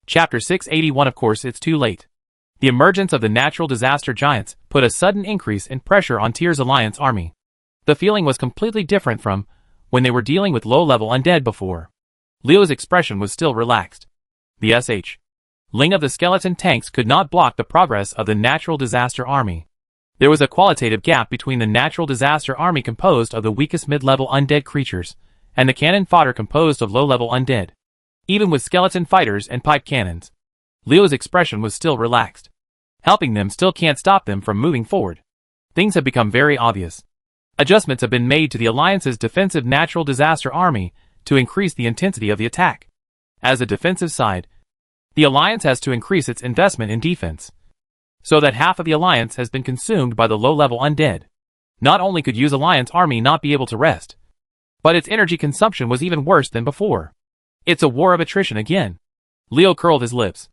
Chapter 681. Of course it's too late. The emergence of the natural disaster giants put a sudden increase in pressure on Tyr's Alliance army. The feeling was completely different from when they were dealing with low-level undead before. Leo's expression was still relaxed. The Ling of the skeleton tanks could not block the progress of the natural disaster army. There was a qualitative gap between the natural disaster army composed of the weakest mid-level undead creatures and the cannon fodder composed of low-level undead. Even with skeleton fighters and pipe cannons, Leo's expression was still relaxed. Helping them still can't stop them from moving forward. Things have become very obvious. Adjustments have been made to the Alliance's defensive natural disaster army to increase the intensity of the attack. As a defensive side, the Alliance has to increase its investment in defense, so that half of the Alliance has been consumed by the low-level undead. Not only could U's Alliance army not be able to rest, but its energy consumption was even worse than before. It's a war of attrition again. Leo curled his lips.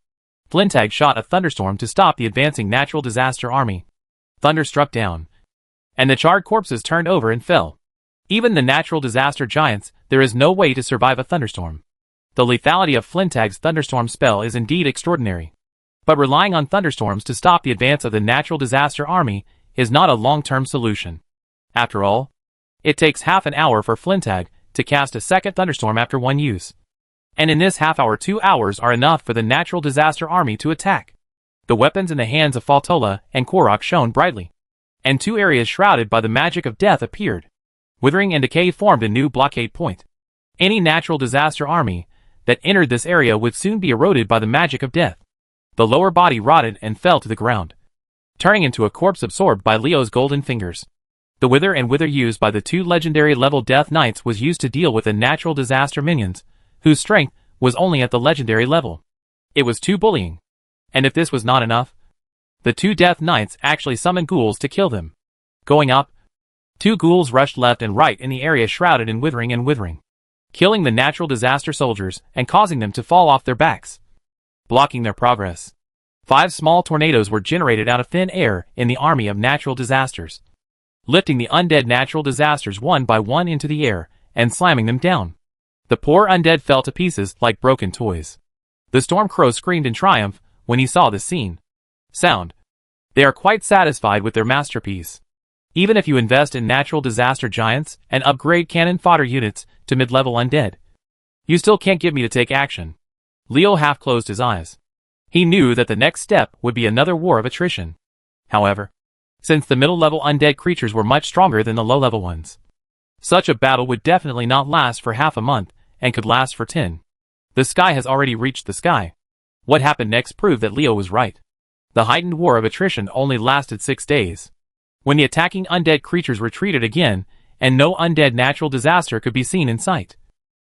Flintag shot a thunderstorm to stop the advancing natural disaster army. Thunder struck down, and the charred corpses turned over and fell. Even the natural disaster giants, there is no way to survive a thunderstorm. The lethality of Flintag's thunderstorm spell is indeed extraordinary. But relying on thunderstorms to stop the advance of the natural disaster army is not a long-term solution. After all, it takes half an hour for Flintag to cast a second thunderstorm after one use. And in this half hour 2 hours are enough for the natural disaster army to attack. The weapons in the hands of Faltola and Korok shone brightly, and 2 areas shrouded by the magic of death appeared. Withering and Decay formed a new blockade point. Any natural disaster army that entered this area would soon be eroded by the magic of death. The lower body rotted and fell to the ground, turning into a corpse absorbed by Leo's golden fingers. The Wither and Wither used by the 2 legendary level Death Knights was used to deal with the natural disaster minions, whose strength was only at the legendary level. It was too bullying. And if this was not enough, the 2 Death Knights actually summoned ghouls to kill them. Going up, 2 ghouls rushed left and right in the area shrouded in withering and withering, killing the natural disaster soldiers and causing them to fall off their backs, blocking their progress. 5 small tornadoes were generated out of thin air in the army of natural disasters, lifting the undead natural disasters one by one into the air and slamming them down. The poor undead fell to pieces like broken toys. The Storm Crow screamed in triumph when he saw this scene. Sound. They are quite satisfied with their masterpiece. Even if you invest in natural disaster giants and upgrade cannon fodder units to mid-level undead, you still can't get me to take action. Leo half closed his eyes. He knew that the next step would be another war of attrition. However, since the middle-level undead creatures were much stronger than the low-level ones, such a battle would definitely not last for half a month and could last for 10. The sky has already reached the sky. What happened next proved that Leo was right. The heightened war of attrition only lasted 6 days, when the attacking undead creatures retreated again, and no undead natural disaster could be seen in sight.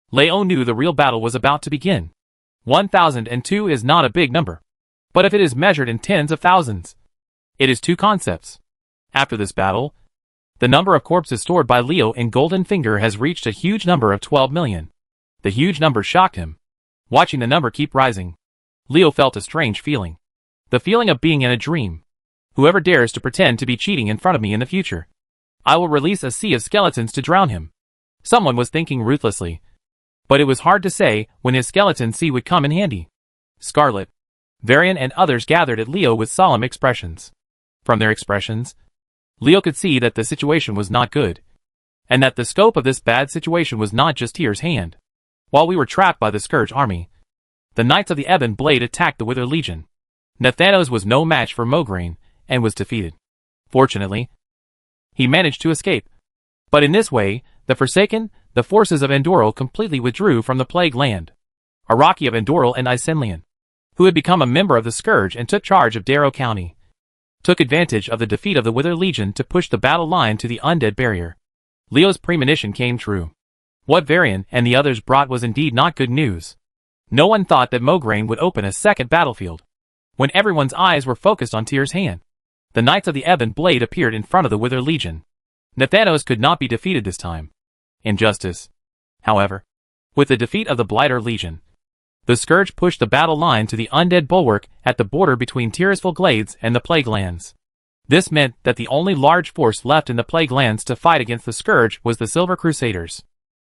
Leo knew the real battle was about to begin. 1002 is not a big number, but if it is measured in tens of thousands, it is 2 concepts. After this battle, the number of corpses stored by Leo in Golden Finger has reached a huge number of 12 million. The huge number shocked him. Watching the number keep rising, Leo felt a strange feeling. The feeling of being in a dream. Whoever dares to pretend to be cheating in front of me in the future, I will release a sea of skeletons to drown him. Someone was thinking ruthlessly, but it was hard to say when his skeleton sea would come in handy. Scarlet, Varian and others gathered at Leo with solemn expressions. From their expressions, Leo could see that the situation was not good, and that the scope of this bad situation was not just Tyr's hand. While we were trapped by the Scourge army, the Knights of the Ebon Blade attacked the Wither Legion. Nathanos was no match for Mograine, and was defeated. Fortunately, he managed to escape. But in this way, the Forsaken, the forces of Andoril completely withdrew from the Plague Land. Araki of Andoril and Isenlian, who had become a member of the Scourge and took charge of Darrow County, took advantage of the defeat of the Wither Legion to push the battle line to the undead barrier. Leo's premonition came true. What Varian and the others brought was indeed not good news. No one thought that Mograine would open a second battlefield. When everyone's eyes were focused on Tyr's hand, the Knights of the Ebon Blade appeared in front of the Wither Legion. Nathanos could not be defeated this time. Injustice. However, with the defeat of the Blighter Legion, the Scourge pushed the battle line to the undead bulwark at the border between Tirisful Glades and the Plague Lands. This meant that the only large force left in the Plague Lands to fight against the Scourge was the Silver Crusaders.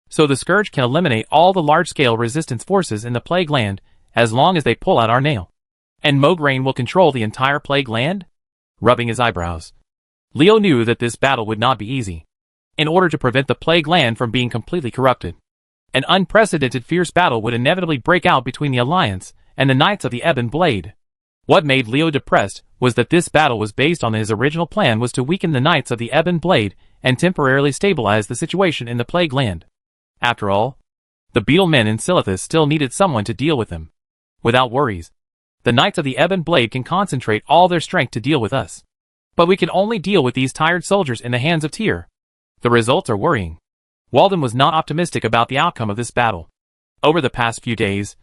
So the Scourge can eliminate all the large-scale resistance forces in the Plague Land as long as they pull out our nail. And Mograine will control the entire plague land? Rubbing his eyebrows. Leo knew that this battle would not be easy. In order to prevent the plague land from being completely corrupted, an unprecedented fierce battle would inevitably break out between the Alliance and the Knights of the Ebon Blade. What made Leo depressed was that this battle was based on his original plan was to weaken the Knights of the Ebon Blade and temporarily stabilize the situation in the plague land. After all, the beetle men in Silithus still needed someone to deal with them. Without worries, the Knights of the Ebon Blade can concentrate all their strength to deal with us. But we can only deal with these tired soldiers in the hands of Tyr. The results are worrying. Walden was not optimistic about the outcome of this battle. Over the past few days,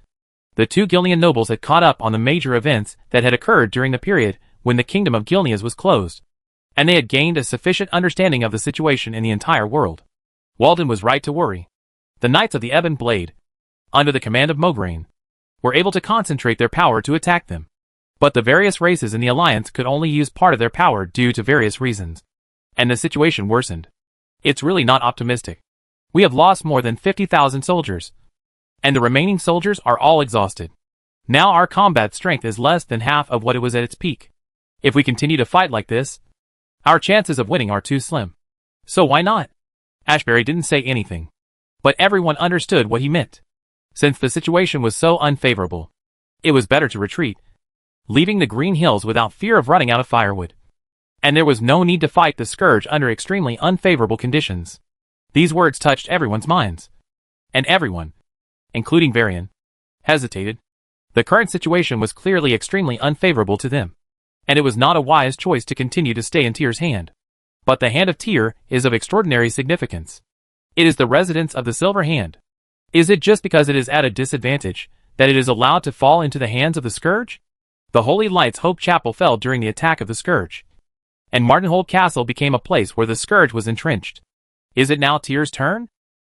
the two Gilnean nobles had caught up on the major events that had occurred during the period when the kingdom of Gilneas was closed, and they had gained a sufficient understanding of the situation in the entire world. Walden was right to worry. The Knights of the Ebon Blade, under the command of Mograine, were able to concentrate their power to attack them. But the various races in the Alliance could only use part of their power due to various reasons. And the situation worsened. It's really not optimistic. We have lost more than 50,000 soldiers. And the remaining soldiers are all exhausted. Now our combat strength is less than half of what it was at its peak. If we continue to fight like this, our chances of winning are too slim. So why not? Ashbury didn't say anything. But everyone understood what he meant. Since the situation was so unfavorable, it was better to retreat, leaving the Green Hills without fear of running out of firewood. And there was no need to fight the Scourge under extremely unfavorable conditions. These words touched everyone's minds. And everyone, including Varian, hesitated. The current situation was clearly extremely unfavorable to them. And it was not a wise choice to continue to stay in Tyr's hand. But the hand of Tyr is of extraordinary significance. It is the residence of the Silver Hand. Is it just because it is at a disadvantage that it is allowed to fall into the hands of the Scourge? The Holy Lights Hope Chapel fell during the attack of the Scourge, and Martinhold Castle became a place where the Scourge was entrenched. Is it now Tyr's turn?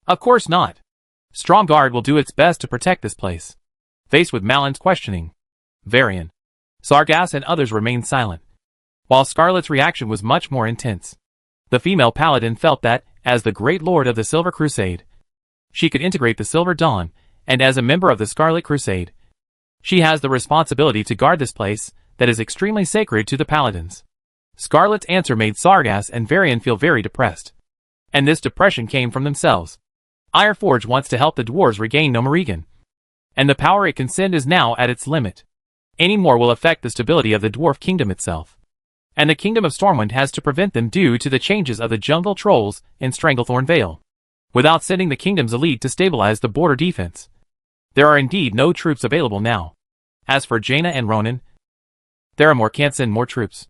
Of course not. Stromgarde will do its best to protect this place. Faced with Malin's questioning, Varian, Sargas and others remained silent, while Scarlet's reaction was much more intense. The female paladin felt that, as the Great Lord of the Silver Crusade, she could integrate the Silver Dawn, and as a member of the Scarlet Crusade, she has the responsibility to guard this place that is extremely sacred to the paladins. Scarlet's answer made Sargas and Varian feel very depressed. And this depression came from themselves. Ironforge wants to help the dwarves regain Nomorigan, and the power it can send is now at its limit. Any more will affect the stability of the dwarf kingdom itself. And the kingdom of Stormwind has to prevent them due to the changes of the jungle trolls in Stranglethorn Vale, without sending the kingdom's elite to stabilize the border defense. There are indeed no troops available now. As for Jaina and Ronan, Theramore can't send more troops.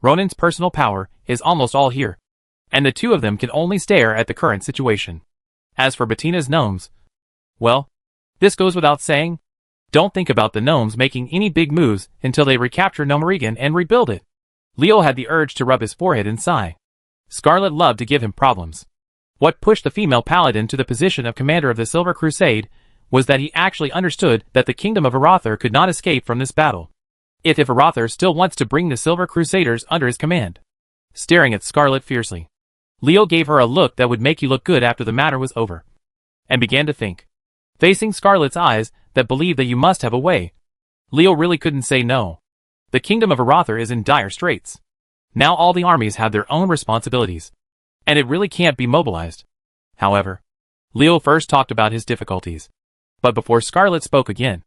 Ronan's personal power is almost all here, and the two of them can only stare at the current situation. As for Bettina's gnomes, well, this goes without saying. Don't think about the gnomes making any big moves until they recapture Nomorigan and rebuild it. Leo had the urge to rub his forehead and sigh. Scarlet loved to give him problems. What pushed the female paladin to the position of commander of the Silver Crusade was that he actually understood that the kingdom of Arathor could not escape from this battle. If Arathor still wants to bring the Silver Crusaders under his command. Staring at Scarlet fiercely, Leo gave her a look that would make you look good after the matter was over, and began to think. Facing Scarlet's eyes that believed that you must have a way, Leo really couldn't say no. The kingdom of Arathor is in dire straits. Now all the armies have their own responsibilities, and it really can't be mobilized. However, Leo first talked about his difficulties. But before Scarlet spoke again,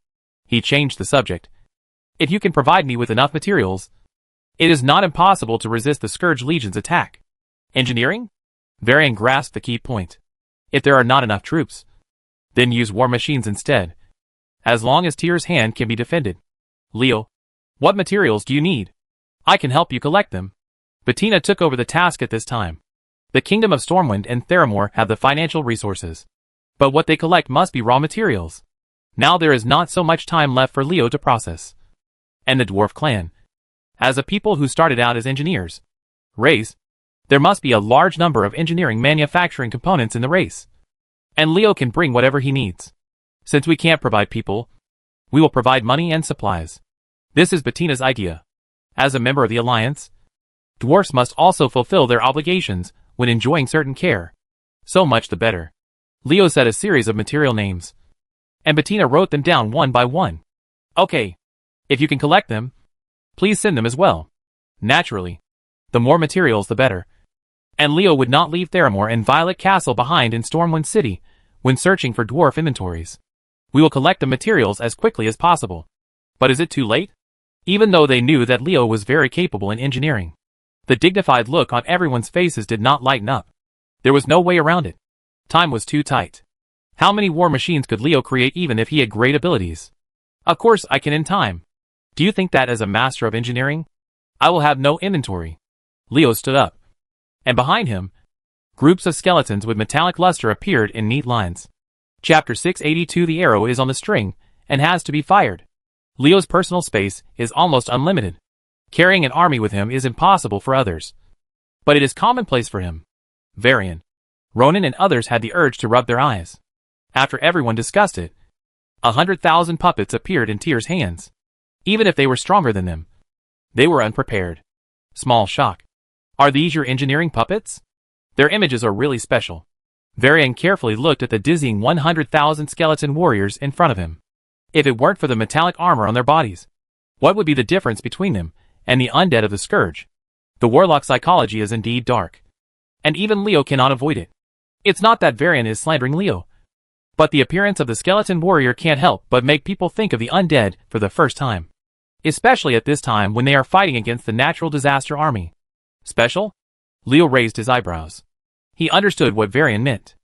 he changed the subject. If you can provide me with enough materials, it is not impossible to resist the Scourge Legion's attack. Engineering? Varian grasped the key point. If there are not enough troops, then use war machines instead. As long as Tyr's hand can be defended. Leo, what materials do you need? I can help you collect them. Bettina took over the task at this time. The Kingdom of Stormwind and Theramore have the financial resources, but what they collect must be raw materials. Now there is not so much time left for Leo to process. And the dwarf clan, as a people who started out as engineers, race, there must be a large number of engineering manufacturing components in the race. And Leo can bring whatever he needs. Since we can't provide people, we will provide money and supplies. This is Bettina's idea. As a member of the Alliance, dwarfs must also fulfill their obligations when enjoying certain care. So much the better. Leo said a series of material names, and Bettina wrote them down one by one. Okay. If you can collect them, please send them as well. Naturally. The more materials the better. And Leo would not leave Theramore and Violet Castle behind in Stormwind City when searching for dwarf inventories. We will collect the materials as quickly as possible. But is it too late? Even though they knew that Leo was very capable in engineering, the dignified look on everyone's faces did not lighten up. There was no way around it. Time was too tight. How many war machines could Leo create even if he had great abilities? Of course I can in time. Do you think that as a master of engineering, I will have no inventory? Leo stood up. And behind him, groups of skeletons with metallic luster appeared in neat lines. Chapter 682. The arrow is on the string and has to be fired. Leo's personal space is almost unlimited. Carrying an army with him is impossible for others. But it is commonplace for him. Varian, Ronan and others had the urge to rub their eyes. After everyone discussed it, 100,000 puppets appeared in Tyr's hands. Even if they were stronger than them, they were unprepared. Small shock. Are these your engineering puppets? Their images are really special. Varian carefully looked at the dizzying 100,000 skeleton warriors in front of him. If it weren't for the metallic armor on their bodies, what would be the difference between them and the undead of the Scourge? The warlock psychology is indeed dark. And even Leo cannot avoid it. It's not that Varian is slandering Leo, but the appearance of the skeleton warrior can't help but make people think of the undead for the first time. Especially at this time when they are fighting against the natural disaster army. Special? Leo raised his eyebrows. He understood what Varian meant.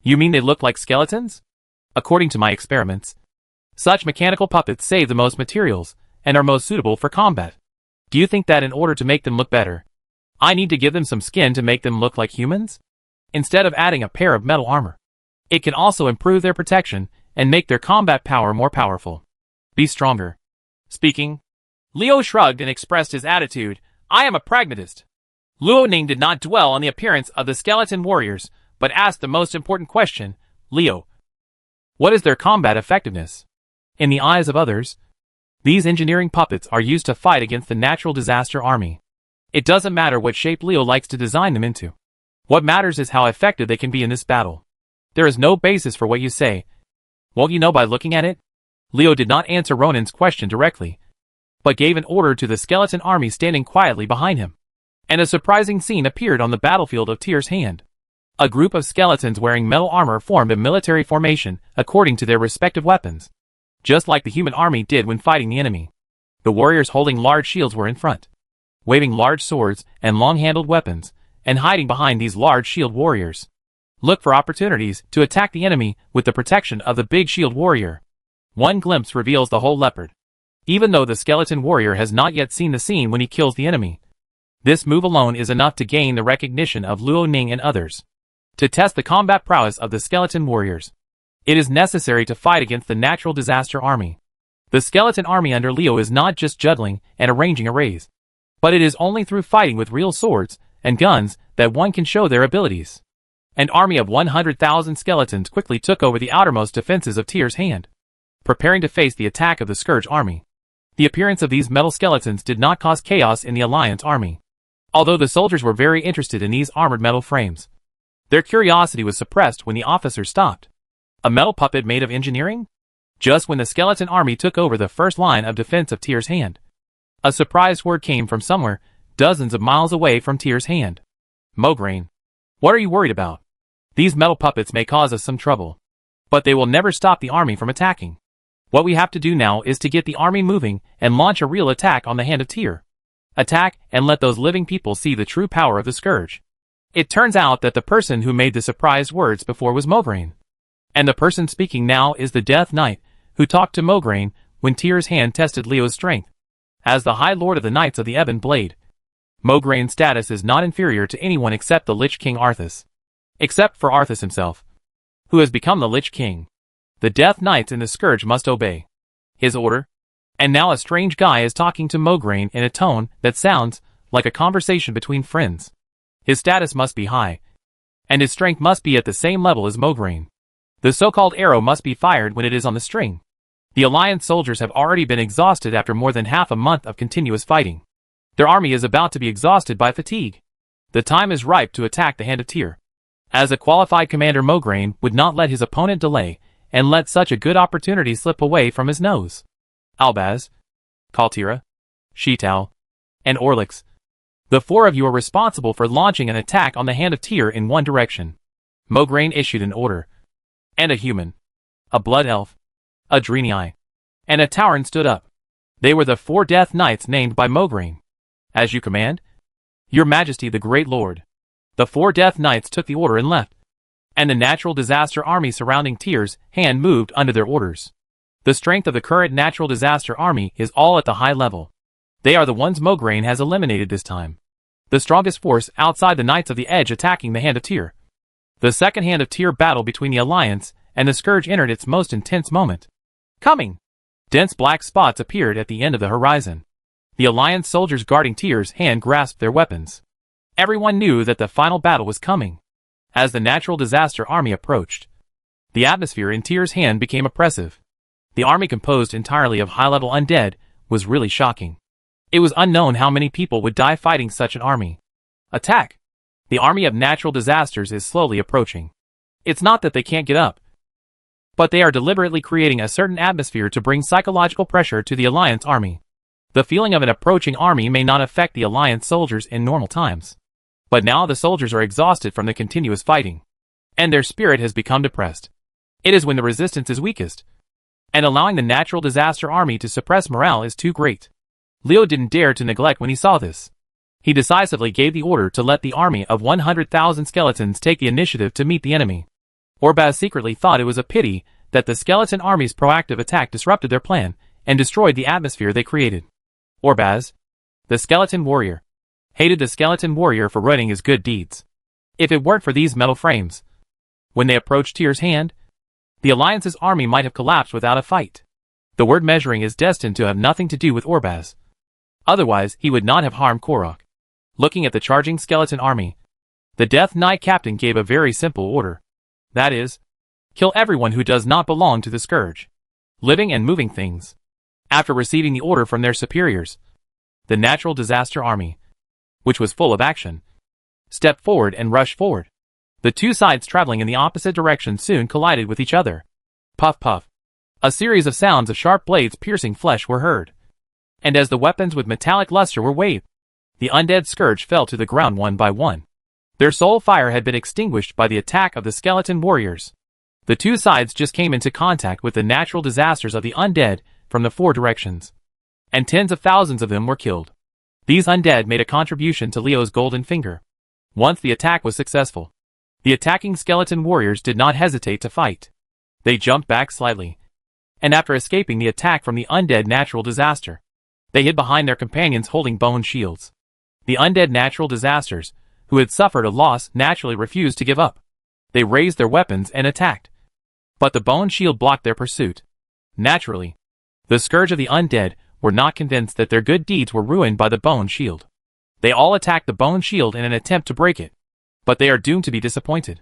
You mean they look like skeletons? According to my experiments, such mechanical puppets save the most materials and are most suitable for combat. Do you think that in order to make them look better, I need to give them some skin to make them look like humans? Instead of adding a pair of metal armor. It can also improve their protection and make their combat power more powerful. Be stronger. Speaking, Leo shrugged and expressed his attitude. I am a pragmatist. Luo Ning did not dwell on the appearance of the skeleton warriors, but asked the most important question. Leo, what is their combat effectiveness? In the eyes of others, these engineering puppets are used to fight against the natural disaster army. It doesn't matter what shape Leo likes to design them into. What matters is how effective they can be in this battle. There is no basis for what you say. Won't you know by looking at it? Leo did not answer Ronan's question directly, but gave an order to the skeleton army standing quietly behind him. And a surprising scene appeared on the battlefield of Tyr's hand. A group of skeletons wearing metal armor formed a military formation according to their respective weapons, just like the human army did when fighting the enemy. The warriors holding large shields were in front, waving large swords and long-handled weapons, and hiding behind these large shield warriors. Look for opportunities to attack the enemy with the protection of the big shield warrior. One glimpse reveals the whole leopard. Even though the skeleton warrior has not yet seen the scene when he kills the enemy, this move alone is enough to gain the recognition of Luo Ning and others. To test the combat prowess of the skeleton warriors, it is necessary to fight against the natural disaster army. The skeleton army under Leo is not just juggling and arranging arrays, but it is only through fighting with real swords and guns that one can show their abilities. An army of 100,000 skeletons quickly took over the outermost defenses of Tyr's hand, preparing to face the attack of the Scourge army. The appearance of these metal skeletons did not cause chaos in the Alliance army. Although the soldiers were very interested in these armored metal frames, their curiosity was suppressed when the officers stopped. A metal puppet made of engineering? Just when the skeleton army took over the first line of defense of Tyr's hand, a surprised word came from somewhere dozens of miles away from Tyr's hand. Mograine, what are you worried about? These metal puppets may cause us some trouble, but they will never stop the army from attacking. What we have to do now is to get the army moving and launch a real attack on the hand of Tyr. Attack and let those living people see the true power of the Scourge. It turns out that the person who made the surprised words before was Mograine. And the person speaking now is the Death Knight, who talked to Mograine when Tyr's hand tested Leo's strength. As the High Lord of the Knights of the Ebon Blade, Mograine's status is not inferior to anyone except the Lich King Arthas. Except for Arthas himself, who has become the Lich King. The Death Knights in the Scourge must obey his order. And now a strange guy is talking to Mograine in a tone that sounds like a conversation between friends. His status must be high, and his strength must be at the same level as Mograine. The so-called arrow must be fired when it is on the string. The Alliance soldiers have already been exhausted after more than half a month of continuous fighting. Their army is about to be exhausted by fatigue. The time is ripe to attack the hand of Tyr. As a qualified commander, Mograine would not let his opponent delay and let such a good opportunity slip away from his nose. Albaz, Kaltira, Shitao, and Orlix. The four of you are responsible for launching an attack on the Hand of Tyr in one direction. Mograine issued an order. And a human, a blood elf, a Draenei, and a Tauren stood up. They were the 4 Death Knights named by Mograine. As you command? Your Majesty the Great Lord. The 4 Death Knights took the order and left. And the natural disaster army surrounding Tyr's hand moved under their orders. The strength of the current natural disaster army is all at the high level. They are the ones Mograine has eliminated this time. The strongest force outside the Knights of the Edge attacking the Hand of Tyr. The second Hand of Tyr battle between the Alliance and the Scourge entered its most intense moment. Coming! Dense black spots appeared at the end of the horizon. The Alliance soldiers guarding Tyr's hand grasped their weapons. Everyone knew that the final battle was coming. As the natural disaster army approached, the atmosphere in Tyr's hand became oppressive. The army, composed entirely of high-level undead, was really shocking. It was unknown how many people would die fighting such an army. Attack! The army of natural disasters is slowly approaching. It's not that they can't get up, but they are deliberately creating a certain atmosphere to bring psychological pressure to the Alliance army. The feeling of an approaching army may not affect the Alliance soldiers in normal times. But now the soldiers are exhausted from the continuous fighting, and their spirit has become depressed. It is when the resistance is weakest, and allowing the natural disaster army to suppress morale is too great. Leo didn't dare to neglect when he saw this. He decisively gave the order to let the army of 100,000 skeletons take the initiative to meet the enemy. Orbaz secretly thought it was a pity that the skeleton army's proactive attack disrupted their plan and destroyed the atmosphere they created. Orbaz, the skeleton warrior, hated the skeleton warrior for ruining his good deeds. If it weren't for these metal frames, when they approached Tyr's hand, the Alliance's army might have collapsed without a fight. The word measuring is destined to have nothing to do with Orbaz. Otherwise, he would not have harmed Korok. Looking at the charging skeleton army, the Death Knight captain gave a very simple order. That is, kill everyone who does not belong to the Scourge, living and moving things. After receiving the order from their superiors, the natural disaster army, which was full of action, stepped forward and rushed forward. The two sides traveling in the opposite direction soon collided with each other. Puff puff. A series of sounds of sharp blades piercing flesh were heard. And as the weapons with metallic luster were waved, the undead Scourge fell to the ground one by one. Their soul fire had been extinguished by the attack of the skeleton warriors. The two sides just came into contact with the natural disasters of the undead from the 4 directions. And tens of thousands of them were killed. These undead made a contribution to Leo's golden finger. Once the attack was successful, the attacking skeleton warriors did not hesitate to fight. They jumped back slightly, and after escaping the attack from the undead natural disaster, they hid behind their companions holding bone shields. The undead natural disasters, who had suffered a loss, naturally refused to give up. They raised their weapons and attacked. But the bone shield blocked their pursuit. Naturally, the Scourge of the undead were not convinced that their good deeds were ruined by the bone shield. They all attacked the bone shield in an attempt to break it, but they are doomed to be disappointed.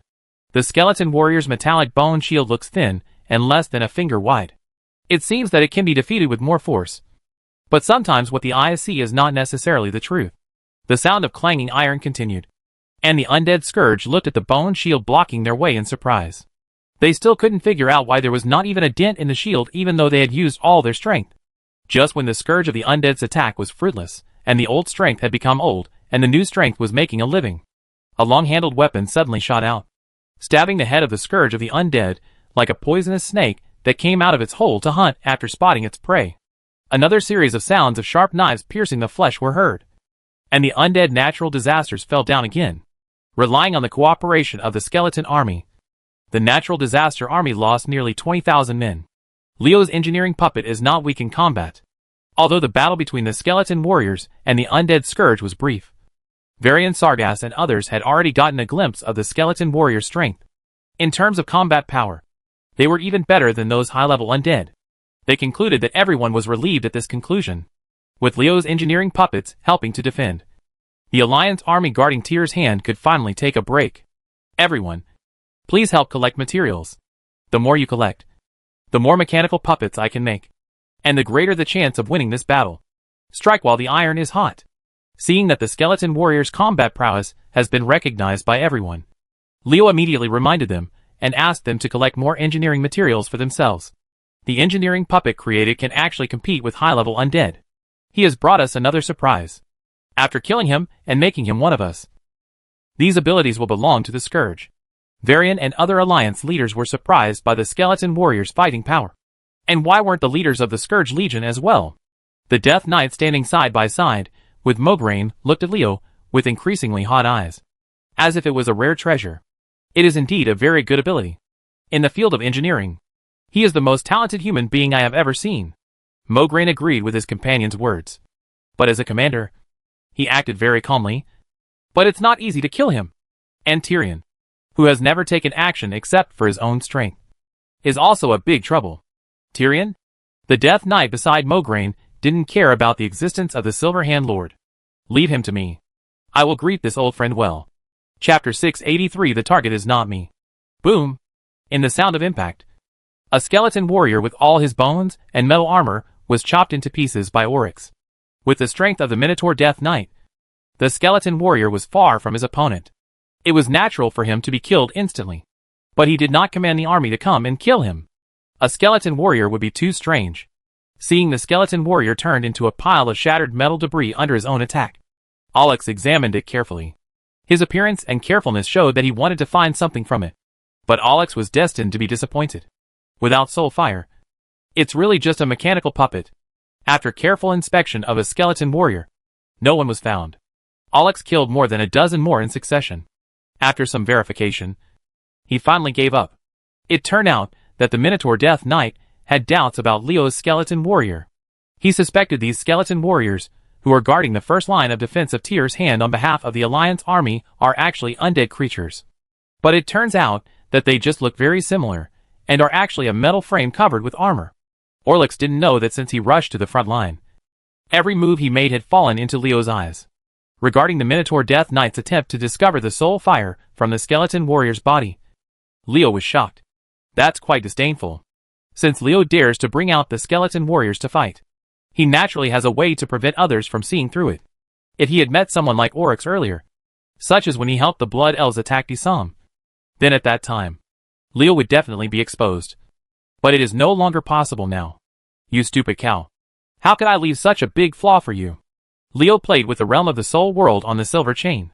The skeleton warrior's metallic bone shield looks thin and less than a finger wide. It seems that it can be defeated with more force. But sometimes what the eyes see is not necessarily the truth. The sound of clanging iron continued, and the undead Scourge looked at the bone shield blocking their way in surprise. They still couldn't figure out why there was not even a dent in the shield even though they had used all their strength. Just when the Scourge of the undead's attack was fruitless, and the old strength had become old, and the new strength was making a living, a long-handled weapon suddenly shot out, stabbing the head of the Scourge of the undead like a poisonous snake that came out of its hole to hunt after spotting its prey. Another series of sounds of sharp knives piercing the flesh were heard, and the undead natural disasters fell down again. Relying on the cooperation of the skeleton army, the natural disaster army lost nearly 20,000 men. Leo's engineering puppet is not weak in combat, although the battle between the skeleton warriors and the undead Scourge was brief. Varian Sargas and others had already gotten a glimpse of the skeleton warrior's strength. In terms of combat power, they were even better than those high-level undead. They concluded that everyone was relieved at this conclusion, with Leo's engineering puppets helping to defend. The Alliance army guarding Tyr's hand could finally take a break. Everyone, please help collect materials. The more you collect, the more mechanical puppets I can make, and the greater the chance of winning this battle. Strike while the iron is hot. Seeing that the skeleton warrior's combat prowess has been recognized by everyone, Leo immediately reminded them and asked them to collect more engineering materials for themselves. The engineering puppet created can actually compete with high-level undead. He has brought us another surprise. After killing him and making him one of us. These abilities will belong to the Scourge. Varian and other Alliance leaders were surprised by the Skeleton Warrior's fighting power. And why weren't the leaders of the Scourge Legion as well? The Death Knight standing side by side with Mograine looked at Leo with increasingly hot eyes. As if it was a rare treasure. It is indeed a very good ability. In the field of engineering, he is the most talented human being I have ever seen. Mograine agreed with his companion's words. But as a commander, he acted very calmly. But it's not easy to kill him. And Tyrion, who has never taken action except for his own strength, is also a big trouble. Tyrion? The Death Knight beside Mograine didn't care about the existence of the Silverhand Lord. Leave him to me. I will greet this old friend well. Chapter 683. The target is not me. Boom! In the sound of impact, a skeleton warrior with all his bones and metal armor was chopped into pieces by Oryx. With the strength of the Minotaur Death Knight, the skeleton warrior was far from his opponent. It was natural for him to be killed instantly. But he did not command the army to come and kill him. A skeleton warrior would be too strange. Seeing the skeleton warrior turned into a pile of shattered metal debris under his own attack, Alex examined it carefully. His appearance and carefulness showed that he wanted to find something from it. But Alex was destined to be disappointed. Without soul fire, it's really just a mechanical puppet. After careful inspection of a skeleton warrior, no one was found. Alex killed more than a dozen more in succession. After some verification, he finally gave up. It turned out that the Minotaur Death Knight had doubts about Leo's skeleton warrior. He suspected these skeleton warriors, who are guarding the first line of defense of Tyr's hand on behalf of the Alliance army, are actually undead creatures. But it turns out that they just look very similar, and are actually a metal frame covered with armor. Orlix didn't know that since he rushed to the front line, every move he made had fallen into Leo's eyes. Regarding the Minotaur Death Knight's attempt to discover the soul fire from the skeleton warrior's body, Leo was shocked. That's quite disdainful. Since Leo dares to bring out the skeleton warriors to fight, he naturally has a way to prevent others from seeing through it. If he had met someone like Oryx earlier, such as when he helped the Blood Elves attack Disam, then at that time, Leo would definitely be exposed. But it is no longer possible now. You stupid cow. How could I leave such a big flaw for you? Leo played with the realm of the soul world on the silver chain.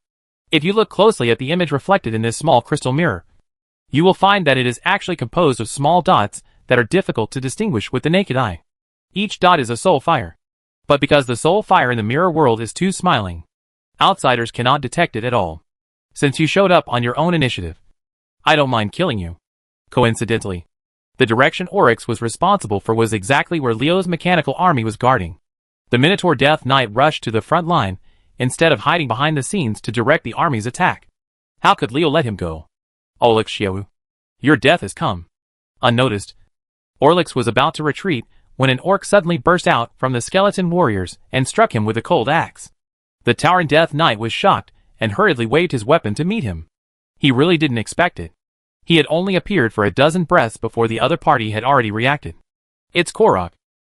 If you look closely at the image reflected in this small crystal mirror, you will find that it is actually composed of small dots that are difficult to distinguish with the naked eye. Each dot is a soul fire. But because the soul fire in the mirror world is too smiling, outsiders cannot detect it at all. Since you showed up on your own initiative, I don't mind killing you. Coincidentally, the direction Oryx was responsible for was exactly where Leo's mechanical army was guarding. The Minotaur Death Knight rushed to the front line, instead of hiding behind the scenes to direct the army's attack. How could Leo let him go? Oryx Xiao, your death has come. Unnoticed, Oryx was about to retreat when an orc suddenly burst out from the skeleton warriors and struck him with a cold axe. The Tauren Death Knight was shocked and hurriedly waved his weapon to meet him. He really didn't expect it. He had only appeared for a dozen breaths before the other party had already reacted. It's Korok,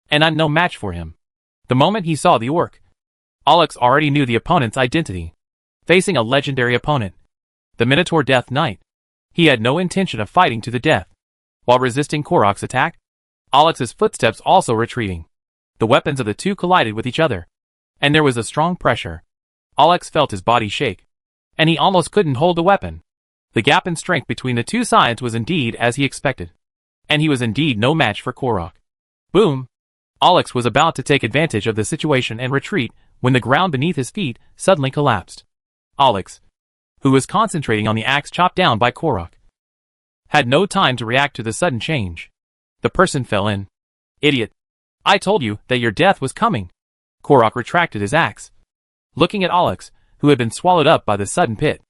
and I'm no match for him. The moment he saw the orc, Alex already knew the opponent's identity. Facing a legendary opponent, the Minotaur Death Knight, he had no intention of fighting to the death. While resisting Korok's attack, Alex's footsteps also retreating. The weapons of the two collided with each other, and there was a strong pressure. Alex felt his body shake, and he almost couldn't hold the weapon. The gap in strength between the two sides was indeed as he expected, and he was indeed no match for Korok. Boom! Alex was about to take advantage of the situation and retreat when the ground beneath his feet suddenly collapsed. Alex, who was concentrating on the axe chopped down by Korok, had no time to react to the sudden change. The person fell in. Idiot! I told you that your death was coming. Korok retracted his axe, looking at Alex, who had been swallowed up by the sudden pit.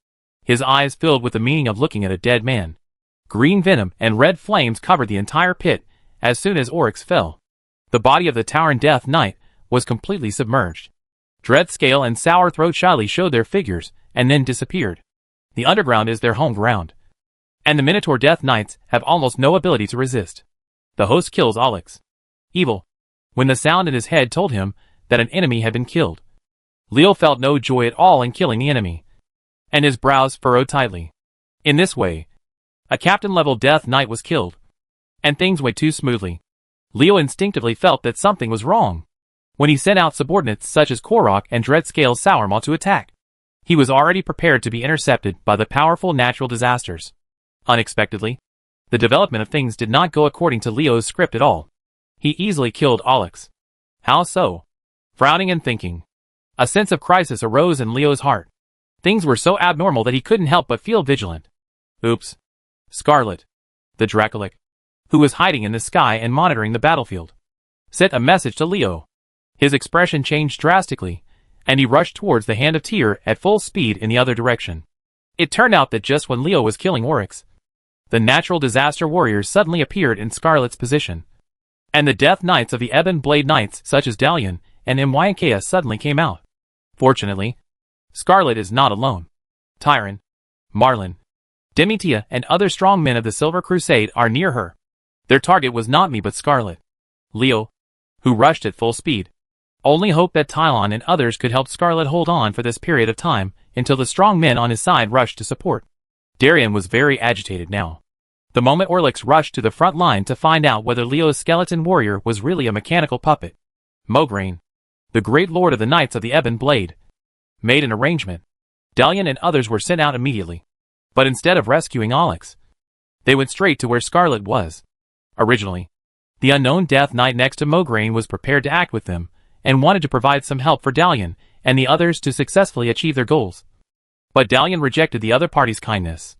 His eyes filled with the meaning of looking at a dead man. Green venom and red flames covered the entire pit as soon as Oryx fell. The body of the Tauren Death Knight was completely submerged. Dreadscale and Sour Throat shyly showed their figures and then disappeared. The underground is their home ground, and the Minotaur Death Knights have almost no ability to resist. The host kills Alex. Evil. When the sound in his head told him that an enemy had been killed, Leo felt no joy at all in killing the enemy, and his brows furrowed tightly. In this way, a captain-level Death Knight was killed, and things went too smoothly. Leo instinctively felt that something was wrong. When he sent out subordinates such as Korok and Dreadscale's Sourmaw to attack, he was already prepared to be intercepted by the powerful natural disasters. Unexpectedly, the development of things did not go according to Leo's script at all. He easily killed Alex. How so? Frowning and thinking, a sense of crisis arose in Leo's heart. Things were so abnormal that he couldn't help but feel vigilant. Oops. Scarlet, the Dracolic, who was hiding in the sky and monitoring the battlefield, sent a message to Leo. His expression changed drastically, and he rushed towards the Hand of Tyr at full speed in the other direction. It turned out that just when Leo was killing Oryx, the natural disaster warriors suddenly appeared in Scarlet's position, and the Death Knights of the Ebon Blade Knights such as Dalian and Mykea suddenly came out. Fortunately, Scarlet is not alone. Tyron, Marlin, Demetia and other strong men of the Silver Crusade are near her. Their target was not me but Scarlet. Leo, who rushed at full speed, only hoped that Tylon and others could help Scarlet hold on for this period of time until the strong men on his side rushed to support. Darian was very agitated now. The moment Orlix rushed to the front line to find out whether Leo's skeleton warrior was really a mechanical puppet, Mograine, the great lord of the Knights of the Ebon Blade, made an arrangement. Dalian and others were sent out immediately. But instead of rescuing Alex, they went straight to where Scarlet was. Originally, the unknown Death Knight next to Mograine was prepared to act with them, and wanted to provide some help for Dalian and the others to successfully achieve their goals. But Dalian rejected the other party's kindness.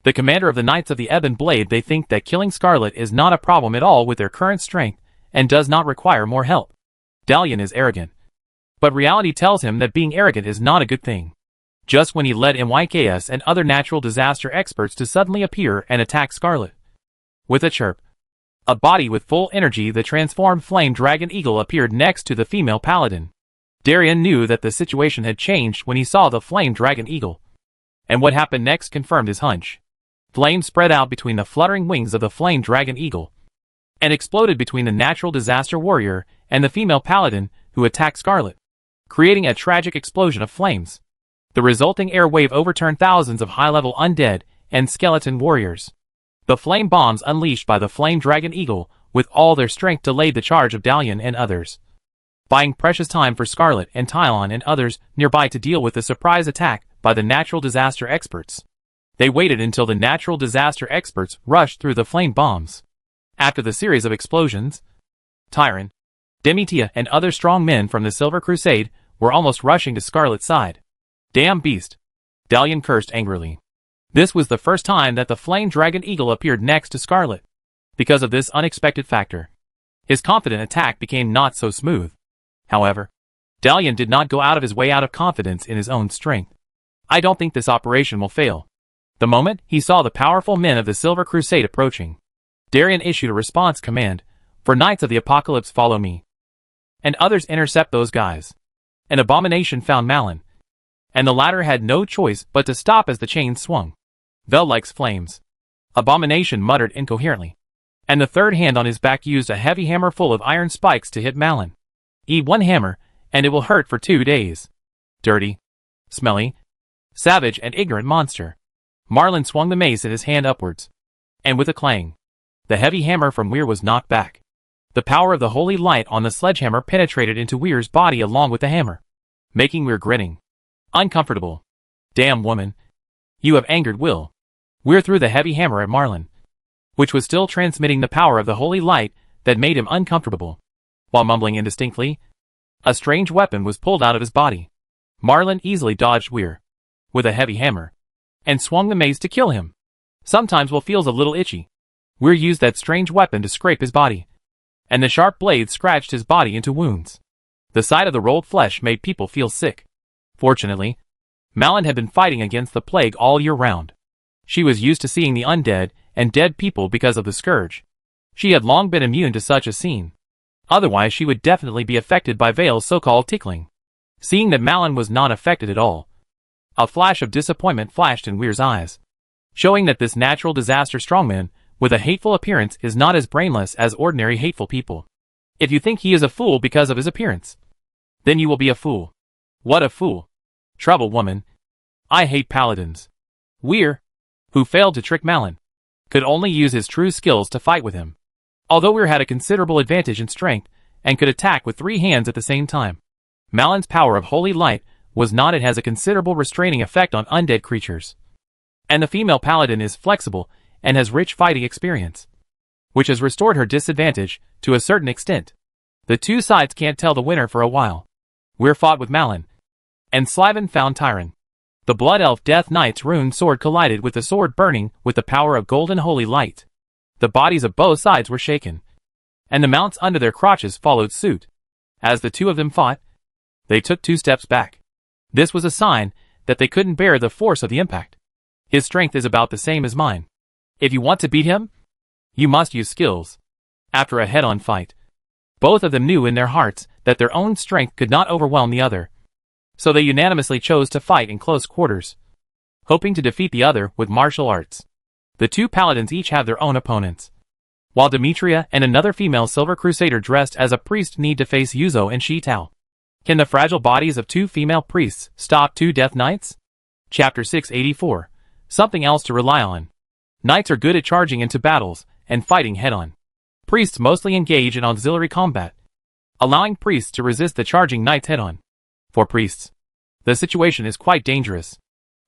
The commander of the Knights of the Ebon Blade, they think that killing Scarlet is not a problem at all with their current strength and does not require more help. Dalian is arrogant. But reality tells him that being arrogant is not a good thing. Just when he led MYKS and other natural disaster experts to suddenly appear and attack Scarlet. With a chirp, a body with full energy, the transformed flame dragon eagle, appeared next to the female paladin. Darian knew that the situation had changed when he saw the flame dragon eagle. And what happened next confirmed his hunch. Flame spread out between the fluttering wings of the flame dragon eagle and exploded between the natural disaster warrior and the female paladin who attacked Scarlet, creating a tragic explosion of flames. The resulting air wave overturned thousands of high-level undead and skeleton warriors. The flame bombs unleashed by the flame dragon eagle with all their strength delayed the charge of Dalian and others, buying precious time for Scarlet and Tylon and others nearby to deal with the surprise attack by the natural disaster experts. They waited until the natural disaster experts rushed through the flame bombs. After the series of explosions, Tyron, Demetia and other strong men from the Silver Crusade were almost rushing to Scarlet's side. Damn beast! Dalian cursed angrily. This was the first time that the flame dragon eagle appeared next to Scarlet. Because of this unexpected factor, his confident attack became not so smooth. However, Dalian did not go out of his way out of confidence in his own strength. I don't think this operation will fail. The moment he saw the powerful men of the Silver Crusade approaching, Darian issued a response command, "For Knights of the Apocalypse, follow me. And others intercept those guys." An abomination found Malin, and the latter had no choice but to stop as the chains swung. Vel-like flames. Abomination muttered incoherently, and the third hand on his back used a heavy hammer full of iron spikes to hit Malin. Eat one hammer, and it will hurt for 2 days. Dirty, smelly, savage and ignorant monster. Marlin swung the mace in his hand upwards, and with a clang, the heavy hammer from Weir was knocked back. The power of the holy light on the sledgehammer penetrated into Weir's body along with the hammer, making Weir grinning. Uncomfortable. Damn woman. You have angered Will. Weir threw the heavy hammer at Marlin, which was still transmitting the power of the holy light that made him uncomfortable. While mumbling indistinctly, a strange weapon was pulled out of his body. Marlin easily dodged Weir with a heavy hammer and swung the mace to kill him. Sometimes Will feels a little itchy. Weir used that strange weapon to scrape his body, and the sharp blade scratched his body into wounds. The sight of the rolled flesh made people feel sick. Fortunately, Malin had been fighting against the plague all year round. She was used to seeing the undead and dead people because of the scourge. She had long been immune to such a scene. Otherwise she would definitely be affected by Vale's so-called tickling. Seeing that Malin was not affected at all, a flash of disappointment flashed in Weir's eyes, showing that this natural disaster strongman with a hateful appearance is not as brainless as ordinary hateful people. If you think he is a fool because of his appearance, then you will be a fool. What a fool. Trouble woman. I hate paladins. Weir, who failed to trick Malin, could only use his true skills to fight with him. Although Weir had a considerable advantage in strength, and could attack with 3 hands at the same time, Malin's power of holy light was not. It has a considerable restraining effect on undead creatures. And the female paladin is flexible and has rich fighting experience, which has restored her disadvantage to a certain extent. The two sides can't tell the winner for a while. Weir fought with Malin, and Slavin found Tyron. The Blood Elf Death Knight's rune sword collided with the sword burning with the power of golden holy light. The bodies of both sides were shaken, and the mounts under their crotches followed suit. As the two of them fought, they took 2 steps back. This was a sign that they couldn't bear the force of the impact. His strength is about the same as mine. If you want to beat him, you must use skills. After a head-on fight, both of them knew in their hearts that their own strength could not overwhelm the other. So they unanimously chose to fight in close quarters, hoping to defeat the other with martial arts. The 2 paladins each have their own opponents, while Demetria and another female Silver Crusader dressed as a priest need to face Yuzo and Shi-Tao. Can the fragile bodies of 2 female priests stop 2 Death Knights? Chapter 684. Something else to rely on. Knights are good at charging into battles and fighting head-on. Priests mostly engage in auxiliary combat, allowing priests to resist the charging knights head-on. For priests, the situation is quite dangerous.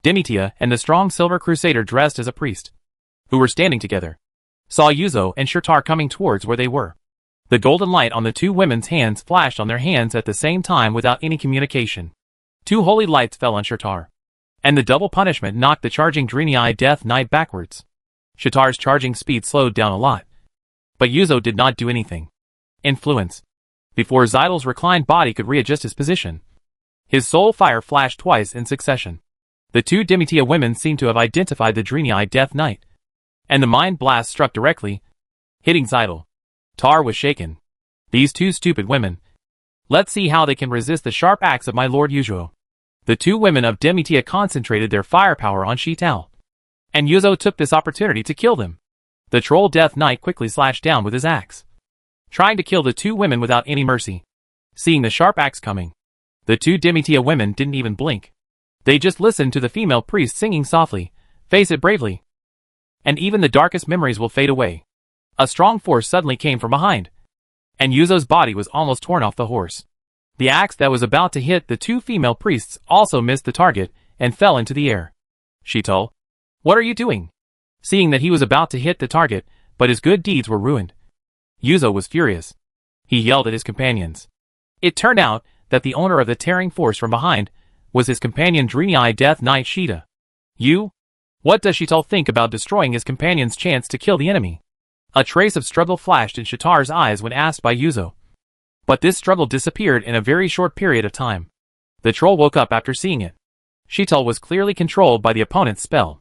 Demetria and the strong Silver Crusader dressed as a priest, who were standing together, saw Yuzo and Shirtar coming towards where they were. The golden light on the 2 women's hands flashed on their hands at the same time without any communication. 2 holy lights fell on Shirtar, and the double punishment knocked the charging Drenii Death Knight backwards. Shirtar's charging speed slowed down a lot, but Yuzo did not do anything. Influence. Before Zidal's reclined body could readjust his position, his soul fire flashed twice in succession. The 2 Demetria women seemed to have identified the Drenii Death Knight, and the mind blast struck directly, hitting Zidal. Tar was shaken. These 2 stupid women. Let's see how they can resist the sharp axe of my lord Yuzo. The 2 women of Demetria concentrated their firepower on Shi-Tao, and Yuzo took this opportunity to kill them. The Troll Death Knight quickly slashed down with his axe, trying to kill the 2 women without any mercy. Seeing the sharp axe coming, the 2 Demetria women didn't even blink. They just listened to the female priest singing softly, "Face it bravely, and even the darkest memories will fade away." A strong force suddenly came from behind, and Yuzo's body was almost torn off the horse. The axe that was about to hit the 2 female priests also missed the target and fell into the air. Shi-Tao, what are you doing? Seeing that he was about to hit the target, but his good deeds were ruined, Yuzo was furious. He yelled at his companions. It turned out that the owner of the tearing force from behind was his companion Drenii Death Knight Shida. What does Shi-Tao think about destroying his companion's chance to kill the enemy? A trace of struggle flashed in Shitar's eyes when asked by Yuzo, but this struggle disappeared in a very short period of time. The troll woke up after seeing it. Shi-Tao was clearly controlled by the opponent's spell.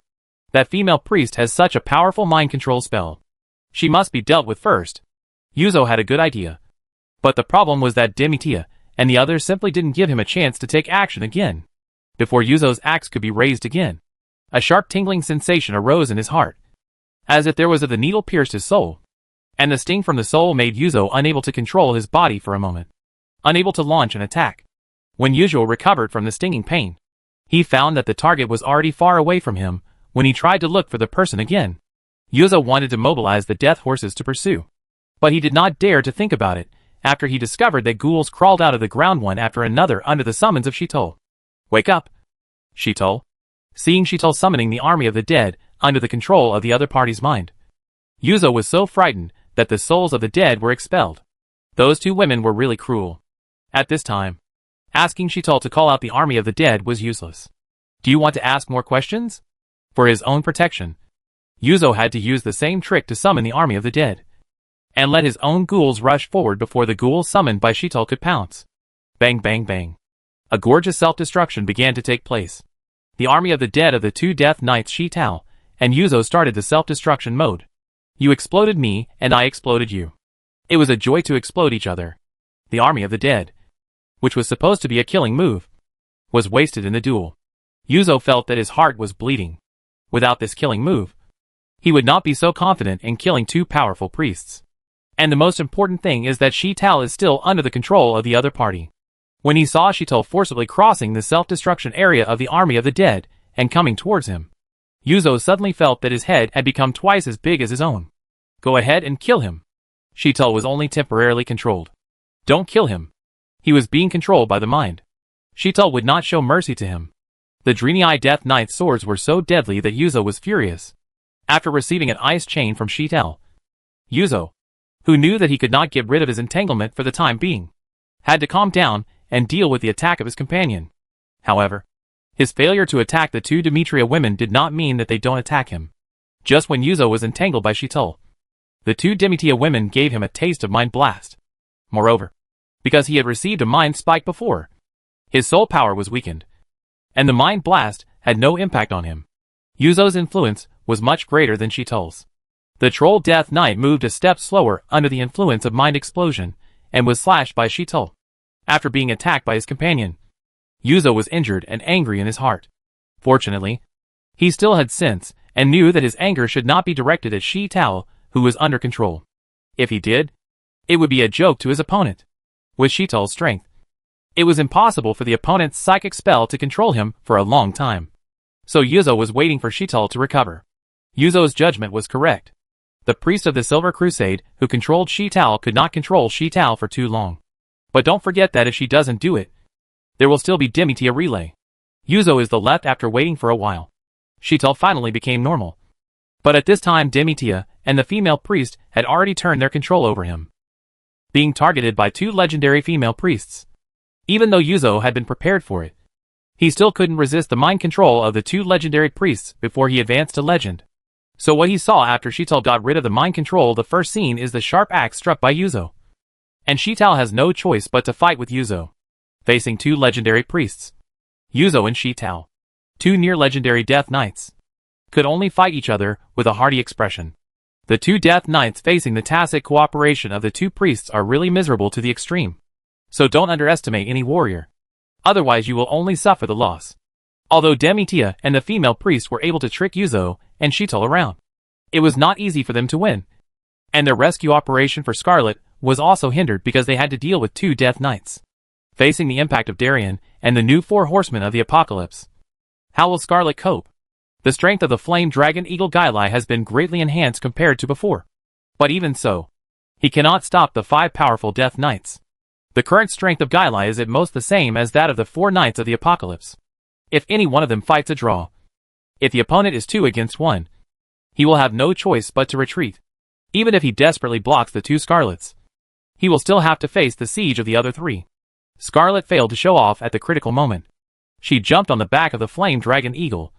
That female priest has such a powerful mind control spell. She must be dealt with first. Yuzo had a good idea, but the problem was that Demetria and the others simply didn't give him a chance to take action again. Before Yuzo's axe could be raised again, a sharp tingling sensation arose in his heart, as if there was the needle pierced his soul, and the sting from the soul made Yuzo unable to control his body for a moment, unable to launch an attack. When Yuzo recovered from the stinging pain, he found that the target was already far away from him when he tried to look for the person again. Yuzo wanted to mobilize the death horses to pursue, but he did not dare to think about it after he discovered that ghouls crawled out of the ground one after another under the summons of Shi-Tao. Wake up, Shi-Tao. Seeing Shi-Tao summoning the army of the dead under the control of the other party's mind, Yuzo was so frightened that the souls of the dead were expelled. Those 2 women were really cruel. At this time, asking Shi-Tao to call out the army of the dead was useless. Do you want to ask more questions? For his own protection, Yuzo had to use the same trick to summon the army of the dead, and let his own ghouls rush forward before the ghouls summoned by Shi-Tao could pounce. Bang bang bang. A gorgeous self-destruction began to take place. The army of the dead of the 2 Death Knights Shi-Tao and Yuzo started the self-destruction mode. You exploded me, and I exploded you. It was a joy to explode each other. The army of the dead, which was supposed to be a killing move, was wasted in the duel. Yuzo felt that his heart was bleeding. Without this killing move, he would not be so confident in killing 2 powerful priests. And the most important thing is that Shi-Tao is still under the control of the other party. When he saw Shi-Tao forcibly crossing the self-destruction area of the army of the dead and coming towards him, Yuzo suddenly felt that his head had become twice as big as his own. Go ahead and kill him. Shitel was only temporarily controlled. Don't kill him. He was being controlled by the mind. Shitel would not show mercy to him. The Draenei Death Knight's swords were so deadly that Yuzo was furious. After receiving an ice chain from Shitel, Yuzo, who knew that he could not get rid of his entanglement for the time being, had to calm down and deal with the attack of his companion. However, his failure to attack the two Demetria women did not mean that they don't attack him. Just when Yuzo was entangled by Shitel, the two Demetria women gave him a taste of Mind Blast. Moreover, because he had received a Mind Spike before, his soul power was weakened, and the Mind Blast had no impact on him. Yuzo's influence was much greater than Shitel's. The Troll Death Knight moved a step slower under the influence of Mind Explosion and was slashed by Shitel. After being attacked by his companion, Yuzo was injured and angry in his heart. Fortunately, he still had sense and knew that his anger should not be directed at Shitel, who was under control. If he did, it would be a joke to his opponent. With Shitel's strength, it was impossible for the opponent's psychic spell to control him for a long time. So Yuzo was waiting for Shitel to recover. Yuzo's judgment was correct. The priest of the Silver Crusade who controlled Shitel could not control Shitel for too long. But don't forget that if she doesn't do it, there will still be Demetria relay. Yuzo is the left after waiting for a while. Shitel finally became normal. But at this time Demetria and the female priest had already turned their control over him, being targeted by two legendary female priests. Even though Yuzo had been prepared for it, he still couldn't resist the mind control of the two legendary priests before he advanced to legend. So what he saw after Shitel got rid of the mind control, the first scene is the sharp axe struck by Yuzo. And Shitel has no choice but to fight with Yuzo, facing two legendary priests. Yuzo and Shitel, two near-legendary Death Knights, could only fight each other with a hearty expression. The two Death Knights facing the tacit cooperation of the two priests are really miserable to the extreme. So don't underestimate any warrior. Otherwise you will only suffer the loss. Although Demetria and the female priest were able to trick Yuzo and Shitel around, it was not easy for them to win. And their rescue operation for Scarlet was also hindered because they had to deal with two Death Knights, facing the impact of Darien and the new four horsemen of the apocalypse. How will Scarlet cope? The strength of the Flame Dragon Eagle Gailai has been greatly enhanced compared to before. But even so, he cannot stop the five powerful Death Knights. The current strength of Gailai is at most the same as that of the four Knights of the Apocalypse. If any one of them fights a draw, if the opponent is 2 against 1, he will have no choice but to retreat. Even if he desperately blocks the two Scarlets, he will still have to face the siege of the other three. Scarlet failed to show off at the critical moment. She jumped on the back of the Flame Dragon Eagle,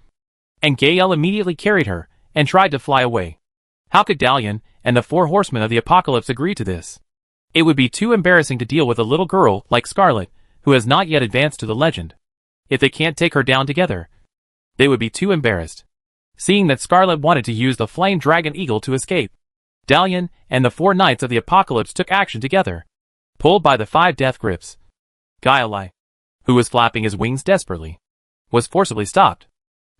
and Gael immediately carried her and tried to fly away. How could Dalian and the four horsemen of the Apocalypse agree to this? It would be too embarrassing to deal with a little girl like Scarlet, who has not yet advanced to the legend. If they can't take her down together, they would be too embarrassed. Seeing that Scarlet wanted to use the Flame Dragon Eagle to escape, Dalian and the four Knights of the Apocalypse took action together. Pulled by the 5 death grips, Gaelai, who was flapping his wings desperately, was forcibly stopped.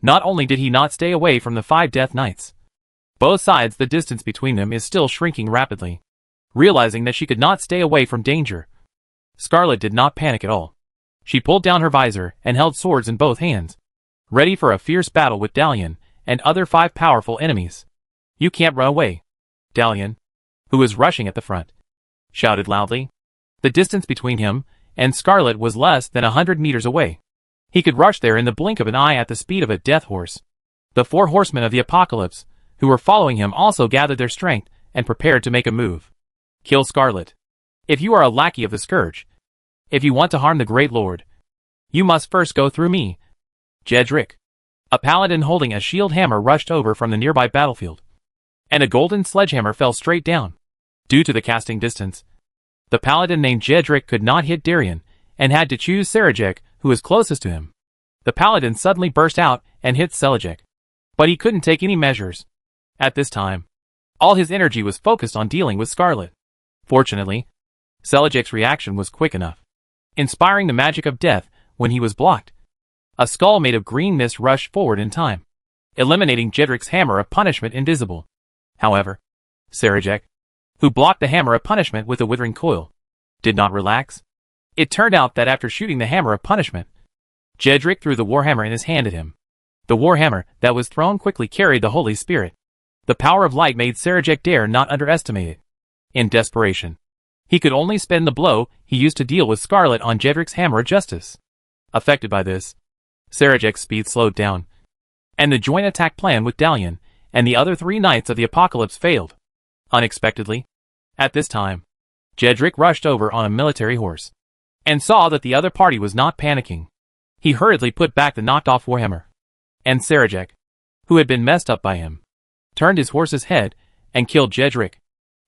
Not only did he not stay away from the 5 Death Knights, both sides the distance between them is still shrinking rapidly. Realizing that she could not stay away from danger, Scarlet did not panic at all. She pulled down her visor and held swords in both hands, ready for a fierce battle with Dalian and other 5 powerful enemies. You can't run away, Dalian, who was rushing at the front, shouted loudly. The distance between him and Scarlet was less than 100 meters away. He could rush there in the blink of an eye at the speed of a death horse. The 4 horsemen of the Apocalypse, who were following him, also gathered their strength and prepared to make a move. Kill Scarlet. If you are a lackey of the Scourge, if you want to harm the Great Lord, you must first go through me. Jedrick, a paladin holding a shield hammer, rushed over from the nearby battlefield, and a golden sledgehammer fell straight down. Due to the casting distance, the paladin named Jedrick could not hit Darien and had to choose Serajek, who was closest to him. The paladin suddenly burst out and hit Selajek, but he couldn't take any measures. At this time, all his energy was focused on dealing with Scarlet. Fortunately, Selajek's reaction was quick enough, inspiring the magic of death when he was blocked. A skull made of green mist rushed forward in time, eliminating Jedrick's hammer of punishment invisible. However, Serajek, who blocked the hammer of punishment with a withering coil, did not relax. It turned out that after shooting the hammer of punishment, Jedrick threw the warhammer in his hand at him. The warhammer that was thrown quickly carried the Holy Spirit. The power of light made Serajek dare not underestimate it. In desperation, he could only spend the blow he used to deal with Scarlet on Jedric's Hammer of Justice. Affected by this, Sarajek's speed slowed down, and the joint attack plan with Dalian and the other 3 Knights of the Apocalypse failed. Unexpectedly, at this time, Jedric rushed over on a military horse, and saw that the other party was not panicking. He hurriedly put back the knocked-off warhammer, and Sarajek, who had been messed up by him, turned his horse's head and killed Jedric.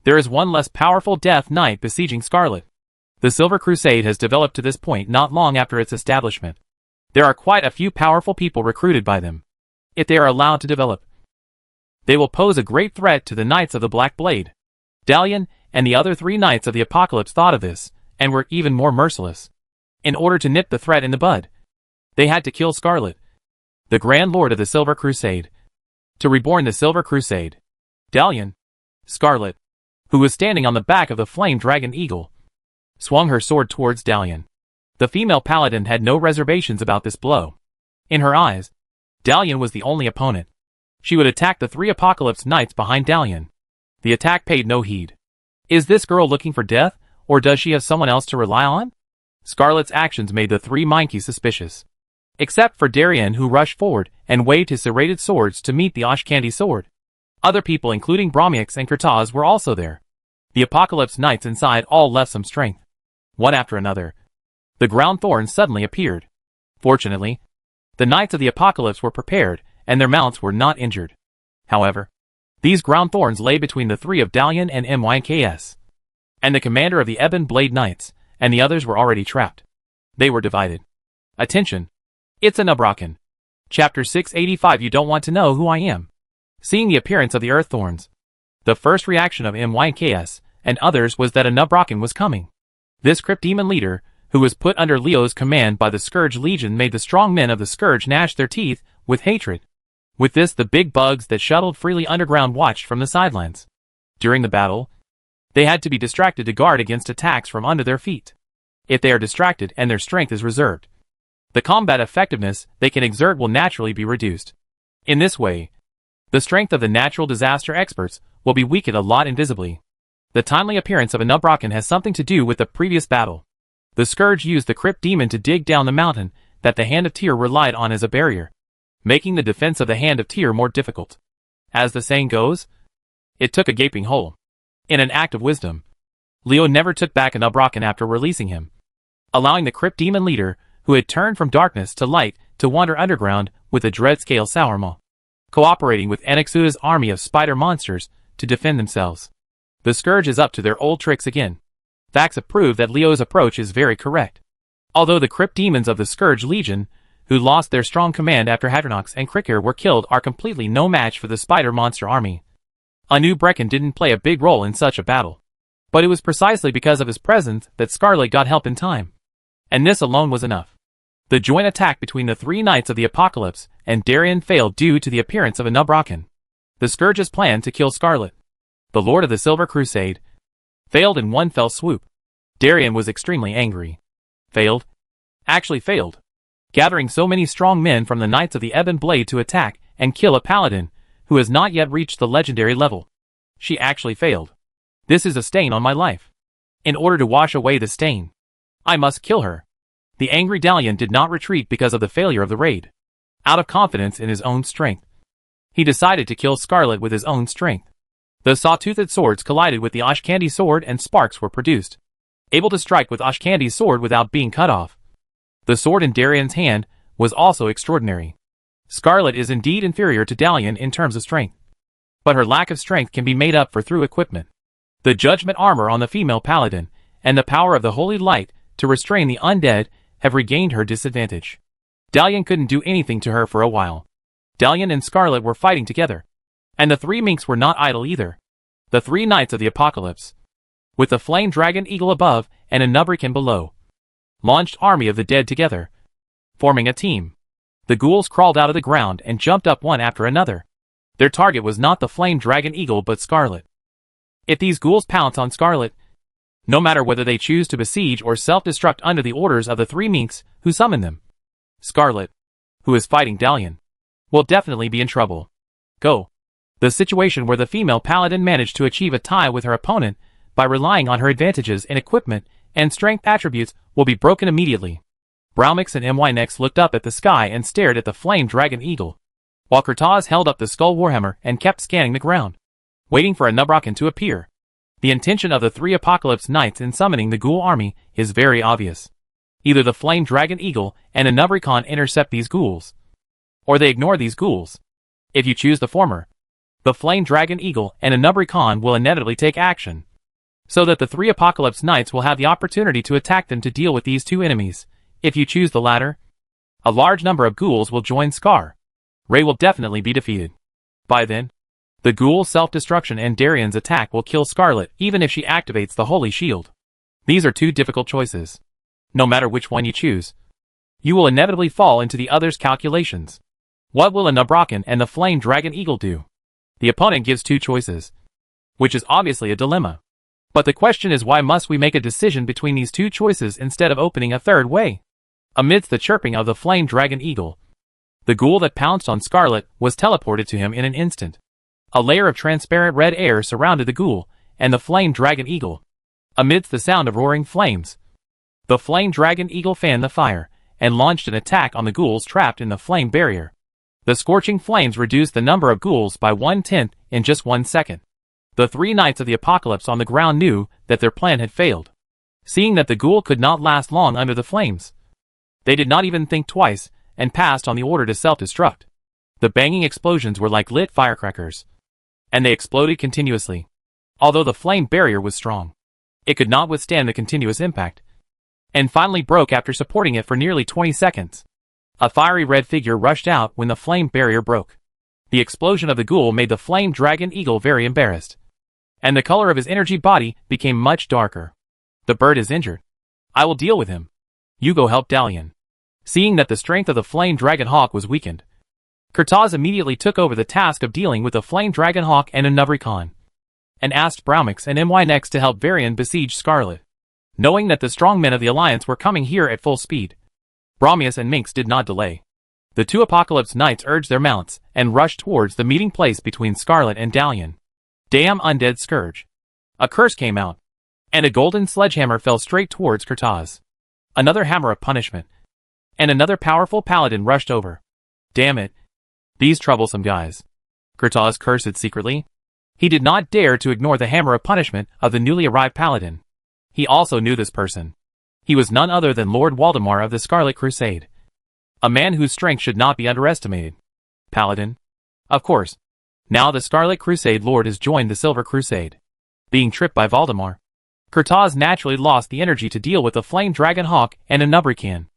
There is one less powerful Death Knight besieging Scarlet. The Silver Crusade has developed to this point not long after its establishment. There are quite a few powerful people recruited by them. If they are allowed to develop, they will pose a great threat to the Knights of the Black Blade. Dalian and the other 3 Knights of the Apocalypse thought of this, and were even more merciless. In order to nip the threat in the bud, they had to kill Scarlet, the Grand Lord of the Silver Crusade. To reborn the Silver Crusade, Dalian, Scarlet, who was standing on the back of the Flame Dragon Eagle, swung her sword towards Dalian. The female paladin had no reservations about this blow. In her eyes, Dalian was the only opponent. She would attack the 3 Apocalypse Knights behind Dalian. The attack paid no heed. Is this girl looking for death, or does she have someone else to rely on? Scarlet's actions made the 3 Mineki suspicious. Except for Darian, who rushed forward and waved his serrated swords to meet the Ashkandi sword. Other people including Bromyx and Kurtaz were also there. The Apocalypse Knights inside all left some strength. One after another, the ground thorns suddenly appeared. Fortunately, the Knights of the Apocalypse were prepared, and their mounts were not injured. However, these ground thorns lay between the 3 of Dalian and Myks, and the commander of the Ebon Blade Knights, and the others were already trapped. They were divided. Attention! It's a Nubrakan. Chapter 685. You don't want to know who I am. Seeing the appearance of the Earth Thorns, the first reaction of Myks and others was that a Nubrakan was coming. This Crypt Demon leader, who was put under Leo's command by the Scourge Legion, made the strong men of the Scourge gnash their teeth with hatred. With this, the big bugs that shuttled freely underground watched from the sidelines. During the battle, they had to be distracted to guard against attacks from under their feet. If they are distracted and their strength is reserved, the combat effectiveness they can exert will naturally be reduced. In this way, the strength of the natural disaster experts will be weakened a lot invisibly. The timely appearance of a Nubrakan has something to do with the previous battle. The Scourge used the Crypt Demon to dig down the mountain that the Hand of Tyr relied on as a barrier, making the defense of the Hand of Tyr more difficult. As the saying goes, it took a gaping hole. In an act of wisdom, Leo never took back a Nubrakan after releasing him, allowing the Crypt Demon leader, who had turned from darkness to light, to wander underground with the Dreadscale Sourmaw, cooperating with Enixuda's army of spider monsters to defend themselves. The Scourge is up to their old tricks again. Facts have proved that Leo's approach is very correct. Although the Crypt Demons of the Scourge Legion, who lost their strong command after Hadronox and Krikker were killed, are completely no match for the spider monster army. Anu Brecken didn't play a big role in such a battle, but it was precisely because of his presence that Scarlet got help in time. And this alone was enough. The joint attack between the 3 Knights of the Apocalypse and Darian failed due to the appearance of a Nubrakan. The Scourge's plan to kill Scarlet, the Lord of the Silver Crusade, failed in one fell swoop. Darian was extremely angry. Failed? Actually failed. Gathering so many strong men from the Knights of the Ebon Blade to attack and kill a paladin who has not yet reached the legendary level. She actually failed. This is a stain on my life. In order to wash away the stain, I must kill her. The angry Dalian did not retreat because of the failure of the raid. Out of confidence in his own strength, he decided to kill Scarlet with his own strength. The saw-toothed swords collided with the Ashkandi sword and sparks were produced, able to strike with Ashkandi's sword without being cut off. The sword in Darian's hand was also extraordinary. Scarlet is indeed inferior to Dalian in terms of strength, but her lack of strength can be made up for through equipment. The judgment armor on the female paladin and the power of the holy light to restrain the undead have regained her disadvantage. Dalian couldn't do anything to her for a while. Dalian and Scarlet were fighting together, and the 3 minks were not idle either. The 3 Knights of the Apocalypse, with the Flame Dragon Eagle above and a Nubrakan below, launched Army of the Dead together, forming a team. The ghouls crawled out of the ground and jumped up one after another. Their target was not the Flame Dragon Eagle but Scarlet. If these ghouls pounce on Scarlet, no matter whether they choose to besiege or self-destruct under the orders of the 3 minks who summoned them, Scarlet, who is fighting Dalian, will definitely be in trouble. Go. The situation where the female paladin managed to achieve a tie with her opponent by relying on her advantages in equipment and strength attributes, will be broken immediately. Browmix and My next looked up at the sky and stared at the flame dragon eagle, while Kurtaz held up the skull warhammer and kept scanning the ground, waiting for a Nubrocken to appear. The intention of the 3 Apocalypse Knights in summoning the ghoul army is very obvious. Either the flame dragon eagle and a Nubricon intercept these ghouls, or they ignore these ghouls. If you choose the former, the flame dragon eagle and a Nubricon will inevitably take action, so that the 3 Apocalypse Knights will have the opportunity to attack them to deal with these 2 enemies. If you choose the latter, a large number of ghouls will join Scar. Ray will definitely be defeated. By then, the ghoul's self-destruction and Darian's attack will kill Scarlet even if she activates the Holy Shield. These are 2 difficult choices. No matter which one you choose, you will inevitably fall into the other's calculations. What will a Nubrocken and the Flame Dragon Eagle do? The opponent gives 2 choices, which is obviously a dilemma. But the question is, why must we make a decision between these 2 choices instead of opening a third way? Amidst the chirping of the Flame Dragon Eagle, the ghoul that pounced on Scarlet was teleported to him in an instant. A layer of transparent red air surrounded the ghoul and the Flame Dragon Eagle. Amidst the sound of roaring flames, the Flame Dragon Eagle fanned the fire and launched an attack on the ghouls trapped in the flame barrier. The scorching flames reduced the number of ghouls by 1/10 in just 1 second. The 3 Knights of the Apocalypse on the ground knew that their plan had failed. Seeing that the ghoul could not last long under the flames, they did not even think twice and passed on the order to self-destruct. The banging explosions were like lit firecrackers, and they exploded continuously. Although the flame barrier was strong, it could not withstand the continuous impact, and finally broke after supporting it for nearly 20 seconds. A fiery red figure rushed out when the flame barrier broke. The explosion of the ghoul made the Flame Dragon Eagle very embarrassed, and the color of his energy body became much darker. The bird is injured. I will deal with him. You go help Dalian. Seeing that the strength of the Flame Dragon Hawk was weakened, Kurtaz immediately took over the task of dealing with the Flame Dragon Hawk and a Nubricon, and asked Browmix and My next to help Varian besiege Scarlet. Knowing that the strong men of the Alliance were coming here at full speed, Brahmius and Minx did not delay. The 2 Apocalypse Knights urged their mounts and rushed towards the meeting place between Scarlet and Dalian. Damn undead scourge. A curse came out, and a golden sledgehammer fell straight towards Kurtaz. Another hammer of punishment, and another powerful paladin rushed over. Damn it. These troublesome guys. Kurtaz cursed secretly. He did not dare to ignore the hammer of punishment of the newly arrived paladin. He also knew this person. He was none other than Lord Waldemar of the Scarlet Crusade, a man whose strength should not be underestimated. Paladin? Of course. Now the Scarlet Crusade Lord has joined the Silver Crusade. Being tripped by Waldemar, Kurtaz naturally lost the energy to deal with the Flame Dragon Hawk and a Nubricon.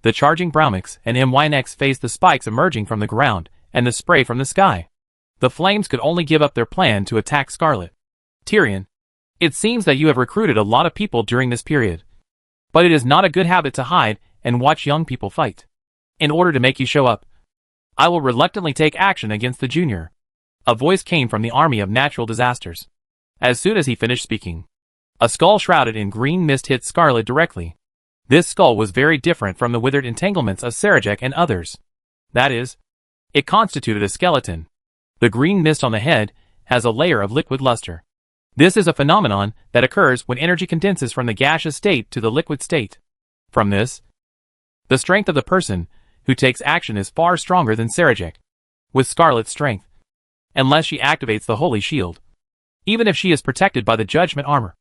The charging Browmix and My next faced the spikes emerging from the ground and the spray from the sky. The flames could only give up their plan to attack Scarlet. Tyrion, it seems that you have recruited a lot of people during this period, but it is not a good habit to hide and watch young people fight. In order to make you show up, I will reluctantly take action against the junior. A voice came from the army of natural disasters. As soon as he finished speaking, a skull shrouded in green mist hit Scarlet directly. This skull was very different from the withered entanglements of Sarajek and others. That is, it constituted a skeleton. The green mist on the head has a layer of liquid luster. This is a phenomenon that occurs when energy condenses from the gaseous state to the liquid state. From this, the strength of the person who takes action is far stronger than Sarajek, with Scarlet's strength, unless she activates the Holy Shield. Even if she is protected by the Judgment Armor,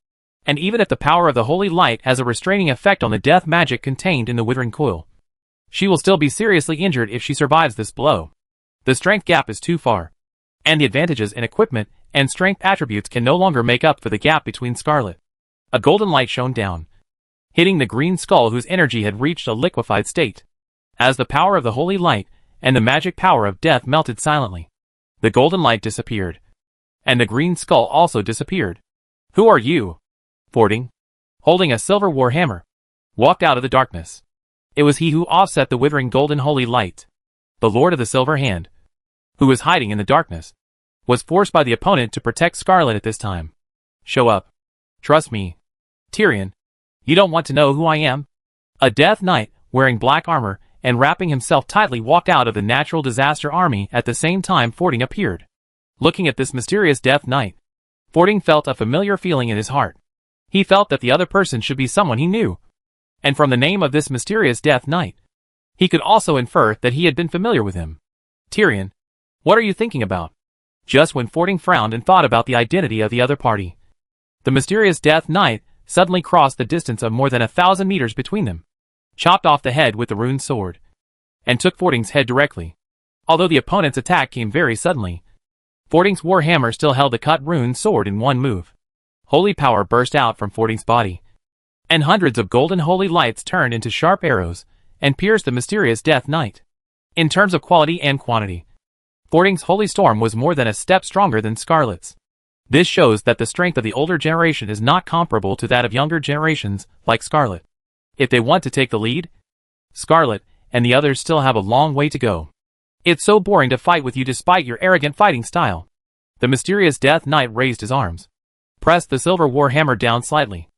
and even if the power of the Holy Light has a restraining effect on the death magic contained in the Withering Coil, she will still be seriously injured if she survives this blow. The strength gap is too far, and the advantages in equipment and strength attributes can no longer make up for the gap between Scarlet. A golden light shone down, hitting the green skull whose energy had reached a liquefied state. As the power of the Holy Light and the magic power of death melted silently, the golden light disappeared, and the green skull also disappeared. Who are you? Fording, holding a silver warhammer, walked out of the darkness. It was he who offset the withering golden holy light. The Lord of the Silver Hand, who was hiding in the darkness, was forced by the opponent to protect Scarlet at this time. Show up. Trust me. Tyrion, you don't want to know who I am? A Death Knight, wearing black armor and wrapping himself tightly, walked out of the natural disaster army at the same time Fording appeared. Looking at this mysterious Death Knight, Fording felt a familiar feeling in his heart. He felt that the other person should be someone he knew. And from the name of this mysterious Death Knight, he could also infer that he had been familiar with him. Tyrion, what are you thinking about? Just when Fording frowned and thought about the identity of the other party, the mysterious Death Knight suddenly crossed the distance of more than 1,000 meters between them, chopped off the head with the rune sword, and took Fording's head directly. Although the opponent's attack came very suddenly, Fording's warhammer still held the cut rune sword in one move. Holy power burst out from Fording's body, and hundreds of golden holy lights turned into sharp arrows and pierced the mysterious Death Knight. In terms of quality and quantity, Fording's holy storm was more than a step stronger than Scarlet's. This shows that the strength of the older generation is not comparable to that of younger generations like Scarlet. If they want to take the lead, Scarlet and the others still have a long way to go. It's so boring to fight with you despite your arrogant fighting style. The mysterious Death Knight raised his arms, pressed the silver warhammer down slightly,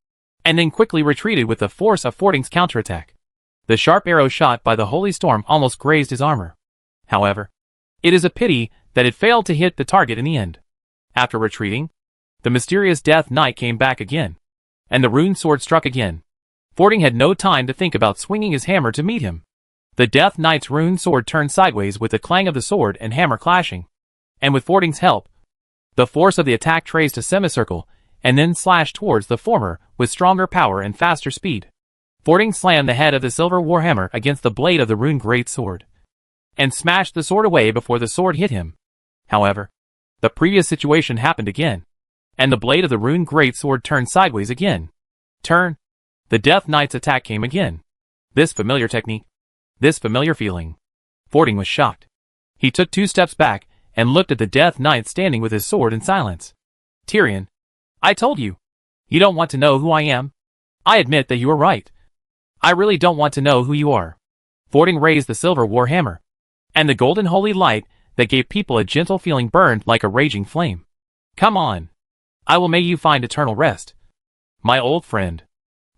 and then quickly retreated with the force of Fording's counterattack. The sharp arrow shot by the holy storm almost grazed his armor. However, it is a pity that it failed to hit the target in the end. After retreating, the mysterious Death Knight came back again, and the rune sword struck again. Fording had no time to think about swinging his hammer to meet him. The Death Knight's rune sword turned sideways with the clang of the sword and hammer clashing, and with Fording's help, the force of the attack traced a semicircle and then slashed towards the former with stronger power and faster speed. Fording slammed the head of the silver warhammer against the blade of the rune greatsword, and smashed the sword away before the sword hit him. However, the previous situation happened again, and the blade of the rune greatsword turned sideways again. The Death Knight's attack came again. This familiar technique, this familiar feeling. Fording was shocked. He took 2 steps back and looked at the Death Knight standing with his sword in silence. Tyrion, I told you. You don't want to know who I am? I admit that you were right. I really don't want to know who you are. Fording raised the silver warhammer, and the golden holy light that gave people a gentle feeling burned like a raging flame. Come on. I will make you find eternal rest, my old friend.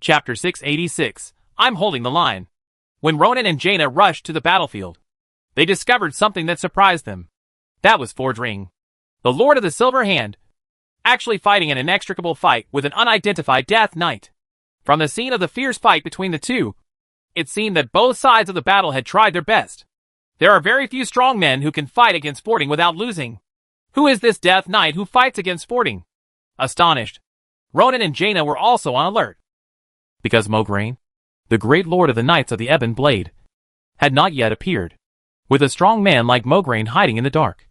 Chapter 686. I'm holding the line. When Ronan and Jaina rushed to the battlefield, they discovered something that surprised them. That was Fordring, the Lord of the Silver Hand, actually fighting an inextricable fight with an unidentified Death Knight. From the scene of the fierce fight between the two, it seemed that both sides of the battle had tried their best. There are very few strong men who can fight against Fording without losing. Who is this Death Knight who fights against Fording? Astonished, Ronan and Jaina were also on alert. Because Mograine, the great lord of the Knights of the Ebon Blade, had not yet appeared. With a strong man like Mograine hiding in the dark,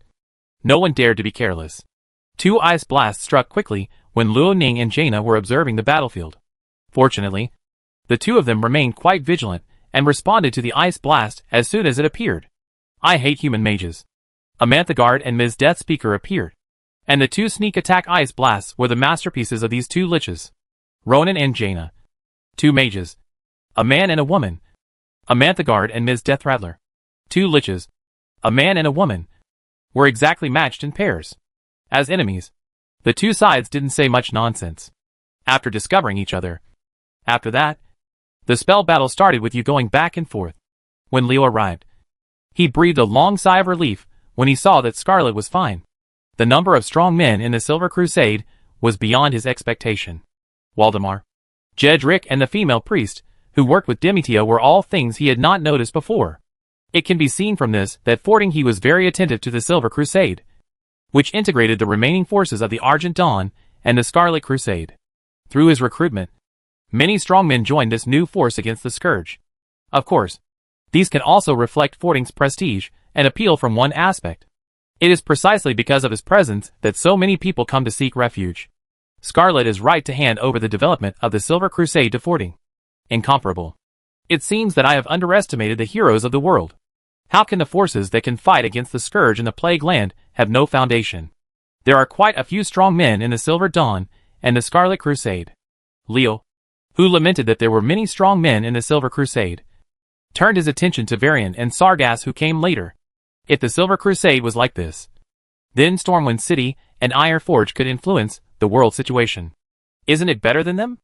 no one dared to be careless. 2 ice blasts struck quickly when Luo Ning and Jaina were observing the battlefield. Fortunately, the two of them remained quite vigilant and responded to the ice blast as soon as it appeared. I hate human mages. Amanthegard and Ms. Deathspeaker appeared, and the 2 sneak attack ice blasts were the masterpieces of these 2 liches. Ronan and Jaina, 2 mages, a man and a woman. Amanthegard and Ms. Deathrattler, 2 liches, a man and a woman, were exactly matched in pairs. As enemies, the 2 sides didn't say much nonsense. After discovering each other, after that, the spell battle started with you going back and forth. When Leo arrived, he breathed a long sigh of relief when he saw that Scarlet was fine. The number of strong men in the Silver Crusade was beyond his expectation. Waldemar, Jedrick and the female priest who worked with Demetria were all things he had not noticed before. It can be seen from this that Fording he was very attentive to the Silver Crusade, which integrated the remaining forces of the Argent Dawn and the Scarlet Crusade. Through his recruitment, many strong men joined this new force against the Scourge. Of course, these can also reflect Fording's prestige and appeal from one aspect. It is precisely because of his presence that so many people come to seek refuge. Scarlet is right to hand over the development of the Silver Crusade to Fording. Incomparable. It seems that I have underestimated the heroes of the world. How can the forces that can fight against the Scourge in the Plague Land have no foundation? There are quite a few strong men in the Silver Dawn and the Scarlet Crusade. Leo, who lamented that there were many strong men in the Silver Crusade, turned his attention to Varian and Sargas who came later. If the Silver Crusade was like this, then Stormwind City and Ironforge could influence the world situation. Isn't it better than them?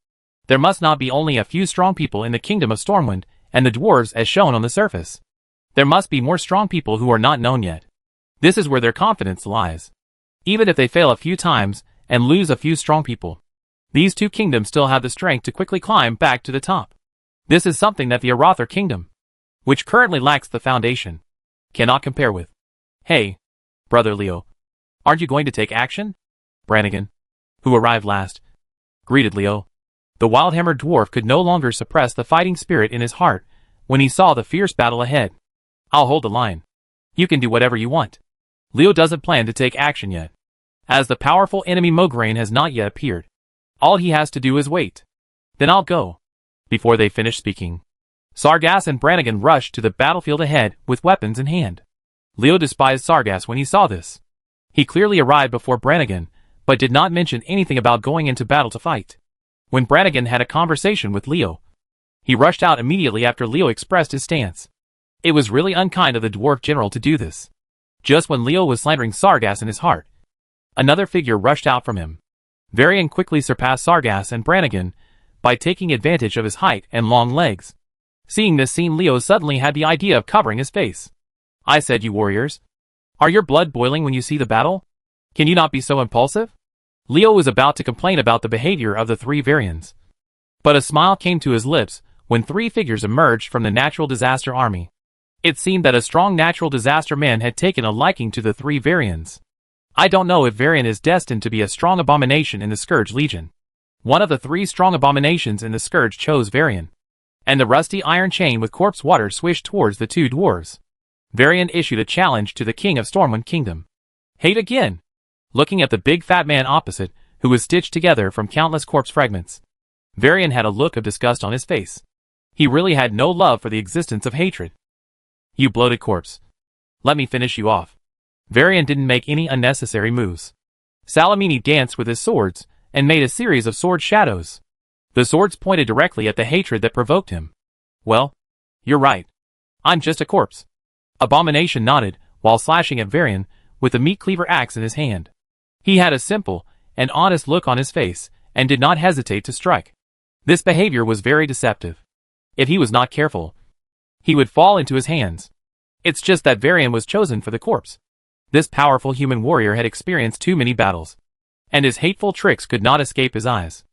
There must not be only a few strong people in the kingdom of Stormwind and the dwarves as shown on the surface. There must be more strong people who are not known yet. This is where their confidence lies. Even if they fail a few times and lose a few strong people, These two kingdoms still have the strength to quickly climb back to the top. This is something that the Arather kingdom, which currently lacks the foundation, cannot compare with. Hey, brother Leo, aren't you going to take action? Brannigan, who arrived last, greeted Leo. The wild-hammered dwarf could no longer suppress the fighting spirit in his heart when he saw the fierce battle ahead. I'll hold the line. You can do whatever you want. Leo doesn't plan to take action yet, as the powerful enemy Mograine has not yet appeared. All he has to do is wait. Then I'll go. Before they finished speaking, Sargas and Brannigan rushed to the battlefield ahead with weapons in hand. Leo despised Sargas when he saw this. He clearly arrived before Brannigan, but did not mention anything about going into battle to fight. When Brannigan had a conversation with Leo, he rushed out immediately after Leo expressed his stance. It was really unkind of the dwarf general to do this. Just when Leo was slandering Sargas in his heart, another figure rushed out from him. Varian quickly surpassed Sargas and Brannigan by taking advantage of his height and long legs. Seeing this scene, Leo suddenly had the idea of covering his face. I said, you warriors, are your blood boiling when you see the battle? Can you not be so impulsive? Leo was about to complain about the behavior of the three Varians, but a smile came to his lips when three figures emerged from the natural disaster army. It seemed that a strong natural disaster man had taken a liking to the three Varians. I don't know if Varian is destined to be a strong abomination in the Scourge Legion. One of the three strong abominations in the Scourge chose Varian, and the rusty iron chain with corpse water swished towards the two dwarves. Varian issued a challenge to the king of Stormwind Kingdom. Hate again! Looking at the big fat man opposite, who was stitched together from countless corpse fragments, Varian had a look of disgust on his face. He really had no love for the existence of hatred. You bloated corpse. Let me finish you off. Varian didn't make any unnecessary moves. Salamini danced with his swords and made a series of sword shadows. The swords pointed directly at the hatred that provoked him. Well, you're right. I'm just a corpse. Abomination nodded while slashing at Varian with the meat cleaver axe in his hand. He had a simple and honest look on his face and did not hesitate to strike. This behavior was very deceptive. If he was not careful, he would fall into his hands. It's just that Varian was chosen for the corpse. This powerful human warrior had experienced too many battles, and his hateful tricks could not escape his eyes.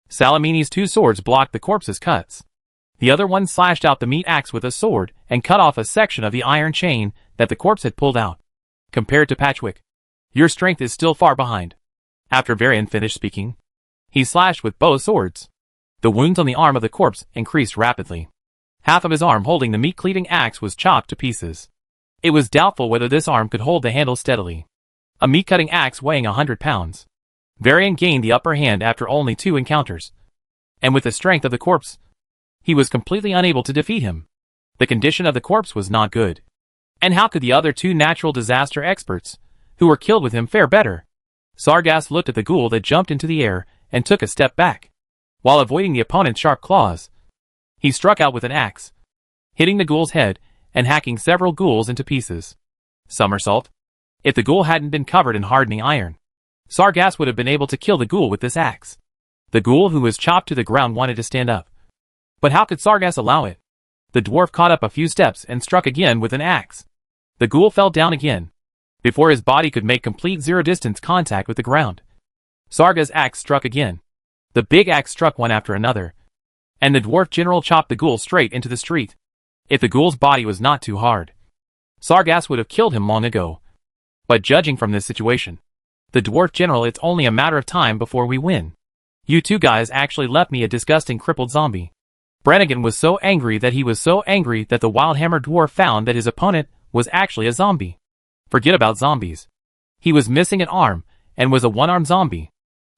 Salamini's two swords blocked the corpse's cuts. The other one slashed out the meat axe with a sword and cut off a section of the iron chain that the corpse had pulled out. Compared to Patchwick, your strength is still far behind. After Varian finished speaking, he slashed with both swords. The wounds on the arm of the corpse increased rapidly. Half of his arm holding the meat-cleaving axe was chopped to pieces. It was doubtful whether this arm could hold the handle steadily. A meat-cutting axe weighing 100 pounds. Varian gained the upper hand after only 2 encounters. And with the strength of the corpse, he was completely unable to defeat him. The condition of the corpse was not good. And how could the other 2 natural disaster experts, who were killed with him, fare better? Sargas looked at the ghoul that jumped into the air and took a step back. While avoiding the opponent's sharp claws, he struck out with an axe, hitting the ghoul's head and hacking several ghouls into pieces. Somersault. If the ghoul hadn't been covered in hardening iron, Sargas would have been able to kill the ghoul with this axe. The ghoul who was chopped to the ground wanted to stand up. But how could Sargas allow it? The dwarf caught up a few steps and struck again with an axe. The ghoul fell down again, before his body could make complete zero-distance contact with the ground. Sargas' axe struck again. The big axe struck one after another, and the dwarf general chopped the ghoul straight into the street. If the ghoul's body was not too hard, Sargas would have killed him long ago. But judging from this situation, the dwarf general, it's only a matter of time before we win. You 2 guys actually left me a disgusting crippled zombie. Brannigan was so angry that the wild-hammered dwarf found that his opponent was actually a zombie. Forget about zombies. He was missing an arm and was a one-armed zombie.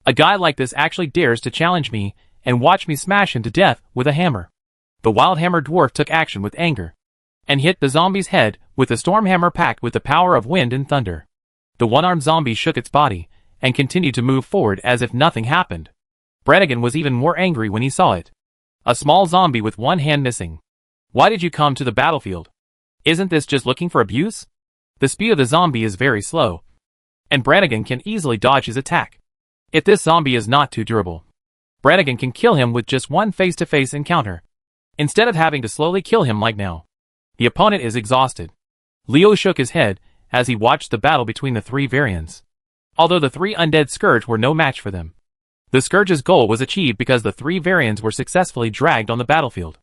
A guy like this actually dares to challenge me and watch me smash him to death with a hammer. The wild-hammered dwarf took action with anger and hit the zombie's head with a storm hammer packed with the power of wind and thunder. The one-armed zombie shook its body and continued to move forward as if nothing happened. Brannigan was even more angry when he saw it. A small zombie with one hand missing. Why did you come to the battlefield? Isn't this just looking for abuse? The speed of the zombie is very slow, and Brannigan can easily dodge his attack. If this zombie is not too durable, Brannigan can kill him with just one face-to-face encounter, instead of having to slowly kill him like now. The opponent is exhausted. Leo shook his head as he watched the battle between the 3 Varians. Although the 3 undead Scourge were no match for them, The Scourge's goal was achieved because the three variants were successfully dragged on the battlefield.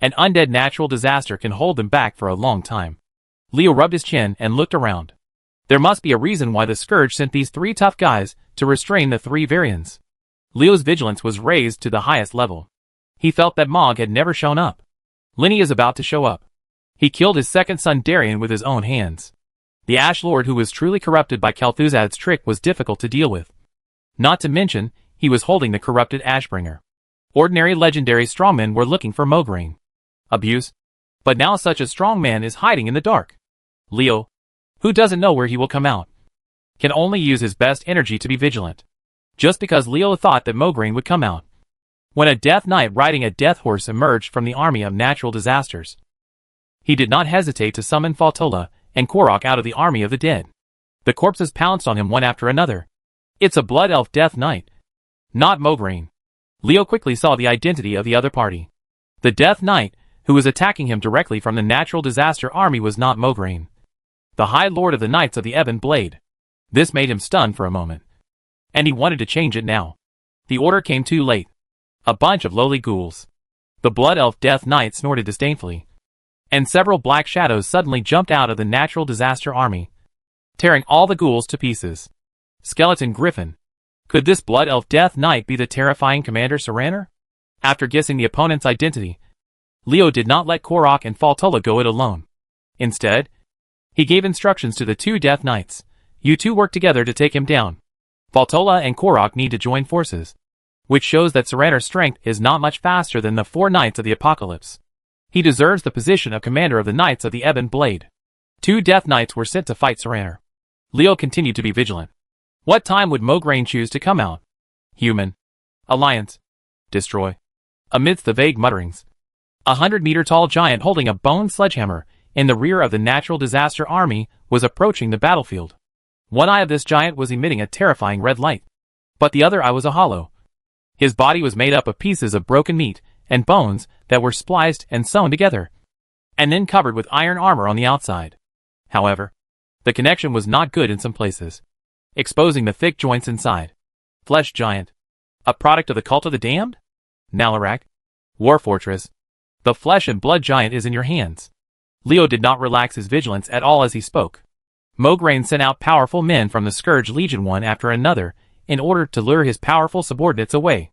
An undead natural disaster can hold them back for a long time. Leo rubbed his chin and looked around. There must be a reason why the Scourge sent these three tough guys to restrain the three variants. Leo's vigilance was raised to the highest level. He felt that Mog had never shown up. Lenny is about to show up. He killed his second son Darian with his own hands. The Ash Lord, who was truly corrupted by Kel'Thuzad's trick, was difficult to deal with. Not to mention, he was holding the corrupted Ashbringer. Ordinary legendary strongmen were looking for Mograine. Abuse. But now such a strong man is hiding in the dark. Leo, who doesn't know where he will come out, can only use his best energy to be vigilant. Just because Leo thought that Mograine would come out. When a Death Knight riding a death horse emerged from the army of natural disasters, he did not hesitate to summon Faltola and Korok out of the army of the dead. The corpses pounced on him one after another. It's a Blood Elf Death Knight. Not Mograine. Leo quickly saw the identity of the other party. The Death Knight, who was attacking him directly from the natural disaster army, was not Mograine, the High Lord of the Knights of the Ebon Blade. This made him stunned for a moment. And he wanted to change it now. The order came too late. A bunch of lowly ghouls. The Blood Elf Death Knight snorted disdainfully. And several black shadows suddenly jumped out of the natural disaster army, tearing all the ghouls to pieces. Skeleton Griffin. Could this Blood Elf Death Knight be the terrifying Commander Serraner? After guessing the opponent's identity, Leo did not let Korok and Faltola go it alone. Instead, he gave instructions to the two Death Knights. You two work together to take him down. Faltola and Korok need to join forces, which shows that Serraner's strength is not much faster than the four Knights of the Apocalypse. He deserves the position of commander of the Knights of the Ebon Blade. Two Death Knights were sent to fight Serraner. Leo continued to be vigilant. What time would Mograine choose to come out? Human. Alliance. Destroy. Amidst the vague mutterings, 100-meter-tall giant holding a bone sledgehammer in the rear of the natural disaster army was approaching the battlefield. One eye of this giant was emitting a terrifying red light, but the other eye was a hollow. His body was made up of pieces of broken meat and bones that were spliced and sewn together, and then covered with iron armor on the outside. However, the connection was not good in some places, exposing the thick joints inside. Flesh Giant. A product of the Cult of the Damned? Nalarak. War Fortress. The Flesh and Blood Giant is in your hands. Leo did not relax his vigilance at all as he spoke. Mograine sent out powerful men from the Scourge Legion one after another in order to lure his powerful subordinates away.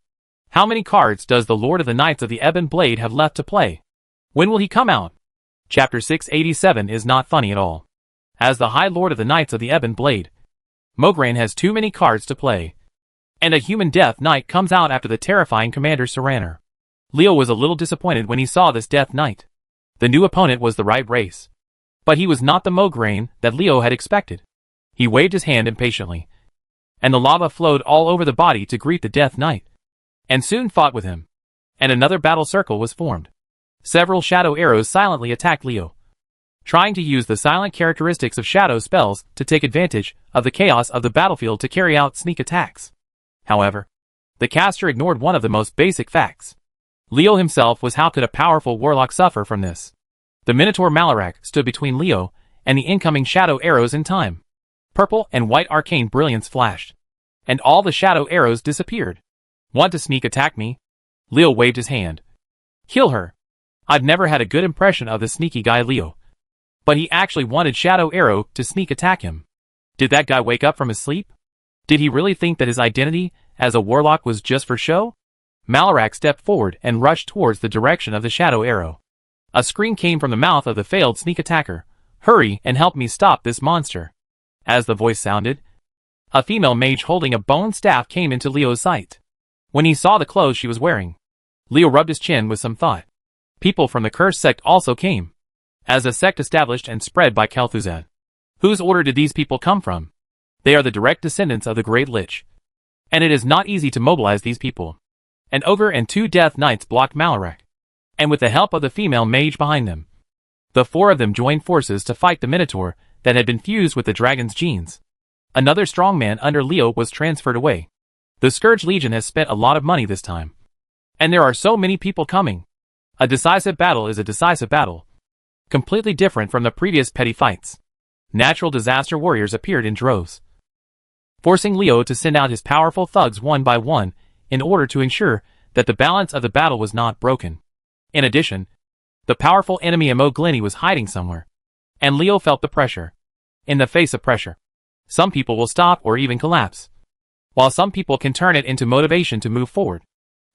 How many cards does the Lord of the Knights of the Ebon Blade have left to play? When will he come out? Chapter 687 is not funny at all. As the High Lord of the Knights of the Ebon Blade, Mograine has too many cards to play. And a human Death Knight comes out after the terrifying Commander Serraner. Leo was a little disappointed when he saw this Death Knight. The new opponent was the right race, but he was not the Mograine that Leo had expected. He waved his hand impatiently, and the lava flowed all over the body to greet the Death Knight, and soon fought with him. And another battle circle was formed. Several shadow arrows silently attacked Leo, trying to use the silent characteristics of shadow spells to take advantage of the chaos of the battlefield to carry out sneak attacks. However, the caster ignored one of the most basic facts. Leo himself was. How could a powerful warlock suffer from this? The Minotaur Malarak stood between Leo and the incoming shadow arrows in time. Purple and white arcane brilliance flashed, and all the shadow arrows disappeared. Want to sneak attack me? Leo waved his hand. Kill her. I've never had a good impression of the sneaky guy Leo, but he actually wanted Shadow Arrow to sneak attack him. Did that guy wake up from his sleep? Did he really think that his identity as a warlock was just for show? Malarak stepped forward and rushed towards the direction of the Shadow Arrow. A scream came from the mouth of the failed sneak attacker. Hurry and help me stop this monster. As the voice sounded, a female mage holding a bone staff came into Leo's sight. When he saw the clothes she was wearing, Leo rubbed his chin with some thought. People from the cursed sect also came, as a sect established and spread by Kel'Thuzad. Whose order did these people come from? They are the direct descendants of the Great Lich, and it is not easy to mobilize these people. An ogre and two Death Knights blocked Malarak, and with the help of the female mage behind them, the four of them joined forces to fight the Minotaur that had been fused with the dragon's genes. Another strong man under Leo was transferred away. The Scourge Legion has spent a lot of money this time, and there are so many people coming. A decisive battle is a decisive battle, completely different from the previous petty fights. Natural disaster warriors appeared in droves, forcing Leo to send out his powerful thugs one by one in order to ensure that the balance of the battle was not broken. In addition, the powerful enemy Emoglini was hiding somewhere, and Leo felt the pressure. In the face of pressure, some people will stop or even collapse, while some people can turn it into motivation to move forward.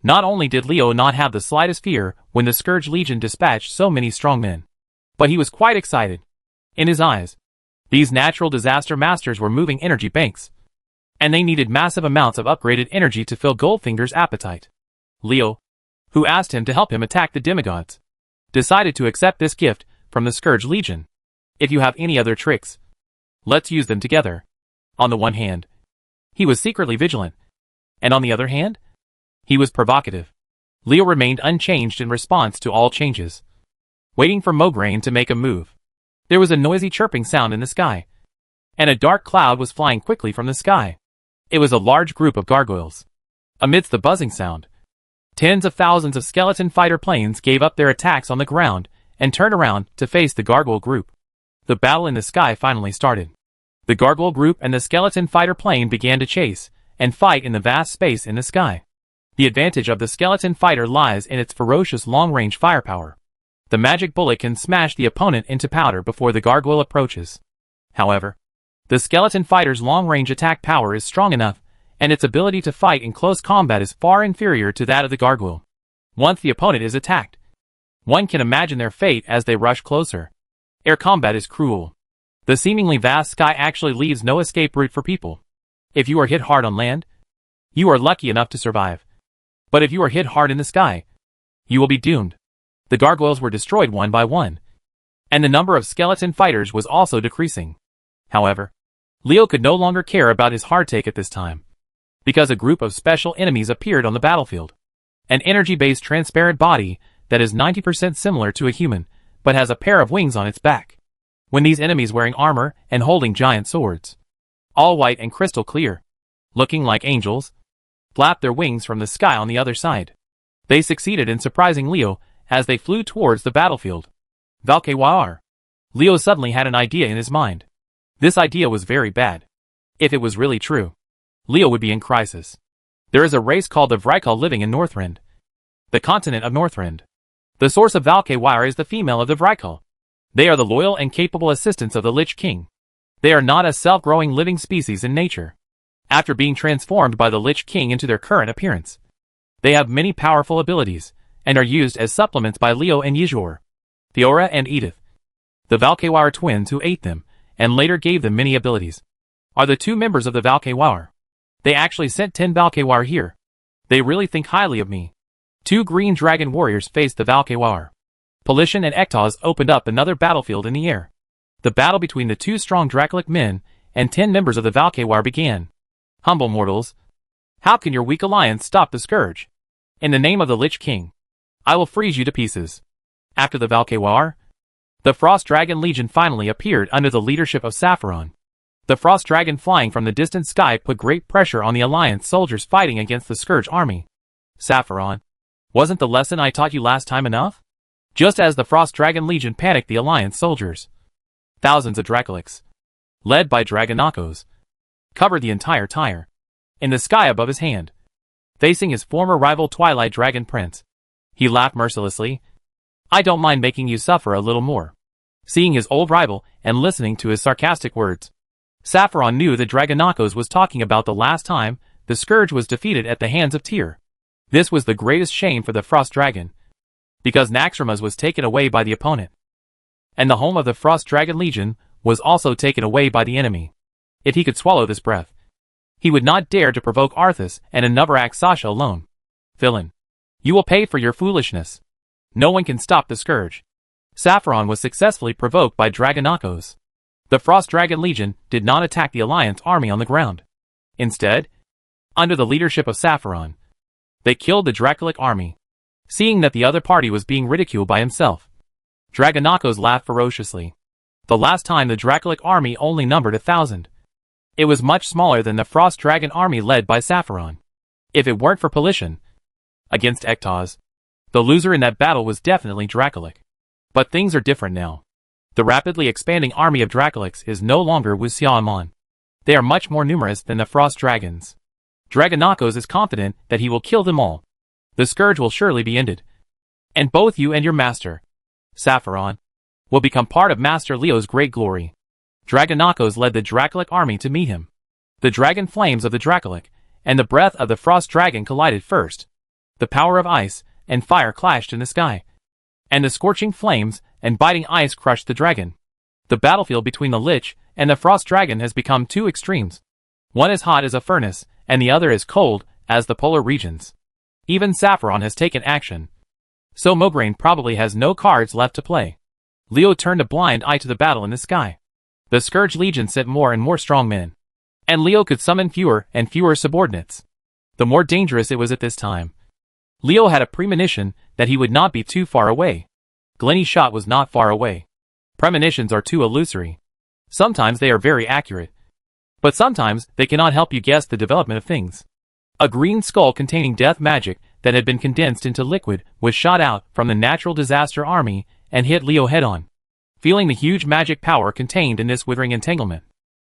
Not only did Leo not have the slightest fear when the Scourge Legion dispatched so many strong men, but he was quite excited. In his eyes, these natural disaster masters were moving energy banks, and they needed massive amounts of upgraded energy to fill Goldfinger's appetite. Leo, who asked him to help him attack the demigods, decided to accept this gift from the Scourge Legion. If you have any other tricks, let's use them together. On the one hand, he was secretly vigilant, and on the other hand, he was provocative. Leo remained unchanged in response to all changes, waiting for Mograine to make a move. There was a noisy chirping sound in the sky, and a dark cloud was flying quickly from the sky. It was a large group of gargoyles. Amidst the buzzing sound, tens of thousands of skeleton fighter planes gave up their attacks on the ground and turned around to face the gargoyle group. The battle in the sky finally started. The gargoyle group and the skeleton fighter plane began to chase and fight in the vast space in the sky. The advantage of the skeleton fighter lies in its ferocious long-range firepower. The magic bullet can smash the opponent into powder before the gargoyle approaches. However, the skeleton fighter's long-range attack power is strong enough, and its ability to fight in close combat is far inferior to that of the gargoyle. Once the opponent is attacked, one can imagine their fate as they rush closer. Air combat is cruel. The seemingly vast sky actually leaves no escape route for people. If you are hit hard on land, you are lucky enough to survive. But if you are hit hard in the sky, you will be doomed. The gargoyles were destroyed one by one, and the number of skeleton fighters was also decreasing. However, Leo could no longer care about his hardtake at this time, because a group of special enemies appeared on the battlefield. An energy-based transparent body that is 90% similar to a human, but has a pair of wings on its back. When these enemies wearing armor and holding giant swords, all white and crystal clear, looking like angels, flapped their wings from the sky on the other side. They succeeded in surprising Leo as they flew towards the battlefield. Valkewar. Leo suddenly had an idea in his mind. This idea was very bad. If it was really true, Leo would be in crisis. There is a race called the Vrykul living in Northrend, the continent of Northrend. The source of Valkewar is the female of the Vrykul. They are the loyal and capable assistants of the Lich King. They are not a self-growing living species in nature. After being transformed by the Lich King into their current appearance, they have many powerful abilities, and are used as supplements by Leo and Yizhor, Theora and Edith. The Valkewar twins who ate them, and later gave them many abilities, are the two members of the Valkewar. They actually sent 10 Valkewar here. They really think highly of me. 2 green dragon warriors faced the Valkewar. Polishan and Ektoz opened up another battlefield in the air. The battle between the 2 strong Dracolic men and 10 members of the Valkewar began. Humble mortals, how can your weak alliance stop the Scourge? In the name of the Lich King, I will freeze you to pieces. After the Valkewar, the Frost Dragon Legion finally appeared under the leadership of Sapphiron. The Frost Dragon flying from the distant sky put great pressure on the Alliance soldiers fighting against the Scourge army. Sapphiron, wasn't the lesson I taught you last time enough? Just as the Frost Dragon Legion panicked the Alliance soldiers, thousands of Dracolics, led by Dragonakos, covered the entire Tyre. In the sky above his hand, facing his former rival Twilight Dragon Prince, he laughed mercilessly. I don't mind making you suffer a little more. Seeing his old rival and listening to his sarcastic words, Sapphiron knew that Dragonakos was talking about the last time the Scourge was defeated at the hands of Tyr. This was the greatest shame for the Frost Dragon, because Naxxramas was taken away by the opponent, and the home of the Frost Dragon Legion was also taken away by the enemy. If he could swallow this breath, he would not dare to provoke Arthas and another Sasha alone. Villain, you will pay for your foolishness. No one can stop the Scourge. Sapphiron was successfully provoked by Dragonakos. The Frost Dragon Legion did not attack the Alliance army on the ground. Instead, under the leadership of Sapphiron, they killed the Dracolic army. Seeing that the other party was being ridiculed by himself, Dragonakos laughed ferociously. The last time the Dracolic army only numbered 1,000. It was much smaller than the Frost Dragon army led by Sapphiron. If it weren't for Polishan against Ektoz, the loser in that battle was definitely Dracolic. But things are different now. The rapidly expanding army of Dracolics is no longer Wuxiaomon. They are much more numerous than the Frost Dragons. Dragonakos is confident that he will kill them all. The scourge will surely be ended. And both you and your master, Sapphiron, will become part of Master Leo's great glory. Dragonakos led the Dracolic army to meet him. The dragon flames of the Dracolic and the breath of the frost dragon collided first. The power of ice and fire clashed in the sky, and the scorching flames and biting ice crushed the dragon. The battlefield between the Lich and the frost dragon has become two extremes. One is hot as a furnace, and the other is cold as the polar regions. Even Sapphiron has taken action. So Mograine probably has no cards left to play. Leo turned a blind eye to the battle in the sky. The Scourge Legion sent more and more strong men, and Leo could summon fewer and fewer subordinates. The more dangerous it was at this time. Leo had a premonition that he would not be too far away. Glenny's shot was not far away. Premonitions are too illusory. Sometimes they are very accurate, but sometimes they cannot help you guess the development of things. A green skull containing death magic that had been condensed into liquid was shot out from the natural disaster army and hit Leo head-on. Feeling the huge magic power contained in this withering entanglement,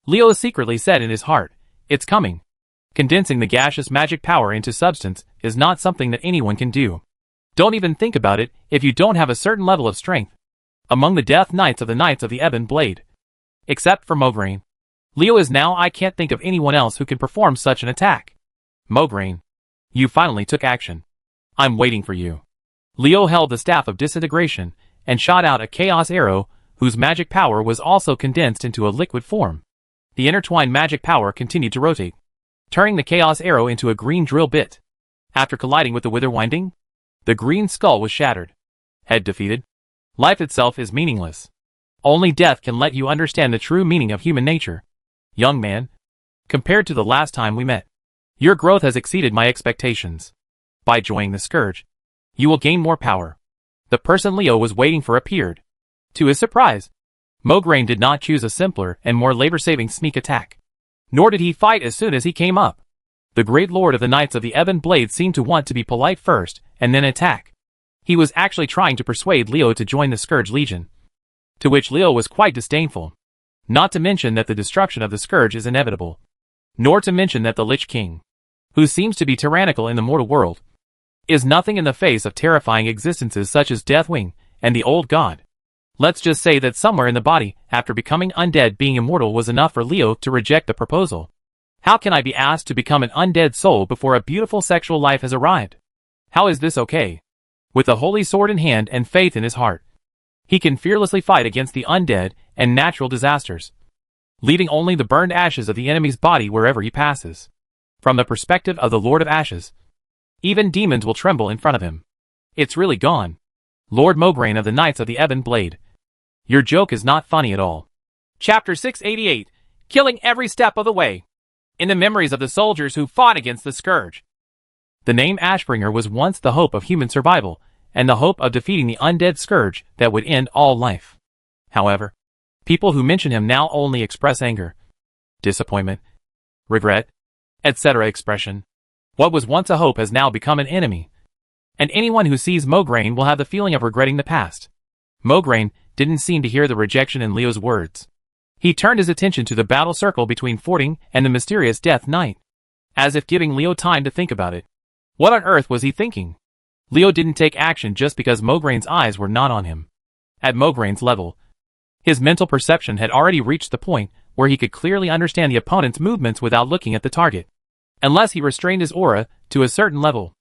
Leo secretly said in his heart, "It's coming." Condensing the gaseous magic power into substance is not something that anyone can do. Don't even think about it if you don't have a certain level of strength. Among the Death Knights of the Ebon Blade, except for Mograine, Leo is now I can't think of anyone else who can perform such an attack. Mograine, you finally took action. I'm waiting for you. Leo held the Staff of Disintegration and shot out a chaos arrow whose magic power was also condensed into a liquid form. The intertwined magic power continued to rotate, turning the chaos arrow into a green drill bit. After colliding with the wither winding, the green skull was shattered. Head defeated. Life itself is meaningless. Only death can let you understand the true meaning of human nature. Young man, compared to the last time we met, your growth has exceeded my expectations. By joining the Scourge, you will gain more power. The person Leo was waiting for appeared. To his surprise, Mograine did not choose a simpler and more labor-saving sneak attack. Nor did he fight as soon as he came up. The great lord of the Knights of the Ebon Blade seemed to want to be polite first and then attack. He was actually trying to persuade Leo to join the Scourge Legion, to which Leo was quite disdainful. Not to mention that the destruction of the Scourge is inevitable. Nor to mention that the Lich King, who seems to be tyrannical in the mortal world, is nothing in the face of terrifying existences such as Deathwing and the Old God. Let's just say that somewhere in the body, after becoming undead, being immortal was enough for Leo to reject the proposal. How can I be asked to become an undead soul before a beautiful sexual life has arrived? How is this okay? With the holy sword in hand and faith in his heart, he can fearlessly fight against the undead and natural disasters, leaving only the burned ashes of the enemy's body wherever he passes. From the perspective of the Lord of Ashes, even demons will tremble in front of him. It's really gone. Lord Mograine of the Knights of the Ebon Blade, your joke is not funny at all. Chapter 688, Killing Every Step of the Way. In the memories of the soldiers who fought against the Scourge. The name Ashbringer was once the hope of human survival, and the hope of defeating the undead Scourge that would end all life. However, people who mention him now only express anger, disappointment, regret, etc. expression. What was once a hope has now become an enemy. And anyone who sees Mograine will have the feeling of regretting the past. Mograine didn't seem to hear the rejection in Leo's words. He turned his attention to the battle circle between Fording and the mysterious Death Knight, as if giving Leo time to think about it. What on earth was he thinking? Leo didn't take action just because Mograine's eyes were not on him. At Mograine's level, his mental perception had already reached the point where he could clearly understand the opponent's movements without looking at the target. Unless he restrained his aura to a certain level.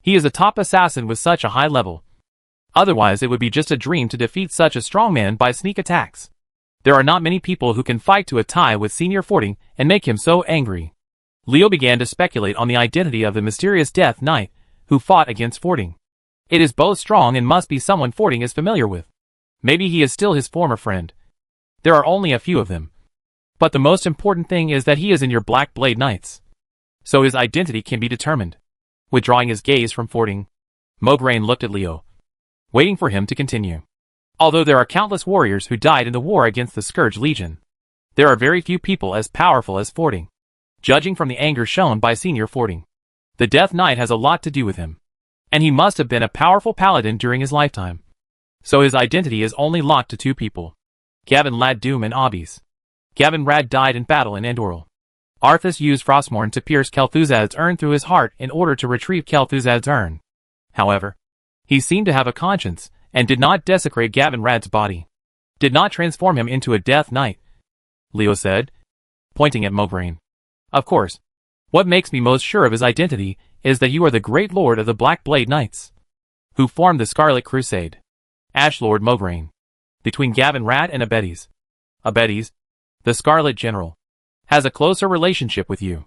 He is a top assassin with such a high level. Otherwise it would be just a dream to defeat such a strongman by sneak attacks. There are not many people who can fight to a tie with Senior Fording and make him so angry. Leo began to speculate on the identity of the mysterious Death Knight who fought against Fording. It is both strong and must be someone Fording is familiar with. Maybe he is still his former friend. There are only a few of them. But the most important thing is that he is in your Black Blade Knights. So his identity can be determined. Withdrawing his gaze from Fording, Mograine looked at Leo, waiting for him to continue. Although there are countless warriors who died in the war against the Scourge Legion, there are very few people as powerful as Fording. Judging from the anger shown by Senior Fording, the Death Knight has a lot to do with him. And he must have been a powerful paladin during his lifetime. So his identity is only locked to two people. Gavin Lad Doom and Obbies. Gavin Rad died in battle in Andoril. Arthas used Frostmourne to pierce Kel'Thuzad's urn through his heart in order to retrieve Kel'Thuzad's urn. However, he seemed to have a conscience, and did not desecrate Gavin Rad's body. Did not transform him into a Death Knight, Leo said, pointing at Mograine. Of course. What makes me most sure of his identity is that you are the great lord of the Black Blade Knights, who formed the Scarlet Crusade. Ashlord Mograine. Between Gavin Rad and Abetes. Abetes, the Scarlet General, has a closer relationship with you.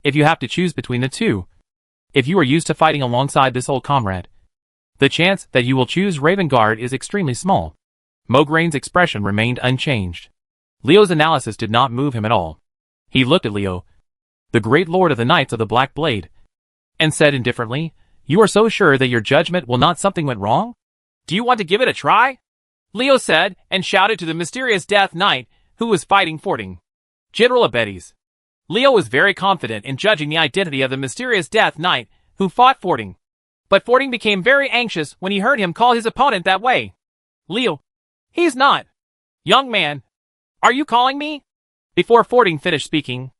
If you have to choose between the two, if you are used to fighting alongside this old comrade, the chance that you will choose Ravengard is extremely small. Mograine's expression remained unchanged. Leo's analysis did not move him at all. He looked at Leo, the great lord of the Knights of the Black Blade, and said indifferently, "You are so sure that your judgment will not something went wrong? Do you want to give it a try?" Leo said, and shouted to the mysterious Death Knight, who was fighting Fording. General Abetes. Leo was very confident in judging the identity of the mysterious Death Knight, who fought Fording. But Fording became very anxious when he heard him call his opponent that way. Leo. He's not. Young man. Are you calling me? Before Fording finished speaking,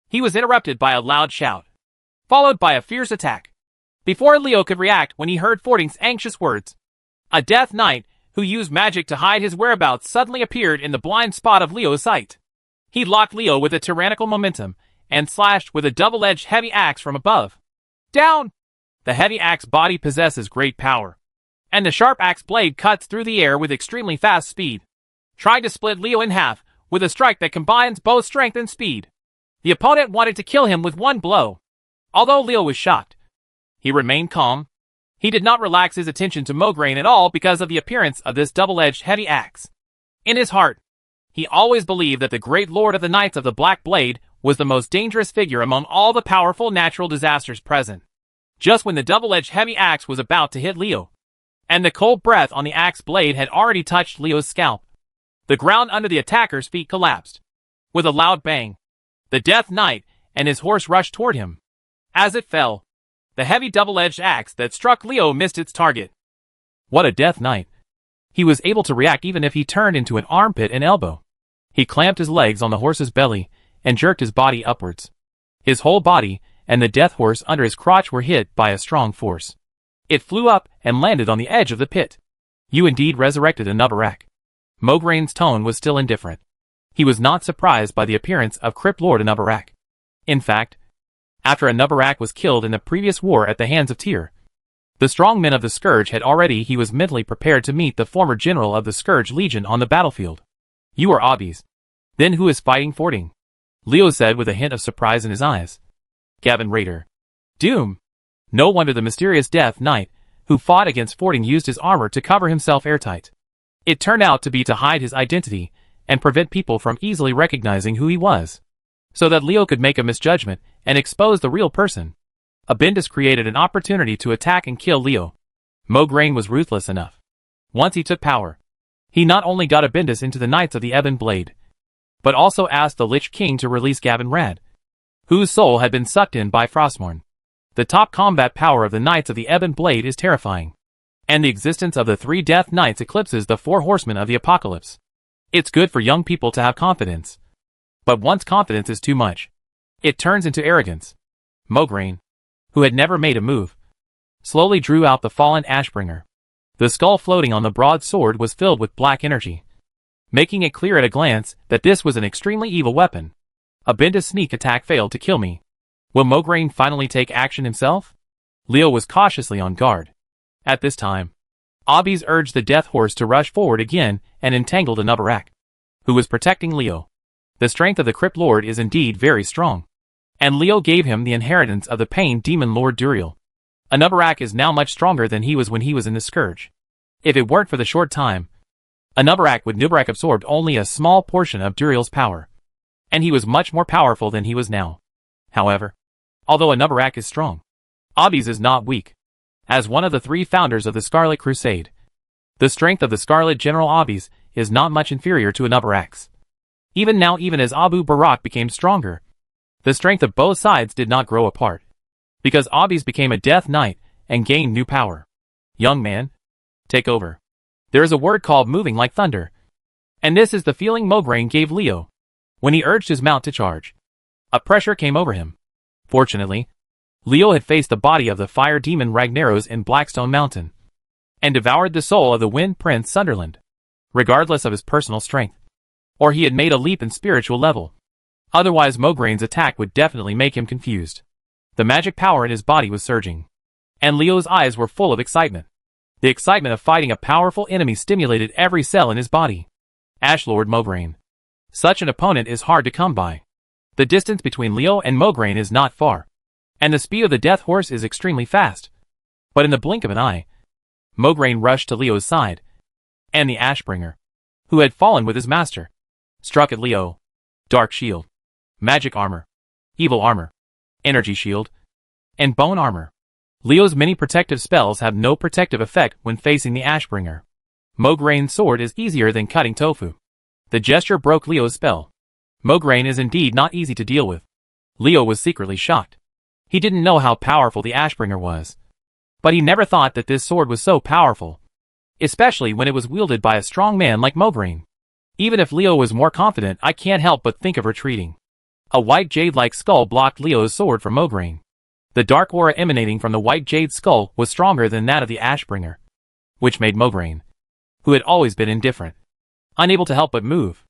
he was interrupted by a loud shout, followed by a fierce attack. Before Leo could react when he heard Fording's anxious words, a Death Knight, who used magic to hide his whereabouts, suddenly appeared in the blind spot of Leo's sight. He locked Leo with a tyrannical momentum, and slashed with a double-edged heavy axe from above. Down! The heavy axe body possesses great power, and the sharp axe blade cuts through the air with extremely fast speed. Tried to split Leo in half, with a strike that combines both strength and speed. The opponent wanted to kill him with one blow. Although Leo was shocked, he remained calm. He did not relax his attention to Mograine at all because of the appearance of this double-edged heavy axe. In his heart, he always believed that the great lord of the Knights of the Black Blade was the most dangerous figure among all the powerful natural disasters present. Just when the double-edged heavy axe was about to hit Leo, and the cold breath on the axe blade had already touched Leo's scalp, the ground under the attacker's feet collapsed. With a loud bang, the Death Knight and his horse rushed toward him. As it fell, the heavy double-edged axe that struck Leo missed its target. What a Death Knight! He was able to react even if he turned into an armpit and elbow. He clamped his legs on the horse's belly and jerked his body upwards. His whole body and the death horse under his crotch were hit by a strong force. It flew up and landed on the edge of the pit. You indeed resurrected a Nubarak. Mograine's tone was still indifferent. He was not surprised by the appearance of Crypt Lord Nubarak. In fact, after a Nubarak was killed in the previous war at the hands of Tyr, the strong men of the Scourge had already he was mentally prepared to meet the former general of the Scourge Legion on the battlefield. You are Abetes. Then who is fighting Fording? Leo said with a hint of surprise in his eyes. Gavin Raider. Doom. No wonder the mysterious Death Knight, who fought against Fording, used his armor to cover himself airtight. It turned out to be to hide his identity and prevent people from easily recognizing who he was, so that Leo could make a misjudgment and expose the real person. Abindus created an opportunity to attack and kill Leo. Mograine was ruthless enough. Once he took power, he not only got Abindus into the Knights of the Ebon Blade, but also asked the Lich King to release Gavin Rad, whose soul had been sucked in by Frostmourne. The top combat power of the Knights of the Ebon Blade is terrifying, and the existence of the 3 Death Knights eclipses the 4 Horsemen of the Apocalypse. It's good for young people to have confidence, but once confidence is too much, it turns into arrogance. Mograine, who had never made a move, slowly drew out the fallen Ashbringer. The skull floating on the broadsword was filled with black energy, making it clear at a glance that this was an extremely evil weapon. Abindus' sneak attack failed to kill me. Will Mograine finally take action himself? Leo was cautiously on guard. At this time, Abetes urged the death horse to rush forward again and entangled a Nubarak, who was protecting Leo. The strength of the Crypt Lord is indeed very strong, and Leo gave him the inheritance of the Pain Demon Lord Duriel. A Nubarak is now much stronger than he was when he was in the Scourge. If it weren't for the short time, a Nubarak absorbed only a small portion of Duriel's power, and he was much more powerful than he was now. However, although a Nubarak is strong, Abetes is not weak. As one of the 3 founders of the Scarlet Crusade, the strength of the Scarlet General Abetes is not much inferior to a Nubarak's. Even now, even as Abu Barak became stronger, the strength of both sides did not grow apart, because Abetes became a Death Knight and gained new power. Young man, take over. There is a word called moving like thunder, and this is the feeling Mograine gave Leo when he urged his mount to charge. A pressure came over him. Fortunately, Leo had faced the body of the fire demon Ragnaros in Blackstone Mountain, and devoured the soul of the Wind Prince Sunderland, regardless of his personal strength. Or he had made a leap in spiritual level. Otherwise Mograine's attack would definitely make him confused. The magic power in his body was surging, and Leo's eyes were full of excitement. The excitement of fighting a powerful enemy stimulated every cell in his body. Ashlord Mograine. Such an opponent is hard to come by. The distance between Leo and Mograine is not far, and the speed of the Death Horse is extremely fast. But in the blink of an eye, Mograine rushed to Leo's side, and the Ashbringer, who had fallen with his master, struck at Leo. Dark Shield, Magic Armor, Evil Armor, Energy Shield, and Bone Armor. Leo's many protective spells have no protective effect when facing the Ashbringer. Mograine's sword is easier than cutting tofu. The gesture broke Leo's spell. Mograine is indeed not easy to deal with. Leo was secretly shocked. He didn't know how powerful the Ashbringer was, but he never thought that this sword was so powerful, especially when it was wielded by a strong man like Mograine. Even if Leo was more confident, I can't help but think of retreating. A white jade-like skull blocked Leo's sword from Mograine. The dark aura emanating from the white jade skull was stronger than that of the Ashbringer, which made Mograine, who had always been indifferent, unable to help but move.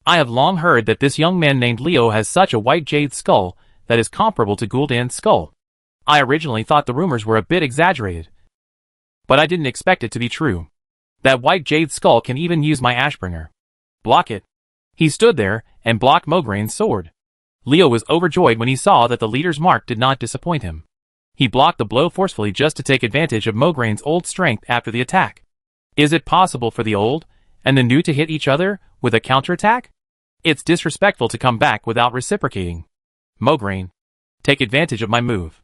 I have long heard that this young man named Leo has such a white jade skull that is comparable to Gul'dan's skull. I originally thought the rumors were a bit exaggerated, but I didn't expect it to be true. That white jade skull can even use my Ashbringer. Block it. He stood there and blocked Mograine's sword. Leo was overjoyed when he saw that the leader's mark did not disappoint him. He blocked the blow forcefully just to take advantage of Mograine's old strength after the attack. Is it possible for the old and the new to hit each other with a counterattack? It's disrespectful to come back without reciprocating. Mograine, take advantage of my move.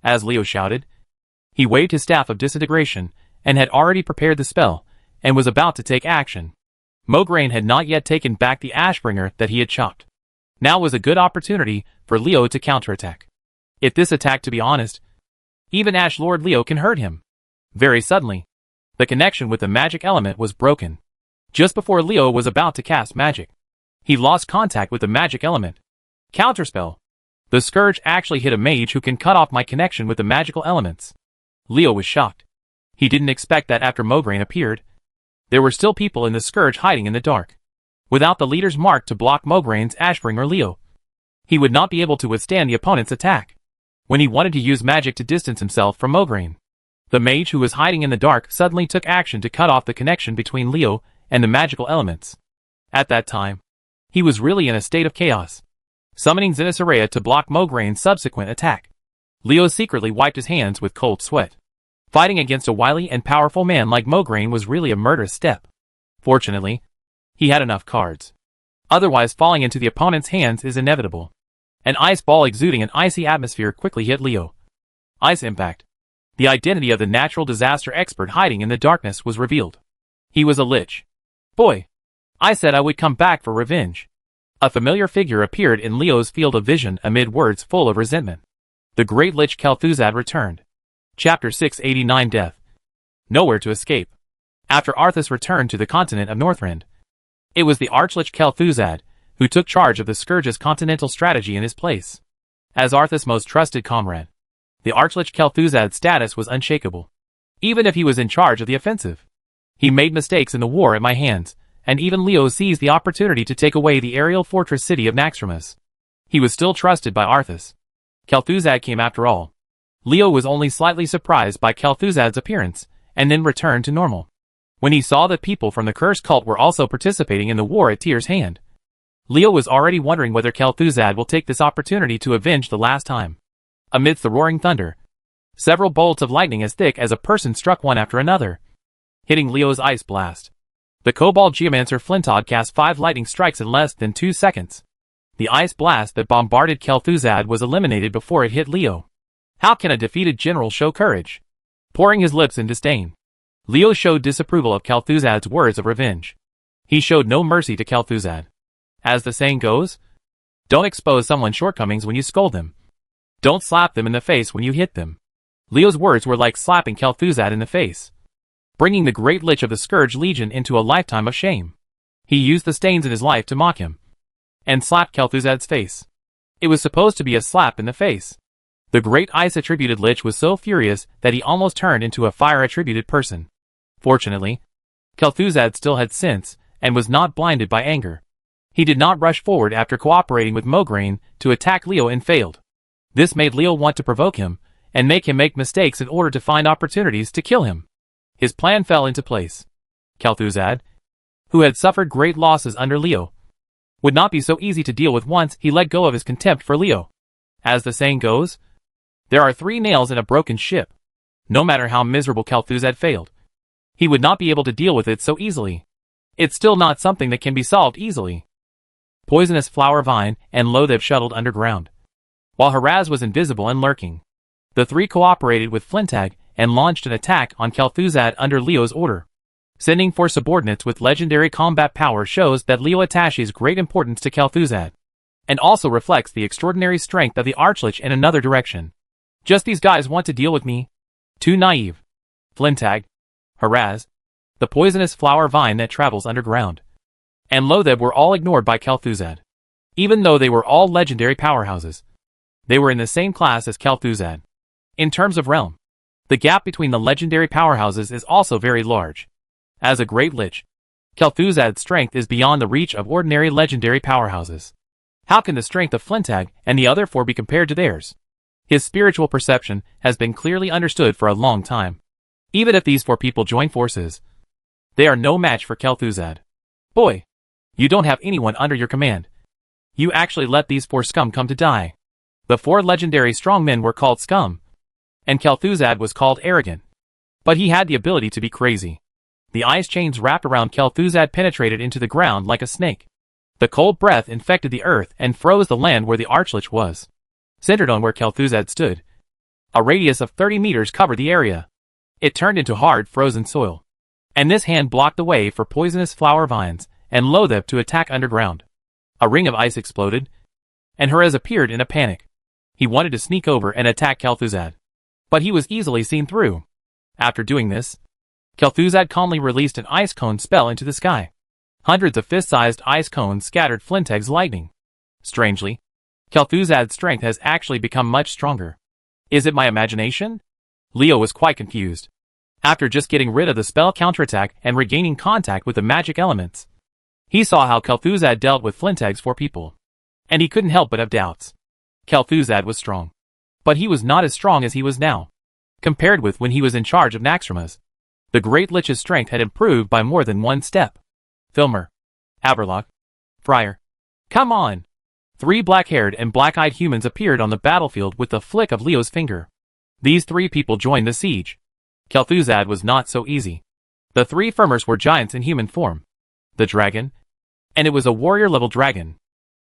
As Leo shouted, he waved his staff of disintegration and had already prepared the spell and was about to take action. Mograine had not yet taken back the Ashbringer that he had chopped. Now was a good opportunity for Leo to counterattack. If this attack, to be honest, even Ashlord Leo can hurt him. Very suddenly, the connection with the magic element was broken. Just before Leo was about to cast magic, he lost contact with the magic element. Counterspell. The Scourge actually hit a mage who can cut off my connection with the magical elements. Leo was shocked. He didn't expect that after Mograine appeared, there were still people in the Scourge hiding in the dark. Without the leader's mark to block Mograine's Ashbringer Leo, he would not be able to withstand the opponent's attack. When he wanted to use magic to distance himself from Mograine, the mage who was hiding in the dark suddenly took action to cut off the connection between Leo and the magical elements. At that time, he was really in a state of chaos, summoning Xenosaria to block Mograine's subsequent attack. Leo secretly wiped his hands with cold sweat. Fighting against a wily and powerful man like Mograine was really a murderous step. Fortunately, he had enough cards. Otherwise, falling into the opponent's hands is inevitable. An ice ball exuding an icy atmosphere quickly hit Leo. Ice Impact. The identity of the natural disaster expert hiding in the darkness was revealed. He was a lich. Boy, I said I would come back for revenge. A familiar figure appeared in Leo's field of vision amid words full of resentment. The great lich Kel'Thuzad returned. Chapter 689 Death. Nowhere to escape. After Arthas returned to the continent of Northrend, it was the Archlich Kel'Thuzad who took charge of the Scourge's continental strategy in his place. As Arthas' most trusted comrade, the Archlich Kel'Thuzad's status was unshakable. Even if he was in charge of the offensive, he made mistakes in the war at my hands, and even Leo seized the opportunity to take away the aerial fortress city of Naxxramas. He was still trusted by Arthas. Kel'Thuzad came after all. Leo was only slightly surprised by Kel'Thuzad's appearance, and then returned to normal. When he saw that people from the Curse cult were also participating in the war at Tyr's hand, Leo was already wondering whether Kel'Thuzad will take this opportunity to avenge the last time. Amidst the roaring thunder, several bolts of lightning as thick as a person struck one after another, hitting Leo's ice blast. The Kobold Geomancer Flintod cast 5 lightning strikes in less than 2 seconds. The ice blast that bombarded Kel'Thuzad was eliminated before it hit Leo. How can a defeated general show courage? Pouring his lips in disdain, Leo showed disapproval of Kel'Thuzad's words of revenge. He showed no mercy to Kel'Thuzad. As the saying goes, don't expose someone's shortcomings when you scold them. Don't slap them in the face when you hit them. Leo's words were like slapping Kel'Thuzad in the face, bringing the great lich of the Scourge Legion into a lifetime of shame. He used the stains in his life to mock him, and slapped Kel'Thuzad's face. It was supposed to be a slap in the face. The great ice-attributed lich was so furious that he almost turned into a fire-attributed person. Fortunately, Kel'Thuzad still had sense, and was not blinded by anger. He did not rush forward after cooperating with Mograine to attack Leo and failed. This made Leo want to provoke him, and make him make mistakes in order to find opportunities to kill him. His plan fell into place. Kel'Thuzad, who had suffered great losses under Leo, would not be so easy to deal with once he let go of his contempt for Leo. As the saying goes, there are 3 nails in a broken ship. No matter how miserable Kel'Thuzad failed, he would not be able to deal with it so easily. It's still not something that can be solved easily. Poisonous Flower Vine and Loatheb shuttled underground, while Haraz was invisible and lurking. The 3 cooperated with Flintag and launched an attack on Kel'Thuzad under Leo's order. Sending 4 subordinates with legendary combat power shows that Leo attaches great importance to Kel'Thuzad, and also reflects the extraordinary strength of the Archlich in another direction. Just these guys want to deal with me? Too naive. Flintag, Haraz, the poisonous flower vine that travels underground, and Loatheb were all ignored by Kel'Thuzad. Even though they were all legendary powerhouses, they were in the same class as Kel'Thuzad. In terms of realm, the gap between the legendary powerhouses is also very large. As a great lich, Kel'Thuzad's strength is beyond the reach of ordinary legendary powerhouses. How can the strength of Flintag and the other 4 be compared to theirs? His spiritual perception has been clearly understood for a long time. Even if these 4 people join forces, they are no match for Kel'Thuzad. Boy, you don't have anyone under your command. You actually let these 4 scum come to die. The 4 legendary strong men were called scum, and Kel'Thuzad was called arrogant. But he had the ability to be crazy. The ice chains wrapped around Kel'Thuzad penetrated into the ground like a snake. The cold breath infected the earth and froze the land where the Archlich was. Centered on where Kel'Thuzad stood, a radius of 30 meters covered the area. It turned into hard, frozen soil. And this hand blocked the way for poisonous flower vines and Loatheb to attack underground. A ring of ice exploded, and Haraz appeared in a panic. He wanted to sneak over and attack Kel'Thuzad, but he was easily seen through. After doing this, Kel'Thuzad calmly released an ice cone spell into the sky. Hundreds of fist-sized ice cones scattered Flintag's lightning. Strangely, Kel'Thuzad's strength has actually become much stronger. Is it my imagination? Leo was quite confused. After just getting rid of the spell counterattack and regaining contact with the magic elements, he saw how Kel'Thuzad dealt with Flintag's 4 people, and he couldn't help but have doubts. Kel'Thuzad was strong, but he was not as strong as he was now, compared with when he was in charge of Naxxramas. The Great Lich's strength had improved by more than 1 step. Filmer, Averlock, Friar. Come on! 3 black-haired and black-eyed humans appeared on the battlefield with the flick of Leo's finger. These 3 people joined the siege. Kel'Thuzad was not so easy. The 3 Firmers were giants in human form. The dragon, and it was a warrior-level dragon.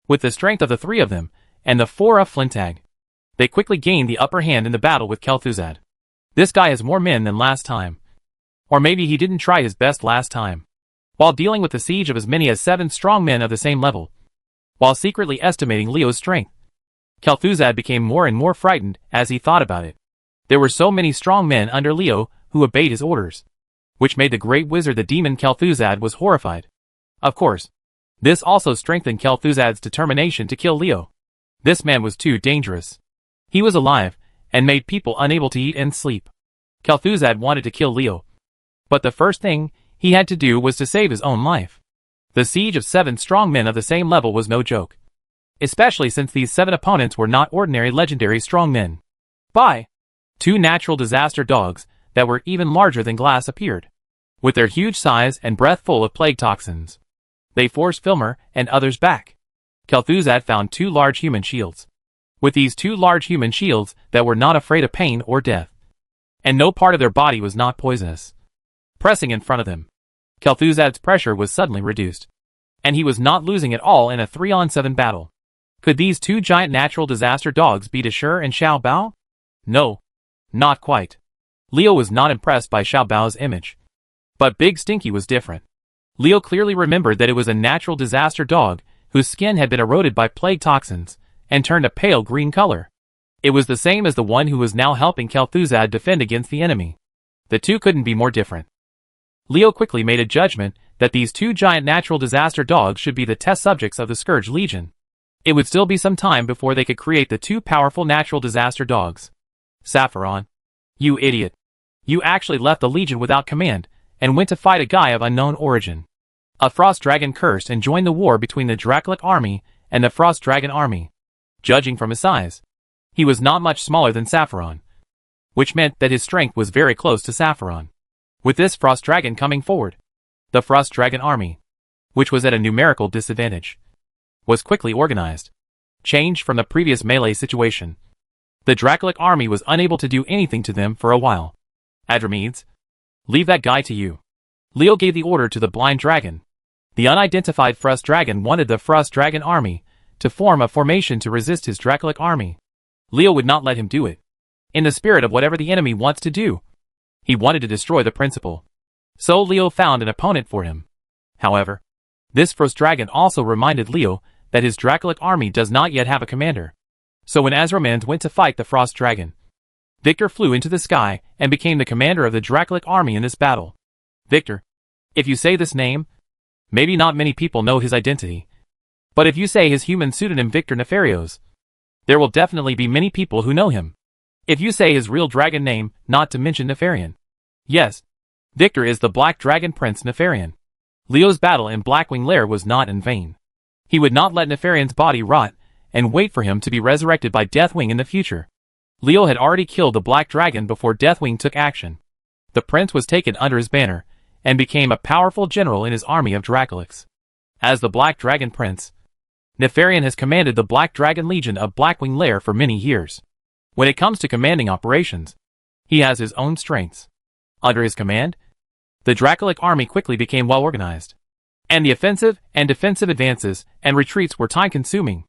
With the strength of the 3 of them, and the 4 of Flintag, they quickly gained the upper hand in the battle with Kel'Thuzad. This guy has more men than last time. Or maybe he didn't try his best last time. While dealing with the siege of as many as 7 strong men of the same level, while secretly estimating Leo's strength, Kel'Thuzad became more and more frightened as he thought about it. There were so many strong men under Leo who obeyed his orders, which made the great wizard the demon Kel'Thuzad was horrified. Of course, this also strengthened Kel'Thuzad's determination to kill Leo. This man was too dangerous. He was alive, and made people unable to eat and sleep. Kel'Thuzad wanted to kill Leo, but the first thing he had to do was to save his own life. The siege of 7 strong men of the same level was no joke, especially since these 7 opponents were not ordinary legendary strong men. By 2 natural disaster dogs that were even larger than glass appeared, with their huge size and breath full of plague toxins. They forced Filmer and others back. Kel'Thuzad found 2 large human shields. With these 2 large human shields that were not afraid of pain or death, and no part of their body was not poisonous, pressing in front of them, Kel'Thuzad's pressure was suddenly reduced, and he was not losing at all in a 3-on-7 battle. Could these 2 giant natural disaster dogs beat Ashur and Xiao Bao? No, not quite. Leo was not impressed by Xiao Bao's image, but Big Stinky was different. Leo clearly remembered that it was a natural disaster dog whose skin had been eroded by plague toxins and turned a pale green color. It was the same as the one who was now helping Kel'Thuzad defend against the enemy. The 2 couldn't be more different. Leo quickly made a judgment that these 2 giant natural disaster dogs should be the test subjects of the Scourge Legion. It would still be some time before they could create the two powerful natural disaster dogs. Sapphiron. You idiot. You actually left the Legion without command, and went to fight a guy of unknown origin. A Frost Dragon cursed and joined the war between the Dracolic army and the Frost Dragon army. Judging from his size, he was not much smaller than Sapphiron, which meant that his strength was very close to Sapphiron. With this Frost Dragon coming forward, the Frost Dragon army, which was at a numerical disadvantage, was quickly organized. Changed from the previous melee situation. The Dracolic army was unable to do anything to them for a while. Adromedes, leave that guy to you. Leo gave the order to the blind dragon. The unidentified Frost Dragon wanted the Frost Dragon army to form a formation to resist his Dracolic army. Leo would not let him do it. In the spirit of whatever the enemy wants to do, he wanted to destroy the principal. So Leo found an opponent for him. However, this Frost Dragon also reminded Leo that his Dracolic army does not yet have a commander. So when Azromans went to fight the Frost Dragon, Victor flew into the sky and became the commander of the Dracolic army in this battle. Victor. If you say this name, maybe not many people know his identity. But if you say his human pseudonym Victor Nefarios, there will definitely be many people who know him. If you say his real dragon name, not to mention Nefarian. Yes, Victor is the Black Dragon Prince Nefarian. Leo's battle in Blackwing Lair was not in vain. He would not let Nefarian's body rot and wait for him to be resurrected by Deathwing in the future. Leo had already killed the Black Dragon before Deathwing took action. The prince was taken under his banner and became a powerful general in his army of Dracolics. As the Black Dragon Prince, Nefarian has commanded the Black Dragon Legion of Blackwing Lair for many years. When it comes to commanding operations, he has his own strengths. Under his command, the Dracolic army quickly became well organized, and the offensive and defensive advances and retreats were time-consuming.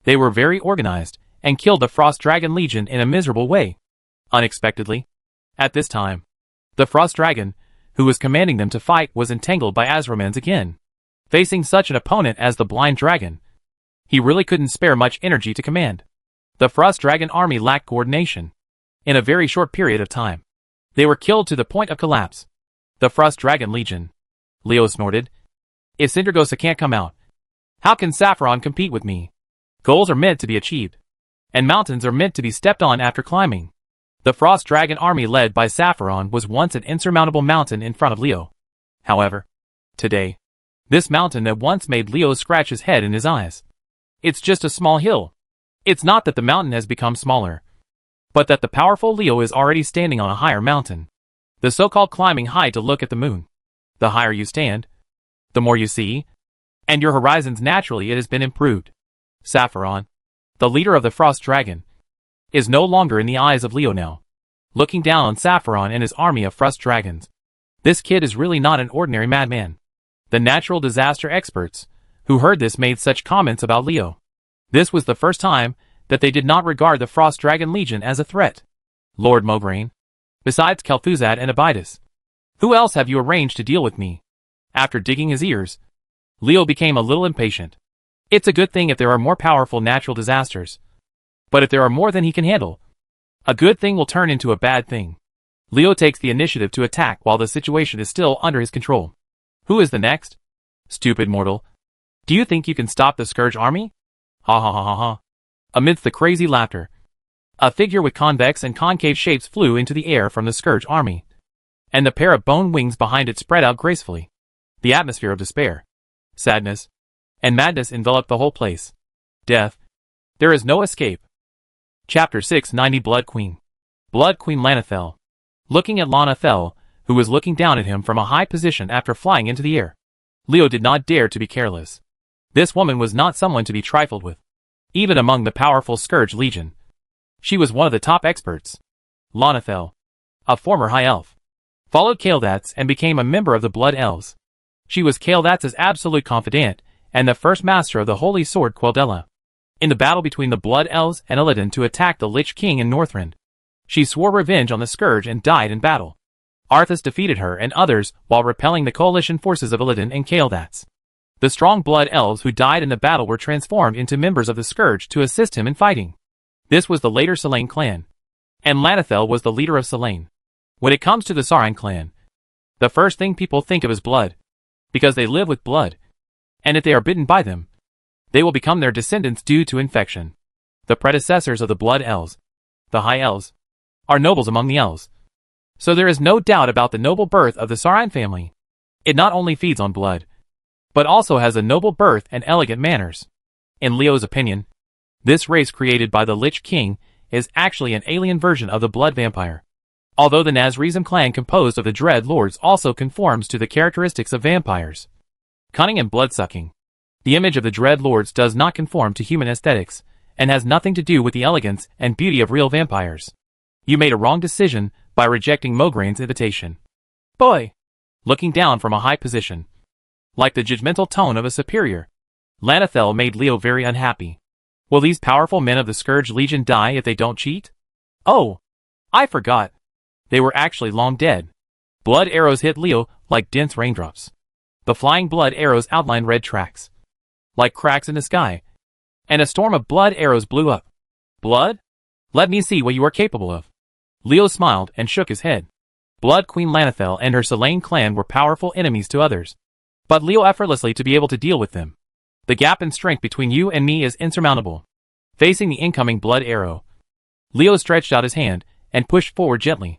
They were very organized and killed the Frost Dragon Legion in a miserable way. Unexpectedly, at this time, the Frost Dragon, who was commanding them to fight, was entangled by Azromans again. Facing such an opponent as the Blind Dragon, he really couldn't spare much energy to command. The Frost Dragon army lacked coordination. In a very short period of time, they were killed to the point of collapse. The Frost Dragon Legion. Leo snorted. If Sindragosa can't come out, how can Sapphiron compete with me? Goals are meant to be achieved, and mountains are meant to be stepped on after climbing. The Frost Dragon army led by Sapphiron was once an insurmountable mountain in front of Leo. However, today, this mountain that once made Leo scratch his head in his eyes. It's just a small hill. It's not that the mountain has become smaller, but that the powerful Leo is already standing on a higher mountain. The so-called climbing high to look at the moon. The higher you stand, the more you see, and your horizons naturally it has been improved. Sapphiron, the leader of the Frost Dragon, is no longer in the eyes of Leo now. Looking down on Sapphiron and his army of Frost Dragons, this kid is really not an ordinary madman. The natural disaster experts who heard this made such comments about Leo. This was the first time that they did not regard the Frost Dragon Legion as a threat. Lord Mograine, besides Kel'Thuzad and Abydos, who else have you arranged to deal with me? After digging his ears, Leo became a little impatient. It's a good thing if there are more powerful natural disasters. But if there are more than he can handle, a good thing will turn into a bad thing. Leo takes the initiative to attack while the situation is still under his control. Who is the next? Stupid mortal. Do you think you can stop the Scourge army? Ha ha ha ha ha. Amidst the crazy laughter, a figure with convex and concave shapes flew into the air from the Scourge army, and the pair of bone wings behind it spread out gracefully. The atmosphere of despair, sadness, and madness enveloped the whole place. Death. There is no escape. Chapter 690 Blood Queen. Blood Queen Lanathel. Looking at Lanathel, who was looking down at him from a high position after flying into the air, Leo did not dare to be careless. This woman was not someone to be trifled with, even among the powerful Scourge Legion. She was one of the top experts. Lanathel, a former High Elf, followed Kael'thas and became a member of the Blood Elves. She was Kael'thas' absolute confidant and the first master of the Holy Sword Queldella. In the battle between the Blood Elves and Illidan to attack the Lich King in Northrend, she swore revenge on the Scourge and died in battle. Arthas defeated her and others while repelling the coalition forces of Illidan and Kael'thas. The strong Blood Elves who died in the battle were transformed into members of the Scourge to assist him in fighting. This was the later Selene clan, and Lanathel was the leader of Selene. When it comes to the Sarine clan, the first thing people think of is blood, because they live with blood, and if they are bitten by them, They will become their descendants due to infection. The predecessors of the Blood Elves, the High Elves, are nobles among the elves. So there is no doubt about the noble birth of the Saurian family. It not only feeds on blood, but also has a noble birth and elegant manners. In Leo's opinion, this race created by the Lich King is actually an alien version of the blood vampire. Although the Nazrism clan composed of the Dread Lords also conforms to the characteristics of vampires. Cunning and blood-sucking. The image of the Dread Lords does not conform to human aesthetics, and has nothing to do with the elegance and beauty of real vampires. You made a wrong decision by rejecting Mograin's invitation. Boy! Looking down from a high position, like the judgmental tone of a superior, Lanathel made Leo very unhappy. Will these powerful men of the Scourge Legion die if they don't cheat? Oh! I forgot. They were actually long dead. Blood arrows hit Leo like dense raindrops. The flying blood arrows outlined red tracks, like cracks in the sky, and a storm of blood arrows blew up. Blood? Let me see what you are capable of. Leo smiled and shook his head. Blood Queen Lanathel and her Selene clan were powerful enemies to others, but Leo effortlessly to be able to deal with them. The gap in strength between you and me is insurmountable. Facing the incoming blood arrow, Leo stretched out his hand and pushed forward gently.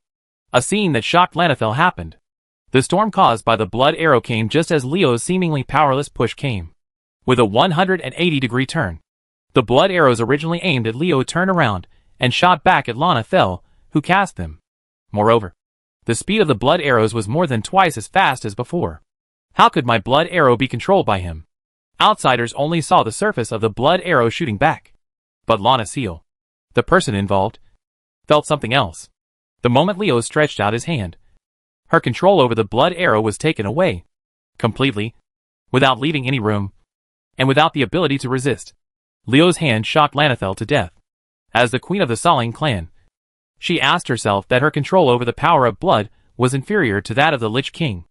A scene that shocked Lanathel happened. The storm caused by the blood arrow came just as Leo's seemingly powerless push came. With a 180-degree turn, the blood arrows originally aimed at Leo turned around and shot back at Lanathel, who cast them. Moreover, the speed of the blood arrows was more than twice as fast as before. How could my blood arrow be controlled by him? Outsiders only saw the surface of the blood arrow shooting back. But Lanathel, the person involved, felt something else. The moment Leo stretched out his hand, her control over the blood arrow was taken away. Completely. Without leaving any room. And without the ability to resist. Leo's hand shocked Lanathel to death. As the queen of the Selene clan, she asked herself that her control over the power of blood was inferior to that of the Lich King.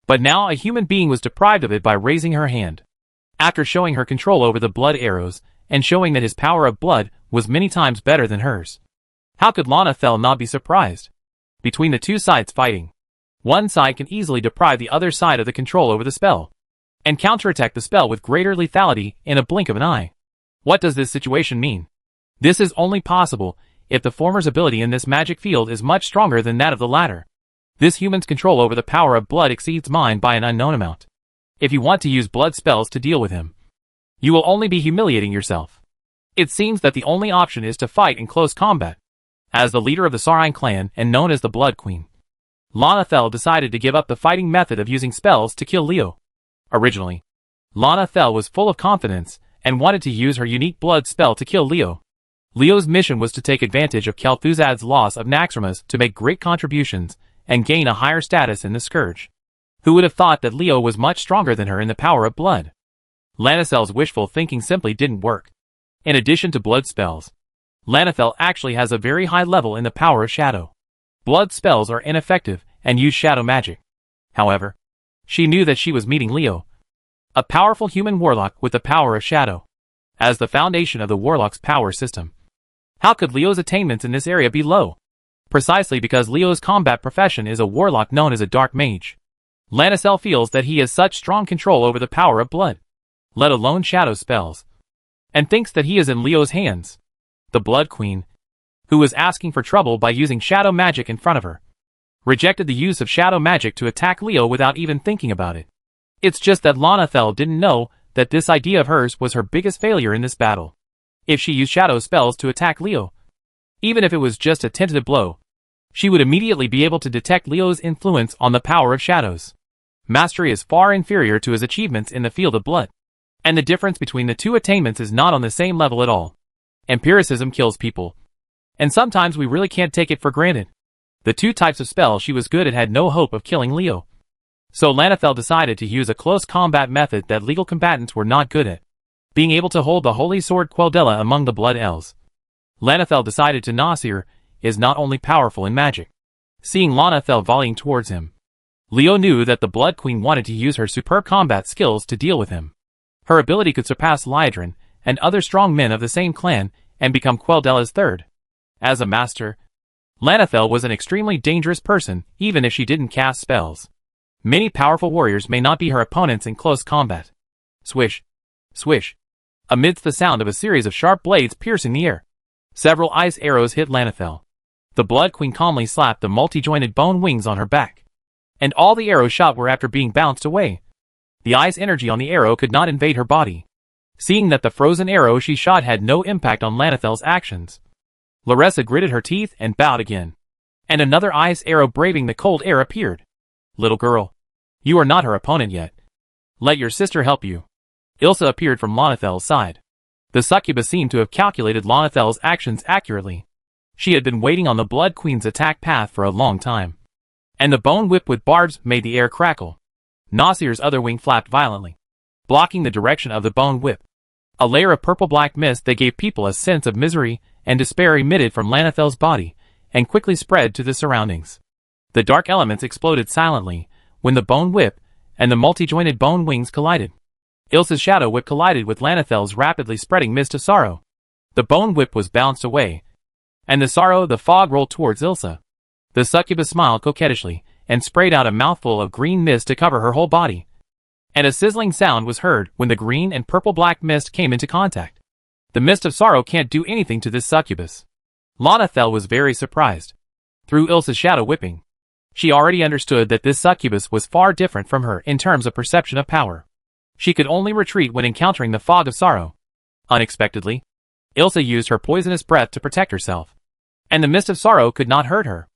But now a human being was deprived of it by raising her hand. After showing her control over the blood arrows, and showing that his power of blood was many times better than hers. How could Lanathel not be surprised? Between the two sides fighting, one side can easily deprive the other side of the control over the spell, and counterattack the spell with greater lethality in a blink of an eye. What does this situation mean? This is only possible if the former's ability in this magic field is much stronger than that of the latter. This human's control over the power of blood exceeds mine by an unknown amount. If you want to use blood spells to deal with him, you will only be humiliating yourself. It seems that the only option is to fight in close combat. As the leader of the Saurian clan and known as the Blood Queen, Lanathel decided to give up the fighting method of using spells to kill Leo. Originally, Lanathel was full of confidence and wanted to use her unique blood spell to kill Leo. Leo's mission was to take advantage of Kel'Thuzad's loss of Naxxramas to make great contributions and gain a higher status in the Scourge. Who would have thought that Leo was much stronger than her in the power of blood? Lanathel's wishful thinking simply didn't work. In addition to blood spells, Lanathel actually has a very high level in the power of shadow. Blood spells are ineffective and use shadow magic. However, she knew that she was meeting Leo, a powerful human warlock with the power of shadow, as the foundation of the warlock's power system. How could Leo's attainments in this area be low? Precisely because Leo's combat profession is a warlock known as a dark mage. Lanathel feels that he has such strong control over the power of blood, let alone shadow spells, and thinks that he is in Leo's hands. The Blood Queen, who was asking for trouble by using shadow magic in front of her, rejected the use of shadow magic to attack Leo without even thinking about it. It's just that Lanathel didn't know that this idea of hers was her biggest failure in this battle. If she used shadow spells to attack Leo, even if it was just a tentative blow, she would immediately be able to detect Leo's influence on the power of shadows. Mastery is far inferior to his achievements in the field of blood, and the difference between the two attainments is not on the same level at all. Empiricism kills people, and sometimes we really can't take it for granted. The two types of spell she was good at had no hope of killing Leo. So Lanathel decided to use a close combat method that legal combatants were not good at, being able to hold the holy sword Queldella among the blood elves. Lanathel decided to Nasir is not only powerful in magic. Seeing Lanathel volleying towards him, Leo knew that the Blood Queen wanted to use her superb combat skills to deal with him. Her ability could surpass Liedrin and other strong men of the same clan and become Queldella's third. As a master, Lanathel was an extremely dangerous person even if she didn't cast spells. Many powerful warriors may not be her opponents in close combat. Swish, swish. amidst the sound of a series of sharp blades piercing the air. Several ice arrows hit Lanathel. The Blood Queen calmly slapped the multi-jointed bone wings on her back. And all the arrows shot were after being bounced away. The ice energy on the arrow could not invade her body. Seeing that the frozen arrow she shot had no impact on Lanathel's actions, Larissa gritted her teeth and bowed again. And another ice arrow braving the cold air appeared. Little girl, you are not her opponent yet. Let your sister help you. Ilsa appeared from Lanathel's side. The succubus seemed to have calculated Lanathel's actions accurately. She had been waiting on the Blood Queen's attack path for a long time. And the bone whip with barbs made the air crackle. Nasir's other wing flapped violently, blocking the direction of the bone whip. A layer of purple-black mist that gave people a sense of misery and despair emitted from Lanathel's body, and quickly spread to the surroundings. The dark elements exploded silently when the bone whip and the multi-jointed bone wings collided. Ilsa's shadow whip collided with Lanathel's rapidly spreading mist of sorrow. The bone whip was bounced away, and the fog rolled towards Ilsa. The succubus smiled coquettishly and sprayed out a mouthful of green mist to cover her whole body. And a sizzling sound was heard when the green and purple-black mist came into contact. The mist of sorrow can't do anything to this succubus. Lanathel was very surprised. Through Ilsa's shadow whipping, she already understood that this succubus was far different from her in terms of perception of power. She could only retreat when encountering the fog of sorrow. Unexpectedly, Ilsa used her poisonous breath to protect herself. And the mist of sorrow could not hurt her.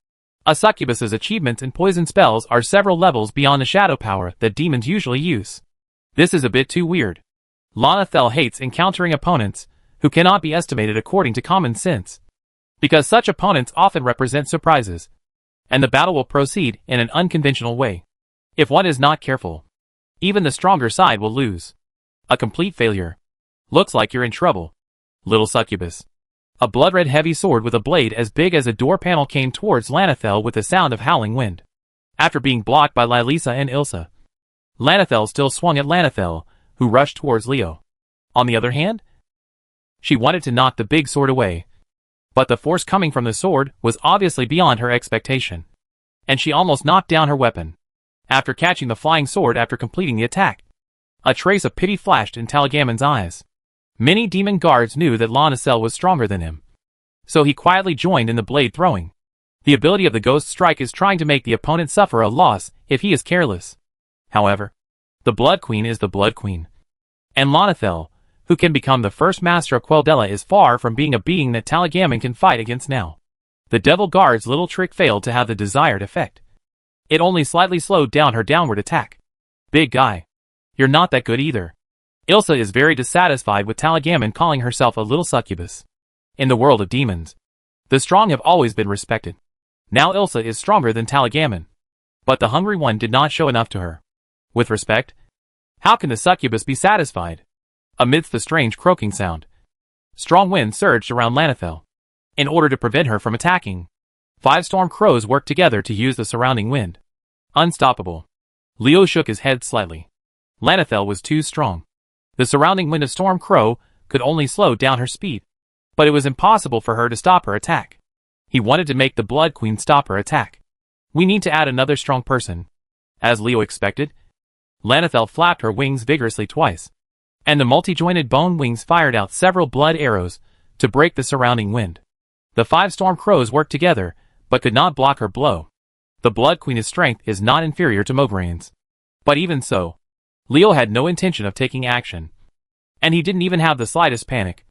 A succubus's achievements in poison spells are several levels beyond the shadow power that demons usually use. This is a bit too weird. Lanathel hates encountering opponents who cannot be estimated according to common sense, because such opponents often represent surprises, and the battle will proceed in an unconventional way. If one is not careful, even the stronger side will lose. A complete failure. Looks like you're in trouble, little succubus. A blood-red heavy sword with a blade as big as a door panel came towards Lanathel with the sound of howling wind. After being blocked by Lilisa and Ilsa, Lanathel still swung at Lanathel, who rushed towards Leo. On the other hand, she wanted to knock the big sword away, but the force coming from the sword was obviously beyond her expectation, and she almost knocked down her weapon. After catching the flying sword after completing the attack, a trace of pity flashed in Talagamon's eyes. Many demon guards knew that Lanacel was stronger than him, so he quietly joined in the blade throwing. The ability of the Ghost Strike is trying to make the opponent suffer a loss if he is careless. However, the Blood Queen is the Blood Queen, and Lanathel, who can become the first master of Queldella, is far from being a being that Talagamon can fight against now. The Devil Guard's little trick failed to have the desired effect. It only slightly slowed down her downward attack. Big guy, you're not that good either. Ilsa is very dissatisfied with Talagamon calling herself a little succubus. In the world of demons, the strong have always been respected. Now Ilsa is stronger than Talagamon. But the hungry one did not show enough to her. With respect, how can the succubus be satisfied? Amidst the strange croaking sound, strong wind surged around Lanathel. In order to prevent her from attacking, 5 storm crows worked together to use the surrounding wind. Unstoppable. Leo shook his head slightly. Lanathel was too strong. The surrounding wind of Storm Crow could only slow down her speed, but it was impossible for her to stop her attack. He wanted to make the Blood Queen stop her attack. We need to add another strong person. As Leo expected, Lanathel flapped her wings vigorously twice, and the multi-jointed bone wings fired out several blood arrows to break the surrounding wind. The 5 storm crows worked together, but could not block her blow. The Blood Queen's strength is not inferior to Mograin's. But even so, Leo had no intention of taking action, and he didn't even have the slightest panic,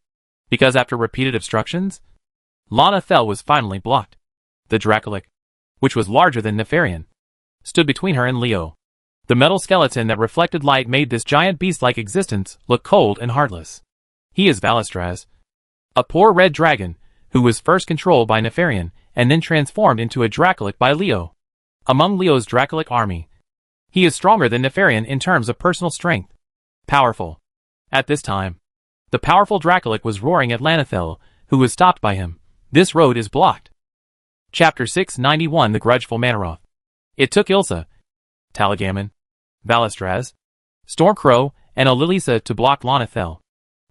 because after repeated obstructions, Lanathel was finally blocked. The Dracolic, which was larger than Nefarian, stood between her and Leo. The metal skeleton that reflected light made this giant beast-like existence look cold and heartless. He is Valistraz, a poor red dragon who was first controlled by Nefarian and then transformed into a Dracolic by Leo. Among Leo's Dracolic army, he is stronger than Nefarian in terms of personal strength. Powerful. At this time, the powerful Dracolic was roaring at Lanathel, who was stopped by him. This road is blocked. Chapter 691, The Grudgeful Manaroth. It took Ilsa, Talagamon, Valistraz, Stormcrow, and Alilisa to block Lanathel.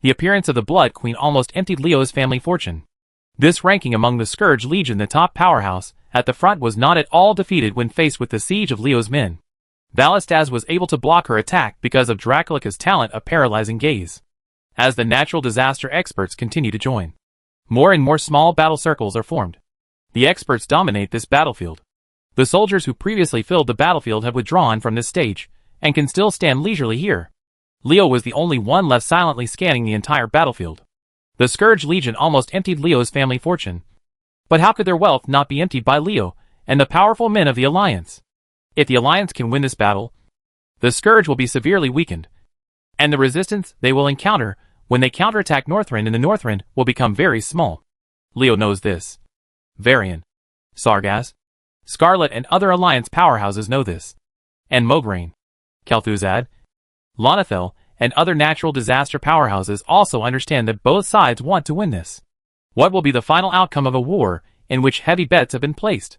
The appearance of the Blood Queen almost emptied Leo's family fortune. This ranking among the Scourge Legion, the top powerhouse at the front, was not at all defeated when faced with the siege of Leo's men. Valistaz was able to block her attack because of Dracolic's talent of paralyzing gaze. As the natural disaster experts continue to join, more and more small battle circles are formed. The experts dominate this battlefield. The soldiers who previously filled the battlefield have withdrawn from this stage, and can still stand leisurely here. Leo was the only one left silently scanning the entire battlefield. The Scourge Legion almost emptied Leo's family fortune. But how could their wealth not be emptied by Leo and the powerful men of the Alliance? If the Alliance can win this battle, the Scourge will be severely weakened, and the resistance they will encounter when they counterattack Northrend in the Northrend will become very small. Leo knows this. Varian, Sargas, Scarlet and other Alliance powerhouses know this. And Mograine, Kel'Thuzad, Lonathel, and other natural disaster powerhouses also understand that both sides want to win this. What will be the final outcome of a war in which heavy bets have been placed?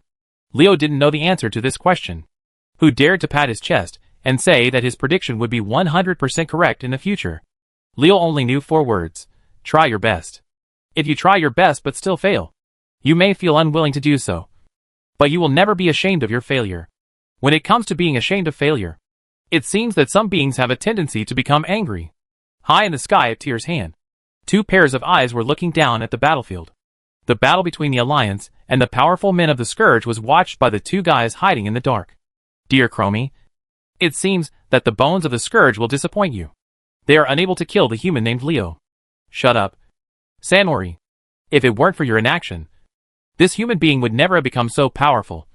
Leo didn't know the answer to this question. Who dared to pat his chest and say that his prediction would be 100% correct in the future? Leo only knew 4 words. Try your best. If you try your best but still fail, you may feel unwilling to do so. But you will never be ashamed of your failure. When it comes to being ashamed of failure, it seems that some beings have a tendency to become angry. High in the sky at Tyr's hand, 2 pairs of eyes were looking down at the battlefield. The battle between the Alliance and the powerful men of the Scourge was watched by the 2 guys hiding in the dark. Dear Chromie, it seems that the bones of the Scourge will disappoint you. They are unable to kill the human named Leo. Shut up. Sanori. If it weren't for your inaction, this human being would never have become so powerful.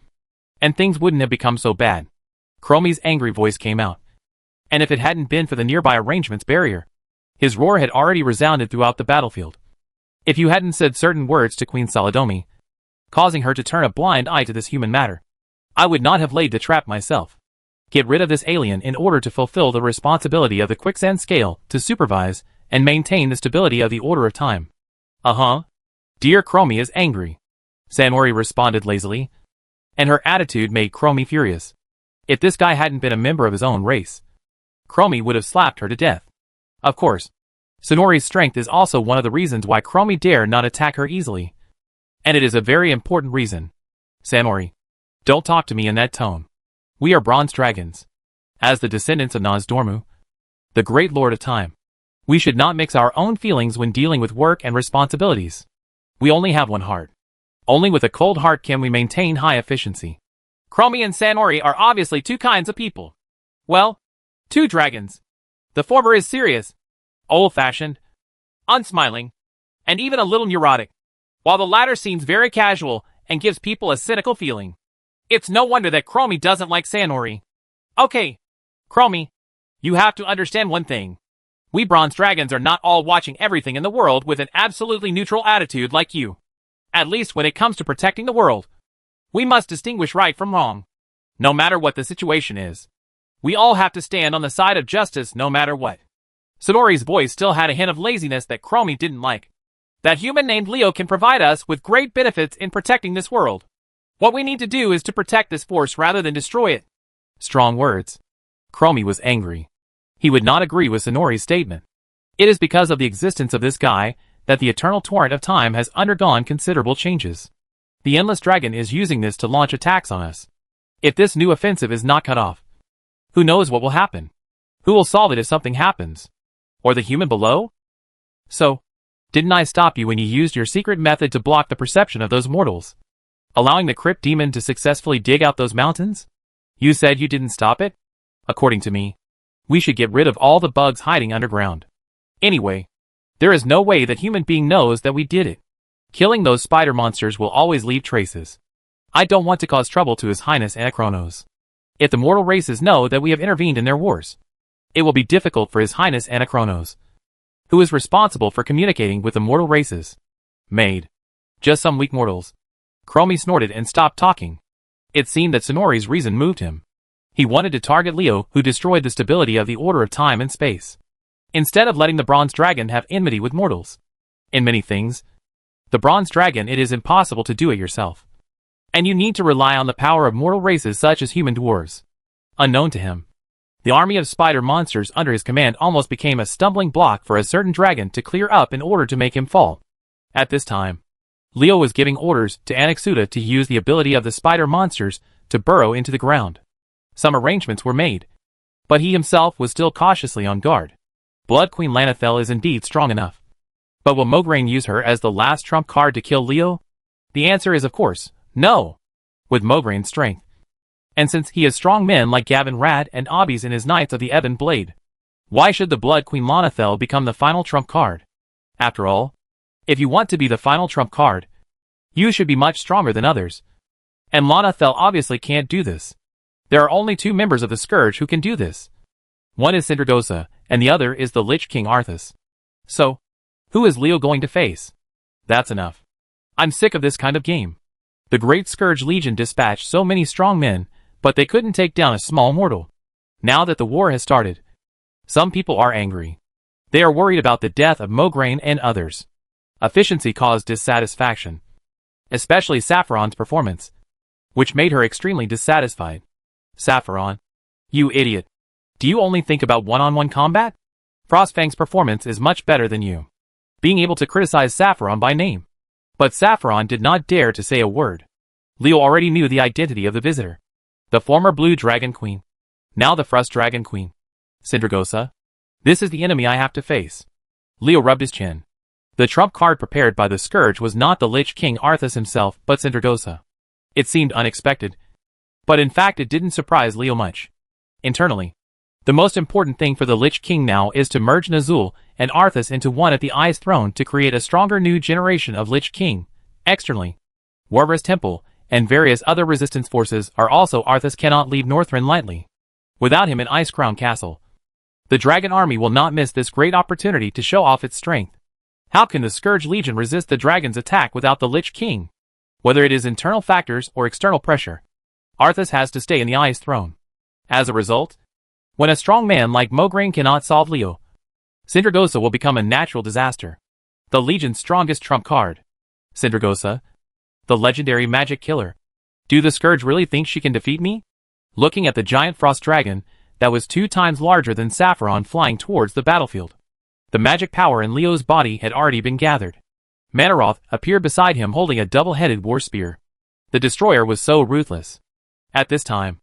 And things wouldn't have become so bad. Chromie's angry voice came out. And if it hadn't been for the nearby arrangements barrier, his roar had already resounded throughout the battlefield. If you hadn't said certain words to Queen Solidomi, causing her to turn a blind eye to this human matter, I would not have laid the trap myself. Get rid of this alien in order to fulfill the responsibility of the quicksand scale to supervise and maintain the stability of the order of time. Dear Chromie is angry, Sanori responded lazily, and her attitude made Chromie furious. If this guy hadn't been a member of his own race, Chromie would have slapped her to death. Of course, Sanori's strength is also one of the reasons why Chromie dare not attack her easily. And it is a very important reason. Sanori, don't talk to me in that tone. We are bronze dragons. As the descendants of Nozdormu, the great lord of time, we should not mix our own feelings when dealing with work and responsibilities. We only have one heart. Only with a cold heart can we maintain high efficiency. Chromie and Sanori are obviously 2 kinds of people. Well, 2 dragons. The former is serious, old-fashioned, unsmiling, and even a little neurotic, while the latter seems very casual and gives people a cynical feeling. It's no wonder that Chromie doesn't like Sanori. Okay, Chromie, you have to understand one thing. We bronze dragons are not all watching everything in the world with an absolutely neutral attitude like you. At least when it comes to protecting the world, we must distinguish right from wrong. No matter what the situation is, we all have to stand on the side of justice no matter what. Sanori's voice still had a hint of laziness that Chromie didn't like. That human named Leo can provide us with great benefits in protecting this world. What we need to do is to protect this force rather than destroy it. Strong words. Chromie was angry. He would not agree with Sanori's statement. It is because of the existence of this guy that the eternal torrent of time has undergone considerable changes. The Endless Dragon is using this to launch attacks on us. If this new offensive is not cut off, who knows what will happen? Who will solve it if something happens? Or the human below? So, didn't I stop you when you used your secret method to block the perception of those mortals? Allowing the Crypt Demon to successfully dig out those mountains? You said you didn't stop it? According to me, we should get rid of all the bugs hiding underground. Anyway, there is no way that human being knows that we did it. Killing those spider monsters will always leave traces. I don't want to cause trouble to His Highness Anachronos. If the mortal races know that we have intervened in their wars, it will be difficult for His Highness Anachronos, who is responsible for communicating with the mortal races. Maid. Just some weak mortals. Chromie snorted and stopped talking. It seemed that Sanori's reason moved him. He wanted to target Leo, who destroyed the stability of the order of time and space, instead of letting the Bronze Dragon have enmity with mortals. In many things, the Bronze Dragon, it is impossible to do it yourself. And you need to rely on the power of mortal races such as human dwarves. Unknown to him, the army of spider monsters under his command almost became a stumbling block for a certain dragon to clear up in order to make him fall. At this time, Leo was giving orders to Anaxuta to use the ability of the spider monsters to burrow into the ground. Some arrangements were made, but he himself was still cautiously on guard. Blood Queen Lanathel is indeed strong enough. But will Mograine use her as the last trump card to kill Leo? The answer is of course, no. With Mograine's strength. And since he has strong men like Gavin Rad and Obbies in his Knights of the Ebon Blade, why should the Blood Queen Lanathel become the final trump card? After all, if you want to be the final trump card, you should be much stronger than others. And Lanathel obviously can't do this. There are only 2 members of the Scourge who can do this. One is Sindragosa, and the other is the Lich King Arthas. So, who is Leo going to face? That's enough. I'm sick of this kind of game. The Great Scourge Legion dispatched so many strong men, but they couldn't take down a small mortal. Now that the war has started, some people are angry. They are worried about the death of Mograine and others. Efficiency caused dissatisfaction. Especially Sapphiron's performance, which made her extremely dissatisfied. Sapphiron, you idiot. Do you only think about one-on-one combat? Frostfang's performance is much better than you. Being able to criticize Sapphiron by name. But Sapphiron did not dare to say a word. Leo already knew the identity of the visitor. The former Blue Dragon Queen. Now the Frost Dragon Queen. Sindragosa. This is the enemy I have to face. Leo rubbed his chin. The trump card prepared by the Scourge was not the Lich King Arthas himself, but Sindragosa. It seemed unexpected. But in fact it didn't surprise Leo much. Internally, the most important thing for the Lich King now is to merge Nazul and Arthas into one at the Ice Throne to create a stronger new generation of Lich King. Externally, Warbra's Temple and various other resistance forces are also. Arthas cannot leave Northrend lightly. Without him in Ice Crown Castle, the Dragon Army will not miss this great opportunity to show off its strength. How can the Scourge Legion resist the Dragon's attack without the Lich King? Whether it is internal factors or external pressure, Arthas has to stay in the Ice Throne. As a result, when a strong man like Mograine cannot solve Leo, Sindragosa will become a natural disaster. The Legion's strongest trump card. Sindragosa, the legendary magic killer. Do the Scourge really think she can defeat me? Looking at the giant frost dragon that was 2 times larger than Sapphiron flying towards the battlefield. The magic power in Leo's body had already been gathered. Manaroth appeared beside him holding a double-headed war spear. The destroyer was so ruthless. At this time,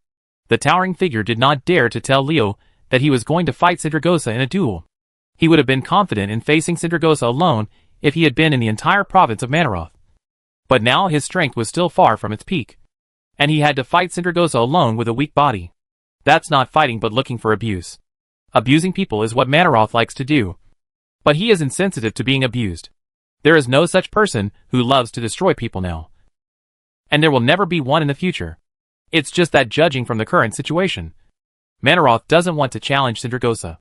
the towering figure did not dare to tell Leo that he was going to fight Sindragosa in a duel. He would have been confident in facing Sindragosa alone if he had been in the entire province of Manaroth. But now his strength was still far from its peak, and he had to fight Sindragosa alone with a weak body. That's not fighting but looking for abuse. Abusing people is what Manaroth likes to do. But he is insensitive to being abused. There is no such person who loves to destroy people now. And there will never be one in the future. It's just that judging from the current situation, Manaroth doesn't want to challenge Sindragosa.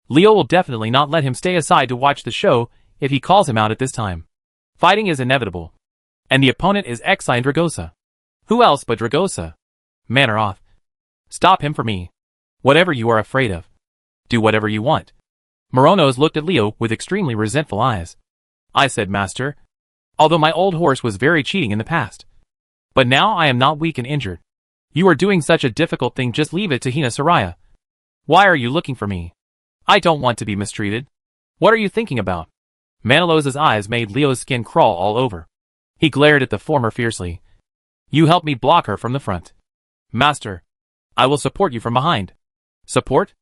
Leo will definitely not let him stay aside to watch the show if he calls him out at this time. Fighting is inevitable. And the opponent is Sindragosa. Who else but Dragosa? Manaroth. Stop him for me. Whatever you are afraid of. Do whatever you want. Moronos looked at Leo with extremely resentful eyes. I said, Master. Although my old horse was very cheating in the past. But now I am not weak and injured. You are doing such a difficult thing, just leave it to Hina Soraya. Why are you looking for me? I don't want to be mistreated. What are you thinking about? Manilos's eyes made Leo's skin crawl all over. He glared at the former fiercely. You help me block her from the front. Master. I will support you from behind. Support?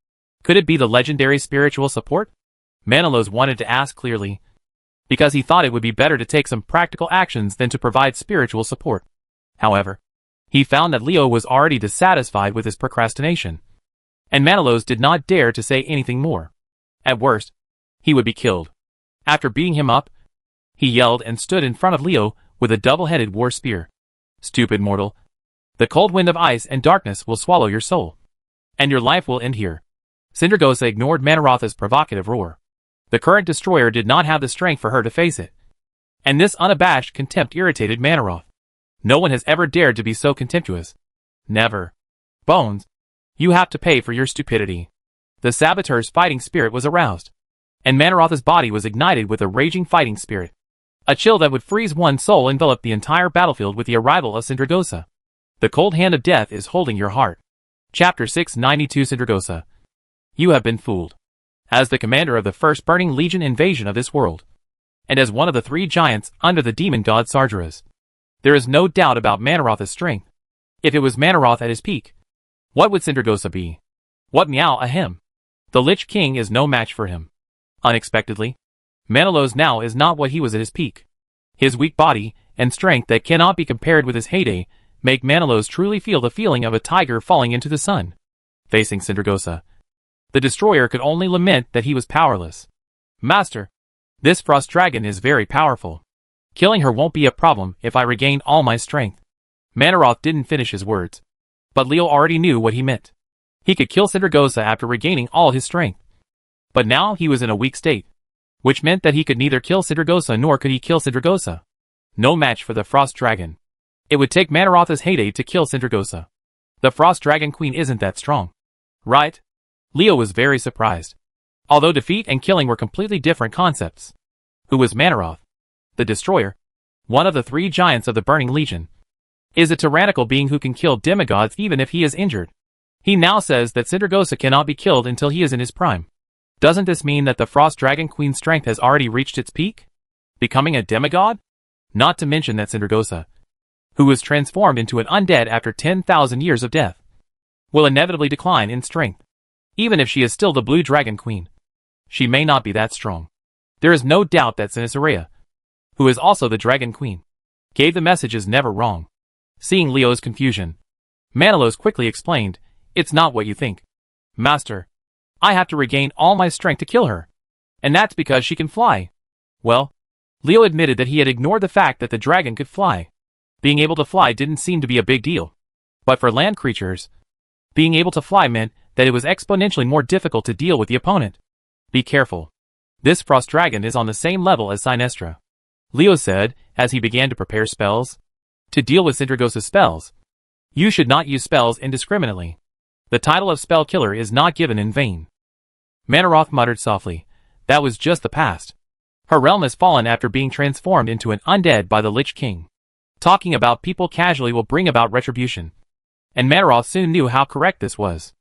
Could it be the legendary spiritual support? Manilos wanted to ask clearly, because he thought it would be better to take some practical actions than to provide spiritual support. However, he found that Leo was already dissatisfied with his procrastination, and Manilos did not dare to say anything more. At worst, he would be killed. After beating him up, he yelled and stood in front of Leo with a double-headed war spear. Stupid mortal. The cold wind of ice and darkness will swallow your soul, and your life will end here. Sindragosa ignored Manarotha's provocative roar. The current destroyer did not have the strength for her to face it, and this unabashed contempt irritated Manaroth. No one has ever dared to be so contemptuous. Never. Bones, you have to pay for your stupidity. The saboteur's fighting spirit was aroused, and Manarotha's body was ignited with a raging fighting spirit. A chill that would freeze one's soul enveloped the entire battlefield with the arrival of Sindragosa. The cold hand of death is holding your heart. Chapter 692 Sindragosa. You have been fooled. As the commander of the first Burning Legion invasion of this world, and as one of the 3 giants under the demon god Sargeras, there is no doubt about Manarotha's strength. If it was Manaroth at his peak, what would Sindragosa be? What meow a him? The Lich King is no match for him. Unexpectedly, Manilos now is not what he was at his peak. His weak body and strength that cannot be compared with his heyday make Manilos truly feel the feeling of a tiger falling into the sun. Facing Sindragosa, the destroyer could only lament that he was powerless. Master, this frost dragon is very powerful. Killing her won't be a problem if I regain all my strength. Manaroth didn't finish his words, but Leo already knew what he meant. He could kill Sindragosa after regaining all his strength. But now he was in a weak state, which meant that he could neither kill Sindragosa nor could he kill Sindragosa. No match for the frost dragon. It would take Manaroth's heyday to kill Sindragosa. The frost dragon queen isn't that strong. Right? Leo was very surprised. Although defeat and killing were completely different concepts. Who was Manaroth? The destroyer, one of the 3 giants of the Burning Legion, is a tyrannical being who can kill demigods even if he is injured. He now says that Sindragosa cannot be killed until he is in his prime. Doesn't this mean that the Frost Dragon Queen's strength has already reached its peak? Becoming a demigod? Not to mention that Sindragosa, who was transformed into an undead after 10,000 years of death, will inevitably decline in strength. Even if she is still the Blue Dragon Queen, she may not be that strong. There is no doubt that Sinisarea, who is also the Dragon Queen, gave the messages never wrong. Seeing Leo's confusion, Manilos quickly explained, "It's not what you think. Master, I have to regain all my strength to kill her. And that's because she can fly." Well, Leo admitted that he had ignored the fact that the dragon could fly. Being able to fly didn't seem to be a big deal. But for land creatures, being able to fly meant that it was exponentially more difficult to deal with the opponent. Be careful. This frost dragon is on the same level as Sinestra, Leo said as he began to prepare spells. To deal with Sindragosa's spells, you should not use spells indiscriminately. The title of spell killer is not given in vain. Manaroth muttered softly, "That was just the past. Her realm has fallen after being transformed into an undead by the Lich King. Talking about people casually will bring about retribution." And Manaroth soon knew how correct this was.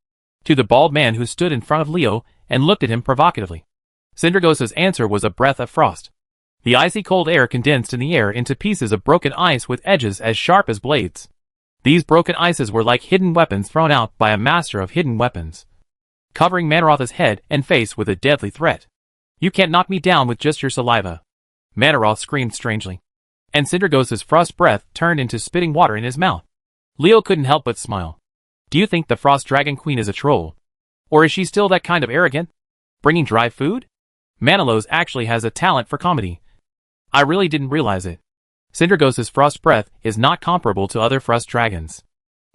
To the bald man who stood in front of Leo and looked at him provocatively, Sindragosa's answer was a breath of frost. The icy cold air condensed in the air into pieces of broken ice with edges as sharp as blades. These broken ices were like hidden weapons thrown out by a master of hidden weapons, covering Manaroth's head and face with a deadly threat. "You can't knock me down with just your saliva," Manaroth screamed strangely, and Sindragosa's frost breath turned into spitting water in his mouth. Leo couldn't help but smile. "Do you think the Frost Dragon Queen is a troll? Or is she still that kind of arrogant? Bringing dry food? Manilos actually has a talent for comedy. I really didn't realize it." Sindragosa's frost breath is not comparable to other frost dragons.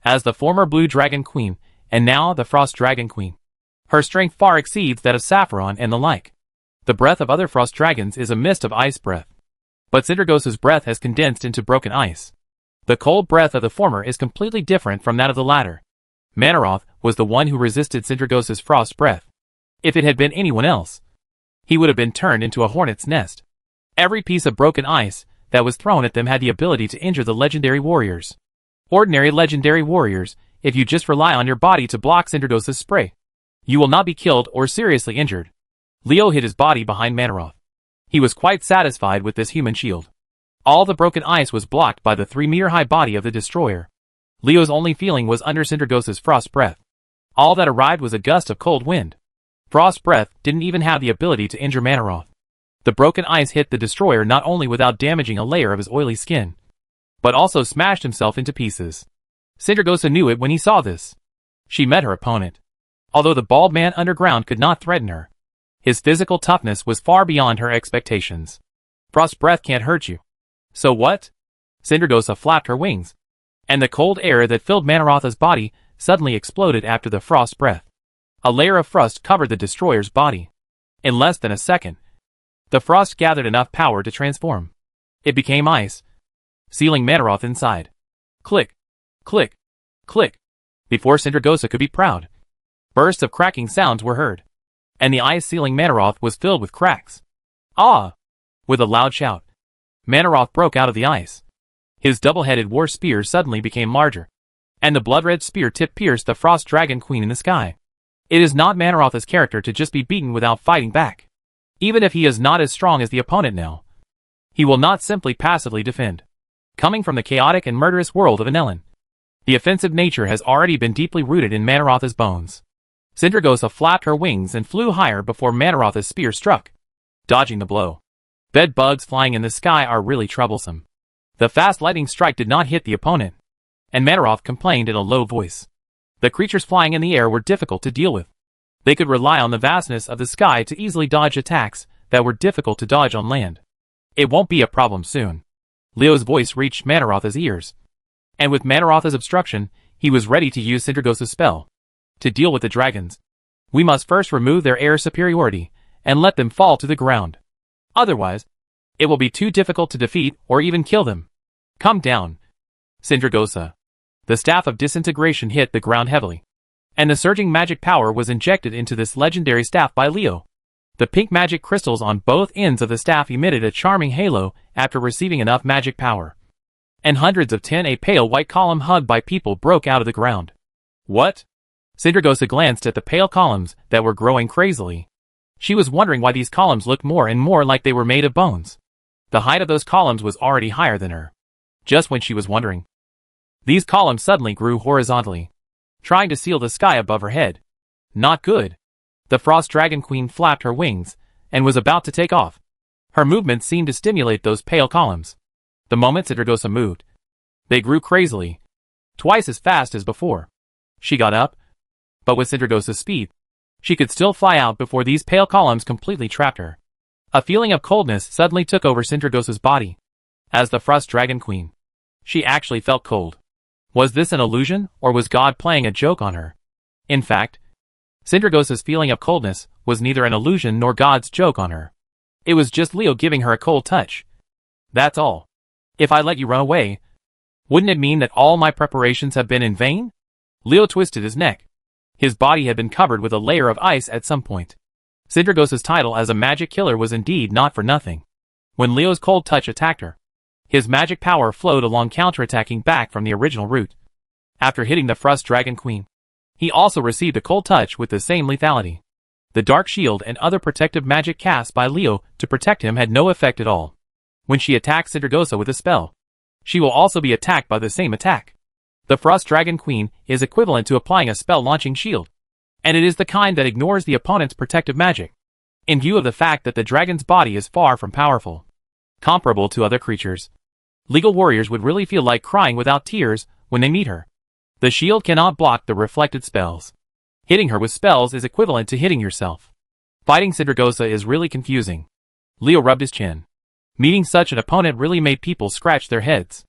As the former Blue Dragon Queen, and now the Frost Dragon Queen, her strength far exceeds that of Sapphiron and the like. The breath of other frost dragons is a mist of ice breath, but Sindragosa's breath has condensed into broken ice. The cold breath of the former is completely different from that of the latter. Manaroth was the one who resisted Sindragosa's frost breath. If it had been anyone else, he would have been turned into a hornet's nest. Every piece of broken ice that was thrown at them had the ability to injure the legendary warriors. Ordinary legendary warriors, if you just rely on your body to block Sindragosa's spray, you will not be killed or seriously injured. Leo hid his body behind Manaroth. He was quite satisfied with this human shield. All the broken ice was blocked by the 3-meter-high body of the destroyer. Leo's only feeling was under Sindragosa's frost breath. All that arrived was a gust of cold wind. Frost breath didn't even have the ability to injure Manaroth. The broken ice hit the destroyer not only without damaging a layer of his oily skin, but also smashed himself into pieces. Sindragosa knew it when he saw this. She met her opponent. Although the bald man underground could not threaten her, his physical toughness was far beyond her expectations. "Frost breath can't hurt you. So what?" Sindragosa flapped her wings, and the cold air that filled Manarotha's body suddenly exploded after the frost breath. A layer of frost covered the destroyer's body. In less than a second, the frost gathered enough power to transform. It became ice, sealing Manaroth inside. Click, click, click. Before Sindragosa could be proud, bursts of cracking sounds were heard, and the ice sealing Manaroth was filled with cracks. "Ah!" With a loud shout, Manaroth broke out of the ice. His double-headed war spear suddenly became larger, and the blood-red spear tip pierced the Frost Dragon Queen in the sky. It is not Manaroth's character to just be beaten without fighting back. Even if he is not as strong as the opponent now, he will not simply passively defend. Coming from the chaotic and murderous world of Anelin, the offensive nature has already been deeply rooted in Manarotha's bones. Sindragosa flapped her wings and flew higher before Manarotha's spear struck. dodging the blow. Bed bugs flying in the sky are really troublesome. The fast lightning strike did not hit the opponent, and Manarov complained in a low voice. The creatures flying in the air were difficult to deal with. They could rely on the vastness of the sky to easily dodge attacks that were difficult to dodge on land. It won't be a problem soon. Leo's voice reached Manaroth's ears, and with Manaroth's obstruction, he was ready to use Sindragosa's spell. To deal with the dragons, we must first remove their air superiority and let them fall to the ground. Otherwise, it will be too difficult to defeat or even kill them. Come down, Sindragosa. The staff of disintegration hit the ground heavily, and the surging magic power was injected into this legendary staff by Leo. The pink magic crystals on both ends of the staff emitted a charming halo after receiving enough magic power, and hundreds of a pale white column hugged by people broke out of the ground. What? Sindragosa glanced at the pale columns that were growing crazily. She was wondering why these columns looked more and more like they were made of bones. The height of those columns was already higher than her. Just when she was wondering, these columns suddenly grew horizontally, trying to seal the sky above her head. Not good. The Frost Dragon Queen flapped her wings and was about to take off. Her movements seemed to stimulate those pale columns. The moment Sindragosa moved, they grew crazily, twice as fast as before. She got up, but with Sindragosa's speed, she could still fly out before these pale columns completely trapped her. A feeling of coldness suddenly took over Sindragosa's body. As the Frost Dragon Queen, she actually felt cold. Was this an illusion, or was God playing a joke on her? In fact, Sindragosa's feeling of coldness was neither an illusion nor God's joke on her. It was just Leo giving her a cold touch. That's all. If I let you run away, wouldn't it mean that all my preparations have been in vain? Leo twisted his neck. His body had been covered with a layer of ice at some point. Sindragosa's title as a magic killer was indeed not for nothing. When Leo's cold touch attacked her, his magic power flowed along, counterattacking back from the original route. After hitting the Frost Dragon Queen, he also received a cold touch with the same lethality. The dark shield and other protective magic cast by Leo to protect him had no effect at all. When she attacks Sindragosa with a spell, she will also be attacked by the same attack. The Frost Dragon Queen is equivalent to applying a spell-launching shield, and it is the kind that ignores the opponent's protective magic, in view of the fact that the dragon's body is far from powerful. Comparable to other creatures, legal warriors would really feel like crying without tears when they meet her. The shield cannot block the reflected spells. Hitting her with spells is equivalent to hitting yourself. Fighting Sindragosa is really confusing. Leo rubbed his chin. Meeting such an opponent really made people scratch their heads.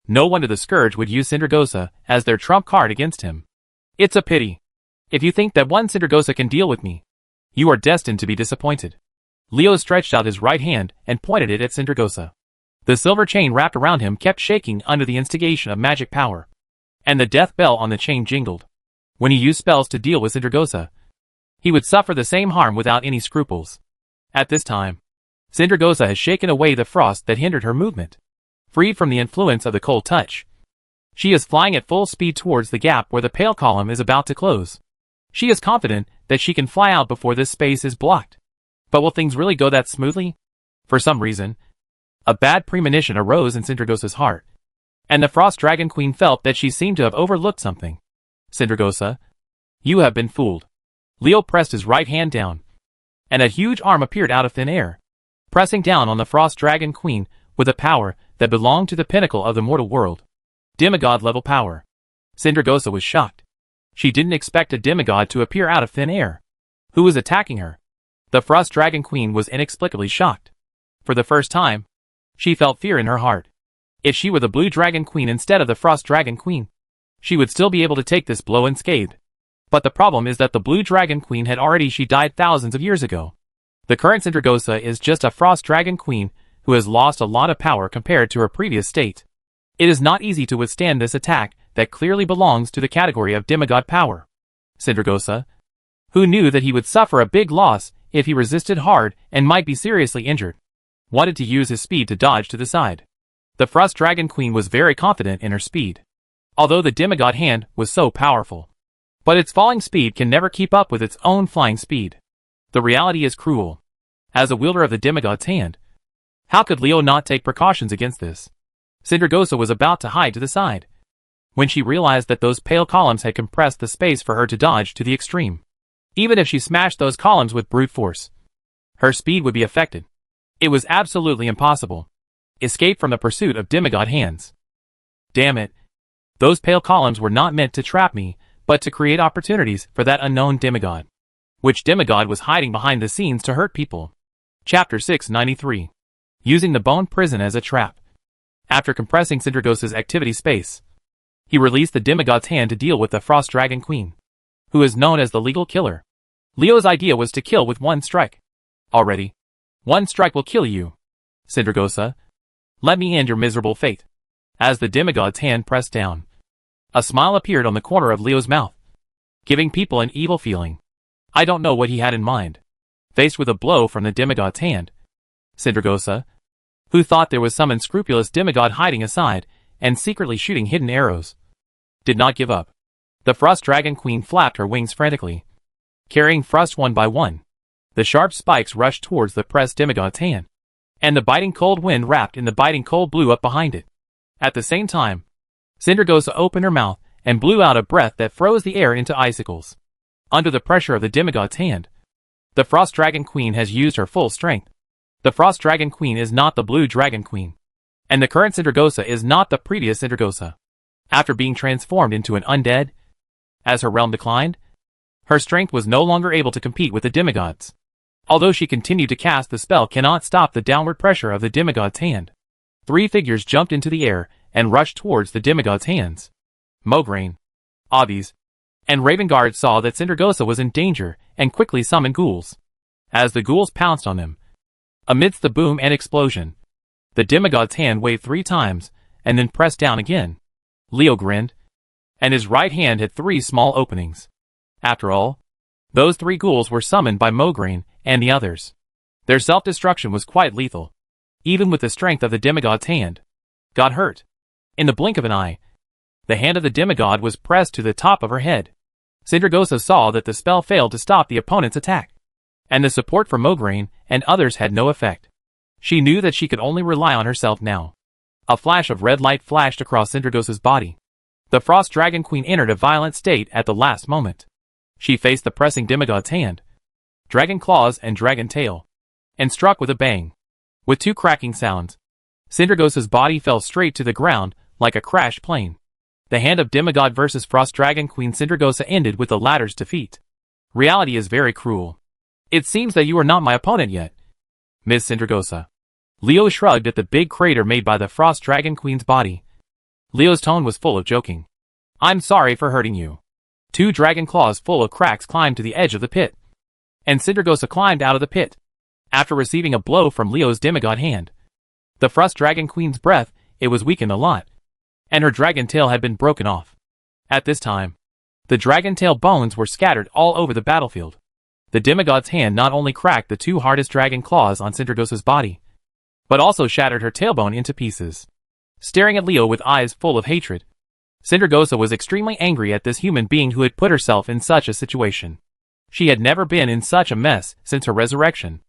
No wonder the Scourge would use Sindragosa as their trump card against him. It's a pity. If you think that one Sindragosa can deal with me, you are destined to be disappointed. Leo stretched out his right hand and pointed it at Sindragosa. The silver chain wrapped around him kept shaking under the instigation of magic power, and the death bell on the chain jingled. When he used spells to deal with Sindragosa, he would suffer the same harm without any scruples. At this time, Sindragosa has shaken away the frost that hindered her movement. Freed from the influence of the cold touch, she is flying at full speed towards the gap where the pale column is about to close. She is confident that she can fly out before this space is blocked. But will things really go that smoothly? For some reason, a bad premonition arose in Sindragosa's heart, and the Frost Dragon Queen felt that she seemed to have overlooked something. Sindragosa, you have been fooled. Leo pressed his right hand down, and a huge arm appeared out of thin air, pressing down on the Frost Dragon Queen with a power that belonged to the pinnacle of the mortal world. Demigod-level power. Sindragosa was shocked. She didn't expect a demigod to appear out of thin air. Who was attacking her? The Frost Dragon Queen was inexplicably shocked. For the first time, she felt fear in her heart. If she were the Blue Dragon Queen instead of the Frost Dragon Queen, she would still be able to take this blow unscathed. But the problem is that the Blue Dragon Queen had already died thousands of years ago. The current Sindragosa is just a Frost Dragon Queen who has lost a lot of power compared to her previous state. It is not easy to withstand this attack that clearly belongs to the category of demigod power. Sindragosa, who knew that he would suffer a big loss if he resisted hard and might be seriously injured, wanted to use his speed to dodge to the side. The Frost Dragon Queen was very confident in her speed, although the demigod hand was so powerful. But its falling speed can never keep up with its own flying speed. The reality is cruel. As a wielder of the demigod's hand, how could Leo not take precautions against this? Sindragosa was about to hide to the side, when she realized that those pale columns had compressed the space for her to dodge to the extreme. Even if she smashed those columns with brute force, her speed would be affected. It was absolutely impossible. Escape from the pursuit of demigod hands. Damn it. Those pale columns were not meant to trap me, but to create opportunities for that unknown demigod. Which demigod was hiding behind the scenes to hurt people? Chapter 693. Using the bone prison as a trap. After compressing Sindragosa's activity space, he released the demigod's hand to deal with the Frost Dragon Queen, who is known as the legal killer. Leo's idea was to kill with one strike. Already. One strike will kill you, Sindragosa. Let me end your miserable fate. As the demigod's hand pressed down, a smile appeared on the corner of Leo's mouth, giving people an evil feeling. I don't know what he had in mind. Faced with a blow from the demigod's hand, Sindragosa, who thought there was some unscrupulous demigod hiding aside and secretly shooting hidden arrows, did not give up. The Frost Dragon Queen flapped her wings frantically, carrying frost one by one. The sharp spikes rushed towards the pressed demigod's hand, and the biting cold wind wrapped in the biting cold blew up behind it. At the same time, Sindragosa opened her mouth and blew out a breath that froze the air into icicles. Under the pressure of the demigod's hand, the Frost Dragon Queen has used her full strength. The Frost Dragon Queen is not the Blue Dragon Queen, and the current Sindragosa is not the previous Sindragosa. After being transformed into an undead, as her realm declined, her strength was no longer able to compete with the demigods. Although she continued to cast, the spell cannot stop the downward pressure of the demigod's hand. 3 figures jumped into the air and rushed towards the demigod's hands. Mograine, Obbies, and Ravenguard saw that Sindragosa was in danger and quickly summoned ghouls. As the ghouls pounced on them, amidst the boom and explosion, the demigod's hand waved 3 times and then pressed down again. Leo grinned, and his right hand had 3 small openings. After all, those 3 ghouls were summoned by Mograine and the others. Their self-destruction was quite lethal. Even with the strength of the demigod's hand, got hurt. In the blink of an eye, the hand of the demigod was pressed to the top of her head. Sindragosa saw that the spell failed to stop the opponent's attack, and the support from Mograine and others had no effect. She knew that she could only rely on herself now. A flash of red light flashed across Sindragosa's body. The Frost Dragon Queen entered a violent state at the last moment. She faced the pressing demigod's hand, dragon claws and dragon tail, and struck with a bang. With 2 cracking sounds, Sindragosa's body fell straight to the ground like a crashed plane. The hand of demigod versus Frost Dragon Queen. Sindragosa ended with the latter's defeat. Reality is very cruel. It seems that you are not my opponent yet, Ms. Sindragosa. Leo shrugged at the big crater made by the Frost Dragon Queen's body. Leo's tone was full of joking. I'm sorry for hurting you. 2 dragon claws full of cracks climbed to the edge of the pit, and Sindragosa climbed out of the pit. After receiving a blow from Leo's demigod hand, the Frost Dragon Queen's breath, it was weakened a lot, and her dragon tail had been broken off. At this time, the dragon tail bones were scattered all over the battlefield. The demigod's hand not only cracked the 2 hardest dragon claws on Sindragosa's body, but also shattered her tailbone into pieces. Staring at Leo with eyes full of hatred, Sindragosa was extremely angry at this human being who had put herself in such a situation. She had never been in such a mess since her resurrection.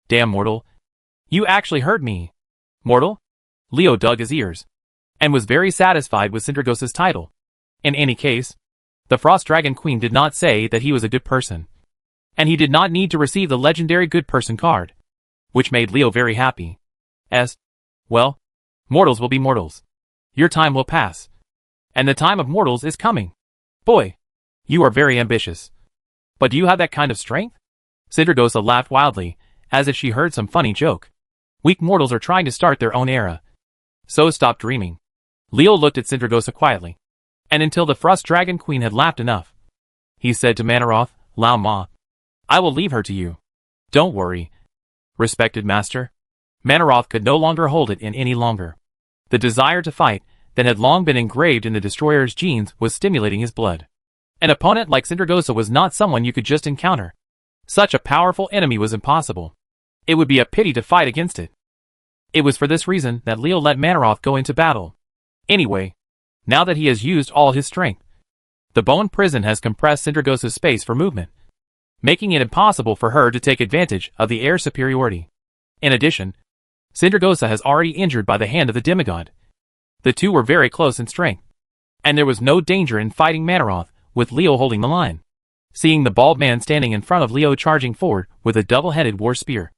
Damn mortal. You actually hurt me. Mortal? Leo dug his ears, and was very satisfied with Sindragosa's title. In any case, the Frost Dragon Queen did not say that he was a good person, and he did not need to receive the legendary good person card, which made Leo very happy. Well, mortals will be mortals. Your time will pass, and the time of mortals is coming. Boy, you are very ambitious. But do you have that kind of strength? Sindragosa laughed wildly, as if she heard some funny joke. Weak mortals are trying to start their own era. So stop dreaming. Leo looked at Sindragosa quietly, and until the Frost Dragon Queen had laughed enough, he said to Manaroth, Lao Ma, I will leave her to you. Don't worry, respected master. Manaroth could no longer hold it in any longer. The desire to fight that had long been engraved in the destroyer's genes was stimulating his blood. An opponent like Sindragosa was not someone you could just encounter. Such a powerful enemy was impossible. It would be a pity to fight against it. It was for this reason that Leo let Manaroth go into battle. Anyway, now that he has used all his strength, the bone prison has compressed Sindragosa's space for movement, making it impossible for her to take advantage of the air superiority. In addition, Sindragosa has already injured by the hand of the demigod. The 2 were very close in strength, and there was no danger in fighting Manaroth with Leo holding the line. Seeing the bald man standing in front of Leo charging forward with a double-headed war spear,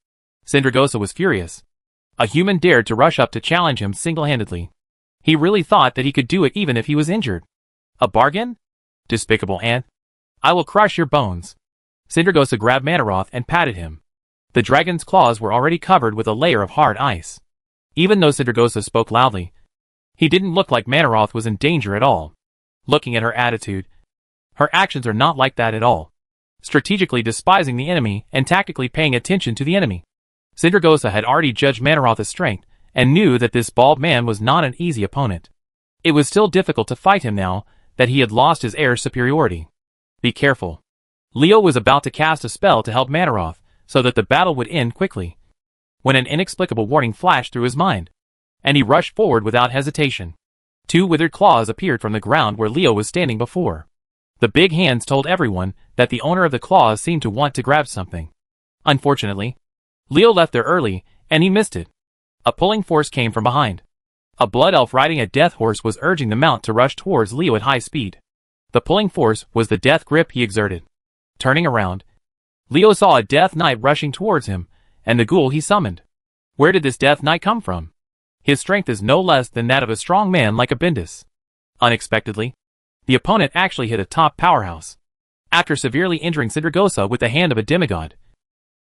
Sindragosa was furious. A human dared to rush up to challenge him single-handedly. He really thought that he could do it even if he was injured. A bargain? Despicable ant. I will crush your bones. Sindragosa grabbed Manaroth and patted him. The dragon's claws were already covered with a layer of hard ice. Even though Sindragosa spoke loudly, he didn't look like Manaroth was in danger at all. Looking at her attitude, her actions are not like that at all. Strategically despising the enemy and tactically paying attention to the enemy. Sindragosa had already judged Manaroth's strength and knew that this bald man was not an easy opponent. It was still difficult to fight him now that he had lost his air superiority. Be careful. Leo was about to cast a spell to help Manaroth so that the battle would end quickly, when an inexplicable warning flashed through his mind, and he rushed forward without hesitation. Two withered claws appeared from the ground where Leo was standing before. The big hands told everyone that the owner of the claws seemed to want to grab something. Unfortunately, Leo left there early, and he missed it. A pulling force came from behind. A blood elf riding a death horse was urging the mount to rush towards Leo at high speed. The pulling force was the death grip he exerted. Turning around, Leo saw a death knight rushing towards him, and the ghoul he summoned. Where did this death knight come from? His strength is no less than that of a strong man like Abindus. Unexpectedly, the opponent actually hit a top powerhouse. After severely injuring Sindragosa with the hand of a demigod,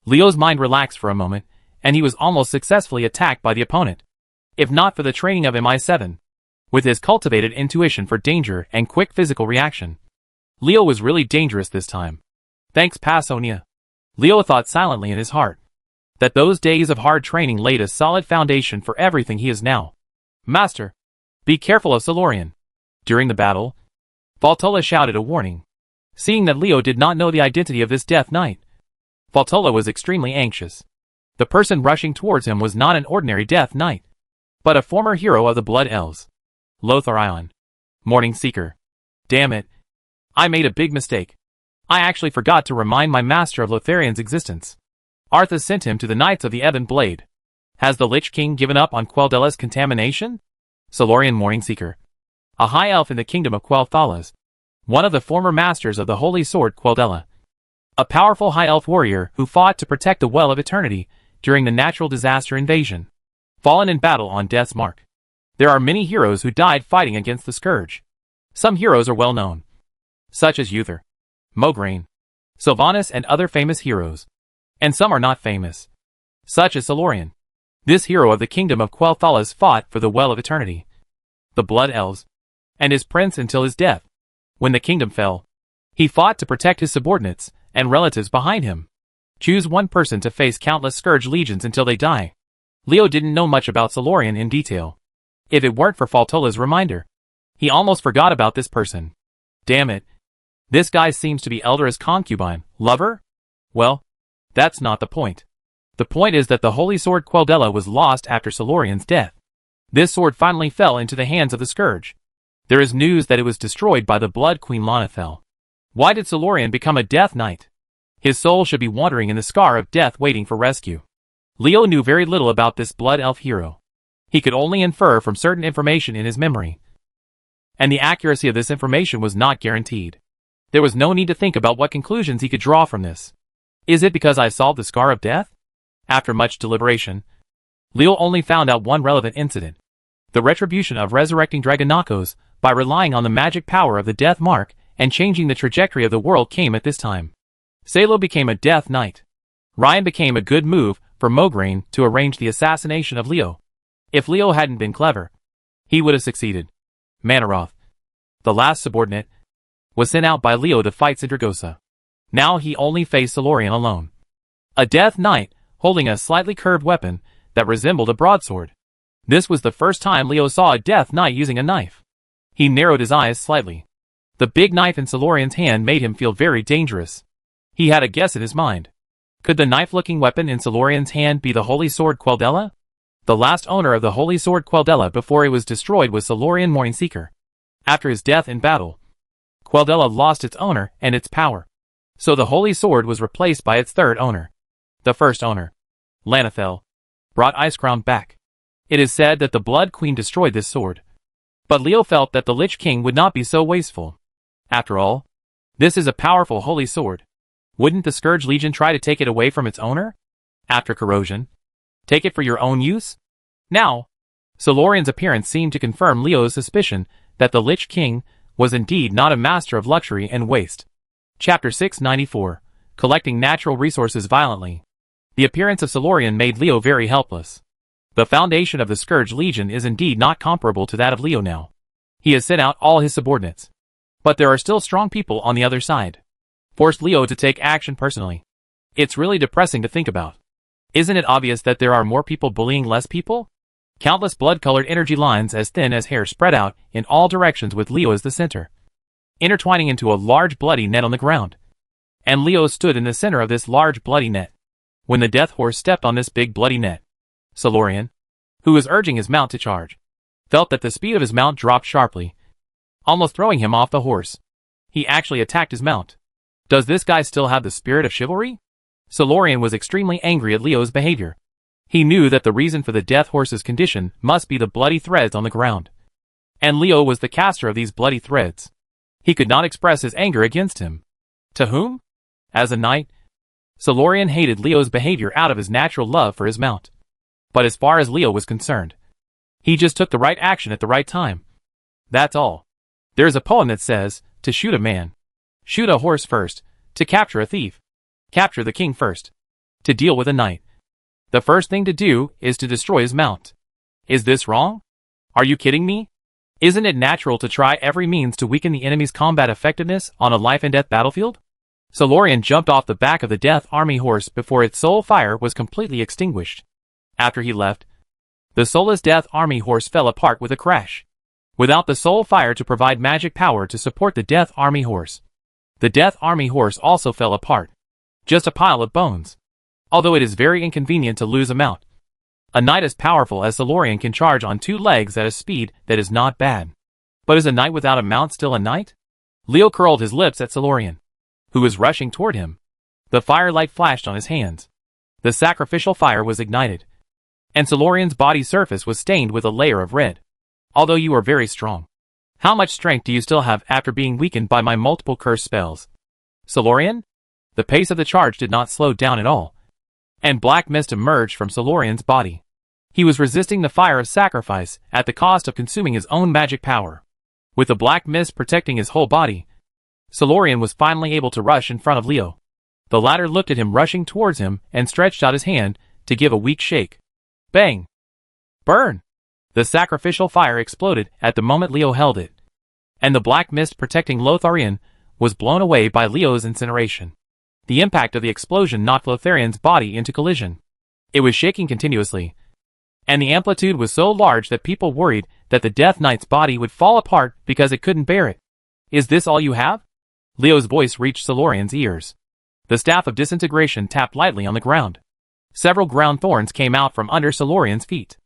Leo's mind relaxed for a moment, and he was almost successfully attacked by the opponent. If not for the training of MI7, with his cultivated intuition for danger and quick physical reaction, Leo was really dangerous this time. Thanks, Pasonia. Leo thought silently in his heart that those days of hard training laid a solid foundation for everything he is now. Master, be careful of Solorian. During the battle, Valtola shouted a warning. Seeing that Leo did not know the identity of this death knight, Valtola was extremely anxious. The person rushing towards him was not an ordinary death knight, but a former hero of the Blood Elves. Lotharion. Morning Seeker. Damn it. I made a big mistake. I actually forgot to remind my master of Lotharion's existence. Arthas sent him to the Knights of the Ebon Blade. Has the Lich King given up on Quel'Della's contamination? Solorian Morning Seeker. A high elf in the kingdom of Quel'Thalas. One of the former masters of the Holy Sword Quel'Della. A powerful high elf warrior who fought to protect the Well of Eternity during the natural disaster invasion. Fallen in battle on Death's Mark. There are many heroes who died fighting against the Scourge. Some heroes are well known, such as Uther, Mograine, Sylvanas and other famous heroes. And some are not famous, such as Solorian. This hero of the kingdom of Quel'Thalas fought for the Well of Eternity, the Blood Elves, and his prince until his death. When the kingdom fell, he fought to protect his subordinates and relatives behind him. Choose one person to face countless Scourge legions until they die. Leo didn't know much about Solorian in detail. If it weren't for Valtola's reminder, he almost forgot about this person. Damn it. This guy seems to be Eldora's concubine, lover? Well, that's not the point. The point is that the Holy Sword Quel'Della was lost after Solorian's death. This sword finally fell into the hands of the Scourge. There is news that it was destroyed by the Blood Queen Lonethel. Why did Solorian become a Death Knight? His soul should be wandering in the scar of death waiting for rescue. Leo knew very little about this Blood Elf hero. He could only infer from certain information in his memory. And the accuracy of this information was not guaranteed. There was no need to think about what conclusions he could draw from this. Is it because I solved the scar of death? After much deliberation, Leo only found out one relevant incident. The retribution of resurrecting Dragonakos by relying on the magic power of the Death Mark and changing the trajectory of the world came at this time. Salo became a Death Knight. Ryan became a good move for Mograine to arrange the assassination of Leo. If Leo hadn't been clever, he would have succeeded. Manaroth, the last subordinate, was sent out by Leo to fight Sindragosa. Now he only faced Solorian alone. A Death Knight, holding a slightly curved weapon that resembled a broadsword. This was the first time Leo saw a Death Knight using a knife. He narrowed his eyes slightly. The big knife in Solorian's hand made him feel very dangerous. He had a guess in his mind. Could the knife-looking weapon in Solorian's hand be the Holy Sword Quel'Della? The last owner of the Holy Sword Quel'Della before it was destroyed was Solorian Morning Seeker. After his death in battle, Quel'Della lost its owner and its power. So the Holy Sword was replaced by its third owner. The first owner, Lonethel, brought Icecrown back. It is said that the Blood Queen destroyed this sword. But Leo felt that the Lich King would not be so wasteful. After all, this is a powerful holy sword. Wouldn't the Scourge Legion try to take it away from its owner? After corrosion, Take it for your own use? Now, Solorian's appearance seemed to confirm Leo's suspicion that the Lich King was indeed not a master of luxury and waste. Chapter 694. Collecting natural resources violently. The appearance of Solorian made Leo very helpless. The foundation of the Scourge Legion is indeed not comparable to that of Leo now. He has sent out all his subordinates. But there are still strong people on the other side. Forced Leo to take action personally. It's really depressing to think about. Isn't it obvious that there are more people bullying less people? Countless blood-colored energy lines as thin as hair spread out in all directions with Leo as the center, intertwining into a large bloody net on the ground. And Leo stood in the center of this large bloody net. When the death horse stepped on this big bloody net, Solorian, who was urging his mount to charge, felt that the speed of his mount dropped sharply, almost throwing him off the horse. He actually attacked his mount. Does this guy still have the spirit of chivalry? Solorian was extremely angry at Leo's behavior. He knew that the reason for the death horse's condition must be the bloody threads on the ground. And Leo was the caster of these bloody threads. He could not express his anger against him. To whom? As a knight, Solorian hated Leo's behavior out of his natural love for his mount. But as far as Leo was concerned, he just took the right action at the right time. That's all. There's a poem that says, to shoot a man, shoot a horse first; to capture a thief, capture the king first; to deal with a knight, the first thing to do is to destroy his mount. Is this wrong? Are you kidding me? Isn't it natural to try every means to weaken the enemy's combat effectiveness on a life-and-death battlefield? Solorian jumped off the back of the Death Army horse before its soul fire was completely extinguished. After he left, the soulless Death Army horse fell apart with a crash. Without the soul fire to provide magic power to support the Death Army horse, the Death Army horse also fell apart. Just a pile of bones. Although it is very inconvenient to lose a mount, a knight as powerful as Solorian can charge on 2 legs at a speed that is not bad. But is a knight without a mount still a knight? Leo curled his lips at Solorian, who was rushing toward him. The firelight flashed on his hands. The sacrificial fire was ignited, and Solorian's body surface was stained with a layer of red. Although you are very strong, how much strength do you still have after being weakened by my multiple curse spells? Solorian? The pace of the charge did not slow down at all, and black mist emerged from Solorian's body. He was resisting the fire of sacrifice at the cost of consuming his own magic power. With the black mist protecting his whole body, Solorian was finally able to rush in front of Leo. The latter looked at him rushing towards him and stretched out his hand to give a weak shake. Bang! Burn! The sacrificial fire exploded at the moment Leo held it, and the black mist protecting Lotharian was blown away by Leo's incineration. The impact of the explosion knocked Lotharian's body into collision. It was shaking continuously, and the amplitude was so large that people worried that the Death Knight's body would fall apart because it couldn't bear it. Is this all you have? Leo's voice reached Solorian's ears. The staff of disintegration tapped lightly on the ground. Several ground thorns came out from under Solorian's feet.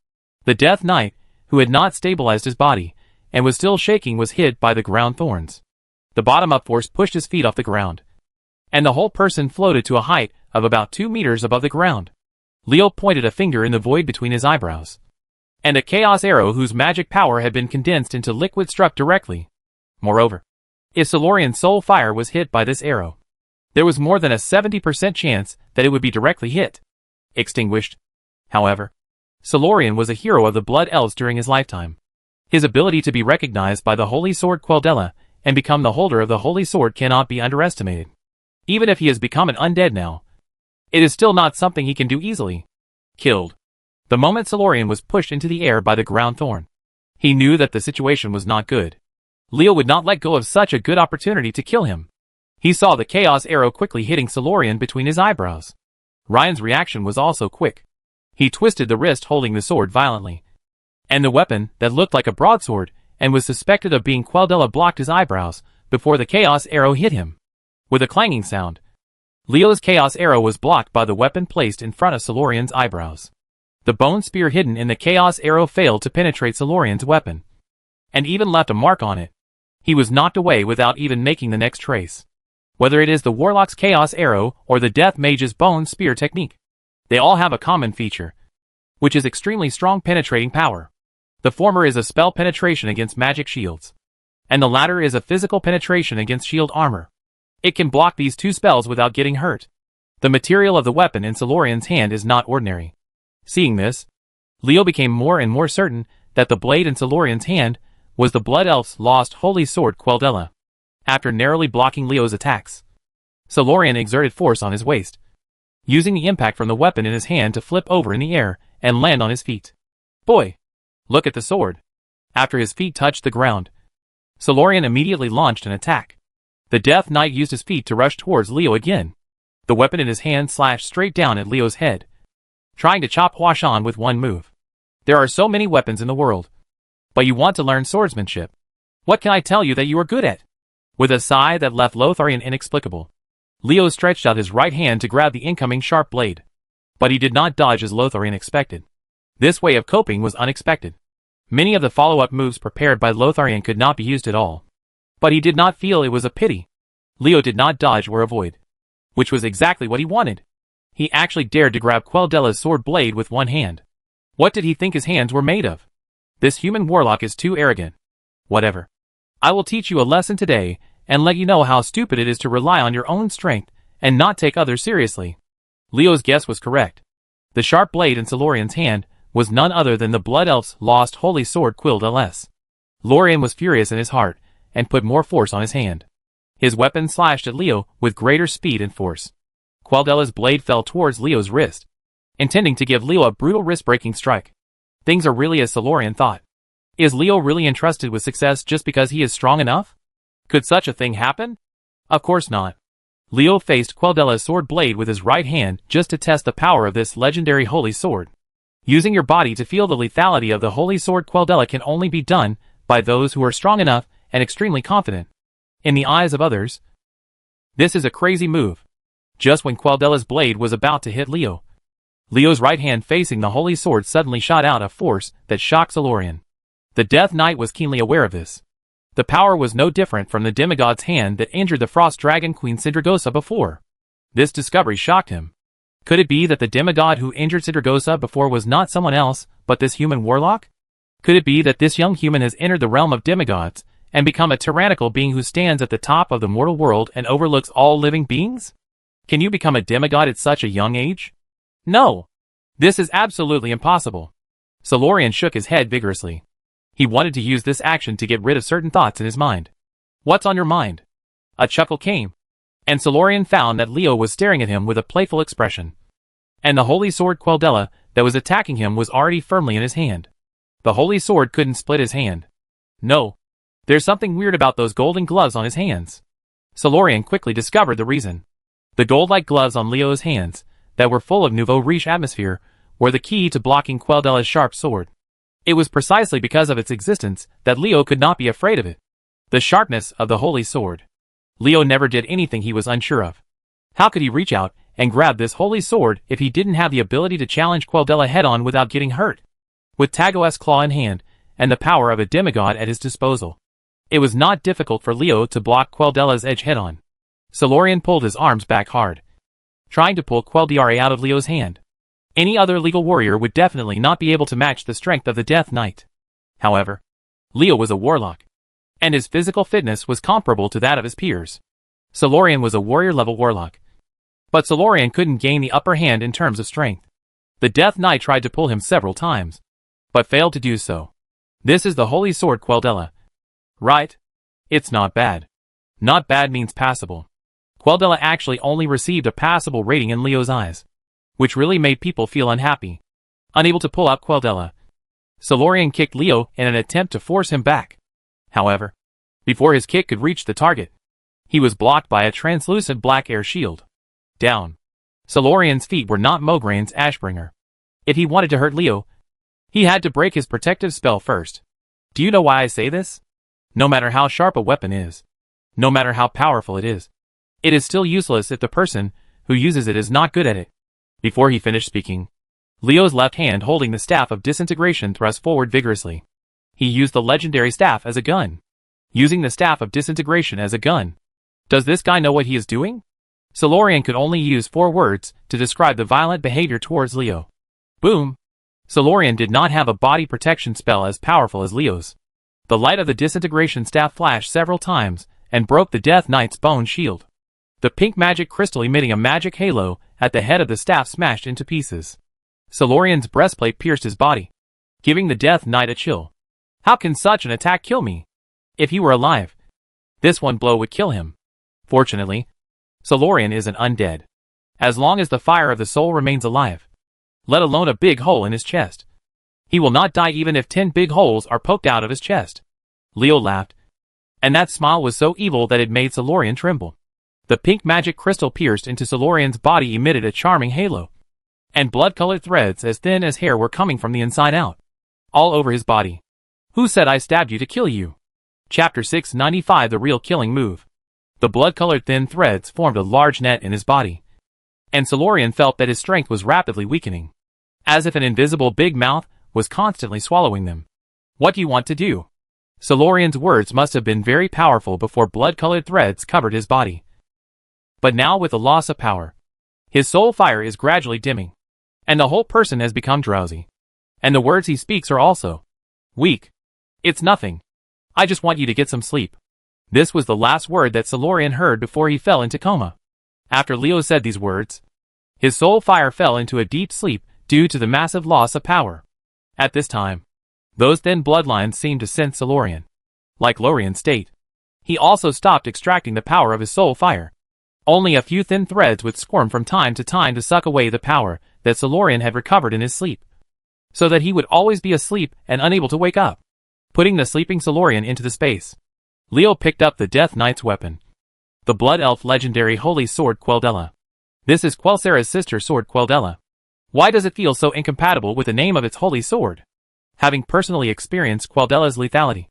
The Death Knight, who had not stabilized his body and was still shaking, was hit by the ground thorns. The bottom-up force pushed his feet off the ground, and the whole person floated to a height of about 2 meters above the ground. Leo pointed a finger in the void between his eyebrows, and a chaos arrow whose magic power had been condensed into liquid struck directly. Moreover, if Solorian's soul fire was hit by this arrow, there was more than a 70% chance that it would be directly hit. Extinguished. However, Solorian was a hero of the Blood Elves during his lifetime. His ability to be recognized by the Holy Sword Queldella and become the holder of the Holy Sword cannot be underestimated. Even if he has become an undead now, it is still not something he can do easily. Killed. The moment Solorian was pushed into the air by the ground thorn, he knew that the situation was not good. Leo would not let go of such a good opportunity to kill him. He saw the chaos arrow quickly hitting Solorian between his eyebrows. Ryan's reaction was also quick. He twisted the wrist holding the sword violently, and the weapon that looked like a broadsword and was suspected of being Queldella blocked his eyebrows before the chaos arrow hit him. With a clanging sound, Leo's chaos arrow was blocked by the weapon placed in front of Solorian's eyebrows. The bone spear hidden in the chaos arrow failed to penetrate Solorian's weapon, and even left a mark on it. He was knocked away without even making the next trace. Whether it is the Warlock's chaos arrow or the Death Mage's bone spear technique, they all have a common feature, which is extremely strong penetrating power. The former is a spell penetration against magic shields, and the latter is a physical penetration against shield armor. It can block these two spells without getting hurt. The material of the weapon in Solorian's hand is not ordinary. Seeing this, Leo became more and more certain that the blade in Solorian's hand was the Blood Elf's lost holy sword Queldella. After narrowly blocking Leo's attacks, Solorian exerted force on his waist, using the impact from the weapon in his hand to flip over in the air and land on his feet. Boy! Look at the sword. After his feet touched the ground, Solorian immediately launched an attack. The Death Knight used his feet to rush towards Leo again. The weapon in his hand slashed straight down at Leo's head, trying to chop Huashan with one move. There are so many weapons in the world, but you want to learn swordsmanship. What can I tell you that you are good at? With a sigh that left Lotharian inexplicable, Leo stretched out his right hand to grab the incoming sharp blade. But he did not dodge as Lotharian expected. This way of coping was unexpected. Many of the follow-up moves prepared by Lotharian could not be used at all. But he did not feel it was a pity. Leo did not dodge or avoid, which was exactly what he wanted. He actually dared to grab Queldella's sword blade with one hand. What did he think his hands were made of? This human warlock is too arrogant. Whatever. I will teach you a lesson today and let you know how stupid it is to rely on your own strength and not take others seriously. Leo's guess was correct. The sharp blade in Solorian's hand was none other than the Blood Elf's lost holy sword Queldella. Lorian was furious in his heart and put more force on his hand. His weapon slashed at Leo with greater speed and force. Queldella's blade fell towards Leo's wrist, intending to give Leo a brutal wrist-breaking strike. Things are really as Solorian thought. Is Leo really entrusted with success just because he is strong enough? Could such a thing happen? Of course not. Leo faced Queldella's sword blade with his right hand just to test the power of this legendary holy sword. Using your body to feel the lethality of the holy sword Queldella can only be done by those who are strong enough and extremely confident. In the eyes of others, this is a crazy move. Just when Queldella's blade was about to hit Leo, Leo's right hand facing the holy sword suddenly shot out a force that shocked Solorian. The Death Knight was keenly aware of this. The power was no different from the demigod's hand that injured the Frost Dragon Queen Sindragosa before. This discovery shocked him. Could it be that the demigod who injured Sindragosa before was not someone else, but this human warlock? Could it be that this young human has entered the realm of demigods and become a tyrannical being who stands at the top of the mortal world and overlooks all living beings? Can you become a demigod at such a young age? No! This is absolutely impossible. Solorian shook his head vigorously. He wanted to use this action to get rid of certain thoughts in his mind. What's on your mind? A chuckle came, and Solorian found that Leo was staring at him with a playful expression. And the holy sword Queldella that was attacking him was already firmly in his hand. The holy sword couldn't split his hand. No. There's something weird about those golden gloves on his hands. Solorian quickly discovered the reason. The gold-like gloves on Leo's hands, that were full of nouveau riche atmosphere, were the key to blocking Queldella's sharp sword. It was precisely because of its existence that Leo could not be afraid of it. The sharpness of the holy sword. Leo never did anything he was unsure of. How could he reach out and grab this holy sword if he didn't have the ability to challenge Queldella head-on without getting hurt? With Tago's claw in hand, and the power of a demigod at his disposal, it was not difficult for Leo to block Queldella's edge head-on. Solorian pulled his arms back hard, trying to pull Queldiare out of Leo's hand. Any other legal warrior would definitely not be able to match the strength of the Death Knight. However, Leo was a warlock, and his physical fitness was comparable to that of his peers. Solorian was a warrior-level warlock, but Solorian couldn't gain the upper hand in terms of strength. The Death Knight tried to pull him several times, but failed to do so. This is the holy sword Queldella, right? It's not bad. Not bad means passable. Queldella actually only received a passable rating in Leo's eyes, which really made people feel unhappy. Unable to pull out Queldella, Solorian kicked Leo in an attempt to force him back. However, before his kick could reach the target, he was blocked by a translucent black air shield. Down. Solorian's feet were not Mograin's Ashbringer. If he wanted to hurt Leo, he had to break his protective spell first. Do you know why I say this? No matter how sharp a weapon is, no matter how powerful it is still useless if the person who uses it is not good at it. Before he finished speaking, Leo's left hand holding the Staff of Disintegration thrust forward vigorously. He used the legendary staff as a gun. Using the Staff of Disintegration as a gun. Does this guy know what he is doing? Solorian could only use 4 words to describe the violent behavior towards Leo. Boom! Solorian did not have a body protection spell as powerful as Leo's. The light of the disintegration staff flashed several times and broke the Death Knight's bone shield. The pink magic crystal emitting a magic halo at the head of the staff smashed into pieces. Solorian's breastplate pierced his body, giving the Death Knight a chill. How can such an attack kill me? If he were alive, this one blow would kill him. Fortunately, Solorian isn't undead. As long as the fire of the soul remains alive, let alone a big hole in his chest, he will not die even if 10 big holes are poked out of his chest. Leo laughed, and that smile was so evil that it made Solorian tremble. The pink magic crystal pierced into Solorian's body emitted a charming halo, and blood-colored threads as thin as hair were coming from the inside out, all over his body. Who said I stabbed you to kill you? Chapter 695 The Real Killing Move. The blood-colored thin threads formed a large net in his body, and Solorian felt that his strength was rapidly weakening, as if an invisible big mouth was constantly swallowing them. What do you want to do? Solorian's words must have been very powerful before blood-colored threads covered his body. But now with the loss of power, his soul fire is gradually dimming, and the whole person has become drowsy. And the words he speaks are also weak. It's nothing. I just want you to get some sleep. This was the last word that Solorian heard before he fell into coma. After Leo said these words, his soul fire fell into a deep sleep due to the massive loss of power. At this time, those thin bloodlines seemed to sense Solorian. Like Lorian's state, he also stopped extracting the power of his soul fire. Only a few thin threads would squirm from time to suck away the power that Solorian had recovered in his sleep, so that he would always be asleep and unable to wake up. Putting the sleeping Solorian into the space, Leo picked up the Death Knight's weapon, the Blood Elf legendary holy sword Queldella. This is Quelsera's sister sword Queldella. Why does it feel so incompatible with the name of its holy sword? Having personally experienced Queldella's lethality,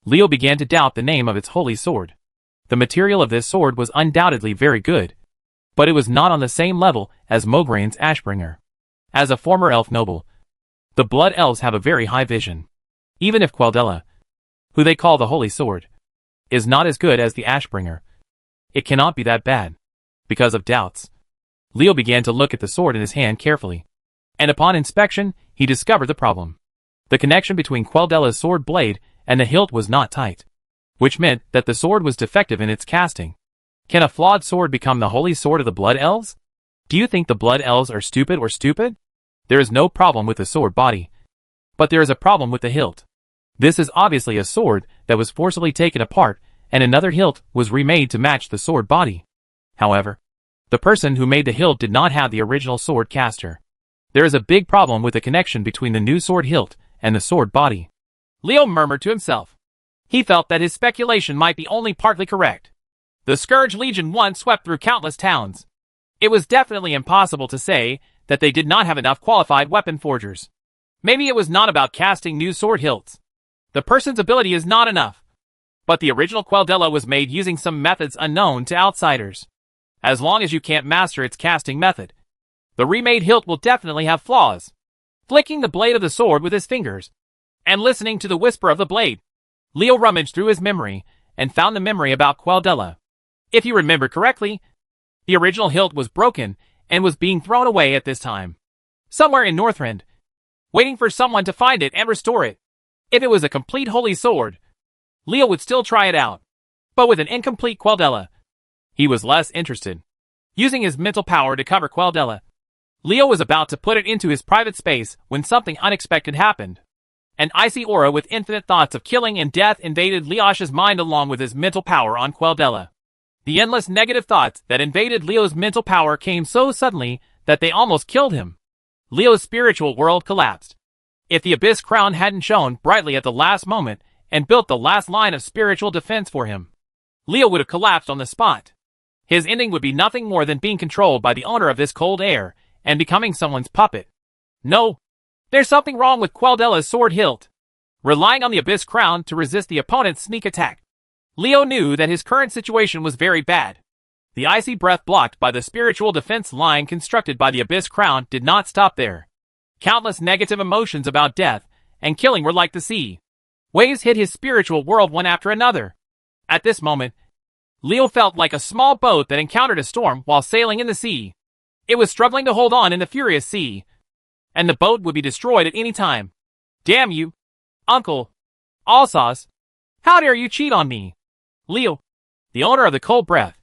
Leo began to doubt the name of its holy sword. The material of this sword was undoubtedly very good, but it was not on the same level as Mograine's Ashbringer. As a former elf noble, the Blood Elves have a very high vision. Even if Queldella, who they call the Holy Sword, is not as good as the Ashbringer, it cannot be that bad. Because of doubts, Leo began to look at the sword in his hand carefully, and upon inspection, he discovered the problem. The connection between Queldella's sword blade and the hilt was not tight, which meant that the sword was defective in its casting. Can a flawed sword become the holy sword of the Blood Elves? Do you think the Blood Elves are stupid or stupid? There is no problem with the sword body, but there is a problem with the hilt. This is obviously a sword that was forcibly taken apart, and another hilt was remade to match the sword body. However, the person who made the hilt did not have the original sword caster. There is a big problem with the connection between the new sword hilt and the sword body. Leo murmured to himself. He felt that his speculation might be only partly correct. The Scourge Legion once swept through countless towns. It was definitely impossible to say that they did not have enough qualified weapon forgers. Maybe it was not about casting new sword hilts. The person's ability is not enough. But the original Queldella was made using some methods unknown to outsiders. As long as you can't master its casting method, the remade hilt will definitely have flaws. Flicking the blade of the sword with his fingers, and listening to the whisper of the blade, Leo rummaged through his memory, and found the memory about Queldella. If you remember correctly, the original hilt was broken, and was being thrown away at this time, somewhere in Northrend, waiting for someone to find it and restore it. If it was a complete holy sword, Leo would still try it out. But with an incomplete Queldella, he was less interested. Using his mental power to cover Queldella, Leo was about to put it into his private space when something unexpected happened. An icy aura with infinite thoughts of killing and death invaded Leosh's mind along with his mental power on Queldella. The endless negative thoughts that invaded Leo's mental power came so suddenly that they almost killed him. Leo's spiritual world collapsed. If the Abyss Crown hadn't shone brightly at the last moment and built the last line of spiritual defense for him, Leo would have collapsed on the spot. His ending would be nothing more than being controlled by the owner of this cold air and becoming someone's puppet. No, there's something wrong with Queldella's sword hilt. Relying on the Abyss Crown to resist the opponent's sneak attack, Leo knew that his current situation was very bad. The icy breath blocked by the spiritual defense line constructed by the Abyss Crown did not stop there. Countless negative emotions about death and killing were like the sea. Waves hit his spiritual world one after another. At this moment, Leo felt like a small boat that encountered a storm while sailing in the sea. It was struggling to hold on in the furious sea, and the boat would be destroyed at any time. Damn you, Uncle Alsace. How dare you cheat on me? Leo, the owner of the cold breath,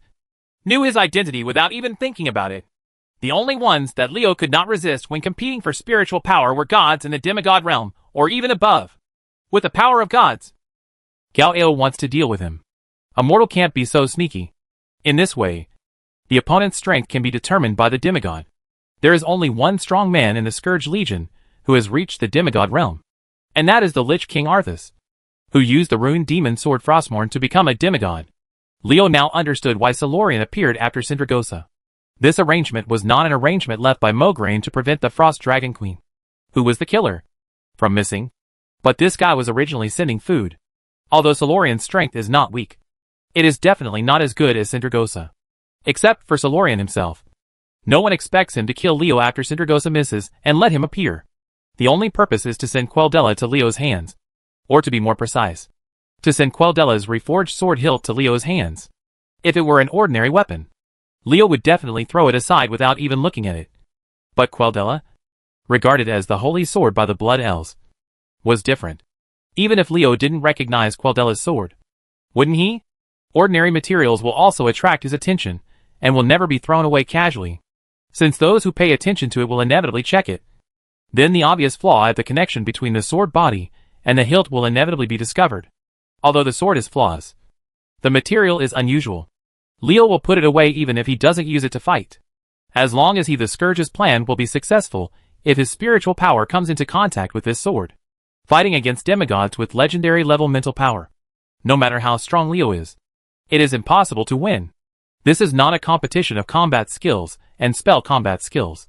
knew his identity without even thinking about it. The only ones that Leo could not resist when competing for spiritual power were gods in the demigod realm, or even above. With the power of gods, Galileo wants to deal with him. A mortal can't be so sneaky. In this way, the opponent's strength can be determined by the demigod. There is only one strong man in the Scourge Legion who has reached the demigod realm, and that is the Lich King Arthas, who used the ruined demon sword Frostmourne to become a demigod. Leo now understood why Solorian appeared after Sindragosa. This arrangement was not an arrangement left by Mograine to prevent the Frost Dragon Queen, who was the killer, from missing. But this guy was originally sending food. Although Solorian's strength is not weak, it is definitely not as good as Sindragosa. Except for Solorian himself. No one expects him to kill Leo after Sindragosa misses and let him appear. The only purpose is to send Queldella to Leo's hands. Or to be more precise, to send Queldella's reforged sword hilt to Leo's hands. If it were an ordinary weapon, Leo would definitely throw it aside without even looking at it. But Queldella, regarded as the holy sword by the Blood Elves, was different. Even if Leo didn't recognize Queldella's sword, wouldn't he? Ordinary materials will also attract his attention, and will never be thrown away casually, since those who pay attention to it will inevitably check it. Then the obvious flaw at the connection between the sword body and the hilt will inevitably be discovered. Although the sword is flawless, the material is unusual. Leo will put it away even if he doesn't use it to fight. As long as the Scourge's plan will be successful if his spiritual power comes into contact with this sword. Fighting against demigods with legendary level mental power. No matter how strong Leo is, it is impossible to win. This is not a competition of combat skills and spell combat skills,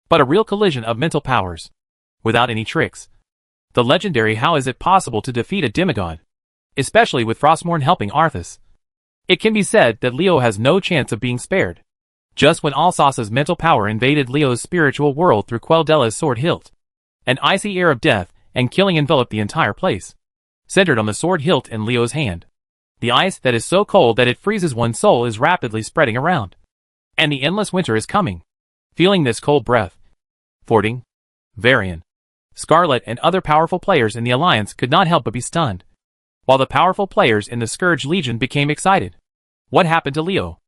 but a real collision of mental powers. Without any tricks. The legendary how is it possible to defeat a demigod? Especially with Frostmourne helping Arthas. It can be said that Leo has no chance of being spared. Just when Alsace's mental power invaded Leo's spiritual world through Queldella's sword hilt, an icy air of death and killing enveloped the entire place, centered on the sword hilt in Leo's hand. The ice that is so cold that it freezes one's soul is rapidly spreading around. And the endless winter is coming. Feeling this cold breath, Fording, Varian, Scarlet and other powerful players in the Alliance could not help but be stunned, while the powerful players in the Scourge Legion became excited. What happened to Leo?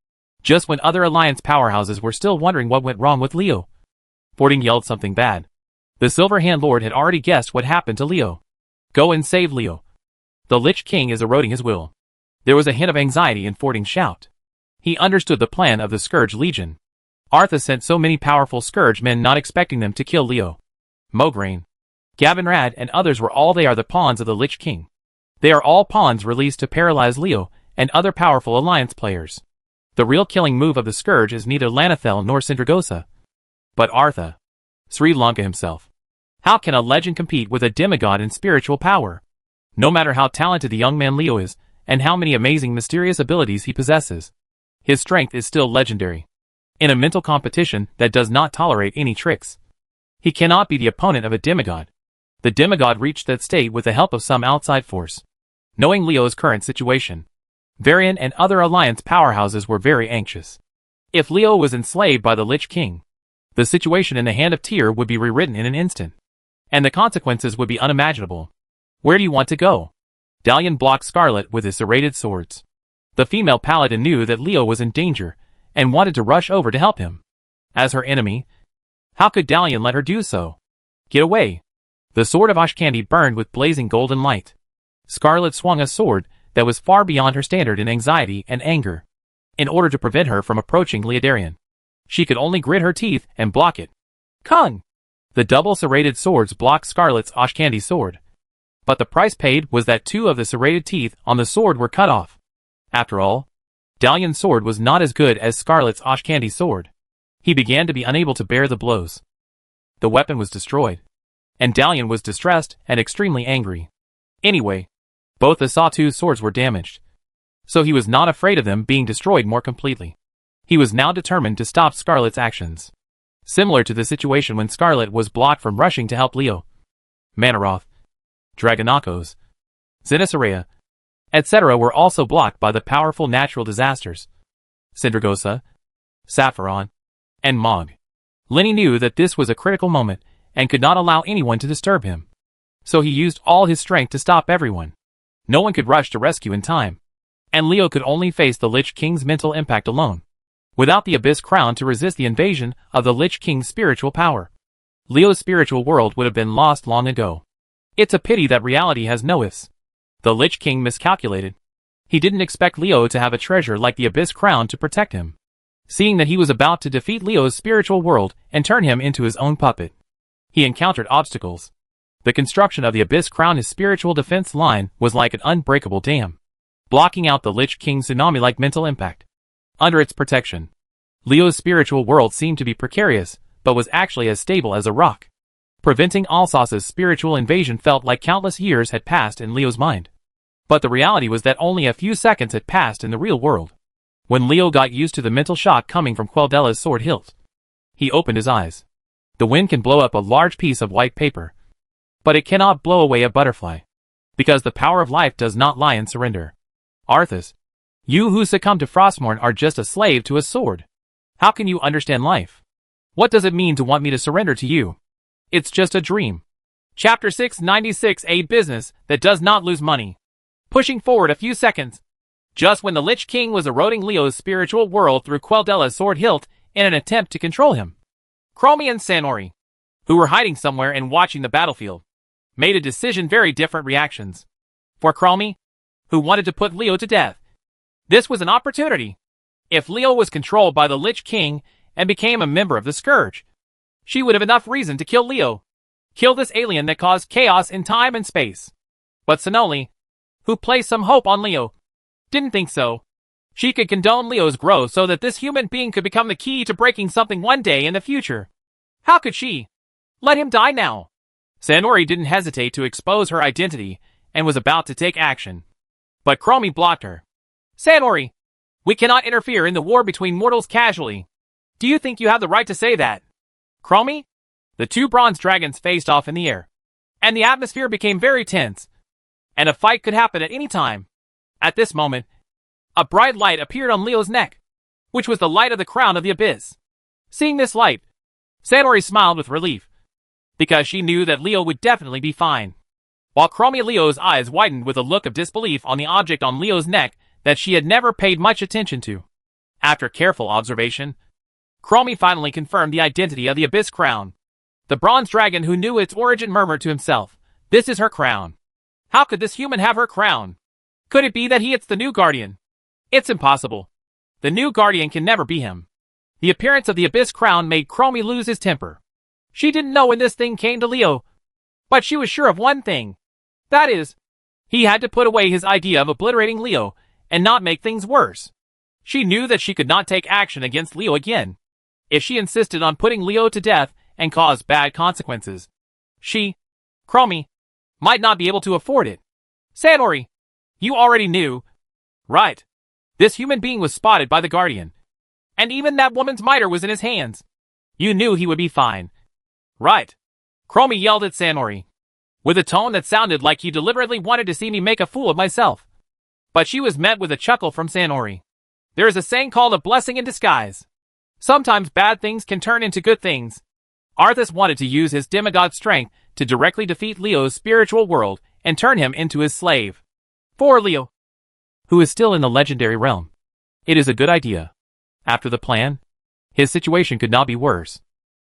Just when other Alliance powerhouses were still wondering what went wrong with Leo, Fording yelled something bad. The Silverhand Lord had already guessed what happened to Leo. Go and save Leo. The Lich King is eroding his will. There was a hint of anxiety in Fording's shout. He understood the plan of the Scourge Legion. Arthas sent so many powerful Scourge men not expecting them to kill Leo. Mograine, Gavinrad and others were all they are the pawns of the Lich King. They are all pawns released to paralyze Leo and other powerful Alliance players. The real killing move of the Scourge is neither Lanathel nor Sindragosa, but Artha, Sri Lanka himself. How can a legend compete with a demigod in spiritual power? No matter how talented the young man Leo is, and how many amazing mysterious abilities he possesses, his strength is still legendary. In a mental competition that does not tolerate any tricks, he cannot be the opponent of a demigod. The demigod reached that state with the help of some outside force. Knowing Leo's current situation, Varian and other Alliance powerhouses were very anxious. If Leo was enslaved by the Lich King, the situation in the Hand of Tyr would be rewritten in an instant, and the consequences would be unimaginable. Where do you want to go? Dalian blocked Scarlet with his serrated swords. The female paladin knew that Leo was in danger, and wanted to rush over to help him. As her enemy, how could Dalian let her do so? Get away! The sword of Ashkandi burned with blazing golden light. Scarlet swung a sword that was far beyond her standard in anxiety and anger. In order to prevent her from approaching Leodarian, she could only grit her teeth and block it. Kung! The double serrated swords blocked Scarlet's Ashkandi sword. But the price paid was that 2 of the serrated teeth on the sword were cut off. After all, Dalian's sword was not as good as Scarlet's Ashkandi sword. He began to be unable to bear the blows. The weapon was destroyed, and Dalian was distressed and extremely angry. Anyway, both the sawtooth swords were damaged, so he was not afraid of them being destroyed more completely. He was now determined to stop Scarlet's actions. Similar to the situation when Scarlet was blocked from rushing to help Leo. Manaroth, Dragonakos, Zenitharea, etc. were also blocked by the powerful natural disasters. Sindragosa, Sapphiron, and Mog. Lenny knew that this was a critical moment, and could not allow anyone to disturb him. So he used all his strength to stop everyone. No one could rush to rescue in time, and Leo could only face the Lich King's mental impact alone. Without the Abyss Crown to resist the invasion of the Lich King's spiritual power, Leo's spiritual world would have been lost long ago. It's a pity that reality has no ifs. The Lich King miscalculated. He didn't expect Leo to have a treasure like the Abyss Crown to protect him. Seeing that he was about to defeat Leo's spiritual world and turn him into his own puppet, he encountered obstacles. The construction of the Abyss Crown, his spiritual defense line, was like an unbreakable dam, blocking out the Lich King's tsunami-like mental impact. Under its protection, Leo's spiritual world seemed to be precarious, but was actually as stable as a rock. Preventing Alsace's spiritual invasion felt like countless years had passed in Leo's mind. But the reality was that only a few seconds had passed in the real world. When Leo got used to the mental shock coming from Quel'Della's sword hilt, he opened his eyes. The wind can blow up a large piece of white paper, but it cannot blow away a butterfly, because the power of life does not lie in surrender. Arthas, you who succumb to Frostmourne are just a slave to a sword. How can you understand life? What does it mean to want me to surrender to you? It's just a dream. Chapter 696, a business that does not lose money. Pushing forward a few seconds, just when the Lich King was eroding Leo's spiritual world through Quel'Della's sword hilt in an attempt to control him, Chromie and Sanori, who were hiding somewhere and watching the battlefield, made a decision. Very different reactions. For Chromie, who wanted to put Leo to death, this was an opportunity. If Leo was controlled by the Lich King and became a member of the Scourge, she would have enough reason to kill Leo. Kill this alien that caused chaos in time and space. But Sanoli, who placed some hope on Leo, didn't think so. She could condone Leo's growth so that this human being could become the key to breaking something one day in the future. How could she let him die now? Sanori didn't hesitate to expose her identity and was about to take action. But Chromie blocked her. Sanori, we cannot interfere in the war between mortals casually. Do you think you have the right to say that? Chromie? The two bronze dragons faced off in the air, and the atmosphere became very tense, and a fight could happen at any time. At this moment, a bright light appeared on Leo's neck, which was the light of the crown of the abyss. Seeing this light, Sanori smiled with relief, because she knew that Leo would definitely be fine. While Chromie Leo's eyes widened with a look of disbelief on the object on Leo's neck that she had never paid much attention to. After careful observation, Chromie finally confirmed the identity of the Abyss Crown. The bronze dragon who knew its origin murmured to himself, "This is her crown. How could this human have her crown? Could it be that it's the new guardian? It's impossible. The new guardian can never be him." The appearance of the Abyss Crown made Chromie lose his temper. She didn't know when this thing came to Leo, but she was sure of one thing. That is, he had to put away his idea of obliterating Leo and not make things worse. She knew that she could not take action against Leo again. If she insisted on putting Leo to death and caused bad consequences, she, Chromie, might not be able to afford it. Sanori, you already knew, right? This human being was spotted by the Guardian, and even that woman's mitre was in his hands. You knew he would be fine, right? Chromie yelled at Sanori, with a tone that sounded like he deliberately wanted to see me make a fool of myself. But she was met with a chuckle from Sanori. There is a saying called a blessing in disguise. Sometimes bad things can turn into good things. Arthas wanted to use his demigod strength to directly defeat Leo's spiritual world and turn him into his slave. For Leo, who is still in the legendary realm, it is a good idea. After the plan, his situation could not be worse.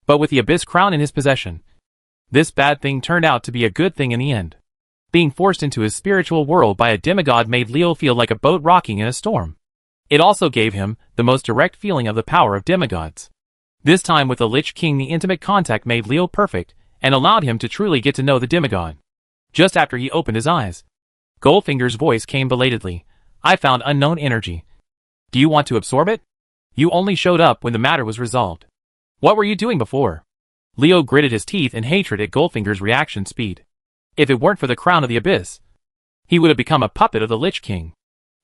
But with the Abyss Crown in his possession, this bad thing turned out to be a good thing in the end. Being forced into his spiritual world by a demigod made Leo feel like a boat rocking in a storm. It also gave him the most direct feeling of the power of demigods. This time with the Lich King, the intimate contact made Leo perfect and allowed him to truly get to know the demigod. Just after he opened his eyes, Goldfinger's voice came belatedly. "I found unknown energy. Do you want to absorb it? You only showed up when the matter was resolved. What were you doing before?" Leo gritted his teeth in hatred at Goldfinger's reaction speed. If it weren't for the Crown of the Abyss, he would have become a puppet of the Lich King.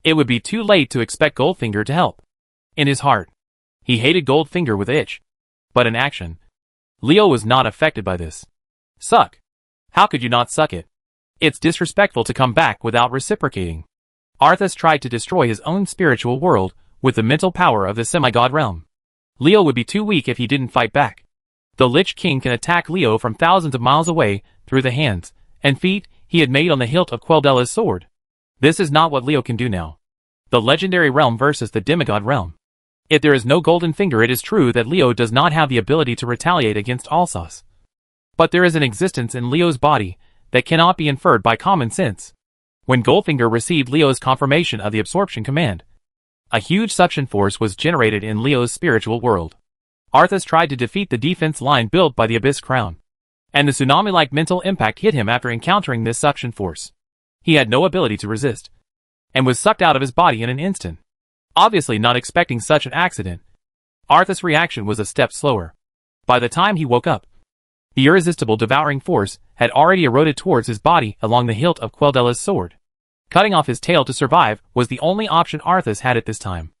It would be too late to expect Goldfinger to help. In his heart, he hated Goldfinger with itch. But in action, Leo was not affected by this. Suck. How could you not suck it? It's disrespectful to come back without reciprocating. Arthas tried to destroy his own spiritual world with the mental power of the semigod realm. Leo would be too weak if he didn't fight back. The Lich King can attack Leo from thousands of miles away through the hands and feet he had made on the hilt of Quel'Della's sword. This is not what Leo can do now. The legendary realm versus the demigod realm. If there is no golden finger, it is true that Leo does not have the ability to retaliate against Alsace. But there is an existence in Leo's body that cannot be inferred by common sense. When Goldfinger received Leo's confirmation of the absorption command, a huge suction force was generated in Leo's spiritual world. Arthas tried to defeat the defense line built by the Abyss Crown, and the tsunami-like mental impact hit him after encountering this suction force. He had no ability to resist, and was sucked out of his body in an instant. Obviously not expecting such an accident, Arthas' reaction was a step slower. By the time he woke up, the irresistible devouring force had already eroded towards his body along the hilt of Quel'Della's sword. Cutting off his tail to survive was the only option Arthas had at this time.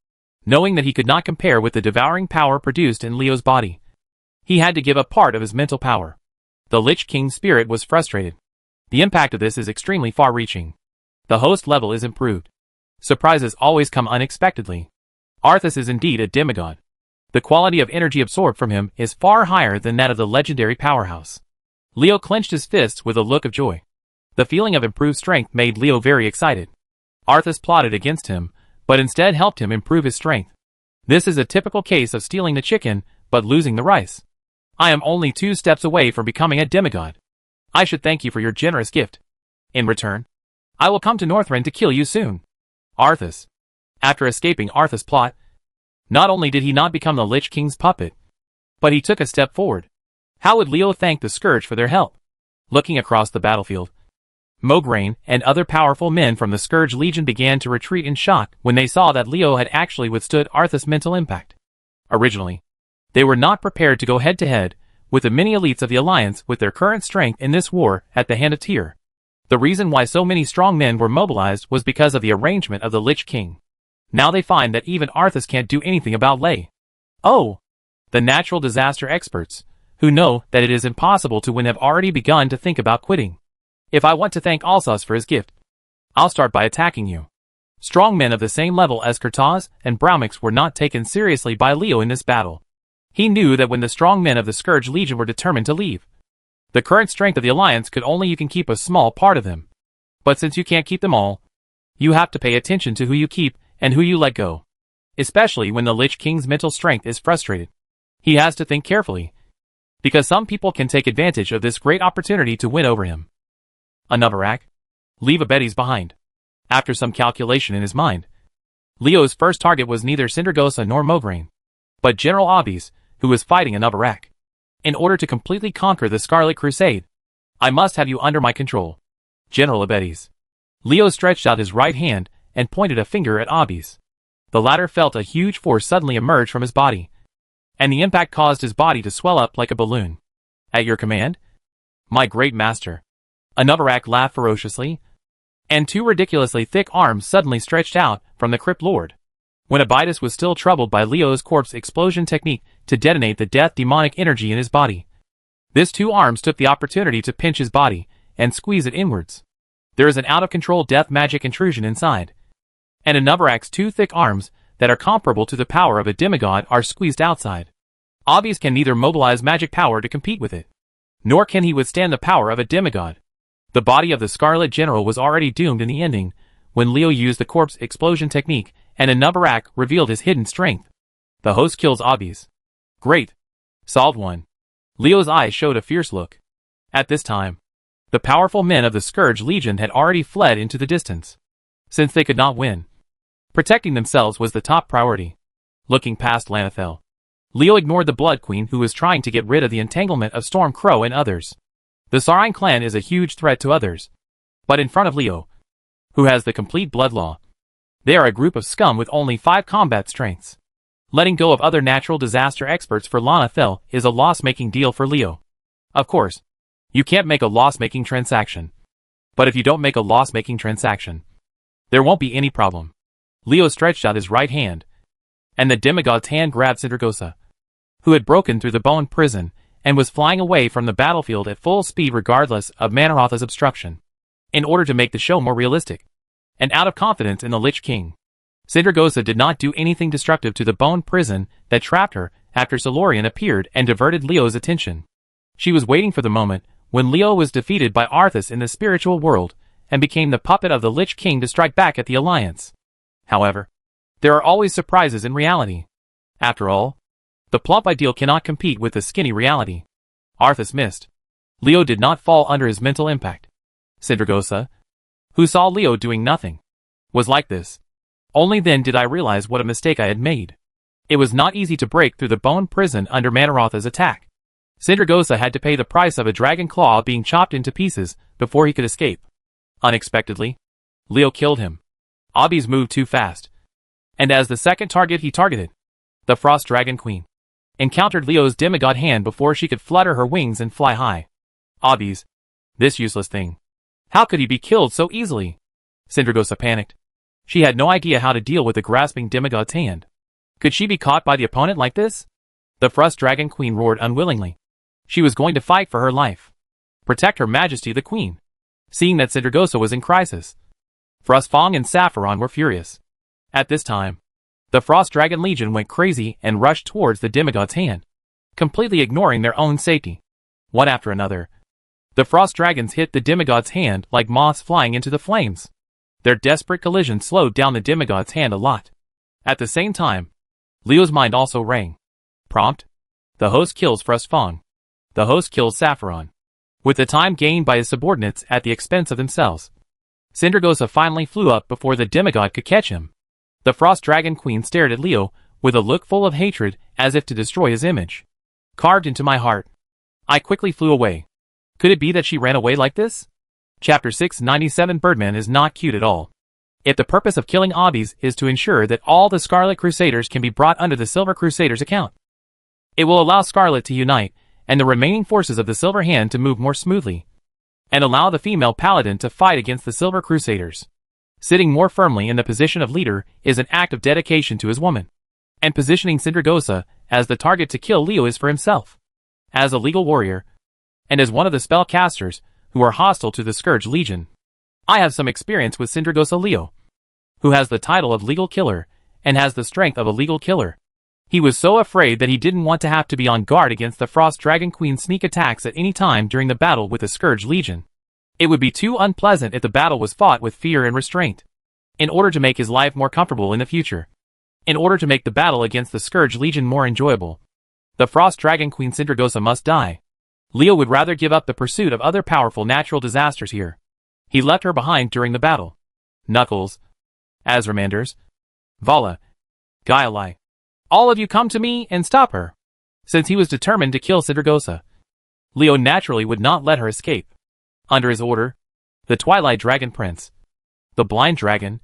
Knowing that he could not compare with the devouring power produced in Leo's body, he had to give up part of his mental power. The Lich King's spirit was frustrated. The impact of this is extremely far-reaching. The host level is improved. Surprises always come unexpectedly. Arthas is indeed a demigod. The quality of energy absorbed from him is far higher than that of the legendary powerhouse. Leo clenched his fists with a look of joy. The feeling of improved strength made Leo very excited. Arthas plotted against him, but instead helped him improve his strength. This is a typical case of stealing the chicken, but losing the rice. I am only 2 steps away from becoming a demigod. I should thank you for your generous gift. In return, I will come to Northrend to kill you soon. Arthas. After escaping Arthas' plot, not only did he not become the Lich King's puppet, but he took a step forward. How would Leo thank the Scourge for their help? Looking across the battlefield, Mograine and other powerful men from the Scourge Legion began to retreat in shock when they saw that Leo had actually withstood Arthas' mental impact. Originally, they were not prepared to go head-to-head with the many elites of the Alliance with their current strength in this war at the hand of Tyr. The reason why so many strong men were mobilized was because of the arrangement of the Lich King. Now they find that even Arthas can't do anything about Lei. Oh! The natural disaster experts, who know that it is impossible to win, have already begun to think about quitting. If I want to thank Alsace for his gift, I'll start by attacking you. Strong men of the same level as Kurtaz and Braumix were not taken seriously by Leo in this battle. He knew that when the strong men of the Scourge Legion were determined to leave, the current strength of the Alliance could only you can keep a small part of them. But since you can't keep them all, you have to pay attention to who you keep and who you let go. Especially when the Lich King's mental strength is frustrated. He has to think carefully, because some people can take advantage of this great opportunity to win over him. Anavarak. Leave Abetes behind. After some calculation in his mind, Leo's first target was neither Sindragosa nor Mograine, but General Abis, who was fighting Anavarak. In order to completely conquer the Scarlet Crusade, I must have you under my control. General Abetes. Leo stretched out his right hand and pointed a finger at Abis. The latter felt a huge force suddenly emerge from his body, and the impact caused his body to swell up like a balloon. At your command? My great master. Anavarak laughed ferociously, and 2 ridiculously thick arms suddenly stretched out from the Crypt Lord. When Abitus was still troubled by Leo's corpse explosion technique to detonate the death demonic energy in his body, this 2 arms took the opportunity to pinch his body and squeeze it inwards. There is an out-of-control death magic intrusion inside, and Anavarak's 2 thick arms that are comparable to the power of a demigod are squeezed outside. Abis can neither mobilize magic power to compete with it, nor can he withstand the power of a demigod. The body of the Scarlet General was already doomed in the ending when Leo used the corpse explosion technique and Anavarak revealed his hidden strength. The host kills Abis. Great. Solved one. Leo's eyes showed a fierce look. At this time, the powerful men of the Scourge Legion had already fled into the distance. Since they could not win, protecting themselves was the top priority. Looking past Lanathel, Leo ignored the Blood Queen, who was trying to get rid of the entanglement of Storm Crow and others. The Sarine clan is a huge threat to others, but in front of Leo, who has the complete blood law, they are a group of scum with only 5 combat strengths. Letting go of other natural disaster experts for Lanathel is a loss-making deal for Leo. Of course, you can't make a loss-making transaction. But if you don't make a loss-making transaction, there won't be any problem. Leo stretched out his right hand, and the demigod's hand grabbed Sindragosa, who had broken through the bone prison and was flying away from the battlefield at full speed regardless of Manarotha's obstruction. In order to make the show more realistic, and out of confidence in the Lich King, Sindragosa did not do anything destructive to the bone prison that trapped her after Solorian appeared and diverted Leo's attention. She was waiting for the moment when Leo was defeated by Arthas in the spiritual world and became the puppet of the Lich King to strike back at the Alliance. However, there are always surprises in reality. After all, the plump ideal cannot compete with the skinny reality. Arthas missed. Leo did not fall under his mental impact. Sindragosa, who saw Leo doing nothing, was like this. Only then did I realize what a mistake I had made. It was not easy to break through the bone prison under Manarotha's attack. Sindragosa had to pay the price of a dragon claw being chopped into pieces before he could escape. Unexpectedly, Leo killed him. Abis moved too fast. And as the second target he targeted, the Frost Dragon Queen, encountered Leo's demigod hand before she could flutter her wings and fly high. Abis, this useless thing. How could he be killed so easily? Sindragosa panicked. She had no idea how to deal with the grasping demigod's hand. Could she be caught by the opponent like this? The Frost Dragon Queen roared unwillingly. She was going to fight for her life. Protect Her Majesty the Queen. Seeing that Sindragosa was in crisis, Frostfang and Sapphiron were furious. At this time, the Frost Dragon Legion went crazy and rushed towards the demigod's hand, completely ignoring their own safety. One after another, the Frost Dragons hit the demigod's hand like moths flying into the flames. Their desperate collision slowed down the demigod's hand a lot. At the same time, Leo's mind also rang. Prompt. The host kills Frostfang. The host kills Sapphiron. With the time gained by his subordinates at the expense of themselves, Sindragosa finally flew up before the demigod could catch him. The Frost Dragon Queen stared at Leo with a look full of hatred as if to destroy his image. Carved into my heart. I quickly flew away. Could it be that she ran away like this? Chapter 697 Birdman is not cute at all. If the purpose of killing Abis is to ensure that all the Scarlet Crusaders can be brought under the Silver Crusaders' account, it will allow Scarlet to unite and the remaining forces of the Silver Hand to move more smoothly, and allow the female paladin to fight against the Silver Crusaders. Sitting more firmly in the position of leader is an act of dedication to his woman, and positioning Sindragosa as the target to kill Leo is for himself. As a legal warrior, and as one of the spellcasters who are hostile to the Scourge Legion, I have some experience with Sindragosa Leo, who has the title of legal killer and has the strength of a legal killer. He was so afraid that he didn't want to have to be on guard against the Frost Dragon Queen's sneak attacks at any time during the battle with the Scourge Legion. It would be too unpleasant if the battle was fought with fear and restraint. In order to make his life more comfortable in the future, in order to make the battle against the Scourge Legion more enjoyable, the Frost Dragon Queen Sindragosa must die. Leo would rather give up the pursuit of other powerful natural disasters here. He left her behind during the battle. Knuckles, Azramanders, Vala, Gaelai, all of you come to me and stop her. Since he was determined to kill Sindragosa, Leo naturally would not let her escape. Under his order, the Twilight Dragon Prince, the Blind Dragon,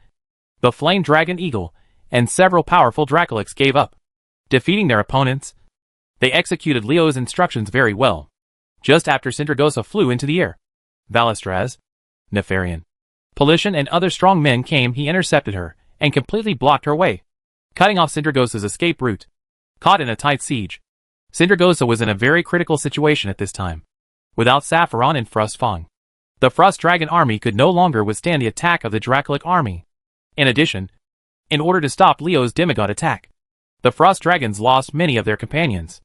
the Flame Dragon Eagle, and several powerful Dracolics gave up. Defeating their opponents, they executed Leo's instructions very well. Just after Sindragosa flew into the air, Valistraz, Nefarian, Polition and other strong men came. He intercepted her and completely blocked her way, cutting off Sindragosa's escape route. Caught in a tight siege, Sindragosa was in a very critical situation at this time. Without Sapphiron and Frostfang, the Frost Dragon army could no longer withstand the attack of the Dracolic army. In addition, in order to stop Leo's demigod attack, the Frost Dragons lost many of their companions.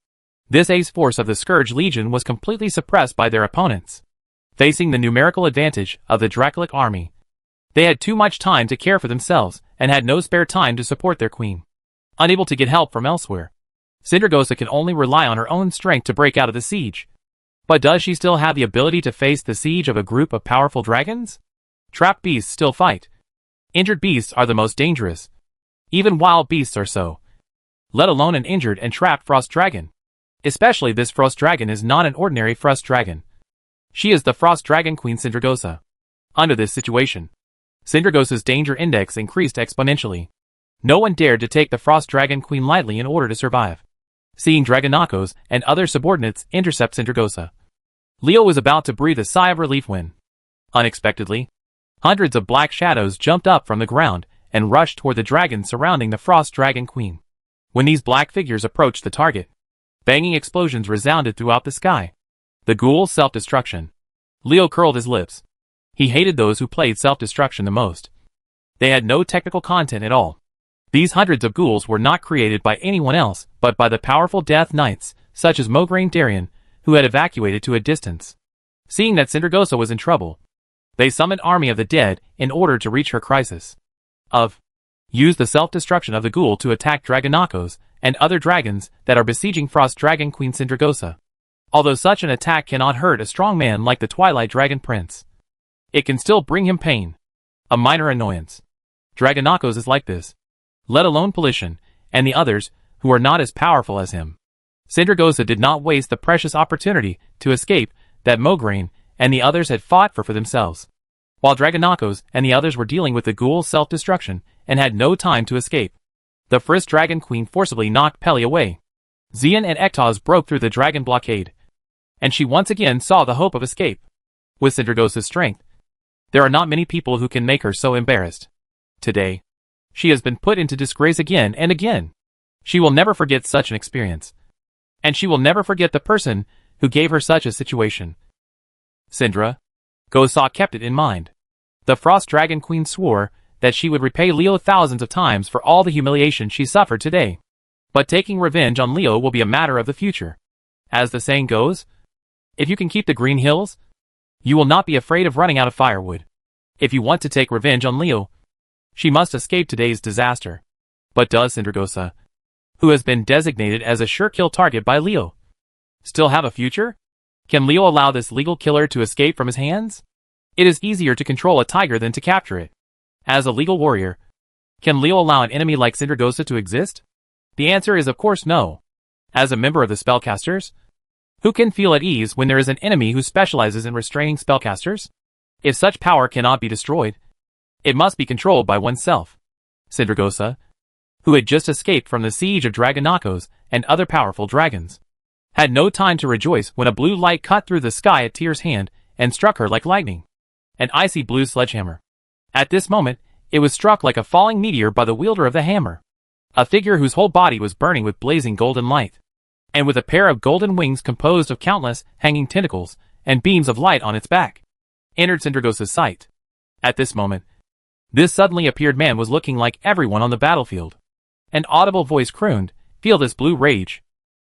This ace force of the Scourge Legion was completely suppressed by their opponents. Facing the numerical advantage of the Dracolic army, they had too much time to care for themselves and had no spare time to support their queen. Unable to get help from elsewhere, Sindragosa can only rely on her own strength to break out of the siege. But does she still have the ability to face the siege of a group of powerful dragons? Trapped beasts still fight. Injured beasts are the most dangerous. Even wild beasts are so. Let alone an injured and trapped frost dragon. Especially this frost dragon is not an ordinary frost dragon. She is the Frost Dragon Queen Sindragosa. Under this situation, Sindragosa's danger index increased exponentially. No one dared to take the Frost Dragon Queen lightly in order to survive. Seeing Dragonakos and other subordinates intercept Sindragosa, Leo was about to breathe a sigh of relief when, unexpectedly, hundreds of black shadows jumped up from the ground and rushed toward the dragons surrounding the Frost Dragon Queen. When these black figures approached the target, banging explosions resounded throughout the sky. The ghoul's self-destruction. Leo curled his lips. He hated those who played self-destruction the most. They had no technical content at all. These hundreds of ghouls were not created by anyone else but by the powerful Death Knights, such as Mograine Darien, who had evacuated to a distance. Seeing that Sindragosa was in trouble, they summoned Army of the Dead in order to reach her crisis. Use the self-destruction of the ghoul to attack Dragonakos and other dragons that are besieging Frost Dragon Queen Sindragosa. Although such an attack cannot hurt a strong man like the Twilight Dragon Prince, it can still bring him pain. A minor annoyance. Dragonakos is like this. Let alone Pollution, and the others, who are not as powerful as him. Sindragosa did not waste the precious opportunity to escape that Mograine and the others had fought for themselves. While Dragonakos and the others were dealing with the ghoul's self-destruction and had no time to escape, the Frisk Dragon Queen forcibly knocked Peli away. Xian and Ektoz broke through the dragon blockade, and she once again saw the hope of escape. With Sindragosa's strength, there are not many people who can make her so embarrassed. Today, she has been put into disgrace again and again. She will never forget such an experience. And she will never forget the person who gave her such a situation. Sindragosa kept it in mind. The Frost Dragon Queen swore that she would repay Leo thousands of times for all the humiliation she suffered today. But taking revenge on Leo will be a matter of the future. As the saying goes, if you can keep the green hills, you will not be afraid of running out of firewood. If you want to take revenge on Leo, she must escape today's disaster. But does Sindragosa, who has been designated as a sure kill target by Leo, still have a future? Can Leo allow this legal killer to escape from his hands? It is easier to control a tiger than to capture it. As a legal warrior, can Leo allow an enemy like Sindragosa to exist? The answer is of course no. As a member of the spellcasters, who can feel at ease when there is an enemy who specializes in restraining spellcasters? If such power cannot be destroyed, it must be controlled by oneself. Sindragosa, who had just escaped from the siege of Dragonakos and other powerful dragons, had no time to rejoice when a blue light cut through the sky at Tyr's hand and struck her like lightning. An icy blue sledgehammer. At this moment, it was struck like a falling meteor by the wielder of the hammer. A figure whose whole body was burning with blazing golden light, and with a pair of golden wings composed of countless hanging tentacles and beams of light on its back, entered Sindragosa's sight. At this moment, this suddenly appeared man was looking like everyone on the battlefield. An audible voice crooned, "Feel this blue rage."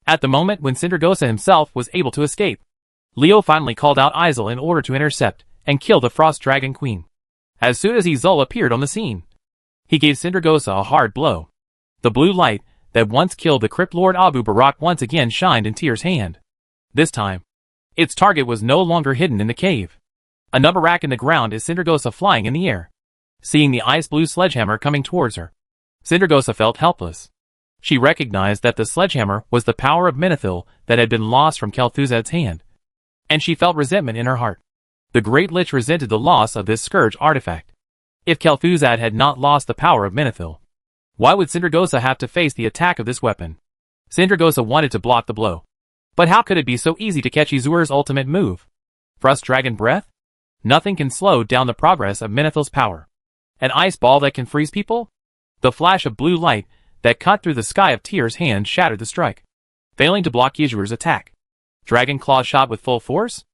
At the moment when Sindragosa himself was able to escape, Leo finally called out Izel in order to intercept and kill the Frost Dragon Queen. As soon as Izel appeared on the scene, he gave Sindragosa a hard blow. The blue light that once killed the Crypt Lord Abu Barak once again shined in Tyr's hand. This time, its target was no longer hidden in the cave. A number rack in the ground is Sindragosa flying in the air. Seeing the ice-blue sledgehammer coming towards her, Sindragosa felt helpless. She recognized that the sledgehammer was the power of Menethil that had been lost from Kel'Thuzad's hand, and she felt resentment in her heart. The Great Lich resented the loss of this scourge artifact. If Kel'Thuzad had not lost the power of Menethil, why would Sindragosa have to face the attack of this weapon? Sindragosa wanted to block the blow. But how could it be so easy to catch Izur's ultimate move? Frost Dragon Breath? Nothing can slow down the progress of Menethil's power. An ice ball that can freeze people? The flash of blue light that cut through the sky of Tyr's hand shattered the strike, failing to block Izur's attack. Dragon Claw shot with full force?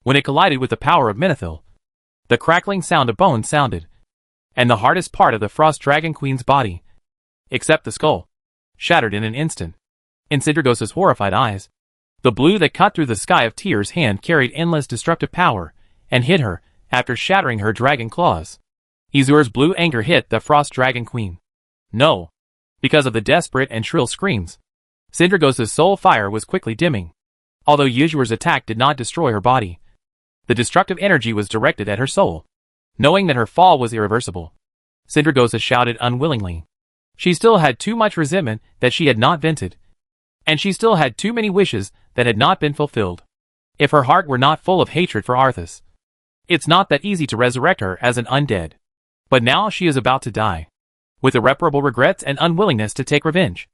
When it collided with the power of Menethil, the crackling sound of bones sounded, and the hardest part of the Frost Dragon Queen's body, except the skull, shattered in an instant. In Sindragosa's horrified eyes, the blue that cut through the sky of Tyr's hand carried endless destructive power and hit her after shattering her dragon claws. Izur's blue anger hit the Frost Dragon Queen. No. Because of the desperate and shrill screams, Sindragosa's soul fire was quickly dimming. Although Izur's attack did not destroy her body, the destructive energy was directed at her soul. Knowing that her fall was irreversible, Sindragosa shouted unwillingly. She still had too much resentment that she had not vented, and she still had too many wishes that had not been fulfilled. If her heart were not full of hatred for Arthas, it's not that easy to resurrect her as an undead. But now she is about to die. With irreparable regrets and unwillingness to take revenge,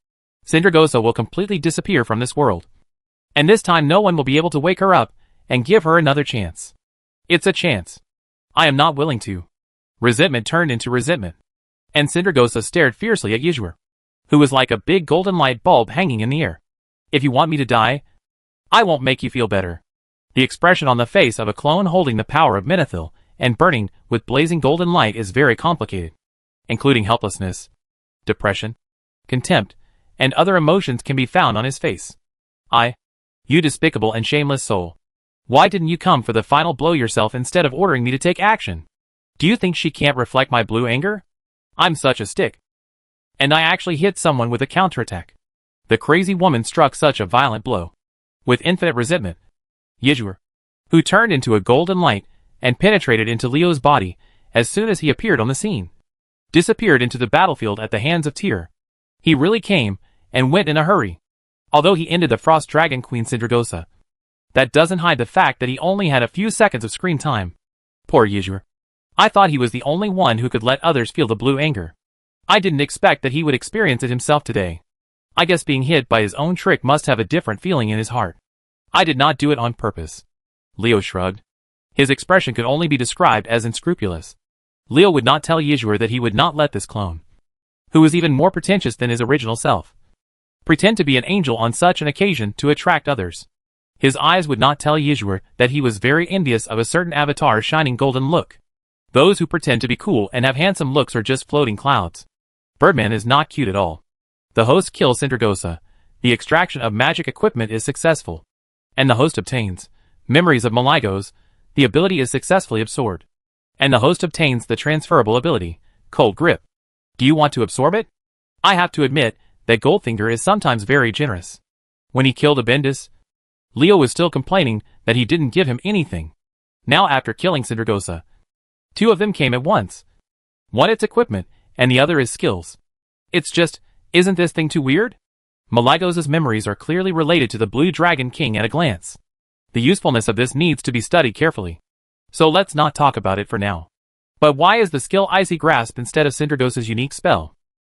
Sindragosa will completely disappear from this world. And this time no one will be able to wake her up and give her another chance. It's a chance. I am not willing to. Resentment turned into resentment, and Sindragosa stared fiercely at Izur, who was like a big golden light bulb hanging in the air. If you want me to die, I won't make you feel better. The expression on the face of a clone holding the power of Menethil and burning with blazing golden light is very complicated, including helplessness, depression, contempt, and other emotions can be found on his face. You despicable and shameless soul. Why didn't you come for the final blow yourself instead of ordering me to take action? Do you think she can't reflect my blue anger? I'm such a stick. And I actually hit someone with a counterattack. The crazy woman struck such a violent blow. With infinite resentment, Yizhuer, who turned into a golden light and penetrated into Leo's body as soon as he appeared on the scene, disappeared into the battlefield at the hands of Tyr. He really came and went in a hurry. Although he ended the Frost Dragon Queen Sindragosa, that doesn't hide the fact that he only had a few seconds of screen time. Poor Yizhuer. I thought he was the only one who could let others feel the blue anger. I didn't expect that he would experience it himself today. I guess being hit by his own trick must have a different feeling in his heart. I did not do it on purpose. Leo shrugged. His expression could only be described as unscrupulous. Leo would not tell Yizhuer that he would not let this clone, who was even more pretentious than his original self, pretend to be an angel on such an occasion to attract others. His eyes would not tell Yizhuer that he was very envious of a certain avatar's shining golden look. Those who pretend to be cool and have handsome looks are just floating clouds. Birdman is not cute at all. The host kills Sindragosa. The extraction of magic equipment is successful, and the host obtains memories of Maligos. The ability is successfully absorbed, and the host obtains the transferable ability, Cold Grip. Do you want to absorb it? I have to admit that Goldfinger is sometimes very generous. When he killed Abendis, Leo was still complaining that he didn't give him anything. Now after killing Sindragosa, two of them came at once. One its equipment, and the other is skills. It's just, isn't this thing too weird? Maligos' memories are clearly related to the Blue Dragon King at a glance. The usefulness of this needs to be studied carefully. So let's not talk about it for now. But why is the skill Icy Grasp instead of Sindragosa's unique spell?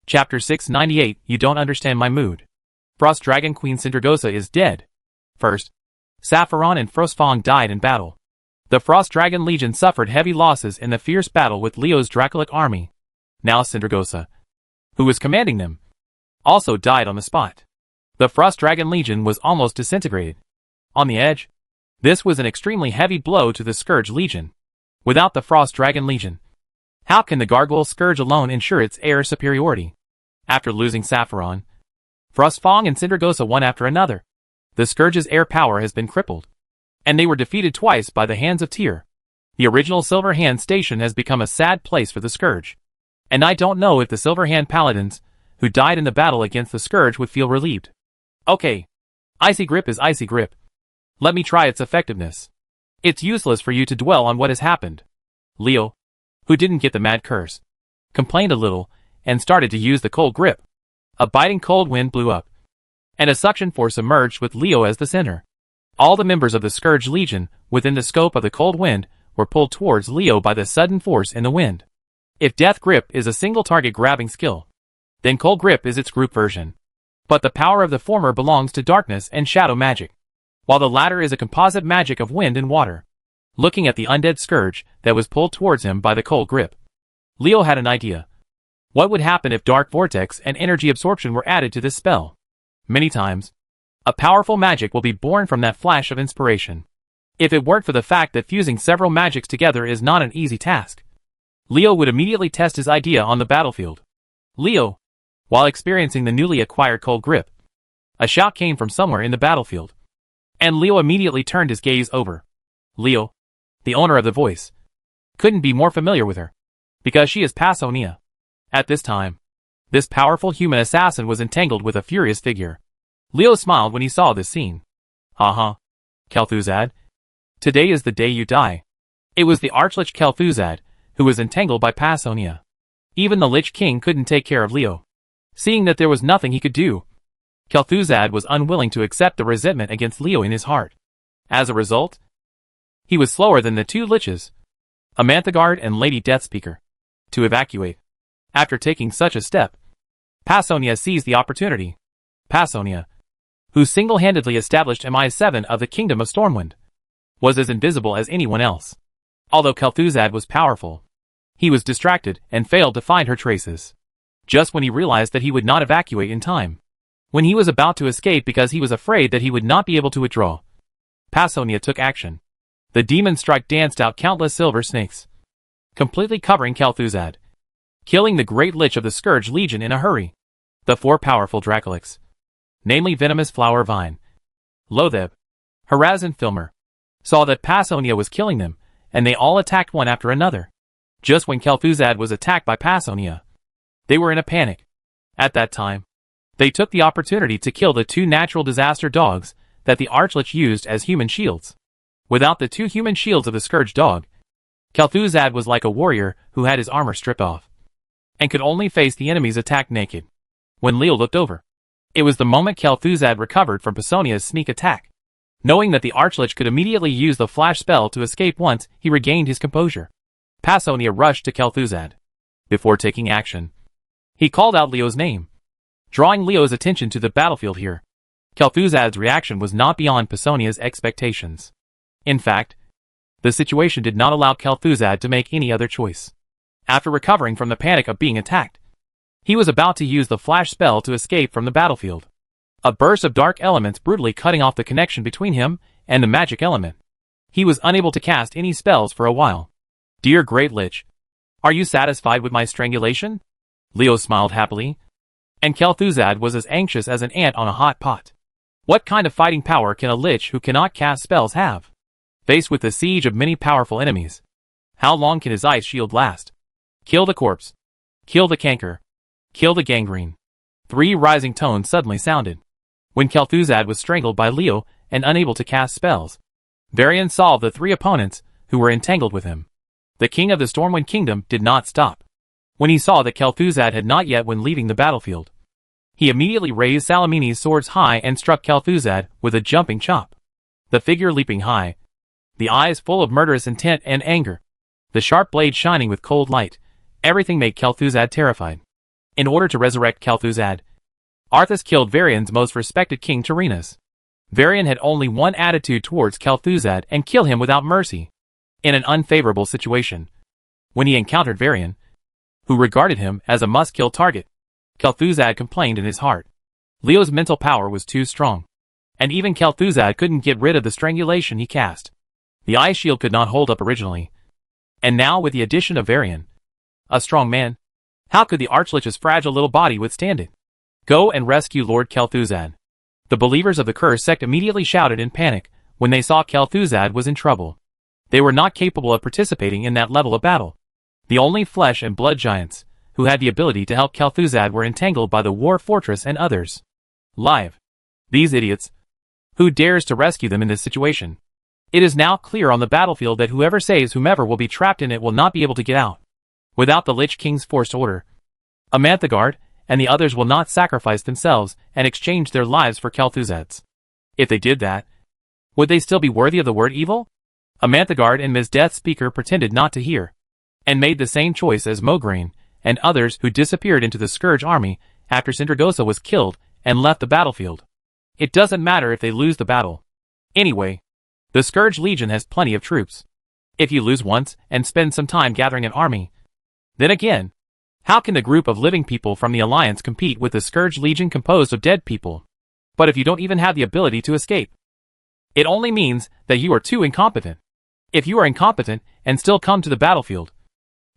Chapter 698, You Don't Understand My Mood. Frost Dragon Queen Sindragosa is dead. First, Sapphiron and Frostfang died in battle. The Frost Dragon Legion suffered heavy losses in the fierce battle with Leo's Dracolic army. Now Sindragosa, who was commanding them, also died on the spot. The Frost Dragon Legion was almost disintegrated. On the edge, this was an extremely heavy blow to the Scourge Legion. Without the Frost Dragon Legion, how can the Gargoyle Scourge alone ensure its air superiority? After losing Sapphiron, Frostfang and Sindragosa one after another, the Scourge's air power has been crippled, and they were defeated twice by the hands of Tyr. The original Silver Hand Station has become a sad place for the Scourge, and I don't know if the Silver Hand Paladins, who died in the battle against the Scourge, would feel relieved. Okay. Icy Grip is Icy Grip. Let me try its effectiveness. It's useless for you to dwell on what has happened. Leo, who didn't get the mad curse, complained a little, and started to use the Cold Grip. A biting cold wind blew up, and a suction force emerged with Leo as the center. All the members of the Scourge Legion, within the scope of the cold wind, were pulled towards Leo by the sudden force in the wind. If Death Grip is a single target grabbing skill, then Cold Grip is its group version. But the power of the former belongs to darkness and shadow magic, while the latter is a composite magic of wind and water. Looking at the undead Scourge that was pulled towards him by the Cold Grip, Leo had an idea. What would happen if Dark Vortex and Energy Absorption were added to this spell? Many times, a powerful magic will be born from that flash of inspiration. If it weren't for the fact that fusing several magics together is not an easy task, Leo would immediately test his idea on the battlefield. Leo, while experiencing the newly acquired Cold Grip, a shout came from somewhere in the battlefield, and Leo immediately turned his gaze over. Leo, the owner of the voice, couldn't be more familiar with her, because she is Pasonia. At this time, this powerful human assassin was entangled with a furious figure. Leo smiled when he saw this scene. Haha, Kel'Thuzad. Today is the day you die. It was the Archlich Kel'Thuzad, who was entangled by Pasonia. Even the Lich King couldn't take care of Leo. Seeing that there was nothing he could do, Kel'Thuzad was unwilling to accept the resentment against Leo in his heart. As a result, he was slower than the two Liches, Amanthegard and Lady Deathspeaker, to evacuate. After taking such a step, Pasonia seized the opportunity. Pasonia, who single-handedly established MI7 of the Kingdom of Stormwind, was as invisible as anyone else. Although Kel'Thuzad was powerful, he was distracted and failed to find her traces. Just when he realized that he would not evacuate in time, when he was about to escape because he was afraid that he would not be able to withdraw, Pasonia took action. The demon strike danced out countless silver snakes, completely covering Kel'Thuzad, killing the great Lich of the Scourge Legion in a hurry. The four powerful Dracolics, namely Venomous Flower Vine, Loatheb, Haraz and Filmer, saw that Pasonia was killing them, and they all attacked one after another. Just when Kel'Thuzad was attacked by Pasonia, they were in a panic. At that time, They took the opportunity to kill the 2 natural disaster dogs that the Archlich used as human shields. Without the 2 human shields of the Scourge dog, Kel'Thuzad was like a warrior who had his armor stripped off and could only face the enemy's attack naked. When Leo looked over, it was the moment Kel'Thuzad recovered from Pisonia's sneak attack. Knowing that the Archlich could immediately use the flash spell to escape once he regained his composure, Pisonia rushed to Kel'Thuzad. Before taking action, he called out Leo's name, drawing Leo's attention to the battlefield here. Kel'Thuzad's reaction was not beyond Pisonia's expectations. In fact, the situation did not allow Kel'Thuzad to make any other choice. After recovering from the panic of being attacked, he was about to use the flash spell to escape from the battlefield. A burst of dark elements brutally cutting off the connection between him and the magic element. He was unable to cast any spells for a while. "Dear Great Lich, are you satisfied with my strangulation?" Leo smiled happily, and Kel'Thuzad was as anxious as an ant on a hot pot. What kind of fighting power can a lich who cannot cast spells have? Faced with the siege of many powerful enemies, how long can his ice shield last? Kill the corpse. Kill the canker. Kill the gangrene. 3 rising tones suddenly sounded. When Kel'Thuzad was strangled by Leo and unable to cast spells, Varian solved the 3 opponents who were entangled with him. The king of the Stormwind Kingdom did not stop. When he saw that Kel'Thuzad had not yet when leaving the battlefield, he immediately raised Salamini's swords high and struck Kel'Thuzad with a jumping chop. The figure leaping high, the eyes full of murderous intent and anger, the sharp blade shining with cold light, everything made Kel'Thuzad terrified. In order to resurrect Kel'Thuzad, Arthas killed Varian's most respected king Tyrrhenus. Varian had only one attitude towards Kel'Thuzad and kill him without mercy. In an unfavorable situation, when he encountered Varian, who regarded him as a must-kill target, Kel'Thuzad complained in his heart. Leo's mental power was too strong, and even Kel'Thuzad couldn't get rid of the strangulation he cast. The ice shield could not hold up originally, and now with the addition of Varian, a strong man, how could the Archlich's fragile little body withstand it? "Go and rescue Lord Kel'Thuzad." The believers of the Curse sect immediately shouted in panic when they saw Kel'Thuzad was in trouble. They were not capable of participating in that level of battle. The only flesh and blood giants who had the ability to help Kel'Thuzad were entangled by the War Fortress and others. Live. These idiots. Who dares to rescue them in this situation? It is now clear on the battlefield that whoever saves whomever will be trapped in it will not be able to get out. Without the Lich King's forced order, Amanthegard and the others will not sacrifice themselves and exchange their lives for Kel'Thuzad's. If they did that, would they still be worthy of the word evil? Amanthegard and Ms. Death Speaker pretended not to hear, and made the same choice as Mograine and others who disappeared into the Scourge army after Sindragosa was killed and left the battlefield. It doesn't matter if they lose the battle. Anyway, the Scourge Legion has plenty of troops. If you lose once and spend some time gathering an army, then again, how can the group of living people from the Alliance compete with the Scourge Legion composed of dead people? But if you don't even have the ability to escape, it only means that you are too incompetent. If you are incompetent and still come to the battlefield,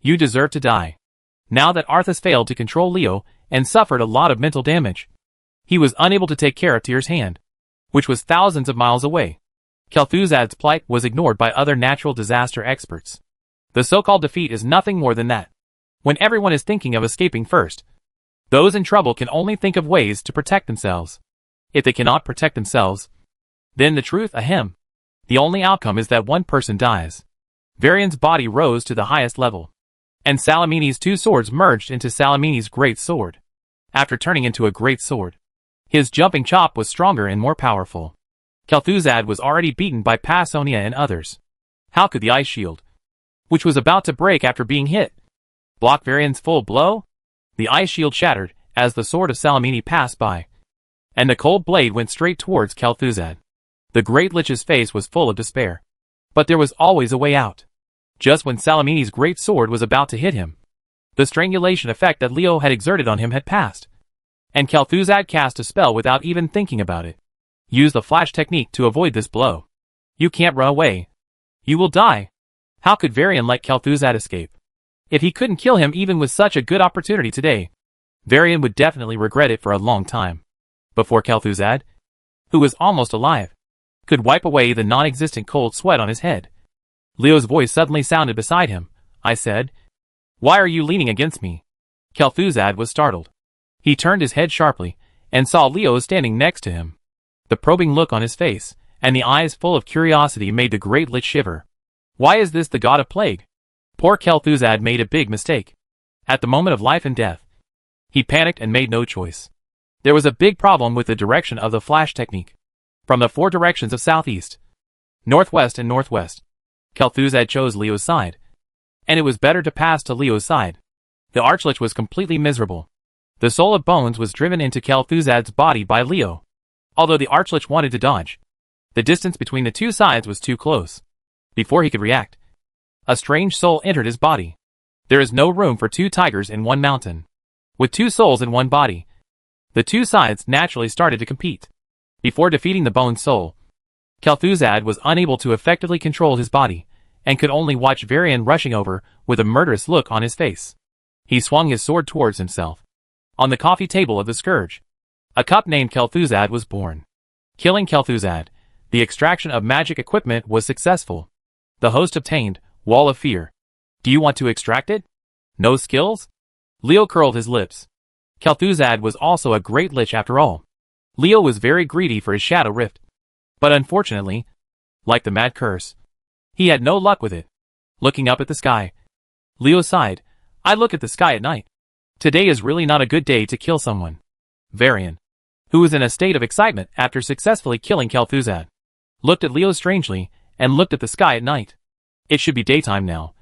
you deserve to die. Now that Arthas failed to control Leo and suffered a lot of mental damage, he was unable to take care of Tyr's hand, which was thousands of miles away. Kel'Thuzad's plight was ignored by other natural disaster experts. The so-called defeat is nothing more than that. When everyone is thinking of escaping first, those in trouble can only think of ways to protect themselves. If they cannot protect themselves, then the truth, ahem, the only outcome is that one person dies. Varian's body rose to the highest level, and Salamini's 2 swords merged into Salamini's great sword. After turning into a great sword, his jumping chop was stronger and more powerful. Kel'Thuzad was already beaten by Pisonia and others. How could the ice shield, which was about to break after being hit, block Varian's full blow? The ice shield shattered as the sword of Salamini passed by, and the cold blade went straight towards Kel'Thuzad. The Great Lich's face was full of despair. But there was always a way out. Just when Salamini's great sword was about to hit him, the strangulation effect that Leo had exerted on him had passed, and Kel'Thuzad cast a spell without even thinking about it. Use the flash technique to avoid this blow. You can't run away. You will die. How could Varian let Kel'Thuzad escape? If he couldn't kill him even with such a good opportunity today, Varian would definitely regret it for a long time. Before Kel'Thuzad, who was almost alive, could wipe away the non-existent cold sweat on his head, Leo's voice suddenly sounded beside him. I said, "Why are you leaning against me?" Kel'Thuzad was startled. He turned his head sharply, and saw Leo standing next to him. The probing look on his face, and the eyes full of curiosity made the Great Lich shiver. Why is this the god of plague? Poor Kel'Thuzad made a big mistake. At the moment of life and death, he panicked and made no choice. There was a big problem with the direction of the flash technique. From the 4 directions of southeast, northwest and northwest, Kel'Thuzad chose Leo's side. And it was better to pass to Leo's side. The Archlich was completely miserable. The soul of bones was driven into Kel'Thuzad's body by Leo. Although the Archlich wanted to dodge, the distance between the 2 sides was too close. Before he could react, a strange soul entered his body. There is no room for 2 tigers in one mountain. With 2 souls in one body, the 2 sides naturally started to compete. Before defeating the bone soul, Kel'Thuzad was unable to effectively control his body, and could only watch Varian rushing over with a murderous look on his face. He swung his sword towards himself. On the coffee table of the Scourge, a cup named Kel'Thuzad was born. Killing Kel'Thuzad, the extraction of magic equipment was successful. The host obtained Wall of Fear. Do you want to extract it? No skills? Leo curled his lips. Kel'Thuzad was also a great lich after all. Leo was very greedy for his Shadow Rift. But unfortunately, like the Mad Curse, he had no luck with it. Looking up at the sky, Leo sighed. I look at the sky at night. Today is really not a good day to kill someone. Varian, who was in a state of excitement after successfully killing Kel'Thuzad, looked at Leo strangely, and looked at the sky at night. It should be daytime now.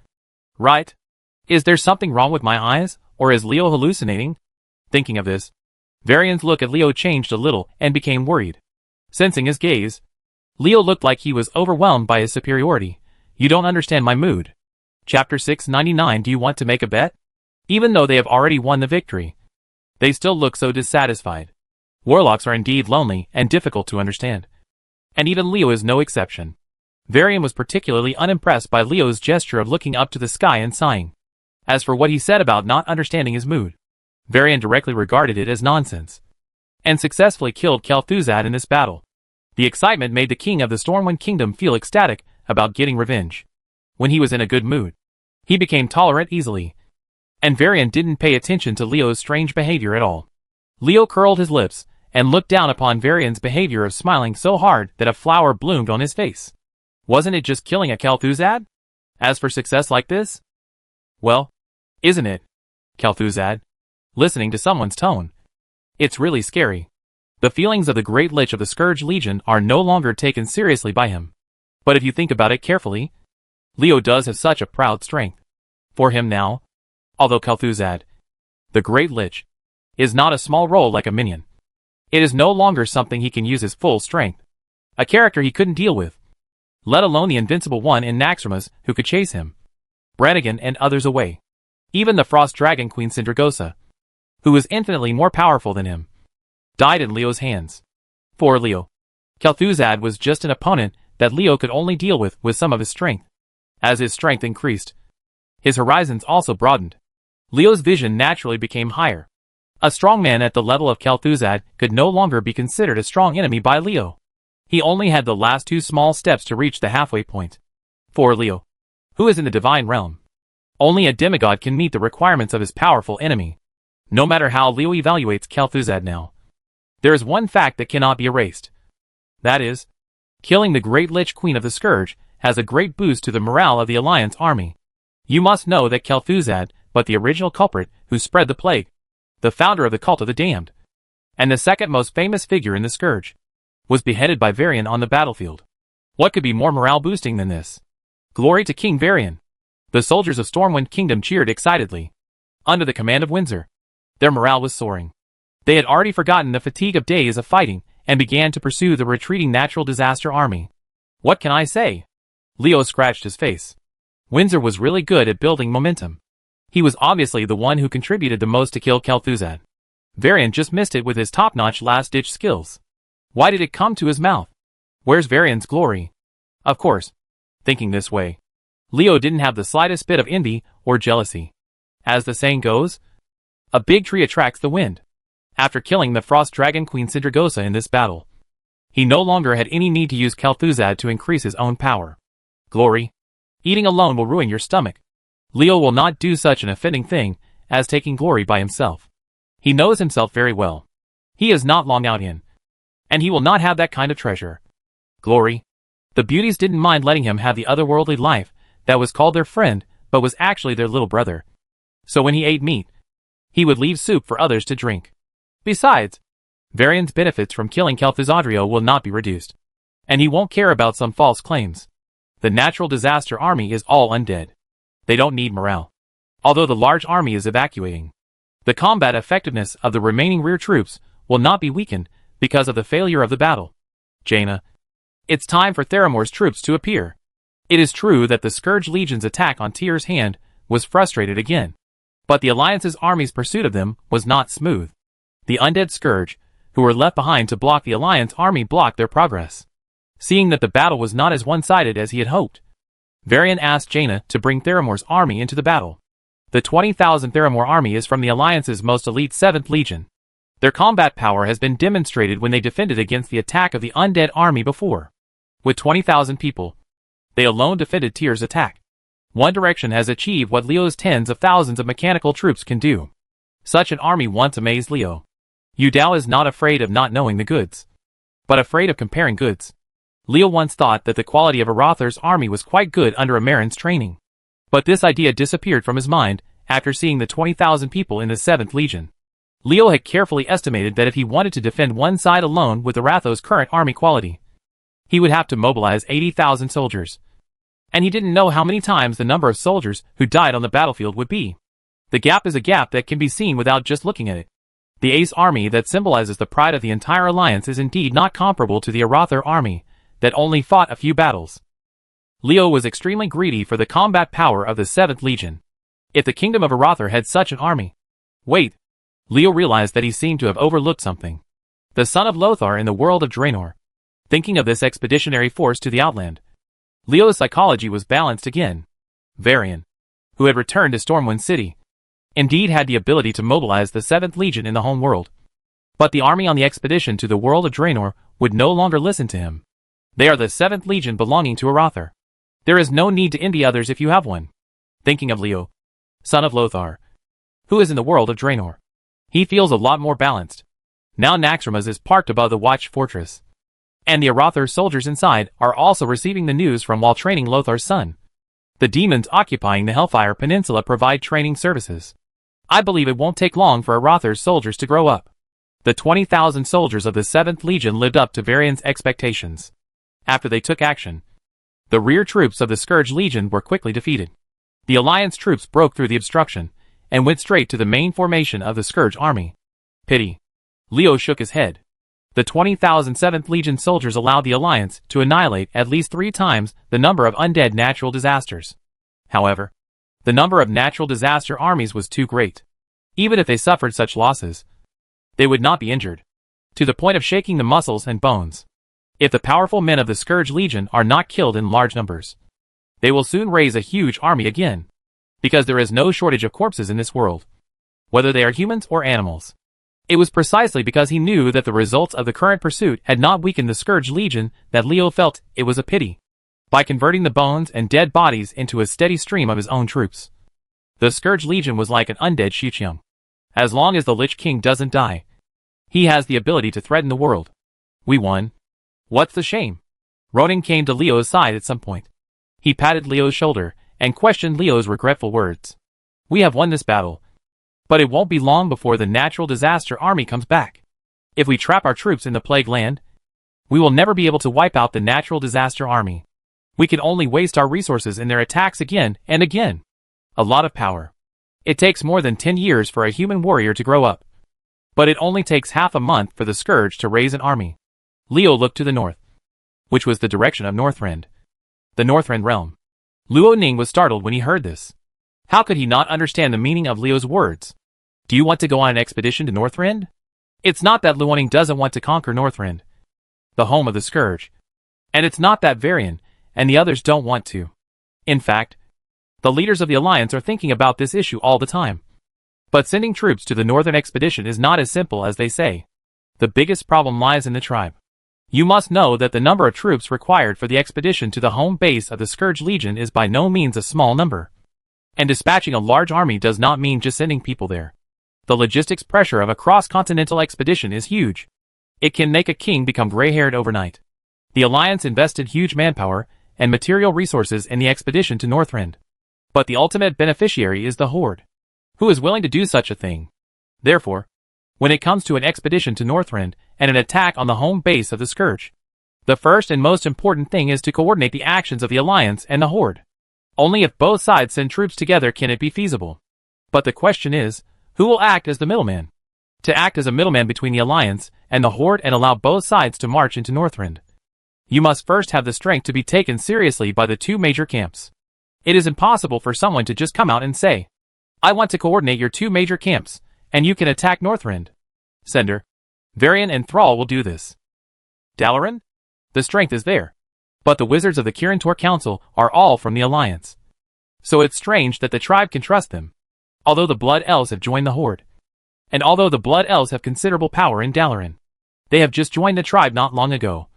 Right? Is there something wrong with my eyes, or is Leo hallucinating? Thinking of this, Varian's look at Leo changed a little and became worried. Sensing his gaze, Leo looked like he was overwhelmed by his superiority. You don't understand my mood. Chapter 699. Do you want to make a bet? Even though they have already won the victory, they still look so dissatisfied. Warlocks are indeed lonely and difficult to understand. And even Leo is no exception. Varian was particularly unimpressed by Leo's gesture of looking up to the sky and sighing. As for what he said about not understanding his mood, Varian directly regarded it as nonsense, and successfully killed Kel'Thuzad in this battle. The excitement made the king of the Stormwind Kingdom feel ecstatic about getting revenge. When he was in a good mood, he became tolerant easily, and Varian didn't pay attention to Leo's strange behavior at all. Leo curled his lips and looked down upon Varian's behavior of smiling so hard that a flower bloomed on his face. Wasn't it just killing a Kel'Thuzad? As for success like this? Well, isn't it, Kel'Thuzad? Listening to someone's tone, it's really scary. The feelings of the Great Lich of the Scourge Legion are no longer taken seriously by him. But if you think about it carefully, Leo does have such a proud strength. For him now, although Kel'Thuzad, the Great Lich, is not a small role like a minion, it is no longer something he can use his full strength. A character he couldn't deal with, let alone the invincible one in Naxxramas who could chase him, Brannigan and others away. Even the Frost Dragon Queen Sindragosa, who was infinitely more powerful than him, died in Leo's hands. For Leo, Kel'Thuzad was just an opponent that Leo could only deal with some of his strength. As his strength increased, his horizons also broadened. Leo's vision naturally became higher. A strong man at the level of Kel'Thuzad could no longer be considered a strong enemy by Leo. He only had the last 2 small steps to reach the halfway point. For Leo, who is in the divine realm, only a demigod can meet the requirements of his powerful enemy. No matter how Leo evaluates Kel'Thuzad now, there is one fact that cannot be erased. That is, killing the Great Lich Queen of the Scourge has a great boost to the morale of the Alliance army. You must know that Kel'Thuzad, but the original culprit who spread the plague, the founder of the Cult of the Damned, and the second most famous figure in the Scourge, was beheaded by Varian on the battlefield. What could be more morale boosting than this? Glory to King Varian! The soldiers of Stormwind Kingdom cheered excitedly. Under the command of Windsor, their morale was soaring. They had already forgotten the fatigue of days of fighting and began to pursue the retreating natural disaster army. What can I say? Leo scratched his face. Windsor was really good at building momentum. He was obviously the one who contributed the most to kill Kel'Thuzad. Varian just missed it with his top-notch last-ditch skills. Why did it come to his mouth? Where's Varian's glory? Of course, thinking this way, Leo didn't have the slightest bit of envy or jealousy. As the saying goes, a big tree attracts the wind. After killing the Frost Dragon Queen Sindragosa in this battle, he no longer had any need to use Kel'Thuzad to increase his own power. Glory. Eating alone will ruin your stomach. Leo will not do such an offending thing as taking glory by himself. He knows himself very well. He is not long out in. And he will not have that kind of treasure. Glory. The beauties didn't mind letting him have the otherworldly life that was called their friend, but was actually their little brother. So when he ate meat, he would leave soup for others to drink. Besides, Varian's benefits from killing Kel'Thuzadrio will not be reduced. And he won't care about some false claims. The natural disaster army is all undead. They don't need morale. Although the large army is evacuating, the combat effectiveness of the remaining rear troops will not be weakened because of the failure of the battle. Jaina. It's time for Theramore's troops to appear. It is true that the Scourge Legion's attack on Tyr's hand was frustrated again. But the Alliance's army's pursuit of them was not smooth. The undead Scourge, who were left behind to block the Alliance army, blocked their progress. Seeing that the battle was not as one-sided as he had hoped, Varian asked Jaina to bring Theramore's army into the battle. The 20,000 Theramore army is from the Alliance's most elite 7th Legion. Their combat power has been demonstrated when they defended against the attack of the undead army before. With 20,000 people, they alone defended Tyr's attack. One Direction has achieved what Leo's tens of thousands of mechanical troops can do. Such an army once amazed Leo. Yu Dao is not afraid of not knowing the goods, but afraid of comparing goods. Leo once thought that the quality of Arathar's army was quite good under Amaran's training. But this idea disappeared from his mind after seeing the 20,000 people in the 7th Legion. Leo had carefully estimated that if he wanted to defend one side alone with Aratho's current army quality, he would have to mobilize 80,000 soldiers. And he didn't know how many times the number of soldiers who died on the battlefield would be. The gap is a gap that can be seen without just looking at it. The Ace army that symbolizes the pride of the entire alliance is indeed not comparable to the Arathar army that only fought a few battles. Leo was extremely greedy for the combat power of the 7th Legion. If the kingdom of Arathar had such an army... Wait. Leo realized that he seemed to have overlooked something. The son of Lothar in the world of Draenor. Thinking of this expeditionary force to the Outland, Leo's psychology was balanced again. Varian, who had returned to Stormwind City, indeed had the ability to mobilize the 7th Legion in the home world. But the army on the expedition to the world of Draenor would no longer listen to him. They are the 7th Legion belonging to Arathar. There is no need to envy others if you have one. Thinking of Leo, son of Lothar, who is in the world of Draenor, he feels a lot more balanced. Now Naxxramas is parked above the Watch Fortress, and the Arathar soldiers inside are also receiving the news from while training Lothar's son. The demons occupying the Hellfire Peninsula provide training services. I believe it won't take long for Arathar's soldiers to grow up. The 20,000 soldiers of the 7th Legion lived up to Varian's expectations. After they took action, the rear troops of the Scourge Legion were quickly defeated. The Alliance troops broke through the obstruction and went straight to the main formation of the Scourge army. Pity. Leo shook his head. The 20,000 7th Legion soldiers allowed the Alliance to annihilate at least 3 times the number of undead natural disasters. However, the number of natural disaster armies was too great. Even if they suffered such losses, they would not be injured, to the point of shaking the muscles and bones. If the powerful men of the Scourge Legion are not killed in large numbers, they will soon raise a huge army again, because there is no shortage of corpses in this world, whether they are humans or animals. It was precisely because he knew that the results of the current pursuit had not weakened the Scourge Legion that Leo felt it was a pity, by converting the bones and dead bodies into a steady stream of his own troops. The Scourge Legion was like an undead Shichium. As long as the Lich King doesn't die, he has the ability to threaten the world. We won. What's the shame? Ronan came to Leo's side at some point. He patted Leo's shoulder and questioned Leo's regretful words. We have won this battle, but it won't be long before the natural disaster army comes back. If we trap our troops in the Plague Land, we will never be able to wipe out the natural disaster army. We can only waste our resources in their attacks again and again. A lot of power. It takes more than 10 years for a human warrior to grow up. But it only takes half a month for the Scourge to raise an army. Leo looked to the north, which was the direction of Northrend. The Northrend realm. Luo Ning was startled when he heard this. How could he not understand the meaning of Leo's words? Do you want to go on an expedition to Northrend? It's not that Luo Ning doesn't want to conquer Northrend, the home of the Scourge. And it's not that Varian and the others don't want to. In fact, the leaders of the Alliance are thinking about this issue all the time. But sending troops to the northern expedition is not as simple as they say. The biggest problem lies in the tribe. You must know that the number of troops required for the expedition to the home base of the Scourge Legion is by no means a small number. And dispatching a large army does not mean just sending people there. The logistics pressure of a cross-continental expedition is huge. It can make a king become gray-haired overnight. The Alliance invested huge manpower and material resources in the expedition to Northrend. But the ultimate beneficiary is the Horde. Who is willing to do such a thing? Therefore, when it comes to an expedition to Northrend and an attack on the home base of the Scourge, the first and most important thing is to coordinate the actions of the Alliance and the Horde. Only if both sides send troops together can it be feasible. But the question is, who will act as the middleman? To act as a middleman between the Alliance and the Horde and allow both sides to march into Northrend, you must first have the strength to be taken seriously by the two major camps. It is impossible for someone to just come out and say, I want to coordinate your two major camps, and you can attack Northrend. Sender, Varian and Thrall will do this. Dalaran? The strength is there. But the wizards of the Kirin-Tor Council are all from the Alliance. So it's strange that the tribe can trust them. Although the Blood Elves have joined the Horde. And although the Blood Elves have considerable power in Dalaran, they have just joined the tribe not long ago.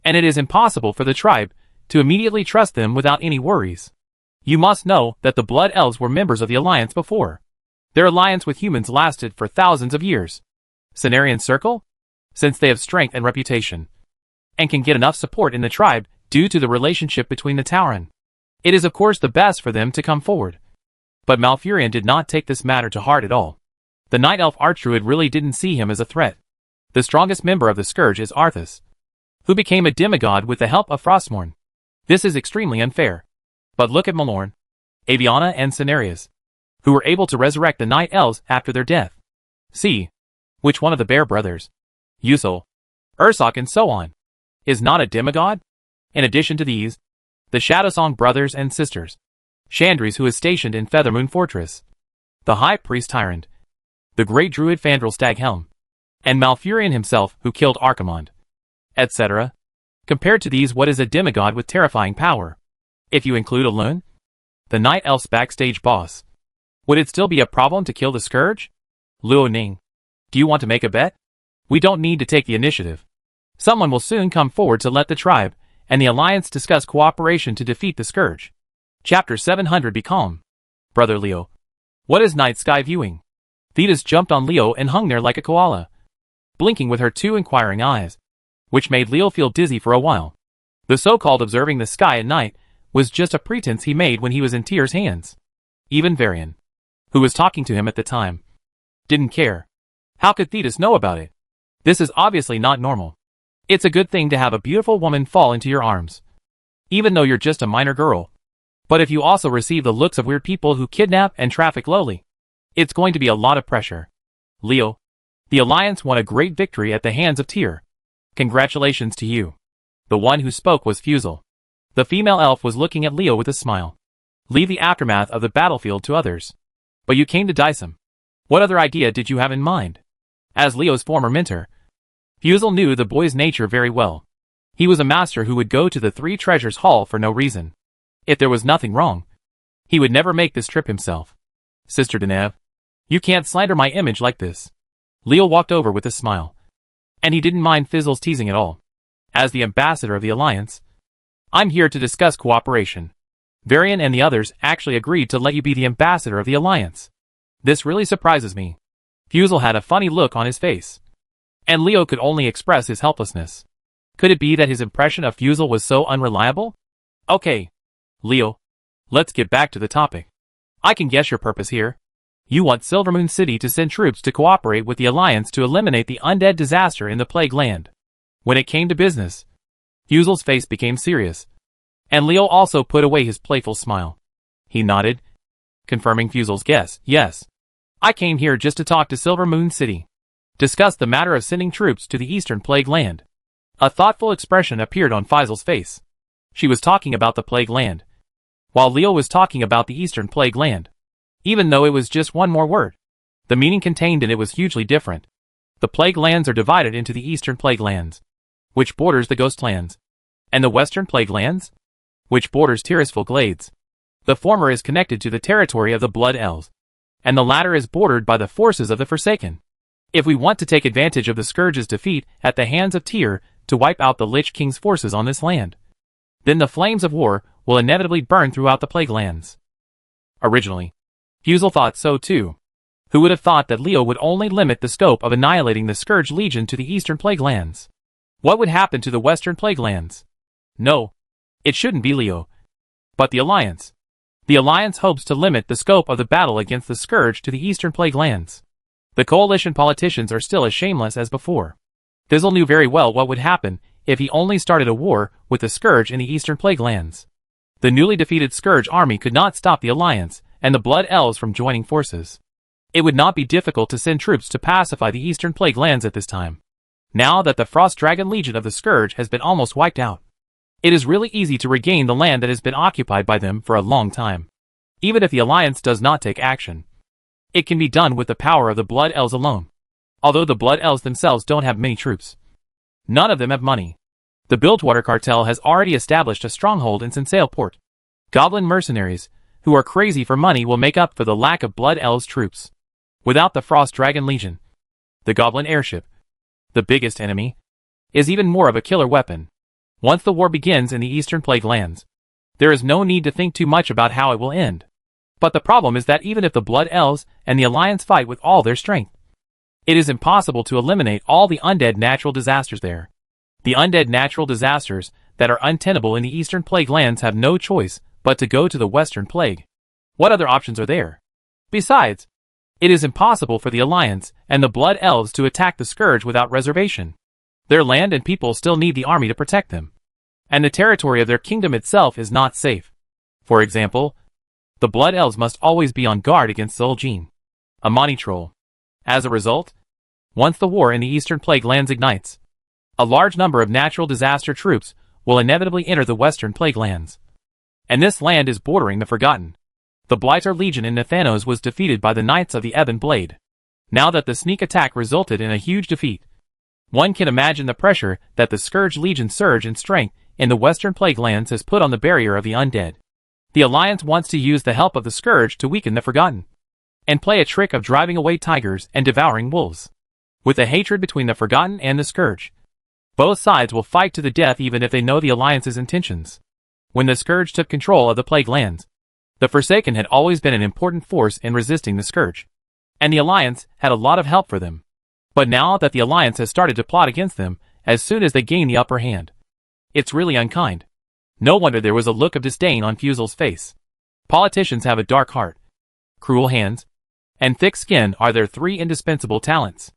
And it is impossible for the tribe to immediately trust them without any worries. You must know that the Blood Elves were members of the Alliance before. Their alliance with humans lasted for thousands of years. Cenarian Circle? Since they have strength and reputation, and can get enough support in the tribe due to the relationship between the Tauren, it is of course the best for them to come forward. But Malfurion did not take this matter to heart at all. The Night Elf Archdruid really didn't see him as a threat. The strongest member of the Scourge is Arthas, who became a demigod with the help of Frostmourne. This is extremely unfair. But look at Malorn, Aviana and Cenarius, who were able to resurrect the Night Elves after their death. See, which one of the Bear brothers, Usul, Ursoc and so on, is not a demigod? In addition to these, the Shadowsong brothers and sisters, Chandris who is stationed in Feathermoon Fortress, the High Priest Tyrant, the Great Druid Fandral Staghelm, and Malfurion himself who killed Archimonde, etc. Compared to these, what is a demigod with terrifying power? If you include Elune, the Night Elf's backstage boss, would it still be a problem to kill the Scourge? Luo Ning, do you want to make a bet? We don't need to take the initiative. Someone will soon come forward to let the tribe and the Alliance discuss cooperation to defeat the Scourge. Chapter 700. Be calm. Brother Leo. What is night sky viewing? Thetis jumped on Leo and hung there like a koala, blinking with her two inquiring eyes, which made Leo feel dizzy for a while. The so-called observing the sky at night was just a pretense he made when he was in Tyr's hands. Even Varian, who was talking to him at the time, didn't care. How could Thetis know about it? This is obviously not normal. It's a good thing to have a beautiful woman fall into your arms, even though you're just a minor girl. But if you also receive the looks of weird people who kidnap and traffic lowly, it's going to be a lot of pressure. Leo, the Alliance won a great victory at the hands of Tyr. Congratulations to you. The one who spoke was Fusel. The female elf was looking at Leo with a smile. Leave the aftermath of the battlefield to others. But you came to Dysum. What other idea did you have in mind? As Leo's former mentor, Fusel knew the boy's nature very well. He was a master who would go to the Three Treasures Hall for no reason. If there was nothing wrong, he would never make this trip himself. Sister Deneve, you can't slander my image like this. Leo walked over with a smile. And he didn't mind Fizzle's teasing at all. As the ambassador of the Alliance, I'm here to discuss cooperation. Varian and the others actually agreed to let you be the ambassador of the Alliance. This really surprises me. Fusel had a funny look on his face, and Leo could only express his helplessness. Could it be that his impression of Fusel was so unreliable? Okay, Leo, let's get back to the topic. I can guess your purpose here. You want Silvermoon City to send troops to cooperate with the Alliance to eliminate the undead disaster in the Plague Land. When it came to business, Fusel's face became serious, and Leo also put away his playful smile. He nodded, confirming Fusel's guess. Yes, I came here just to talk to Silvermoon City, discuss the matter of sending troops to the Eastern Plague Land. A thoughtful expression appeared on Fusel's face. She was talking about the Plague Land, while Leo was talking about the Eastern Plague Land. Even though it was just one more word, the meaning contained in it was hugely different. The Plague Lands are divided into the Eastern Plague Lands, which borders the Ghost Lands, and the Western Plague Lands, which borders Tirisful Glades. The former is connected to the territory of the Blood Elves, and the latter is bordered by the forces of the Forsaken. If we want to take advantage of the Scourge's defeat at the hands of Tyr to wipe out the Lich King's forces on this land, then the flames of war will inevitably burn throughout the Plague Lands. Originally, Fusel thought so too. Who would have thought that Leo would only limit the scope of annihilating the Scourge Legion to the Eastern Plague Lands? What would happen to the Western Plague Lands? No. It shouldn't be Leo, but the Alliance. The Alliance hopes to limit the scope of the battle against the Scourge to the Eastern Plague Lands. The Coalition politicians are still as shameless as before. Fizzle knew very well what would happen if he only started a war with the Scourge in the Eastern Plague Lands. The newly defeated Scourge army could not stop the Alliance and the Blood Elves from joining forces. It would not be difficult to send troops to pacify the Eastern Plague Lands at this time. Now that the Frost Dragon Legion of the Scourge has been almost wiped out, it is really easy to regain the land that has been occupied by them for a long time. Even if the Alliance does not take action, it can be done with the power of the Blood Elves alone. Although the Blood Elves themselves don't have many troops, none of them have money. The Bilgewater Cartel has already established a stronghold in Sensale Port. Goblin mercenaries, who are crazy for money, will make up for the lack of Blood Elves troops. Without the Frost Dragon Legion, the Goblin airship, the biggest enemy, is even more of a killer weapon. Once the war begins in the Eastern Plague Lands, there is no need to think too much about how it will end. But the problem is that even if the Blood Elves and the Alliance fight with all their strength, it is impossible to eliminate all the undead natural disasters there. The undead natural disasters that are untenable in the Eastern Plague Lands have no choice but to go to the Western Plague. What other options are there? Besides, it is impossible for the Alliance and the Blood Elves to attack the Scourge without reservation. Their land and people still need the army to protect them. And the territory of their kingdom itself is not safe. For example, the Blood Elves must always be on guard against Zul'jin, a Monty troll. As a result, once the war in the Eastern Plague Lands ignites, a large number of natural disaster troops will inevitably enter the Western Plague Lands. And this land is bordering the Forgotten. The Blighter Legion in Nathanos was defeated by the Knights of the Ebon Blade. Now that the sneak attack resulted in a huge defeat, one can imagine the pressure that the Scourge Legion's surge in strength in the Western Plague Lands has put on the barrier of the undead. The Alliance wants to use the help of the Scourge to weaken the Forgotten, and play a trick of driving away tigers and devouring wolves. With the hatred between the Forgotten and the Scourge, both sides will fight to the death even if they know the Alliance's intentions. When the Scourge took control of the Plague Lands, the Forsaken had always been an important force in resisting the Scourge, and the Alliance had a lot of help for them. But now that the Alliance has started to plot against them as soon as they gain the upper hand, it's really unkind. No wonder there was a look of disdain on Fusel's face. Politicians have a dark heart, cruel hands, and thick skin are their three indispensable talents.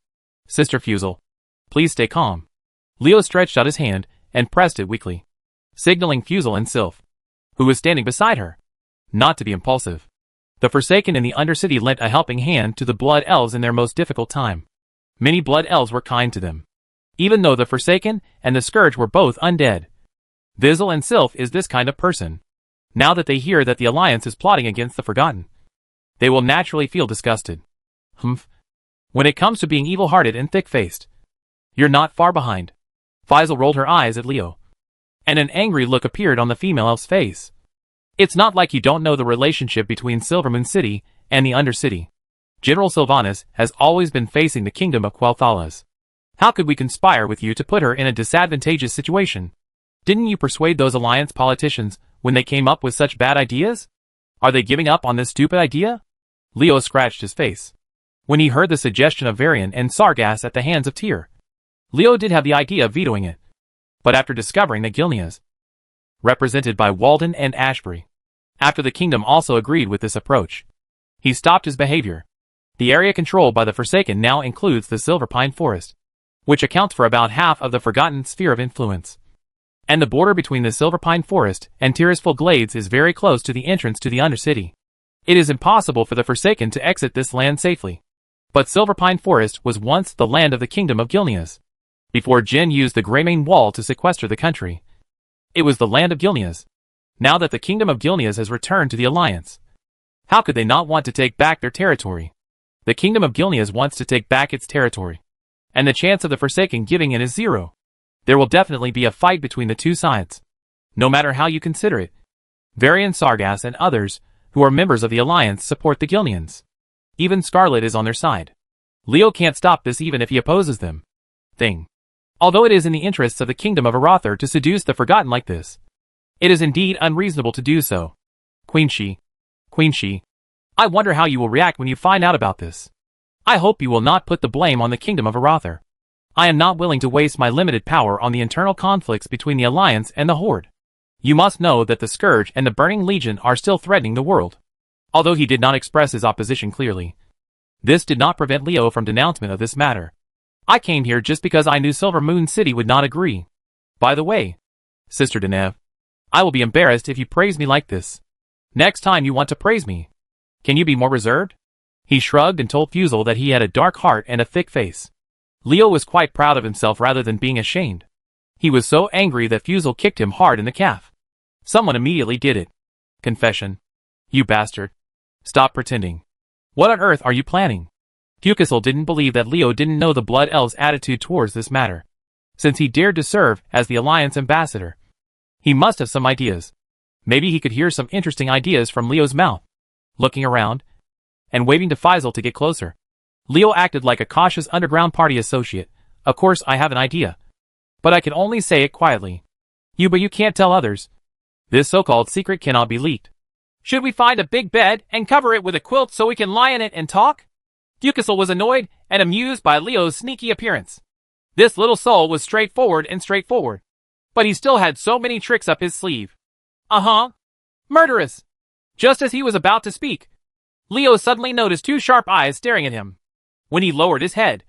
Sister Fusel, please stay calm. Leo stretched out his hand and pressed it weakly, signaling Fusel and Sylph, who was standing beside her, not to be impulsive. The Forsaken in the Undercity lent a helping hand to the Blood Elves in their most difficult time. Many Blood Elves were kind to them, even though the Forsaken and the Scourge were both undead. Vizel and Sylph is this kind of person. Now that they hear that the Alliance is plotting against the Forgotten, they will naturally feel disgusted. Humph. When it comes to being evil-hearted and thick-faced, you're not far behind. Faisal rolled her eyes at Leo, and an angry look appeared on the female elf's face. It's not like you don't know the relationship between Silvermoon City and the Undercity. General Sylvanas has always been facing the kingdom of Quel'Thalas. How could we conspire with you to put her in a disadvantageous situation? Didn't you persuade those Alliance politicians when they came up with such bad ideas? Are they giving up on this stupid idea? Leo scratched his face. When he heard the suggestion of Varian and Sargas at the hands of Tyr, Leo did have the idea of vetoing it. But after discovering that Gilneas, represented by Walden and Ashbury, after the kingdom also agreed with this approach, he stopped his behavior. The area controlled by the Forsaken now includes the Silver Pine Forest, which accounts for about half of the Forgotten sphere of influence. And the border between the Silver Pine Forest and Tirisful Glades is very close to the entrance to the Undercity. It is impossible for the Forsaken to exit this land safely. But Silver Pine Forest was once the land of the kingdom of Gilneas, before Jin used the Greymane Wall to sequester the country. It was the land of Gilneas. Now that the kingdom of Gilneas has returned to the Alliance, how could they not want to take back their territory? The kingdom of Gilneas wants to take back its territory, and the chance of the Forsaken giving in is zero. There will definitely be a fight between the two sides, no matter how you consider it. Varian Sargas and others, who are members of the Alliance, support the Gilneans. Even Scarlet is on their side. Leo can't stop this even if he opposes them. Although it is in the interests of the kingdom of Arathor to seduce the Forgotten like this, it is indeed unreasonable to do so. Queen Shi, I wonder how you will react when you find out about this. I hope you will not put the blame on the kingdom of Arather. I am not willing to waste my limited power on the internal conflicts between the Alliance and the Horde. You must know that the Scourge and the Burning Legion are still threatening the world. Although he did not express his opposition clearly, this did not prevent Leo from denouncement of this matter. I came here just because I knew Silver Moon City would not agree. By the way, Sister Deneve, I will be embarrassed if you praise me like this. Next time you want to praise me, can you be more reserved? He shrugged and told Fusel that he had a dark heart and a thick face. Leo was quite proud of himself rather than being ashamed. He was so angry that Fusel kicked him hard in the calf. Someone immediately did it. Confession. You bastard. Stop pretending. What on earth are you planning? Fusel didn't believe that Leo didn't know the Blood Elves' attitude towards this matter. Since he dared to serve as the Alliance ambassador, he must have some ideas. Maybe he could hear some interesting ideas from Leo's mouth. Looking around and waving to Faisal to get closer, Leo acted like a cautious underground party associate. Of course I have an idea, but I can only say it quietly. But you can't tell others. This so-called secret cannot be leaked. Should we find a big bed and cover it with a quilt so we can lie in it and talk? Fusel was annoyed and amused by Leo's sneaky appearance. This little soul was straightforward, but he still had so many tricks up his sleeve. Murderous! Just as he was about to speak, Leo suddenly noticed two sharp eyes staring at him. When he lowered his head,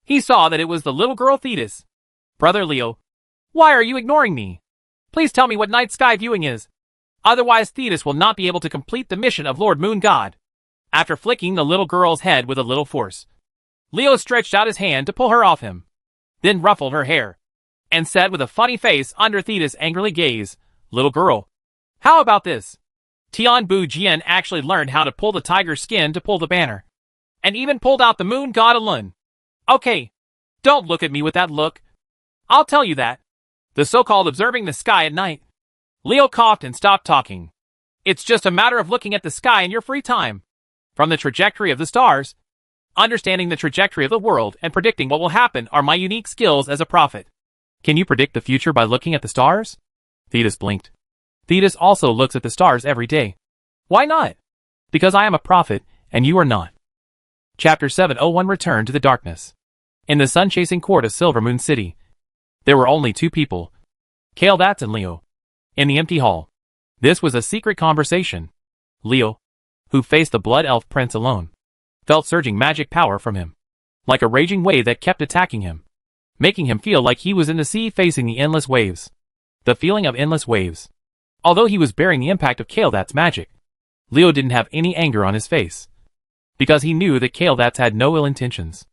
he saw that it was the little girl Thetis. Brother Leo, why are you ignoring me? Please tell me what night sky viewing is. Otherwise Thetis will not be able to complete the mission of Lord Moon God. After flicking the little girl's head with a little force, Leo stretched out his hand to pull her off him, then ruffled her hair, and said with a funny face under Thetis' angrily gaze, Little girl, how about this? Tian Bu Jian actually learned how to pull the tiger skin to pull the banner, and even pulled out the moon god Alun. Okay, don't look at me with that look. I'll tell you that. The so-called observing the sky at night. Leo coughed and stopped talking. It's just a matter of looking at the sky in your free time. From the trajectory of the stars, understanding the trajectory of the world and predicting what will happen are my unique skills as a prophet. Can you predict the future by looking at the stars? Thetis blinked. Thetis also looks at the stars every day. Why not? Because I am a prophet, and you are not. Chapter 701 Return to the Darkness. In the sun-chasing court of Silver Moon City, there were only two people, Kael'thas and Leo. In the empty hall, this was a secret conversation. Leo, who faced the Blood Elf Prince alone, felt surging magic power from him, like a raging wave that kept attacking him, making him feel like he was in the sea facing the endless waves. The feeling of endless waves. Although he was bearing the impact of Kael'thas' magic, Leo didn't have any anger on his face, because he knew that Kael'thas had no ill intentions.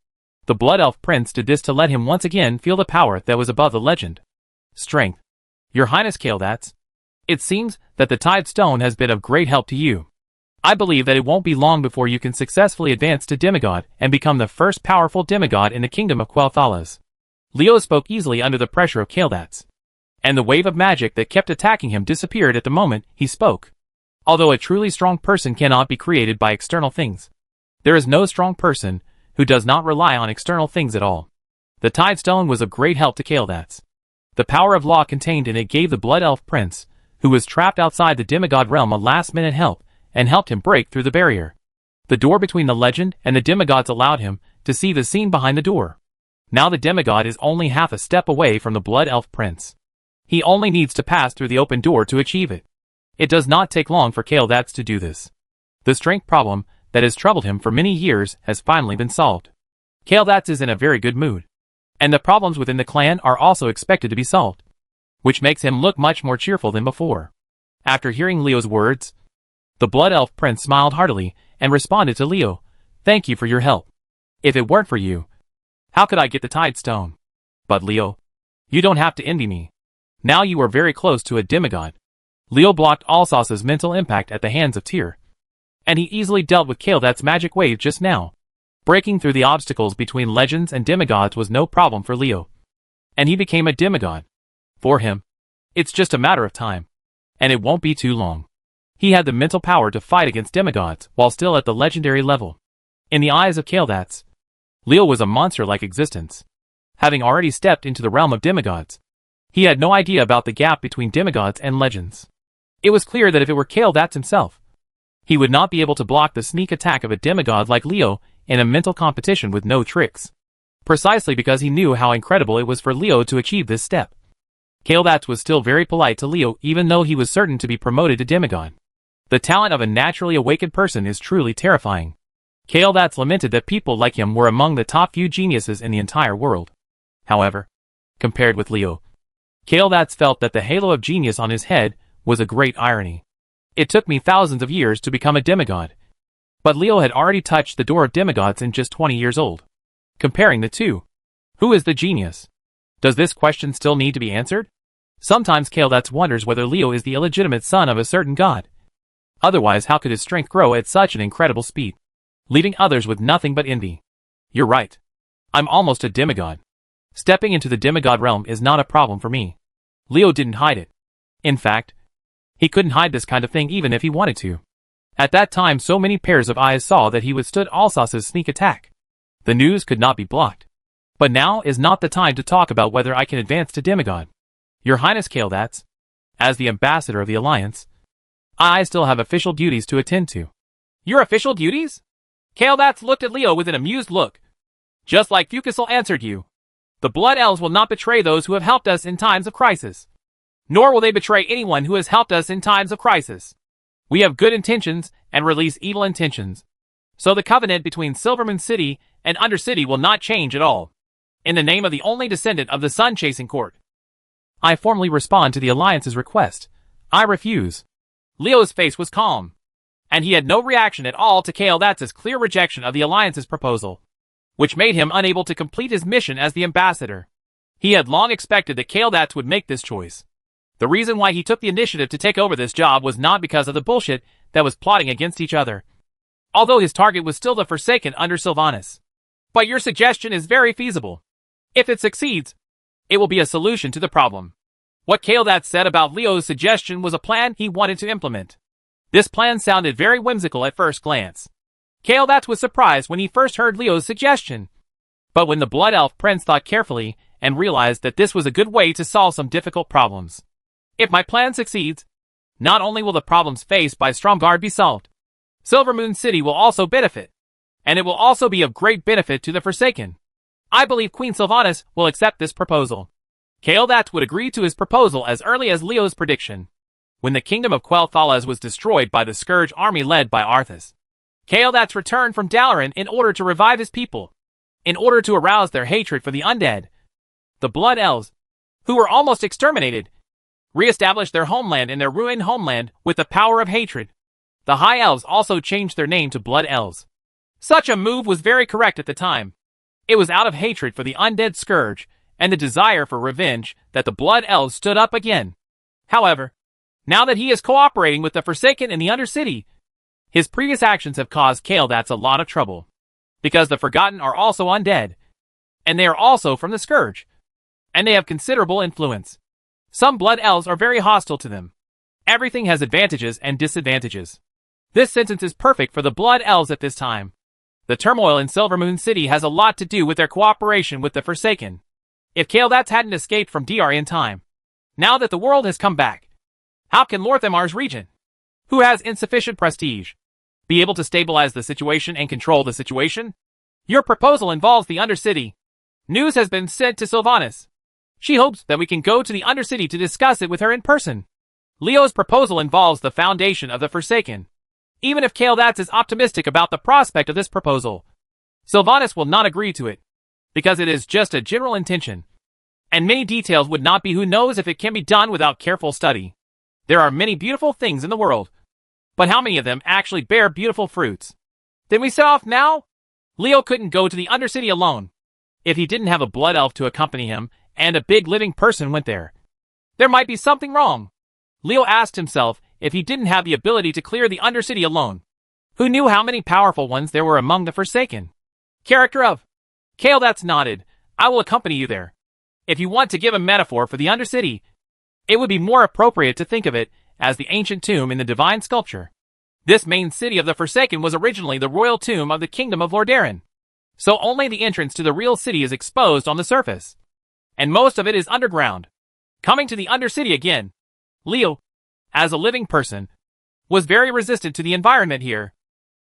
The Blood Elf Prince did this to let him once again feel the power that was above the legend. Strength. Your Highness Kael'thas, it seems that the Tide Stone has been of great help to you. I believe that it won't be long before you can successfully advance to demigod and become the first powerful demigod in the kingdom of Quel'Thalas. Leo spoke easily under the pressure of Kael'thas, and the wave of magic that kept attacking him disappeared at the moment he spoke. Although a truly strong person cannot be created by external things, there is no strong person who does not rely on external things at all. The Tide Stone was of great help to Kael'thas. The power of law contained in it gave the Blood Elf Prince, who was trapped outside the demigod realm, a last-minute help, and helped him break through the barrier. The door between the legend and the demigods allowed him to see the scene behind the door. Now the demigod is only half a step away from the Blood Elf Prince. He only needs to pass through the open door to achieve it. It does not take long for Kael'thas to do this. The strength problem that has troubled him for many years has finally been solved. Kael'thas is in a very good mood, and the problems within the clan are also expected to be solved, which makes him look much more cheerful than before. After hearing Leo's words, the Blood Elf Prince smiled heartily and responded to Leo, "Thank you for your help. If it weren't for you, how could I get the Tide Stone? But Leo, you don't have to envy me. Now you are very close to a demigod." Leo blocked Alsace's mental impact at the hands of Tyr, and he easily dealt with Kael'thas' magic wave just now. Breaking through the obstacles between legends and demigods was no problem for Leo, and he became a demigod. For him, it's just a matter of time, and it won't be too long. He had the mental power to fight against demigods while still at the legendary level. In the eyes of Kael'thas, Leo was a monster-like existence. Having already stepped into the realm of demigods, he had no idea about the gap between demigods and legends. It was clear that if it were Kael'thas himself, he would not be able to block the sneak attack of a demigod like Leo in a mental competition with no tricks. Precisely because he knew how incredible it was for Leo to achieve this step. Kael'thas was still very polite to Leo even though he was certain to be promoted to demigod. The talent of a naturally awakened person is truly terrifying. Kael'thas lamented that people like him were among the top few geniuses in the entire world. However, compared with Leo, Kael'thas felt that the halo of genius on his head was a great irony. It took me thousands of years to become a demigod. But Leo had already touched the door of demigods in just 20 years old. Comparing the two. Who is the genius? Does this question still need to be answered? Sometimes Kael'thas wonders whether Leo is the illegitimate son of a certain god. Otherwise, how could his strength grow at such an incredible speed, leaving others with nothing but envy? You're right. I'm almost a demigod. Stepping into the demigod realm is not a problem for me. Leo didn't hide it. In fact, he couldn't hide this kind of thing even if he wanted to. At that time, so many pairs of eyes saw that he withstood Alsace's sneak attack. The news could not be blocked. But now is not the time to talk about whether I can advance to demigod. Your Highness Kael'thas, as the ambassador of the Alliance, I still have official duties to attend to. Your official duties? Kael'thas looked at Leo with an amused look. Just like Fucusel answered you. The Blood Elves will not betray those who have helped us in times of crisis. Nor will they betray anyone who has helped us in times of crisis. We have good intentions and release evil intentions. So the covenant between Silvermoon City and Undercity will not change at all. In the name of the only descendant of the Sun-Chasing Court, I formally respond to the Alliance's request. I refuse. Leo's face was calm, and he had no reaction at all to Kael'thas' clear rejection of the Alliance's proposal, which made him unable to complete his mission as the ambassador. He had long expected that Kael'thas would make this choice. The reason why he took the initiative to take over this job was not because of the bullshit that was plotting against each other, although his target was still the Forsaken under Sylvanas. But your suggestion is very feasible. If it succeeds, it will be a solution to the problem. What Kael'thas said about Leo's suggestion was a plan he wanted to implement. This plan sounded very whimsical at first glance. Kael'thas was surprised when he first heard Leo's suggestion. But when the Blood Elf Prince thought carefully and realized that this was a good way to solve some difficult problems. If my plan succeeds, not only will the problems faced by Stromgarde be solved, Silvermoon City will also benefit, and it will also be of great benefit to the Forsaken. I believe Queen Sylvanas will accept this proposal. Kael'thas would agree to his proposal as early as Leo's prediction. When the kingdom of Quel'Thalas was destroyed by the Scourge army led by Arthas, Kael'thas returned from Dalaran in order to revive his people, in order to arouse their hatred for the undead. The Blood Elves, who were almost exterminated, re-established their homeland in their ruined homeland with the power of hatred. The High Elves also changed their name to Blood Elves. Such a move was very correct at the time. It was out of hatred for the undead Scourge and the desire for revenge that the Blood Elves stood up again. However, now that he is cooperating with the Forsaken in the Undercity, his previous actions have caused Kael'thas a lot of trouble. Because the Forgotten are also undead, and they are also from the Scourge, and they have considerable influence. Some Blood Elves are very hostile to them. Everything has advantages and disadvantages. This sentence is perfect for the Blood Elves at this time. The turmoil in Silvermoon City has a lot to do with their cooperation with the Forsaken. If Kael'thas hadn't escaped from DR in time, now that the world has come back, how can Lorthamar's region, who has insufficient prestige, be able to stabilize the situation and control the situation? Your proposal involves the Undercity. News has been sent to Sylvanas. She hopes that we can go to the Undercity to discuss it with her in person. Leo's proposal involves the foundation of the Forsaken. Even if Kael'thas is optimistic about the prospect of this proposal, Sylvanas will not agree to it, because it is just a general intention, and many details would not be who knows if it can be done without careful study. There are many beautiful things in the world, but how many of them actually bear beautiful fruits? Then we set off now? Leo couldn't go to the Undercity alone. If he didn't have a Blood Elf to accompany him, and a big living person went there, there might be something wrong. Leo asked himself if he didn't have the ability to clear the Undercity alone. Who knew how many powerful ones there were among the Forsaken? Character of Kael'thas nodded. I will accompany you there. If you want to give a metaphor for the Undercity, it would be more appropriate to think of it as the ancient tomb in the divine sculpture. This main city of the Forsaken was originally the royal tomb of the kingdom of Lordaeron. So only the entrance to the real city is exposed on the surface, and most of it is underground. Coming to the Undercity again, Leo, as a living person, was very resistant to the environment here.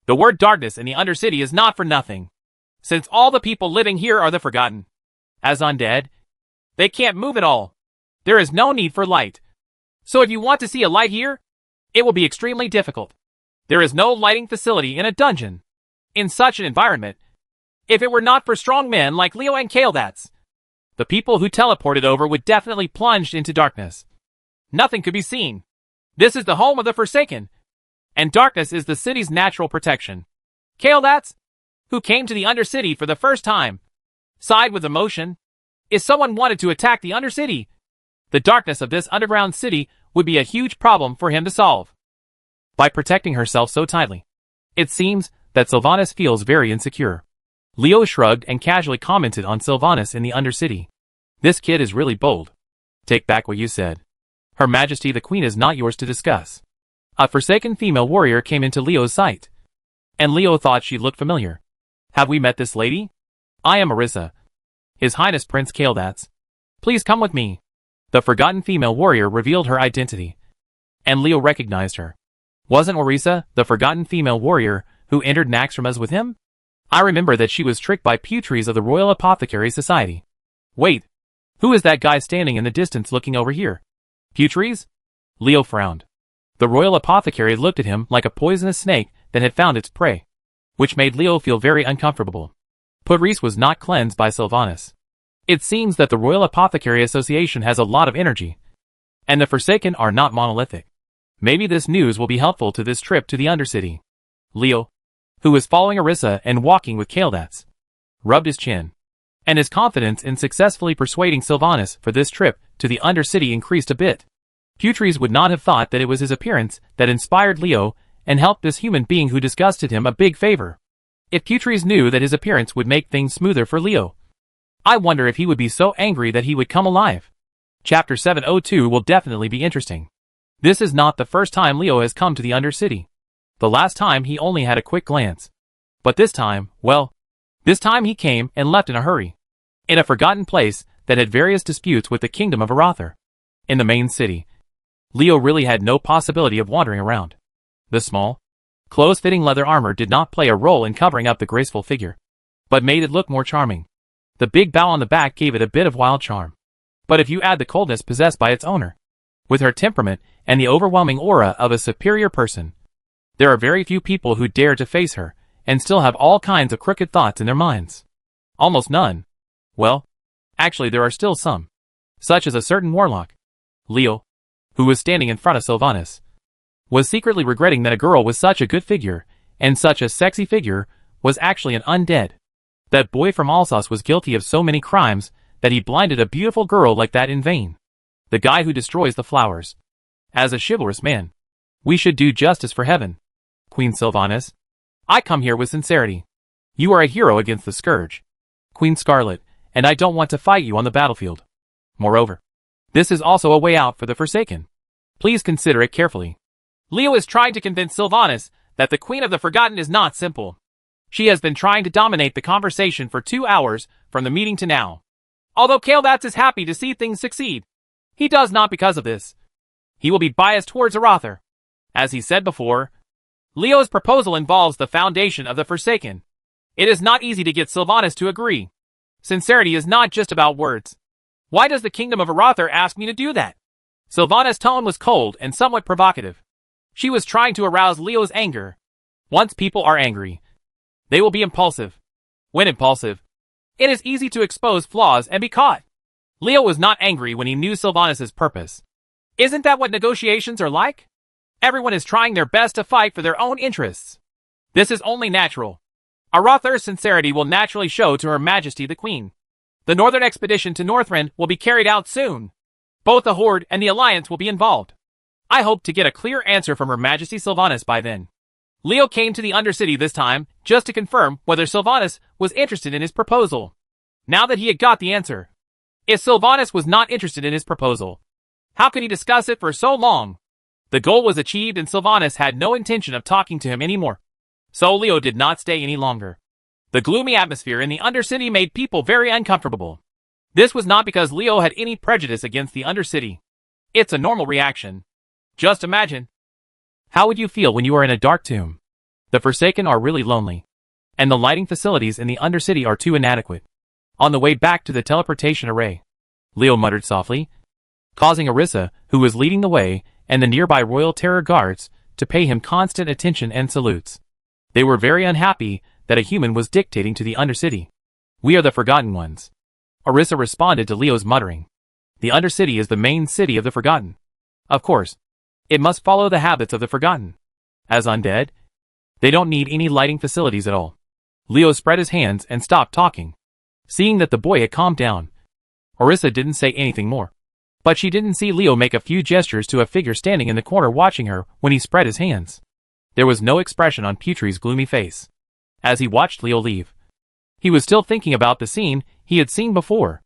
The word darkness in the Undercity is not for nothing. since all the people living here are the Forgotten. As undead, they can't move at all. There is no need for light. So if you want to see a light here, it will be extremely difficult. There is no lighting facility in a dungeon. In such an environment, if it were not for strong men like Leo and Kaeldats, the people who teleported over would definitely plunge into darkness. Nothing could be seen. This is the home of the Forsaken, and darkness is the city's natural protection. Kaeldats, who came to the Undercity for the first time, sighed with emotion. If someone wanted to attack the Undercity, the darkness of this underground city would be a huge problem for him to solve. By protecting herself so tightly, it seems that Sylvanas feels very insecure. Leo shrugged and casually commented on Sylvanas in the Undercity. This kid is really bold. Take back what you said. Her Majesty the Queen is not yours to discuss. A Forsaken female warrior came into Leo's sight, and Leo thought she looked familiar. Have we met this lady? I am Orisa, His Highness Prince Kaeldats. Please come with me. The Forgotten female warrior revealed her identity, and Leo recognized her. Wasn't Orisa the Forgotten female warrior who entered Naxxramas with him? I remember that she was tricked by Putries of the Royal Apothecary Society. Wait, who is that guy standing in the distance looking over here? Putries? Leo frowned. The Royal Apothecary looked at him like a poisonous snake that had found its prey, which made Leo feel very uncomfortable. Putries was not cleansed by Sylvanas. It seems that the Royal Apothecary Association has a lot of energy, and the Forsaken are not monolithic. Maybe this news will be helpful to this trip to the Undercity. Leo, who was following Orisa and walking with Kaeldats, rubbed his chin, and his confidence in successfully persuading Sylvanas for this trip to the Undercity increased a bit. Putries would not have thought that it was his appearance that inspired Leo and helped this human being who disgusted him a big favor. If Putries knew that his appearance would make things smoother for Leo, I wonder if he would be so angry that he would come alive. Chapter 702 will definitely be interesting. This is not the first time Leo has come to the Undercity. The last time he only had a quick glance. But this time, well, this time he came and left in a hurry. In a forgotten place that had various disputes with the kingdom of Arathar. In the main city, Leo really had no possibility of wandering around. The small, close-fitting leather armor did not play a role in covering up the graceful figure, but made it look more charming. The big bow on the back gave it a bit of wild charm. But if you add the coldness possessed by its owner, with her temperament and the overwhelming aura of a superior person, there are very few people who dare to face her and still have all kinds of crooked thoughts in their minds. Almost none. Well, actually there are still some. Such as a certain warlock. Leo, who was standing in front of Sylvanas, was secretly regretting that a girl with such a good figure, and such a sexy figure, was actually an undead. That boy from Alsace was guilty of so many crimes that he blinded a beautiful girl like that in vain. The guy who destroys the flowers. As a chivalrous man, we should do justice for heaven. Queen Sylvanas, I come here with sincerity. You are a hero against the Scourge, Queen Scarlet, and I don't want to fight you on the battlefield. Moreover, this is also a way out for the Forsaken. Please consider it carefully. Leo is trying to convince Sylvanas that the Queen of the Forgotten is not simple. She has been trying to dominate the conversation for 2 hours from the meeting to now. Although Kaeldats is happy to see things succeed, he does not because of this. He will be biased towards Arathar. As he said before, Leo's proposal involves the foundation of the Forsaken. It is not easy to get Sylvanas to agree. Sincerity is not just about words. Why does the kingdom of Arathar ask me to do that? Sylvanas' tone was cold and somewhat provocative. She was trying to arouse Leo's anger. Once people are angry, they will be impulsive. When impulsive, it is easy to expose flaws and be caught. Leo was not angry when he knew Sylvanas' purpose. Isn't that what negotiations are like? Everyone is trying their best to fight for their own interests. This is only natural. Arathar's sincerity will naturally show to Her Majesty the Queen. The northern expedition to Northrend will be carried out soon. Both the Horde and the Alliance will be involved. I hope to get a clear answer from Her Majesty Sylvanas by then. Leo came to the Undercity this time just to confirm whether Sylvanas was interested in his proposal. Now that he had got the answer, if Sylvanas was not interested in his proposal, how could he discuss it for so long? The goal was achieved and Sylvanas had no intention of talking to him anymore. So Leo did not stay any longer. The gloomy atmosphere in the Undercity made people very uncomfortable. This was not because Leo had any prejudice against the Undercity. It's a normal reaction. Just imagine. How would you feel when you are in a dark tomb? The Forsaken are really lonely. and the lighting facilities in the Undercity are too inadequate. On the way back to the teleportation array, Leo muttered softly, causing Orisa, who was leading the way, and the nearby Royal Terror Guards, to pay him constant attention and salutes. They were very unhappy that a human was dictating to the Undercity. We are the Forgotten Ones. Orisa responded to Leo's muttering. The Undercity is the main city of the Forgotten. Of course, it must follow the habits of the Forgotten. As undead, they don't need any lighting facilities at all. Leo spread his hands and stopped talking. Seeing that the boy had calmed down, Orisa didn't say anything more. But she didn't see Leo make a few gestures to a figure standing in the corner watching her when he spread his hands. There was no expression on Putri's gloomy face. As he watched Leo leave, he was still thinking about the scene he had seen before.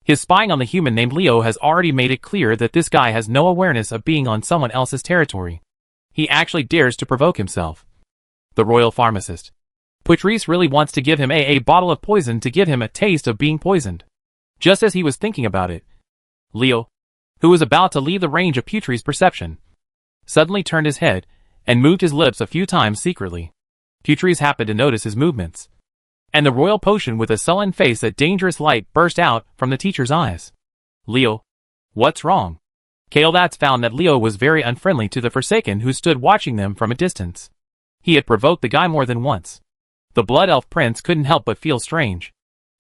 His spying on the human named Leo has already made it clear that this guy has no awareness of being on someone else's territory. He actually dares to provoke himself. The royal pharmacist. Putris really wants to give him a bottle of poison to give him a taste of being poisoned. Just as he was thinking about it, Leo, who was about to leave the range of Putri's perception, suddenly turned his head and moved his lips a few times secretly. Putris happened to notice his movements, and the royal potion with a sullen face, a dangerous light burst out from the teacher's eyes. Leo, what's wrong? Kael'thas found that Leo was very unfriendly to the Forsaken who stood watching them from a distance. He had provoked the guy more than once. The Blood Elf Prince couldn't help but feel strange.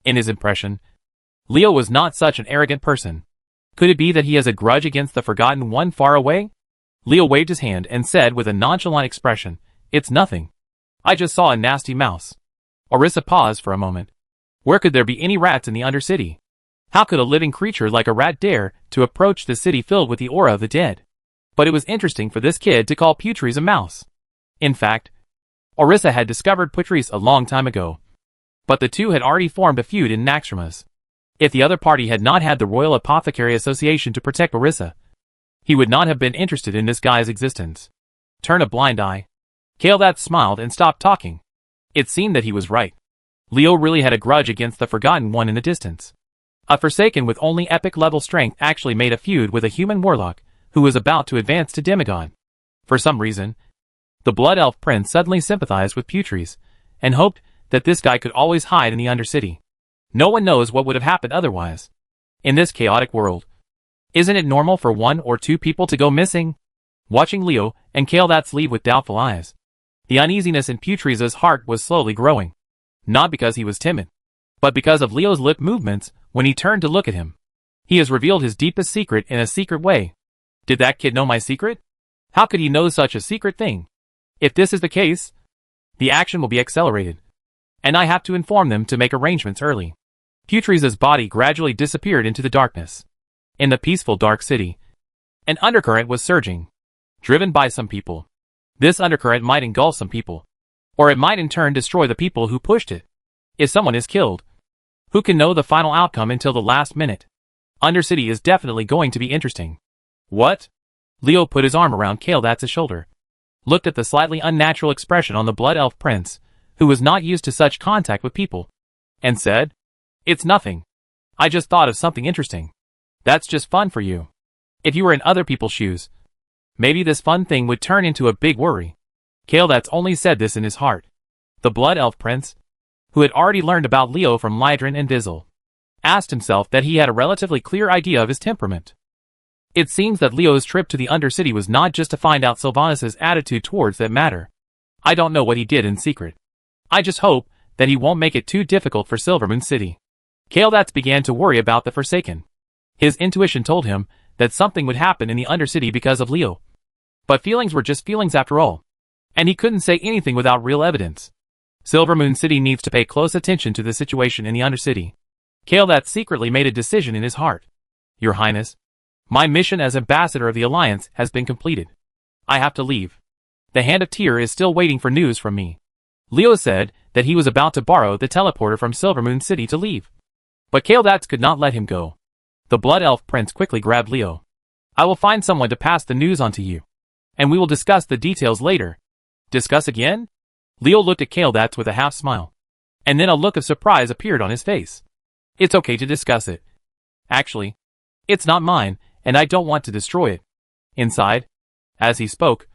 In his impression, Leo was not such an arrogant person. Could it be that he has a grudge against the Forgotten One far away? Leo waved his hand and said with a nonchalant expression, "It's nothing. I just saw a nasty mouse." Orisa paused for a moment. Where could there be any rats in the Undercity? How could a living creature like a rat dare to approach the city filled with the aura of the dead? But it was interesting for this kid to call Putris a mouse. In fact, Orisa had discovered Putris a long time ago. But the two had already formed a feud in Naxxramas. If the other party had not had the Royal Apothecary Association to protect Orisa, he would not have been interested in this guy's existence. Turn a blind eye. Kael'thas smiled and stopped talking. It seemed that he was right. Leo really had a grudge against the Forgotten One in the distance. A Forsaken with only epic level strength actually made a feud with a human warlock who was about to advance to demigod. For some reason, the Blood Elf Prince suddenly sympathized with Putris and hoped that this guy could always hide in the Undercity. No one knows what would have happened otherwise. In this chaotic world, isn't it normal for one or two people to go missing? Watching Leo and Kael'thas leave with doubtful eyes, the uneasiness in Putris's heart was slowly growing. Not because he was timid, but because of Leo's lip movements when he turned to look at him. He has revealed his deepest secret in a secret way. Did that kid know my secret? How could he know such a secret thing? If this is the case, the action will be accelerated, and I have to inform them to make arrangements early. Putris's body gradually disappeared into the darkness. In the peaceful dark city, an undercurrent was surging, driven by some people. This undercurrent might engulf some people, or it might in turn destroy the people who pushed it. If someone is killed, who can know the final outcome until the last minute? Undercity is definitely going to be interesting. What? Leo put his arm around Kael'thas' shoulder, looked at the slightly unnatural expression on the Blood Elf Prince, who was not used to such contact with people, and said, "It's nothing. I just thought of something interesting. That's just fun for you. If you were in other people's shoes, maybe this fun thing would turn into a big worry." Kael'thas only said this in his heart. The Blood Elf Prince, who had already learned about Leo from Lydrin and Vizel, asked himself that he had a relatively clear idea of his temperament. It seems that Leo's trip to the Undercity was not just to find out Sylvanas' attitude towards that matter. I don't know what he did in secret. I just hope that he won't make it too difficult for Silvermoon City. Kael'thas began to worry about the Forsaken. His intuition told him that something would happen in the Undercity because of Leo. But feelings were just feelings after all, and he couldn't say anything without real evidence. Silvermoon City needs to pay close attention to the situation in the Undercity. Kael'thas secretly made a decision in his heart. Your Highness, my mission as ambassador of the Alliance has been completed. I have to leave. The Hand of Tyr is still waiting for news from me. Leo said that he was about to borrow the teleporter from Silvermoon City to leave. But Kael'thas could not let him go. The Blood Elf Prince quickly grabbed Leo. I will find someone to pass the news on to you, and we will discuss the details later. Discuss again? Leo looked at Kael'thas with a half smile, and then a look of surprise appeared on his face. It's okay to discuss it. Actually, it's not mine, and I don't want to destroy it. Inside, as he spoke,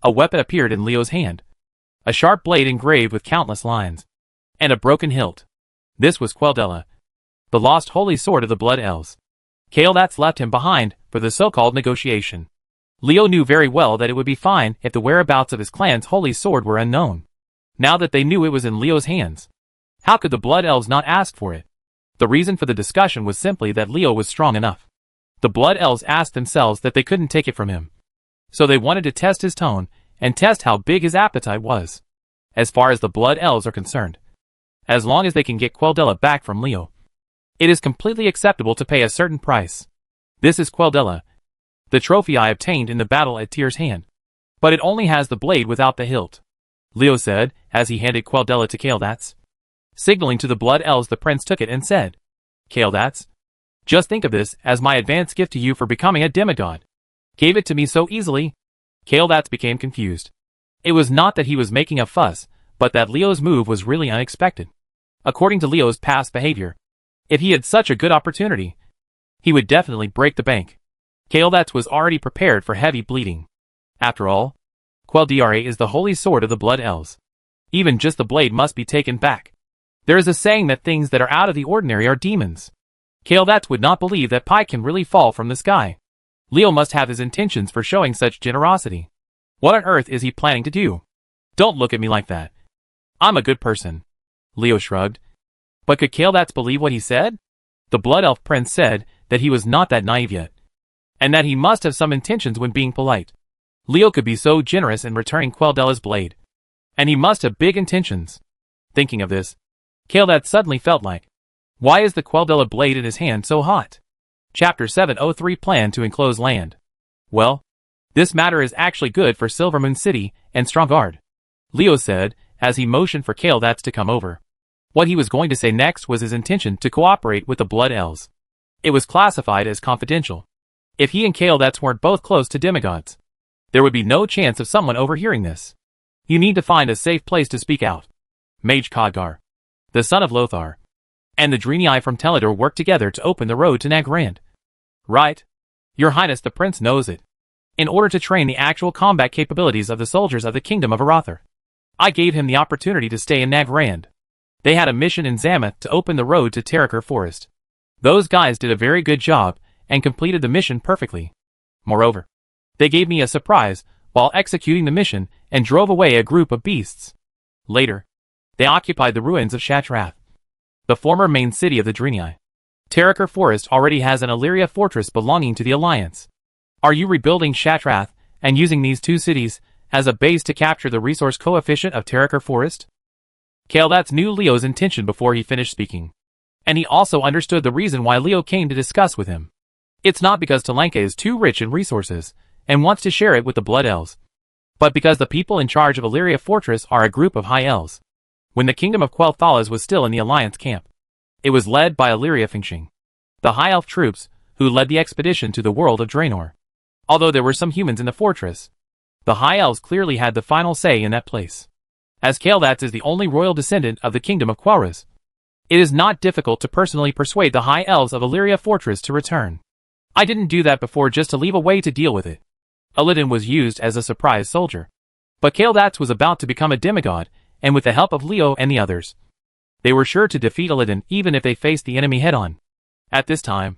a weapon appeared in Leo's hand. A sharp blade engraved with countless lines. and a broken hilt. This was Queldella, the lost holy sword of the Blood Elves. Kael'thas left him behind for the so-called negotiation. Leo knew very well that it would be fine if the whereabouts of his clan's holy sword were unknown. Now that they knew it was in Leo's hands, how could the Blood Elves not ask for it? The reason for the discussion was simply that Leo was strong enough. The Blood Elves asked themselves that they couldn't take it from him. So they wanted to test his tone and test how big his appetite was. As far as the Blood Elves are concerned, as long as they can get Queldella back from Leo, it is completely acceptable to pay a certain price. This is Queldella, the trophy I obtained in the battle at Tyr's hand. But it only has the blade without the hilt, Leo said as he handed Queldella to Kael'thas. Signaling to the Blood Elves, the prince took it and said, Kael'thas, just think of this as my advance gift to you for becoming a demigod. Gave it to me so easily? Kael'thas became confused. It was not that he was making a fuss, but that Leo's move was really unexpected. According to Leo's past behavior, if he had such a good opportunity, he would definitely break the bank. Kael'thas was already prepared for heavy bleeding. After all, Queldera is the holy sword of the Blood Elves. Even just the blade must be taken back. There is a saying that things that are out of the ordinary are demons. Kael'thas would not believe that pie can really fall from the sky. Leo must have his intentions for showing such generosity. What on earth is he planning to do? Don't look at me like that. I'm a good person. Leo shrugged. But could Kael'thas believe what he said? The Blood Elf Prince said that he was not that naive yet, and that he must have some intentions when being polite. Leo could be so generous in returning Queldella's blade, and he must have big intentions. Thinking of this, Kael'thas suddenly felt like, why is the Queldella blade in his hand so hot? Chapter 703 Plan to Enclose Land. Well, this matter is actually good for Silvermoon City and Stromgarde, Leo said as he motioned for Kael'thas to come over. What he was going to say next was his intention to cooperate with the Blood Elves. It was classified as confidential. If he and Kael'thas weren't both close to demigods, there would be no chance of someone overhearing this. You need to find a safe place to speak out. Mage Khadgar, the son of Lothar, and the Draenei from Teledor worked together to open the road to Nagrand. Right? Your Highness, the prince knows it. In order to train the actual combat capabilities of the soldiers of the Kingdom of Arathor, I gave him the opportunity to stay in Nagrand. They had a mission in Zamath to open the road to Terakar Forest. Those guys did a very good job and completed the mission perfectly. Moreover, they gave me a surprise while executing the mission and drove away a group of beasts. Later, they occupied the ruins of Shatrath, the former main city of the Draenei. Terakar Forest already has an Illyria fortress belonging to the Alliance. Are you rebuilding Shatrath and using these two cities as a base to capture the resource coefficient of Terakar Forest? Kael'thas knew Leo's intention before he finished speaking, and he also understood the reason why Leo came to discuss with him. It's not because Talanka is too rich in resources and wants to share it with the Blood Elves, but because the people in charge of Illyria Fortress are a group of High Elves. When the Kingdom of Quel'Thalas was still in the Alliance camp, it was led by Illyria Finching, the High Elf troops who led the expedition to the world of Draenor. Although there were some humans in the fortress, the High Elves clearly had the final say in that place. As Kael'thas is the only royal descendant of the Kingdom of Quel'Thalas, it is not difficult to personally persuade the High Elves of Illyria Fortress to return. I didn't do that before just to leave a way to deal with it. Illidan was used as a surprise soldier, but Kael'thas was about to become a demigod, and with the help of Leo and the others, they were sure to defeat Illidan even if they faced the enemy head-on. At this time,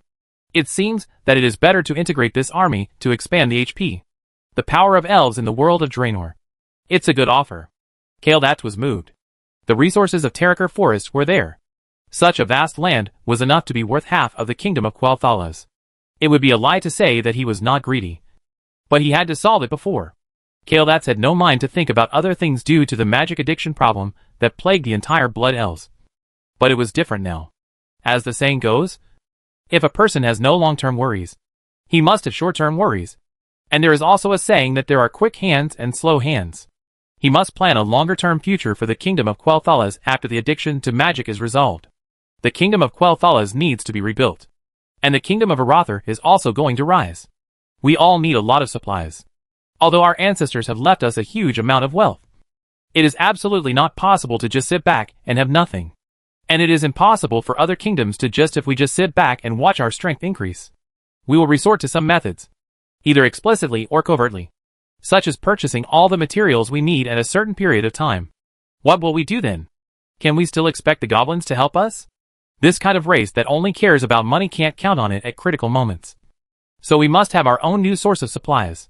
it seems that it is better to integrate this army to expand the HP, the power of elves in the world of Draenor. It's a good offer. Kael'thas was moved. The resources of Terakar Forest were there. Such a vast land was enough to be worth half of the Kingdom of Quel'Thalas. It would be a lie to say that he was not greedy. But he had to solve it before. Kael'thas had no mind to think about other things due to the magic addiction problem that plagued the entire Blood Elves. But it was different now. As the saying goes, if a person has no long-term worries, he must have short-term worries. And there is also a saying that there are quick hands and slow hands. He must plan a longer-term future for the Kingdom of Quel'Thalas after the addiction to magic is resolved. The Kingdom of Quel'Thalas needs to be rebuilt. And the Kingdom of Arathor is also going to rise. We all need a lot of supplies. Although our ancestors have left us a huge amount of wealth, it is absolutely not possible to just sit back and have nothing. And it is impossible for other kingdoms to if we just sit back and watch our strength increase. We will resort to some methods, either explicitly or covertly, such as purchasing all the materials we need at a certain period of time. What will we do then? Can we still expect the goblins to help us? This kind of race that only cares about money can't count on it at critical moments. So we must have our own new source of supplies.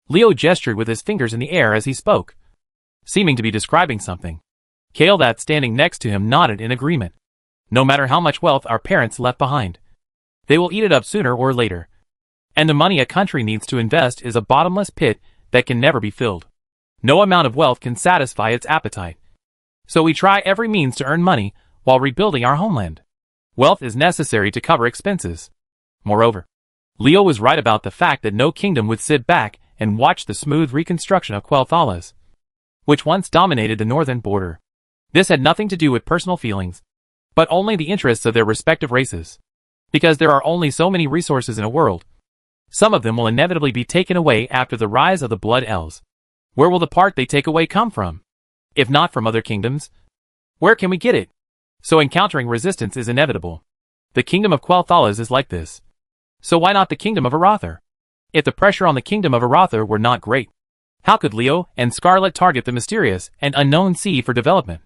Leo gestured with his fingers in the air as he spoke, seeming to be describing something. Kale, that standing next to him, nodded in agreement. No matter how much wealth our parents left behind, they will eat it up sooner or later. And the money a country needs to invest is a bottomless pit that can never be filled. No amount of wealth can satisfy its appetite. So we try every means to earn money while rebuilding our homeland. Wealth is necessary to cover expenses. Moreover, Leo was right about the fact that no kingdom would sit back and watch the smooth reconstruction of Quel'Thalas, which once dominated the northern border. This had nothing to do with personal feelings, but only the interests of their respective races. Because there are only so many resources in a world, some of them will inevitably be taken away after the rise of the Blood Elves. Where will the part they take away come from? If not from other kingdoms, where can we get it? So encountering resistance is inevitable. The kingdom of Quel'Thalas is like this. So why not the kingdom of Arathor? If the pressure on the kingdom of Arathor were not great, how could Leo and Scarlet target the mysterious and unknown sea for development?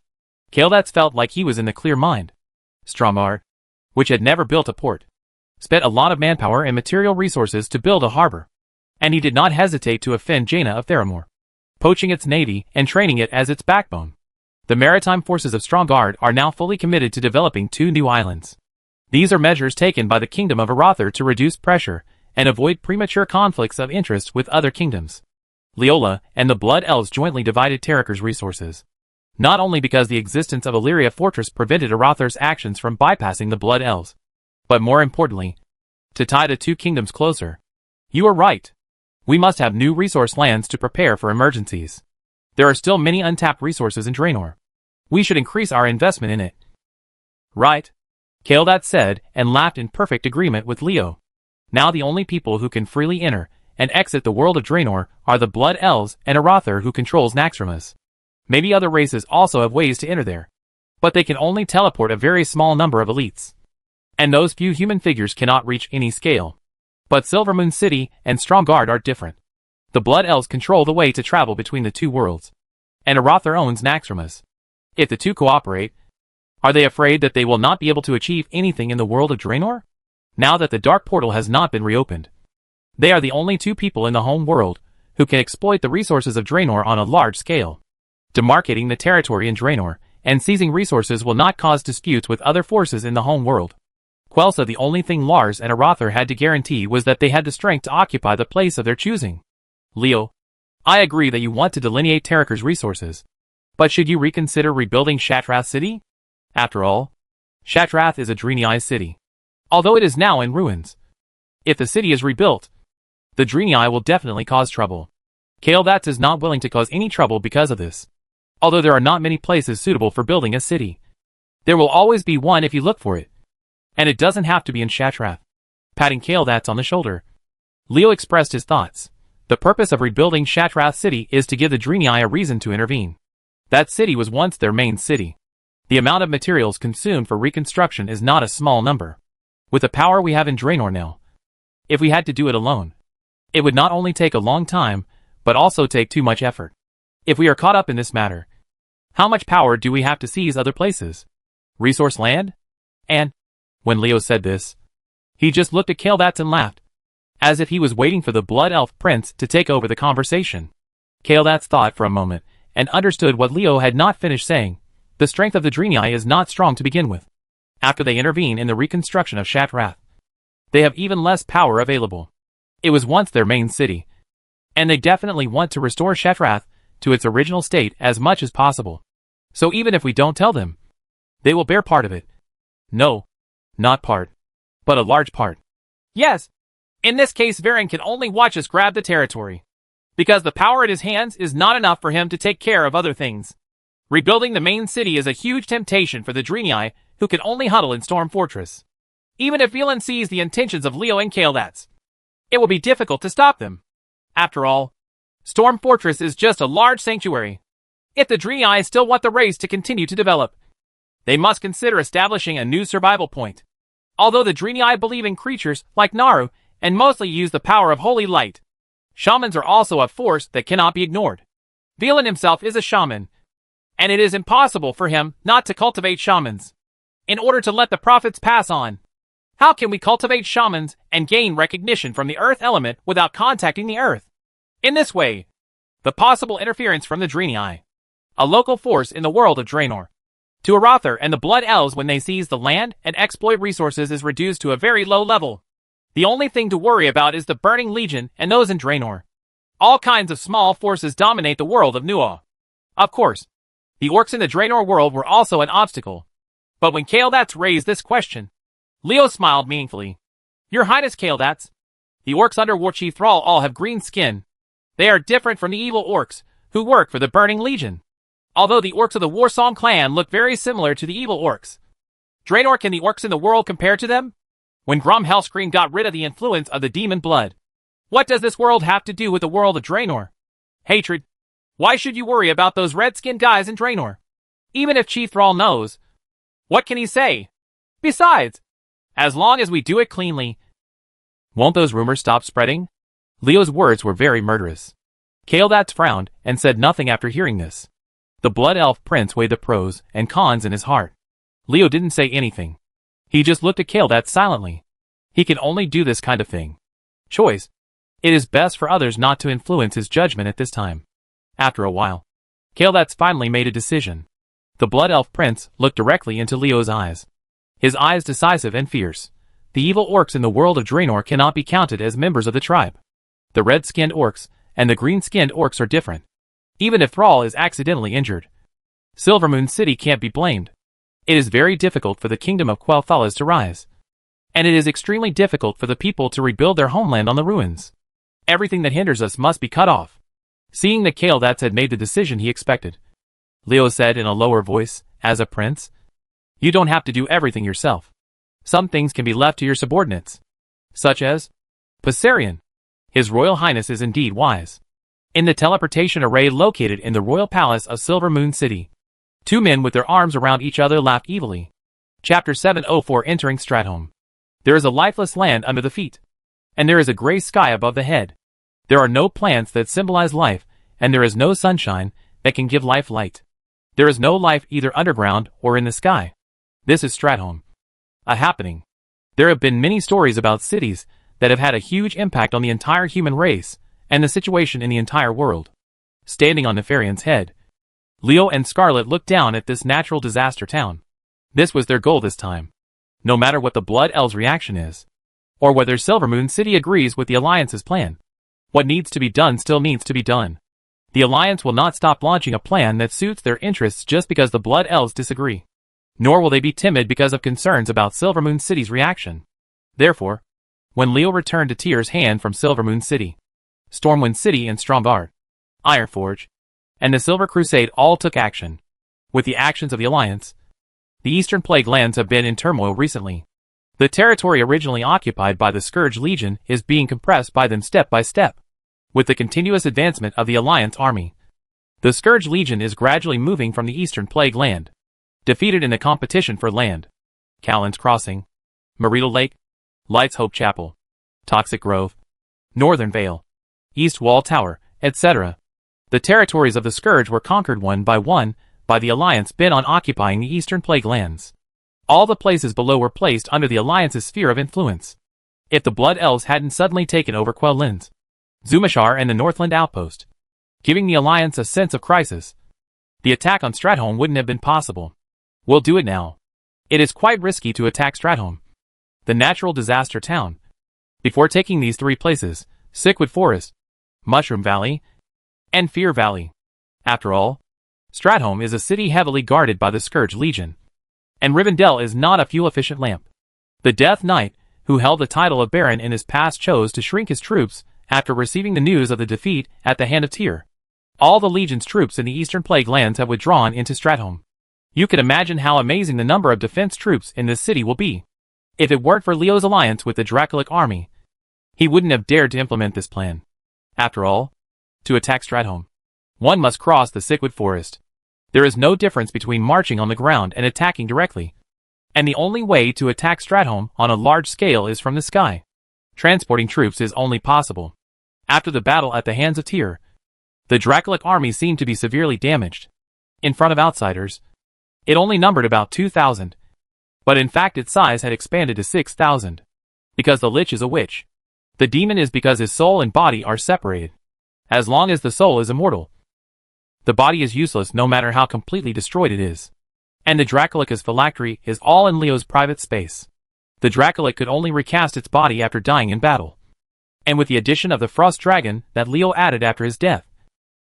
Kaeldats felt like he was in the clear mind. Stromgar, which had never built a port, spent a lot of manpower and material resources to build a harbor, and he did not hesitate to offend Jaina of Theramore, poaching its navy and training it as its backbone. The maritime forces of Stromgar are now fully committed to developing 2 new islands. These are measures taken by the kingdom of Arathor to reduce pressure and avoid premature conflicts of interest with other kingdoms. Leola and the Blood Elves jointly divided Terekar's resources, not only because the existence of Illyria Fortress prevented Arathor's actions from bypassing the Blood Elves, but more importantly, to tie the 2 kingdoms closer. You are right. We must have new resource lands to prepare for emergencies. There are still many untapped resources in Draenor. We should increase our investment in it. Right, Kaeldats said, and laughed in perfect agreement with Leo. Now the only people who can freely enter and exit the world of Draenor are the Blood Elves and Arathor, who controls Naxxramas. Maybe other races also have ways to enter there, but they can only teleport a very small number of elites. And those few human figures cannot reach any scale. But Silvermoon City and Stromgar are different. The Blood Elves control the way to travel between the 2 worlds, and Arathor owns Naxxramas. If the 2 cooperate, are they afraid that they will not be able to achieve anything in the world of Draenor? Now that the Dark Portal has not been reopened, they are the only 2 people in the home world who can exploit the resources of Draenor on a large scale. Demarcating the territory in Draenor and seizing resources will not cause disputes with other forces in the home world. Quell said the only thing Lars and Arathor had to guarantee was that they had the strength to occupy the place of their choosing. Leo, I agree that you want to delineate Terekar's resources, but should you reconsider rebuilding Shattrath City? After all, Shattrath is a Draenei city, although it is now in ruins. If the city is rebuilt, the Draenei will definitely cause trouble. Kaeldats is not willing to cause any trouble because of this. Although there are not many places suitable for building a city, there will always be one if you look for it. And it doesn't have to be in Shattrath. Patting Kaeldats on the shoulder, Leo expressed his thoughts. The purpose of rebuilding Shattrath City is to give the Draenei a reason to intervene. That city was once their main city. The amount of materials consumed for reconstruction is not a small number. With the power we have in Draenor now, if we had to do it alone, it would not only take a long time, but also take too much effort. If we are caught up in this matter, how much power do we have to seize other places? Resource land? And, when Leo said this, he just looked at Kaeldats and laughed, as if he was waiting for the Blood Elf Prince to take over the conversation. Kaeldats thought for a moment, and understood what Leo had not finished saying. The strength of the Draenei is not strong to begin with. After they intervene in the reconstruction of Shattrath, they have even less power available. It was once their main city, and they definitely want to restore Shattrath to its original state as much as possible. So even if we don't tell them, they will bear part of it. No, not part, but a large part. Yes, in this case Varen can only watch us grab the territory, because the power at his hands is not enough for him to take care of other things. Rebuilding the main city is a huge temptation for the Draenei, who can only huddle in Storm Fortress. Even if Velen sees the intentions of Leo and Kaeldats, it will be difficult to stop them. After all, Storm Fortress is just a large sanctuary. If the Draenei still want the race to continue to develop, they must consider establishing a new survival point. Although the Draenei believe in creatures like Naru and mostly use the power of holy light, shamans are also a force that cannot be ignored. Velen himself is a shaman, and it is impossible for him not to cultivate shamans in order to let the prophets pass on. How can we cultivate shamans and gain recognition from the earth element without contacting the earth? In this way, the possible interference from the Draenei, a local force in the world of Draenor, to Arather and the Blood Elves when they seize the land and exploit resources is reduced to a very low level. The only thing to worry about is the Burning Legion and those in Draenor. All kinds of small forces dominate the world of Nuaw. Of course, the orcs in the Draenor world were also an obstacle. But when Kaeldats raised this question, Leo smiled meaningfully. Your Highness Kaeldats, the orcs under War Chief Thrall all have green skin. They are different from the evil orcs who work for the Burning Legion. Although the orcs of the Warsong clan look very similar to the evil orcs. Draenor, can the orcs in the world compare to them? When Grom Hellscream got rid of the influence of the demon blood, what does this world have to do with the world of Draenor? Hatred. Why should you worry about those red-skinned guys in Draenor? Even if Chief Thrall knows, what can he say? Besides, as long as we do it cleanly, won't those rumors stop spreading? Leo's words were very murderous. Kaeldats frowned and said nothing after hearing this. The Blood Elf Prince weighed the pros and cons in his heart. Leo didn't say anything. He just looked at Kaeldats silently. He can only do this kind of thing. Choice. It is best for others not to influence his judgment at this time. After a while, Kaeldats finally made a decision. The Blood Elf Prince looked directly into Leo's eyes. His eyes decisive and fierce. The evil orcs in the world of Draenor cannot be counted as members of the tribe. The red-skinned orcs and the green-skinned orcs are different. Even if Thrall is accidentally injured, Silvermoon City can't be blamed. It is very difficult for the kingdom of Quel'Thalas to rise. And it is extremely difficult for the people to rebuild their homeland on the ruins. Everything that hinders us must be cut off. Seeing that Kaeldats had made the decision he expected, Leo said in a lower voice, as a prince, you don't have to do everything yourself. Some things can be left to your subordinates. Such as Passarian. His Royal Highness is indeed wise. In the teleportation array located in the royal palace of Silvermoon City, two men with their arms around each other laughed evilly. Chapter 704 Entering Stratholme. There is a lifeless land under the feet, and there is a gray sky above the head. There are no plants that symbolize life, and there is no sunshine that can give life light. There is no life either underground or in the sky. This is Stratholme. A happening. There have been many stories about cities that have had a huge impact on the entire human race, and the situation in the entire world. Standing on Nefarian's head, Leo and Scarlet looked down at this natural disaster town. This was their goal this time. No matter what the Blood Elves' reaction is, or whether Silvermoon City agrees with the Alliance's plan, what needs to be done still needs to be done. The Alliance will not stop launching a plan that suits their interests just because the Blood Elves disagree. Nor will they be timid because of concerns about Silvermoon City's reaction. Therefore, when Leo returned to Tyr's hand from Silvermoon City, Stormwind City and Stromgarde, Ironforge, and the Silver Crusade all took action. With the actions of the Alliance, the Eastern Plague lands have been in turmoil recently. The territory originally occupied by the Scourge Legion is being compressed by them step by step. With the continuous advancement of the Alliance army, the Scourge Legion is gradually moving from the Eastern Plague land, defeated in the competition for land. Callan's Crossing, Marita Lake, Light's Hope Chapel, Toxic Grove, Northern Vale, East Wall Tower, etc. The territories of the Scourge were conquered one by the Alliance bent on occupying the Eastern Plague lands. All the places below were placed under the Alliance's sphere of influence. If the Blood Elves hadn't suddenly taken over Quel'Lin's, Zumashar and the Northland Outpost, giving the Alliance a sense of crisis, the attack on Stratholme wouldn't have been possible. We'll do it now. It is quite risky to attack Stratholme, the natural disaster town, before taking these three places, Sickwood Forest, Mushroom Valley, and Fear Valley. After all, Stratholme is a city heavily guarded by the Scourge Legion, and Rivendell is not a fuel-efficient lamp. The Death Knight, who held the title of Baron in his past, chose to shrink his troops after receiving the news of the defeat at the hand of Tyr. All the Legion's troops in the Eastern Plague lands have withdrawn into Stratholme. You can imagine how amazing the number of defense troops in this city will be. If it weren't for Leo's alliance with the Dracolic army, he wouldn't have dared to implement this plan. After all, to attack Stratholme, one must cross the Sickwood Forest. There is no difference between marching on the ground and attacking directly. And the only way to attack Stratholme on a large scale is from the sky. Transporting troops is only possible. After the battle at the hands of Tyr, the Dracolic army seemed to be severely damaged. In front of outsiders, it only numbered about 2,000. But in fact its size had expanded to 6,000. Because the Lich is a witch. The demon is because his soul and body are separated. As long as the soul is immortal, the body is useless no matter how completely destroyed it is. And the Dracolicus phylactery is all in Leo's private space. The Dracolic could only recast its body after dying in battle. And with the addition of the Frost Dragon that Leo added after his death,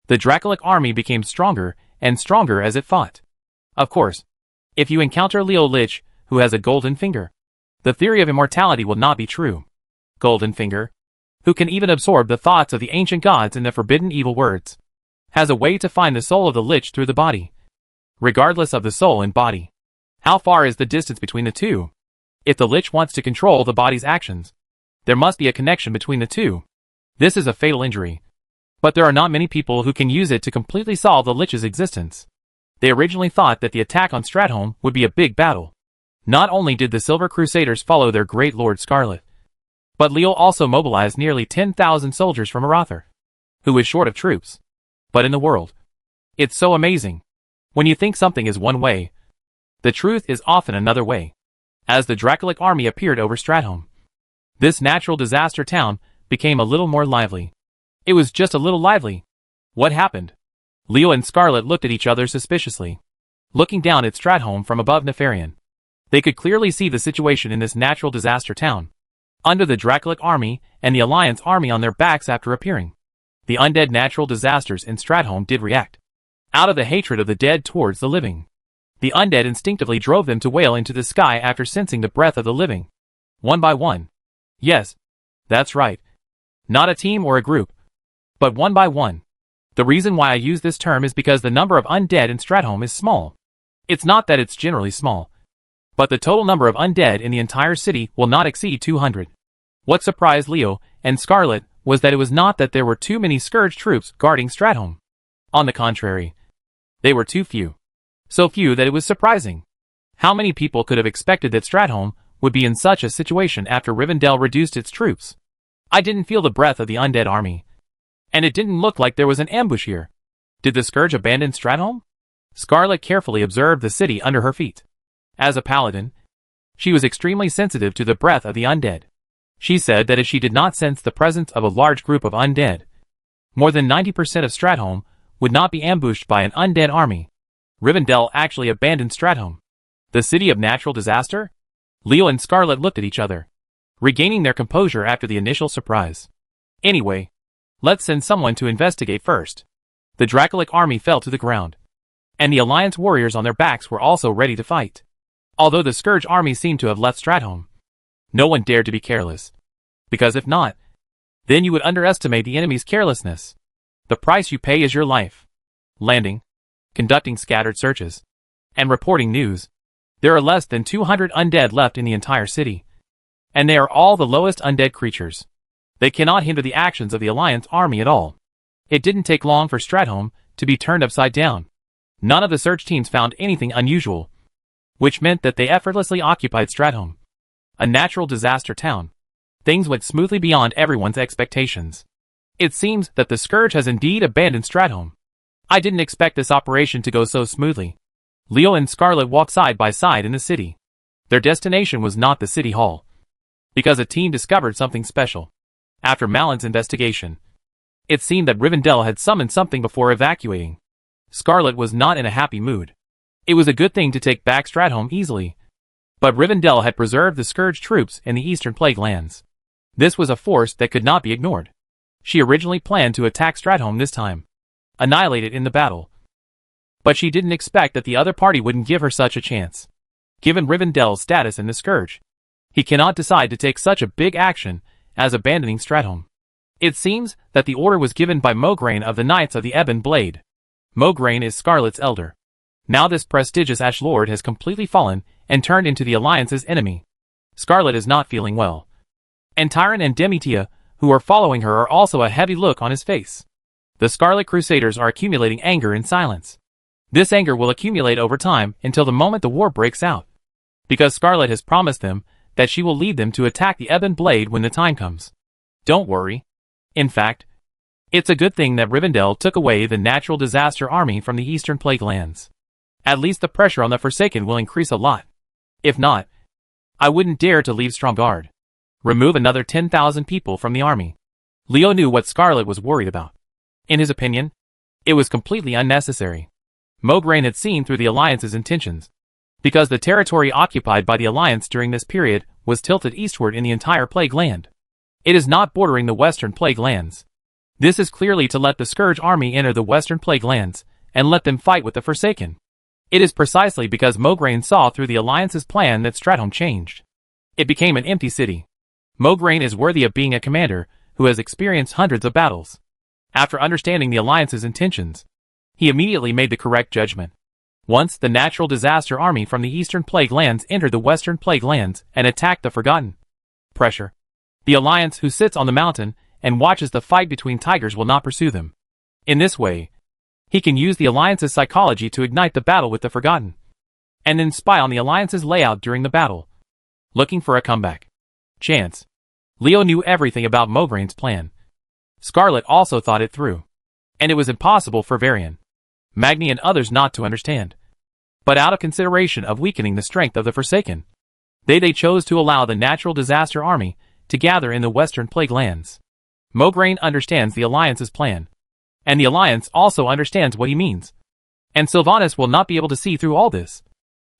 the Dracolic army became stronger and stronger as it fought. Of course, if you encounter Leo Lich, who has a golden finger, the theory of immortality will not be true. Golden finger, who can even absorb the thoughts of the ancient gods and the forbidden evil words, has a way to find the soul of the Lich through the body. Regardless of the soul and body. How far is the distance between the two? If the Lich wants to control the body's actions, there must be a connection between the two. This is a fatal injury. But there are not many people who can use it to completely solve the Lich's existence. They originally thought that the attack on Stratholme would be a big battle. Not only did the Silver Crusaders follow their great Lord Scarlet, but Leo also mobilized nearly 10,000 soldiers from Arather, who was short of troops. But in the world, it's so amazing. When you think something is one way, the truth is often another way. As the Dracolic army appeared over Stratholme, this natural disaster town became a little more lively. It was just a little lively. What happened? Leo and Scarlet looked at each other suspiciously. Looking down at Stratholme from above Nefarian, they could clearly see the situation in this natural disaster town. Under the Dracolic army and the Alliance army on their backs after appearing, the undead natural disasters in Stratholme did react. Out of the hatred of the dead towards the living, the undead instinctively drove them to wail into the sky after sensing the breath of the living. One by one. Yes, that's right. Not a team or a group, but one by one. The reason why I use this term is because the number of undead in Stratholme is small. It's not that it's generally small, but the total number of undead in the entire city will not exceed 200. What surprised Leo and Scarlet was that it was not that there were too many Scourge troops guarding Stratholme. On the contrary, they were too few. So few that it was surprising. How many people could have expected that Stratholme would be in such a situation after Rivendell reduced its troops? I didn't feel the breath of the undead army. And it didn't look like there was an ambush here. Did the Scourge abandon Stratholme? Scarlet carefully observed the city under her feet. As a paladin, she was extremely sensitive to the breath of the undead. She said that if she did not sense the presence of a large group of undead, more than 90% of Stratholme would not be ambushed by an undead army. Rivendell actually abandoned Stratholme, the city of natural disaster? Leo and Scarlet looked at each other, regaining their composure after the initial surprise. Anyway, let's send someone to investigate first. The Dracolic army fell to the ground, and the Alliance warriors on their backs were also ready to fight. Although the Scourge army seemed to have left Stratholme, no one dared to be careless. Because if not, then you would underestimate the enemy's carelessness. The price you pay is your life. Landing, conducting scattered searches, and reporting news. There are less than 200 undead left in the entire city. And they are all the lowest undead creatures. They cannot hinder the actions of the Alliance army at all. It didn't take long for Stratholme to be turned upside down. None of the search teams found anything unusual, which meant that they effortlessly occupied Stratholme, a natural disaster town. Things went smoothly beyond everyone's expectations. It seems that the Scourge has indeed abandoned Stratholme. I didn't expect this operation to go so smoothly. Leo and Scarlet walked side by side in the city. Their destination was not the city hall, because a team discovered something special. After Malin's investigation, it seemed that Rivendell had summoned something before evacuating. Scarlet was not in a happy mood. It was a good thing to take back Stratholme easily, but Rivendell had preserved the Scourge troops in the Eastern Plague lands. This was a force that could not be ignored. She originally planned to attack Stratholme this time, annihilate it in the battle. But she didn't expect that the other party wouldn't give her such a chance. Given Rivendell's status in the Scourge, he cannot decide to take such a big action as abandoning Stratholme. It seems that the order was given by Mograine of the Knights of the Ebon Blade. Mograine is Scarlet's elder. Now this prestigious Ash Lord has completely fallen and turned into the Alliance's enemy. Scarlet is not feeling well. And Tyron and Demetia, who are following her, are also a heavy look on his face. The Scarlet Crusaders are accumulating anger in silence. This anger will accumulate over time until the moment the war breaks out, because Scarlet has promised them that she will lead them to attack the Ebon Blade when the time comes. Don't worry. In fact, It's a good thing that Rivendell took away the natural disaster army from the Eastern Plague Lands. At least the pressure on the Forsaken will increase a lot. If not, I wouldn't dare to leave Stromgarde. Remove another 10,000 people from the army. Leo knew what Scarlet was worried about. In his opinion, it was completely unnecessary. Mograine had seen through the Alliance's intentions. Because the territory occupied by the Alliance during this period was tilted eastward in the entire Plague Land. It is not bordering the Western Plague Lands. This is clearly to let the Scourge army enter the Western Plague Lands, and let them fight with the Forsaken. It is precisely because Mograine saw through the Alliance's plan that Stratholme changed. It became an empty city. Mograine is worthy of being a commander who has experienced hundreds of battles. After understanding the Alliance's intentions, he immediately made the correct judgment. Once the natural disaster army from the Eastern Plague Lands entered the Western Plague Lands and attacked the Forgotten. Pressure. The Alliance, who sits on the mountain and watches the fight between tigers, will not pursue them. In this way, he can use the Alliance's psychology to ignite the battle with the Forgotten, and then spy on the Alliance's layout during the battle, looking for a comeback. Chance. Leo knew everything about Mograine's plan. Scarlet also thought it through, and it was impossible for Varian, Magni and others not to understand. But out of consideration of weakening the strength of the Forsaken, they chose to allow the natural disaster army to gather in the Western Plague Lands. Mograine understands the Alliance's plan, and the Alliance also understands what he means. And Sylvanas will not be able to see through all this.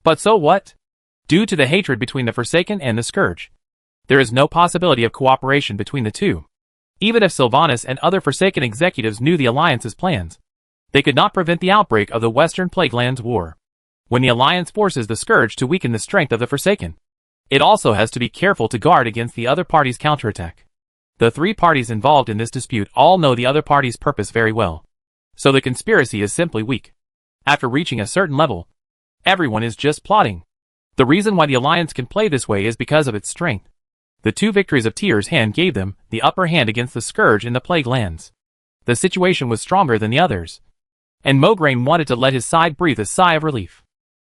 But so what? Due to the hatred between the Forsaken and the Scourge, there is no possibility of cooperation between the two. Even if Sylvanas and other Forsaken executives knew the Alliance's plans, they could not prevent the outbreak of the Western Plague Lands War. When the Alliance forces the Scourge to weaken the strength of the Forsaken, it also has to be careful to guard against the other party's counterattack. The three parties involved in this dispute all know the other party's purpose very well. So the conspiracy is simply weak. After reaching a certain level, everyone is just plotting. The reason why the Alliance can play this way is because of its strength. The two victories of Tyr's hand gave them the upper hand against the Scourge in the Plague Lands. The situation was stronger than the others, and Mograine wanted to let his side breathe a sigh of relief.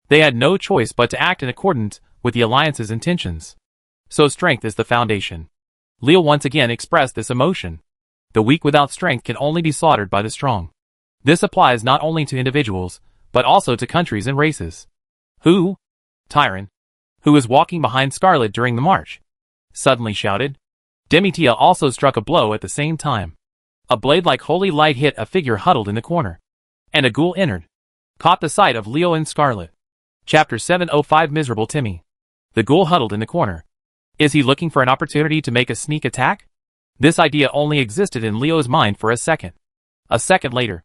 They had no choice but to act in accordance with the Alliance's intentions. So strength is the foundation. Leo once again expressed this emotion. The weak without strength can only be slaughtered by the strong. This applies not only to individuals, but also to countries and races. Who? Tyron, who was walking behind Scarlet during the march, suddenly shouted. Demetia also struck a blow at the same time. A blade-like holy light hit a figure huddled in the corner, and a ghoul entered, caught the sight of Leo and Scarlet. Chapter 705 Miserable Timmy. The ghoul huddled in the corner. Is he looking for an opportunity to make a sneak attack? This idea only existed in Leo's mind for a second. A second later,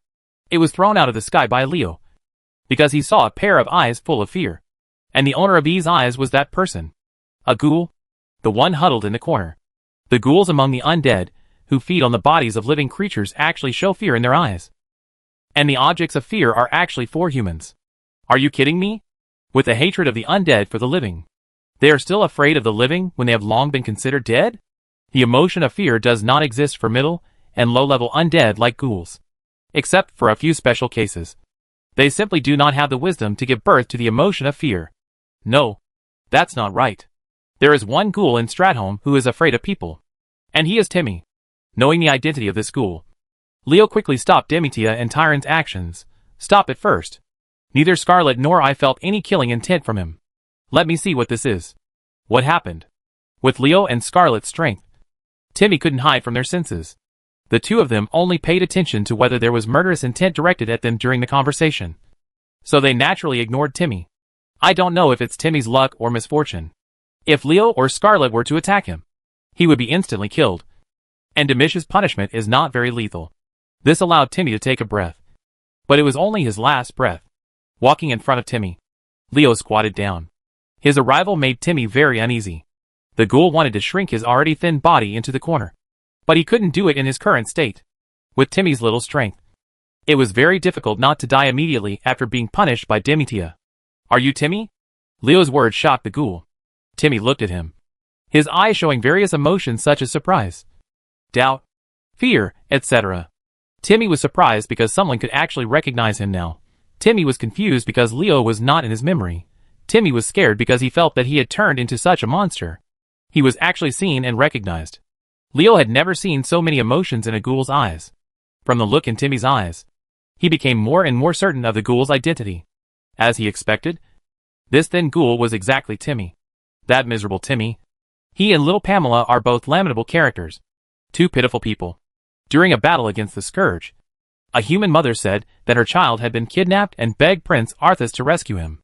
it was thrown out of the sky by Leo, because he saw a pair of eyes full of fear. And the owner of these eyes was that person. A ghoul? The one huddled in the corner. The ghouls among the undead, who feed on the bodies of living creatures, actually show fear in their eyes. And the objects of fear are actually for humans. Are you kidding me? With the hatred of the undead for the living, they are still afraid of the living when they have long been considered dead? The emotion of fear does not exist for middle and low-level undead like ghouls. Except for a few special cases. They simply do not have the wisdom to give birth to the emotion of fear. No, that's not right. There is one ghoul in Stratholme who is afraid of people. And he is Timmy. Knowing the identity of this ghoul, Leo quickly stopped Demetia and Tyron's actions. Stop it first. Neither Scarlet nor I felt any killing intent from him. Let me see what this is. What happened? With Leo and Scarlet's strength, Timmy couldn't hide from their senses. The two of them only paid attention to whether there was murderous intent directed at them during the conversation. So they naturally ignored Timmy. I don't know if it's Timmy's luck or misfortune. If Leo or Scarlet were to attack him, he would be instantly killed. And Demish's punishment is not very lethal. This allowed Timmy to take a breath. But it was only his last breath. Walking in front of Timmy, Leo squatted down. His arrival made Timmy very uneasy. The ghoul wanted to shrink his already thin body into the corner, but he couldn't do it in his current state. With Timmy's little strength, it was very difficult not to die immediately after being punished by Demetia. Are you Timmy? Leo's words shocked the ghoul. Timmy looked at him, his eyes showing various emotions such as surprise, doubt, fear, etc. Timmy was surprised because someone could actually recognize him now. Timmy was confused because Leo was not in his memory. Timmy was scared because he felt that he had turned into such a monster. He was actually seen and recognized. Leo had never seen so many emotions in a ghoul's eyes. From the look in Timmy's eyes, he became more and more certain of the ghoul's identity. As he expected, this thin ghoul was exactly Timmy. That miserable Timmy. He and little Pamela are both lamentable characters. Two pitiful people. During a battle against the Scourge, a human mother said that her child had been kidnapped and begged Prince Arthas to rescue him.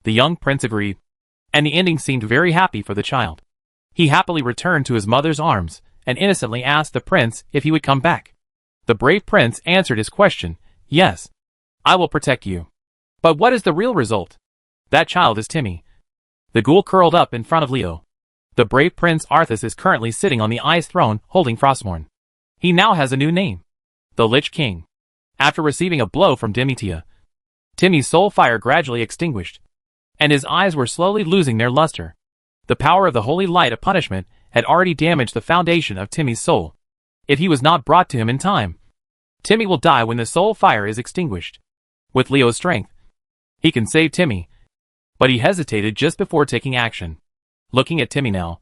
The young prince agreed, and the ending seemed very happy for the child. He happily returned to his mother's arms and innocently asked the prince if he would come back. The brave prince answered his question, "Yes, I will protect you." But what is the real result? That child is Timmy. The ghoul curled up in front of Leo. The brave Prince Arthas is currently sitting on the ice throne holding Frostmourne. He now has a new name, the Lich King. After receiving a blow from Demetia, Timmy's soul fire gradually extinguished, and his eyes were slowly losing their luster. The power of the holy light of punishment had already damaged the foundation of Timmy's soul. If he was not brought to him in time, Timmy will die when the soul fire is extinguished. With Leo's strength, he can save Timmy, but he hesitated just before taking action. Looking at Timmy now,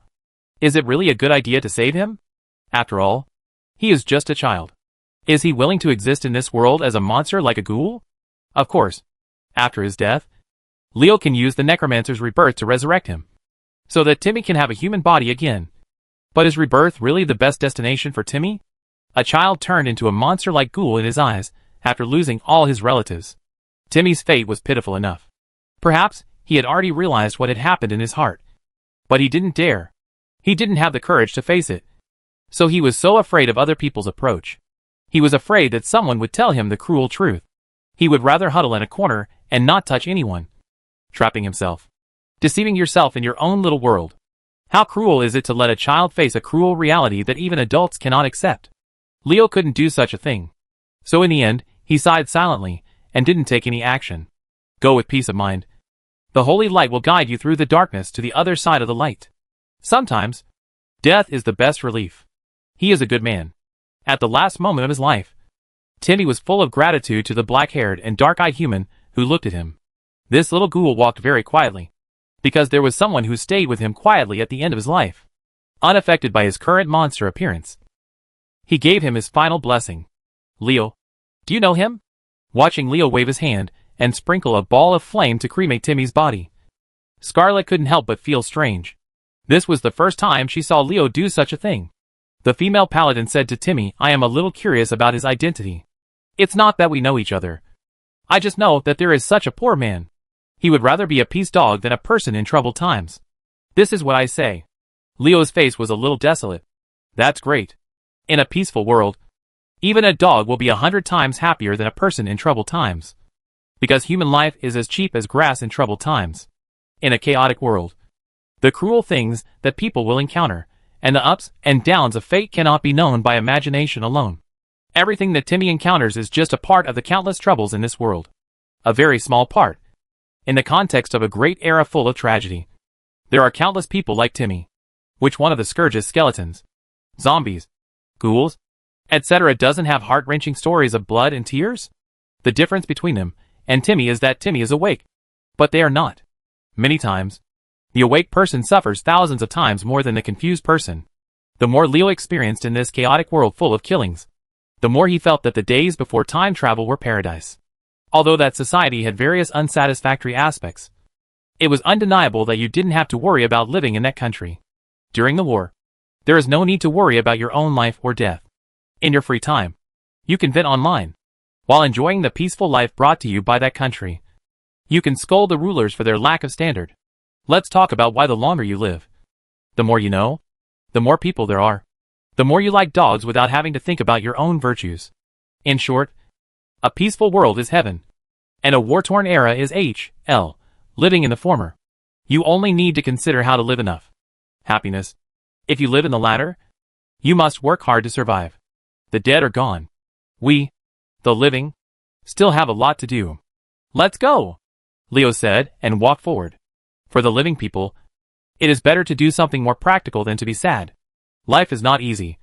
is it really a good idea to save him? After all, he is just a child. Is he willing to exist in this world as a monster like a ghoul? Of course. After his death, Leo can use the Necromancer's rebirth to resurrect him, so that Timmy can have a human body again. But is rebirth really the best destination for Timmy? A child turned into a monster-like ghoul in his eyes after losing all his relatives. Timmy's fate was pitiful enough. Perhaps he had already realized what had happened in his heart, but he didn't dare. He didn't have the courage to face it. So he was so afraid of other people's approach. He was afraid that someone would tell him the cruel truth. He would rather huddle in a corner and not touch anyone. Trapping himself. Deceiving yourself in your own little world. How cruel is it to let a child face a cruel reality that even adults cannot accept? Leo couldn't do such a thing. So in the end, he sighed silently and didn't take any action. Go with peace of mind. The holy light will guide you through the darkness to the other side of the light. Sometimes, death is the best relief. He is a good man. At the last moment of his life, Timmy was full of gratitude to the black-haired and dark-eyed human who looked at him. This little ghoul walked very quietly, because there was someone who stayed with him quietly at the end of his life, unaffected by his current monster appearance. He gave him his final blessing. Leo, do you know him? Watching Leo wave his hand and sprinkle a ball of flame to cremate Timmy's body, Scarlet couldn't help but feel strange. This was the first time she saw Leo do such a thing. The female paladin said to Timmy, "I am a little curious about his identity. It's not that we know each other. I just know that there is such a poor man. He would rather be a peace dog than a person in troubled times. This is what I say." Leo's face was a little desolate. That's great. In a peaceful world, even a dog will be 100 times happier than a person in troubled times. Because human life is as cheap as grass in troubled times. In a chaotic world, the cruel things that people will encounter, and the ups and downs of fate cannot be known by imagination alone. Everything that Timmy encounters is just a part of the countless troubles in this world. A very small part. In the context of a great era full of tragedy, there are countless people like Timmy. Which one of the Scourge's skeletons, zombies, ghouls, etc. doesn't have heart-wrenching stories of blood and tears? The difference between them and Timmy is that Timmy is awake, but they are not. Many times, the awake person suffers thousands of times more than the confused person. The more Leo experienced in this chaotic world full of killings, the more he felt that the days before time travel were paradise. Although that society had various unsatisfactory aspects, it was undeniable that you didn't have to worry about living in that country. During the war, there is no need to worry about your own life or death. In your free time, you can vent online, while enjoying the peaceful life brought to you by that country. You can scold the rulers for their lack of standard. Let's talk about why the longer you live, the more you know, the more people there are, the more you like dogs without having to think about your own virtues. In short, a peaceful world is heaven, and a war-torn era is hell, living in the former. You only need to consider how to live enough happiness. If you live in the latter, you must work hard to survive. The dead are gone. We, the living, still have a lot to do. Let's go, Leo said and walked forward. For the living people, it is better to do something more practical than to be sad. Life is not easy.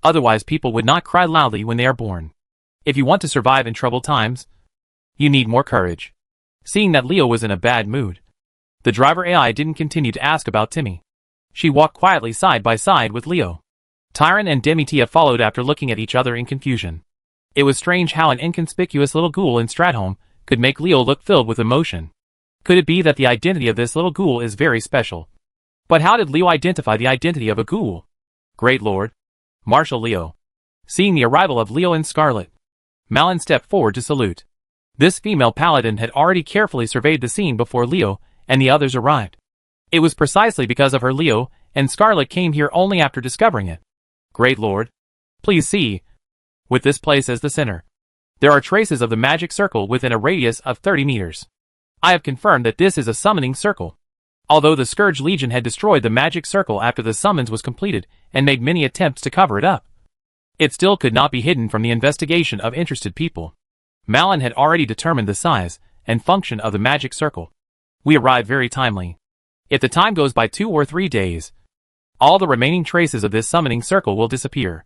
Otherwise people would not cry loudly when they are born. If you want to survive in troubled times, you need more courage. Seeing that Leo was in a bad mood, the driver AI didn't continue to ask about Timmy. She walked quietly side by side with Leo. Tyron and Demetia followed after looking at each other in confusion. It was strange how an inconspicuous little ghoul in Stratholme could make Leo look filled with emotion. Could it be that the identity of this little ghoul is very special? But how did Leo identify the identity of a ghoul? Great Lord. Marshal Leo. Seeing the arrival of Leo and Scarlet, Malin stepped forward to salute. This female paladin had already carefully surveyed the scene before Leo and the others arrived. It was precisely because of her Leo and Scarlet came here only after discovering it. Great Lord. Please see. With this place as the center, there are traces of the magic circle within a radius of 30 meters. I have confirmed that this is a summoning circle. Although the Scourge Legion had destroyed the magic circle after the summons was completed and made many attempts to cover it up, it still could not be hidden from the investigation of interested people. Malin had already determined the size and function of the magic circle. We arrived very timely. If the time goes by 2 or 3 days, all the remaining traces of this summoning circle will disappear.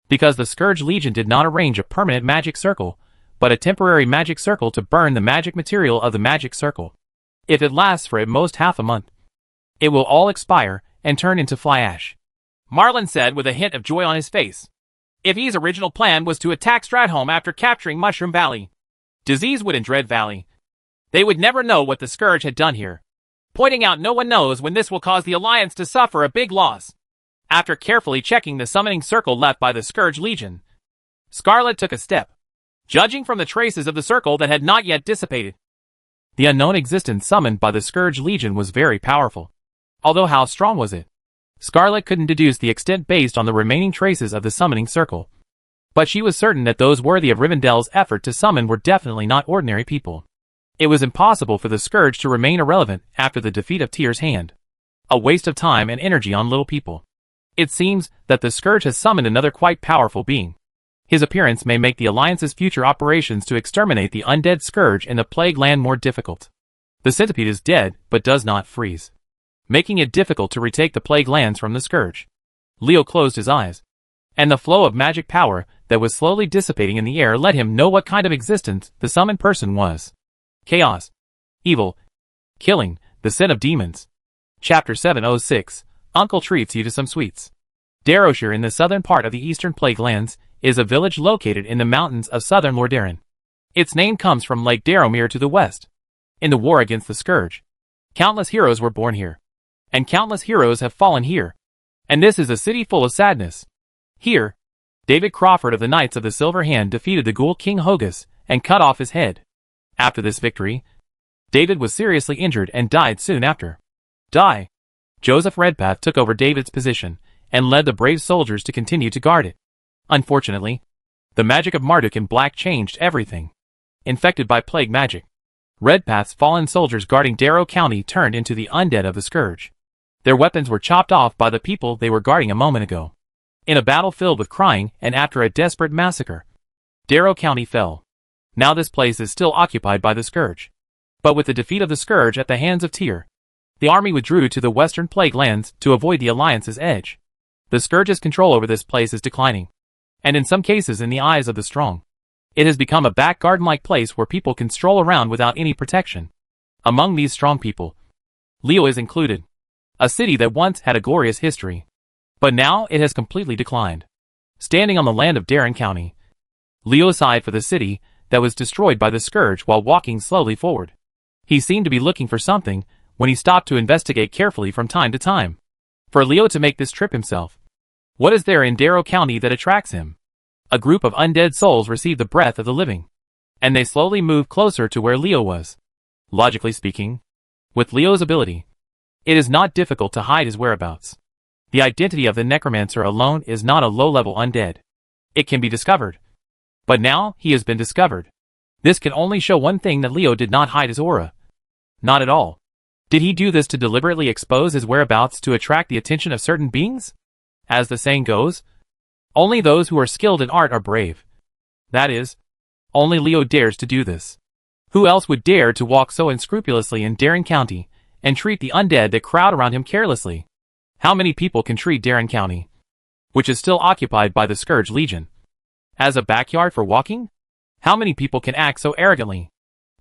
Because the Scourge Legion did not arrange a permanent magic circle, but a temporary magic circle to burn the magic material of the magic circle. If it lasts for at most half a month, it will all expire and turn into fly ash. Marlin said with a hint of joy on his face. If his original plan was to attack Stratholme after capturing Mushroom Valley, Diseasewood and Dread Valley, they would never know what the Scourge had done here. Pointing out no one knows when this will cause the Alliance to suffer a big loss. After carefully checking the summoning circle left by the Scourge Legion, Scarlet took a step, judging from the traces of the circle that had not yet dissipated. The unknown existence summoned by the Scourge Legion was very powerful. Although how strong was it? Scarlet couldn't deduce the extent based on the remaining traces of the summoning circle. But she was certain that those worthy of Rivendell's effort to summon were definitely not ordinary people. It was impossible for the Scourge to remain irrelevant after the defeat of Tyr's hand. A waste of time and energy on little people. It seems that the Scourge has summoned another quite powerful being. His appearance may make the Alliance's future operations to exterminate the undead Scourge in the Plague Land more difficult. The centipede is dead, but does not freeze, making it difficult to retake the Plague Lands from the Scourge. Leo closed his eyes, and the flow of magic power that was slowly dissipating in the air let him know what kind of existence the summoned person was. Chaos, evil, killing, the sin of demons. Chapter 706. Uncle treats you to some sweets. Darrowshire in the southern part of the eastern Plague Lands is a village located in the mountains of southern Lordaeron. Its name comes from Lake Darrowmere to the west. In the war against the Scourge, countless heroes were born here. And countless heroes have fallen here. And this is a city full of sadness. Here, David Crawford of the Knights of the Silver Hand defeated the Ghoul King Hogus and cut off his head. After this victory, David was seriously injured and died soon after. Joseph Redpath took over David's position and led the brave soldiers to continue to guard it. Unfortunately, the magic of Marduk in Black changed everything. Infected by plague magic, Redpath's fallen soldiers guarding Darrow County turned into the undead of the Scourge. Their weapons were chopped off by the people they were guarding a moment ago. In a battle filled with crying and after a desperate massacre, Darrow County fell. Now this place is still occupied by the Scourge. But with the defeat of the Scourge at the hands of Tyr, the army withdrew to the western Plague Lands to avoid the Alliance's edge. The Scourge's control over this place is declining. And in some cases in the eyes of the strong, it has become a back garden-like place where people can stroll around without any protection. Among these strong people, Leo is included. A city that once had a glorious history. But now it has completely declined. Standing on the land of Darren County, Leo sighed for the city that was destroyed by the Scourge while walking slowly forward. He seemed to be looking for something when he stopped to investigate carefully from time to time. For Leo to make this trip himself, what is there in Darrow County that attracts him? A group of undead souls received the breath of the living, and they slowly moved closer to where Leo was. Logically speaking, with Leo's ability, it is not difficult to hide his whereabouts. The identity of the Necromancer alone is not a low-level undead. It can be discovered. But now he has been discovered. This can only show one thing, that Leo did not hide his aura. Not at all. Did he do this to deliberately expose his whereabouts to attract the attention of certain beings? As the saying goes, only those who are skilled in art are brave. That is, only Leo dares to do this. Who else would dare to walk so unscrupulously in Darren County and treat the undead that crowd around him carelessly? How many people can treat Darren County, which is still occupied by the Scourge Legion, as a backyard for walking? How many people can act so arrogantly?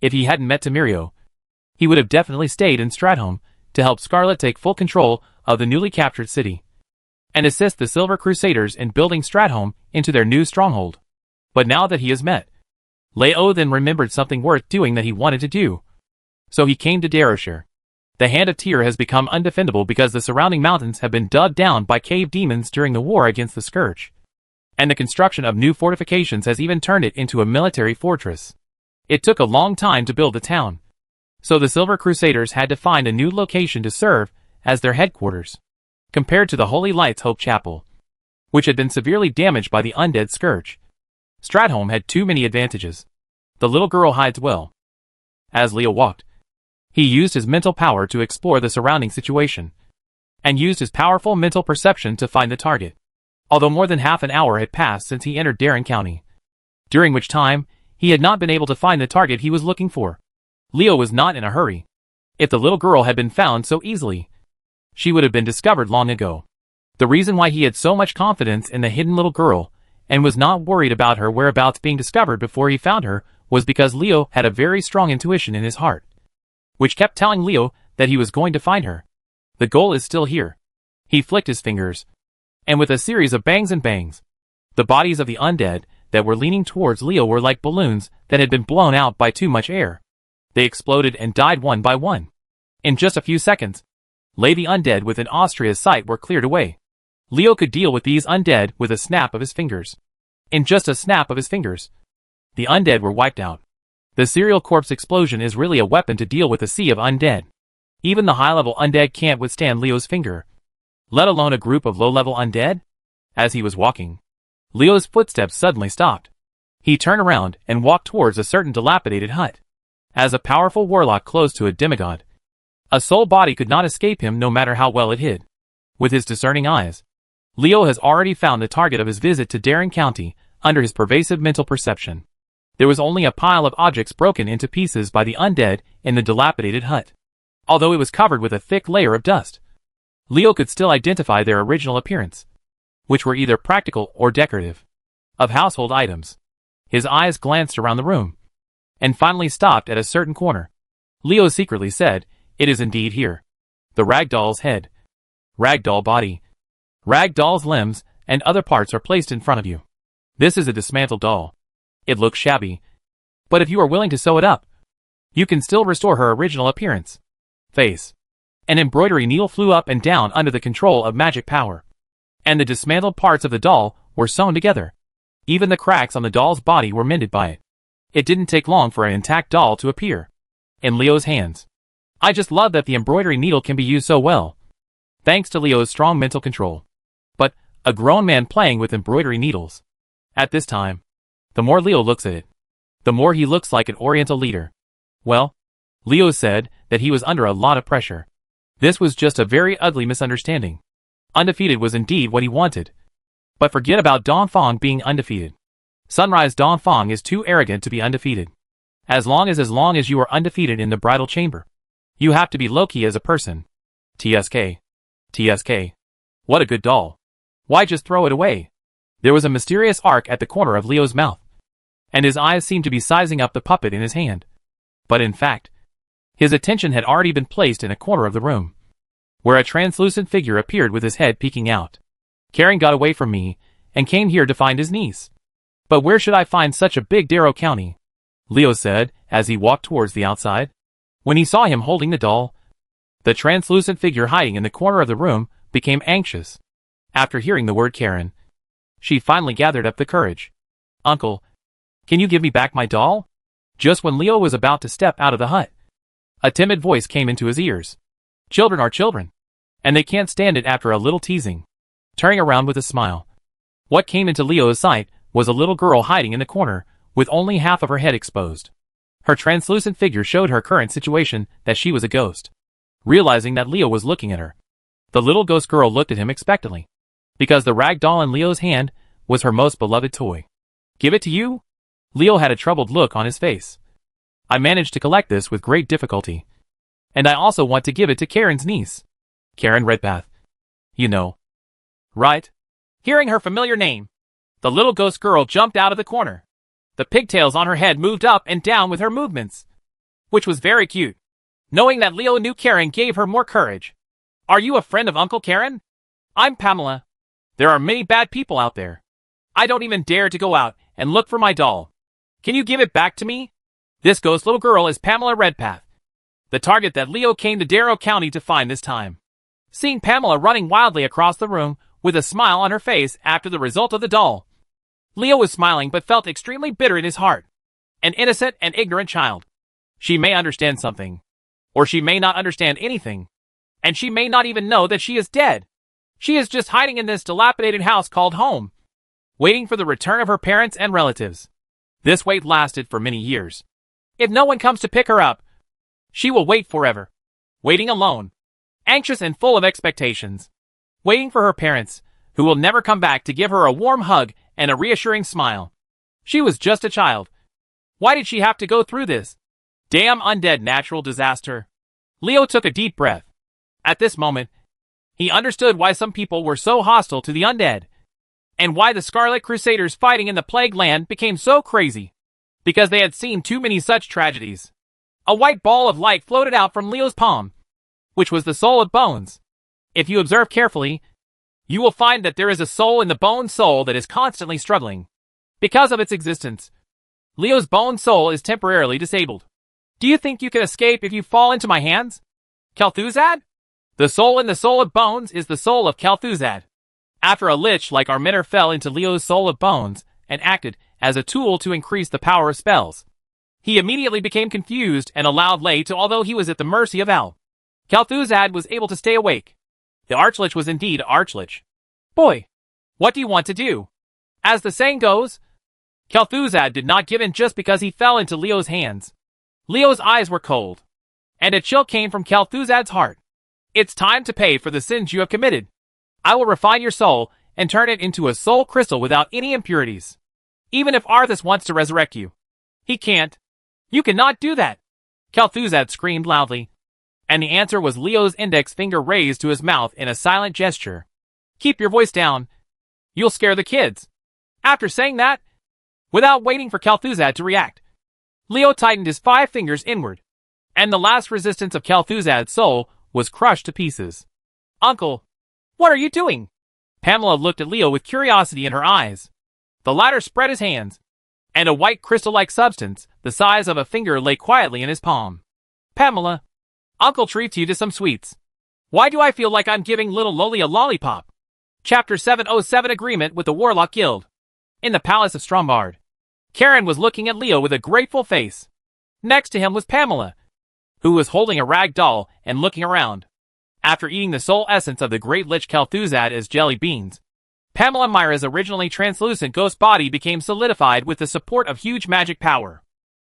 If he hadn't met Tamirio, he would have definitely stayed in Stratholme to help Scarlet take full control of the newly captured city and assist the Silver Crusaders in building Stratholme into their new stronghold. But now that he has met, Leo then remembered something worth doing that he wanted to do. So he came to Darosher. The Hand of Tyr has become undefendable because the surrounding mountains have been dug down by cave demons during the war against the Scourge. And the construction of new fortifications has even turned it into a military fortress. It took a long time to build the town. So the Silver Crusaders had to find a new location to serve as their headquarters. Compared to the Holy Lights Hope Chapel, which had been severely damaged by the undead Scourge, Stratholme had too many advantages. The little girl hides well. As Leo walked, he used his mental power to explore the surrounding situation, and used his powerful mental perception to find the target. Although more than half an hour had passed since he entered Darren County, during which time he had not been able to find the target he was looking for. Leo was not in a hurry. If the little girl had been found so easily, she would have been discovered long ago. The reason why he had so much confidence in the hidden little girl and was not worried about her whereabouts being discovered before he found her was because Leo had a very strong intuition in his heart, which kept telling Leo that he was going to find her. The goal is still here. He flicked his fingers, and with a series of bangs and bangs, the bodies of the undead that were leaning towards Leo were like balloons that had been blown out by too much air. They exploded and died one by one. In just a few seconds, the undead within Austria's sight were cleared away. Leo could deal with these undead with a snap of his fingers. In just a snap of his fingers, the undead were wiped out. The serial corpse explosion is really a weapon to deal with a sea of undead. Even the high-level undead can't withstand Leo's finger, let alone a group of low-level undead. As he was walking, Leo's footsteps suddenly stopped. He turned around and walked towards a certain dilapidated hut. As a powerful warlock close to a demigod, a soul body could not escape him no matter how well it hid. With his discerning eyes, Leo has already found the target of his visit to Darren County under his pervasive mental perception. There was only a pile of objects broken into pieces by the undead in the dilapidated hut. Although it was covered with a thick layer of dust, Leo could still identify their original appearance, which were either practical or decorative. Of household items, his eyes glanced around the room, and finally stopped at a certain corner. Leo secretly said, "It is indeed here." The ragdoll's head, ragdoll body, ragdoll's limbs, and other parts are placed in front of you. This is a dismantled doll. It looks shabby, but if you are willing to sew it up, you can still restore her original appearance. Face. An embroidery needle flew up and down under the control of magic power, and the dismantled parts of the doll were sewn together. Even the cracks on the doll's body were mended by it. It didn't take long for an intact doll to appear in Leo's hands. I just love that the embroidery needle can be used so well, thanks to Leo's strong mental control. But a grown man playing with embroidery needles. At this time, the more Leo looks at it, the more he looks like an Oriental leader. Well, Leo said that he was under a lot of pressure. This was just a very ugly misunderstanding. Undefeated was indeed what he wanted. But forget about Dongfang being undefeated. Sunrise Dongfang is too arrogant to be undefeated. As long as you are undefeated in the bridal chamber, you have to be low-key as a person. TSK. What a good doll. Why just throw it away? There was a mysterious arc at the corner of Leo's mouth, and his eyes seemed to be sizing up the puppet in his hand. But in fact, his attention had already been placed in a corner of the room, where a translucent figure appeared with his head peeking out. Karen got away from me and came here to find his niece. But where should I find such a big Darrow County? Leo said as he walked towards the outside. When he saw him holding the doll, the translucent figure hiding in the corner of the room became anxious. After hearing the word Karen, she finally gathered up the courage. "Uncle, can you give me back my doll?" Just when Leo was about to step out of the hut, a timid voice came into his ears. Children are children, and they can't stand it after a little teasing. Turning around with a smile, what came into Leo's sight was a little girl hiding in the corner, with only half of her head exposed. Her translucent figure showed her current situation that she was a ghost. Realizing that Leo was looking at her, the little ghost girl looked at him expectantly, because the rag doll in Leo's hand was her most beloved toy. "Give it to you?" Leo had a troubled look on his face. "I managed to collect this with great difficulty. And I also want to give it to Karen's niece. Karen Redpath. You know. Right?" Hearing her familiar name, the little ghost girl jumped out of the corner. The pigtails on her head moved up and down with her movements, which was very cute. Knowing that Leo knew Karen gave her more courage. "Are you a friend of Uncle Karen?" "I'm Pamela. There are many bad people out there. I don't even dare to go out and look for my doll. Can you give it back to me? This ghost little girl is Pamela Redpath, the target that Leo came to Darrow County to find this time. Seeing Pamela running wildly across the room with a smile on her face after the result of the doll, Leo was smiling but felt extremely bitter in his heart. An innocent and ignorant child. She may understand something, or she may not understand anything, and she may not even know that she is dead. She is just hiding in this dilapidated house called home, waiting for the return of her parents and relatives. This wait lasted for many years. If no one comes to pick her up, she will wait forever, waiting alone, anxious and full of expectations, waiting for her parents, who will never come back to give her a warm hug and a reassuring smile. She was just a child. Why did she have to go through this? Damn undead natural disaster. Leo took a deep breath. At this moment, he understood why some people were so hostile to the undead, and why the Scarlet Crusaders fighting in the Plague Land became so crazy. Because they had seen too many such tragedies. A white ball of light floated out from Leo's palm, which was the soul of Bones. If you observe carefully, you will find that there is a soul in the Bone soul that is constantly struggling. Because of its existence, Leo's Bone soul is temporarily disabled. Do you think you can escape if you fall into my hands? Kel'Thuzad? The soul in the soul of Bones is the soul of Kel'Thuzad. After a lich like Arminner fell into Leo's soul of Bones and acted as a tool to increase the power of spells, he immediately became confused and allowed Lay to, although he was at the mercy of Al. Kel'Thuzad was able to stay awake. The Archlich was indeed Archlich. Boy, what do you want to do? As the saying goes, Kel'Thuzad did not give in just because he fell into Leo's hands. Leo's eyes were cold, and a chill came from Kel'Thuzad's heart. It's time to pay for the sins you have committed. I will refine your soul and turn it into a soul crystal without any impurities. Even if Arthas wants to resurrect you, he can't. You cannot do that. Kel'Thuzad screamed loudly, and the answer was Leo's index finger raised to his mouth in a silent gesture. Keep your voice down. You'll scare the kids. After saying that, without waiting for Kel'Thuzad to react, Leo tightened his 5 fingers inward, and the last resistance of Kel'Thuzad's soul was crushed to pieces. Uncle, what are you doing? Pamela looked at Leo with curiosity in her eyes. The latter spread his hands, and a white crystal-like substance, the size of a finger, lay quietly in his palm. Pamela, Uncle treats you to some sweets. Why do I feel like I'm giving little Loli a lollipop? Chapter 707 Agreement with the Warlock Guild. In the Palace of Stromberg, Karen was looking at Leo with a grateful face. Next to him was Pamela, who was holding a rag doll and looking around. After eating the soul essence of the great lich Kel'Thuzad as jelly beans, Pamela Myra's originally translucent ghost body became solidified with the support of huge magic power.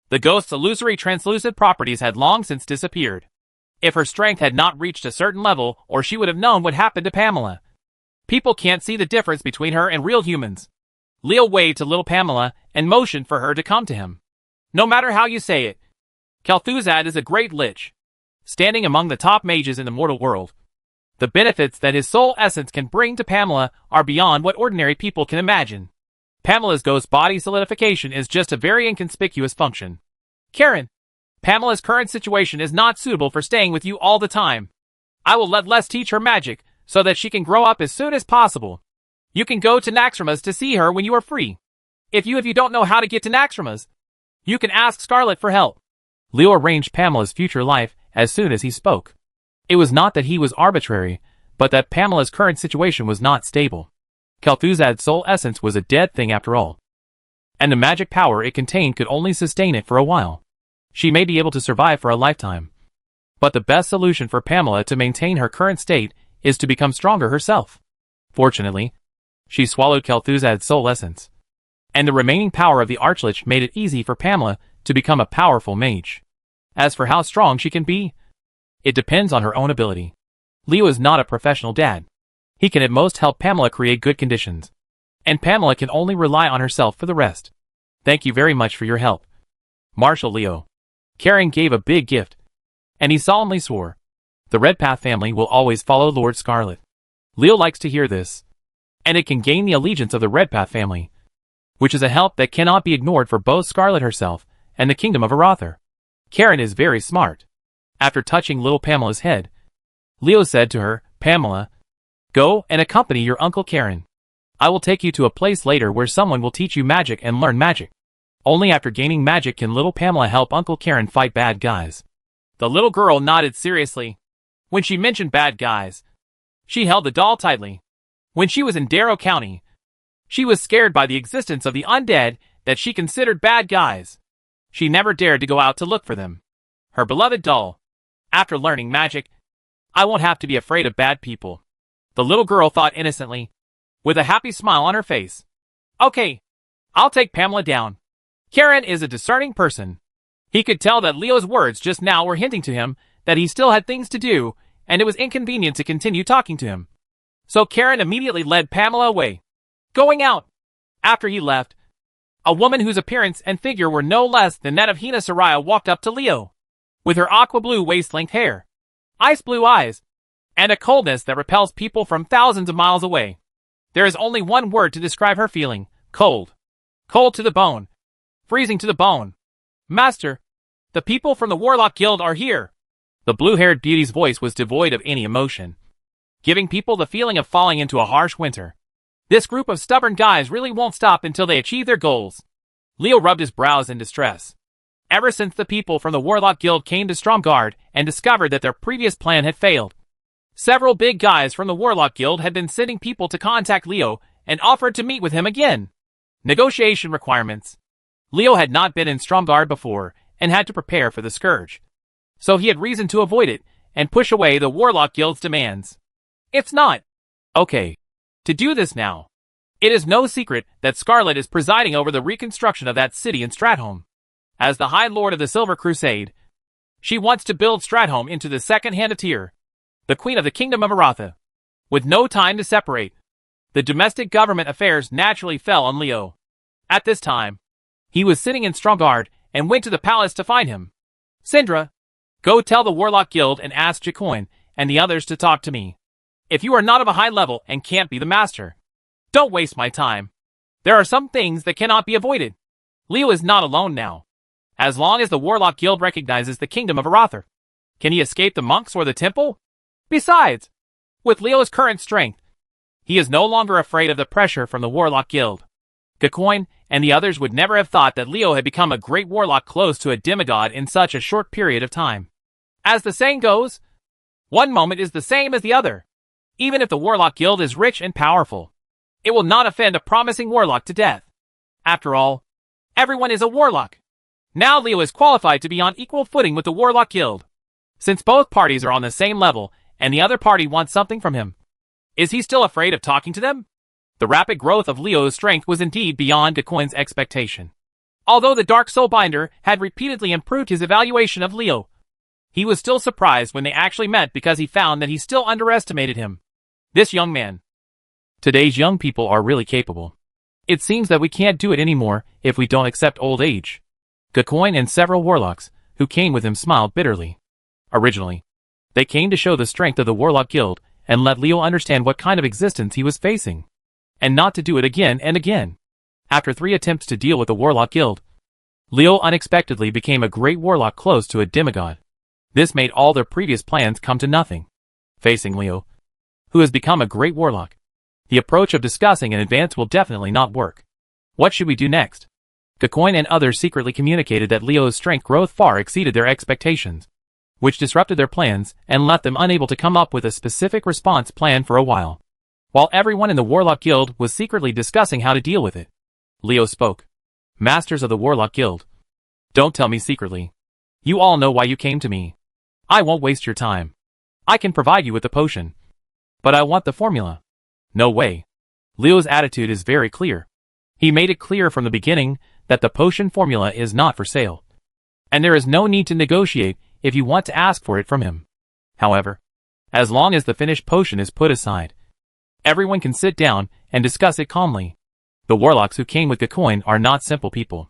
The ghost's illusory translucent properties had long since disappeared. If her strength had not reached a certain level, or she would have known what happened to Pamela. People can't see the difference between her and real humans. Leo waved to little Pamela and motioned for her to come to him. No matter how you say it, Kel'Thuzad is a great lich, standing among the top mages in the mortal world. The benefits that his soul essence can bring to Pamela are beyond what ordinary people can imagine. Pamela's ghost body solidification is just a very inconspicuous function. Karen, Pamela's current situation is not suitable for staying with you all the time. I will let Les teach her magic, so that she can grow up as soon as possible. You can go to Naxxramas to see her when you are free. If you don't know how to get to Naxxramas, you can ask Scarlet for help. Leo arranged Pamela's future life as soon as he spoke. It was not that he was arbitrary, but that Pamela's current situation was not stable. Kel'Thuzad's soul essence was a dead thing after all, and the magic power it contained could only sustain it for a while. She may be able to survive for a lifetime, but the best solution for Pamela to maintain her current state is to become stronger herself. Fortunately, she swallowed Kel'Thuzad's soul essence, and the remaining power of the Archlich made it easy for Pamela to become a powerful mage. As for how strong she can be, it depends on her own ability. Leo is not a professional dad. He can at most help Pamela create good conditions, and Pamela can only rely on herself for the rest. Thank you very much for your help, Marshal Leo. Karen gave a big gift, and he solemnly swore, the Redpath family will always follow Lord Scarlet. Leo likes to hear this, and it can gain the allegiance of the Redpath family, which is a help that cannot be ignored for both Scarlet herself and the kingdom of Arather. Karen is very smart. After touching little Pamela's head, Leo said to her, Pamela, go and accompany your Uncle Karen. I will take you to a place later where someone will teach you magic and learn magic. Only after gaining magic can little Pamela help Uncle Karen fight bad guys." The little girl nodded seriously. When she mentioned bad guys, she held the doll tightly. When she was in Darrow County, she was scared by the existence of the undead that she considered bad guys. She never dared to go out to look for them. Her beloved doll. After learning magic, I won't have to be afraid of bad people. The little girl thought innocently, with a happy smile on her face. Okay, I'll take Pamela down. Karen is a discerning person. He could tell that Leo's words just now were hinting to him that he still had things to do, and it was inconvenient to continue talking to him. So Karen immediately led Pamela away. Going out. After he left, a woman whose appearance and figure were no less than that of Hina Soraya walked up to Leo. With her aqua-blue waist-length hair, ice-blue eyes, and a coldness that repels people from thousands of miles away. There is only one word to describe her feeling: cold. Cold to the bone. Freezing to the bone. "Master, the people from the Warlock Guild are here." The blue-haired beauty's voice was devoid of any emotion, giving people the feeling of falling into a harsh winter. This group of stubborn guys really won't stop until they achieve their goals. Leo rubbed his brows in distress. Ever since the people from the Warlock Guild came to Stromgard and discovered that their previous plan had failed, several big guys from the Warlock Guild had been sending people to contact Leo and offered to meet with him again. Negotiation requirements. Leo had not been in Stromgard before and had to prepare for the scourge, so he had reason to avoid it and push away the Warlock Guild's demands. It's not okay to do this now. It is no secret that Scarlet is presiding over the reconstruction of that city in Stratholme. As the High Lord of the Silver Crusade, she wants to build Stratholme into the second hand of Tyr, the Queen of the Kingdom of Aratha. With no time to separate, the domestic government affairs naturally fell on Leo. At this time, he was sitting in Stromgard and went to the palace to find him. "Syndra, go tell the Warlock Guild and ask Jacoin and the others to talk to me. If you are not of a high level and can't be the master, don't waste my time. There are some things that cannot be avoided." Leo is not alone now. As long as the Warlock Guild recognizes the Kingdom of Aratha, can he escape the monks or the temple? Besides, with Leo's current strength, he is no longer afraid of the pressure from the Warlock Guild. Jacoin and the others would never have thought that Leo had become a great warlock close to a demigod in such a short period of time. As the saying goes, one moment is the same as the other. Even if the Warlock Guild is rich and powerful, it will not offend a promising warlock to death. After all, everyone is a warlock. Now Leo is qualified to be on equal footing with the Warlock Guild, since both parties are on the same level and the other party wants something from him. Is he still afraid of talking to them? The rapid growth of Leo's strength was indeed beyond Jacoin's expectation. Although the Dark Soul Binder had repeatedly improved his evaluation of Leo, he was still surprised when they actually met because he found that he still underestimated him. This young man. Today's young people are really capable. It seems that we can't do it anymore if we don't accept old age. Jacoin and several warlocks who came with him smiled bitterly. Originally, they came to show the strength of the Warlock Guild and let Leo understand what kind of existence he was facing, and not to do it again and again. After 3 attempts to deal with the Warlock Guild, Leo unexpectedly became a great warlock close to a demigod. This made all their previous plans come to nothing. Facing Leo, who has become a great warlock, the approach of discussing in advance will definitely not work. What should we do next? Jacoin and others secretly communicated that Leo's strength growth far exceeded their expectations, which disrupted their plans and left them unable to come up with a specific response plan for a while. While everyone in the Warlock Guild was secretly discussing how to deal with it, Leo spoke. "Masters of the Warlock Guild, don't tell me secretly. You all know why you came to me. I won't waste your time. I can provide you with the potion, but I want the formula." No way. Leo's attitude is very clear. He made it clear from the beginning that the potion formula is not for sale, and there is no need to negotiate if you want to ask for it from him. However, as long as the finished potion is put aside, everyone can sit down and discuss it calmly. The warlocks who came with Jacoin are not simple people.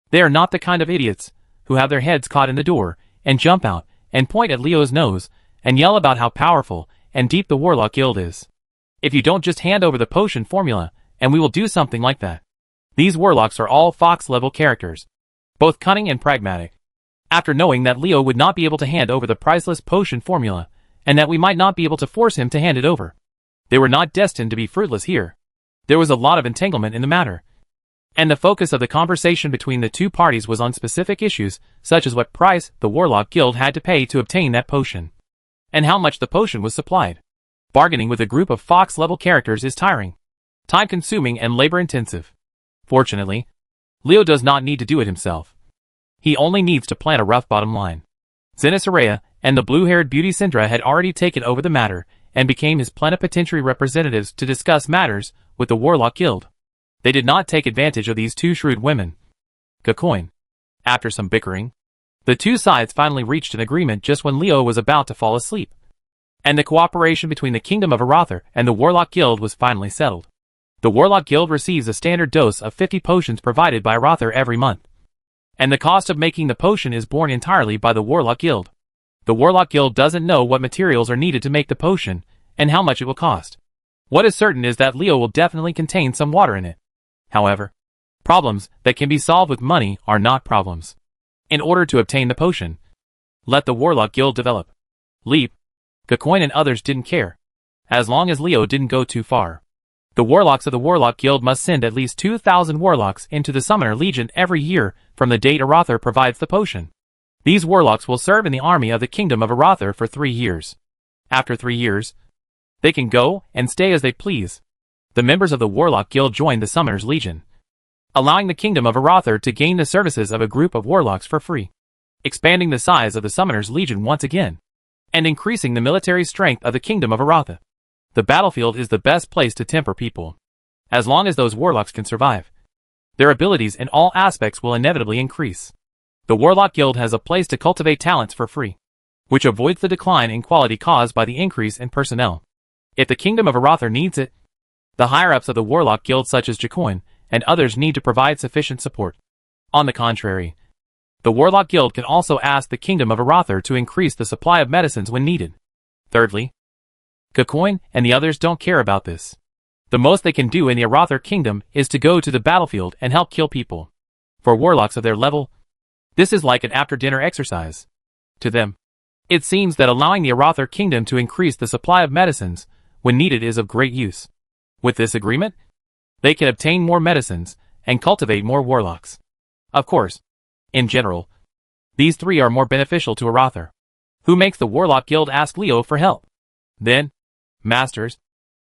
They are not the kind of idiots who have their heads caught in the door and jump out and point at Leo's nose and yell about how powerful and deep the Warlock Guild is. If you don't just hand over the potion formula, and we will do something like that. These warlocks are all fox-level characters, both cunning and pragmatic. After knowing that Leo would not be able to hand over the priceless potion formula, and that we might not be able to force him to hand it over, they were not destined to be fruitless here. There was a lot of entanglement in the matter, and the focus of the conversation between the two parties was on specific issues, such as what price the Warlock Guild had to pay to obtain that potion, and how much the potion was supplied. Bargaining with a group of Fox-level characters is tiring, time-consuming, and labor-intensive. Fortunately, Leo does not need to do it himself. He only needs to plant a rough bottom line. Zenith and the blue-haired beauty Syndra had already taken over the matter and became his plenipotentiary representatives to discuss matters with the Warlock Guild. They did not take advantage of these two shrewd women. Gacoin. After some bickering, the two sides finally reached an agreement just when Leo was about to fall asleep, and the cooperation between the Kingdom of Arather and the Warlock Guild was finally settled. The Warlock Guild receives a standard dose of 50 potions provided by Arather every month, and the cost of making the potion is borne entirely by the Warlock Guild. The Warlock Guild doesn't know what materials are needed to make the potion, and how much it will cost. What is certain is that Leo will definitely contain some water in it. However, problems that can be solved with money are not problems. In order to obtain the potion, let the Warlock Guild develop. Leap, Gacoin and others didn't care, as long as Leo didn't go too far. The Warlocks of the Warlock Guild must send at least 2,000 Warlocks into the Summoner Legion every year from the date Arather provides the potion. These Warlocks will serve in the army of the Kingdom of Arather for 3 years. After 3 years, they can go and stay as they please. The members of the Warlock Guild joined the Summoner's Legion, allowing the Kingdom of Arather to gain the services of a group of Warlocks for free, expanding the size of the Summoner's Legion once again, and increasing the military strength of the Kingdom of Arather. The battlefield is the best place to temper people. As long as those Warlocks can survive, their abilities in all aspects will inevitably increase. The Warlock Guild has a place to cultivate talents for free, which avoids the decline in quality caused by the increase in personnel. If the Kingdom of Arather needs it, the higher-ups of the Warlock Guild such as Gacoin and others need to provide sufficient support. On the contrary, the Warlock Guild can also ask the Kingdom of Arather to increase the supply of medicines when needed. Thirdly, Gacoin and the others don't care about this. The most they can do in the Arather Kingdom is to go to the battlefield and help kill people. For Warlocks of their level, this is like an after-dinner exercise. To them, it seems that allowing the Arather Kingdom to increase the supply of medicines when needed is of great use. With this agreement, they can obtain more medicines and cultivate more Warlocks. Of course, in general, these three are more beneficial to Arather, who makes the Warlock Guild ask Leo for help. Then, Masters,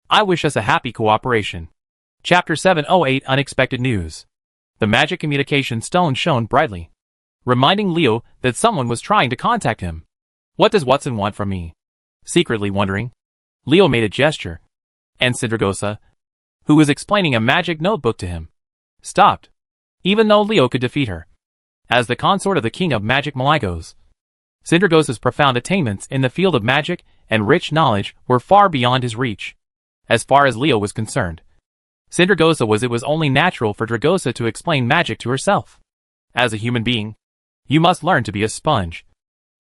I wish us a happy cooperation. Chapter 708 Unexpected News. The magic communication stone shone brightly, reminding Leo that someone was trying to contact him. What does Watson want from me? Secretly wondering, Leo made a gesture, and Syndragosa, who was explaining a magic notebook to him, stopped, even though Leo could defeat her. As the consort of the King of Magic Malygos, Syndragosa's profound attainments in the field of magic and rich knowledge were far beyond his reach. As far as Leo was concerned, it was only natural for Dragosa to explain magic to herself. As a human being, you must learn to be a sponge,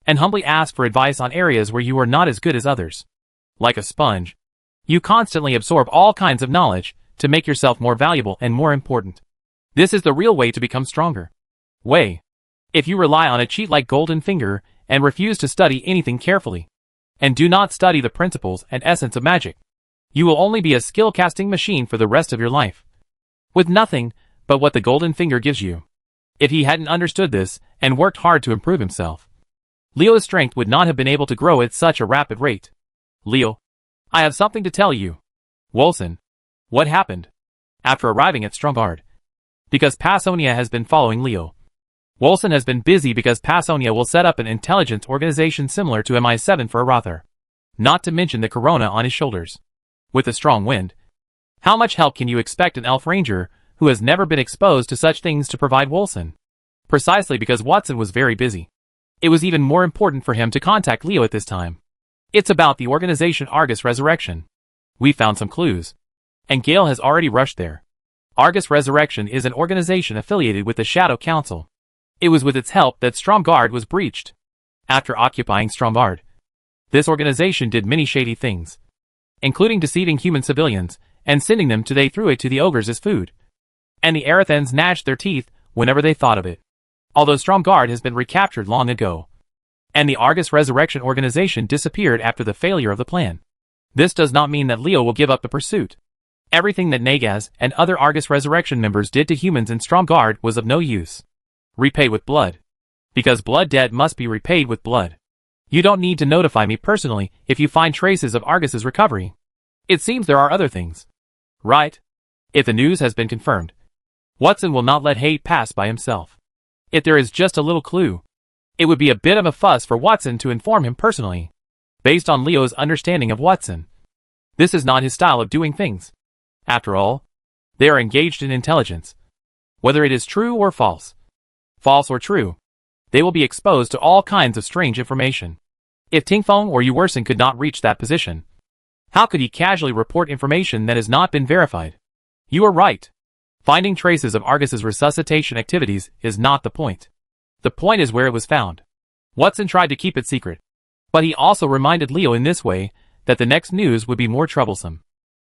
and humbly ask for advice on areas where you are not as good as others. Like a sponge, you constantly absorb all kinds of knowledge to make yourself more valuable and more important. This is the real way to become stronger. If you rely on a cheat like Golden Finger and refuse to study anything carefully, and do not study the principles and essence of magic, you will only be a skill-casting machine for the rest of your life, with nothing but what the Golden Finger gives you. If he hadn't understood this and worked hard to improve himself, Leo's strength would not have been able to grow at such a rapid rate. Leo, I have something to tell you. Wolson, what happened? After arriving at Stromgard, because Passonia has been following Leo. Wolson has been busy because Passonia will set up an intelligence organization similar to MI7 for Arather, not to mention the corona on his shoulders. With a strong wind, how much help can you expect an elf ranger who has never been exposed to such things to provide Wolson? Precisely because Watson was very busy, it was even more important for him to contact Leo at this time. It's about the organization Argus Resurrection. We found some clues, and Gale has already rushed there. Argus Resurrection is an organization affiliated with the Shadow Council. It was with its help that Stromgard was breached. After occupying Stromgard, this organization did many shady things, including deceiving human civilians and sending them to the ogres as food. And the Arathens gnashed their teeth whenever they thought of it. Although Stromgard has been recaptured long ago, and the Argus Resurrection organization disappeared after the failure of the plan. This does not mean that Leo will give up the pursuit. Everything that Nagaz and other Argus Resurrection members did to humans in Stromgarde was of no use. Repaid with blood. Because blood debt must be repaid with blood. You don't need to notify me personally if you find traces of Argus's recovery. It seems there are other things. Right? If the news has been confirmed, Watson will not let hate pass by himself. If there is just a little clue, it would be a bit of a fuss for Watson to inform him personally. Based on Leo's understanding of Watson, this is not his style of doing things. After all, they are engaged in intelligence. Whether it is true or false or true, they will be exposed to all kinds of strange information. If Tingfeng or Uwerson could not reach that position, how could he casually report information that has not been verified? You are right. Finding traces of Argus's resuscitation activities is not the point. The point is where it was found. Watson tried to keep it secret, but he also reminded Leo in this way that the next news would be more troublesome.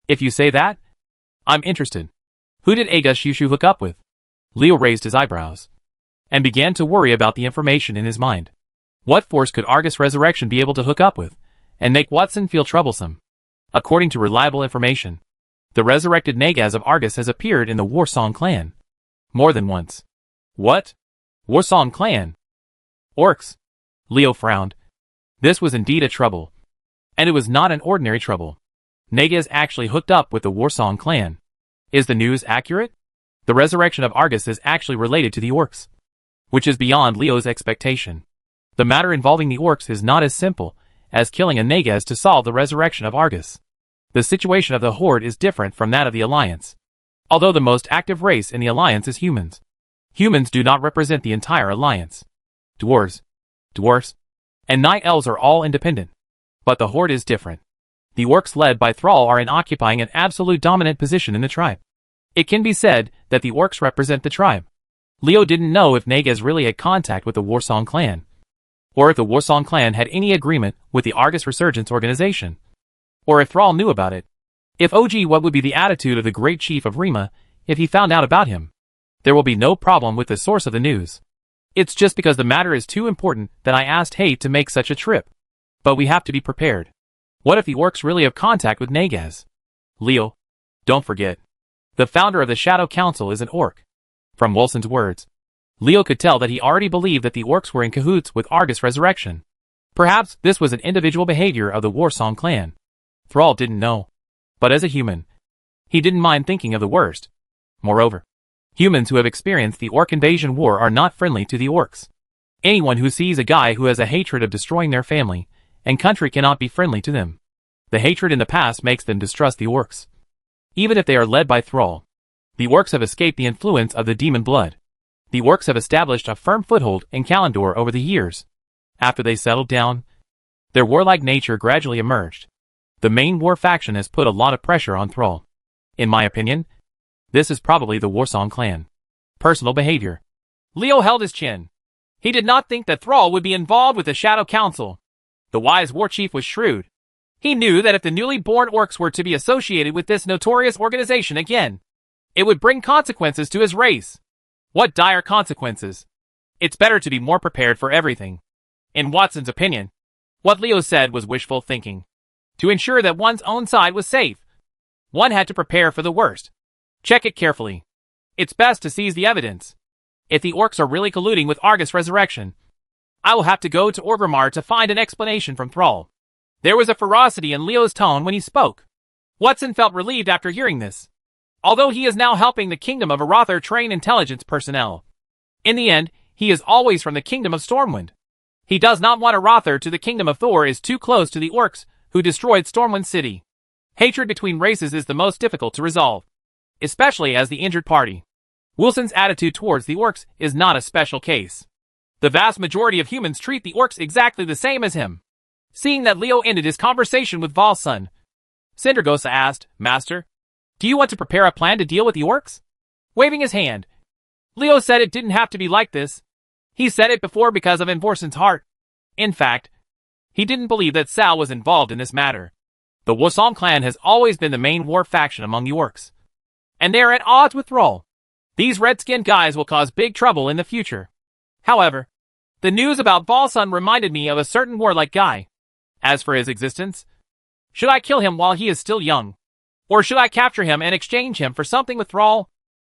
If you say that, I'm interested. Who did Agus Shushu hook up with? Leo raised his eyebrows and began to worry about the information in his mind. What force could Argus Resurrection be able to hook up with and make Watson feel troublesome? According to reliable information, the resurrected Nagaz of Argus has appeared in the Warsong clan. More than once. What? Warsong clan? Orcs. Leo frowned. This was indeed a trouble. And it was not an ordinary trouble. Nagaz actually hooked up with the Warsong clan. Is the news accurate? The resurrection of Argus is actually related to the orcs, which is beyond Leo's expectation. The matter involving the orcs is not as simple as killing a Nagaz to solve the resurrection of Argus. The situation of the Horde is different from that of the Alliance. Although the most active race in the Alliance is humans, humans do not represent the entire Alliance. Dwarves, and Night Elves are all independent. But the Horde is different. The orcs led by Thrall are occupying an absolute dominant position in the tribe. It can be said that the orcs represent the tribe. Leo didn't know if Nagaz really had contact with the Warsong clan, or if the Warsong clan had any agreement with the Argus Resurgence organization, or if Thrall knew about it. If OG, what would be the attitude of the great chief of Rima if he found out about him? There will be no problem with the source of the news. It's just because the matter is too important that I asked Hate to make such a trip. But we have to be prepared. What if the orcs really have contact with Nagaz? Leo, don't forget. The founder of the Shadow Council is an orc. From Wilson's words, Leo could tell that he already believed that the orcs were in cahoots with Argus Resurrection. Perhaps this was an individual behavior of the Warsong clan. Thrall didn't know. But as a human, he didn't mind thinking of the worst. Moreover, humans who have experienced the orc invasion war are not friendly to the orcs. Anyone who sees a guy who has a hatred of destroying their family and country cannot be friendly to them. The hatred in the past makes them distrust the orcs. Even if they are led by Thrall, the orcs have escaped the influence of the demon blood. The orcs have established a firm foothold in Kalandor over the years. After they settled down, their warlike nature gradually emerged. The main war faction has put a lot of pressure on Thrall. In my opinion, this is probably the Warsong clan. Personal behavior. Leo held his chin. He did not think that Thrall would be involved with the Shadow Council. The wise war chief was shrewd. He knew that if the newly born orcs were to be associated with this notorious organization again, it would bring consequences to his race. What dire consequences? It's better to be more prepared for everything. In Watson's opinion, what Leo said was wishful thinking. To ensure that one's own side was safe, one had to prepare for the worst. Check it carefully. It's best to seize the evidence. If the orcs are really colluding with Argus Resurrection, I will have to go to Orgrimmar to find an explanation from Thrall. There was a ferocity in Leo's tone when he spoke. Watson felt relieved after hearing this. Although he is now helping the Kingdom of Arathor train intelligence personnel, in the end, he is always from the Kingdom of Stormwind. He does not want Arathor to the Kingdom of Thor is too close to the orcs who destroyed Stormwind City. Hatred between races is the most difficult to resolve, especially as the injured party. Wilson's attitude towards the orcs is not a special case. The vast majority of humans treat the orcs exactly the same as him. Seeing that Leo ended his conversation with Valsun, Sindragosa asked, Master, do you want to prepare a plan to deal with the orcs? Waving his hand, Leo said it didn't have to be like this. He said it before because of Envorsen's heart. In fact, he didn't believe that Sal was involved in this matter. The Warsong clan has always been the main war faction among the orcs, and they are at odds with Thrall. These red-skinned guys will cause big trouble in the future. However, the news about Valsun reminded me of a certain warlike guy. As for his existence, should I kill him while he is still young? Or should I capture him and exchange him for something with Thrall?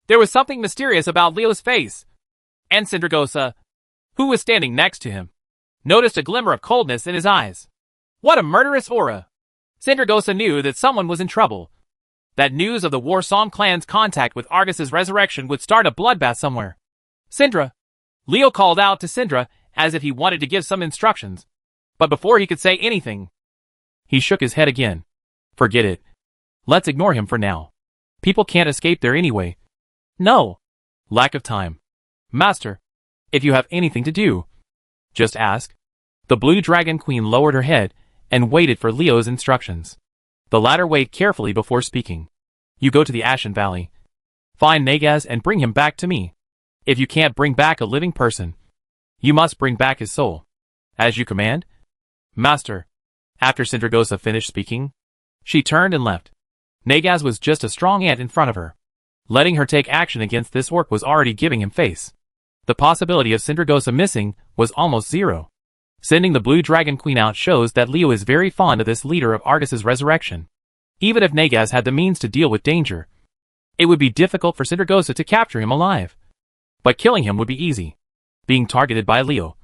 There was something mysterious about Leo's face. And Sindragosa, who was standing next to him, noticed a glimmer of coldness in his eyes. What a murderous aura! Sindragosa knew that someone was in trouble. That news of the Warsong clan's contact with Argus's resurrection would start a bloodbath somewhere. Sindra! Leo called out to Sindra as if he wanted to give some instructions. But before he could say anything, he shook his head again. Forget it. Let's ignore him for now. People can't escape there anyway. No. Lack of time. Master, if you have anything to do, just ask. The Blue Dragon Queen lowered her head and waited for Leo's instructions. The latter weighed carefully before speaking. You go to the Ashen Valley. Find Nagaz and bring him back to me. If you can't bring back a living person, you must bring back his soul. As you command? Master. After Sindragosa finished speaking, she turned and left. Nagaz was just a strong ant in front of her. Letting her take action against this orc was already giving him face. The possibility of Sindragosa missing was almost zero. Sending the Blue Dragon Queen out shows that Leo is very fond of this leader of Argus's resurrection. Even if Nagaz had the means to deal with danger, it would be difficult for Sindragosa to capture him alive. But killing him would be easy. Being targeted by Leo,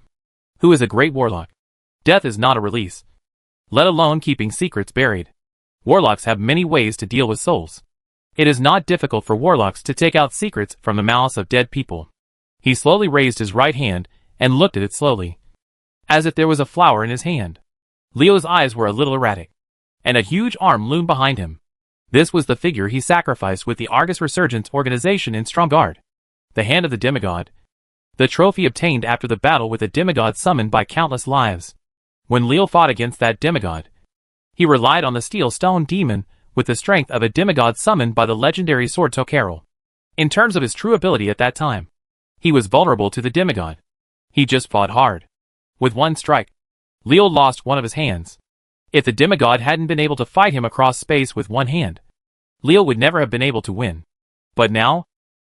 who is a great warlock. Death is not a release, let alone keeping secrets buried. Warlocks have many ways to deal with souls. It is not difficult for warlocks to take out secrets from the mouths of dead people. He slowly raised his right hand and looked at it slowly, as if there was a flower in his hand. Leo's eyes were a little erratic, and a huge arm loomed behind him. This was the figure he sacrificed with the Argus Resurgence organization in Stromgarde. The hand of the demigod. The trophy obtained after the battle with a demigod summoned by countless lives. When Leo fought against that demigod, he relied on the steel stone demon with the strength of a demigod summoned by the legendary sword Tokarel. In terms of his true ability at that time, he was vulnerable to the demigod. He just fought hard. With one strike, Leo lost one of his hands. If the demigod hadn't been able to fight him across space with one hand, Leo would never have been able to win. But now,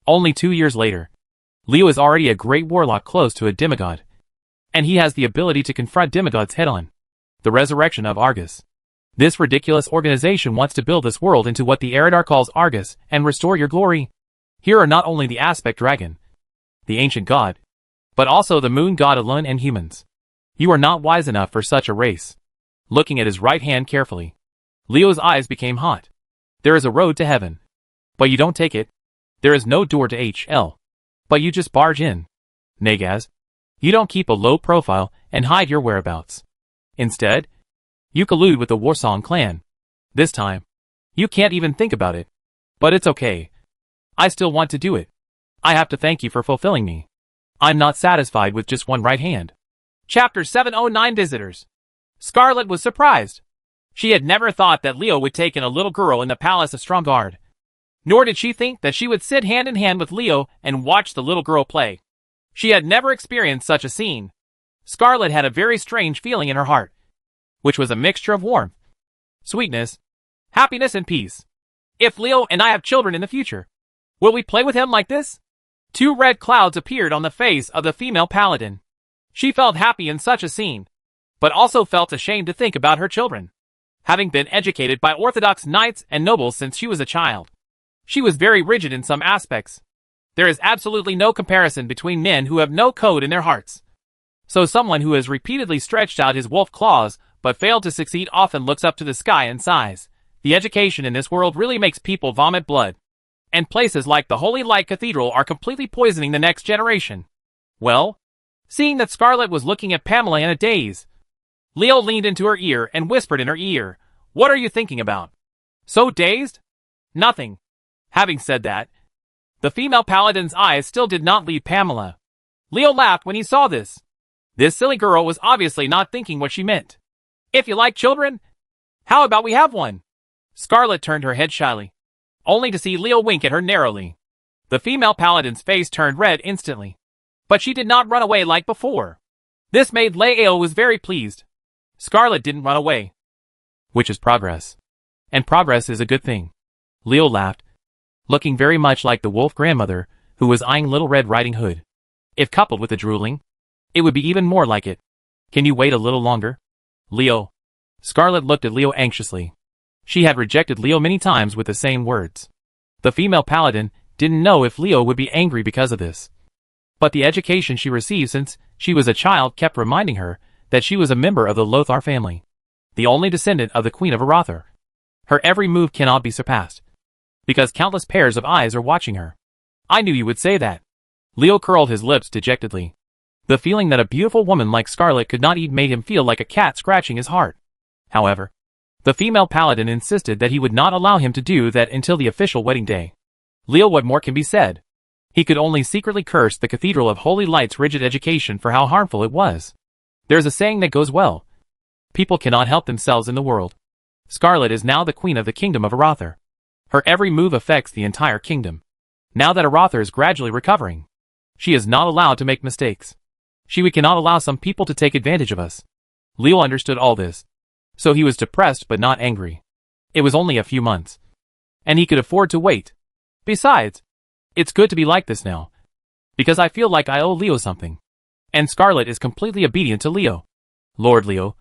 only 2 years later, Leo is already a great warlock close to a demigod. And he has the ability to confront demigods head-on. The resurrection of Argus. This ridiculous organization wants to build this world into what the Eridar calls Argus and restore your glory. Here are not only the aspect dragon, the ancient god, but also the moon god Elun and humans. You are not wise enough for such a race. Looking at his right hand carefully, Leo's eyes became hot. There is a road to heaven, but you don't take it. There is no door to HL, but you just barge in. Nagaz, you don't keep a low profile and hide your whereabouts. Instead, you collude with the Warsong clan. This time, you can't even think about it. But it's okay. I still want to do it. I have to thank you for fulfilling me. I'm not satisfied with just one right hand. Chapter 709 Visitors. Scarlet was surprised. She had never thought that Leo would take in a little girl in the palace of Stromgarde. Nor did she think that she would sit hand in hand with Leo and watch the little girl play. She had never experienced such a scene. Scarlet had a very strange feeling in her heart, which was a mixture of warmth, sweetness, happiness, and peace. If Leo and I have children in the future, will we play with him like this? 2 red clouds appeared on the face of the female paladin. She felt happy in such a scene, but also felt ashamed to think about her children. Having been educated by Orthodox knights and nobles since she was a child, she was very rigid in some aspects. There is absolutely no comparison between men who have no code in their hearts. So someone who has repeatedly stretched out his wolf claws but failed to succeed often looks up to the sky and sighs. The education in this world really makes people vomit blood. And places like the Holy Light Cathedral are completely poisoning the next generation. Well, seeing that Scarlet was looking at Pamela in a daze, Leo leaned into her ear and whispered in her ear, "What are you thinking about?" So dazed? Nothing. Having said that, the female paladin's eyes still did not leave Pamela. Leo laughed when he saw this. This silly girl was obviously not thinking what she meant. "If you like children, how about we have one?" Scarlet turned her head shyly, only to see Leo wink at her narrowly. The female paladin's face turned red instantly, but she did not run away like before. This made Leo was very pleased. Scarlet didn't run away, which is progress. And progress is a good thing. Leo laughed, looking very much like the wolf grandmother who was eyeing Little Red Riding Hood. If coupled with the drooling, it would be even more like it. "Can you wait a little longer, Leo?" Scarlet looked at Leo anxiously. She had rejected Leo many times with the same words. The female paladin didn't know if Leo would be angry because of this. But the education she received since she was a child kept reminding her that she was a member of the Lothar family, the only descendant of the Queen of Arathar. Her every move cannot be surpassed, because countless pairs of eyes are watching her. I knew you would say that. Leo curled his lips dejectedly. The feeling that a beautiful woman like Scarlet could not eat made him feel like a cat scratching his heart. However, the female paladin insisted that he would not allow him to do that until the official wedding day. Leo, what more can be said? He could only secretly curse the Cathedral of Holy Light's rigid education for how harmful it was. There's a saying that goes well. People cannot help themselves in the world. Scarlet is now the queen of the kingdom of Arathar. Her every move affects the entire kingdom. Now that Arathar is gradually recovering, she is not allowed to make mistakes. We cannot allow some people to take advantage of us. Leo understood all this, so he was depressed but not angry. It was only a few months, and he could afford to wait. Besides, it's good to be like this now, because I feel like I owe Leo something. And Scarlet is completely obedient to Leo. Lord Leo,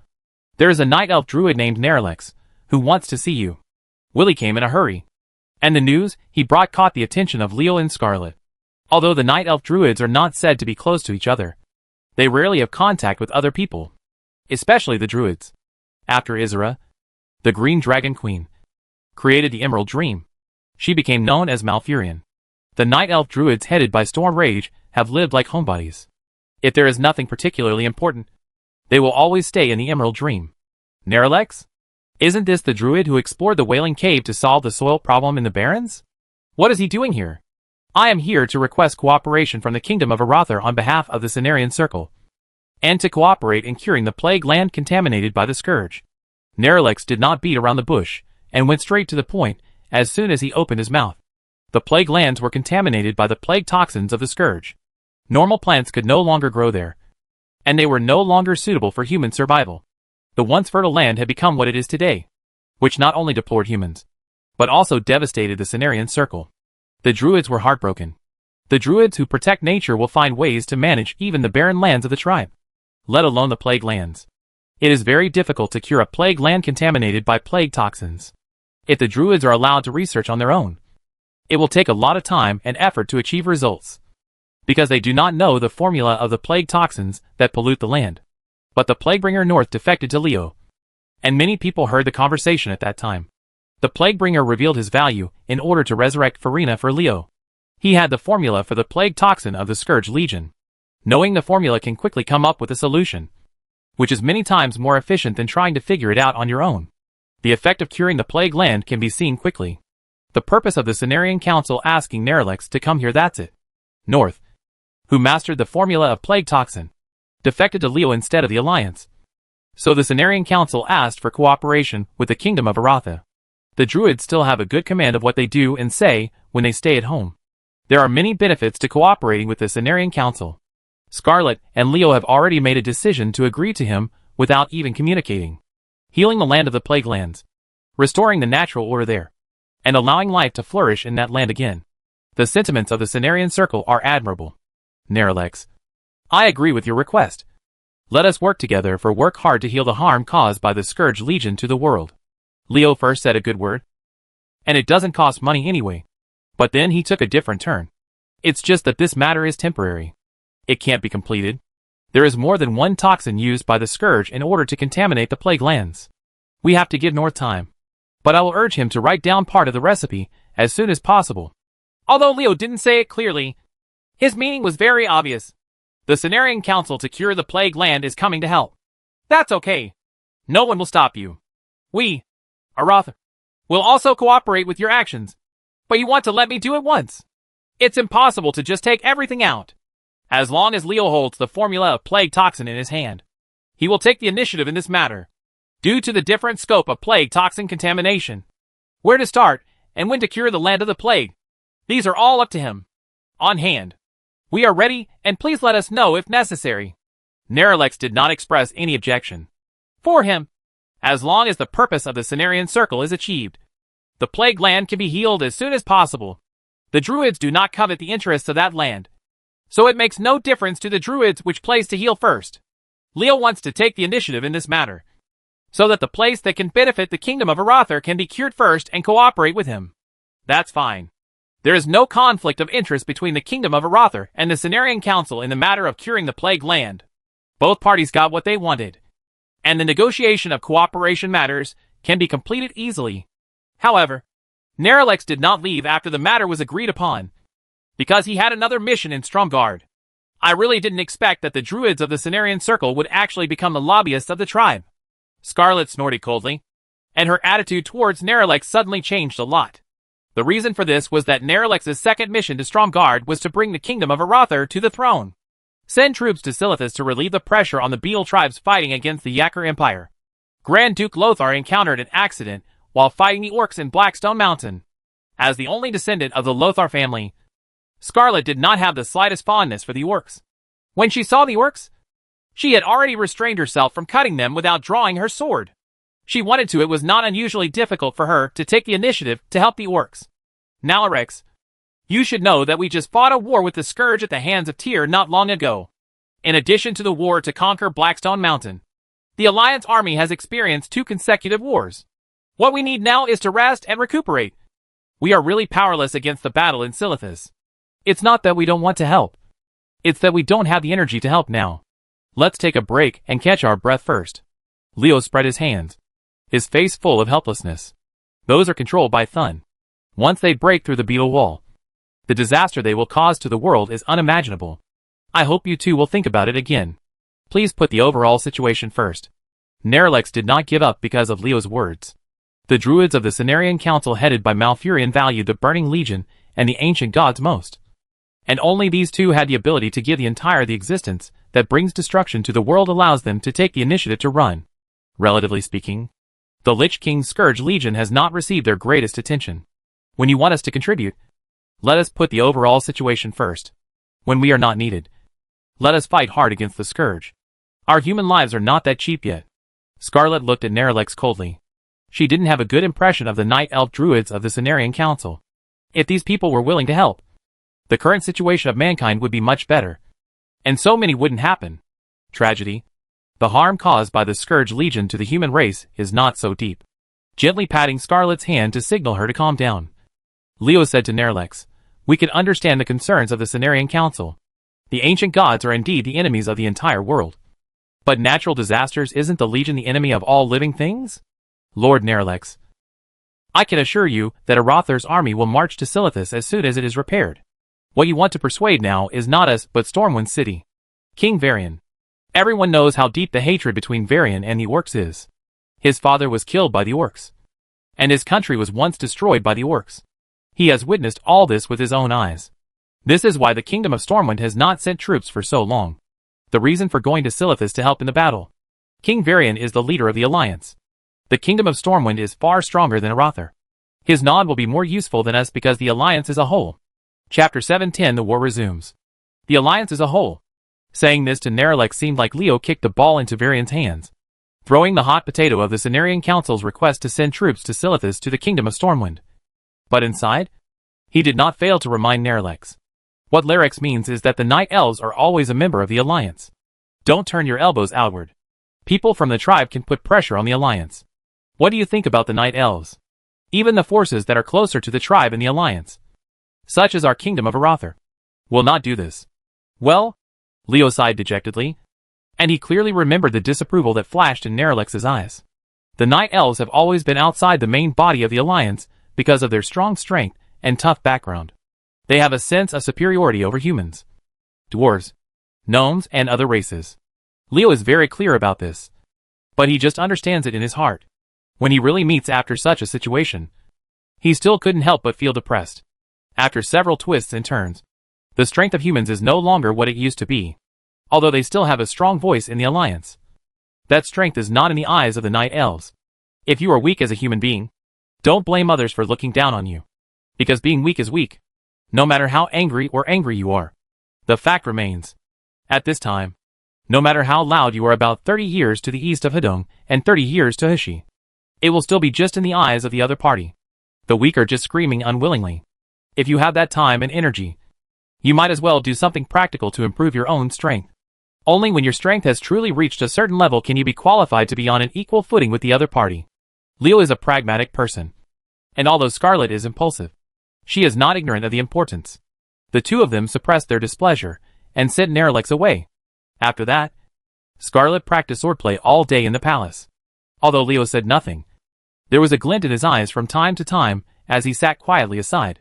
there is a night elf druid named Nerlex, who wants to see you. Willie came in a hurry, and the news he brought caught the attention of Leo and Scarlet. Although the night elf druids are not said to be close to each other, they rarely have contact with other people, especially the druids. After Isra, the Green Dragon Queen, created the Emerald Dream, she became known as Malfurion. The night elf druids headed by Storm Rage have lived like homebodies. If there is nothing particularly important, they will always stay in the Emerald Dream. Nerlex? Isn't this the druid who explored the Wailing Cave to solve the soil problem in the Barrens? What is he doing here? I am here to request cooperation from the Kingdom of Arathar on behalf of the Cenarian Circle, and to cooperate in curing the plague land contaminated by the Scourge. Nerlex did not beat around the bush, and went straight to the point as soon as he opened his mouth. The plague lands were contaminated by the plague toxins of the Scourge. Normal plants could no longer grow there, and they were no longer suitable for human survival. The once fertile land had become what it is today, which not only deplored humans, but also devastated the Cenarian Circle. The druids were heartbroken. The druids who protect nature will find ways to manage even the barren lands of the tribe, let alone the plague lands. It is very difficult to cure a plague land contaminated by plague toxins. If the druids are allowed to research on their own, it will take a lot of time and effort to achieve results, because they do not know the formula of the plague toxins that pollute the land. But the Plaguebringer North defected to Leo, and many people heard the conversation at that time. The Plaguebringer revealed his value in order to resurrect Farina for Leo. He had the formula for the plague toxin of the Scourge Legion. Knowing the formula can quickly come up with a solution, which is many times more efficient than trying to figure it out on your own. The effect of curing the plague land can be seen quickly. The purpose of the Cenarian Council asking Nerlex to come here, that's it. North, who mastered the formula of plague toxin, defected to Leo instead of the Alliance. So the Cenarian Council asked for cooperation with the Kingdom of Arathar. The druids still have a good command of what they do and say when they stay at home. There are many benefits to cooperating with the Cenarian Council. Scarlet and Leo have already made a decision to agree to him without even communicating. Healing the land of the plague lands, restoring the natural order there, and allowing life to flourish in that land again. The sentiments of the Cenarian Circle are admirable. Nerlex, I agree with your request. Let us work together for work hard to heal the harm caused by the Scourge Legion to the world. Leo first said a good word. And it doesn't cost money anyway. But then he took a different turn. It's just that this matter is temporary. It can't be completed. There is more than one toxin used by the Scourge in order to contaminate the plague lands. We have to give North time. But I will urge him to write down part of the recipe as soon as possible. Although Leo didn't say it clearly, his meaning was very obvious. The Cenarian Council to cure the plague land is coming to help. That's okay. No one will stop you. We, Arathar, will also cooperate with your actions. But you want to let me do it once. It's impossible to just take everything out. As long as Leo holds the formula of plague toxin in his hand, he will take the initiative in this matter. Due to the different scope of plague toxin contamination, where to start, and when to cure the land of the plague, these are all up to him. On hand. We are ready, and please let us know if necessary. Nerlex did not express any objection. For him, as long as the purpose of the Cenarian Circle is achieved, the plague land can be healed as soon as possible. The druids do not covet the interests of that land, so it makes no difference to the druids which place to heal first. Leo wants to take the initiative in this matter. so that the place that can benefit the kingdom of Arather can be cured first and cooperate with him. That's fine. There is no conflict of interest between the kingdom of Arather and the Cenarian Council in the matter of curing the plague land. Both parties got what they wanted, and the negotiation of cooperation matters can be completed easily. However, Neralex did not leave after the matter was agreed upon, because he had another mission in Stromgard. I really didn't expect that the druids of the Cenarian Circle would actually become the lobbyists of the tribe. Scarlet snorted coldly, and her attitude towards Neralex suddenly changed a lot. The reason for this was that Neralex's second mission to Stromgard was to bring the kingdom of Arather to the throne. Send troops to Silithus to relieve the pressure on the Beetle tribes fighting against the Yakkar Empire. Grand Duke Lothar encountered an accident while fighting the orcs in Blackstone Mountain. As the only descendant of the Lothar family, Scarlet did not have the slightest fondness for the orcs. When she saw the orcs, she had already restrained herself from cutting them without drawing her sword. She wanted to. It was not unusually difficult for her to take the initiative to help the orcs. Now, Rex, you should know that we just fought a war with the Scourge at the hands of Tyr not long ago. In addition to the war to conquer Blackstone Mountain, the Alliance army has experienced 2 consecutive wars. What we need now is to rest and recuperate. We are really powerless against the battle in Silithus. It's not that we don't want to help. It's that we don't have the energy to help now. Let's take a break and catch our breath first. Leo spread his hands, his face full of helplessness. Those are controlled by Thun. Once they break through the beetle wall, the disaster they will cause to the world is unimaginable. I hope you two will think about it again. Please put the overall situation first. Neralex did not give up because of Leo's words. The druids of the Cenarian Council headed by Malfurion valued the Burning Legion and the ancient gods most. And only these two had the ability to give the entire existence that brings destruction to the world allows them to take the initiative to run. Relatively speaking, the Lich King's Scourge Legion has not received their greatest attention. When you want us to contribute, let us put the overall situation first. When we are not needed, let us fight hard against the Scourge. Our human lives are not that cheap yet. Scarlet looked at Neralex coldly. She didn't have a good impression of the Night Elf Druids of the Cenarian Council. If these people were willing to help, the current situation of mankind would be much better. And so many wouldn't happen. Tragedy. The harm caused by the Scourge Legion to the human race is not so deep. Gently patting Scarlet's hand to signal her to calm down, Leo said to Neralex, we can understand the concerns of the Cenarian Council. The ancient gods are indeed the enemies of the entire world. But natural disasters, isn't the Legion the enemy of all living things? Lord Neralex, I can assure you that Arathar's army will march to Silithus as soon as it is repaired. What you want to persuade now is not us but Stormwind City. King Varian. Everyone knows how deep the hatred between Varian and the orcs is. His father was killed by the orcs, and his country was once destroyed by the orcs. He has witnessed all this with his own eyes. This is why the Kingdom of Stormwind has not sent troops for so long. The reason for going to Silithus to help in the battle. King Varian is the leader of the Alliance. The Kingdom of Stormwind is far stronger than Arathar. His nod will be more useful than us because the Alliance is a whole. Chapter 710. The war resumes. The Alliance is a whole. Saying this to Neralex seemed like Leo kicked the ball into Varian's hands, throwing the hot potato of the Cenarian Council's request to send troops to Silithus to the Kingdom of Stormwind. But inside, he did not fail to remind Neralex. What Larix means is that the Night Elves are always a member of the Alliance. Don't turn your elbows outward. People from the tribe can put pressure on the Alliance. What do you think about the Night Elves? Even the forces that are closer to the tribe in the Alliance, such as our Kingdom of Arathar, will not do this. Well, Leo sighed dejectedly, and he clearly remembered the disapproval that flashed in Neralex's eyes. The Night Elves have always been outside the main body of the Alliance because of their strong strength and tough background. They have a sense of superiority over humans, dwarves, gnomes, and other races. Leo is very clear about this, but he just understands it in his heart. When he really meets after such a situation, he still couldn't help but feel depressed. After several twists and turns, the strength of humans is no longer what it used to be, although they still have a strong voice in the Alliance. That strength is not in the eyes of the Night Elves. If you are weak as a human being, don't blame others for looking down on you, because being weak is weak, no matter how angry you are. The fact remains, at this time, no matter how loud you are about 30 years to the east of Hedong and 30 years to Hushi, it will still be just in the eyes of the other party. The weak are just screaming unwillingly. If you have that time and energy, you might as well do something practical to improve your own strength. Only when your strength has truly reached a certain level can you be qualified to be on an equal footing with the other party. Leo is a pragmatic person. And although Scarlet is impulsive, she is not ignorant of the importance. The two of them suppressed their displeasure and sent Nerlex away. After that, Scarlet practiced swordplay all day in the palace. Although Leo said nothing, there was a glint in his eyes from time to time as he sat quietly aside.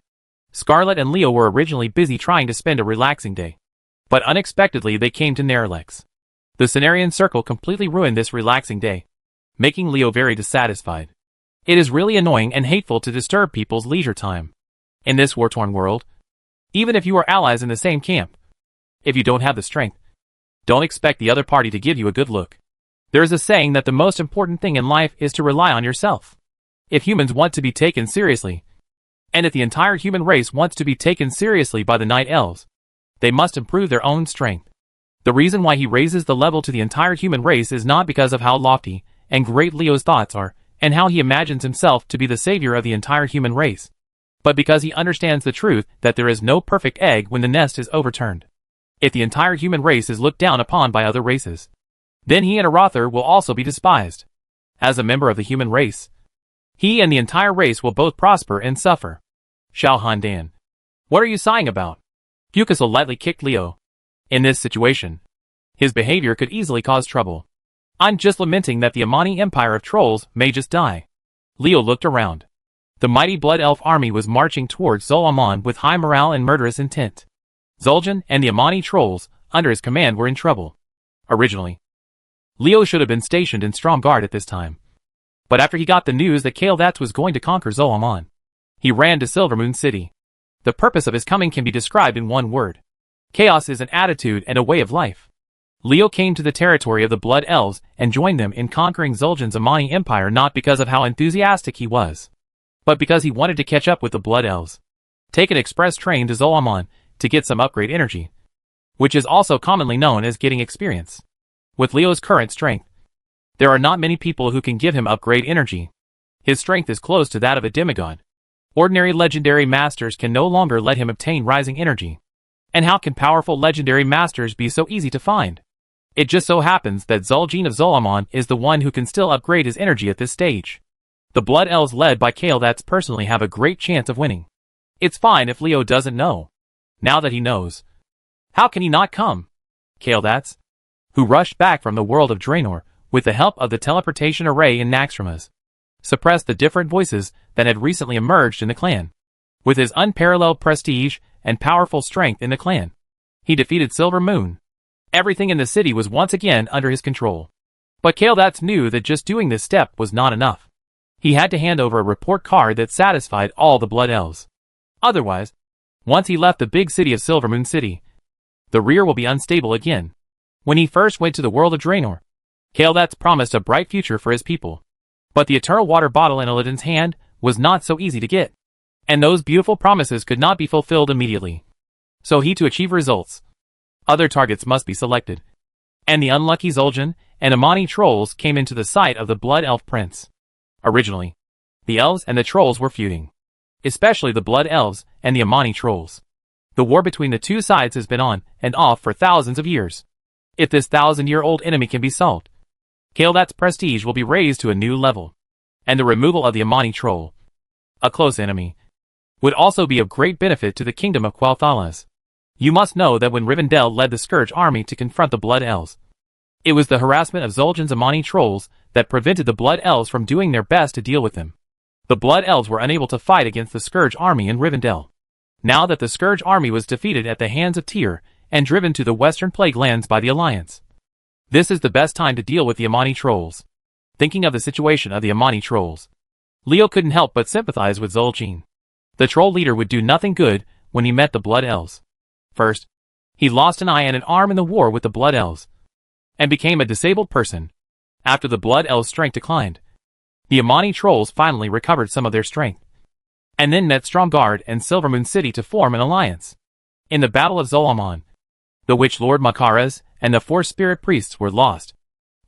Scarlet and Leo were originally busy trying to spend a relaxing day. But unexpectedly they came to Nerlex. The Cenarian circle completely ruined this relaxing day, making Leo very dissatisfied. It is really annoying and hateful to disturb people's leisure time. In this war-torn world, even if you are allies in the same camp, if you don't have the strength, don't expect the other party to give you a good look. There is a saying that the most important thing in life is to rely on yourself. If humans want to be taken seriously, and if the entire human race wants to be taken seriously by the Night Elves, they must improve their own strength. The reason why he raises the level to the entire human race is not because of how lofty and great Leo's thoughts are, and how he imagines himself to be the savior of the entire human race, but because he understands the truth that there is no perfect egg when the nest is overturned. If the entire human race is looked down upon by other races, then he and Arather will also be despised. As a member of the human race, he and the entire race will both prosper and suffer. Xiao Handan. What are you sighing about? Fukusil lightly kicked Leo. In this situation, his behavior could easily cause trouble. I'm just lamenting that the Amani Empire of Trolls may just die. Leo looked around. The mighty Blood Elf army was marching towards Zol-Amon with high morale and murderous intent. Zul'jin and the Amani Trolls, under his command, were in trouble. Originally, Leo should have been stationed in strong guard at this time. But after he got the news that Kael'thas was going to conquer Zol-Amon, he ran to Silvermoon City. The purpose of his coming can be described in one word. Chaos is an attitude and a way of life. Leo came to the territory of the Blood Elves and joined them in conquering Zul'jin's Amani Empire not because of how enthusiastic he was, but because he wanted to catch up with the Blood Elves. Take an express train to Zol-Amon to get some upgrade energy, which is also commonly known as getting experience. With Leo's current strength, there are not many people who can give him upgrade energy. His strength is close to that of a demigod. Ordinary legendary masters can no longer let him obtain rising energy. And how can powerful legendary masters be so easy to find? It just so happens that Zul'jin of Zol-Amon is the one who can still upgrade his energy at this stage. The Blood Elves led by Kael'thas personally have a great chance of winning. It's fine if Leo doesn't know. Now that he knows, how can he not come? Kael'thas, who rushed back from the world of Draenor with the help of the teleportation array in Naxxramas, suppressed the different voices that had recently emerged in the clan. With his unparalleled prestige and powerful strength in the clan, he defeated Silver Moon. Everything in the city was once again under his control. But Kael'thas knew that just doing this step was not enough. He had to hand over a report card that satisfied all the Blood Elves. Otherwise, once he left the big city of Silvermoon City, the rear will be unstable again. When he first went to the world of Draenor, Kael'thas promised a bright future for his people. But the eternal water bottle in Illidan's hand was not so easy to get. And those beautiful promises could not be fulfilled immediately. So to achieve results, other targets must be selected. And the unlucky Zul'jin and Amani Trolls came into the sight of the Blood Elf Prince. Originally, the elves and the trolls were feuding. Especially the Blood Elves and the Amani Trolls. The war between the two sides has been on and off for thousands of years. If this 1,000-year-old enemy can be solved, Kael'thas' prestige will be raised to a new level. And the removal of the Amani Troll, a close enemy, would also be of great benefit to the kingdom of Quel'Thalas. You must know that when Rivendell led the Scourge army to confront the Blood Elves, it was the harassment of Zul'jin's Amani Trolls that prevented the Blood Elves from doing their best to deal with them. The Blood Elves were unable to fight against the Scourge army in Rivendell. Now that the Scourge army was defeated at the hands of Tyr and driven to the Western Plague Lands by the Alliance, this is the best time to deal with the Amani Trolls. Thinking of the situation of the Amani Trolls, Leo couldn't help but sympathize with Zul'jin. The troll leader would do nothing good when he met the Blood Elves. First, he lost an eye and an arm in the war with the Blood Elves, and became a disabled person. After the Blood Elves' strength declined, the Amani Trolls finally recovered some of their strength, and then met Stromgarde and Silvermoon City to form an alliance. In the Battle of Zol-Amon, the Witch Lord Makaras and the 4 Spirit Priests were lost,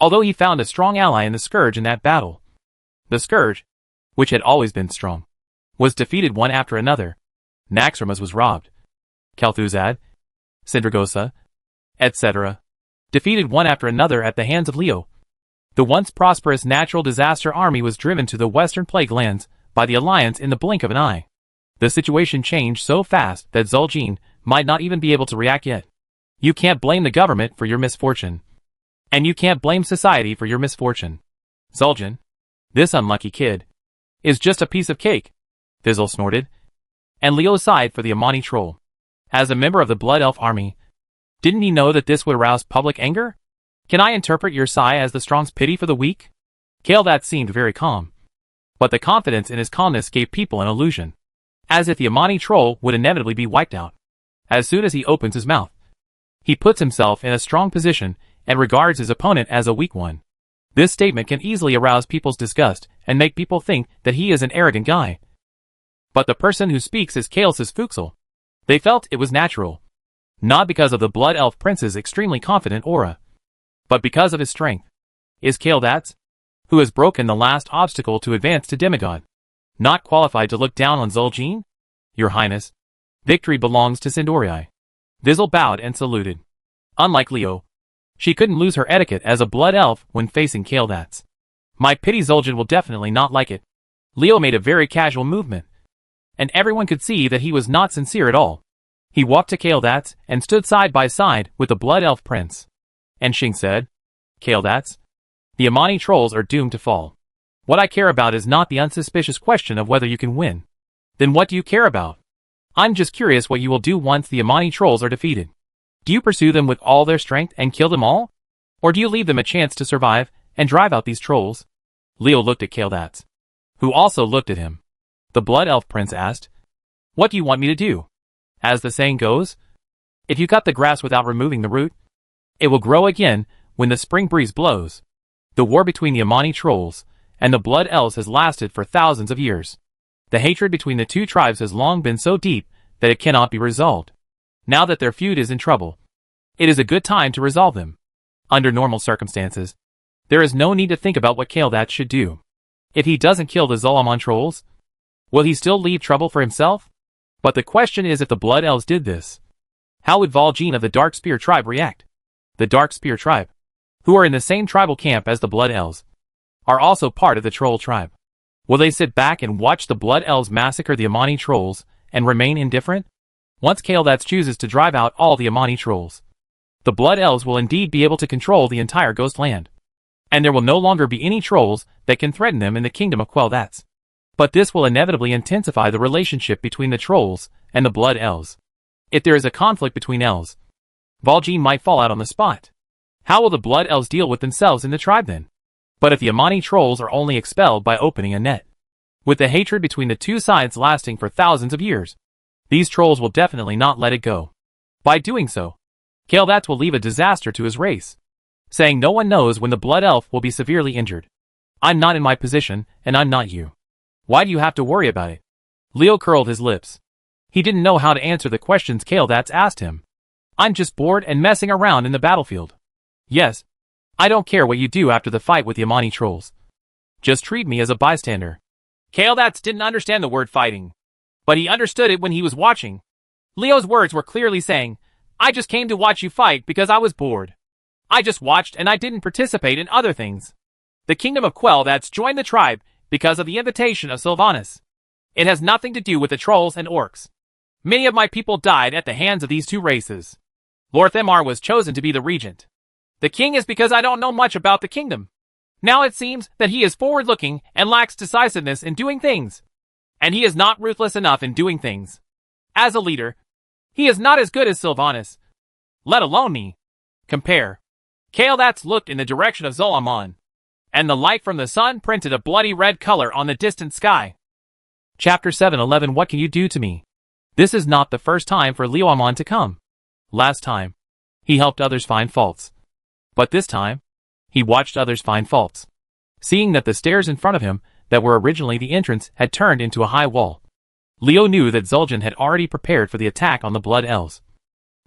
although he found a strong ally in the Scourge in that battle. The Scourge, which had always been strong, was defeated one after another. Naxxramas was robbed. Kel'Thuzad, Sindragosa, etc. defeated one after another at the hands of Leo. The once prosperous natural disaster army was driven to the western plague lands by the Alliance in the blink of an eye. The situation changed so fast that Zul'jin might not even be able to react yet. You can't blame the government for your misfortune. And you can't blame society for your misfortune. Zul'jin, this unlucky kid, is just a piece of cake, Fizzle snorted. And Leo sighed for the Amani troll. As a member of the Blood Elf army, didn't he know that this would arouse public anger? Can I interpret your sigh as the strong's pity for the weak? Kael'thas seemed very calm. But the confidence in his calmness gave people an illusion. As if the Amani troll would inevitably be wiped out. As soon as he opens his mouth, he puts himself in a strong position and regards his opponent as a weak one. This statement can easily arouse people's disgust and make people think that he is an arrogant guy. But the person who speaks is Kael'thas Fuxel. They felt it was natural. Not because of the Blood Elf Prince's extremely confident aura, but because of his strength. Is Kael'thas, who has broken the last obstacle to advance to demigod, not qualified to look down on Zul'jin? Your Highness, victory belongs to Sindorii. Fizzle bowed and saluted. Unlike Leo, she couldn't lose her etiquette as a blood elf when facing Kael'thas. My pity, Zul'jin will definitely not like it. Leo made a very casual movement, and everyone could see that he was not sincere at all. He walked to Kael'thas and stood side by side with the Blood Elf Prince. And Xing said, Kael'thas, the Amani trolls are doomed to fall. What I care about is not the unsuspicious question of whether you can win. Then what do you care about? I'm just curious what you will do once the Amani trolls are defeated. Do you pursue them with all their strength and kill them all? Or do you leave them a chance to survive and drive out these trolls? Leo looked at Kael'thas, who also looked at him. The Blood Elf Prince asked, What do you want me to do? As the saying goes, if you cut the grass without removing the root, it will grow again when the spring breeze blows. The war between the Amani trolls and the Blood Elves has lasted for thousands of years. The hatred between the two tribes has long been so deep that it cannot be resolved. Now that their feud is in trouble, it is a good time to resolve them. Under normal circumstances, there is no need to think about what Kael'thas should do. If he doesn't kill the Zul'jin trolls, will he still leave trouble for himself? But the question is, if the Blood Elves did this, how would Zul'jin of the Dark Spear tribe react? The Dark Spear tribe, who are in the same tribal camp as the Blood Elves, are also part of the Troll tribe. Will they sit back and watch the Blood Elves massacre the Amani trolls and remain indifferent? Once Kael'thas chooses to drive out all the Amani trolls, the Blood Elves will indeed be able to control the entire Ghost Land. And there will no longer be any trolls that can threaten them in the kingdom of Kael'thas. But this will inevitably intensify the relationship between the trolls and the Blood Elves. If there is a conflict between elves, Zul'jin might fall out on the spot. How will the Blood Elves deal with themselves in the tribe then? But if the Amani trolls are only expelled by opening a net, with the hatred between the two sides lasting for thousands of years, these trolls will definitely not let it go. By doing so, Kael'thas will leave a disaster to his race, saying no one knows when the Blood Elf will be severely injured. I'm not in my position, and I'm not you. Why do you have to worry about it? Leo curled his lips. He didn't know how to answer the questions Kael'thas asked him. I'm just bored and messing around in the battlefield. Yes, I don't care what you do after the fight with the Amani trolls. Just treat me as a bystander. Kael'thas didn't understand the word fighting, but he understood it when he was watching. Leo's words were clearly saying, I just came to watch you fight because I was bored. I just watched and I didn't participate in other things. The kingdom of Kael'thas joined the tribe because of the invitation of Sylvanas. It has nothing to do with the trolls and orcs. Many of my people died at the hands of these two races. Lord Themar was chosen to be the regent. The king is because I don't know much about the kingdom. Now it seems that he is forward-looking and lacks decisiveness in doing things. And he is not ruthless enough in doing things. As a leader, he is not as good as Sylvanas, let alone me. Compare. Kael'thas looked in the direction of Zul'jin, and the light from the sun printed a bloody red color on the distant sky. Chapter 7:11 What can you do to me? This is not the first time for Zul'jin to come. Last time, he helped others find faults. But this time, he watched others find faults. Seeing that the stairs in front of him that were originally the entrance had turned into a high wall, Leo knew that Zul'jin had already prepared for the attack on the Blood Elves.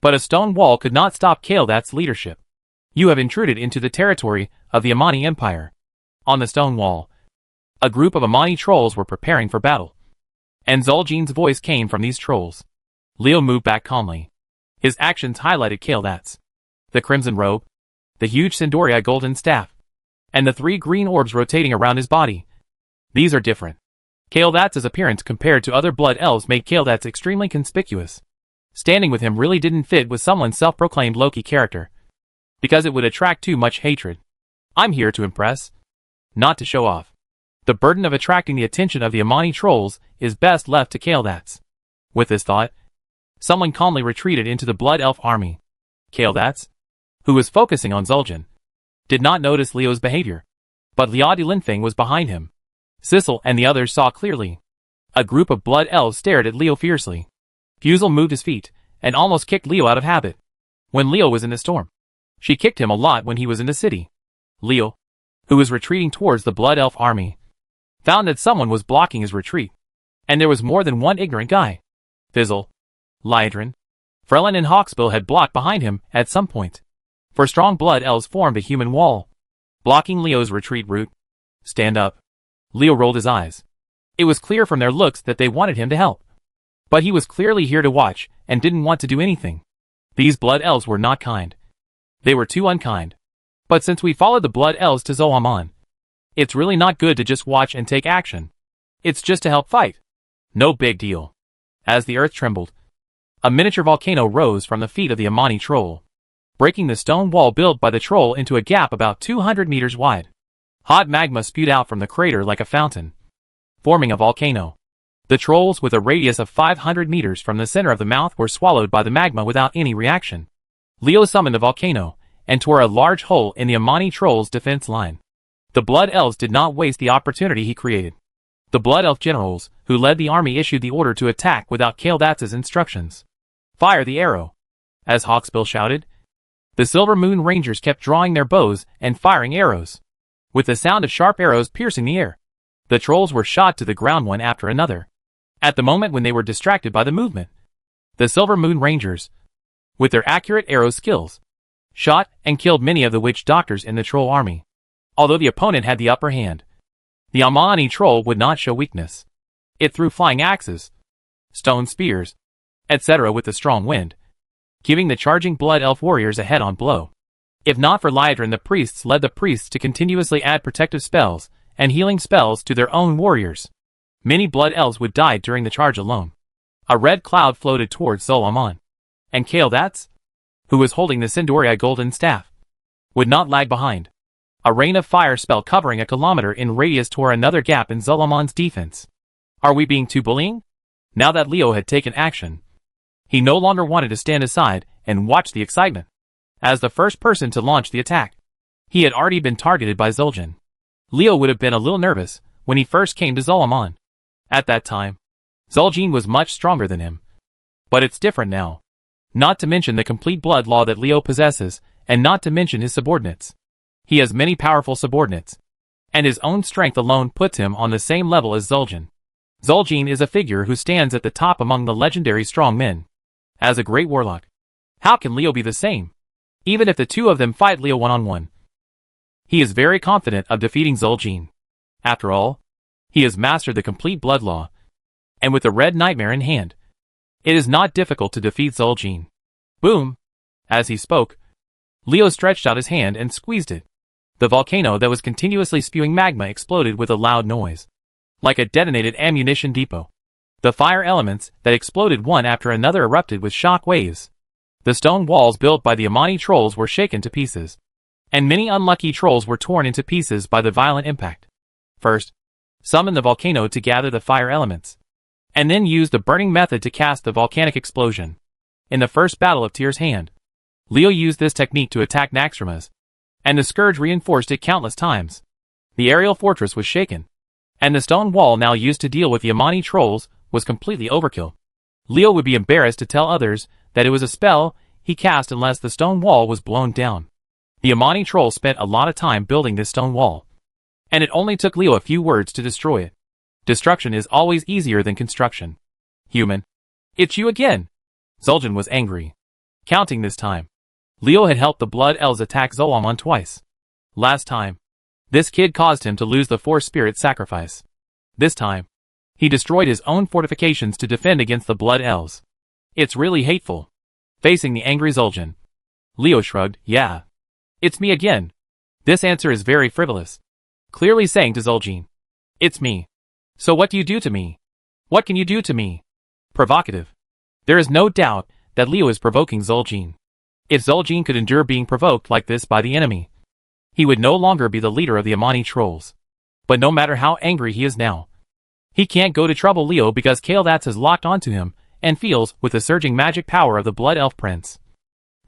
But a stone wall could not stop Kael'thas' leadership. You have intruded into the territory of the Amani Empire. On the stone wall, a group of Amani trolls were preparing for battle. And Zul'jin's voice came from these trolls. Leo moved back calmly. His actions highlighted Kael'thas. The crimson robe, the huge Cindoria golden staff, and the 3 green orbs rotating around his body. These are different. Cael'dats' appearance compared to other blood elves made Cael'dats extremely conspicuous. Standing with him really didn't fit with someone's self-proclaimed Loki character, because it would attract too much hatred. I'm here to impress, not to show off. The burden of attracting the attention of the Amani trolls is best left to Cael'dats. With this thought, someone calmly retreated into the blood elf army. Cael'dats, who was focusing on Zul'jin, did not notice Leo's behavior, but Liao Linfeng was behind him. Sissel and the others saw clearly. A group of blood elves stared at Leo fiercely. Fusel moved his feet and almost kicked Leo out of habit. When Leo was in the storm, she kicked him a lot when he was in the city. Leo, who was retreating towards the blood elf army, found that someone was blocking his retreat, and there was more than one ignorant guy. Fizzle, Liadrin, Frelin and Hawksbill had blocked behind him at some point. For strong blood elves formed a human wall, blocking Leo's retreat route. Stand up. Leo rolled his eyes. It was clear from their looks that they wanted him to help. But he was clearly here to watch, and didn't want to do anything. These blood elves were not kind. They were too unkind. But since we followed the blood elves to Zoamon, it's really not good to just watch and take action. It's just to help fight. No big deal. As the earth trembled, a miniature volcano rose from the feet of the Amani troll, breaking the stone wall built by the troll into a gap about 200 meters wide. Hot magma spewed out from the crater like a fountain, forming a volcano. The trolls with a radius of 500 meters from the center of the mouth were swallowed by the magma without any reaction. Leo summoned the volcano, and tore a large hole in the Amani troll's defense line. The blood elves did not waste the opportunity he created. The blood elf generals, who led the army, issued the order to attack without Cael'dats' instructions. Fire the arrow! As Hawksbill shouted. The Silver Moon Rangers kept drawing their bows and firing arrows, with the sound of sharp arrows piercing the air. The trolls were shot to the ground one after another. At the moment when they were distracted by the movement, the Silver Moon Rangers, with their accurate arrow skills, shot and killed many of the witch doctors in the troll army. Although the opponent had the upper hand, the Amani troll would not show weakness. It threw flying axes, stone spears, etc. with the strong wind, giving the charging blood elf warriors a head-on blow. If not for Liadrin, the priests led the priests to continuously add protective spells and healing spells to their own warriors. Many blood elves would die during the charge alone. A red cloud floated towards Zoamon, and Cael'dats, who was holding the Cindoria golden staff, would not lag behind. A rain of fire spell covering a kilometer in radius tore another gap in Zolamon's defense. Are we being too bullying? Now that Leo had taken action, he no longer wanted to stand aside and watch the excitement. As the first person to launch the attack, he had already been targeted by Zul'jin. Leo would have been a little nervous when he first came to Zoamon. At that time, Zul'jin was much stronger than him. But it's different now. Not to mention the complete blood law that Leo possesses, and not to mention his subordinates. He has many powerful subordinates, and his own strength alone puts him on the same level as Zul'jin. Zul'jin is a figure who stands at the top among the legendary strong men. As a great warlock, how can Leo be the same? Even if the two of them fight Leo one-on-one, he is very confident of defeating Zul'jin. After all, he has mastered the complete blood law, and with the red nightmare in hand, it is not difficult to defeat Zul'jin. Boom! As he spoke, Leo stretched out his hand and squeezed it. The volcano that was continuously spewing magma exploded with a loud noise, like a detonated ammunition depot. The fire elements that exploded one after another erupted with shock waves. The stone walls built by the Amani trolls were shaken to pieces, and many unlucky trolls were torn into pieces by the violent impact. First, summon the volcano to gather the fire elements, and then use the burning method to cast the volcanic explosion. In the first battle of Tyr's Hand, Leo used this technique to attack Naxxramas, and the scourge reinforced it countless times. The aerial fortress was shaken, and the stone wall now used to deal with the Amani trolls was completely overkill. Leo would be embarrassed to tell others that it was a spell he cast unless the stone wall was blown down. The Amani troll spent a lot of time building this stone wall, and it only took Leo a few words to destroy it. Destruction is always easier than construction. Human. It's you again. Zul'jin was angry. Counting this time, Leo had helped the blood elves attack Zoamon twice. Last time, this kid caused him to lose the Force Spirit sacrifice. This time, he destroyed his own fortifications to defend against the blood elves. It's really hateful. Facing the angry Zul'jin, Leo shrugged. Yeah. It's me again. This answer is very frivolous. Clearly saying to Zul'jin, it's me. So what do you do to me? What can you do to me? Provocative. There is no doubt that Leo is provoking Zul'jin. If Zul'jin could endure being provoked like this by the enemy, he would no longer be the leader of the Amani trolls. But no matter how angry he is now, he can't go to trouble Leo because Kael'thas has locked onto him and feels with the surging magic power of the Blood Elf Prince.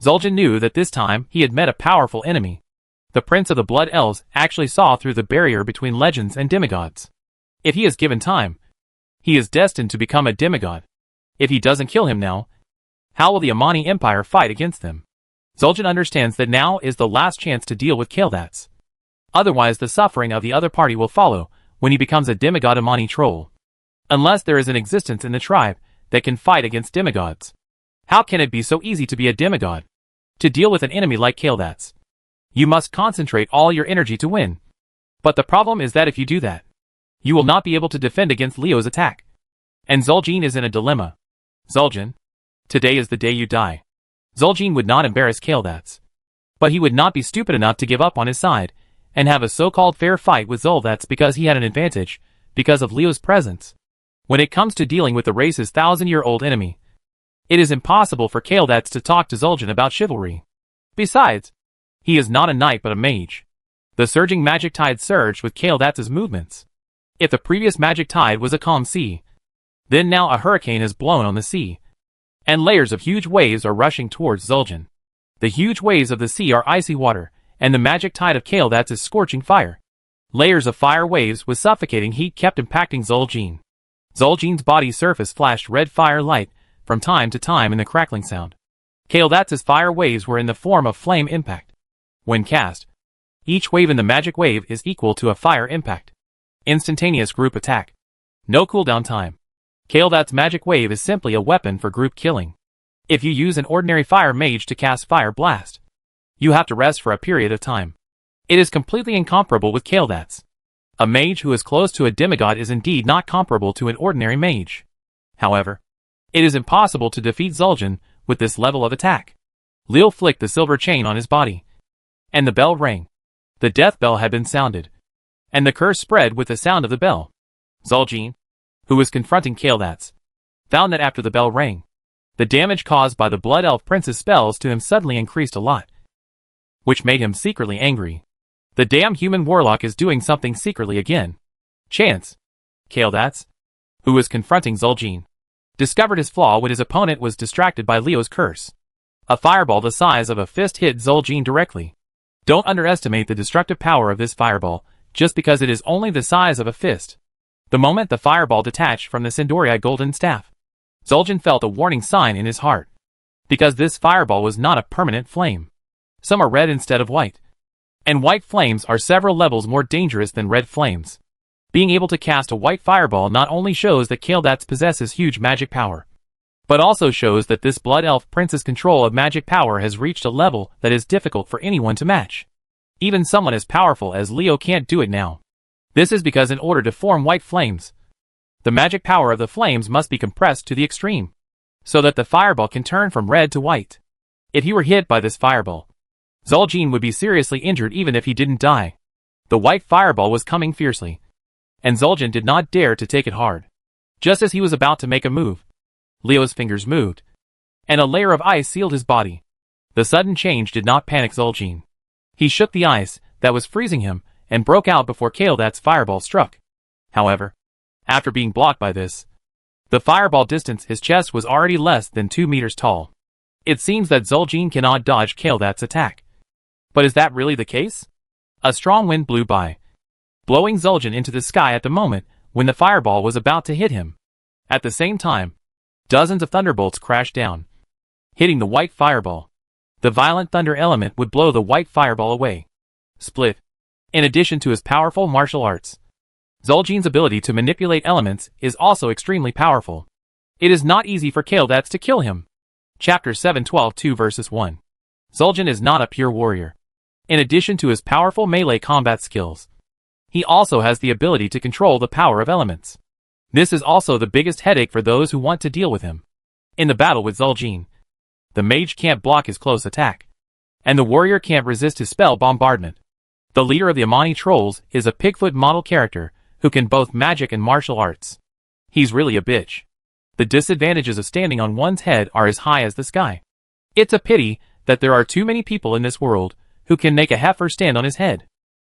Zul'jin knew that this time he had met a powerful enemy. The Prince of the Blood Elves actually saw through the barrier between legends and demigods. If he is given time, he is destined to become a demigod. If he doesn't kill him now, how will the Amani Empire fight against them? Zul'jin understands that now is the last chance to deal with Kael'thas. Otherwise the suffering of the other party will follow when he becomes a demigod Amani troll. Unless there is an existence in the tribe that can fight against demigods. How can it be so easy to be a demigod? To deal with an enemy like Kael'thas, you must concentrate all your energy to win. But the problem is that if you do that, you will not be able to defend against Leo's attack. And Zul'jin is in a dilemma. Zul'jin, today is the day you die. Zul'jin would not embarrass Kael'thas. But he would not be stupid enough to give up on his side and have a so-called fair fight with Zul'thas because he had an advantage because of Leo's presence. When it comes to dealing with the race's 1,000-year-old enemy, it is impossible for Kael'thas to talk to Zul'jin about chivalry. Besides, he is not a knight but a mage. The surging magic tide surged with Kael'thas' movements. If the previous magic tide was a calm sea, then now a hurricane has blown on the sea, and layers of huge waves are rushing towards Zul'jin. The huge waves of the sea are icy water, and the magic tide of Kael'thas is scorching fire. Layers of fire waves with suffocating heat kept impacting Zul'jin. Zul'jin's body surface flashed red fire light from time to time in the crackling sound. Kael'thas' fire waves were in the form of flame impact. When cast, each wave in the magic wave is equal to a fire impact. Instantaneous group attack. No cooldown time. Kael'thas' magic wave is simply a weapon for group killing. If you use an ordinary fire mage to cast Fire Blast, you have to rest for a period of time. It is completely incomparable with Kael'thas. A mage who is close to a demigod is indeed not comparable to an ordinary mage. However, it is impossible to defeat Zul'jin with this level of attack. Leo flicked the silver chain on his body, and the bell rang. The death bell had been sounded, and the curse spread with the sound of the bell. Zul'jin, who was confronting Kael'thas, found that after the bell rang, the damage caused by the Blood Elf Prince's spells to him suddenly increased a lot, which made him secretly angry. The damn human warlock is doing something secretly again. Chance. Kael'thas, who was confronting Zul'jin, discovered his flaw when his opponent was distracted by Leo's curse. A fireball the size of a fist hit Zul'jin directly. Don't underestimate the destructive power of this fireball, just because it is only the size of a fist. The moment the fireball detached from the Sindori golden staff, Zul'jin felt a warning sign in his heart. Because this fireball was not a permanent flame. Some are red instead of white. And white flames are several levels more dangerous than red flames. Being able to cast a white fireball not only shows that Kael'thas possesses huge magic power, but also shows that this Blood Elf Prince's control of magic power has reached a level that is difficult for anyone to match. Even someone as powerful as Leo can't do it now. This is because in order to form white flames, the magic power of the flames must be compressed to the extreme, so that the fireball can turn from red to white. If he were hit by this fireball, Zul'jin would be seriously injured even if he didn't die. The white fireball was coming fiercely, and Zul'jin did not dare to take it hard. Just as he was about to make a move, Leo's fingers moved, and a layer of ice sealed his body. The sudden change did not panic Zul'jin. He shook the ice that was freezing him and broke out before Kael'thas' fireball struck. However, after being blocked by this, the fireball distance his chest was already less than 2 meters tall. It seems that Zul'jin cannot dodge Kael'thas' attack. But is that really the case? A strong wind blew by, blowing Zul'jin into the sky at the moment when the fireball was about to hit him. At the same time, dozens of thunderbolts crashed down, hitting the white fireball. The violent thunder element would blow the white fireball away. Split. In addition to his powerful martial arts, Zul'jin's ability to manipulate elements is also extremely powerful. It is not easy for Kael'thas to kill him. Chapter 7:12-2 verses 1. Zul'jin is not a pure warrior. In addition to his powerful melee combat skills, he also has the ability to control the power of elements. This is also the biggest headache for those who want to deal with him. In the battle with Zul'jin, the mage can't block his close attack. and the warrior can't resist his spell bombardment. The leader of the Amani trolls is a Pigfoot model character who can both magic and martial arts. He's really a bitch. The disadvantages of standing on one's head are as high as the sky. It's a pity that there are too many people in this world who can make a heifer stand on his head.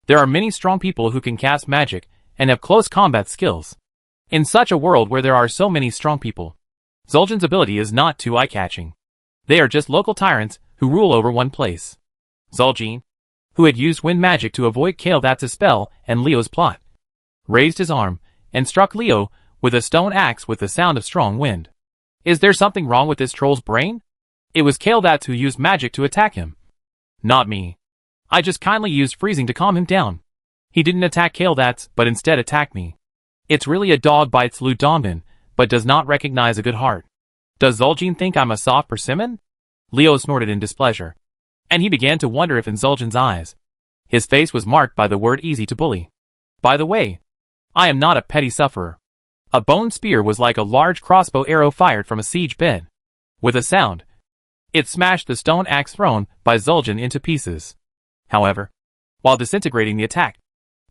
There are many strong people who can cast magic and have close combat skills. In such a world where there are so many strong people, Zul'jin's ability is not too eye-catching. They are just local tyrants who rule over one place. Zul'jin, who had used wind magic to avoid Kael'thas's spell and Leo's plot, raised his arm and struck Leo with a stone axe with the sound of strong wind. Is there something wrong with this troll's brain? It was Kael'thas who used magic to attack him. Not me. I just kindly used freezing to calm him down. He didn't attack Kael'thas, but instead attacked me. It's really a dog bites Lu Dongbin, but does not recognize a good heart. Does Zul'jin think I'm a soft persimmon? Leo snorted in displeasure, and he began to wonder if in Zul'jin's eyes, his face was marked by the word easy to bully. By the way, I am not a petty sufferer. A bone spear was like a large crossbow arrow fired from a siege bed. With a sound, it smashed the stone axe thrown by Zul'jin into pieces. However, while disintegrating the attack,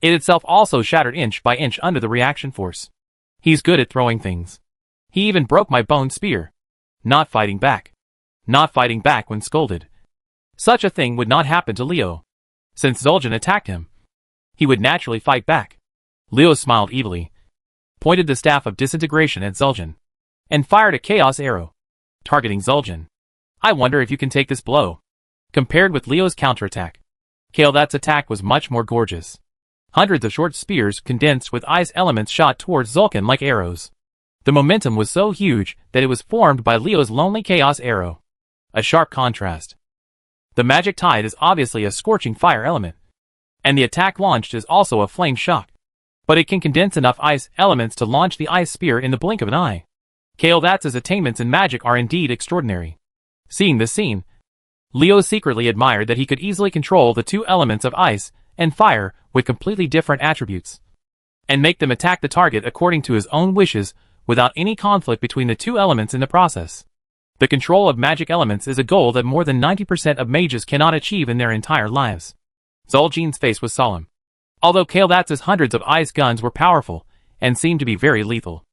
it itself also shattered inch by inch under the reaction force. He's good at throwing things. He even broke my bone spear. Not fighting back. Not fighting back when scolded. Such a thing would not happen to Leo. Since Zul'jin attacked him, he would naturally fight back. Leo smiled evilly, pointed the staff of disintegration at Zul'jin, and fired a chaos arrow, targeting Zul'jin. I wonder if you can take this blow. Compared with Leo's counterattack, Kael'thas's attack was much more gorgeous. Hundreds of short spears condensed with ice elements shot towards Zul'jin like arrows. The momentum was so huge that it was formed by Leo's lonely chaos arrow. A sharp contrast. The magic tide is obviously a scorching fire element, and the attack launched is also a flame shock. But it can condense enough ice elements to launch the ice spear in the blink of an eye. Kael'thas's attainments in magic are indeed extraordinary. Seeing this scene, Leo secretly admired that he could easily control the two elements of ice and fire with completely different attributes, and make them attack the target according to his own wishes without any conflict between the two elements in the process. The control of magic elements is a goal that more than 90% of mages cannot achieve in their entire lives. Zul'jin's face was solemn. Although Kael'thas's hundreds of ice guns were powerful and seemed to be very lethal,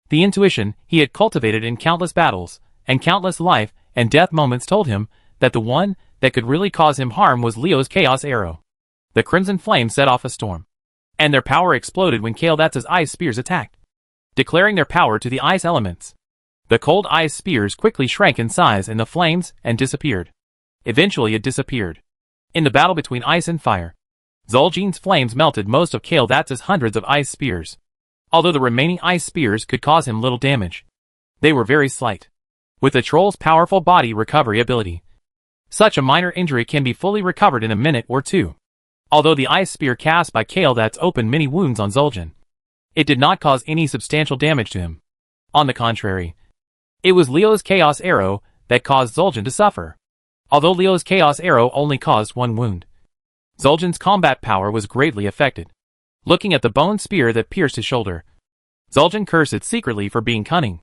the intuition he had cultivated in countless battles and countless life and death moments told him that the one that could really cause him harm was Leo's chaos arrow. The crimson flame set off a storm, and their power exploded when Kael'thas's ice spears attacked, declaring their power to the ice elements. The cold ice spears quickly shrank in size in the flames and disappeared. Eventually it disappeared. In the battle between ice and fire, Zul'jin's flames melted most of Kael'thas's hundreds of ice spears. Although the remaining ice spears could cause him little damage, they were very slight. With the troll's powerful body recovery ability, such a minor injury can be fully recovered in a minute or two. Although the ice spear cast by Kael'thas opened many wounds on Zul'jin, it did not cause any substantial damage to him. On the contrary, it was Leo's chaos arrow that caused Zul'jin to suffer. Although Leo's chaos arrow only caused one wound, Zul'jin's combat power was greatly affected. Looking at the bone spear that pierced his shoulder, Zul'jin cursed it secretly for being cunning.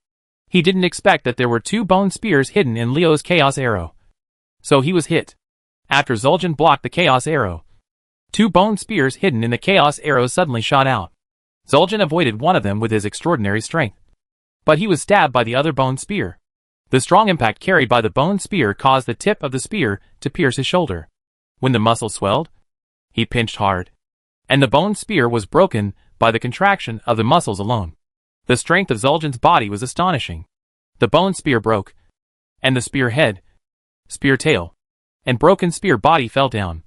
He didn't expect that there were two bone spears hidden in Leo's chaos arrow. So he was hit. After Zul'jin blocked the chaos arrow, two bone spears hidden in the chaos arrow suddenly shot out. Zul'jin avoided one of them with his extraordinary strength, but he was stabbed by the other bone spear. The strong impact carried by the bone spear caused the tip of the spear to pierce his shoulder. When the muscle swelled, he pinched hard, and the bone spear was broken by the contraction of the muscles alone. The strength of Zul'jin's body was astonishing. The bone spear broke, and the spear head, spear tail, and broken spear body fell down.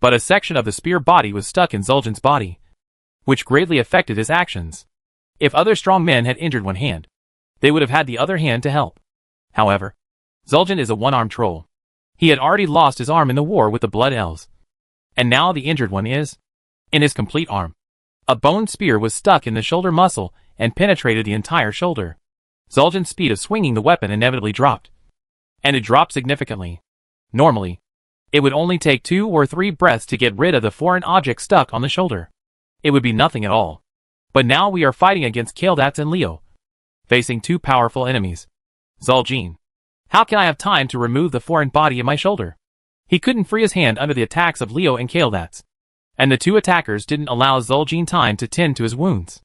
But a section of the spear body was stuck in Zul'jin's body, which greatly affected his actions. If other strong men had injured one hand, they would have had the other hand to help. However, Zul'jin is a one-armed troll. He had already lost his arm in the war with the Blood Elves, and now the injured one is in his complete arm. A bone spear was stuck in the shoulder muscle and penetrated the entire shoulder. Zul'jin's speed of swinging the weapon inevitably dropped, and it dropped significantly. Normally, it would only take 2 or 3 breaths to get rid of the foreign object stuck on the shoulder. It would be nothing at all. But now we are fighting against Kael'thas and Leo, facing two powerful enemies. Zul'jin, how can I have time to remove the foreign body in my shoulder? He couldn't free his hand under the attacks of Leo and Kael'thas. And the two attackers didn't allow Zul'jin time to tend to his wounds.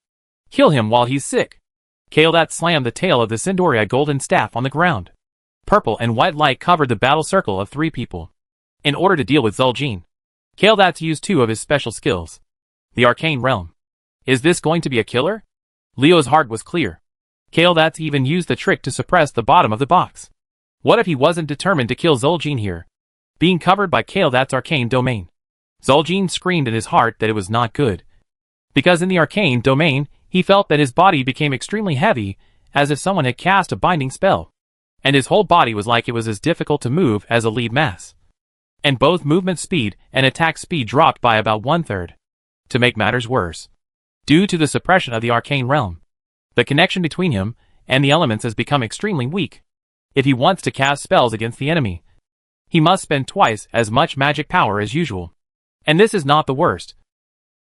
Kill him while he's sick. Kael'thas slammed the tail of the Sindori golden staff on the ground. Purple and white light covered the battle circle of 3 people. In order to deal with Zul'jin, Kael'thas used 2 of his special skills. The Arcane Realm. Is this going to be a killer? Leo's heart was clear. Kael'thas even used the trick to suppress the bottom of the box. What if he wasn't determined to kill Zul'jin here? Being covered by Kael'thas' arcane domain. Zul'jin screamed in his heart that it was not good. Because in the arcane domain, he felt that his body became extremely heavy, as if someone had cast a binding spell. And his whole body was like it was as difficult to move as a lead mass. And both movement speed and attack speed dropped by about 1/3. To make matters worse, due to the suppression of the arcane realm, the connection between him and the elements has become extremely weak. If he wants to cast spells against the enemy, he must spend twice as much magic power as usual. And this is not the worst.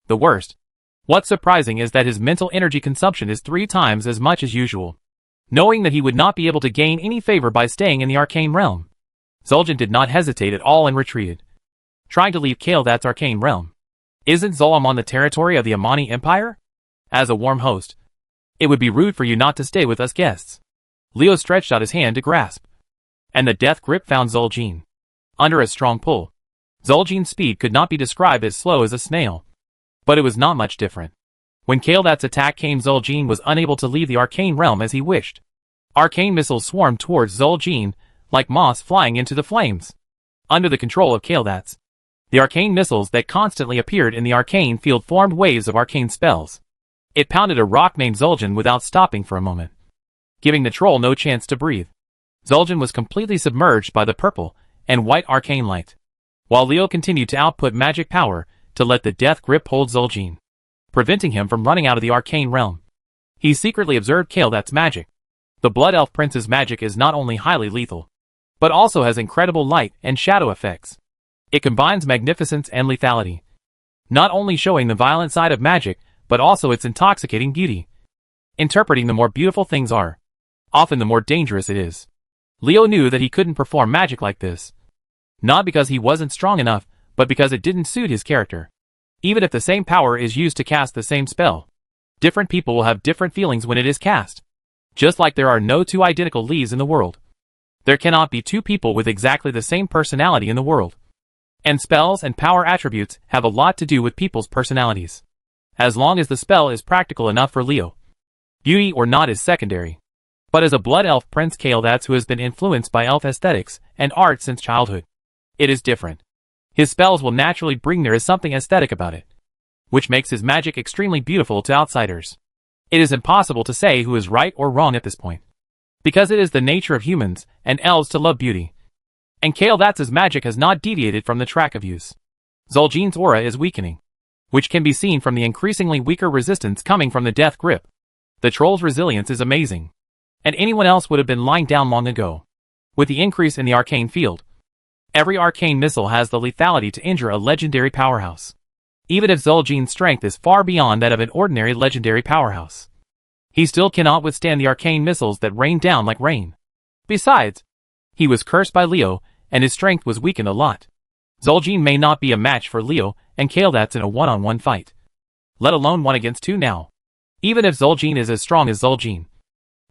The worst. What's surprising is that his mental energy consumption is 3 times as much as usual. Knowing that he would not be able to gain any favor by staying in the arcane realm, Zul'jin did not hesitate at all and retreated, trying to leave Kael'thas' arcane realm. Isn't Zul'jin on the territory of the Amani Empire? As a warm host, it would be rude for you not to stay with us guests. Leo stretched out his hand to grasp, and the death grip found Zul'jin. Under a strong pull, Zul'jin's speed could not be described as slow as a snail. But it was not much different. When Kael'thas' attack came, Zul'jin was unable to leave the arcane realm as he wished. Arcane missiles swarmed towards Zul'jin, like moths flying into the flames. Under the control of Kael'thas, the arcane missiles that constantly appeared in the arcane field formed waves of arcane spells. It pounded a rock named Zul'jin without stopping for a moment, giving the troll no chance to breathe. Zul'jin was completely submerged by the purple and white arcane light, while Leo continued to output magic power to let the death grip hold Zul'jin, preventing him from running out of the arcane realm. He secretly observed Kael'thas' magic. The Blood Elf Prince's magic is not only highly lethal, but also has incredible light and shadow effects. It combines magnificence and lethality, not only showing the violent side of magic, but also its intoxicating beauty. Interpreting the more beautiful things are, often the more dangerous it is. Leo knew that he couldn't perform magic like this. Not because he wasn't strong enough, but because it didn't suit his character. Even if the same power is used to cast the same spell, different people will have different feelings when it is cast. Just like there are no 2 identical Lees in the world, there cannot be 2 people with exactly the same personality in the world. And spells and power attributes have a lot to do with people's personalities. As long as the spell is practical enough for Leo, beauty or not is secondary. But as a Blood Elf Prince Kael'thas who has been influenced by elf aesthetics and art since childhood, it is different. His spells will naturally bring there is something aesthetic about it, which makes his magic extremely beautiful to outsiders. It is impossible to say who is right or wrong at this point, because it is the nature of humans and elves to love beauty. And Kael'thas' magic has not deviated from the track of use. Zul'jin's aura is weakening, which can be seen from the increasingly weaker resistance coming from the death grip. The troll's resilience is amazing, and anyone else would have been lying down long ago. With the increase in the arcane field, every arcane missile has the lethality to injure a legendary powerhouse. Even if Zul'jin's strength is far beyond that of an ordinary legendary powerhouse, he still cannot withstand the arcane missiles that rain down like rain. Besides, he was cursed by Leo, and his strength was weakened a lot. Zul'jin may not be a match for Leo and Kael'thas in a one-on-one fight, let alone 1 against 2 now. Even if Zul'jin is as strong as Zul'jin,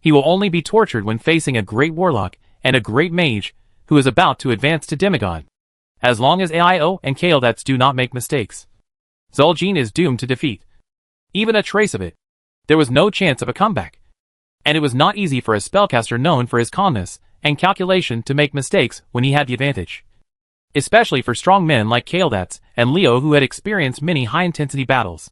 he will only be tortured when facing a great warlock and a great mage who is about to advance to demigod. As long as Aio and Kael'thas do not make mistakes, Zul'jin is doomed to defeat. Even a trace of it, there was no chance of a comeback. And it was not easy for a spellcaster known for his calmness and calculation to make mistakes when he had the advantage. Especially for strong men like Kael'thas and Leo who had experienced many high-intensity battles.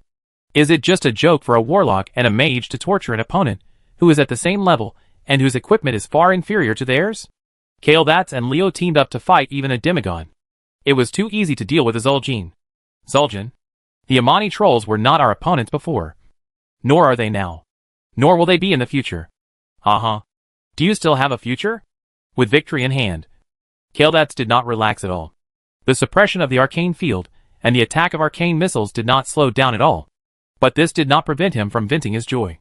Is it just a joke for a warlock and a mage to torture an opponent who is at the same level and whose equipment is far inferior to theirs? Kael'thas and Leo teamed up to fight even a demigod. It was too easy to deal with a Zul'jin. Zul'jin, the Amani trolls were not our opponents before. Nor are they now. Nor will they be in the future. Do you still have a future? With victory in hand, Kael'thas did not relax at all. The suppression of the arcane field and the attack of arcane missiles did not slow down at all. But this did not prevent him from venting his joy.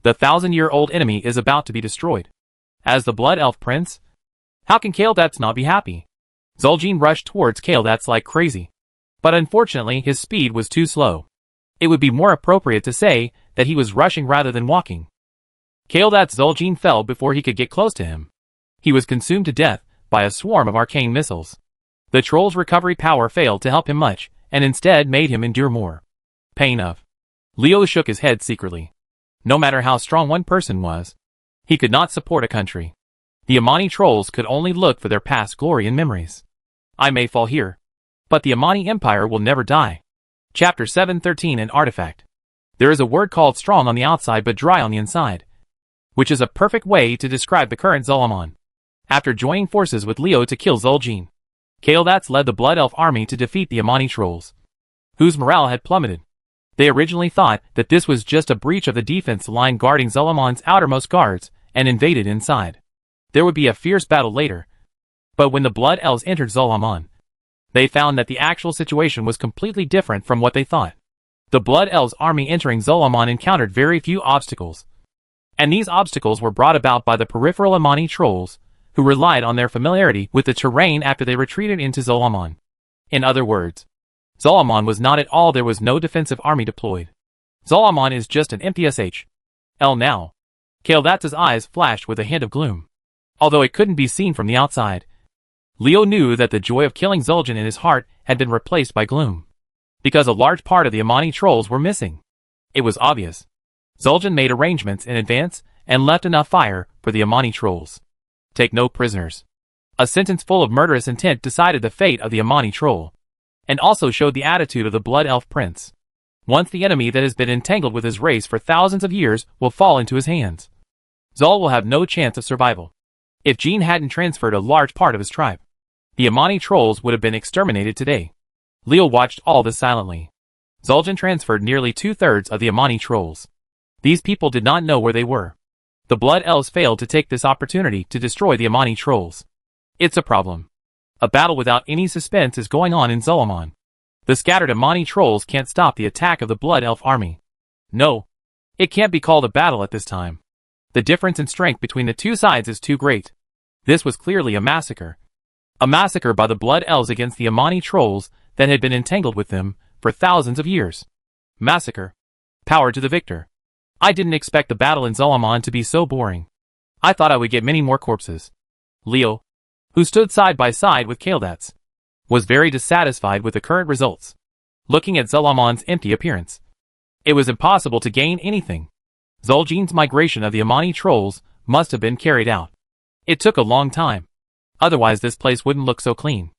The 1,000-year-old enemy is about to be destroyed. As the Blood Elf Prince, how can Kael'thas not be happy? Zul'jin rushed towards Kael'thas like crazy. But unfortunately his speed was too slow. It would be more appropriate to say that he was rushing rather than walking. Kael'thas Zul'jin fell before he could get close to him. He was consumed to death by a swarm of arcane missiles. The troll's recovery power failed to help him much, and instead made him endure more pain of. Leo shook his head secretly. No matter how strong one person was, he could not support a country. The Amani trolls could only look for their past glory and memories. I may fall here, but the Amani Empire will never die. Chapter 713 An Artifact. There is a word called strong on the outside but dry on the inside, which is a perfect way to describe the current Zul'Aman. After joining forces with Leo to kill Zul'jin, Kael'thas led the Blood Elf army to defeat the Amani trolls, whose morale had plummeted. They originally thought that this was just a breach of the defense line guarding Zul'Aman's outermost guards, and invaded inside. There would be a fierce battle later. But when the Blood Elves entered Zul'Aman, they found that the actual situation was completely different from what they thought. The Blood Elves army entering Zul'Aman encountered very few obstacles. And these obstacles were brought about by the peripheral Amani trolls, who relied on their familiarity with the terrain after they retreated into Zul'Aman. In other words, Zul'Aman was not at all. There was no defensive army deployed. Zul'Aman is just an empty SHL now. Kael'thas' eyes flashed with a hint of gloom. Although it couldn't be seen from the outside, Leo knew that the joy of killing Zul'jin in his heart had been replaced by gloom, because a large part of the Amani trolls were missing. It was obvious. Zul'jin made arrangements in advance and left enough fire for the Amani trolls. Take no prisoners. A sentence full of murderous intent decided the fate of the Amani troll, and also showed the attitude of the Blood Elf Prince. Once the enemy that has been entangled with his race for thousands of years will fall into his hands, Zul will have no chance of survival. If Jin hadn't transferred a large part of his tribe, the Amani trolls would have been exterminated today. Leo watched all this silently. Zul'jin transferred nearly 2/3 of the Amani trolls. These people did not know where they were. The Blood Elves failed to take this opportunity to destroy the Amani trolls. It's a problem. A battle without any suspense is going on in Zul'Aman. The scattered Amani trolls can't stop the attack of the Blood Elf army. No, it can't be called a battle at this time. The difference in strength between the two sides is too great. This was clearly a massacre. A massacre by the Blood Elves against the Amani trolls that had been entangled with them for thousands of years. Massacre. Power to the victor. I didn't expect the battle in Zul'Aman to be so boring. I thought I would get many more corpses. Leo, who stood side by side with Kael'thas, was very dissatisfied with the current results. Looking at Zul'Aman's empty appearance, it was impossible to gain anything. Zul'jin's migration of the Amani trolls must have been carried out. It took a long time. Otherwise this place wouldn't look so clean.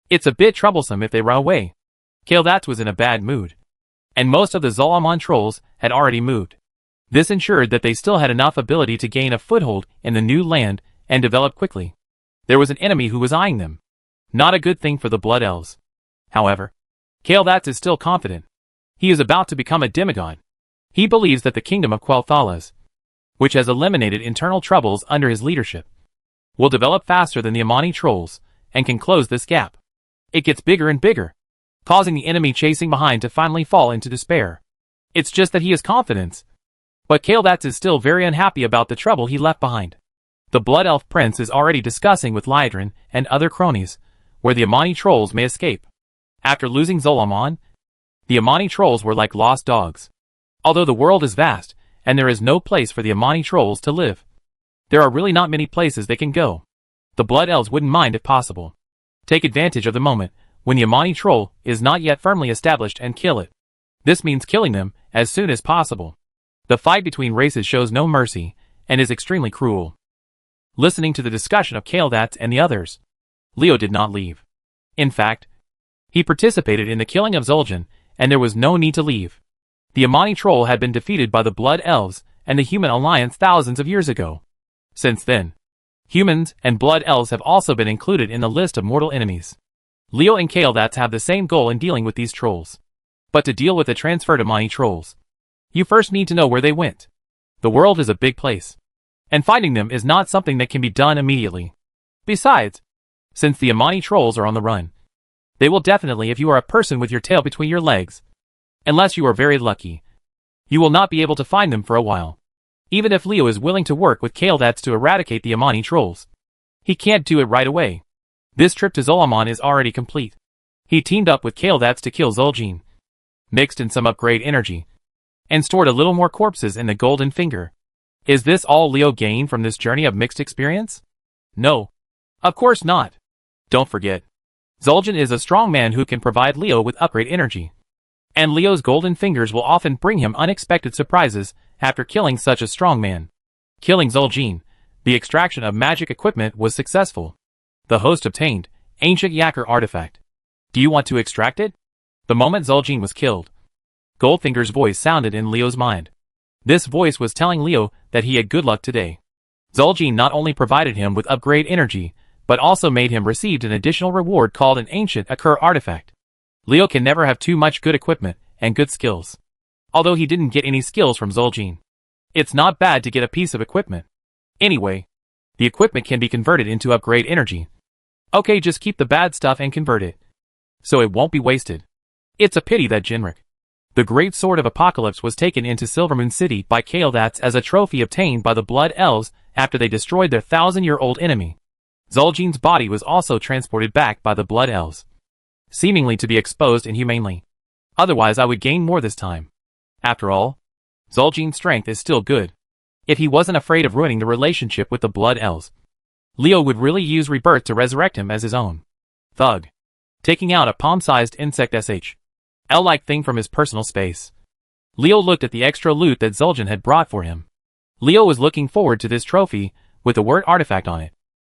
It's a bit troublesome if they run away. Kael'thas was in a bad mood, and most of the Zul'Aman trolls had already moved. This ensured that they still had enough ability to gain a foothold in the new land and develop quickly. There was an enemy who was eyeing them. Not a good thing for the Blood Elves. However, Kael'thas is still confident. He is about to become a demigod. He believes that the kingdom of Quel'Thalas, which has eliminated internal troubles under his leadership, will develop faster than the Amani trolls, and can close this gap. It gets bigger and bigger, causing the enemy chasing behind to finally fall into despair. It's just that he has confidence. But Kael'thas is still very unhappy about the trouble he left behind. The Blood Elf Prince is already discussing with Liedrin and other cronies where the Amani trolls may escape. After losing Zul'Aman, the Amani trolls were like lost dogs. Although the world is vast, and there is no place for the Amani trolls to live, there are really not many places they can go. The Blood Elves wouldn't mind if possible. Take advantage of the moment when the Amani troll is not yet firmly established and kill it. This means killing them as soon as possible. The fight between races shows no mercy, and is extremely cruel. Listening to the discussion of Kael'thas and the others, Leo did not leave. In fact, he participated in the killing of Zul'jin, and there was no need to leave. The Amani troll had been defeated by the Blood Elves and the Human Alliance thousands of years ago. Since then, humans and Blood Elves have also been included in the list of mortal enemies. Leo and Kael'thas have the same goal in dealing with these trolls. But to deal with the transferred Amani trolls, you first need to know where they went. The world is a big place, and finding them is not something that can be done immediately. Besides, since the Amani trolls are on the run, they will definitely if you are a person with your tail between your legs. Unless you are very lucky, you will not be able to find them for a while. Even if Leo is willing to work with Kael'thas to eradicate the Amani trolls, he can't do it right away. This trip to Zolomon is already complete. He teamed up with Kaledats to kill Zul'jin, mixed in some upgrade energy, and stored a little more corpses in the Golden Finger. Is this all Leo gained from this journey of mixed experience? No. Of course not. Don't forget, Zul'jin is a strong man who can provide Leo with upgrade energy. And Leo's Golden Fingers will often bring him unexpected surprises after killing such a strong man. Killing Zul'jin, the extraction of magic equipment was successful. The host obtained Ancient Yakur Artifact. Do you want to extract it? The moment Zul'jin was killed, Goldfinger's voice sounded in Leo's mind. This voice was telling Leo that he had good luck today. Zul'jin not only provided him with upgrade energy, but also made him receive an additional reward called an Ancient Yakur Artifact. Leo can never have too much good equipment and good skills. Although he didn't get any skills from Zul'jin, it's not bad to get a piece of equipment. Anyway, the equipment can be converted into upgrade energy. Okay, just keep the bad stuff and convert it, so it won't be wasted. It's a pity that Jinrik, the Great Sword of Apocalypse, was taken into Silvermoon City by Kaledats as a trophy obtained by the Blood Elves after they destroyed their 1,000-year-old enemy. Zul'jin's body was also transported back by the Blood Elves, seemingly to be exposed inhumanely. Otherwise I would gain more this time. After all, Zul'jin's strength is still good. If he wasn't afraid of ruining the relationship with the Blood Elves, Leo would really use rebirth to resurrect him as his own. Thug. Taking out a palm-sized insect SH-L-like thing from his personal space, Leo looked at the extra loot that Zul'jin had brought for him. Leo was looking forward to this trophy with the word artifact on it.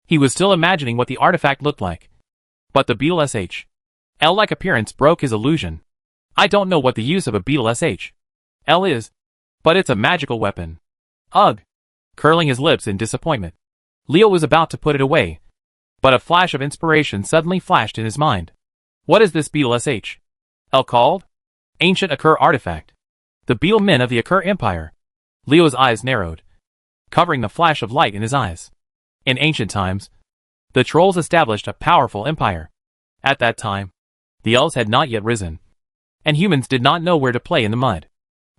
He was still imagining what the artifact looked like. But the beetle SH-L-like appearance broke his illusion. I don't know what the use of a beetle SH-L is, but it's a magical weapon. Ugh! Curling his lips in disappointment, Leo was about to put it away, but a flash of inspiration suddenly flashed in his mind. What is this beetle SH-L called? Ancient Yakur Artifact. The beetle men of the Yakur Empire. Leo's eyes narrowed, covering the flash of light in his eyes. In ancient times, the trolls established a powerful empire. At that time, the elves had not yet risen, and humans did not know where to play in the mud.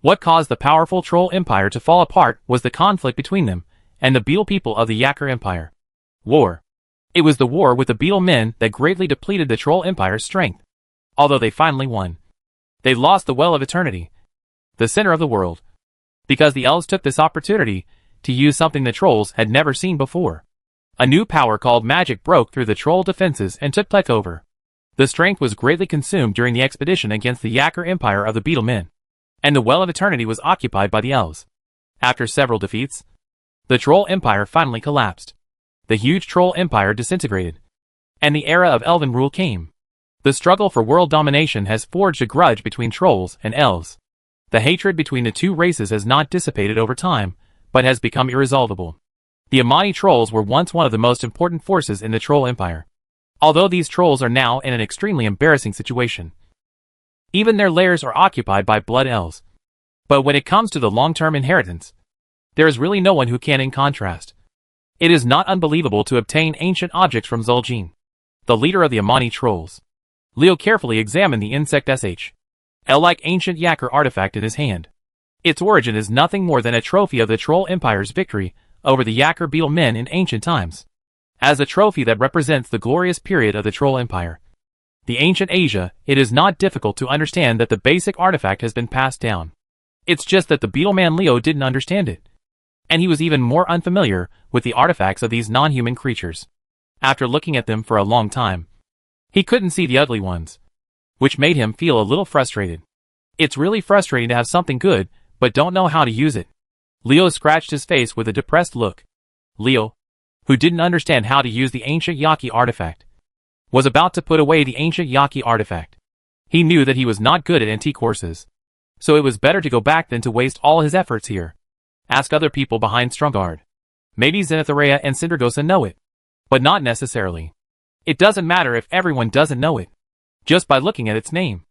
What caused the powerful troll empire to fall apart was the conflict between them and the beetle people of the Yakur Empire. War. It was the war with the beetle men that greatly depleted the troll empire's strength. Although they finally won, they lost the Well of Eternity, the center of the world, because the elves took this opportunity to use something the trolls had never seen before. A new power called magic broke through the troll defenses and took over. The strength was greatly consumed during the expedition against the Yakur Empire of the beetle men, and the Well of Eternity was occupied by the elves. After several defeats, the troll empire finally collapsed. The huge troll empire disintegrated, and the era of elven rule came. The struggle for world domination has forged a grudge between trolls and elves. The hatred between the two races has not dissipated over time, but has become irresolvable. The Amani trolls were once one of the most important forces in the troll empire. Although these trolls are now in an extremely embarrassing situation. Even their lairs are occupied by blood elves. But when it comes to the long-term inheritance, there is really no one who can in contrast. It is not unbelievable to obtain ancient objects from Zul'jin, the leader of the Amani trolls. Leo carefully examined the insect SH-L-like ancient Yakur artifact in his hand. Its origin is nothing more than a trophy of the Troll Empire's victory over the Yakur beetle men in ancient times. As a trophy that represents the glorious period of the Troll Empire, the ancient Asia, it is not difficult to understand that the basic artifact has been passed down. It's just that the beetle man Leo didn't understand it. And he was even more unfamiliar with the artifacts of these non-human creatures. After looking at them for a long time, he couldn't see the ugly ones, which made him feel a little frustrated. It's really frustrating to have something good, but don't know how to use it. Leo scratched his face with a depressed look. Leo, who didn't understand how to use the ancient Yaki artifact, was about to put away the ancient Yaki artifact. He knew that he was not good at antique horses, so it was better to go back than to waste all his efforts here. Ask other people behind Stromgarde. Maybe Zenitharea and Syndragosa know it, but not necessarily. It doesn't matter if everyone doesn't know it. Just by looking at its name,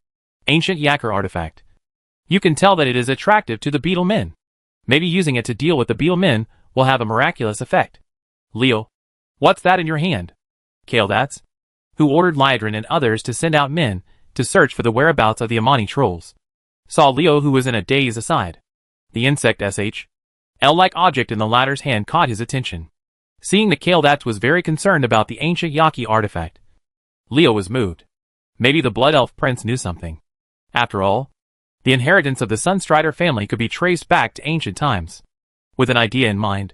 Ancient Yakur Artifact, you can tell that it is attractive to the beetle men. Maybe using it to deal with the beetle men will have a miraculous effect. Leo, what's that in your hand? Kaledats, who ordered Lydrin and others to send out men to search for the whereabouts of the Amani trolls, saw Leo, who was in a daze, aside. The insect SH-L-like object in the latter's hand caught his attention. seeing that Kael'thas was very concerned about the ancient Yaki artifact. Leo was moved. Maybe the Blood Elf Prince knew something. After all, the inheritance of the Sunstrider family could be traced back to ancient times. With an idea in mind,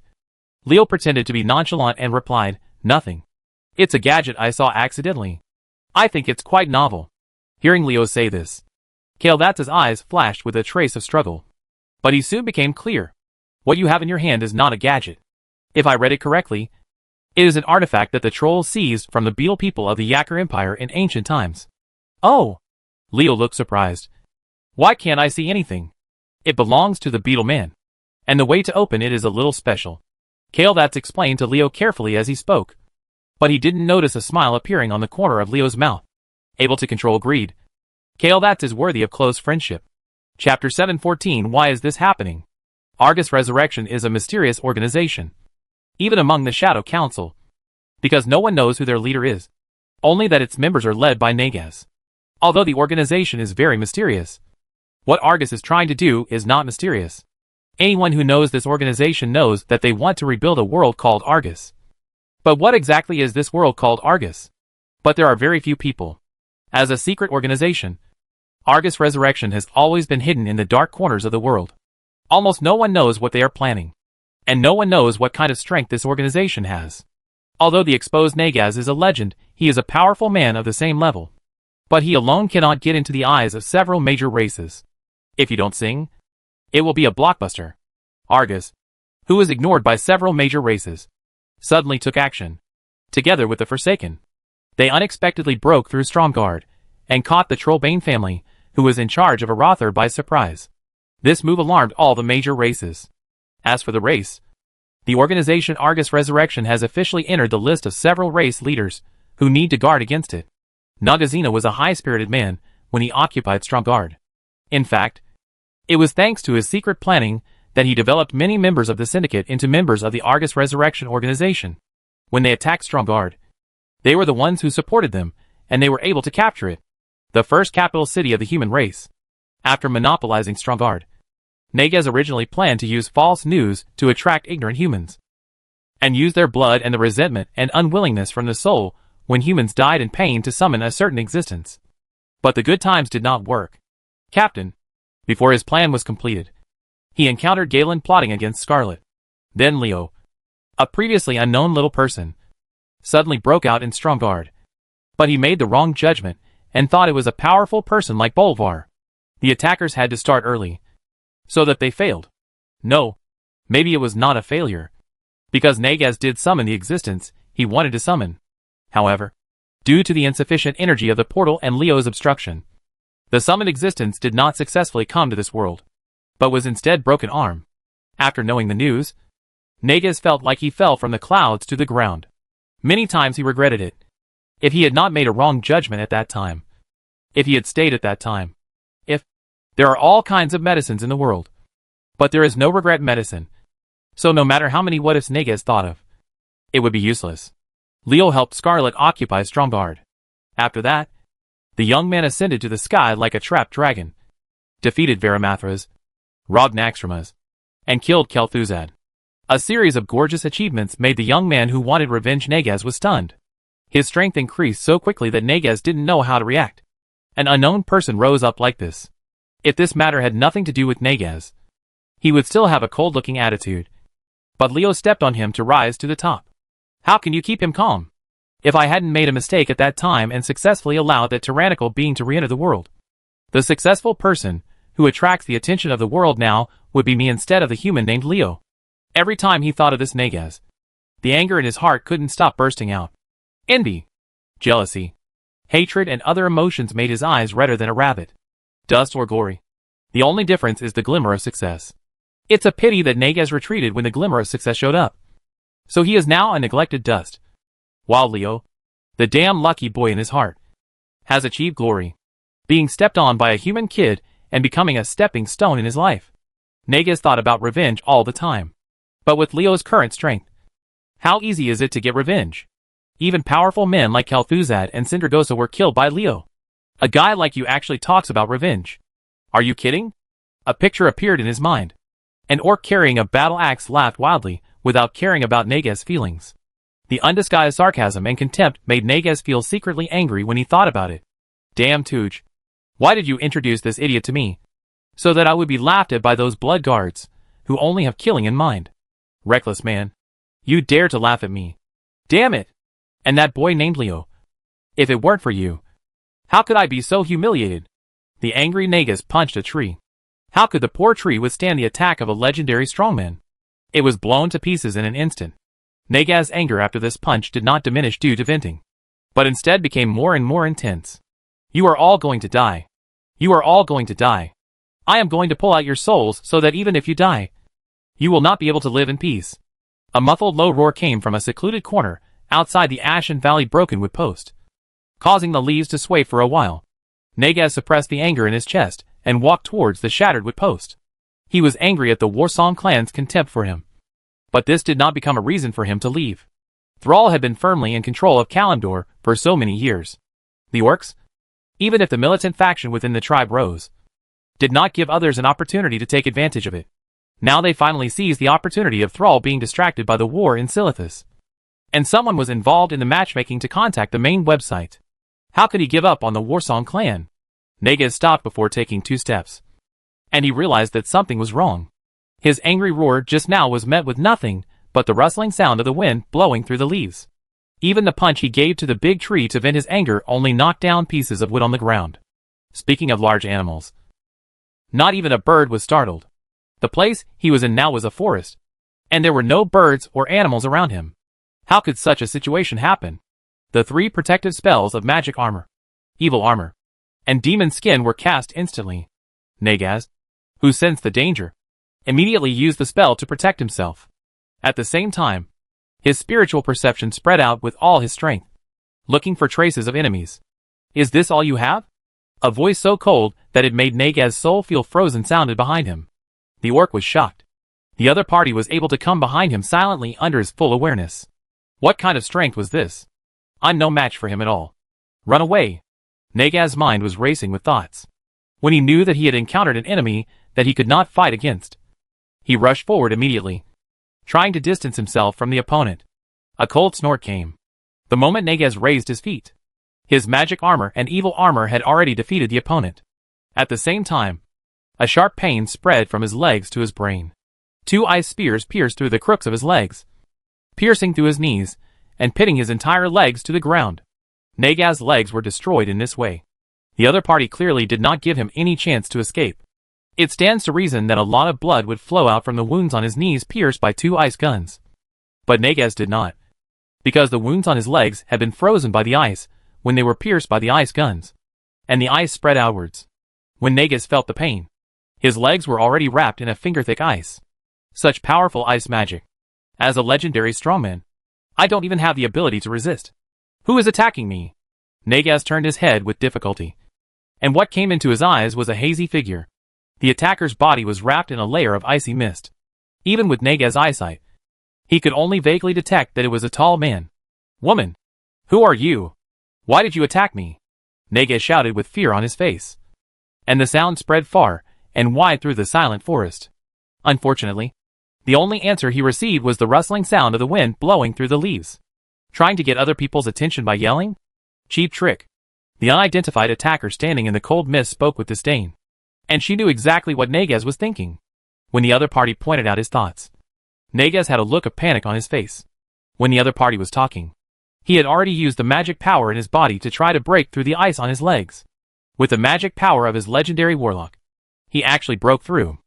Leo pretended to be nonchalant and replied, "Nothing. It's a gadget I saw accidentally. I think it's quite novel." Hearing Leo say this, Kael'thas' eyes flashed with a trace of struggle. But he soon became clear. What you have in your hand is not a gadget. If I read it correctly, it is an artifact that the trolls seized from the beetle people of the Yakkar Empire in ancient times. Oh! Leo looked surprised. Why can't I see anything? It belongs to the beetle man. And the way to open it is a little special. Kael'thas explained to Leo carefully as he spoke. But he didn't notice a smile appearing on the corner of Leo's mouth. Able to control greed. Kael'thas is worthy of close friendship. Chapter 714. Why is this happening? Argus Resurrection is a mysterious organization. Even among the Shadow Council. Because no one knows who their leader is. Only that its members are led by Nagas. Although the organization is very mysterious. What Argus is trying to do is not mysterious. Anyone who knows this organization knows that they want to rebuild a world called Argus. But what exactly is this world called Argus? But there are very few people. As a secret organization, Argus Resurrection has always been hidden in the dark corners of the world. Almost no one knows what they are planning. And no one knows what kind of strength this organization has. Although the exposed Nagas is a legend, he is a powerful man of the same level. But he alone cannot get into the eyes of several major races. If you don't sing, it will be a blockbuster. Argus, who was ignored by several major races, suddenly took action. Together with the Forsaken, they unexpectedly broke through Stromgarde, and caught the Trollbane family, who was in charge of Arathor, by surprise. This move alarmed all the major races. As for the race, the organization Argus Resurrection has officially entered the list of several race leaders, who need to guard against it. Nagazina was a high-spirited man when he occupied Stromgarde. In fact, it was thanks to his secret planning that he developed many members of the Syndicate into members of the Argus Resurrection organization. When they attacked Stromgarde, they were the ones who supported them, and they were able to capture it. The first capital city of the human race. After monopolizing Stromgarde, Nagas originally planned to use false news to attract ignorant humans, and use their blood and the resentment and unwillingness from the soul when humans died in pain to summon a certain existence. But the good times did not work. Captain, before his plan was completed, he encountered Galen plotting against Scarlet. Then Leo, a previously unknown little person, suddenly broke out in Stromgarde. But he made the wrong judgment, and thought it was a powerful person like Bolvar. The attackers had to start early, so that they failed. No, maybe it was not a failure, because Nagas did summon the existence he wanted to summon. However, due to the insufficient energy of the portal and Leo's obstruction, the summoned existence did not successfully come to this world, but was instead broken arm. After knowing the news, Nagas felt like he fell from the clouds to the ground. Many times he regretted it. If he had not made a wrong judgment at that time. If he had stayed at that time. There are all kinds of medicines in the world. But there is no regret medicine. So no matter how many what-ifs Nagas thought of, it would be useless. Leo helped Scarlet occupy Stromgarde. After that, the young man ascended to the sky like a trapped dragon, defeated Varamathras, robbed Naxxramas, and killed Kel'Thuzad. A series of gorgeous achievements made the young man who wanted revenge Nagas was stunned. His strength increased so quickly that Nagas didn't know how to react. An unknown person rose up like this. If this matter had nothing to do with Nagas, he would still have a cold-looking attitude. But Leo stepped on him to rise to the top. How can you keep him calm? If I hadn't made a mistake at that time and successfully allowed that tyrannical being to re-enter the world. The successful person, who attracts the attention of the world now, would be me instead of the human named Leo. Every time he thought of this Nagas, the anger in his heart couldn't stop bursting out. Envy, jealousy, hatred and other emotions made his eyes redder than a rabbit. Dust or glory. The only difference is the glimmer of success. It's a pity that Nagas retreated when the glimmer of success showed up. So he is now a neglected dust. While Leo, the damn lucky boy in his heart, has achieved glory, being stepped on by a human kid and becoming a stepping stone in his life. Nagas thought about revenge all the time. But with Leo's current strength, how easy is it to get revenge? Even powerful men like Kel'Thuzad and Sindragosa were killed by Leo. A guy like you actually talks about revenge. Are you kidding? A picture appeared in his mind. An orc carrying a battle axe laughed wildly, without caring about Nagas' feelings. The undisguised sarcasm and contempt made Neges feel secretly angry when he thought about it. Damn Tooge. Why did you introduce this idiot to me? So that I would be laughed at by those blood guards, who only have killing in mind. Reckless man. You dare to laugh at me. Damn it! And that boy named Leo. If it weren't for you, how could I be so humiliated? The angry Neges punched a tree. How could the poor tree withstand the attack of a legendary strongman? It was blown to pieces in an instant. Neges' anger after this punch did not diminish due to venting, but instead became more and more intense. You are all going to die. You are all going to die. I am going to pull out your souls so that even if you die, you will not be able to live in peace. A muffled low roar came from a secluded corner outside the Ashen Valley Brokenwood post, causing the leaves to sway for a while. Neges suppressed the anger in his chest and walked towards the shattered wood post. He was angry at the Warsong clan's contempt for him, but this did not become a reason for him to leave. Thrall had been firmly in control of Kalimdor for so many years. The orcs, even if the militant faction within the tribe rose, did not give others an opportunity to take advantage of it. Now they finally seized the opportunity of Thrall being distracted by the war in Silithus. And someone was involved in the matchmaking to contact the main website. How could he give up on the Warsong clan? Neges stopped before taking 2 steps. And he realized that something was wrong. His angry roar just now was met with nothing but the rustling sound of the wind blowing through the leaves. Even the punch he gave to the big tree to vent his anger only knocked down pieces of wood on the ground. Speaking of large animals, not even a bird was startled. The place he was in now was a forest, and there were no birds or animals around him. How could such a situation happen? The 3 protective spells of magic armor, evil armor, and demon skin were cast instantly. Neges, who sensed the danger, immediately used the spell to protect himself. At the same time, his spiritual perception spread out with all his strength, looking for traces of enemies. Is this all you have? A voice so cold that it made Neges' soul feel frozen sounded behind him. The orc was shocked. The other party was able to come behind him silently under his full awareness. What kind of strength was this? I'm no match for him at all. Run away. Neges' mind was racing with thoughts. When he knew that he had encountered an enemy that he could not fight against, he rushed forward immediately, trying to distance himself from the opponent. A cold snort came the moment Neges raised his feet. His magic armor and evil armor had already defeated the opponent. At the same time, a sharp pain spread from his legs to his brain. 2 ice spears pierced through the crooks of his legs, piercing through his knees and pitting his entire legs to the ground. Neges' legs were destroyed in this way. The other party clearly did not give him any chance to escape. It stands to reason that a lot of blood would flow out from the wounds on his knees pierced by 2 ice guns. But Neges did not, because the wounds on his legs had been frozen by the ice when they were pierced by the ice guns, and the ice spread outwards. When Neges felt the pain, his legs were already wrapped in a finger-thick ice. Such powerful ice magic. As a legendary strongman, I don't even have the ability to resist. Who is attacking me? Neges turned his head with difficulty, and what came into his eyes was a hazy figure. The attacker's body was wrapped in a layer of icy mist. Even with Neges' eyesight, he could only vaguely detect that it was a tall man. Woman, who are you? Why did you attack me? Neges shouted with fear on his face. And the sound spread far and wide through the silent forest. Unfortunately, the only answer he received was the rustling sound of the wind blowing through the leaves. Trying to get other people's attention by yelling? Cheap trick. The unidentified attacker standing in the cold mist spoke with disdain. And she knew exactly what Neges was thinking when the other party pointed out his thoughts. Neges had a look of panic on his face. When the other party was talking, he had already used the magic power in his body to try to break through the ice on his legs. With the magic power of his legendary warlock, he actually broke through.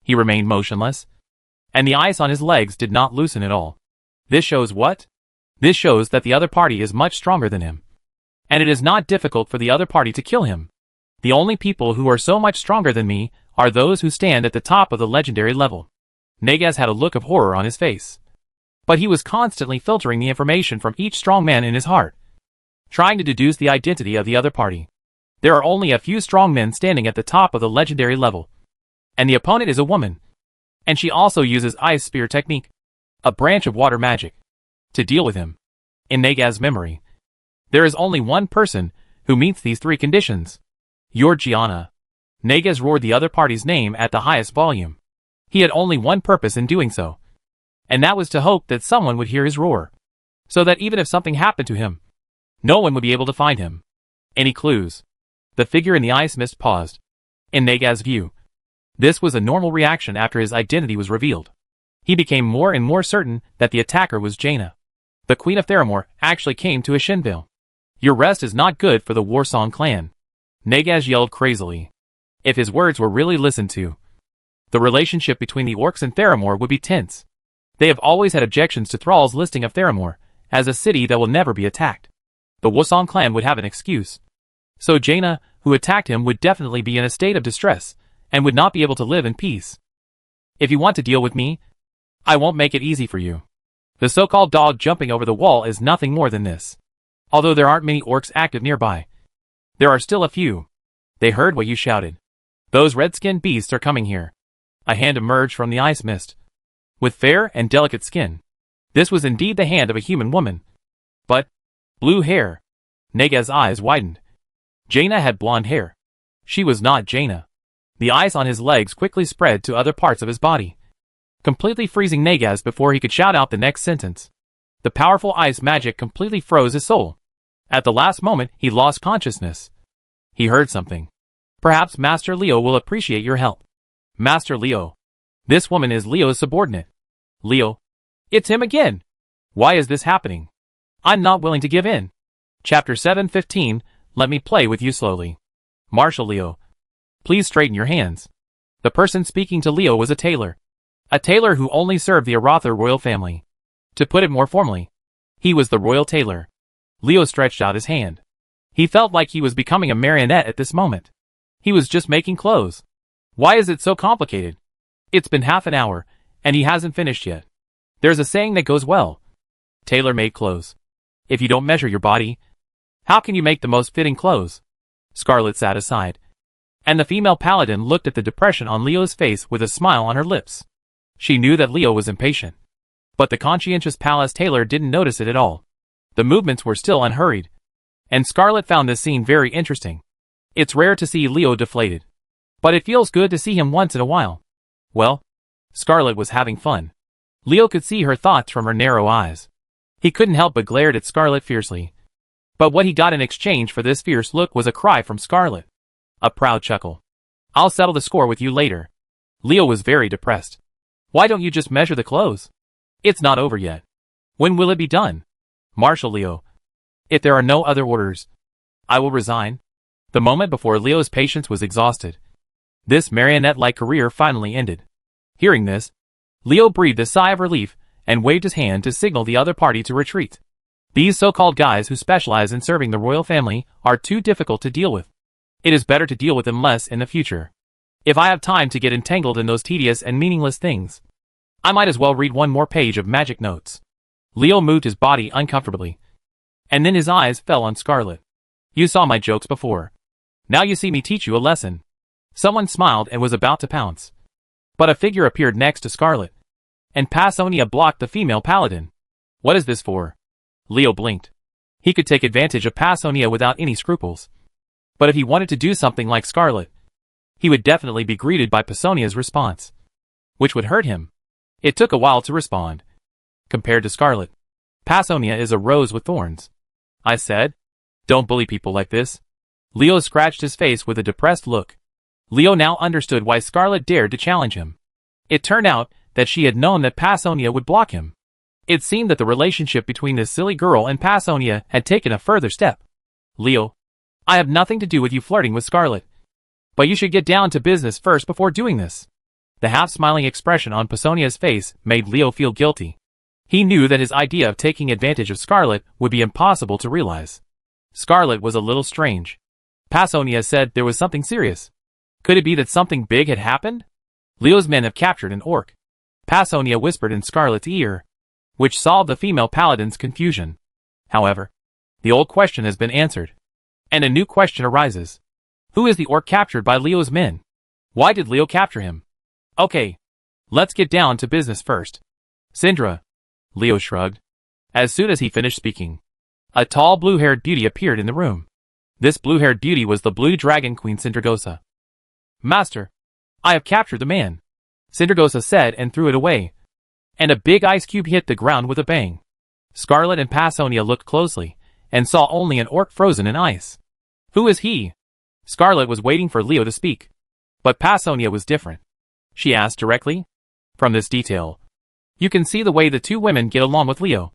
He remained motionless, and the ice on his legs did not loosen at all. This shows what? This shows that the other party is much stronger than him, and it is not difficult for the other party to kill him. The only people who are so much stronger than me are those who stand at the top of the legendary level. Neges had a look of horror on his face, but he was constantly filtering the information from each strong man in his heart, trying to deduce the identity of the other party. There are only a few strong men standing at the top of the legendary level, and the opponent is a woman, and she also uses Ice Spear technique, a branch of water magic, to deal with him. In Neges' memory, there is only one person who meets these 3 conditions. Georgiana. Neges roared the other party's name at the highest volume. He had only one purpose in doing so, and that was to hope that someone would hear his roar. so that even if something happened to him, no one would be able to find him. Any clues? The figure in the ice mist paused. In Negaz's view, this was a normal reaction after his identity was revealed. He became more and more certain that the attacker was Jaina. The Queen of Theramore actually came to Ashenvale. Your rest is not good for the Warsong clan. Negaz yelled crazily. If his words were really listened to, the relationship between the orcs and Theramore would be tense. They have always had objections to Thrall's listing of Theramore as a city that will never be attacked. The Warsong clan would have an excuse. So Jaina, who attacked him, would definitely be in a state of distress and would not be able to live in peace. If you want to deal with me, I won't make it easy for you. The so-called dog jumping over the wall is nothing more than this. Although there aren't many orcs active nearby, there are still a few. They heard what you shouted. Those red-skinned beasts are coming here. A hand emerged from the ice mist. With fair and delicate skin. This was indeed the hand of a human woman. But, blue hair. Negaz's eyes widened. Jaina had blonde hair. She was not Jaina. The ice on his legs quickly spread to other parts of his body, completely freezing Negaz before he could shout out the next sentence. The powerful ice magic completely froze his soul. At the last moment, he lost consciousness. He heard something. Perhaps Master Leo will appreciate your help. Master Leo. This woman is Leo's subordinate. Leo. It's him again. Why is this happening? I'm not willing to give in. Chapter 7:15. Let me play with you slowly. Marshal Leo. Please straighten your hands. The person speaking to Leo was a tailor. A tailor who only served the Aratha royal family. To put it more formally, he was the royal tailor. Leo stretched out his hand. He felt like he was becoming a marionette at this moment. He was just making clothes. Why is it so complicated? It's been half an hour, and he hasn't finished yet. There's a saying that goes well. Tailor-made clothes. If you don't measure your body, how can you make the most fitting clothes? Scarlet sat aside, and the female paladin looked at the depression on Leo's face with a smile on her lips. She knew that Leo was impatient. But the conscientious palace tailor didn't notice it at all. The movements were still unhurried. And Scarlet found this scene very interesting. It's rare to see Leo deflated. But it feels good to see him once in a while. Well, Scarlet was having fun. Leo could see her thoughts from her narrow eyes. He couldn't help but glared at Scarlet fiercely. But what he got in exchange for this fierce look was a cry from Scarlet. A proud chuckle. I'll settle the score with you later. Leo was very depressed. Why don't you just measure the clothes? It's not over yet. When will it be done? Marshal Leo. If there are no other orders, I will resign. The moment before Leo's patience was exhausted. This marionette-like career finally ended. Hearing this, Leo breathed a sigh of relief and waved his hand to signal the other party to retreat. These so-called guys who specialize in serving the royal family are too difficult to deal with. It is better to deal with them less in the future. If I have time to get entangled in those tedious and meaningless things, I might as well read one more page of magic notes. Leo moved his body uncomfortably, and then his eyes fell on Scarlet. You saw my jokes before. Now you see me teach you a lesson. Someone smiled and was about to pounce. But a figure appeared next to Scarlet, and Passonia blocked the female paladin. What is this for? Leo blinked. He could take advantage of Passonia without any scruples. But if he wanted to do something like Scarlet, he would definitely be greeted by Passonia's response, which would hurt him. It took a while to respond. Compared to Scarlet, Passonia is a rose with thorns. I said, don't bully people like this. Leo scratched his face with a depressed look. Leo now understood why Scarlet dared to challenge him. It turned out that she had known that Passonia would block him. It seemed that the relationship between this silly girl and Passonia had taken a further step. Leo, I have nothing to do with you flirting with Scarlet. But you should get down to business first before doing this. The half-smiling expression on Passonia's face made Leo feel guilty. He knew that his idea of taking advantage of Scarlet would be impossible to realize. Scarlet was a little strange. Passonia said there was something serious. Could it be that something big had happened? Leo's men have captured an orc. Passonia whispered in Scarlet's ear, which solved the female paladin's confusion. However, the old question has been answered, and a new question arises. Who is the orc captured by Leo's men? Why did Leo capture him? Okay, let's get down to business first. Syndra. Leo shrugged. As soon as he finished speaking, a tall blue-haired beauty appeared in the room. This blue-haired beauty was the Blue Dragon Queen Sindragosa. Master, I have captured the man, Sindragosa said and threw it away, and a big ice cube hit the ground with a bang. Scarlet and Passonia looked closely, and saw only an orc frozen in ice. Who is he? Scarlet was waiting for Leo to speak. But Passonia was different. She asked directly. From this detail, you can see the way the two women get along with Leo.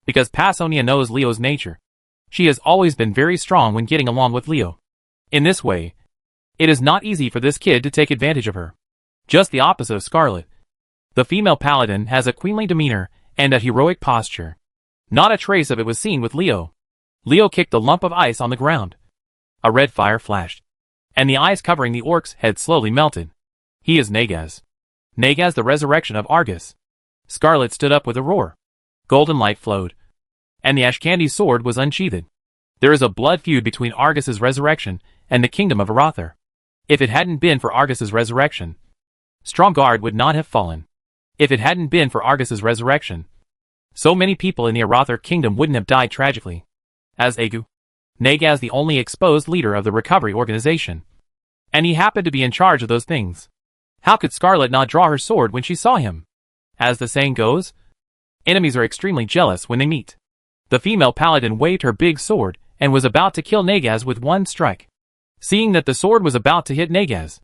Because Passonia knows Leo's nature. She has always been very strong when getting along with Leo. In this way, it is not easy for this kid to take advantage of her. Just the opposite of Scarlet. The female paladin has a queenly demeanor and a heroic posture. Not a trace of it was seen with Leo. Leo kicked a lump of ice on the ground. A red fire flashed, and the ice covering the orc's head slowly melted. He is Negaz. Negaz, the resurrection of Argus. Scarlet stood up with a roar. Golden light flowed, and the Ashcandy sword was unsheathed. There is a blood feud between Argus's resurrection and the kingdom of Arathar. If it hadn't been for Argus's resurrection, Stromgarde would not have fallen. If it hadn't been for Argus's resurrection, so many people in the Arathar kingdom wouldn't have died tragically. As Agu, Negaz the only exposed leader of the recovery organization. And he happened to be in charge of those things. How could Scarlet not draw her sword when she saw him? As the saying goes, enemies are extremely jealous when they meet. The female paladin waved her big sword and was about to kill Negaz with one strike. Seeing that the sword was about to hit Negaz,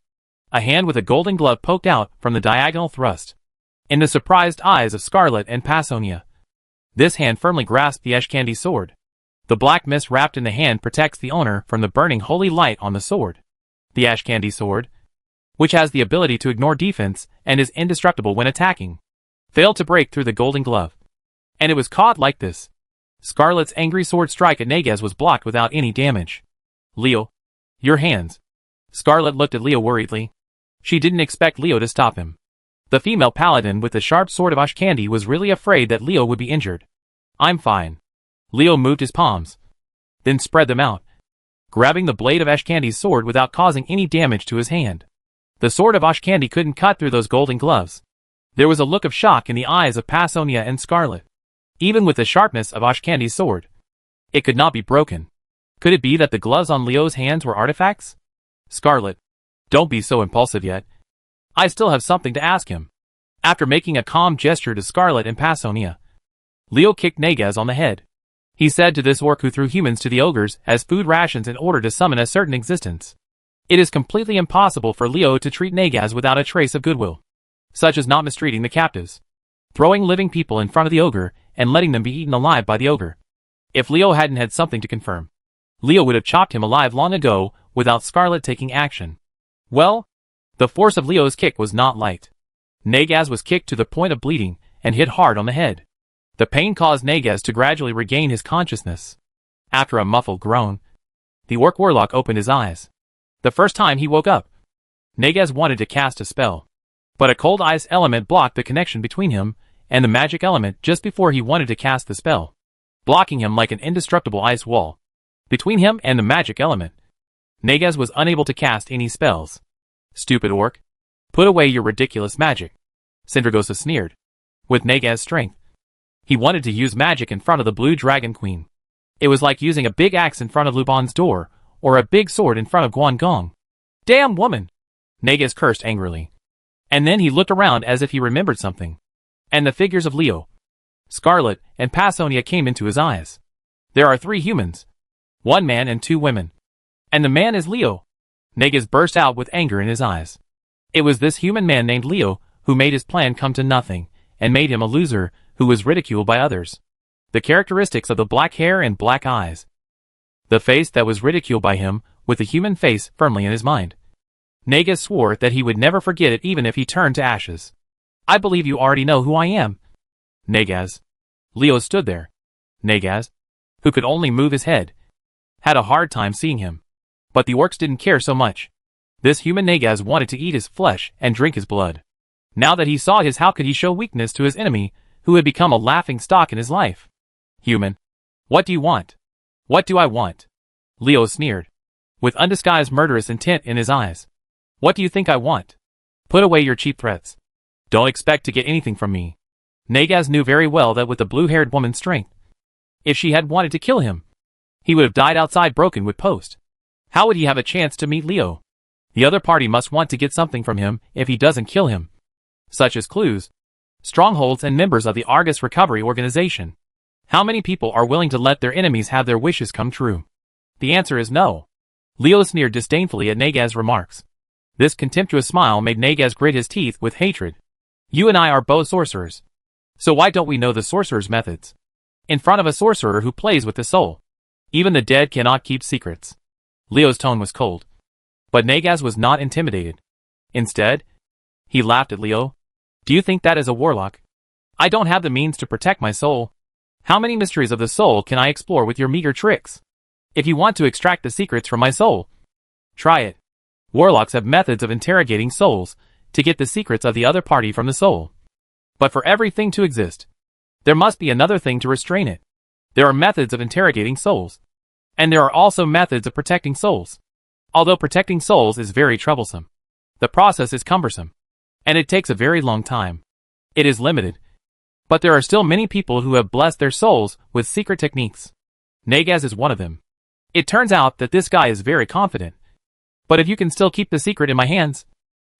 a hand with a golden glove poked out from the diagonal thrust. In the surprised eyes of Scarlet and Passonia, this hand firmly grasped the Ashcandy sword. The black mist wrapped in the hand protects the owner from the burning holy light on the sword. The Ashcandy sword, which has the ability to ignore defense and is indestructible when attacking, failed to break through the golden glove. And it was caught like this. Scarlet's angry sword strike at Negaz was blocked without any damage. Leo, your hands. Scarlet looked at Leo worriedly. She didn't expect Leo to stop him. The female paladin with the sharp sword of Ashcandy was really afraid that Leo would be injured. I'm fine. Leo moved his palms, then spread them out, grabbing the blade of Ashcandy's sword without causing any damage to his hand. The sword of Ashcandy couldn't cut through those golden gloves. There was a look of shock in the eyes of Passonia and Scarlet. Even with the sharpness of Ashcandy's sword, it could not be broken. Could it be that the gloves on Leo's hands were artifacts? Scarlet, don't be so impulsive yet. I still have something to ask him. After making a calm gesture to Scarlet and Passonia, Leo kicked Negaz on the head. He said to this orc who threw humans to the ogres as food rations in order to summon a certain existence. It is completely impossible for Leo to treat Negaz without a trace of goodwill, such as not mistreating the captives, throwing living people in front of the ogre and letting them be eaten alive by the ogre. If Leo hadn't had something to confirm, Leo would have chopped him alive long ago without Scarlet taking action. Well, the force of Leo's kick was not light. Negaz was kicked to the point of bleeding and hit hard on the head. The pain caused Negaz to gradually regain his consciousness. After a muffled groan, the orc warlock opened his eyes. The first time he woke up, Negaz wanted to cast a spell, but a cold ice element blocked the connection between him and the magic element just before he wanted to cast the spell, blocking him like an indestructible ice wall. Between him and the magic element, Negaz was unable to cast any spells. Stupid orc. Put away your ridiculous magic. Sindragosa sneered. With Negaz's strength, he wanted to use magic in front of the Blue Dragon Queen. It was like using a big axe in front of Luban's door, or a big sword in front of Guangong. Damn woman! Negaz cursed angrily. And then he looked around as if he remembered something. And the figures of Leo, Scarlet, and Passonia came into his eyes. There are 3 humans. 1 man and 2 women. And the man is Leo. Negaz burst out with anger in his eyes. It was this human man named Leo who made his plan come to nothing, and made him a loser who was ridiculed by others. The characteristics of the black hair and black eyes. The face that was ridiculed by him, with the human face firmly in his mind. Negaz swore that he would never forget it even if he turned to ashes. I believe you already know who I am. Negaz. Leo stood there. Negaz, who could only move his head, had a hard time seeing him. But the orcs didn't care so much. This human Negaz wanted to eat his flesh and drink his blood. Now that he saw his, how could he show weakness to his enemy, who had become a laughing stock in his life? Human. What do you want? What do I want? Leo sneered, with undisguised murderous intent in his eyes. What do you think I want? Put away your cheap threats. Don't expect to get anything from me. Negaz knew very well that with the blue-haired woman's strength, if she had wanted to kill him, he would have died outside broken with post. How would he have a chance to meet Leo? The other party must want to get something from him if he doesn't kill him, such as clues, strongholds, and members of the Argus Recovery Organization. How many people are willing to let their enemies have their wishes come true? The answer is no. Leo sneered disdainfully at Nagaz's remarks. This contemptuous smile made Nagaz grit his teeth with hatred. You and I are both sorcerers. So why don't we know the sorcerer's methods? In front of a sorcerer who plays with the soul, even the dead cannot keep secrets. Leo's tone was cold. But Nagaz was not intimidated. Instead, he laughed at Leo. Do you think that is a warlock? I don't have the means to protect my soul. How many mysteries of the soul can I explore with your meager tricks? If you want to extract the secrets from my soul, try it. Warlocks have methods of interrogating souls to get the secrets of the other party from the soul. But for everything to exist, there must be another thing to restrain it. There are methods of interrogating souls. And there are also methods of protecting souls. Although protecting souls is very troublesome, the process is cumbersome, and it takes a very long time. It is limited. But there are still many people who have blessed their souls with secret techniques. Nagaz is one of them. It turns out that this guy is very confident. But if you can still keep the secret in my hands,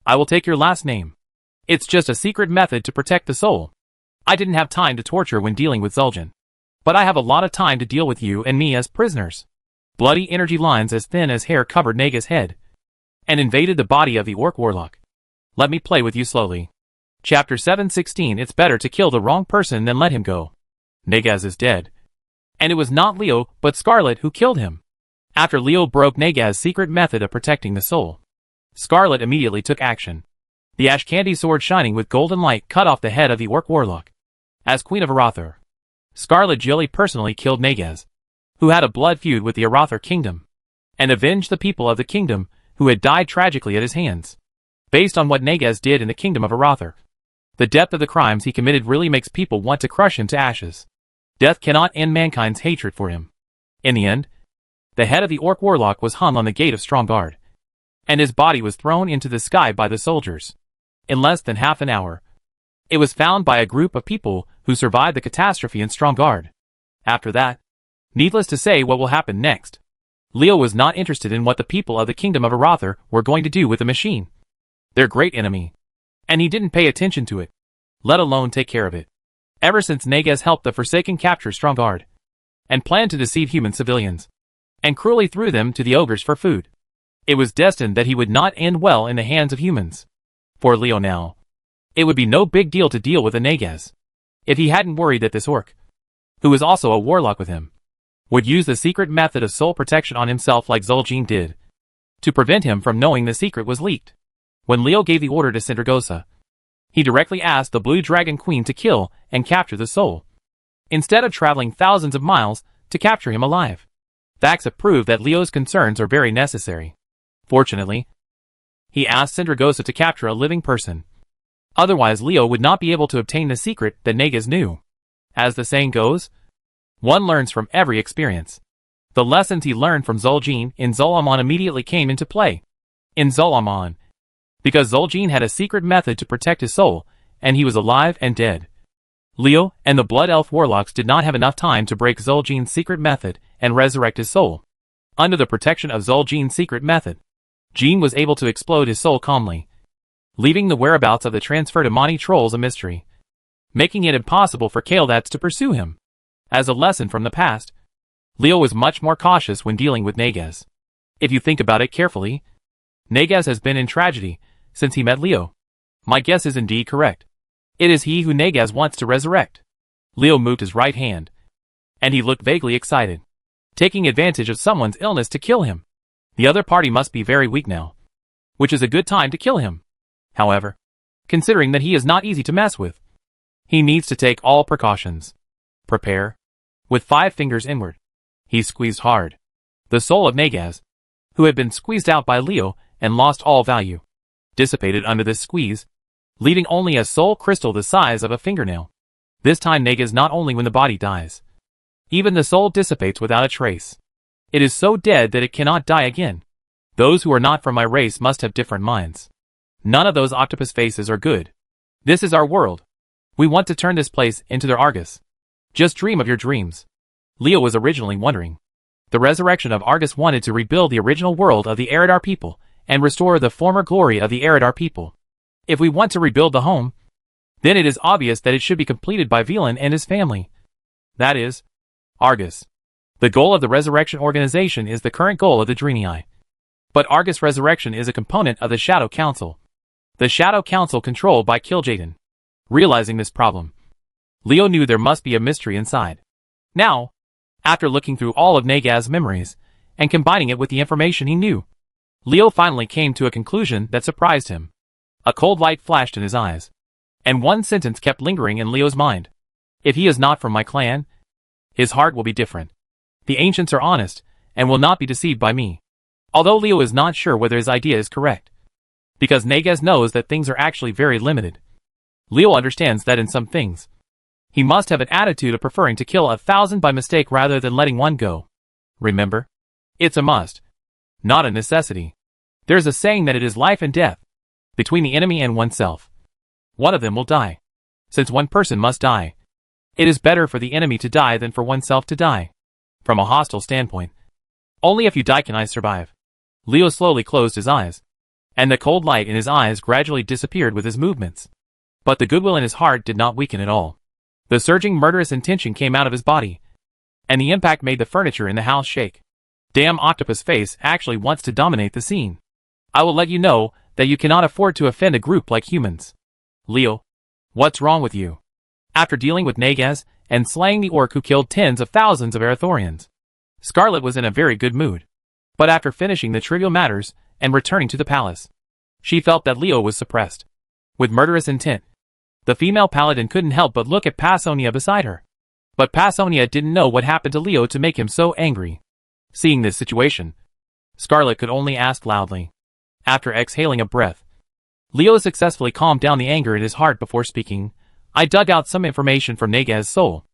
I will take your last name. It's just a secret method to protect the soul. I didn't have time to torture when dealing with Zul'jin. But I have a lot of time to deal with you and me as prisoners. Bloody energy lines as thin as hair covered Nagaz's head and invaded the body of the orc warlock. Let me play with you slowly. Chapter 716. It's better to kill the wrong person than let him go. Nagaz is dead. And it was not Leo, but Scarlet who killed him. After Leo broke Nagaz's secret method of protecting the soul, Scarlet immediately took action. The ash candy sword shining with golden light cut off the head of the orc warlock. As Queen of Arathor, Scarlet Jilly personally killed Nagaz, who had a blood feud with the Arathor kingdom, and avenged the people of the kingdom who had died tragically at his hands. Based on what Nagaz did in the kingdom of Arathor, the depth of the crimes he committed really makes people want to crush him to ashes. Death cannot end mankind's hatred for him. In the end, the head of the orc warlock was hung on the gate of Strongguard, and his body was thrown into the sky by the soldiers. In less than half an hour, it was found by a group of people who survived the catastrophe in Strongguard. After that, needless to say what will happen next. Leo was not interested in what the people of the kingdom of Arathor were going to do with the machine, their great enemy, and he didn't pay attention to it, let alone take care of it. Ever since Nagaz helped the Forsaken capture Strongguard, and planned to deceive human civilians, and cruelly threw them to the ogres for food, it was destined that he would not end well in the hands of humans. For Leo now, it would be no big deal to deal with a Nagaz, if he hadn't worried that this orc, who was also a warlock with him, would use the secret method of soul protection on himself like Zul'jin did, to prevent him from knowing the secret was leaked. When Leo gave the order to Sindragosa, he directly asked the Blue Dragon Queen to kill and capture the soul, instead of traveling thousands of miles to capture him alive. Facts have proved that Leo's concerns are very necessary. Fortunately, he asked Sindragosa to capture a living person. Otherwise Leo would not be able to obtain the secret that Nagaz knew. As the saying goes, one learns from every experience. The lessons he learned from Zul'jin in Zul'Aman immediately came into play. In Zul'Aman, because Zul'jin had a secret method to protect his soul, and he was alive and dead. Leo and the Blood Elf warlocks did not have enough time to break Zul'jin's secret method and resurrect his soul. Under the protection of Zul'jin's secret method, Jin was able to explode his soul calmly, leaving the whereabouts of the transferred Amani trolls a mystery, making it impossible for Kaeldats to pursue him. As a lesson from the past, Leo was much more cautious when dealing with Nagaz. If you think about it carefully, Nagaz has been in tragedy since he met Leo. My guess is indeed correct. It is he who Nagaz wants to resurrect. Leo moved his right hand, and he looked vaguely excited, taking advantage of someone's illness to kill him. The other party must be very weak now, which is a good time to kill him. However, considering that he is not easy to mess with, he needs to take all precautions. Prepare. With 5 fingers inward, he squeezed hard. The soul of Nagaz, who had been squeezed out by Leo and lost all value, dissipated under this squeeze, leaving only a soul crystal the size of a fingernail. This time Nagaz not only when the body dies, even the soul dissipates without a trace. It is so dead that it cannot die again. Those who are not from my race must have different minds. None of those octopus faces are good. This is our world. We want to turn this place into their Argus. Just dream of your dreams. Leo was originally wondering. The resurrection of Argus wanted to rebuild the original world of the Eridar people and restore the former glory of the Eridar people. If we want to rebuild the home, then it is obvious that it should be completed by Velan and his family. That is, Argus. The goal of the Resurrection Organization is the current goal of the Draenei. But Argus Resurrection is a component of the Shadow Council. The Shadow Council controlled by Kil'jaeden. Realizing this problem, Leo knew there must be a mystery inside. Now, after looking through all of Negaz's memories, and combining it with the information he knew, Leo finally came to a conclusion that surprised him. A cold light flashed in his eyes, and one sentence kept lingering in Leo's mind. If he is not from my clan, his heart will be different. The ancients are honest, and will not be deceived by me. Although Leo is not sure whether his idea is correct, because Negaz knows that things are actually very limited. Leo understands that in some things, he must have an attitude of preferring to kill 1,000 by mistake rather than letting one go. Remember? It's a must, not a necessity. There's a saying that it is life and death, between the enemy and oneself. One of them will die. Since one person must die, it is better for the enemy to die than for oneself to die. From a hostile standpoint, only if you die can I survive. Leo slowly closed his eyes, and the cold light in his eyes gradually disappeared with his movements. But the goodwill in his heart did not weaken at all. The surging murderous intention came out of his body, and the impact made the furniture in the house shake. Damn octopus face actually wants to dominate the scene. I will let you know that you cannot afford to offend a group like humans. Leo, what's wrong with you? After dealing with Negaz and slaying the orc who killed tens of thousands of Arathorians, Scarlet was in a very good mood. But after finishing the trivial matters and returning to the palace, she felt that Leo was suppressed with murderous intent. The female paladin couldn't help but look at Pasonia beside her. But Pasonia didn't know what happened to Leo to make him so angry. Seeing this situation, Scarlet could only ask loudly. After exhaling a breath, Leo successfully calmed down the anger in his heart before speaking. I dug out some information from Negaz's soul.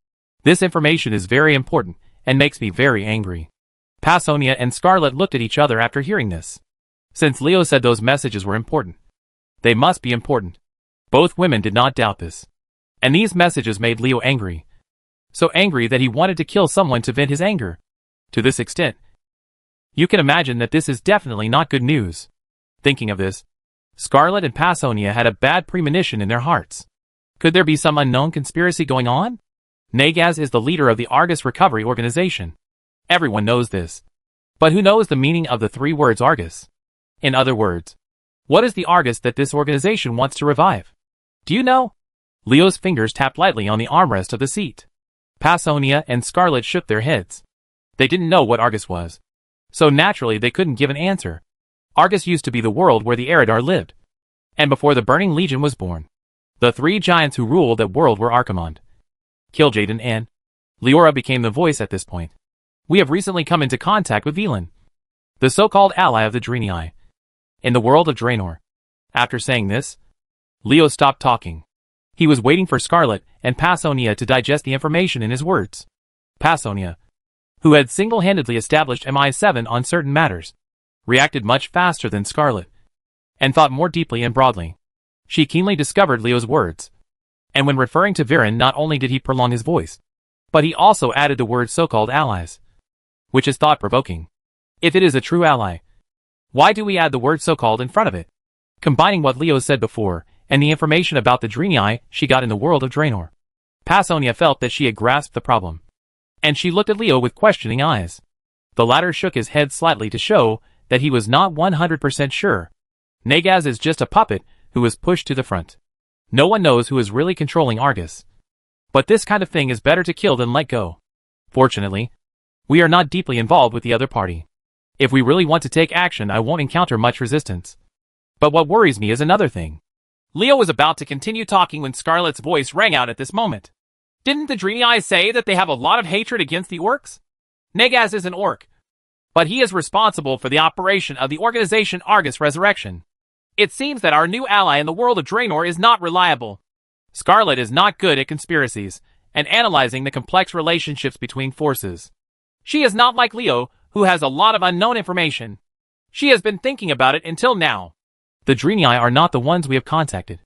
This information is very important and makes me very angry. Pasonia and Scarlet looked at each other after hearing this. Since Leo said those messages were important, they must be important. Both women did not doubt this. And these messages made Leo angry. So angry that he wanted to kill someone to vent his anger. To this extent, you can imagine that this is definitely not good news. Thinking of this, Scarlet and Pasonia had a bad premonition in their hearts. Could there be some unknown conspiracy going on? Negaz is the leader of the Argus Recovery Organization. Everyone knows this. But who knows the meaning of the 3 words Argus? In other words, what is the Argus that this organization wants to revive? Do you know? Leo's fingers tapped lightly on the armrest of the seat. Pasonia and Scarlet shook their heads. They didn't know what Argus was, so naturally they couldn't give an answer. Argus used to be the world where the Eridar lived, and before the Burning Legion was born. The 3 giants who ruled that world were Archimonde, Kil'jaeden and Leora became the voice at this point. We have recently come into contact with Velen, the so-called ally of the Draenei, in the world of Draenor. After saying this, Leo stopped talking. He was waiting for Scarlet and Pasonia to digest the information in his words. Pasonia, who had single-handedly established MI7 on certain matters, reacted much faster than Scarlet, and thought more deeply and broadly. She keenly discovered Leo's words, and when referring to Viren not only did he prolong his voice, but he also added the word so-called allies, which is thought-provoking. If it is a true ally, why do we add the word so-called in front of it? Combining what Leo said before, and the information about the Draenei she got in the world of Draenor, Pasonia felt that she had grasped the problem, and she looked at Leo with questioning eyes. The latter shook his head slightly to show that he was not 100% sure. Negaz is just a puppet who was pushed to the front. No one knows who is really controlling Argus. But this kind of thing is better to kill than let go. Fortunately, we are not deeply involved with the other party. If we really want to take action, I won't encounter much resistance. But what worries me is another thing. Leo was about to continue talking when Scarlet's voice rang out at this moment. Didn't the Draenei say that they have a lot of hatred against the orcs? Negaz is an orc, but he is responsible for the operation of the organization Argus Resurrection. It seems that our new ally in the world of Draenor is not reliable. Scarlet is not good at conspiracies and analyzing the complex relationships between forces. She is not like Leo, who has a lot of unknown information. She has been thinking about it until now. The Draenei are not the ones we have contacted.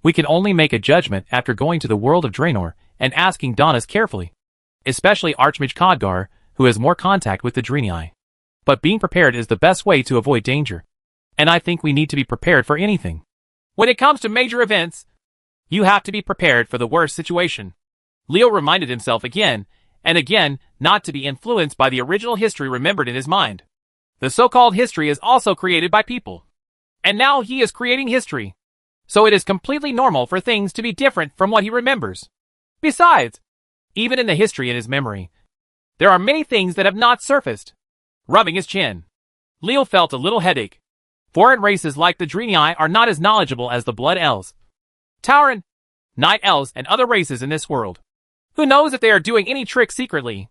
We can only make a judgment after going to the world of Draenor and asking Donis carefully, especially Archmage Khadgar, who has more contact with the Draenei. But being prepared is the best way to avoid danger. And I think we need to be prepared for anything. When it comes to major events, you have to be prepared for the worst situation. Leo reminded himself again, and again, not to be influenced by the original history remembered in his mind. The so-called history is also created by people. And now he is creating history. So it is completely normal for things to be different from what he remembers. Besides, even in the history in his memory, there are many things that have not surfaced. Rubbing his chin, Leo felt a little headache. Foreign races like the Draenei are not as knowledgeable as the Blood Elves, Tauren, Night Elves, and other races in this world. Who knows if they are doing any tricks secretly?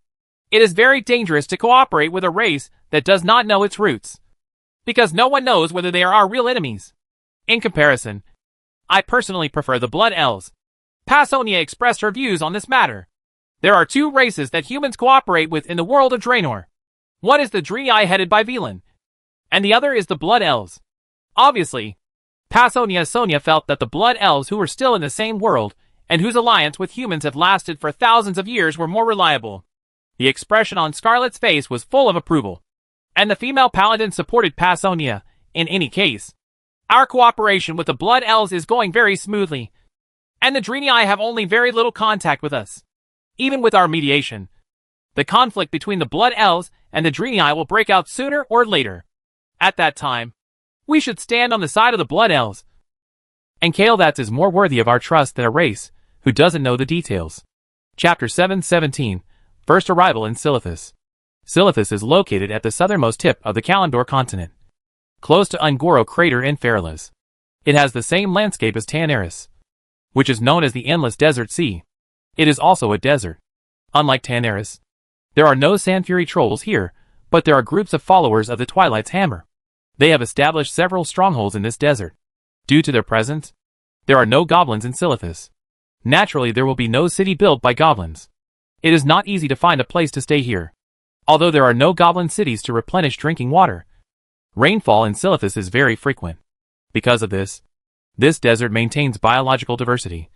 It is very dangerous to cooperate with a race that does not know its roots, because no one knows whether they are our real enemies. In comparison, I personally prefer the Blood Elves. Pasonia expressed her views on this matter. There are two races that humans cooperate with in the world of Draenor. One is the Draenei headed by Velan, and the other is the Blood Elves. Obviously, Pasonia Sonia felt that the Blood Elves who were still in the same world and whose alliance with humans have lasted for thousands of years were more reliable. The expression on Scarlet's face was full of approval, and the female paladin supported Pasonia. In any case, our cooperation with the Blood Elves is going very smoothly, and the Draenei have only very little contact with us. Even with our mediation, the conflict between the Blood Elves and the Draenei will break out sooner or later. At that time, we should stand on the side of the Blood Elves. And Kael'thas is more worthy of our trust than a race who doesn't know the details. Chapter 7:17. First arrival in Silithus. Silithus is located at the southernmost tip of the Kalimdor continent, close to Ungoro crater in Faerless. It has the same landscape as Tanaris, which is known as the Endless Desert Sea. It is also a desert. Unlike Tanaris, there are no Sandfury trolls here, but there are groups of followers of the Twilight's Hammer. They have established several strongholds in this desert. Due to their presence, there are no goblins in Silithus. Naturally, there will be no city built by goblins. It is not easy to find a place to stay here. Although there are no goblin cities to replenish drinking water, rainfall in Silithus is very frequent. Because of this desert maintains biological diversity,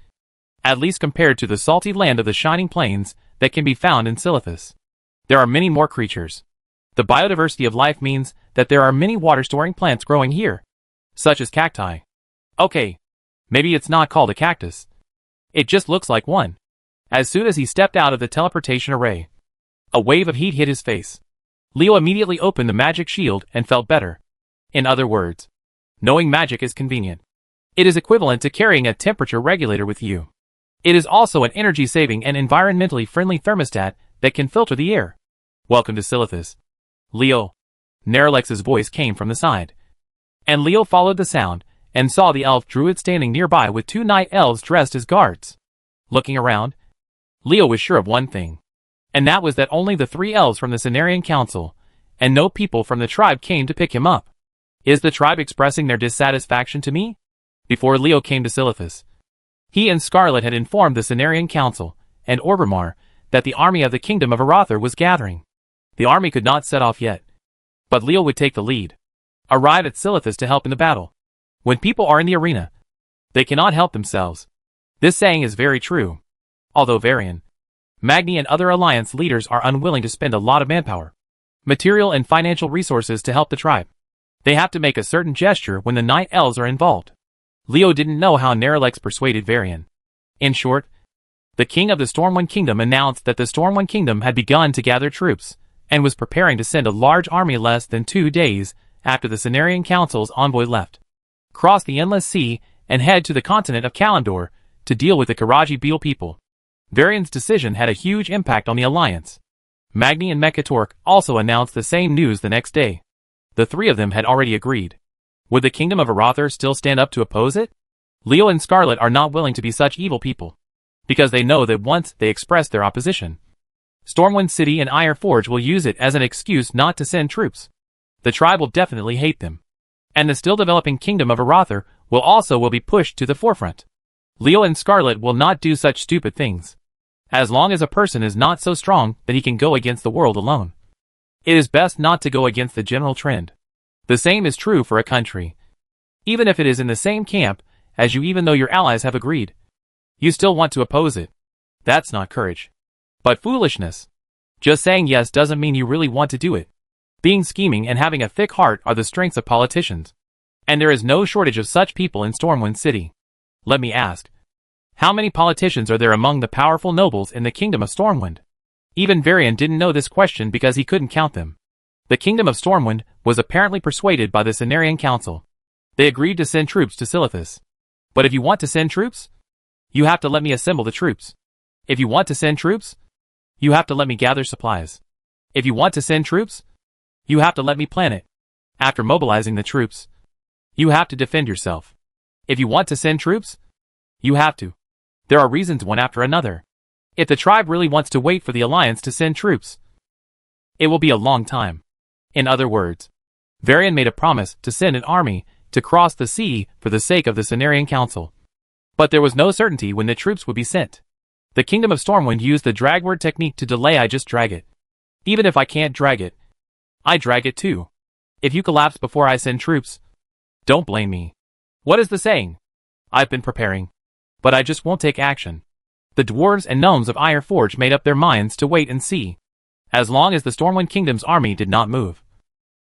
at least compared to the salty land of the Shining Plains that can be found in Silithus. There are many more creatures. The biodiversity of life means that there are many water-storing plants growing here, such as cacti. Okay, maybe it's not called a cactus. It just looks like one. As soon as he stepped out of the teleportation array, a wave of heat hit his face. Leo immediately opened the magic shield and felt better. In other words, knowing magic is convenient. It is equivalent to carrying a temperature regulator with you. It is also an energy-saving and environmentally friendly thermostat that can filter the air. Welcome to Silithus, Leo. Neralex's voice came from the side, and Leo followed the sound and saw the elf druid standing nearby with two night elves dressed as guards. Looking around, Leo was sure of one thing, and that was that only the three elves from the Cenarian Council and no people from the tribe came to pick him up. Is the tribe expressing their dissatisfaction to me? Before Leo came to Silithus, he and Scarlet had informed the Cenarian Council and Orgrimmar that the army of the Kingdom of Arathor was gathering. The army could not set off yet, but Leo would take the lead, arrive at Silithus to help in the battle. When people are in the arena, they cannot help themselves. This saying is very true. Although Varian, Magni and other alliance leaders are unwilling to spend a lot of manpower, material and financial resources to help the tribe, they have to make a certain gesture when the Night Elves are involved. Leo didn't know how Neralex persuaded Varian. In short, the king of the Stormwind Kingdom announced that the Stormwind Kingdom had begun to gather troops, and was preparing to send a large army less than 2 days after the Cenarian Council's envoy left, cross the Endless Sea, and head to the continent of Kalimdor to deal with the Karaji Beetle people. Varian's decision had a huge impact on the alliance. Magni and Mekatork also announced the same news the next day. The three of them had already agreed. Would the Kingdom of Arathor still stand up to oppose it? Leo and Scarlet are not willing to be such evil people, because they know that once they express their opposition, Stormwind City and Iron Forge will use it as an excuse not to send troops. The tribe will definitely hate them, and the still developing Kingdom of Arathor will be pushed to the forefront. Leo and Scarlet will not do such stupid things, as long as a person is not so strong that he can go against the world alone. It is best not to go against the general trend. The same is true for a country. Even if it is in the same camp as you, even though your allies have agreed, you still want to oppose it. That's not courage, but foolishness. Just saying yes doesn't mean you really want to do it. Being scheming and having a thick heart are the strengths of politicians, and there is no shortage of such people in Stormwind City. Let me ask, how many politicians are there among the powerful nobles in the Kingdom of Stormwind? Even Varian didn't know this question because he couldn't count them. The Kingdom of Stormwind was apparently persuaded by the Cenarian Council. They agreed to send troops to Silithus. But if you want to send troops, you have to let me assemble the troops. If you want to send troops, you have to let me gather supplies. If you want to send troops, you have to let me plan it. After mobilizing the troops, you have to defend yourself. If you want to send troops, you have to. There are reasons one after another. If the tribe really wants to wait for the Alliance to send troops, it will be a long time. In other words, Varian made a promise to send an army to cross the sea for the sake of the Cenarian Council. But there was no certainty when the troops would be sent. The Kingdom of Stormwind used the dragword technique to delay. I just drag it. Even if I can't drag it, I drag it too. If you collapse before I send troops, don't blame me. What is the saying? I've been preparing, but I just won't take action. The dwarves and gnomes of Ironforge made up their minds to wait and see. As long as the Stormwind Kingdom's army did not move,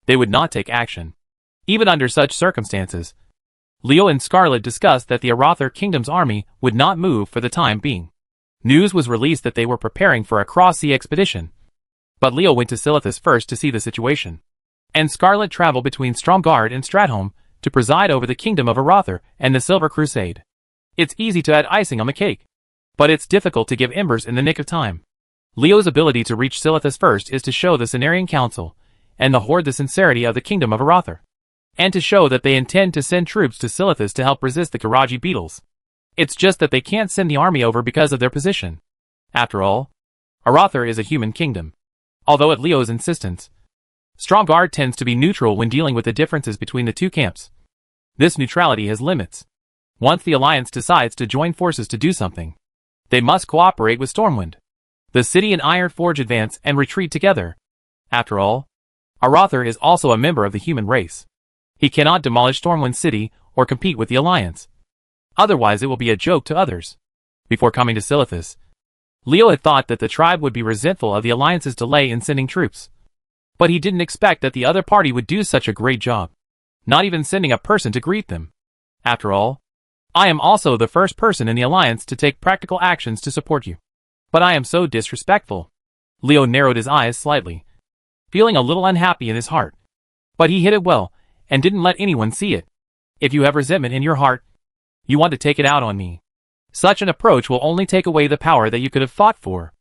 they would not take action. Even under such circumstances, Leo and Scarlet discussed that the Arather Kingdom's army would not move for the time being. News was released that they were preparing for a cross-sea expedition. But Leo went to Silithus first to see the situation. And Scarlet traveled between Stromgard and Stratholme to preside over the Kingdom of Arather and the Silver Crusade. It's easy to add icing on the cake, but it's difficult to give embers in the nick of time. Leo's ability to reach Silithus first is to show the Cenarian Council and the Horde the sincerity of the Kingdom of Arather, and to show that they intend to send troops to Silithus to help resist the Garaji beetles. It's just that they can't send the army over because of their position. After all, Arather is a human kingdom. Although at Leo's insistence, Stromgard tends to be neutral when dealing with the differences between the two camps. This neutrality has limits. Once the Alliance decides to join forces to do something, they must cooperate with Stormwind. The city and Ironforge advance and retreat together. After all, Arather is also a member of the human race. He cannot demolish Stormwind City or compete with the Alliance. Otherwise it will be a joke to others. Before coming to Silithus, Leo had thought that the tribe would be resentful of the Alliance's delay in sending troops. But he didn't expect that the other party would do such a great job, not even sending a person to greet them. After all, I am also the first person in the Alliance to take practical actions to support you. But I am so disrespectful. Leo narrowed his eyes slightly, feeling a little unhappy in his heart. But he hid it well, and didn't let anyone see it. If you have resentment in your heart, you want to take it out on me. Such an approach will only take away the power that you could have fought for.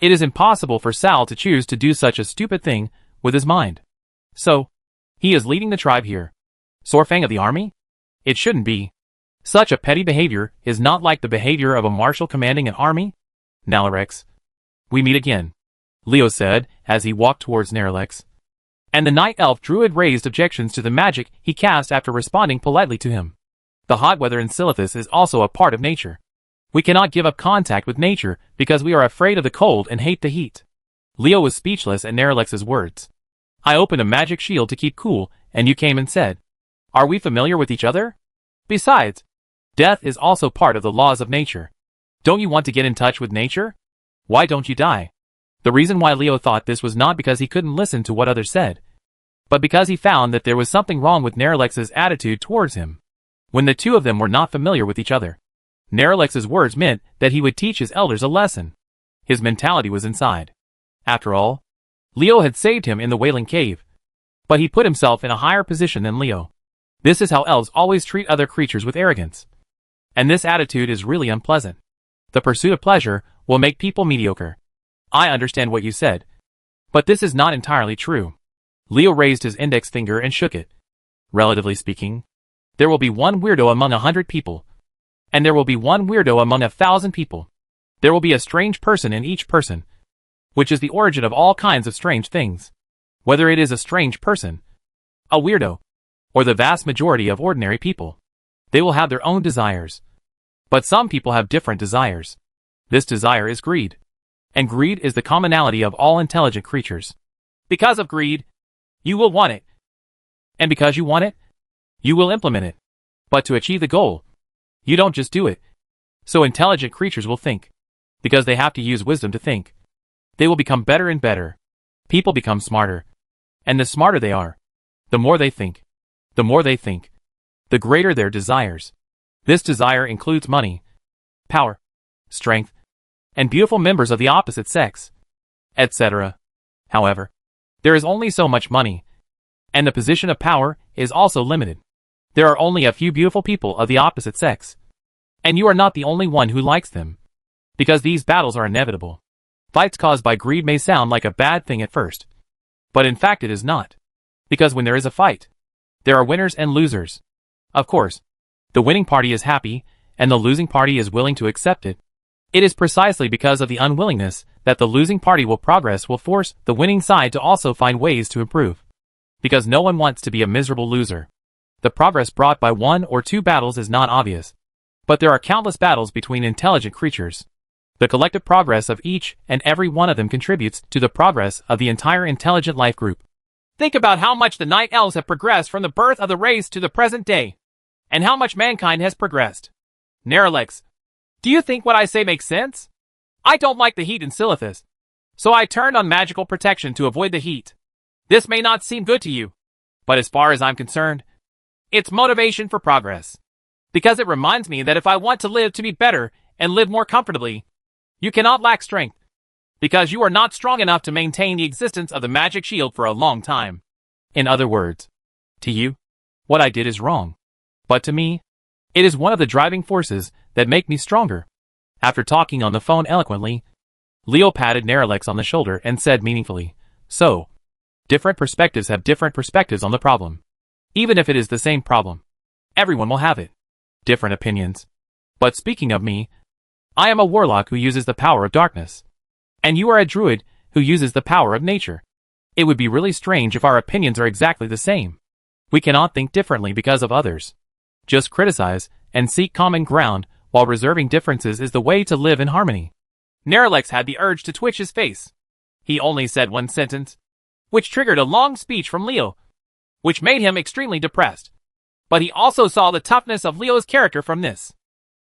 It is impossible for Sal to choose to do such a stupid thing with his mind. So, he is leading the tribe here. Sorfang of the army? It shouldn't be. Such a petty behavior is not like the behavior of a marshal commanding an army. Nalarex. We meet again, Leo said as he walked towards Naralex. And the night elf druid raised objections to the magic he cast after responding politely to him. The hot weather in Silithus is also a part of nature. We cannot give up contact with nature because we are afraid of the cold and hate the heat. Leo was speechless at Naralex's words. I opened a magic shield to keep cool, and you came and said, "Are we familiar with each other?" Besides, death is also part of the laws of nature. Don't you want to get in touch with nature? Why don't you die? The reason why Leo thought this was not because he couldn't listen to what others said, but because he found that there was something wrong with Naralex's attitude towards him. When the two of them were not familiar with each other, Naralex's words meant that he would teach his elders a lesson. His mentality was inside. After all, Leo had saved him in the Wailing Cave, but he put himself in a higher position than Leo. This is how elves always treat other creatures, with arrogance. And this attitude is really unpleasant. The pursuit of pleasure will make people mediocre. I understand what you said, but this is not entirely true. Leo raised his index finger and shook it. Relatively speaking, there will be one weirdo among 100 people, and there will be one weirdo among 1,000 people. There will be a strange person in each person, which is the origin of all kinds of strange things. Whether it is a strange person, a weirdo, or the vast majority of ordinary people, they will have their own desires. But some people have different desires. This desire is greed. And greed is the commonality of all intelligent creatures. Because of greed, you will want it. And because you want it, you will implement it. But to achieve the goal, you don't just do it. So intelligent creatures will think. Because they have to use wisdom to think. They will become better and better. People become smarter. And the smarter they are, the more they think. The more they think, the greater their desires. This desire includes money, power, strength, and beautiful members of the opposite sex. etc. However, there is only so much money, and the position of power is also limited. There are only a few beautiful people of the opposite sex, and you are not the only one who likes them, because these battles are inevitable. Fights caused by greed may sound like a bad thing at first, but in fact it is not, because when there is a fight, there are winners and losers. Of course, the winning party is happy, and the losing party is willing to accept it. It is precisely because of the unwillingness that the losing party will progress will force the winning side to also find ways to improve. Because no one wants to be a miserable loser. The progress brought by one or two battles is not obvious, but there are countless battles between intelligent creatures. The collective progress of each and every one of them contributes to the progress of the entire intelligent life group. Think about how much the night elves have progressed from the birth of the race to the present day, and how much mankind has progressed. Neralex, do you think what I say makes sense? I don't like the heat in Silithus, so I turned on magical protection to avoid the heat. This may not seem good to you, but as far as I'm concerned, it's motivation for progress. Because it reminds me that if I want to live to be better and live more comfortably, you cannot lack strength, because you are not strong enough to maintain the existence of the magic shield for a long time. In other words, to you, what I did is wrong. But to me, it is one of the driving forces that make me stronger. After talking on the phone eloquently, Leo patted Neralex on the shoulder and said meaningfully, "So, different perspectives have different perspectives on the problem. Even if it is the same problem, everyone will have it. Different opinions. But speaking of me, I am a warlock who uses the power of darkness. And you are a druid who uses the power of nature. It would be really strange if our opinions are exactly the same. We cannot think differently because of others. Just criticize and seek common ground while reserving differences is the way to live in harmony." Neralex had the urge to twitch his face. He only said one sentence, which triggered a long speech from Leo, which made him extremely depressed. But he also saw the toughness of Leo's character from this.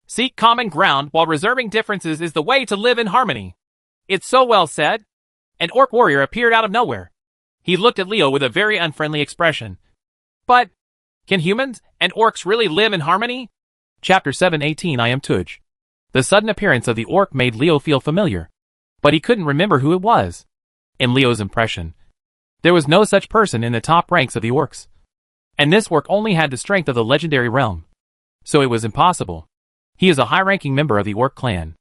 Seek common ground while reserving differences is the way to live in harmony. It's so well said. An orc warrior appeared out of nowhere. He looked at Leo with a very unfriendly expression. But, can humans and orcs really live in harmony? Chapter 718 I am Tuj. The sudden appearance of the orc made Leo feel familiar, but he couldn't remember who it was. In Leo's impression, there was no such person in the top ranks of the orcs. And this orc only had the strength of the legendary realm. So it was impossible. He is a high-ranking member of the orc clan.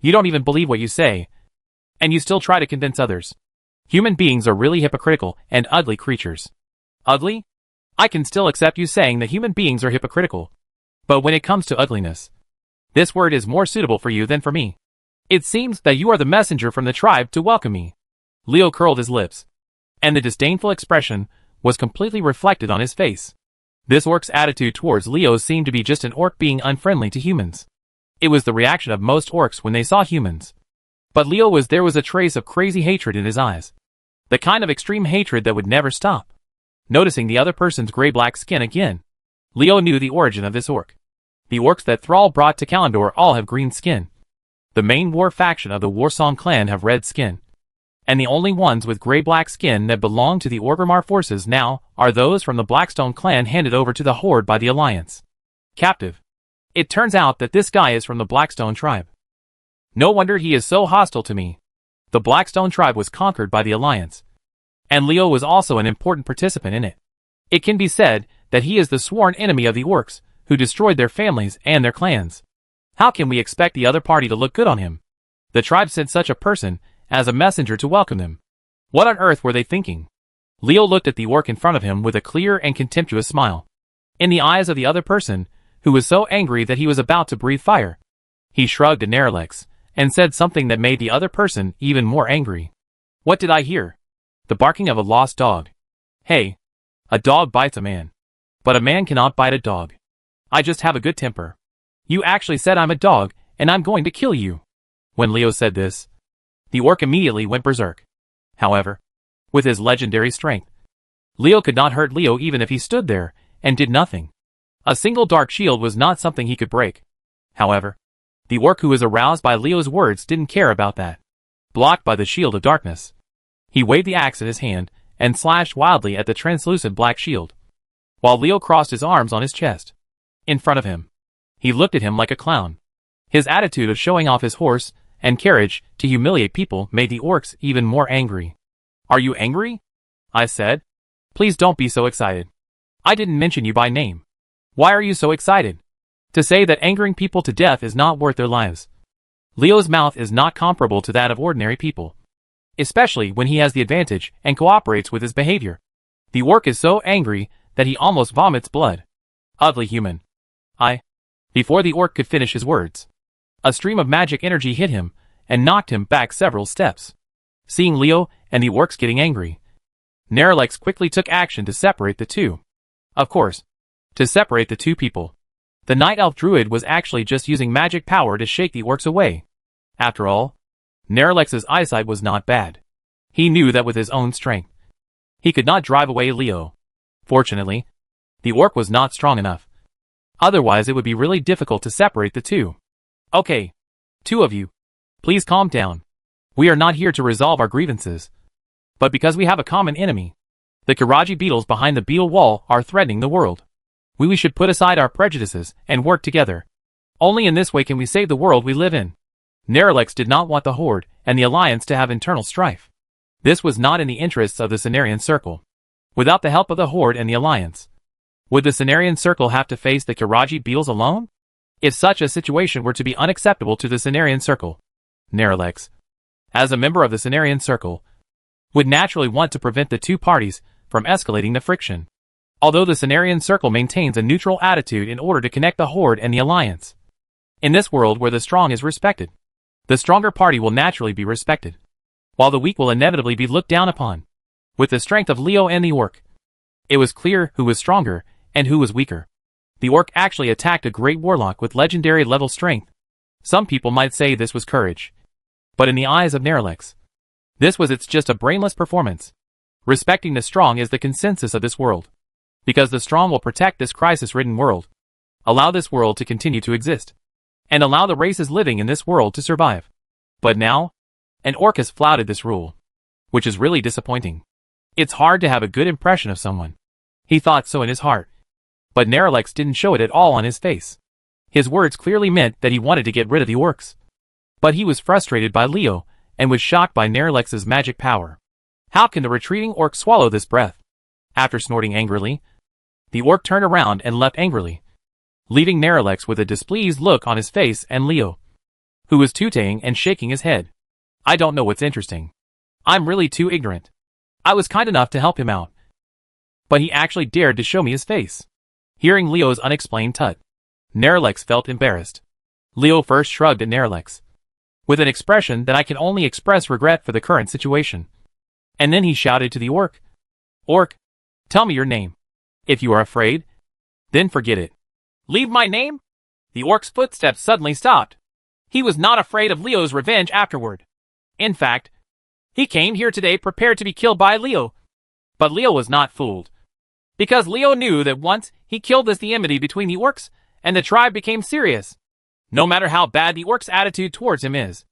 You don't even believe what you say, and you still try to convince others. Human beings are really hypocritical and ugly creatures. Ugly? I can still accept you saying that human beings are hypocritical. But when it comes to ugliness, this word is more suitable for you than for me. It seems that you are the messenger from the tribe to welcome me. Leo curled his lips, and the disdainful expression was completely reflected on his face. This orc's attitude towards Leo seemed to be just an orc being unfriendly to humans. It was the reaction of most orcs when they saw humans. But there was a trace of crazy hatred in his eyes. The kind of extreme hatred that would never stop. Noticing the other person's gray-black skin again, Leo knew the origin of this orc. The orcs that Thrall brought to Kalimdor all have green skin. The main war faction of the Warsong clan have red skin. And the only ones with gray-black skin that belong to the Orgrimmar forces now are those from the Blackstone clan handed over to the Horde by the Alliance. Captive. It turns out that this guy is from the Blackstone tribe. No wonder he is so hostile to me. The Blackstone tribe was conquered by the Alliance, and Leo was also an important participant in it. It can be said that he is the sworn enemy of the orcs, who destroyed their families and their clans. How can we expect the other party to look good on him? The tribe sent such a person as a messenger to welcome them. What on earth were they thinking? Leo looked at the orc in front of him with a clear and contemptuous smile. In the eyes of the other person, who was so angry that he was about to breathe fire, he shrugged at Neralex and said something that made the other person even more angry. What did I hear? The barking of a lost dog. Hey, a dog bites a man, but a man cannot bite a dog. I just have a good temper. You actually said I'm a dog, and I'm going to kill you. When Leo said this, the orc immediately went berserk. However, with his legendary strength, Leo could not hurt Leo even if he stood there and did nothing. A single dark shield was not something he could break. However, the orc who was aroused by Leo's words didn't care about that. Blocked by the shield of darkness, he waved the axe in his hand and slashed wildly at the translucent black shield, while Leo crossed his arms on his chest. In front of him, he looked at him like a clown. His attitude of showing off his horse and courage to humiliate people made the orcs even more angry. "Are you angry?" I said. "Please don't be so excited. I didn't mention you by name. Why are you so excited? To say that angering people to death is not worth their lives." Leo's mouth is not comparable to that of ordinary people, especially when he has the advantage and cooperates with his behavior. The orc is so angry that he almost vomits blood. Ugly human. Before the orc could finish his words, a stream of magic energy hit him and knocked him back several steps. Seeing Leo and the orcs getting angry, Neralex quickly took action to separate the two. Of course, to separate the two people. The Night Elf Druid was actually just using magic power to shake the orcs away. After all, Neralex's eyesight was not bad. He knew that with his own strength, he could not drive away Leo. Fortunately, the orc was not strong enough. Otherwise it would be really difficult to separate the two. "Okay, two of you, please calm down. We are not here to resolve our grievances, but because we have a common enemy. The Kiraji beetles behind the beetle wall are threatening the world. We should put aside our prejudices and work together. Only in this way can we save the world we live in." Neralex did not want the Horde and the Alliance to have internal strife. This was not in the interests of the Cenarian Circle. Without the help of the Horde and the Alliance, would the Cenarian Circle have to face the Kiraji beetles alone? If such a situation were to be unacceptable to the Cenarian Circle, Neralex, as a member of the Cenarian Circle, would naturally want to prevent the two parties from escalating the friction. Although the Cenarian Circle maintains a neutral attitude in order to connect the Horde and the Alliance. In this world where the strong is respected, the stronger party will naturally be respected, while the weak will inevitably be looked down upon. With the strength of Leo and the orc, it was clear who was stronger and who was weaker. The orc actually attacked a great warlock with legendary level strength. Some people might say this was courage, but in the eyes of Neralex, this was just a brainless performance. Respecting the strong is the consensus of this world, because the strong will protect this crisis-ridden world, allow this world to continue to exist, and allow the races living in this world to survive. But now, an orc has flouted this rule, which is really disappointing. It's hard to have a good impression of someone. He thought so in his heart, but Neralex didn't show it at all on his face. His words clearly meant that he wanted to get rid of the orcs. But he was frustrated by Leo and was shocked by Neralex's magic power. How can the retreating orc swallow this breath? After snorting angrily, the orc turned around and left angrily, leaving Neralex with a displeased look on his face and Leo, who was tooting and shaking his head. "I don't know what's interesting. I'm really too ignorant. I was kind enough to help him out, but he actually dared to show me his face." Hearing Leo's unexplained tut, Neralex felt embarrassed. Leo first shrugged at Neralex, with an expression that I can only express regret for the current situation. And then he shouted to the orc, "Orc, tell me your name. If you are afraid, then forget it." "Leave my name?" The orc's footsteps suddenly stopped. He was not afraid of Leo's revenge afterward. In fact, he came here today prepared to be killed by Leo. But Leo was not fooled, because Leo knew that once he killed the enmity between the orcs, and the tribe became serious. No matter how bad the orc's attitude towards him is,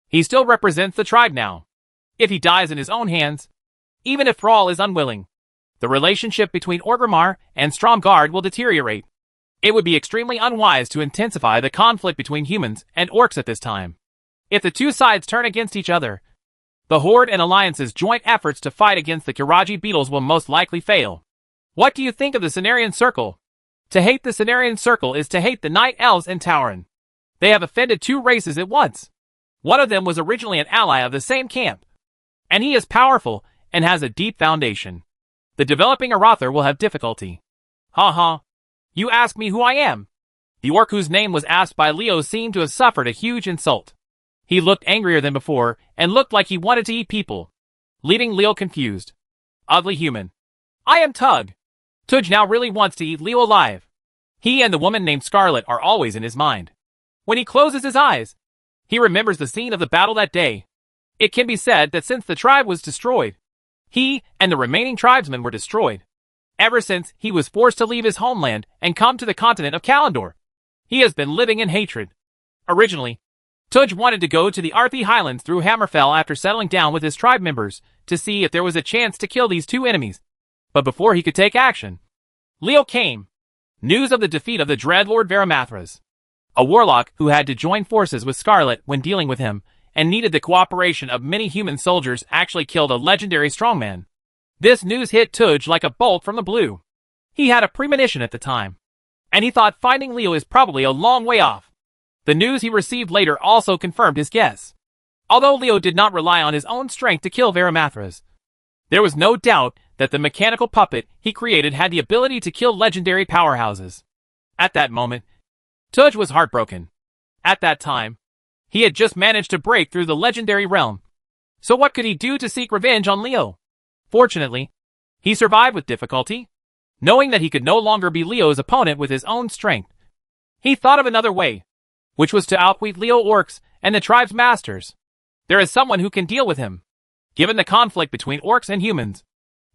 he still represents the tribe now. If he dies in his own hands, even if Thrall is unwilling, the relationship between Orgrimmar and Stromgarde will deteriorate. It would be extremely unwise to intensify the conflict between humans and orcs at this time. If the two sides turn against each other, the Horde and Alliance's joint efforts to fight against the Kiraji beetles will most likely fail. What do you think of the Cenarian Circle? To hate the Cenarian Circle is to hate the Night Elves and Tauren. They have offended two races at once. One of them was originally an ally of the same camp, and he is powerful and has a deep foundation. The developing Arather will have difficulty. Ha ha. You ask me who I am? The orc whose name was asked by Leo seemed to have suffered a huge insult. He looked angrier than before and looked like he wanted to eat people, leaving Leo confused. Ugly human. I am Tug. Tudge now really wants to eat Leo alive. He and the woman named Scarlet are always in his mind. When he closes his eyes, he remembers the scene of the battle that day. It can be said that since the tribe was destroyed, he and the remaining tribesmen were destroyed. Ever since he was forced to leave his homeland and come to the continent of Kalimdor, he has been living in hatred. Originally, Tudge wanted to go to the Arthi Highlands through Hammerfell after settling down with his tribe members to see if there was a chance to kill these two enemies. But before he could take action, Leo came. News of the defeat of the Dreadlord Varamathras, a warlock who had to join forces with Scarlet when dealing with him, and needed the cooperation of many human soldiers actually killed a legendary strongman. This news hit Tudge like a bolt from the blue. He had a premonition at the time, and he thought finding Leo is probably a long way off. The news he received later also confirmed his guess. Although Leo did not rely on his own strength to kill Varamathras, there was no doubt that the mechanical puppet he created had the ability to kill legendary powerhouses. At that moment, Tudge was heartbroken. At that time, he had just managed to break through the legendary realm. So what could he do to seek revenge on Leo? Fortunately, he survived with difficulty. Knowing that he could no longer be Leo's opponent with his own strength, he thought of another way, which was to outwit Leo orcs and the tribe's masters. There is someone who can deal with him. Given the conflict between orcs and humans,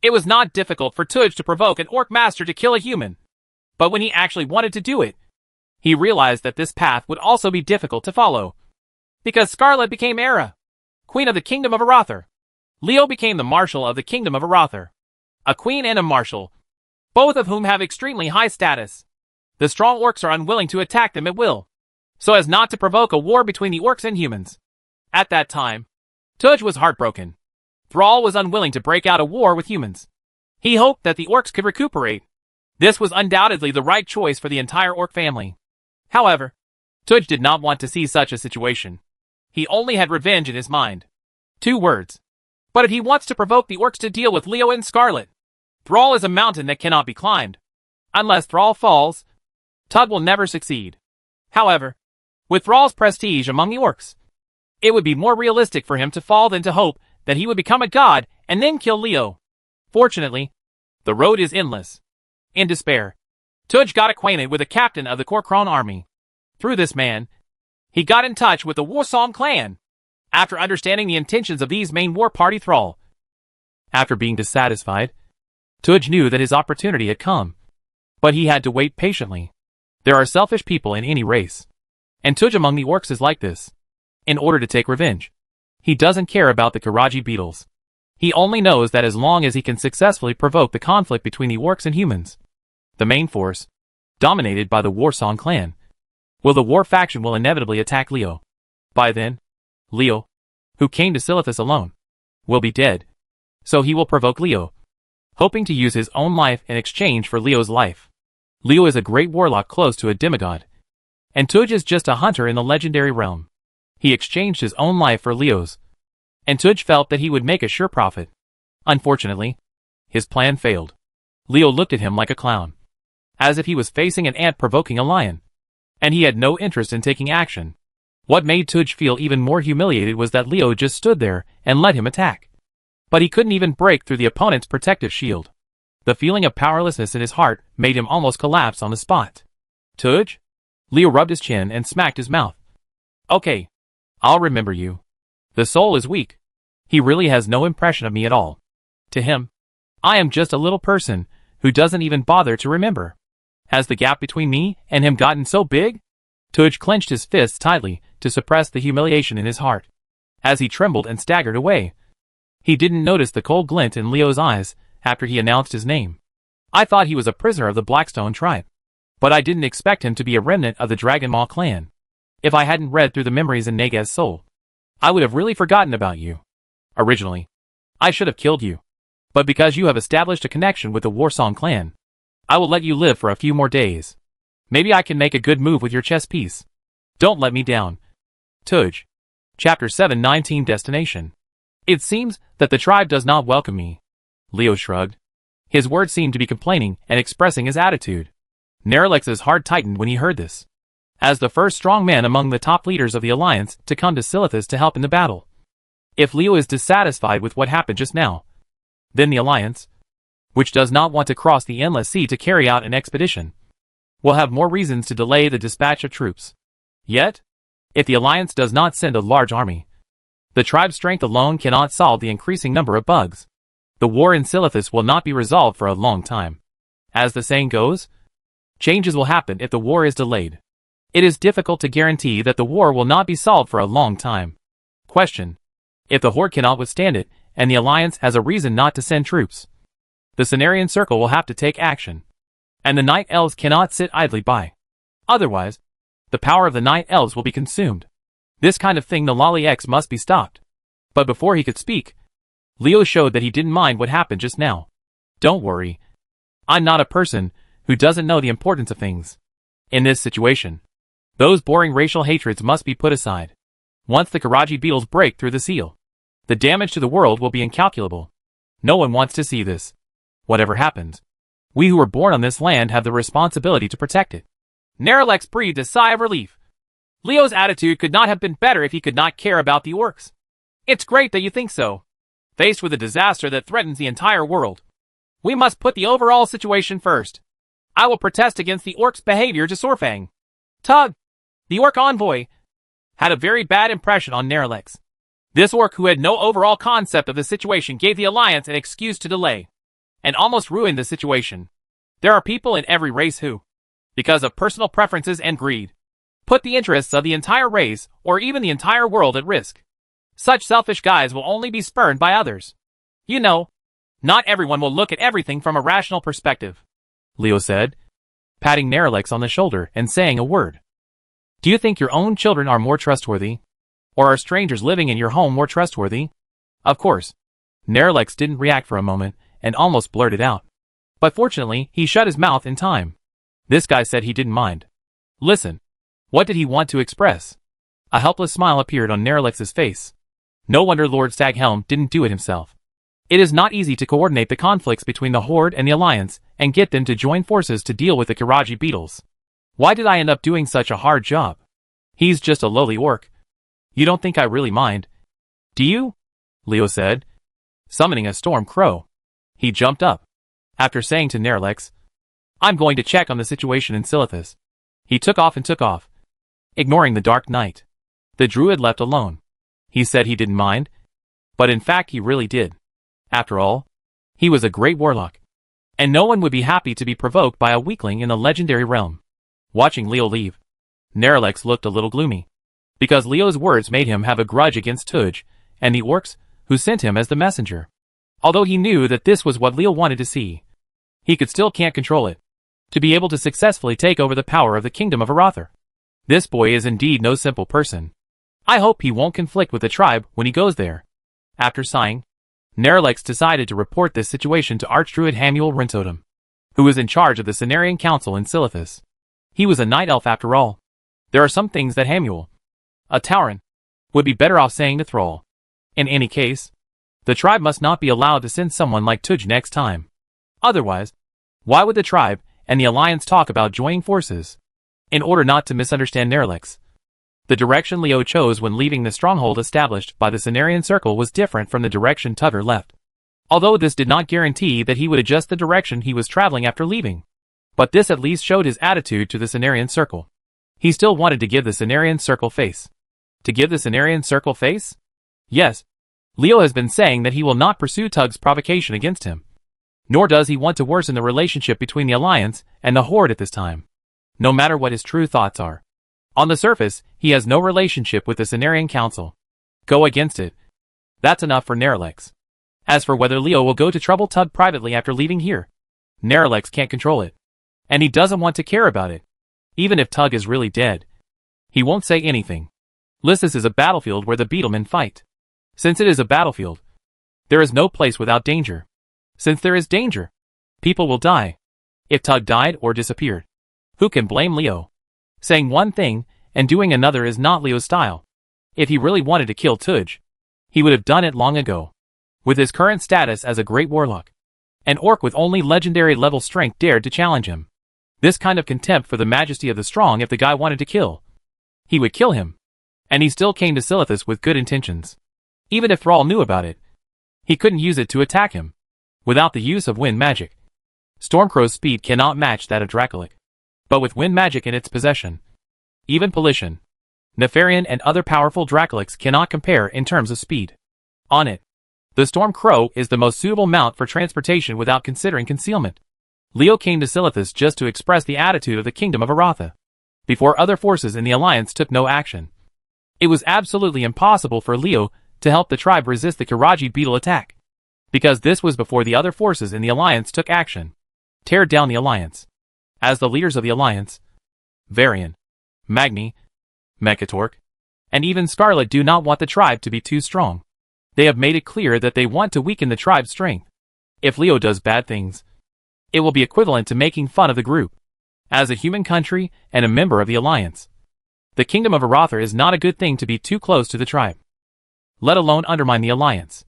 it was not difficult for Tudge to provoke an orc master to kill a human. But when he actually wanted to do it, he realized that this path would also be difficult to follow. Because Scarlet became Era, queen of the kingdom of Arathar. Leo became the marshal of the kingdom of Arathar. A queen and a marshal, both of whom have extremely high status. The strong orcs are unwilling to attack them at will, so as not to provoke a war between the orcs and humans. At that time, Tudge was heartbroken. Thrall was unwilling to break out a war with humans. He hoped that the orcs could recuperate. This was undoubtedly the right choice for the entire orc family. However, Tudge did not want to see such a situation. He only had revenge in his mind. 2 words. But if he wants to provoke the orcs to deal with Leo and Scarlet, Thrall is a mountain that cannot be climbed. Unless Thrall falls, Tudge will never succeed. However, with Thrall's prestige among the orcs, it would be more realistic for him to fall than to hope that he would become a god and then kill Leo. Fortunately, the road is endless. In despair, Tudge got acquainted with the captain of the Korkron army. Through this man, he got in touch with the Warsong clan. After understanding the intentions of these main war party Thrall, after being dissatisfied, Tudge knew that his opportunity had come. But he had to wait patiently. There are selfish people in any race, and Tudge among the orcs is like this. In order to take revenge, he doesn't care about the Karaji beetles. He only knows that as long as he can successfully provoke the conflict between the orcs and humans, the main force, dominated by the Warsong clan, the war faction will inevitably attack Leo. By then, Leo, who came to Silithus alone, will be dead. So he will provoke Leo, hoping to use his own life in exchange for Leo's life. Leo is a great warlock close to a demigod, and Tudge is just a hunter in the legendary realm. He exchanged his own life for Leo's, and Tudge felt that he would make a sure profit. Unfortunately, his plan failed. Leo looked at him like a clown, as if he was facing an ant provoking a lion, and he had no interest in taking action. What made Tudge feel even more humiliated was that Leo just stood there and let him attack. But he couldn't even break through the opponent's protective shield. The feeling of powerlessness in his heart made him almost collapse on the spot. Tudge? Leo rubbed his chin and smacked his mouth. Okay, I'll remember you. The soul is weak. He really has no impression of me at all. To him, I am just a little person who doesn't even bother to remember. Has the gap between me and him gotten so big? Tudge clenched his fists tightly to suppress the humiliation in his heart. As he trembled and staggered away, he didn't notice the cold glint in Leo's eyes after he announced his name. I thought he was a prisoner of the Blackstone tribe, but I didn't expect him to be a remnant of the Dragonmaw clan. If I hadn't read through the memories in Negaz's soul, I would have really forgotten about you. Originally, I should have killed you. But because you have established a connection with the Warsong clan, I will let you live for a few more days. Maybe I can make a good move with your chess piece. Don't let me down. Tudge. Chapter 719 Destination. It seems that the tribe does not welcome me. Leo shrugged. His words seemed to be complaining and expressing his attitude. Neralex's heart tightened when he heard this. As the first strong man among the top leaders of the Alliance to come to Silithus to help in the battle. If Leo is dissatisfied with what happened just now, then the Alliance, which does not want to cross the endless sea to carry out an expedition, will have more reasons to delay the dispatch of troops. Yet, if the Alliance does not send a large army, the tribe's strength alone cannot solve the increasing number of bugs. The war in Silithus will not be resolved for a long time. As the saying goes, changes will happen if the war is delayed. It is difficult to guarantee that the war will not be solved for a long time. Question. If the Horde cannot withstand it, and the Alliance has a reason not to send troops, the Cenarian Circle will have to take action. And the Night Elves cannot sit idly by. Otherwise, the power of the Night Elves will be consumed. This kind of thing the Lolly X must be stopped. But before he could speak, Leo showed that he didn't mind what happened just now. Don't worry. I'm not a person who doesn't know the importance of things. In this situation, those boring racial hatreds must be put aside. Once the Karaji beetles break through the seal, the damage to the world will be incalculable. No one wants to see this. Whatever happens, we who were born on this land have the responsibility to protect it. Neralex breathed a sigh of relief. Leo's attitude could not have been better if he could not care about the orcs. It's great that you think so. Faced with a disaster that threatens the entire world, we must put the overall situation first. I will protest against the orcs' behavior to Sorfang. Tug, the orc envoy, had a very bad impression on Neralex. This orc who had no overall concept of the situation gave the Alliance an excuse to delay, and almost ruined the situation. There are people in every race who, because of personal preferences and greed, put the interests of the entire race or even the entire world at risk. Such selfish guys will only be spurned by others. You know, not everyone will look at everything from a rational perspective, Leo said, patting Neralex on the shoulder and saying a word. Do you think your own children are more trustworthy? Or are strangers living in your home more trustworthy? Of course. Neralex didn't react for a moment and almost blurted out. But fortunately, he shut his mouth in time. This guy said he didn't mind. Listen. What did he want to express? A helpless smile appeared on Neralex's face. No wonder Lord Staghelm didn't do it himself. It is not easy to coordinate the conflicts between the Horde and the Alliance and get them to join forces to deal with the Karaji beetles. Why did I end up doing such a hard job? He's just a lowly orc. You don't think I really mind, do you? Leo said, summoning a storm crow. He jumped up. After saying to Neralex, I'm going to check on the situation in Silithus. He took off, ignoring the Dark Knight. The druid left alone. He said he didn't mind, but in fact he really did. After all, he was a great warlock, and no one would be happy to be provoked by a weakling in the legendary realm. Watching Leo leave, Neralex looked a little gloomy, because Leo's words made him have a grudge against Tuj and the orcs who sent him as the messenger. Although he knew that this was what Leo wanted to see, he still can't control it. To be able to successfully take over the power of the kingdom of Arather. This boy is indeed no simple person. I hope he won't conflict with the tribe when he goes there. After sighing, Neralex decided to report this situation to Archdruid Hamuel Rintotem, who was in charge of the Cenarian Council in Silithus. He was a night elf after all. There are some things that Hamuel, a Tauren, would be better off saying to Thrall. In any case, the tribe must not be allowed to send someone like Tuj next time. Otherwise, why would the tribe and the Alliance talk about joining forces? In order not to misunderstand Neralex, the direction Leo chose when leaving the stronghold established by the Cenarian Circle was different from the direction Tugger left. Although this did not guarantee that he would adjust the direction he was traveling after leaving. But this at least showed his attitude to the Cenarian Circle. He still wanted to give the Cenarian Circle face. To give the Cenarian Circle face? Yes. Leo has been saying that he will not pursue Tug's provocation against him. Nor does he want to worsen the relationship between the Alliance and the Horde at this time. No matter what his true thoughts are. On the surface, he has no relationship with the Cenarian Council. Go against it. That's enough for Neralex. As for whether Leo will go to trouble Tug privately after leaving here, Neralex can't control it. And he doesn't want to care about it. Even if Tug is really dead, he won't say anything. Lissus is a battlefield where the beetlemen fight. Since it is a battlefield, there is no place without danger. Since there is danger, people will die. If Tug died or disappeared, who can blame Leo? Saying one thing and doing another is not Leo's style. If he really wanted to kill Tuj, he would have done it long ago. With his current status as a great warlock, an orc with only legendary level strength dared to challenge him. This kind of contempt for the majesty of the strong. If the guy wanted to kill, he would kill him. And he still came to Silithus with good intentions. Even if Thrall knew about it, he couldn't use it to attack him. Without the use of wind magic, Stormcrow's speed cannot match that of Dracolic. But with wind magic in its possession, even Polition, Nefarian and other powerful Dracolics cannot compare in terms of speed. On it, the Storm Crow is the most suitable mount for transportation without considering concealment. Leo came to Silithus just to express the attitude of the Kingdom of Aratha, before other forces in the Alliance took no action. It was absolutely impossible for Leo to help the tribe resist the Karaji beetle attack, because this was before the other forces in the Alliance took action. Tear down the Alliance. As the leaders of the Alliance, Varian, Magni, Mekatork, And even Scarlet do not want the tribe to be too strong. They have made it clear that they want to weaken the tribe's strength. If Leo does bad things, it will be equivalent to making fun of the group. As a human country and a member of the Alliance, the Kingdom of Arathar is not a good thing to be too close to the tribe, let alone undermine the Alliance.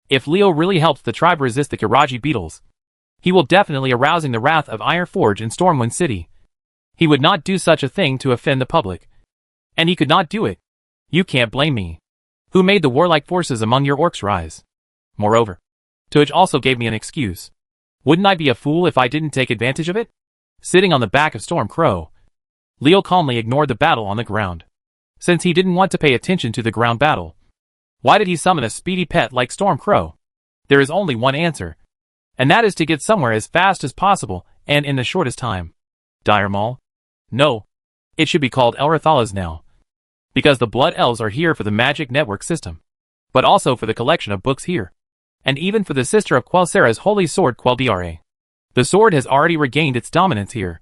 If Leo really helps the tribe resist the Kiraji beetles, he will definitely arousing the wrath of Iron Forge in Stormwind City. He would not do such a thing to offend the public. And he could not do it. You can't blame me. Who made the warlike forces among your orcs rise? Moreover, Tuj also gave me an excuse. Wouldn't I be a fool if I didn't take advantage of it? Sitting on the back of Storm Crow, Leo calmly ignored the battle on the ground. Since he didn't want to pay attention to the ground battle, why did he summon a speedy pet like Storm Crow? There is only one answer, and that is to get somewhere as fast as possible and in the shortest time. Dire Maul? No. It should be called Elrathalas now. Because the Blood Elves are here for the magic network system, but also for the collection of books here. And even for the sister of Quelsera's holy sword Queldiare. The sword has already regained its dominance here.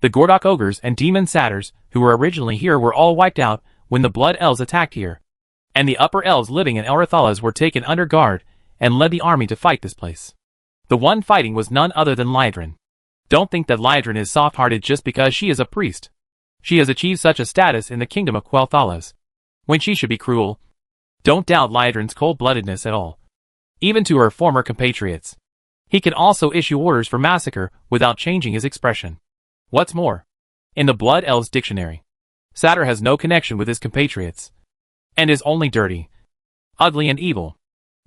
The Gordok Ogres and Demon Satyrs, who were originally here, were all wiped out when the Blood Elves attacked here. And the Upper Elves living in Elrathalas were taken under guard and led the army to fight this place. The one fighting was none other than Liedrin. Don't think that Liedrin is soft-hearted just because she is a priest. She has achieved such a status in the kingdom of Quelthalas, when she should be cruel. Don't doubt Liedrin's cold-bloodedness at all. Even to her former compatriots. He can also issue orders for massacre without changing his expression. What's more, in the Blood Elves dictionary, Satyr has no connection with his compatriots, and is only dirty, ugly and evil.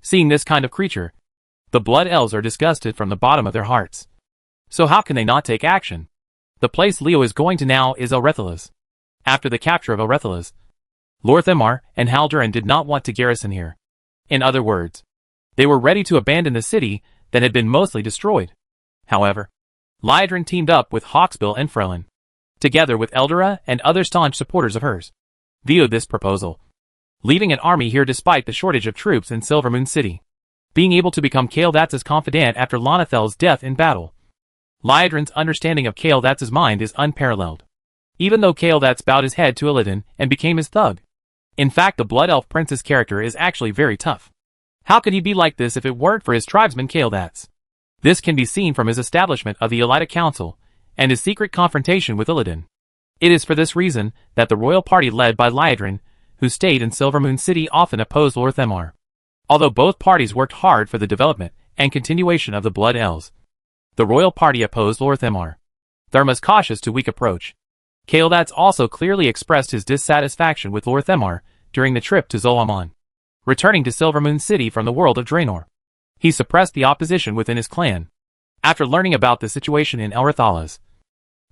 Seeing this kind of creature, the Blood Elves are disgusted from the bottom of their hearts. So how can they not take action? The place Leo is going to now is Elrathalas. After the capture of Elrathalas, Lor'themar and Halduran did not want to garrison here. In other words, they were ready to abandon the city that had been mostly destroyed. However, Liedrin teamed up with Hawksbill and Frelin, together with Eldera and other staunch supporters of hers, vetoed this proposal, leaving an army here despite the shortage of troops in Silvermoon City. Being able to become Kael'thas's confidant after Lonathel's death in battle. Liedrin's understanding of Kael'thas's mind is unparalleled. Even though Kael'thas bowed his head to Illidan and became his thug. In fact, the Blood Elf Prince's character is actually very tough. How could he be like this if it weren't for his tribesman Kael'thas? This can be seen from his establishment of the Elita Council and his secret confrontation with Illidan. It is for this reason that the royal party led by Liedrin, who stayed in Silvermoon City, often opposed Lor'themar. Although both parties worked hard for the development and continuation of the Blood Elves, the royal party opposed Lor'themar. Therma's cautious to weak approach. Kael'thas also clearly expressed his dissatisfaction with Lor'themar during the trip to Zoamon. Returning to Silvermoon City from the world of Draenor, he suppressed the opposition within his clan. After learning about the situation in Elrathalas,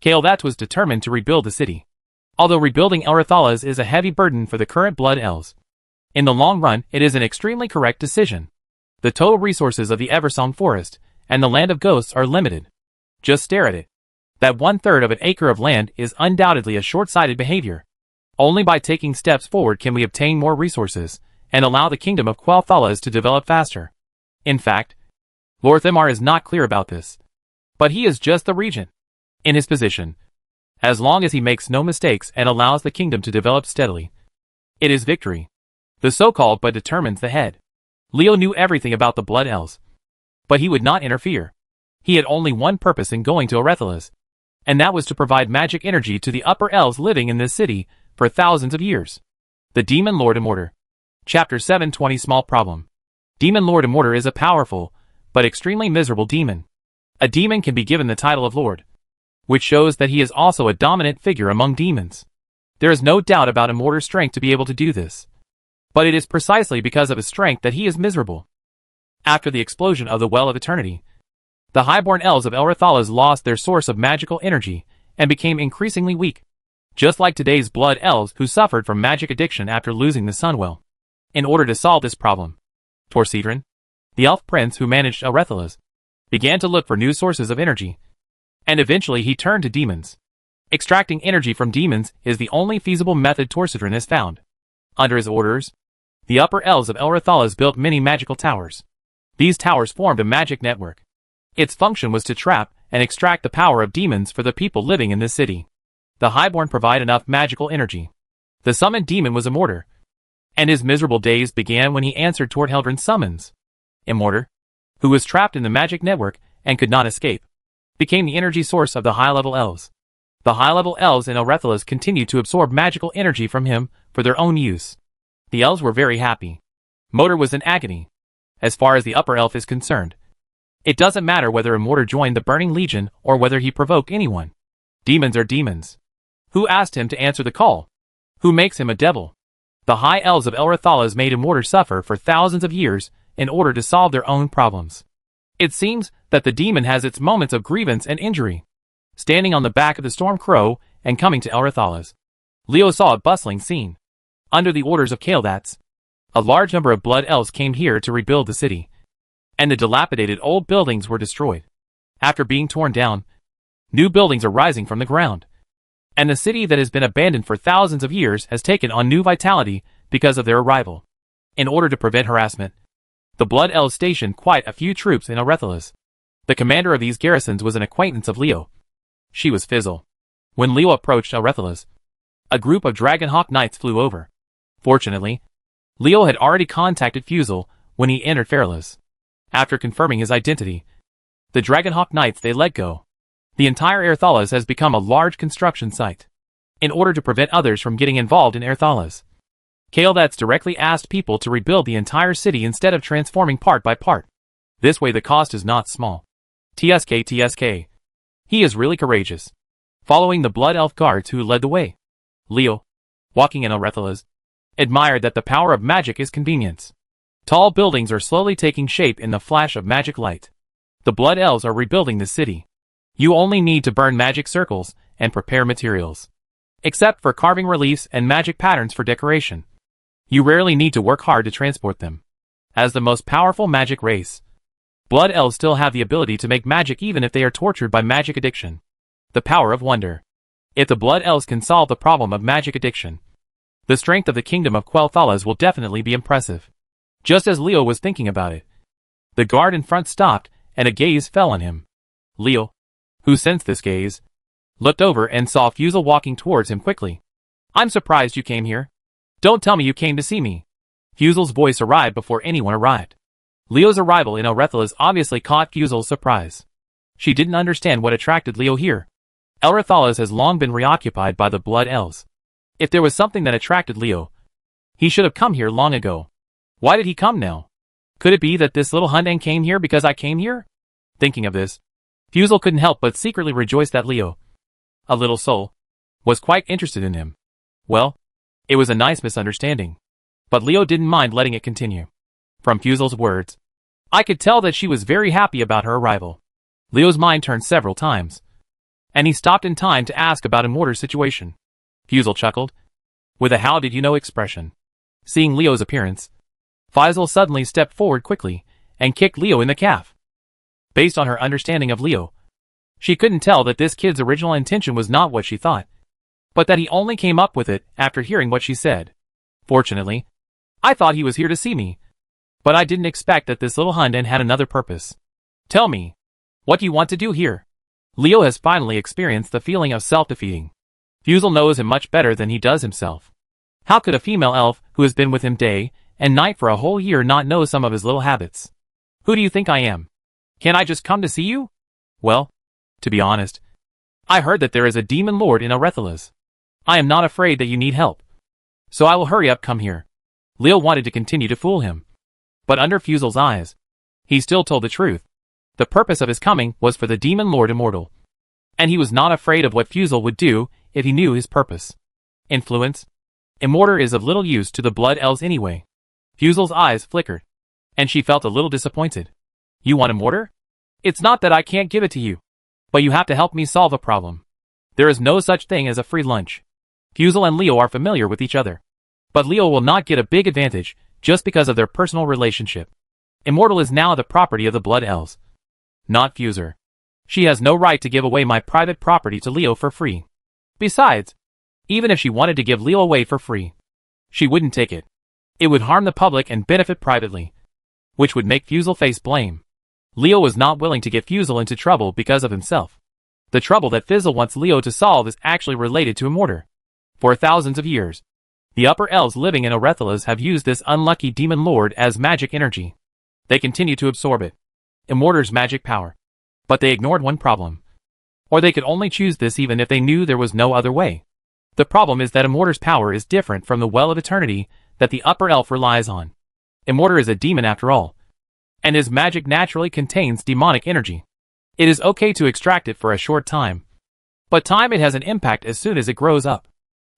Kael'thas was determined to rebuild the city. Although rebuilding Elrathalas is a heavy burden for the current Blood Elves, in the long run it is an extremely correct decision. The total resources of the Eversong Forest and the Land of Ghosts are limited. Just stare at it. That 1/3 of an acre of land is undoubtedly a short-sighted behavior. Only by taking steps forward can we obtain more resources and allow the kingdom of Quel'thalas to develop faster. In fact, Lor'themar is not clear about this. But he is just the regent. In his position, as long as he makes no mistakes and allows the kingdom to develop steadily, it is victory. The so-called but determines the head. Leo knew everything about the Blood Elves, but he would not interfere. He had only one purpose in going to Elrathalas, and that was to provide magic energy to the Upper Elves living in this city for thousands of years. The Demon Lord Immortor. Chapter 720 Small Problem. Demon Lord Immortor is a powerful, but extremely miserable demon. A demon can be given the title of Lord, which shows that he is also a dominant figure among demons. There is no doubt about Immortor's strength to be able to do this. But it is precisely because of his strength that he is miserable. After the explosion of the Well of Eternity, the Highborn Elves of Elrathalas lost their source of magical energy and became increasingly weak. Just like today's Blood Elves who suffered from magic addiction after losing the Sunwell. In order to solve this problem, Torsidron, the elf prince who managed Elrathalas, began to look for new sources of energy. And eventually he turned to demons. Extracting energy from demons is the only feasible method Torsidron has found. Under his orders, the Upper Elves of Elrathalas built many magical towers. These towers formed a magic network. Its function was to trap and extract the power of demons for the people living in this city. The Highborn provide enough magical energy. The summoned demon was Immortor, And his miserable days began when he answered toward Heldren's summons. Immortor, who was trapped in the magic network and could not escape, became the energy source of the high-level elves. The high-level elves in Elrethalas continued to absorb magical energy from him for their own use. The elves were very happy. Motor was in agony. As far as the upper elf is concerned, it doesn't matter whether Immortor joined the Burning Legion or whether he provoked anyone. Demons are demons. Who asked him to answer the call? Who makes him a devil? The high elves of Elrethalas made Immortor suffer for thousands of years in order to solve their own problems. It seems that the demon has its moments of grievance and injury. Standing on the back of the Storm Crow and coming to Elrethalas, Leo saw a bustling scene. Under the orders of Kaeldats, a large number of blood elves came here to rebuild the city, and the dilapidated old buildings were destroyed. After being torn down, new buildings are rising from the ground. And the city that has been abandoned for thousands of years has taken on new vitality because of their arrival. In order to prevent harassment, the Blood Elves stationed quite a few troops in Elrethalas. The commander of these garrisons was an acquaintance of Leo. She was Fizzle. When Leo approached Elrethalas, a group of Dragonhawk Knights flew over. Fortunately, Leo had already contacted Fizzle when he entered Fairless. After confirming his identity, the Dragonhawk Knights they let go. The entire Airthalas has become a large construction site. In order to prevent others from getting involved in Airthalas, Kaeldats directly asked people to rebuild the entire city instead of transforming part by part. This way the cost is not small. TSK. He is really courageous. Following the Blood Elf guards who led the way, Leo, walking in Elrethalas, admired that the power of magic is convenience. Tall buildings are slowly taking shape in the flash of magic light. The Blood Elves are rebuilding the city. You only need to burn magic circles and prepare materials. Except for carving reliefs and magic patterns for decoration. You rarely need to work hard to transport them. As the most powerful magic race, Blood Elves still have the ability to make magic even if they are tortured by magic addiction. The power of wonder. If the Blood Elves can solve the problem of magic addiction, the strength of the kingdom of Quel'Thalas will definitely be impressive. Just as Leo was thinking about it, the guard in front stopped and a gaze fell on him. Leo, who sensed this gaze, looked over and saw Fizzle walking towards him quickly. I'm surprised you came here. Don't tell me you came to see me. Fizzle's voice arrived before anyone arrived. Leo's arrival in Elrethalas obviously caught Fizzle's surprise. She didn't understand what attracted Leo here. Elrethalas has long been reoccupied by the Blood Elves. If there was something that attracted Leo, he should have come here long ago. Why did he come now? Could it be that this little Hundan came here because I came here? Thinking of this, Fizzle couldn't help but secretly rejoice that Leo, a little soul, was quite interested in him. Well, it was a nice misunderstanding. But Leo didn't mind letting it continue. From Fizzle's words, I could tell that she was very happy about her arrival. Leo's mind turned several times, and he stopped in time to ask about Immortor's situation. Fizzle chuckled, with a how did you know expression. Seeing Leo's appearance, Fizzle suddenly stepped forward quickly and kicked Leo in the calf. Based on her understanding of Leo, she couldn't tell that this kid's original intention was not what she thought, but that he only came up with it after hearing what she said. Fortunately, I thought he was here to see me, but I didn't expect that this little Hundan had another purpose. Tell me, what do you want to do here? Leo has finally experienced the feeling of self-defeating. Fizzle knows him much better than he does himself. How could a female elf who has been with him day and night for a whole year not know some of his little habits? Who do you think I am? Can I just come to see you? Well, to be honest, I heard that there is a demon lord in Elrethalas. I am not afraid that you need help, so I will hurry up come here. Leo wanted to continue to fool him, but under Fizzle's eyes, he still told the truth. The purpose of his coming was for the demon lord Immortal, and he was not afraid of what Fizzle would do if he knew his purpose. Influence. Immortor is of little use to the Blood Elves anyway. Fizzle's eyes flickered, and she felt a little disappointed. You want Immortor? It's not that I can't give it to you, but you have to help me solve a problem. There is no such thing as a free lunch. Fizzle and Leo are familiar with each other, but Leo will not get a big advantage just because of their personal relationship. Immortal is now the property of the Blood Elves, not Fizzle. She has no right to give away my private property to Leo for free. Besides, even if she wanted to give Leo away for free, she wouldn't take it. It would harm the public and benefit privately, which would make Fizzle face blame. Leo was not willing to get Fizzle into trouble because of himself. The trouble that Fizzle wants Leo to solve is actually related to Immortor. For thousands of years, The upper elves living in Orethalas have used this unlucky demon lord as magic energy. They continue to absorb it. Immortar's magic power. But they ignored one problem. Or they could only choose this even if they knew there was no other way. The problem is that Immortar's power is different from the Well of Eternity that the upper elf relies on. Immortar is a demon after all. And his magic naturally contains demonic energy. It is okay to extract it for a short time. But it has an impact as soon as it grows up.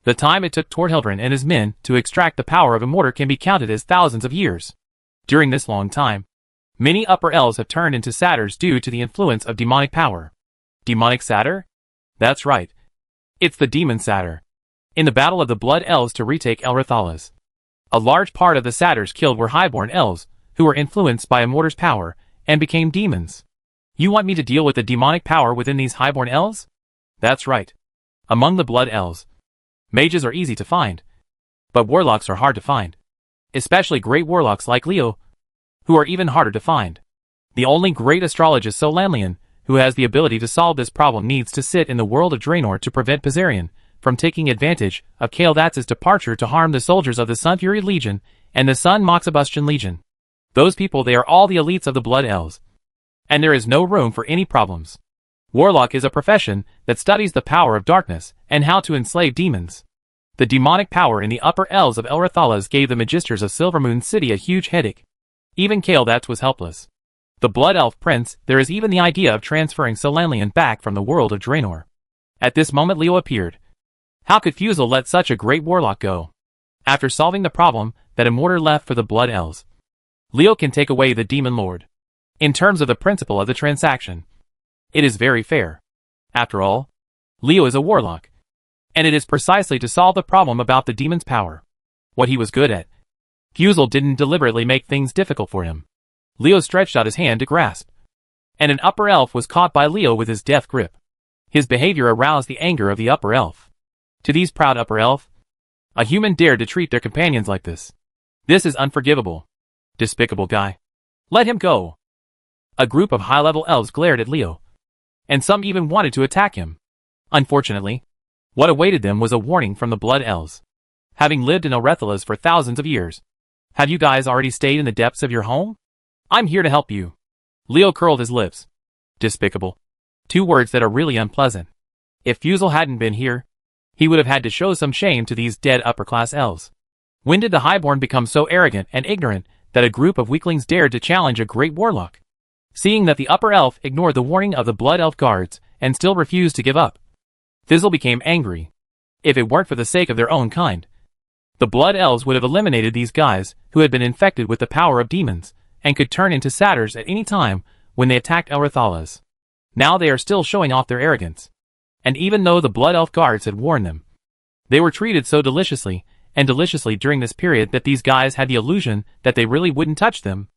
The time it took Torthildren and his men to extract the power of Immortar can be counted as thousands of years. During this long time, many upper elves have turned into satyrs due to the influence of demonic power. Demonic satyr? That's right. It's the demon satyr. In the battle of the blood elves to retake Elrathalas, a large part of the satyrs killed were highborn elves, who were influenced by Immortar's power, and became demons. You want me to deal with the demonic power within these highborn elves? That's right. Among the blood elves, mages are easy to find, but warlocks are hard to find. Especially great warlocks like Leo, who are even harder to find. The only great astrologist Solanlian, who has the ability to solve this problem, needs to sit in the world of Draenor to prevent Pizarian from taking advantage of Kael'thas's departure to harm the soldiers of the Sun-Fury Legion and the Sun Moxibustion Legion. Those people, they are all the elites of the blood elves. And there is no room for any problems. Warlock is a profession that studies the power of darkness and how to enslave demons. The demonic power in the upper elves of Elrathalas gave the magisters of Silvermoon City a huge headache. Even Kael'thas was helpless. The Blood Elf Prince, there is even the idea of transferring Solanlian back from the world of Draenor. At this moment Leo appeared. How could Fusel let such a great warlock go? After solving the problem that Immortar left for the Blood Elves, Leo can take away the Demon Lord. In terms of the principle of the transaction, it is very fair. After all, Leo is a warlock. And it is precisely to solve the problem about the demon's power. What he was good at. Fusel didn't deliberately make things difficult for him. Leo stretched out his hand to grasp. And an upper elf was caught by Leo with his death grip. His behavior aroused the anger of the upper elf. To these proud upper elf, a human dared to treat their companions like this. This is unforgivable. Despicable guy. Let him go. A group of high-level elves glared at Leo. And some even wanted to attack him. Unfortunately, what awaited them was a warning from the Blood Elves. Having lived in Orethalas for thousands of years, have you guys already stayed in the depths of your home? I'm here to help you. Leo curled his lips. Despicable. Two words that are really unpleasant. If Fusel hadn't been here, he would have had to show some shame to these dead upper-class elves. When did the Highborn become so arrogant and ignorant that a group of weaklings dared to challenge a great warlock? Seeing that the upper elf ignored the warning of the Blood Elf guards and still refused to give up, Fizzle became angry. If it weren't for the sake of their own kind, the Blood Elves would have eliminated these guys who had been infected with the power of demons and could turn into satyrs at any time when they attacked Elrathalas. Now they are still showing off their arrogance. And even though the Blood Elf guards had warned them, they were treated so deliciously during this period that these guys had the illusion that they really wouldn't touch them.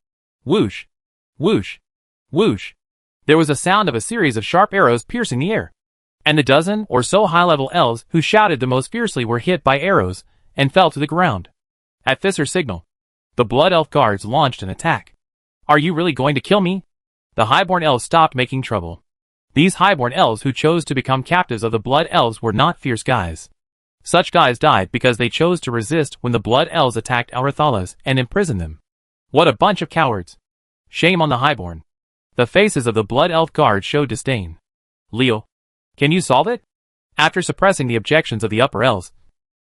Whoosh! Whoosh! Whoosh! There was a sound of a series of sharp arrows piercing the air. And the dozen or so high-level elves who shouted the most fiercely were hit by arrows and fell to the ground. At Fisser's signal, the Blood Elf guards launched an attack. Are you really going to kill me? The Highborn elves stopped making trouble. These Highborn elves who chose to become captives of the Blood Elves were not fierce guys. Such guys died because they chose to resist when the Blood Elves attacked Elrathalas and imprisoned them. What a bunch of cowards. Shame on the Highborn. The faces of the Blood Elf guards showed disdain. Leo, can you solve it? After suppressing the objections of the upper elves,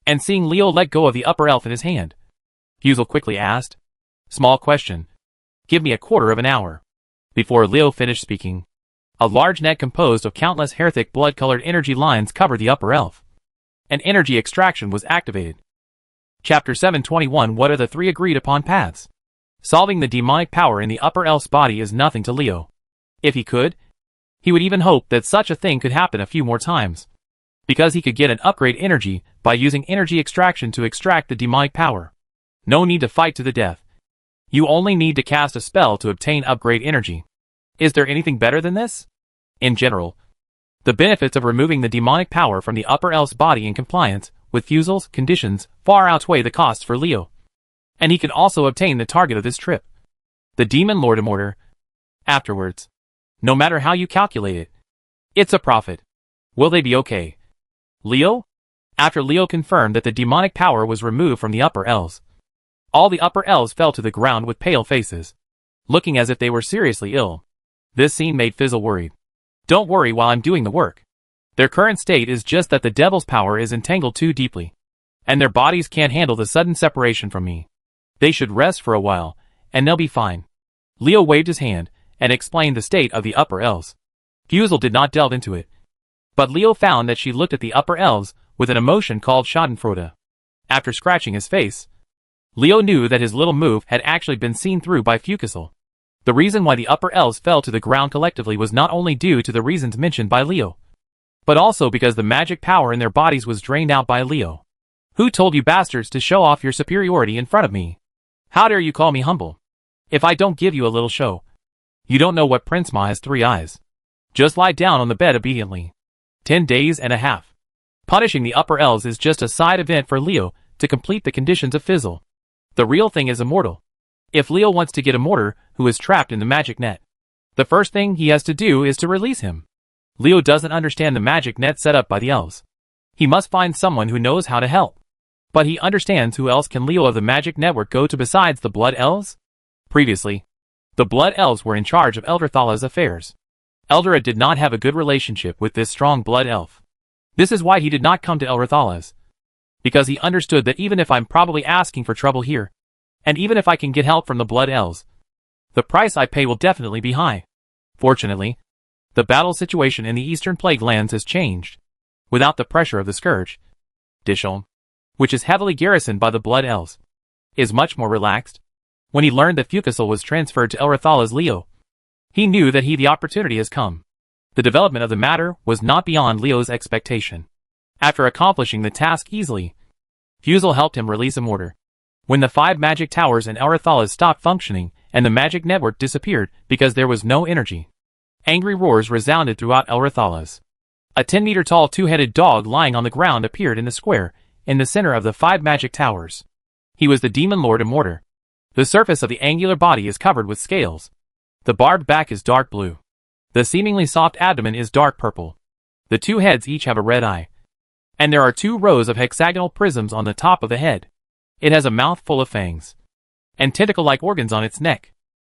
and seeing Leo let go of the upper elf in his hand, Fusel quickly asked, "Small question. Give me a quarter of an hour." Before Leo finished speaking, a large net composed of countless hair-thick blood-colored energy lines covered the upper elf. An energy extraction was activated. Chapter 721. What are the three agreed-upon paths? Solving the demonic power in the upper elf's body is nothing to Leo. If he could, he would even hope that such a thing could happen a few more times. Because he could get an upgrade energy by using energy extraction to extract the demonic power. No need to fight to the death. You only need to cast a spell to obtain upgrade energy. Is there anything better than this? In general, the benefits of removing the demonic power from the upper elf's body in compliance with Fusel's conditions far outweigh the costs for Leo. And he can also obtain the target of this trip, the Demon Lord Immortar. Afterwards, no matter how you calculate it, it's a profit. Will they be okay? Leo? After Leo confirmed that the demonic power was removed from the upper elves, all the upper elves fell to the ground with pale faces, looking as if they were seriously ill. This scene made Fizzle worried. Don't worry while I'm doing the work. Their current state is just that the devil's power is entangled too deeply, and their bodies can't handle the sudden separation from me. They should rest for a while, and they'll be fine. Leo waved his hand, and explained the state of the upper elves. Fizzle did not delve into it, but Leo found that she looked at the upper elves with an emotion called schadenfreude. After scratching his face, Leo knew that his little move had actually been seen through by Fizzle. The reason why the upper elves fell to the ground collectively was not only due to the reasons mentioned by Leo, but also because the magic power in their bodies was drained out by Leo. Who told you bastards to show off your superiority in front of me? How dare you call me humble? If I don't give you a little show, you don't know what Prince Ma has 3 eyes. Just lie down on the bed obediently. 10 days and a half. Punishing the upper elves is just a side event for Leo to complete the conditions of Fizzle. The real thing is immortal. If Leo wants to get Immortal, who is trapped in the magic net, the first thing he has to do is to release him. Leo doesn't understand the magic net set up by the elves. He must find someone who knows how to help. But he understands who else can Leo of the magic network go to besides the Blood Elves? Previously, the Blood Elves were in charge of Elderthala's affairs. Eldera did not have a good relationship with this strong Blood Elf. This is why he did not come to Elderthala's. Because he understood that even if I'm probably asking for trouble here, and even if I can get help from the Blood Elves, the price I pay will definitely be high. Fortunately, the battle situation in the Eastern Plague Lands has changed. Without the pressure of the Scourge, Disholm, which is heavily garrisoned by the Blood Elves, is much more relaxed. When he learned that Fizzle was transferred to Elderthala's Leo, he knew that the opportunity has come. The development of the matter was not beyond Leo's expectation. After accomplishing the task easily, Fizzle helped him release Immortal. When the 5 magic towers in Elderthala's stopped functioning and the magic network disappeared because there was no energy, angry roars resounded throughout Elderthala's. A 10-meter-tall 2-headed dog lying on the ground appeared in the square, in the center of the 5 magic towers. He was the Demon Lord Immortal. The surface of the angular body is covered with scales. The barbed back is dark blue. The seemingly soft abdomen is dark purple. The 2 heads each have a red eye. And there are 2 rows of hexagonal prisms on the top of the head. It has a mouth full of fangs and tentacle-like organs on its neck.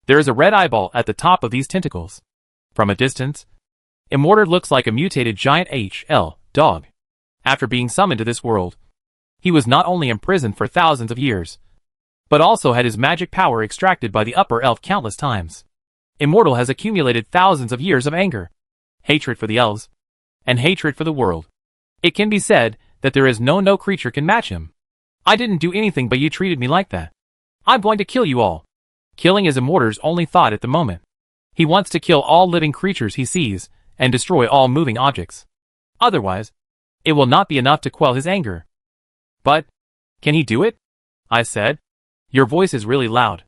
There is a red eyeball at the top of these tentacles. From a distance, Immortal looks like a mutated giant HL dog. After being summoned to this world, he was not only imprisoned for thousands of years, but also had his magic power extracted by the upper elf countless times. Immortal has accumulated thousands of years of anger, hatred for the elves, and hatred for the world. It can be said that there is no creature can match him. I didn't do anything but you treated me like that. I'm going to kill you all. Killing is Immortal's only thought at the moment. He wants to kill all living creatures he sees, and destroy all moving objects. Otherwise, it will not be enough to quell his anger. But, can he do it? I said. Your voice is really loud.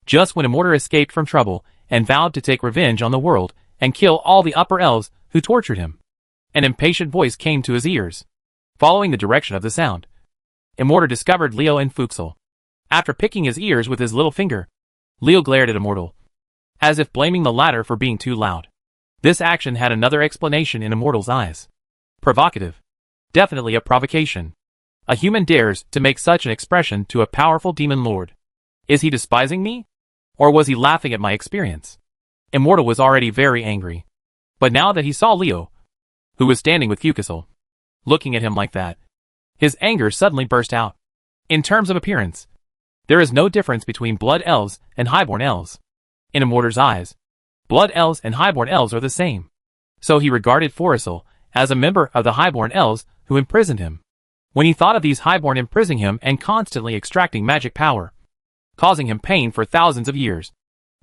Just when Immortal escaped from trouble, and vowed to take revenge on the world, and kill all the upper elves who tortured him, an impatient voice came to his ears. Following the direction of the sound, Immortal discovered Leo and Fizzle. After picking his ears with his little finger, Leo glared at Immortal, as if blaming the latter for being too loud. This action had another explanation in Immortal's eyes. Provocative. Definitely a provocation. A human dares to make such an expression to a powerful demon lord. Is he despising me? Or was he laughing at my experience? Immortal was already very angry. But now that he saw Leo, who was standing with Fizzle, looking at him like that, his anger suddenly burst out. In terms of appearance, there is no difference between Blood Elves and Highborn Elves. In Immortal's eyes, Blood Elves and Highborn Elves are the same. So he regarded Fizzle as a member of the Highborn Elves who imprisoned him. When he thought of these Highborn imprisoning him and constantly extracting magic power, causing him pain for thousands of years,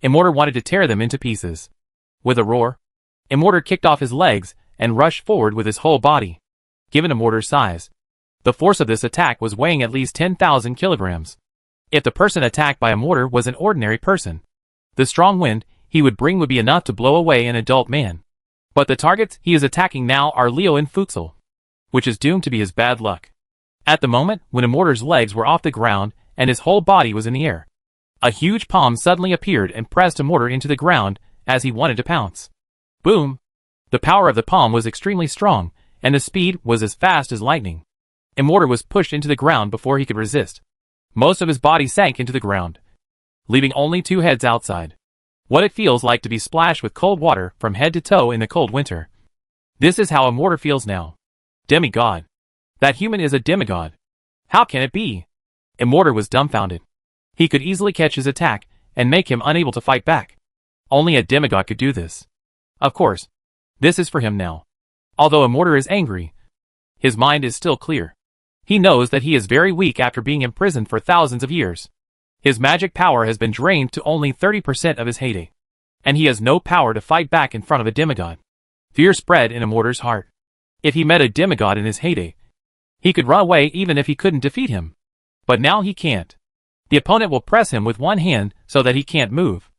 Immortal wanted to tear them into pieces. With a roar, Immortal kicked off his legs and rushed forward with his whole body. Given Immortal's size, the force of this attack was weighing at least 10,000 kilograms. If the person attacked by Immortal was an ordinary person, the strong wind he would bring would be enough to blow away an adult man. But the targets he is attacking now are Leo and Fizzle, which is doomed to be his bad luck. At the moment when Immortal's legs were off the ground and his whole body was in the air, a huge palm suddenly appeared and pressed Immortal into the ground as he wanted to pounce. Boom! The power of the palm was extremely strong, and the speed was as fast as lightning. Immortor was pushed into the ground before he could resist. Most of his body sank into the ground, leaving only 2 heads outside. What it feels like to be splashed with cold water from head to toe in the cold winter. This is how Immortor feels now. Demigod. That human is a demigod. How can it be? Immortor was dumbfounded. He could easily catch his attack and make him unable to fight back. Only a demigod could do this. Of course, this is for him now. Although Immortor is angry, his mind is still clear. He knows that he is very weak after being imprisoned for thousands of years. His magic power has been drained to only 30% of his heyday, and he has no power to fight back in front of a demigod. Fear spread in Immortor's heart. If he met a demigod in his heyday, he could run away even if he couldn't defeat him. But now he can't. The opponent will press him with one hand so that he can't move.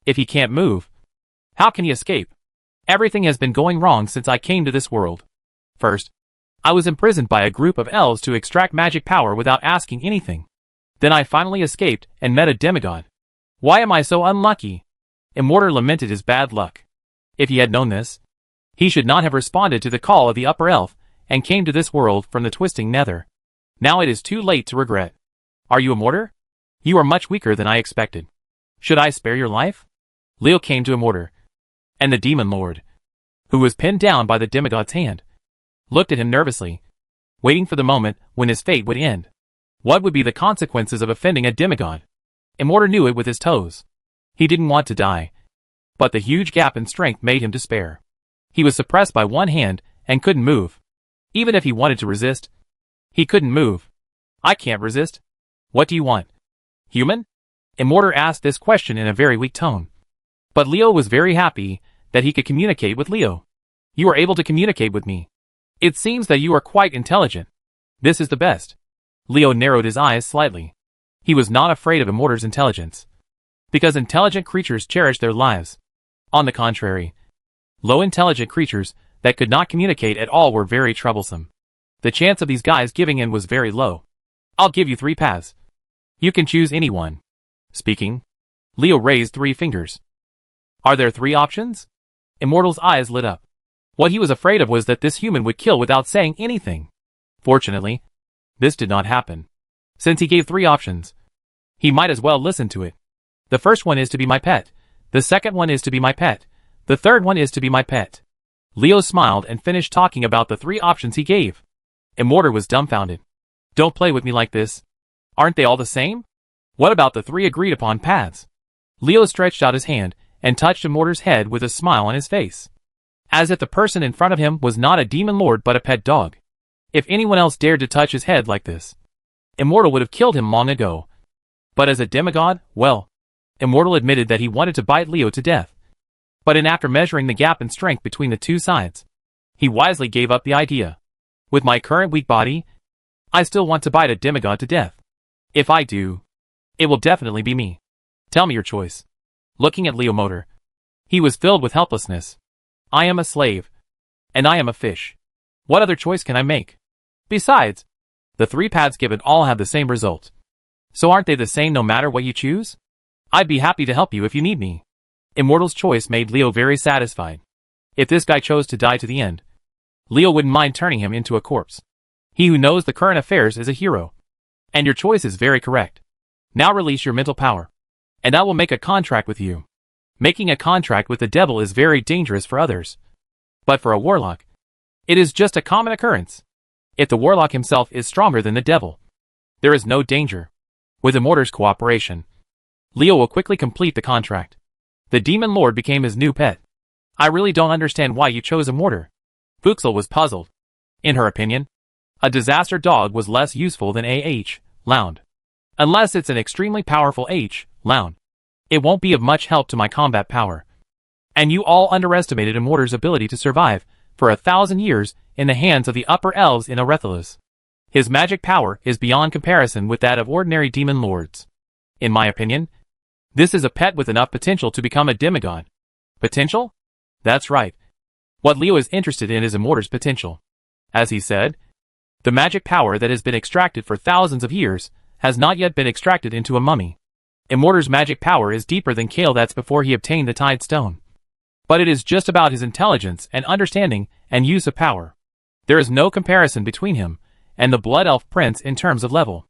If he can't move, how can he escape? Everything has been going wrong since I came to this world. First, I was imprisoned by a group of elves to extract magic power without asking anything. Then I finally escaped and met a demigod. Why am I so unlucky? Immortor lamented his bad luck. If he had known this, he should not have responded to the call of the upper elf and came to this world from the twisting nether. Now it is too late to regret. Are you Immortor? You are much weaker than I expected. Should I spare your life? Leo came to Immortor, and the demon lord, who was pinned down by the demigod's hand, looked at him nervously, waiting for the moment when his fate would end. What would be the consequences of offending a demigod? Immortor knew it with his toes. He didn't want to die, but the huge gap in strength made him despair. He was suppressed by one hand and couldn't move. Even if he wanted to resist, he couldn't move. I can't resist. What do you want? Human? Immortor asked this question in a very weak tone. But Leo was very happy that he could communicate with Leo. You are able to communicate with me. It seems that you are quite intelligent. This is the best. Leo narrowed his eyes slightly. He was not afraid of Immortor's intelligence, because intelligent creatures cherish their lives. On the contrary, low intelligent creatures that could not communicate at all were very troublesome. The chance of these guys giving in was very low. I'll give you 3 paths. You can choose any one. Speaking, Leo raised 3 fingers. Are there 3 options? Immortor's eyes lit up. What he was afraid of was that this human would kill without saying anything. Fortunately, this did not happen. Since he gave 3 options, he might as well listen to it. The first one is to be my pet. The second one is to be my pet. The third one is to be my pet. Leo smiled and finished talking about the 3 options he gave. Immortor was dumbfounded. Don't play with me like this. Aren't they all the same? What about the 3 agreed upon paths? Leo stretched out his hand and touched Immortor's head with a smile on his face, as if the person in front of him was not a demon lord but a pet dog. If anyone else dared to touch his head like this, Immortor would have killed him long ago. But as a demigod, well, Immortor admitted that he wanted to bite Leo to death. But after measuring the gap in strength between the 2 sides, he wisely gave up the idea. With my current weak body, I still want to bite a demigod to death. If I do, it will definitely be me. Tell me your choice. Looking at Leo Motor, he was filled with helplessness. I am a slave, and I am a fish. What other choice can I make? Besides, the 3 paths given all have the same result. So aren't they the same no matter what you choose? I'd be happy to help you if you need me. Immortor's choice made Leo very satisfied. If this guy chose to die to the end, Leo wouldn't mind turning him into a corpse. He who knows the current affairs is a hero. And your choice is very correct. Now release your mental power, and I will make a contract with you. Making a contract with the devil is very dangerous for others. But for a warlock, it is just a common occurrence. If the warlock himself is stronger than the devil, there is no danger. With Immortor's cooperation, Leo will quickly complete the contract. The demon lord became his new pet. I really don't understand why you chose Immortor. Fuxel was puzzled. In her opinion, a disaster dog was less useful than a Lound. Unless it's an extremely powerful Lound. It won't be of much help to my combat power. And you all underestimated Immortor's ability to survive for 1,000 years in the hands of the upper elves in Orethalis. His magic power is beyond comparison with that of ordinary demon lords. In my opinion, this is a pet with enough potential to become a demigod. Potential? That's right. What Leo is interested in is Immortor's potential. As he said, the magic power that has been extracted for thousands of years has not yet been extracted into a mummy. Immortor's magic power is deeper than Kael'dat's before he obtained the Tide Stone. But it is just about his intelligence and understanding and use of power. There is no comparison between him and the Blood Elf Prince in terms of level.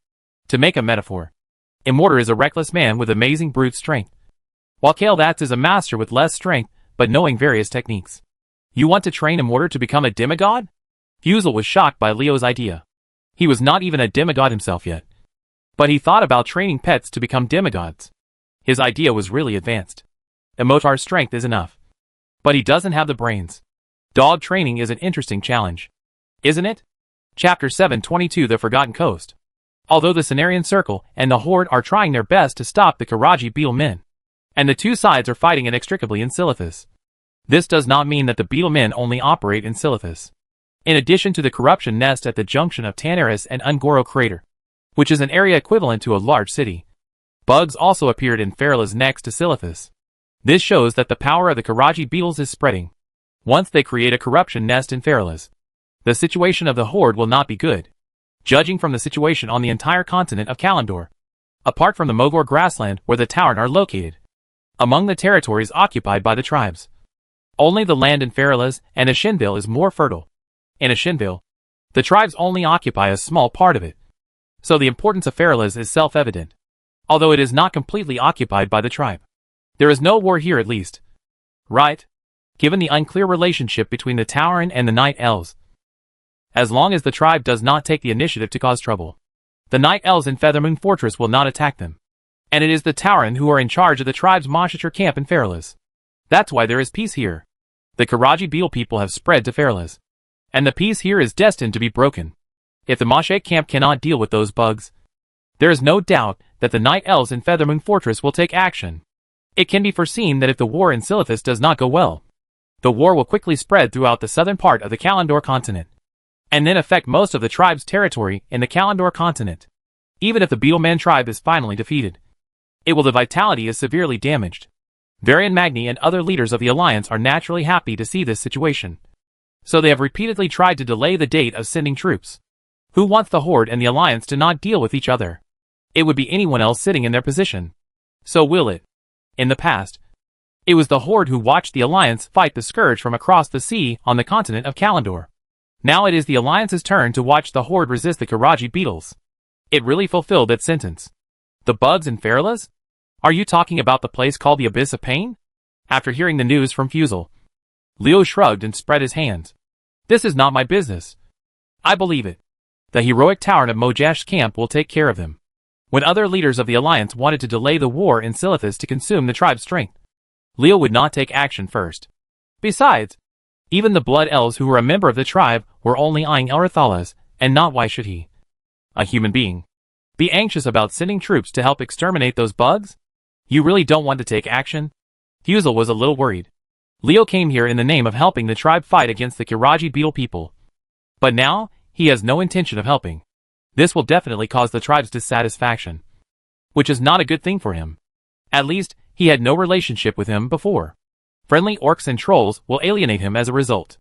To make a metaphor, Immortor is a reckless man with amazing brute strength, while Kael'thas is a master with less strength but knowing various techniques. You want to train Immortor to become a demigod? Fusel was shocked by Leo's idea. He was not even a demigod himself yet, but he thought about training pets to become demigods. His idea was really advanced. Immortor's strength is enough, but he doesn't have the brains. Dog training is an interesting challenge, isn't it? Chapter 722 The Forgotten Coast. Although the Cenarian Circle and the Horde are trying their best to stop the Karaji Beetle Men, and the two sides are fighting inextricably in Silithus, this does not mean that the Beetle Men only operate in Silithus. In addition to the corruption nest at the junction of Tanaris and Ungoro Crater, which is an area equivalent to a large city, bugs also appeared in Feralas next to Silithus. This shows that the power of the Karaji beetles is spreading. Once they create a corruption nest in Feralas, the situation of the Horde will not be good, judging from the situation on the entire continent of Kalandor, apart from the Mogor grassland where the Tauren are located. Among the territories occupied by the tribes, only the land in Feralas and Ashinville is more fertile. In Ashinville, the tribes only occupy a small part of it, so the importance of Feralas is self-evident, although it is not completely occupied by the tribe. There is no war here at least, right? Given the unclear relationship between the Tauren and the Night Elves. As long as the tribe does not take the initiative to cause trouble, the Night Elves in Feathermoon Fortress will not attack them. And it is the Tauren who are in charge of the tribe's Moshature camp in Feralas. That's why there is peace here. The Karaji Beetle people have spread to Feralas, and the peace here is destined to be broken. If the Moshache camp cannot deal with those bugs, there is no doubt that the Night Elves in Feathermoon Fortress will take action. It can be foreseen that if the war in Silithus does not go well, the war will quickly spread throughout the southern part of the Kalandor continent, and then affect most of the tribe's territory in the Kalandor continent. Even if the Beetleman tribe is finally defeated, the vitality is severely damaged. Varian Magni and other leaders of the Alliance are naturally happy to see this situation, so they have repeatedly tried to delay the date of sending troops. Who wants the Horde and the Alliance to not deal with each other? It would be anyone else sitting in their position. So will it? In the past, it was the Horde who watched the Alliance fight the Scourge from across the sea on the continent of Kalandor. Now it is the Alliance's turn to watch the Horde resist the Karaji beetles. It really fulfilled that sentence. The bugs in Feralas? Are you talking about the place called the Abyss of Pain? After hearing the news from Fusel, Leo shrugged and spread his hands. This is not my business. I believe it. The heroic Tauren of Mojash's camp will take care of them. When other leaders of the Alliance wanted to delay the war in Silithus to consume the tribe's strength, Leo would not take action first. Besides, even the Blood Elves who were a member of the tribe were only eyeing Elrathalas, and not why should he, a human being, be anxious about sending troops to help exterminate those bugs? You really don't want to take action? Fusel was a little worried. Leo came here in the name of helping the tribe fight against the Karaji beetle people. But now, he has no intention of helping. This will definitely cause the tribe's dissatisfaction, which is not a good thing for him. At least, he had no relationship with him before. Friendly orcs and trolls will alienate him as a result.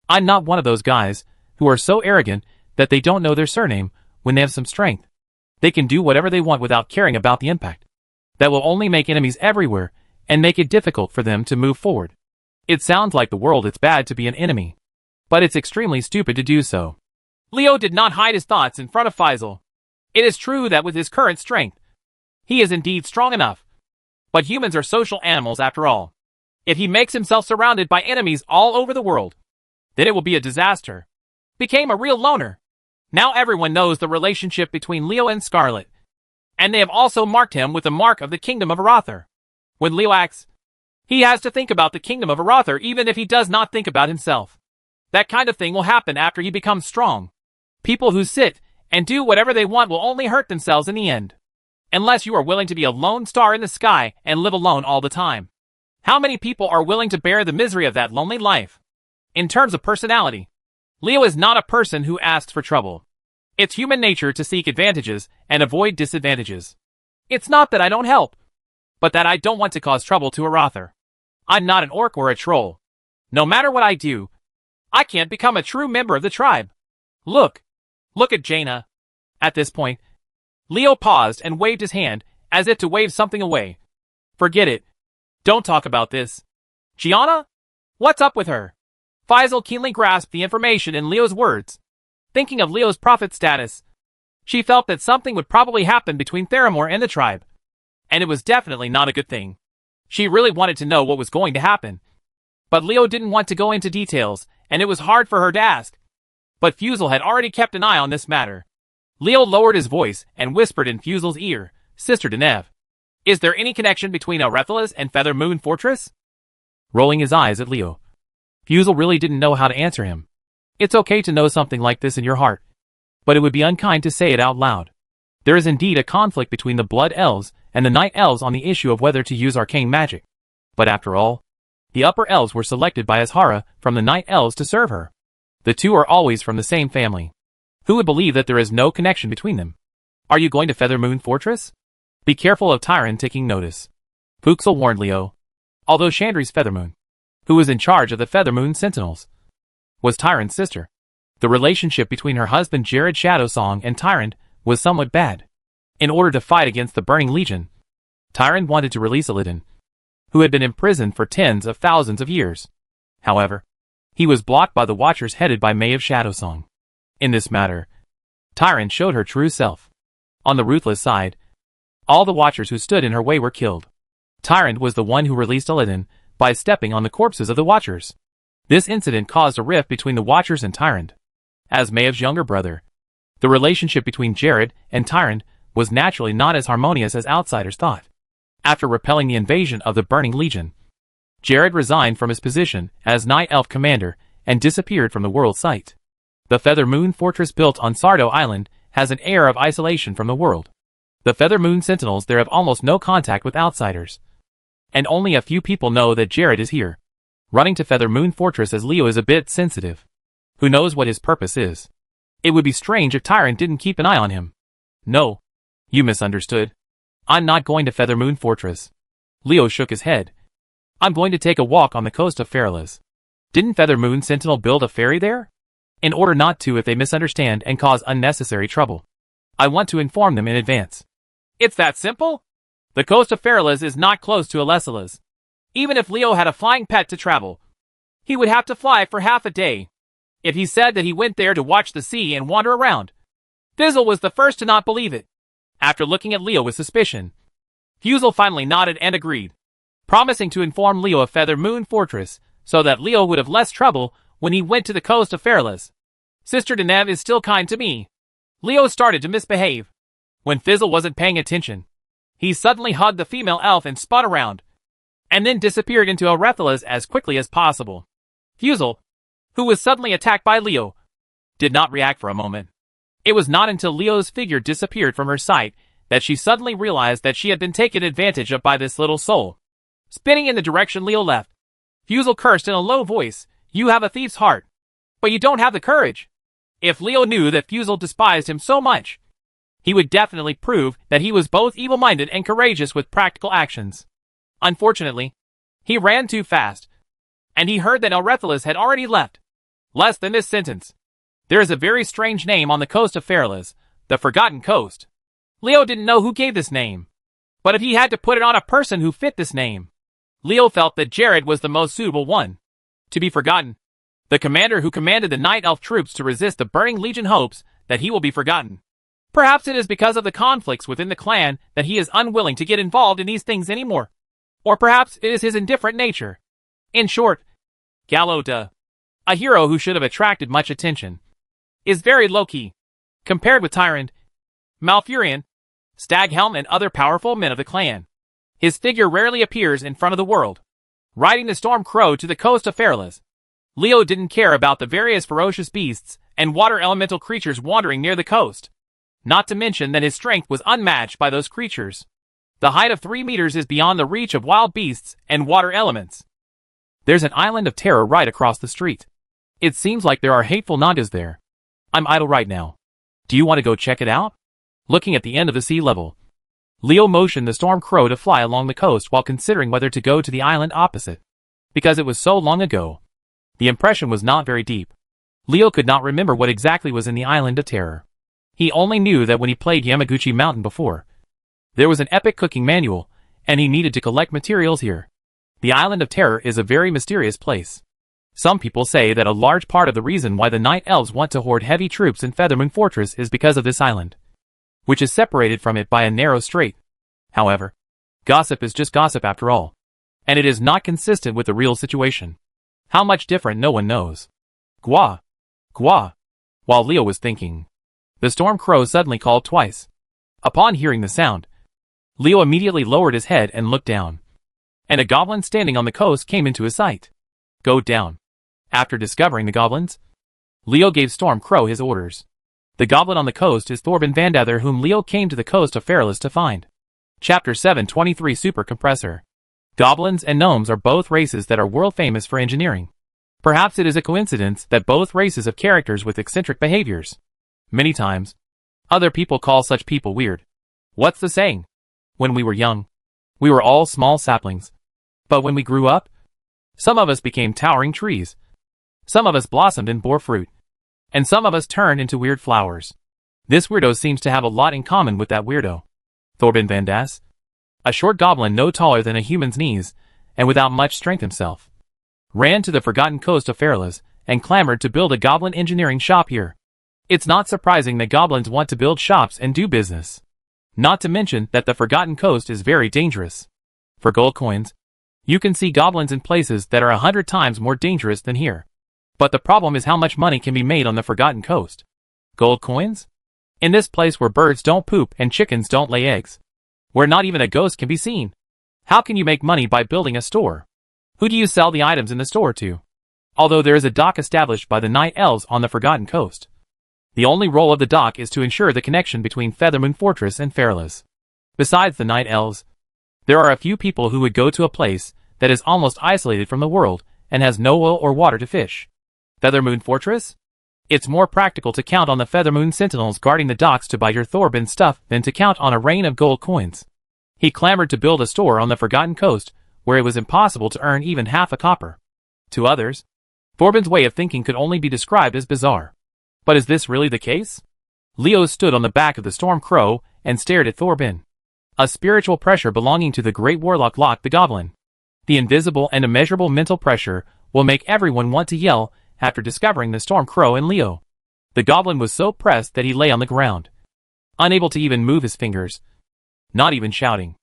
I'm not one of those guys who are so arrogant that they don't know their surname when they have some strength. They can do whatever they want without caring about the impact. That will only make enemies everywhere and make it difficult for them to move forward. It sounds like the world it's bad to be an enemy, but it's extremely stupid to do so. Leo did not hide his thoughts in front of Faisal. It is true that with his current strength, he is indeed strong enough. But humans are social animals after all. If he makes himself surrounded by enemies all over the world, then it will be a disaster. Became a real loner. Now everyone knows the relationship between Leo and Scarlet, and they have also marked him with the mark of the Kingdom of Arathar. When Leo acts, he has to think about the Kingdom of Arathar even if he does not think about himself. That kind of thing will happen after he becomes strong. People who sit and do whatever they want will only hurt themselves in the end. Unless you are willing to be a lone star in the sky and live alone all the time. How many people are willing to bear the misery of that lonely life? In terms of personality, Leo is not a person who asks for trouble. It's human nature to seek advantages and avoid disadvantages. It's not that I don't help, but that I don't want to cause trouble to Arathar. I'm not an orc or a troll. No matter what I do, I can't become a true member of the tribe. Look at Jaina. At this point, Leo paused and waved his hand, as if to wave something away. Forget it. Don't talk about this. Gianna? What's up with her? Faisal keenly grasped the information in Leo's words. Thinking of Leo's prophet status, she felt that something would probably happen between Theramore and the tribe. And it was definitely not a good thing. She really wanted to know what was going to happen. But Leo didn't want to go into details, and it was hard for her to ask. But Fusel had already kept an eye on this matter. Leo lowered his voice and whispered in Fusel's ear, "Sister Deneve, is there any connection between Arethalas and Feather Moon Fortress?" Rolling his eyes at Leo, Fusel really didn't know how to answer him. It's okay to know something like this in your heart, but it would be unkind to say it out loud. There is indeed a conflict between the Blood Elves and the Night Elves on the issue of whether to use arcane magic. But after all, the Upper Elves were selected by Azhara from the Night Elves to serve her. The two are always from the same family. Who would believe that there is no connection between them? Are you going to Feather Moon Fortress? Be careful of Tyron taking notice. Fuxel warned Leo. Although Chandri's Feathermoon, who was in charge of the Feathermoon Sentinels, was Tyron's sister, the relationship between her husband Jared Shadowsong and Tyron was somewhat bad. In order to fight against the Burning Legion, Tyron wanted to release Illidan, who had been imprisoned for tens of thousands of years. However, he was blocked by the Watchers headed by May of Shadowsong. In this matter, Tyron showed her true self. On the ruthless side, all the Watchers who stood in her way were killed. Tyron was the one who released Illidan by stepping on the corpses of the Watchers. This incident caused a rift between the Watchers and Tyron. As Mayev's younger brother, the relationship between Jared and Tyron was naturally not as harmonious as outsiders thought. After repelling the invasion of the Burning Legion, Jared resigned from his position as Night Elf Commander and disappeared from the world's sight. The Feather Moon Fortress built on Sardo Island has an air of isolation from the world. The Feather Moon Sentinels there have almost no contact with outsiders. And only a few people know that Jared is here. Running to Feather Moon Fortress as Leo is a bit sensitive. Who knows what his purpose is? It would be strange if Tyron didn't keep an eye on him. No. You misunderstood. I'm not going to Feather Moon Fortress. Leo shook his head. I'm going to take a walk on the coast of Feralas. Didn't Feather Moon Sentinel build a ferry there? In order not to if they misunderstand and cause unnecessary trouble. I want to inform them in advance. It's that simple? The coast of Feralas is not close to Alessalas. Even if Leo had a flying pet to travel, he would have to fly for half a day. If he said that he went there to watch the sea and wander around, Fizzle was the first to not believe it. After looking at Leo with suspicion, Fusel finally nodded and agreed, promising to inform Leo of Feather Moon Fortress so that Leo would have less trouble when he went to the coast of Feralas. Sister Deneve is still kind to me. Leo started to misbehave. When Fizzle wasn't paying attention, he suddenly hugged the female elf and spun around, and then disappeared into Arethalas as quickly as possible. Fusel, who was suddenly attacked by Leo, did not react for a moment. It was not until Leo's figure disappeared from her sight that she suddenly realized that she had been taken advantage of by this little soul. Spinning in the direction Leo left, Fusel cursed in a low voice, "You have a thief's heart, but you don't have the courage." If Leo knew that Fusel despised him so much, he would definitely prove that he was both evil-minded and courageous with practical actions. Unfortunately, he ran too fast, and he heard that Arethalas had already left. Less than this sentence. There is a very strange name on the coast of Feralas, the Forgotten Coast. Leo didn't know who gave this name, but if he had to put it on a person who fit this name, Leo felt that Jared was the most suitable one. To be forgotten. The commander who commanded the Night Elf troops to resist the Burning Legion hopes that he will be forgotten. Perhaps it is because of the conflicts within the clan that he is unwilling to get involved in these things anymore. Or perhaps it is his indifferent nature. In short, Gallo Duh, a hero who should have attracted much attention, is very low-key, compared with Tyrant, Malfurion, Staghelm and other powerful men of the clan. His figure rarely appears in front of the world. Riding the Storm Crow to the coast of Feralas, Leo didn't care about the various ferocious beasts and water elemental creatures wandering near the coast. Not to mention that his strength was unmatched by those creatures. The height of 3 meters is beyond the reach of wild beasts and water elements. There's an island of terror right across the street. It seems like there are hateful Nagas there. I'm idle right now. Do you want to go check it out? Looking at the end of the sea level, Leo motioned the Storm Crow to fly along the coast while considering whether to go to the island opposite. Because it was so long ago, the impression was not very deep. Leo could not remember what exactly was in the Island of Terror. He only knew that when he played Yamaguchi Mountain before, there was an epic cooking manual, and he needed to collect materials here. The Island of Terror is a very mysterious place. Some people say that a large part of the reason why the Night Elves want to hoard heavy troops in Feathermoon Fortress is because of this island, which is separated from it by a narrow strait. However, gossip is just gossip after all, and it is not consistent with the real situation. How much different no one knows. Gwa! Gwa! While Leo was thinking, the storm crow suddenly called twice. Upon hearing the sound, Leo immediately lowered his head and looked down, and a goblin standing on the coast came into his sight. Go down. After discovering the goblins, Leo gave Storm Crow his orders. The goblin on the coast is Thorben Vandather, whom Leo came to the coast of Fairless to find. Chapter 723 Super Compressor. Goblins and gnomes are both races that are world famous for engineering. Perhaps it is a coincidence that both races have characters with eccentric behaviors. Many times, other people call such people weird. What's the saying? When we were young, we were all small saplings. But when we grew up, some of us became towering trees. Some of us blossomed and bore fruit. And some of us turned into weird flowers. This weirdo seems to have a lot in common with that weirdo. Thorben Vandas, a short goblin no taller than a human's knees, and without much strength himself, ran to the forgotten coast of Fairless and clamored to build a goblin engineering shop here. It's not surprising that goblins want to build shops and do business. Not to mention that the forgotten coast is very dangerous. For gold coins, you can see goblins in places that are 100 times more dangerous than here. But the problem is how much money can be made on the forgotten coast. Gold coins? In this place where birds don't poop and chickens don't lay eggs. Where not even a ghost can be seen. How can you make money by building a store? Who do you sell the items in the store to? Although there is a dock established by the Night Elves on the forgotten coast, the only role of the dock is to ensure the connection between Feathermoon Fortress and Fairless. Besides the Night Elves, there are a few people who would go to a place that is almost isolated from the world and has no oil or water to fish. Feathermoon Fortress? It's more practical to count on the Feathermoon Sentinels guarding the docks to buy your Thorben stuff than to count on a rain of gold coins. He clamored to build a store on the forgotten coast where it was impossible to earn even half a copper. To others, Thorben's way of thinking could only be described as bizarre. But is this really the case? Leo stood on the back of the Storm Crow and stared at Thorben. A spiritual pressure belonging to the great warlock locked the goblin. The invisible and immeasurable mental pressure will make everyone want to yell after discovering the Storm Crow and Leo. The goblin was so pressed that he lay on the ground, unable to even move his fingers, not even shouting.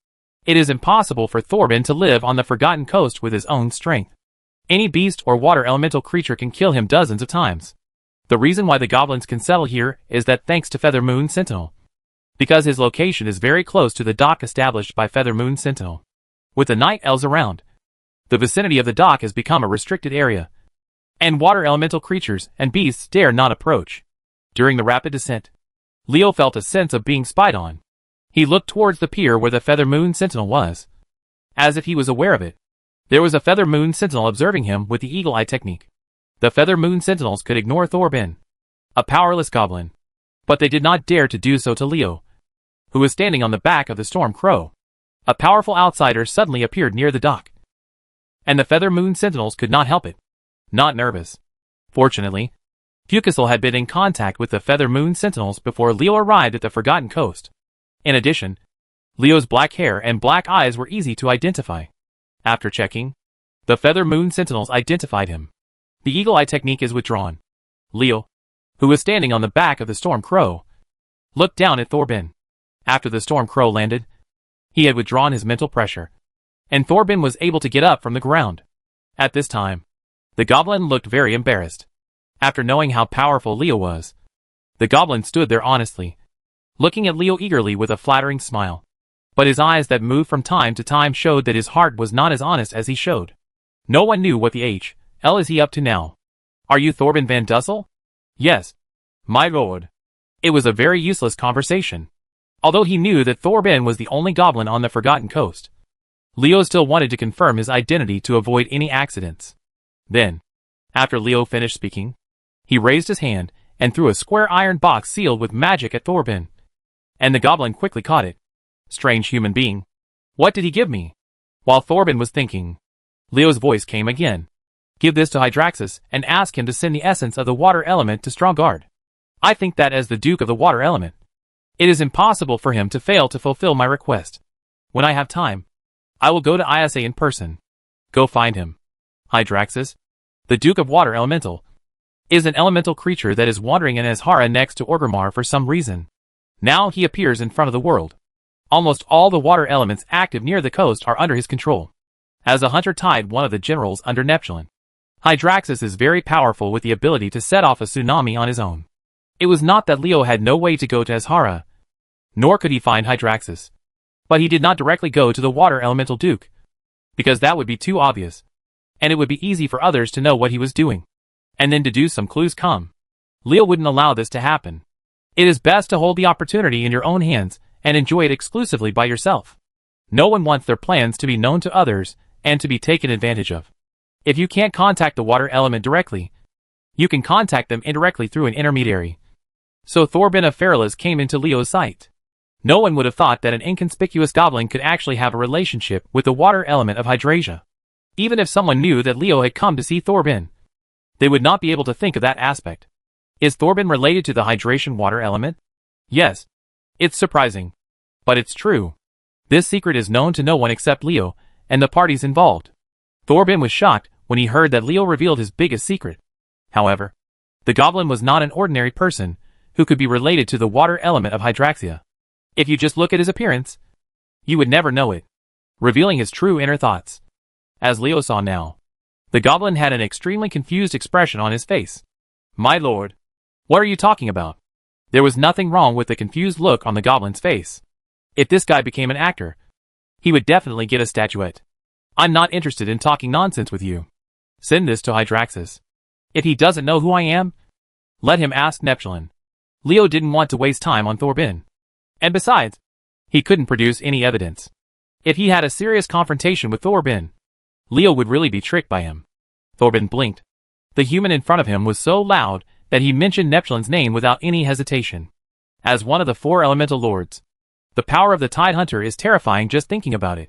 It is impossible for Thorben to live on the forgotten coast with his own strength. Any beast or water elemental creature can kill him dozens of times. The reason why the goblins can settle here is that thanks to Feathermoon Sentinel. Because his location is very close to the dock established by Feathermoon Sentinel. With the Night Elves around, the vicinity of the dock has become a restricted area, and water elemental creatures and beasts dare not approach. During the rapid descent, Leo felt a sense of being spied on. He looked towards the pier where the Feathermoon Sentinel was, as if he was aware of it. There was a Feathermoon Sentinel observing him with the eagle eye technique. The Feathermoon Sentinels could ignore Thorben, a powerless goblin, but they did not dare to do so to Leo, who was standing on the back of the Storm Crow. A powerful outsider suddenly appeared near the dock, and the Feathermoon Sentinels could not help it. Not nervous. Fortunately, Fucusel had been in contact with the Feathermoon Sentinels before Leo arrived at the Forgotten Coast. In addition, Leo's black hair and black eyes were easy to identify. After checking, the Feathermoon Sentinels identified him. The eagle eye technique is withdrawn. Leo, who was standing on the back of the Storm Crow, looked down at Thorben. After the Storm Crow landed, he had withdrawn his mental pressure, and Thorben was able to get up from the ground. At this time, the goblin looked very embarrassed. After knowing how powerful Leo was, the goblin stood there honestly, looking at Leo eagerly with a flattering smile. But his eyes that moved from time to time showed that his heart was not as honest as he showed. No one knew what the hell is he up to now. Are you Thorben Van Dussel? Yes, my lord. It was a very useless conversation. Although he knew that Thorben was the only goblin on the Forgotten Coast, Leo still wanted to confirm his identity to avoid any accidents. Then, after Leo finished speaking, he raised his hand and threw a square iron box sealed with magic at Thorben. And the goblin quickly caught it. Strange human being. What did he give me? While Thorben was thinking, Leo's voice came again. Give this to Hydraxus and ask him to send the essence of the water element to Stromgard. I think that as the Duke of the Water Element, it is impossible for him to fail to fulfill my request. When I have time, I will go to Isa in person. Go find him. Hydraxus. The Duke of Water Elemental is an elemental creature that is wandering in Azhara next to Orgrimmar for some reason. Now he appears in front of the world. Almost all the water elements active near the coast are under his control. As a hunter tied one of the generals under Neptune. Hydraxis is very powerful with the ability to set off a tsunami on his own. It was not that Leo had no way to go to Azhara, nor could he find Hydraxis. But he did not directly go to the water elemental Duke, because that would be too obvious, and it would be easy for others to know what he was doing, and then deduce some clues. Leo wouldn't allow this to happen. It is best to hold the opportunity in your own hands and enjoy it exclusively by yourself. No one wants their plans to be known to others and to be taken advantage of. If you can't contact the water element directly, you can contact them indirectly through an intermediary. So Thorbin of Feralas came into Leo's sight. No one would have thought that an inconspicuous goblin could actually have a relationship with the water element of Hydrasia. Even if someone knew that Leo had come to see Thorbin, they would not be able to think of that aspect. Is Thorbin related to the hydration water element? Yes. It's surprising, but it's true. This secret is known to no one except Leo and the parties involved. Thorbin was shocked when he heard that Leo revealed his biggest secret. However, the goblin was not an ordinary person who could be related to the water element of Hydraxia. If you just look at his appearance, you would never know it, revealing his true inner thoughts. As Leo saw now, the goblin had an extremely confused expression on his face. My lord, what are you talking about? There was nothing wrong with the confused look on the goblin's face. If this guy became an actor, he would definitely get a statuette. I'm not interested in talking nonsense with you. Send this to Hydraxis. If he doesn't know who I am, let him ask Neptune. Leo didn't want to waste time on Thorbin. And besides, he couldn't produce any evidence. If he had a serious confrontation with Thorbin, Leo would really be tricked by him. Thorbin blinked. The human in front of him was so loud that he mentioned Neptune's name without any hesitation. As one of the 4 elemental lords, the power of the Tide Hunter is terrifying just thinking about it.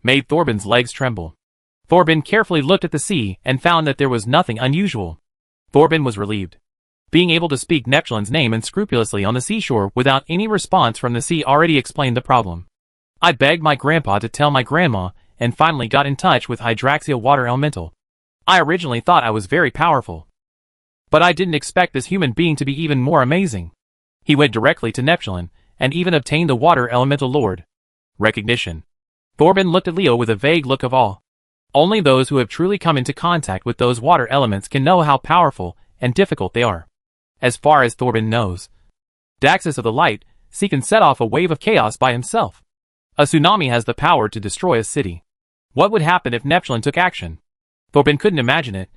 Made Thorbin's legs tremble. Thorbin carefully looked at the sea and found that there was nothing unusual. Thorbin was relieved. Being able to speak Neptune's name unscrupulously on the seashore without any response from the sea already explained the problem. I begged my grandpa to tell my grandma and finally got in touch with Hydraxia Water Elemental. I originally thought I was very powerful, but I didn't expect this human being to be even more amazing. He went directly to Neptune and even obtained the Water Elemental Lord recognition. Thorbin looked at Leo with a vague look of awe. Only those who have truly come into contact with those water elements can know how powerful and difficult they are. As far as Thorbin knows, Daxus of the Light can set off a wave of chaos by himself. A tsunami has the power to destroy a city. What would happen if Neptune took action? Thorbin couldn't imagine it,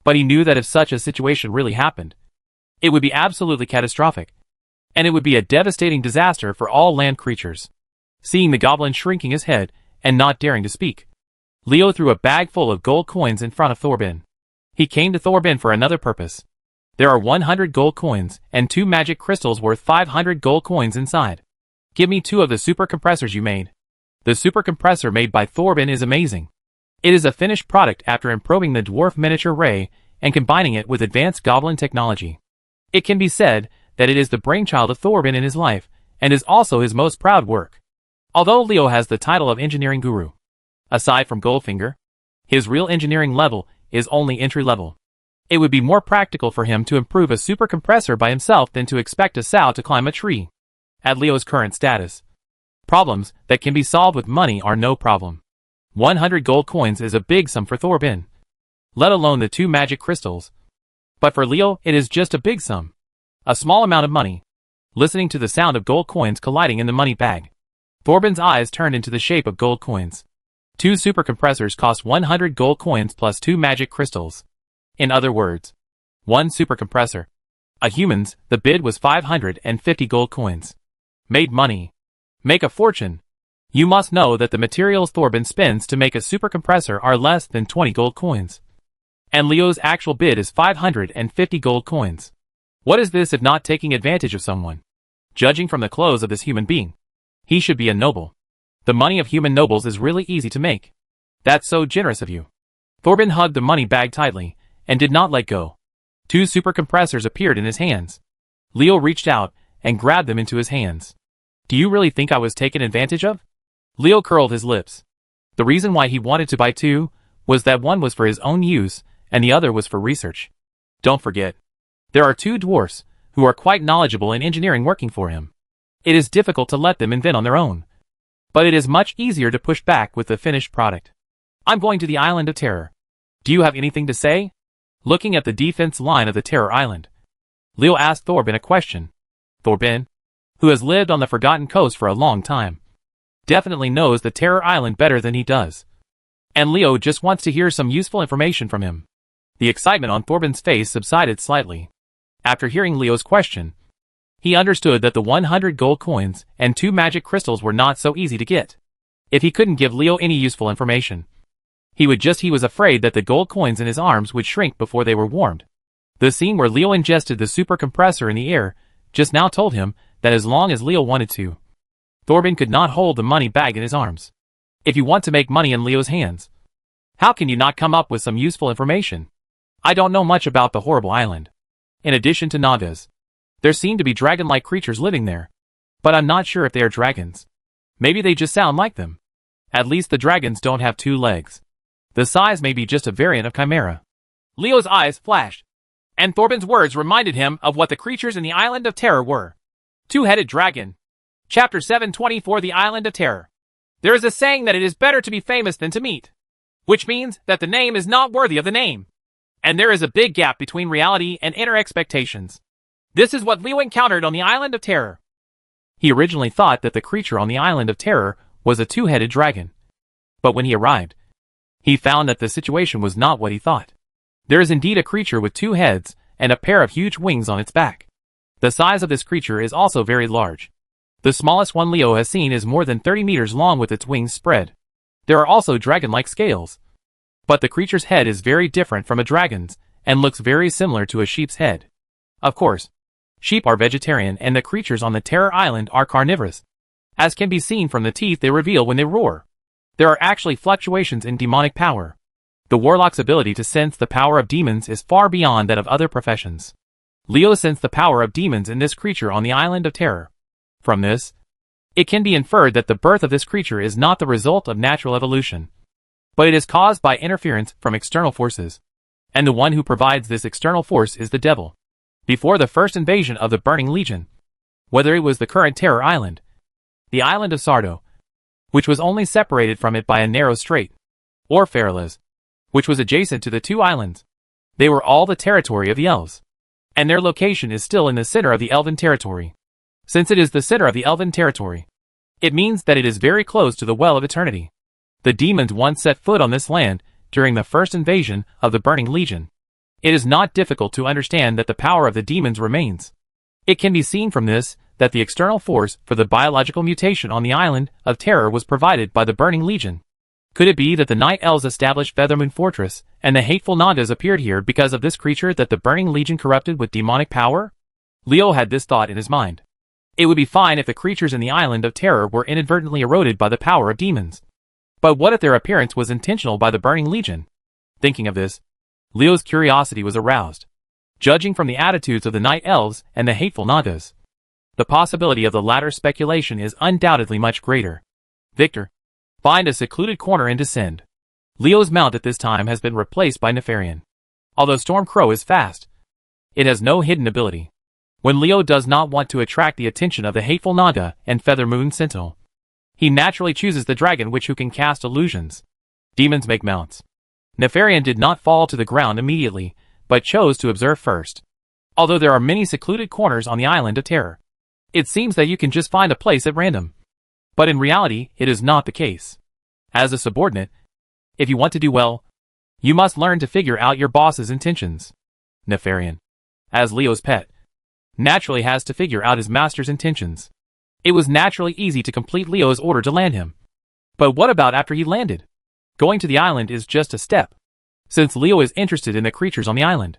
but he knew that if such a situation really happened, it would be absolutely catastrophic, and it would be a devastating disaster for all land creatures. Seeing the goblin shrinking his head and not daring to speak, Leo threw a bag full of gold coins in front of Thorbin. He came to Thorbin for another purpose. There are 100 gold coins and 2 magic crystals worth 500 gold coins inside. Give me 2 of the super compressors you made. The super compressor made by Thorbin is amazing. It is a finished product after improving the dwarf miniature ray and combining it with advanced goblin technology. It can be said that it is the brainchild of Thorbin in his life and is also his most proud work. Although Leo has the title of engineering guru, aside from Goldfinger, his real engineering level is only entry level. It would be more practical for him to improve a super compressor by himself than to expect a sow to climb a tree. At Leo's current status, problems that can be solved with money are no problem. 100 gold coins is a big sum for Thorbin, let alone the 2 magic crystals. But for Leo, it is just a big sum. A small amount of money. Listening to the sound of gold coins colliding in the money bag, Thorbin's eyes turned into the shape of gold coins. 2 super compressors cost 100 gold coins plus 2 magic crystals. In other words, 1 super compressor. A human's, the bid was 550 gold coins. Made money. Make a fortune. You must know that the materials Thorbin spends to make a super compressor are less than 20 gold coins. And Leo's actual bid is 550 gold coins. What is this if not taking advantage of someone? Judging from the clothes of this human being, he should be a noble. The money of human nobles is really easy to make. That's so generous of you. Thorbin hugged the money bag tightly and did not let go. 2 super compressors appeared in his hands. Leo reached out and grabbed them into his hands. Do you really think I was taken advantage of? Leo curled his lips. The reason why he wanted to buy 2 was that one was for his own use and the other was for research. Don't forget, there are 2 dwarfs who are quite knowledgeable in engineering working for him. It is difficult to let them invent on their own, but it is much easier to push back with the finished product. I'm going to the Island of Terror. Do you have anything to say? Looking at the defense line of the Terror Island, Leo asked Thorben a question. Thorben, who has lived on the Forgotten Coast for a long time, definitely knows the Terror Island better than he does. And Leo just wants to hear some useful information from him. The excitement on Thorben's face subsided slightly. After hearing Leo's question, he understood that the 100 gold coins and 2 magic crystals were not so easy to get. If he couldn't give Leo any useful information, he was afraid that the gold coins in his arms would shrink before they were warmed. The scene where Leo ingested the super compressor in the air just now told him that as long as Leo wanted to, Thorben could not hold the money bag in his arms. If you want to make money in Leo's hands, how can you not come up with some useful information? I don't know much about the horrible island. In addition to Nagas, there seem to be dragon-like creatures living there, but I'm not sure if they are dragons. Maybe they just sound like them. At least the dragons don't have 2 legs. The size may be just a variant of Chimera. Leo's eyes flashed, and Thorben's words reminded him of what the creatures in the Island of Terror were. 2-headed dragon. Chapter 724, The Island of Terror. There is a saying that it is better to be famous than to meet, which means that the name is not worthy of the name. And there is a big gap between reality and inner expectations. This is what Leo encountered on the Island of Terror. He originally thought that the creature on the Island of Terror was a 2-headed dragon. But when he arrived, he found that the situation was not what he thought. There is indeed a creature with 2 heads and a pair of huge wings on its back. The size of this creature is also very large. The smallest one Leo has seen is more than 30 meters long with its wings spread. There are also dragon-like scales. But the creature's head is very different from a dragon's and looks very similar to a sheep's head. Of course, sheep are vegetarian and the creatures on the Terror Island are carnivorous, as can be seen from the teeth they reveal when they roar. There are actually fluctuations in demonic power. The warlock's ability to sense the power of demons is far beyond that of other professions. Leo sensed the power of demons in this creature on the Island of Terror. From this, it can be inferred that the birth of this creature is not the result of natural evolution, but it is caused by interference from external forces. And the one who provides this external force is the devil. Before the first invasion of the Burning Legion, whether it was the current Terror Island, the island of Sardo, which was only separated from it by a narrow strait, or Faralas, which was adjacent to the 2 islands, they were all the territory of the elves. And their location is still in the center of the elven territory. Since it is the center of the elven territory, it means that it is very close to the Well of Eternity. The demons once set foot on this land during the first invasion of the Burning Legion. It is not difficult to understand that the power of the demons remains. It can be seen from this that the external force for the biological mutation on the Island of Terror was provided by the Burning Legion. Could it be that the Night Elves established Feathermoon Fortress, and the hateful Nagas appeared here because of this creature that the Burning Legion corrupted with demonic power? Leo had this thought in his mind. It would be fine if the creatures in the Island of Terror were inadvertently eroded by the power of demons. But what if their appearance was intentional by the Burning Legion? Thinking of this, Leo's curiosity was aroused. Judging from the attitudes of the Night Elves and the hateful Nagas, the possibility of the latter speculation is undoubtedly much greater. Victor, find a secluded corner and descend. Leo's mount at this time has been replaced by Nefarian. Although Storm Crow is fast, it has no hidden ability. When Leo does not want to attract the attention of the hateful Naga and Feathermoon Sentinel, he naturally chooses the dragon who can cast illusions. Demons make mounts. Nefarian did not fall to the ground immediately, but chose to observe first. Although there are many secluded corners on the Island of Terror, it seems that you can just find a place at random. But in reality, it is not the case. As a subordinate, if you want to do well, you must learn to figure out your boss's intentions. Nefarian, as Leo's pet, naturally has to figure out his master's intentions. It was naturally easy to complete Leo's order to land him. But what about after he landed? Going to the island is just a step. Since Leo is interested in the creatures on the island,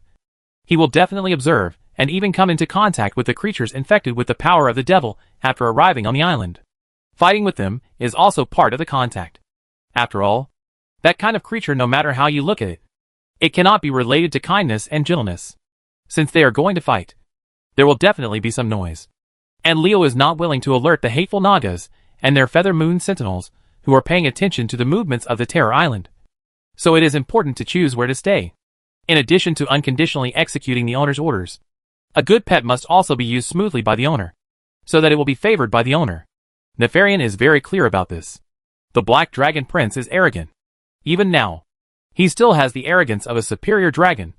he will definitely observe and even come into contact with the creatures infected with the power of the devil after arriving on the island. Fighting with them is also part of the contact. After all, that kind of creature, no matter how you look at it, it cannot be related to kindness and gentleness. Since they are going to fight, there will definitely be some noise. And Leo is not willing to alert the hateful Nagas and their Feathermoon Sentinels who are paying attention to the movements of the Terror Island. So it is important to choose where to stay. In addition to unconditionally executing the owner's orders, a good pet must also be used smoothly by the owner, so that it will be favored by the owner. Nefarian is very clear about this. The Black Dragon Prince is arrogant. Even now, he still has the arrogance of a superior dragon.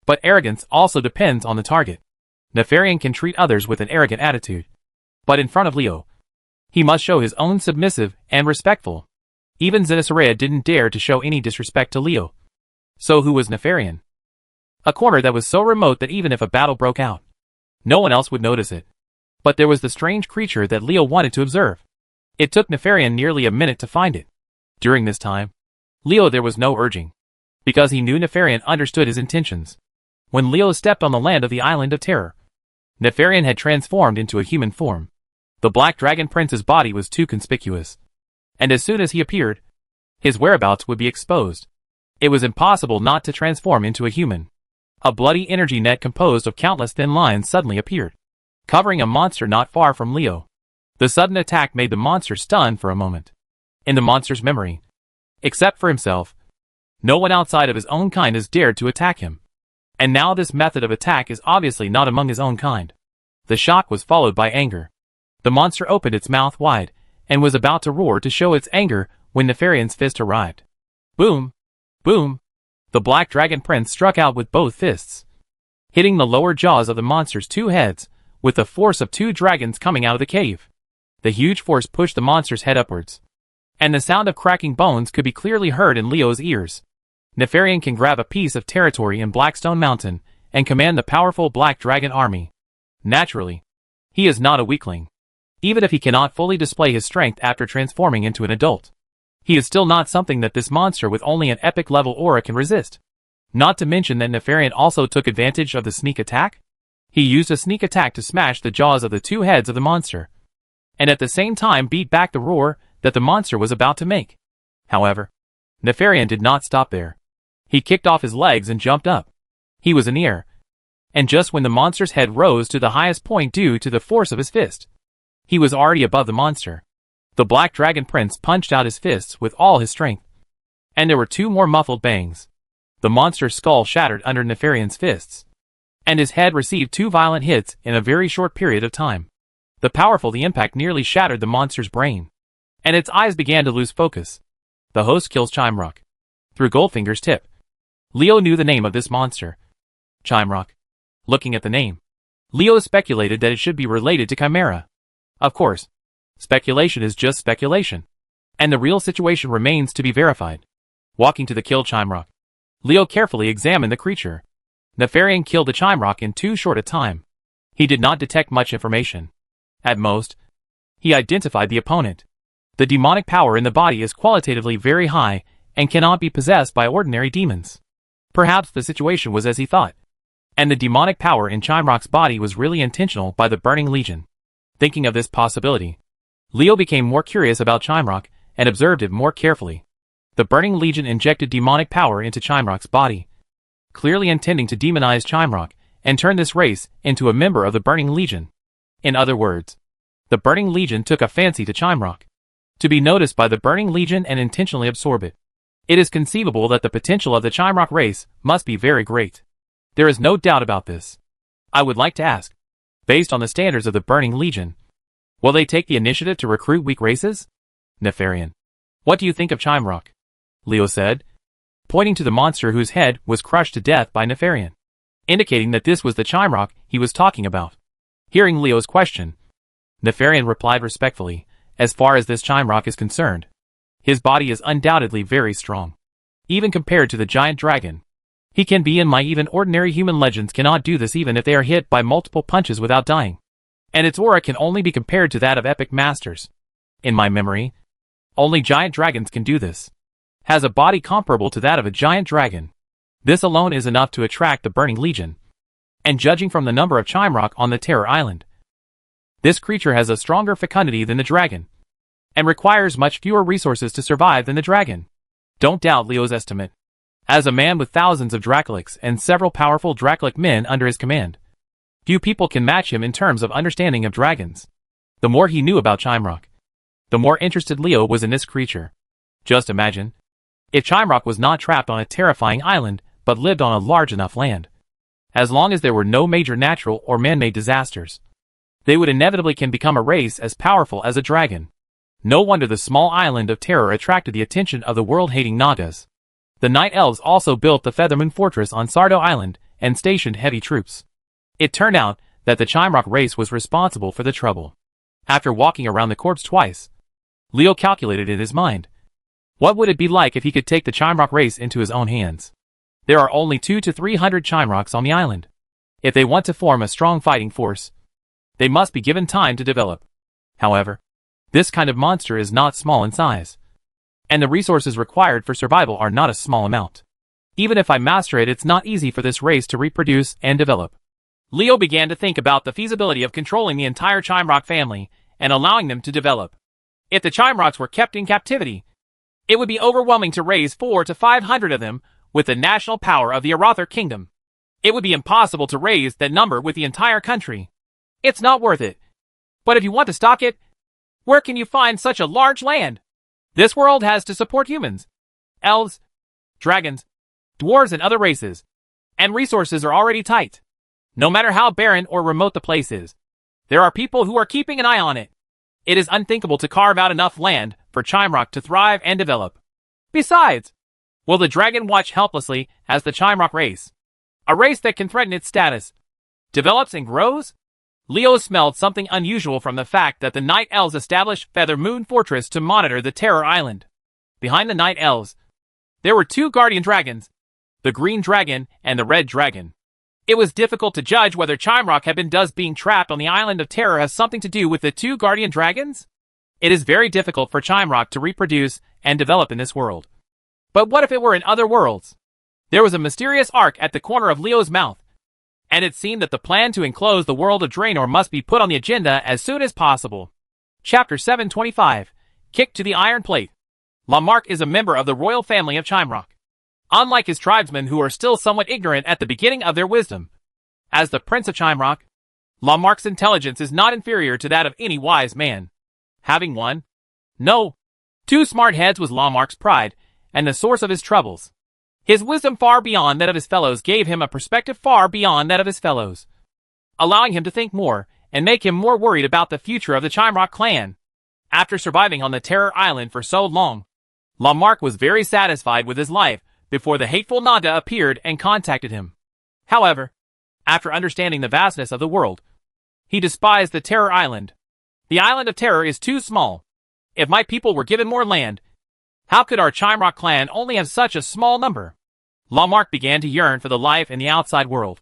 But arrogance also depends on the target. Nefarian can treat others with an arrogant attitude. But in front of Leo, he must show his own submissive and respectful. Even Zenitharea didn't dare to show any disrespect to Leo. So who was Nefarian? A corner that was so remote that even if a battle broke out, no one else would notice it. But there was the strange creature that Leo wanted to observe. It took Nefarian nearly a minute to find it. During this time, Leo there was no urging, because he knew Nefarian understood his intentions. When Leo stepped on the land of the Island of Terror, Nefarian had transformed into a human form. The Black Dragon Prince's body was too conspicuous, and as soon as he appeared, his whereabouts would be exposed. It was impossible not to transform into a human. A bloody energy net composed of countless thin lines suddenly appeared, covering a monster not far from Leo. The sudden attack made the monster stunned for a moment. In the monster's memory, except for himself, no one outside of his own kind has dared to attack him. And now this method of attack is obviously not among his own kind. The shock was followed by anger. The monster opened its mouth wide, and was about to roar to show its anger when Nefarian's fist arrived. Boom! Boom! The Black Dragon Prince struck out with both fists, hitting the lower jaws of the monster's two heads, with the force of two dragons coming out of the cave. The huge force pushed the monster's head upwards, and the sound of cracking bones could be clearly heard in Leo's ears. Nefarian can grab a piece of territory in Blackstone Mountain and command the powerful Black Dragon army. Naturally, he is not a weakling. Even if he cannot fully display his strength after transforming into an adult, he is still not something that this monster with only an epic level aura can resist. Not to mention that Nefarian also took advantage of the sneak attack. He used a sneak attack to smash the jaws of the two heads of the monster, and at the same time beat back the roar that the monster was about to make. However, Nefarian did not stop there. He kicked off his legs and jumped up. He was in the air, and just when the monster's head rose to the highest point due to the force of his fist, he was already above the monster. The Black Dragon Prince punched out his fists with all his strength, and there were two more muffled bangs. The monster's skull shattered under Nefarian's fists, and his head received two violent hits in a very short period of time. The impact nearly shattered the monster's brain, and its eyes began to lose focus. The host kills Chimerock through Goldfinger's tip. Leo knew the name of this monster, Chimerock. Looking at the name, Leo speculated that it should be related to Chimera. Of course, speculation is just speculation, and the real situation remains to be verified. Walking to the killed Chimerock, Leo carefully examined the creature. Nefarian killed the Chimerock in too short a time. He did not detect much information. At most, he identified the opponent. The demonic power in the body is qualitatively very high and cannot be possessed by ordinary demons. Perhaps the situation was as he thought, and the demonic power in Chimerock's body was really intentional by the Burning Legion. Thinking of this possibility, Leo became more curious about Chimerock and observed it more carefully. The Burning Legion injected demonic power into Chimerock's body, clearly intending to demonize Chimerock and turn this race into a member of the Burning Legion. In other words, the Burning Legion took a fancy to Chimerock, to be noticed by the Burning Legion and intentionally absorb it. It is conceivable that the potential of the Chimerock race must be very great. There is no doubt about this. I would like to ask, based on the standards of the Burning Legion, will they take the initiative to recruit weak races? Nefarian, what do you think of Chimerock? Leo said, pointing to the monster whose head was crushed to death by Nefarian, indicating that this was the Chimerock he was talking about. Hearing Leo's question, Nefarian replied respectfully, as far as this Chimerock is concerned, his body is undoubtedly very strong. Even compared to the giant dragon, he can be in my even ordinary human legends cannot do this even if they are hit by multiple punches without dying. And its aura can only be compared to that of epic masters. In my memory, only giant dragons can do this. Has a body comparable to that of a giant dragon. This alone is enough to attract the Burning Legion. And judging from the number of Chimerock on the Terror Island, this creature has a stronger fecundity than the dragon, and requires much fewer resources to survive than the dragon. Don't doubt Leo's estimate. As a man with thousands of Dracolics and several powerful Dracolic men under his command, few people can match him in terms of understanding of dragons. The more he knew about Chimerock, the more interested Leo was in this creature. Just imagine, if Chimerock was not trapped on a terrifying island, but lived on a large enough land. As long as there were no major natural or man-made disasters, they would inevitably can become a race as powerful as a dragon. No wonder the small island of Terror attracted the attention of the world-hating Nagas. The Night Elves also built the Feathermoon Fortress on Sardo Island and stationed heavy troops. It turned out that the Chimrock race was responsible for the trouble. After walking around the corpse twice, Leo calculated in his mind. What would it be like if he could take the Chimrock race into his own hands? There are only 200 to 300 Chimrocks on the island. If they want to form a strong fighting force, they must be given time to develop. However, this kind of monster is not small in size, and the resources required for survival are not a small amount. Even if I master it, it's not easy for this race to reproduce and develop. Leo began to think about the feasibility of controlling the entire Chimrock family and allowing them to develop. If the Chimrocks were kept in captivity, it would be overwhelming to raise 400 to 500 of them with the national power of the Arather Kingdom. It would be impossible to raise that number with the entire country. It's not worth it. But if you want to stock it, where can you find such a large land? This world has to support humans, elves, dragons, dwarves and other races, and resources are already tight. No matter how barren or remote the place is, there are people who are keeping an eye on it. It is unthinkable to carve out enough land for Chimrock to thrive and develop. Besides, will the dragon watch helplessly as the Chimrock race, a race that can threaten its status, develops and grows? Leo smelled something unusual from the fact that the Night Elves established Feathermoon Fortress to monitor the Terror Island. Behind the Night Elves, there were 2 guardian dragons, the Green Dragon and the Red Dragon. It was difficult to judge whether Chimrock had been being trapped on the Island of Terror has something to do with the 2 guardian dragons. It is very difficult for Chimrock to reproduce and develop in this world. But what if it were in other worlds? There was a mysterious arc at the corner of Leo's mouth, and it seemed that the plan to enclose the world of Draenor must be put on the agenda as soon as possible. Chapter 725, Kick to the Iron Plate. Lamarck is a member of the royal family of Chimrock. Unlike his tribesmen who are still somewhat ignorant at the beginning of their wisdom, as the Prince of Chimrock, Lamarck's intelligence is not inferior to that of any wise man. Having one, no, 2 smart heads was Lamarck's pride and the source of his troubles. His wisdom far beyond that of his fellows gave him a perspective far beyond that of his fellows, allowing him to think more and make him more worried about the future of the Chimrock clan. After surviving on the Terror Island for so long, Lamarck was very satisfied with his life before the hateful Naga appeared and contacted him. However, after understanding the vastness of the world, he despised the Terror Island. The Island of Terror is too small. If my people were given more land, how could our Chimrock clan only have such a small number? Lamarck began to yearn for the life in the outside world.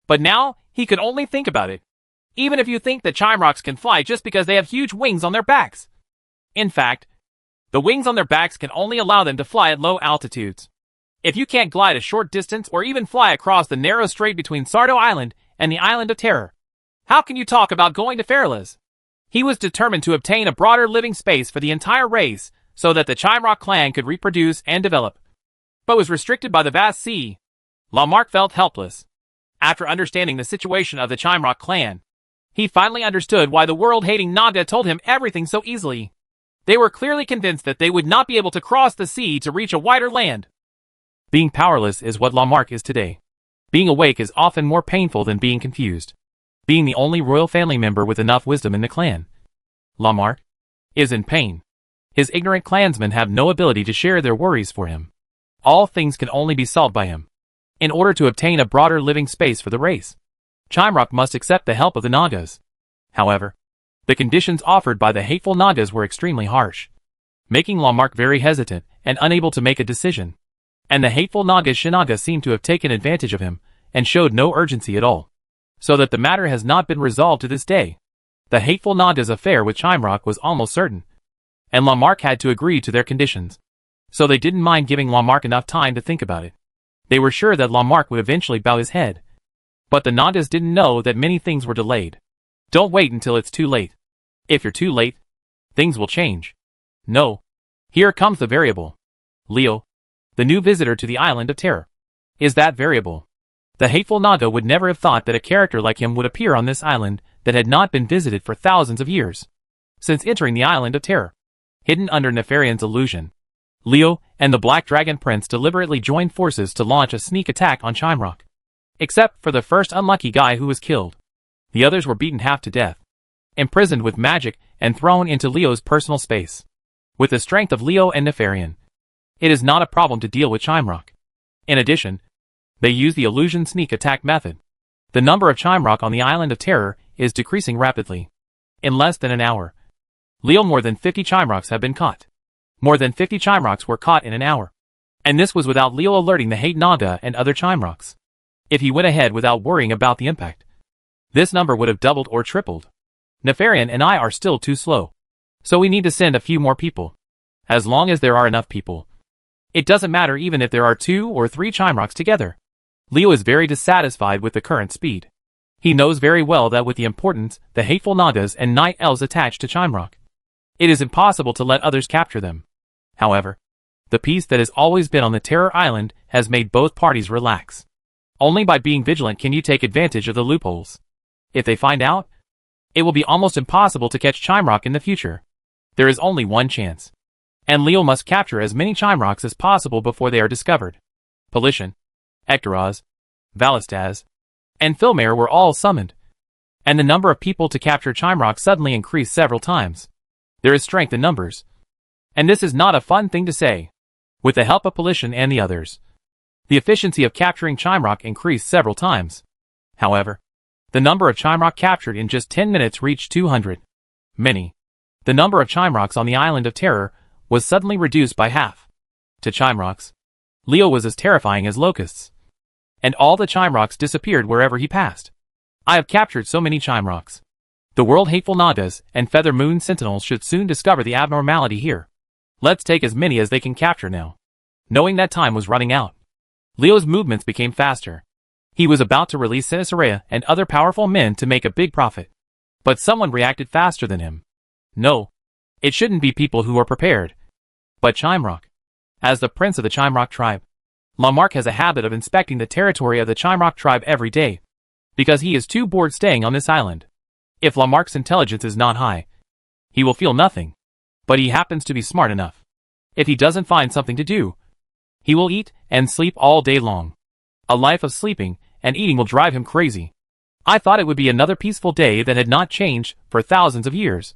But now, he could only think about it. Even if you think that Chimrocks can fly just because they have huge wings on their backs. In fact, the wings on their backs can only allow them to fly at low altitudes. If you can't glide a short distance or even fly across the narrow strait between Sardo Island and the Island of Terror, how can you talk about going to Fairless? He was determined to obtain a broader living space for the entire race so that the Chimrock clan could reproduce and develop, but was restricted by the vast sea. Lamarck felt helpless. After understanding the situation of the Chimrock clan, he finally understood why the world-hating Naga told him everything so easily. They were clearly convinced that they would not be able to cross the sea to reach a wider land. Being powerless is what Lamarck is today. Being awake is often more painful than being confused. Being the only royal family member with enough wisdom in the clan, Lamarck is in pain. His ignorant clansmen have no ability to share their worries for him. All things can only be solved by him. In order to obtain a broader living space for the race, Chimrock must accept the help of the Nagas. However, the conditions offered by the hateful Nagas were extremely harsh, making Lamarck very hesitant and unable to make a decision. And the hateful Shinaga seemed to have taken advantage of him and showed no urgency at all, so that the matter has not been resolved to this day. The hateful Naga's affair with Chimrock was almost certain, and Lamarck had to agree to their conditions. So they didn't mind giving Lamarck enough time to think about it. They were sure that Lamarck would eventually bow his head. But the Nagas didn't know that many things were delayed. Don't wait until it's too late. If you're too late, things will change. No. Here comes the variable. Leo, the new visitor to the Island of Terror, is that variable. The hateful Naga would never have thought that a character like him would appear on this island that had not been visited for thousands of years. Since entering the Island of Terror, hidden under Nefarion's illusion, Leo and the Black Dragon Prince deliberately joined forces to launch a sneak attack on Chimrock. Except for the first unlucky guy who was killed. The others were beaten half to death, imprisoned with magic, and thrown into Leo's personal space. With the strength of Leo and Nefarian, it is not a problem to deal with Chimrock. In addition, they use the illusion sneak attack method. The number of Chimrock on the Island of Terror is decreasing rapidly. In less than an hour, more than 50 Chimrocks have been caught. More than 50 Chimrocks were caught in an hour. And this was without Leo alerting the Hate Nada and other Chimrocks. If he went ahead without worrying about the impact, this number would have doubled or tripled. Nefarian and I are still too slow. So we need to send a few more people. As long as there are enough people. It doesn't matter even if there are 2 or 3 Chimrocks together. Leo is very dissatisfied with the current speed. He knows very well that with the importance, the hateful Nagas and Night Elves attached to Chimrock, it is impossible to let others capture them. However, the peace that has always been on the Terror Island has made both parties relax. Only by being vigilant can you take advantage of the loopholes. If they find out, it will be almost impossible to catch Chimrock in the future. There is only one chance. And Leo must capture as many Chimrocks as possible before they are discovered. Polition, Ektaraz, Valistaz, and Filmare were all summoned. And the number of people to capture Chimrock suddenly increased several times. There is strength in numbers. And this is not a fun thing to say. With the help of Polition and the others, the efficiency of capturing Chimrock increased several times. However, the number of Chimrock captured in just 10 minutes reached 200. Many. The number of Chimrocks on the Island of Terror was suddenly reduced by half. To Chimrocks, Leo was as terrifying as locusts. And all the Chimrocks disappeared wherever he passed. I have captured so many Chimrocks. The world-hateful Nagas and Feather Moon Sentinels should soon discover the abnormality here. Let's take as many as they can capture now. Knowing that time was running out, Leo's movements became faster. He was about to release Sinisaria and other powerful men to make a big profit. But someone reacted faster than him. No, it shouldn't be people who are prepared, but Chimrock. As the prince of the Chimrock tribe, Lamarck has a habit of inspecting the territory of the Chimrock tribe every day, because he is too bored staying on this island. If Lamarck's intelligence is not high, he will feel nothing. But he happens to be smart enough. If he doesn't find something to do, he will eat and sleep all day long. A life of sleeping and eating will drive him crazy. I thought it would be another peaceful day that had not changed for thousands of years.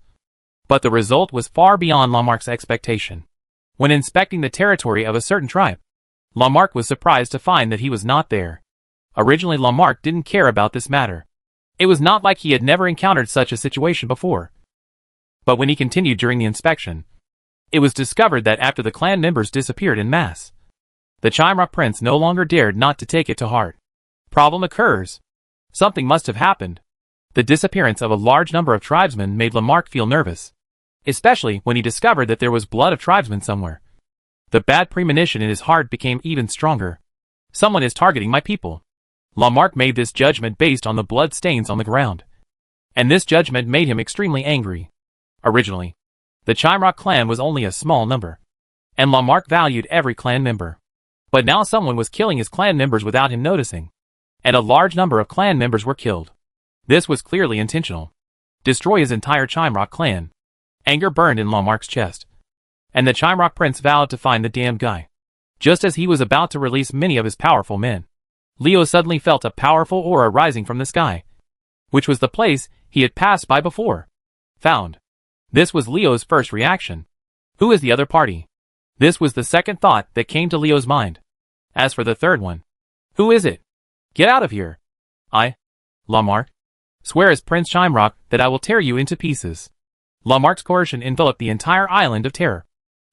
But the result was far beyond Lamarck's expectation. When inspecting the territory of a certain tribe, Lamarck was surprised to find that he was not there. Originally Lamarck didn't care about this matter. It was not like he had never encountered such a situation before. But when he continued during the inspection, it was discovered that after the clan members disappeared en masse, the Chimrock prince no longer dared not to take it to heart. Problem occurs. Something must have happened. The disappearance of a large number of tribesmen made Lamarck feel nervous, especially when he discovered that there was blood of tribesmen somewhere. The bad premonition in his heart became even stronger. Someone is targeting my people. Lamarck made this judgment based on the blood stains on the ground. And this judgment made him extremely angry. Originally, the Chimrock clan was only a small number, and Lamarck valued every clan member. But now someone was killing his clan members without him noticing, and a large number of clan members were killed. This was clearly intentional. Destroy his entire Chimrock clan. Anger burned in Lamarck's chest, and the Chimrock prince vowed to find the damn guy. Just as he was about to release many of his powerful men, Leo suddenly felt a powerful aura rising from the sky, which was the place he had passed by before. Found. This was Leo's first reaction. Who is the other party? This was the second thought that came to Leo's mind. As for the third one, who is it? Get out of here. I, Lamarck, swear as Prince Chimrock that I will tear you into pieces. Lamarck's coercion enveloped the entire Island of Terror,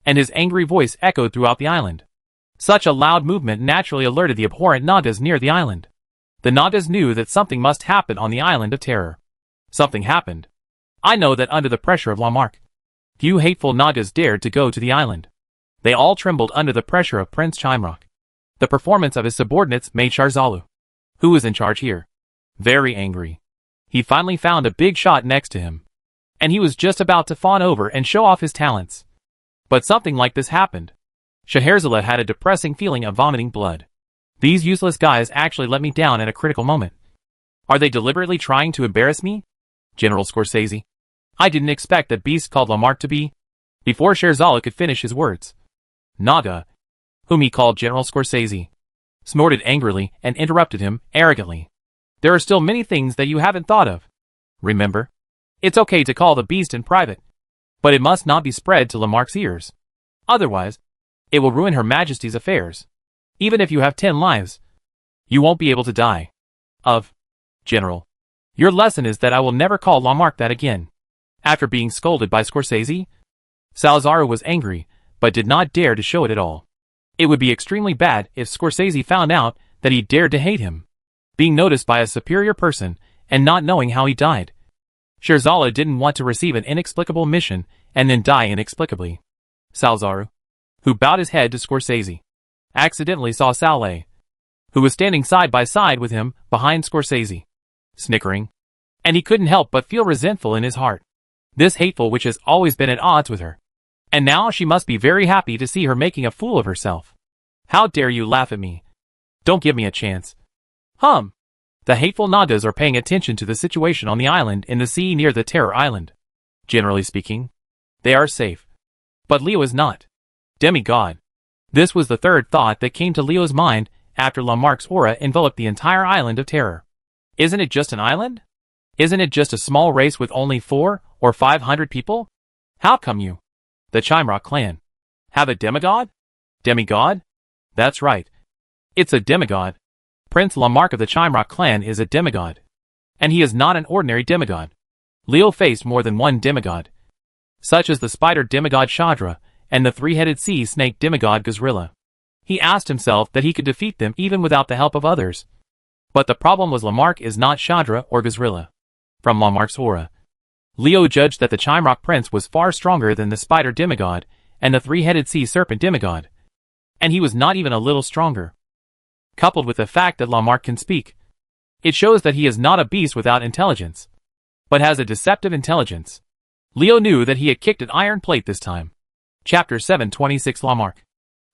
and his angry voice echoed throughout the island. Such a loud movement naturally alerted the abhorrent Nagas near the island. The Nagas knew that something must happen on the Island of Terror. Something happened. I know that under the pressure of Lamarck, few hateful Nagas dared to go to the island. They all trembled under the pressure of Prince Chimrock. The performance of his subordinates made Sharzalu, who was in charge here, very angry. He finally found a big shot next to him, and he was just about to fawn over and show off his talents. But something like this happened. Scheherazade had a depressing feeling of vomiting blood. These useless guys actually let me down at a critical moment. Are they deliberately trying to embarrass me? General Scorsese. I didn't expect that beast called Lamarck to be. Before Scheherazade could finish his words, Naga, whom he called General Scorsese, snorted angrily and interrupted him arrogantly. There are still many things that you haven't thought of. Remember? It's okay to call the beast in private, but it must not be spread to Lamarck's ears. Otherwise, it will ruin Her Majesty's affairs. Even if you have 10 lives, you won't be able to die. General. Your lesson is that I will never call Lamarck that again. After being scolded by Scorsese, Salazar was angry, but did not dare to show it at all. It would be extremely bad if Scorsese found out that he dared to hate him. Being noticed by a superior person and not knowing how he died. Sherzala didn't want to receive an inexplicable mission and then die inexplicably. Salazar, who bowed his head to Scorsese, accidentally saw Saleh, who was standing side by side with him behind Scorsese, snickering, and he couldn't help but feel resentful in his heart. This hateful witch has always been at odds with her, and now she must be very happy to see her making a fool of herself. How dare you laugh at me? Don't give me a chance. The hateful Nagas are paying attention to the situation on the island in the sea near the Terror Island. Generally speaking, they are safe. But Leo is not. Demigod. This was the third thought that came to Leo's mind after Lamarck's aura enveloped the entire island of Terror. Isn't it just an island? Isn't it just a small race with only 400 or 500 people? How come you, the Chimrock clan, have a demigod? Demigod? That's right. It's a demigod. Prince Lamarck of the Chimrock clan is a demigod. And he is not an ordinary demigod. Leo faced more than one demigod, such as the spider demigod Shadra and the three-headed sea snake demigod Gazrilla. He asked himself that he could defeat them even without the help of others. But the problem was Lamarck is not Shadra or Gazrilla. From Lamarck's aura, Leo judged that the Chimrock prince was far stronger than the spider demigod and the three-headed sea serpent demigod. And he was not even a little stronger. Coupled with the fact that Lamarck can speak, it shows that he is not a beast without intelligence, but has a deceptive intelligence. Leo knew that he had kicked an iron plate this time. Chapter 726 Lamarck.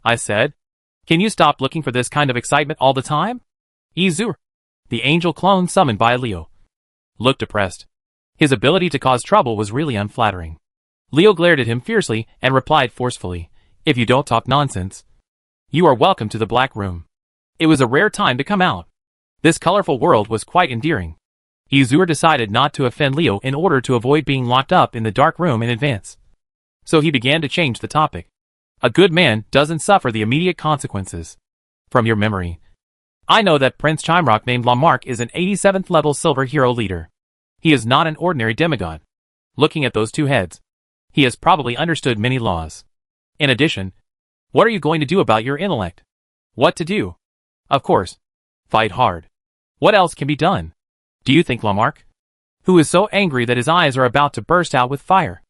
I said, can you stop looking for this kind of excitement all the time? Izur, the angel clone summoned by Leo, looked depressed. His ability to cause trouble was really unflattering. Leo glared at him fiercely and replied forcefully, if you don't talk nonsense, you are welcome to the Black Room. It was a rare time to come out. This colorful world was quite endearing. Izur decided not to offend Leo in order to avoid being locked up in the dark room in advance. So he began to change the topic. A good man doesn't suffer the immediate consequences. From your memory, I know that Prince Chimrock named Lamarck is an 87th level silver hero leader. He is not an ordinary demigod. Looking at those two heads, he has probably understood many laws. In addition, what are you going to do about your intellect? What to do? Of course, fight hard. What else can be done? Do you think Lamarck, who is so angry that his eyes are about to burst out with fire,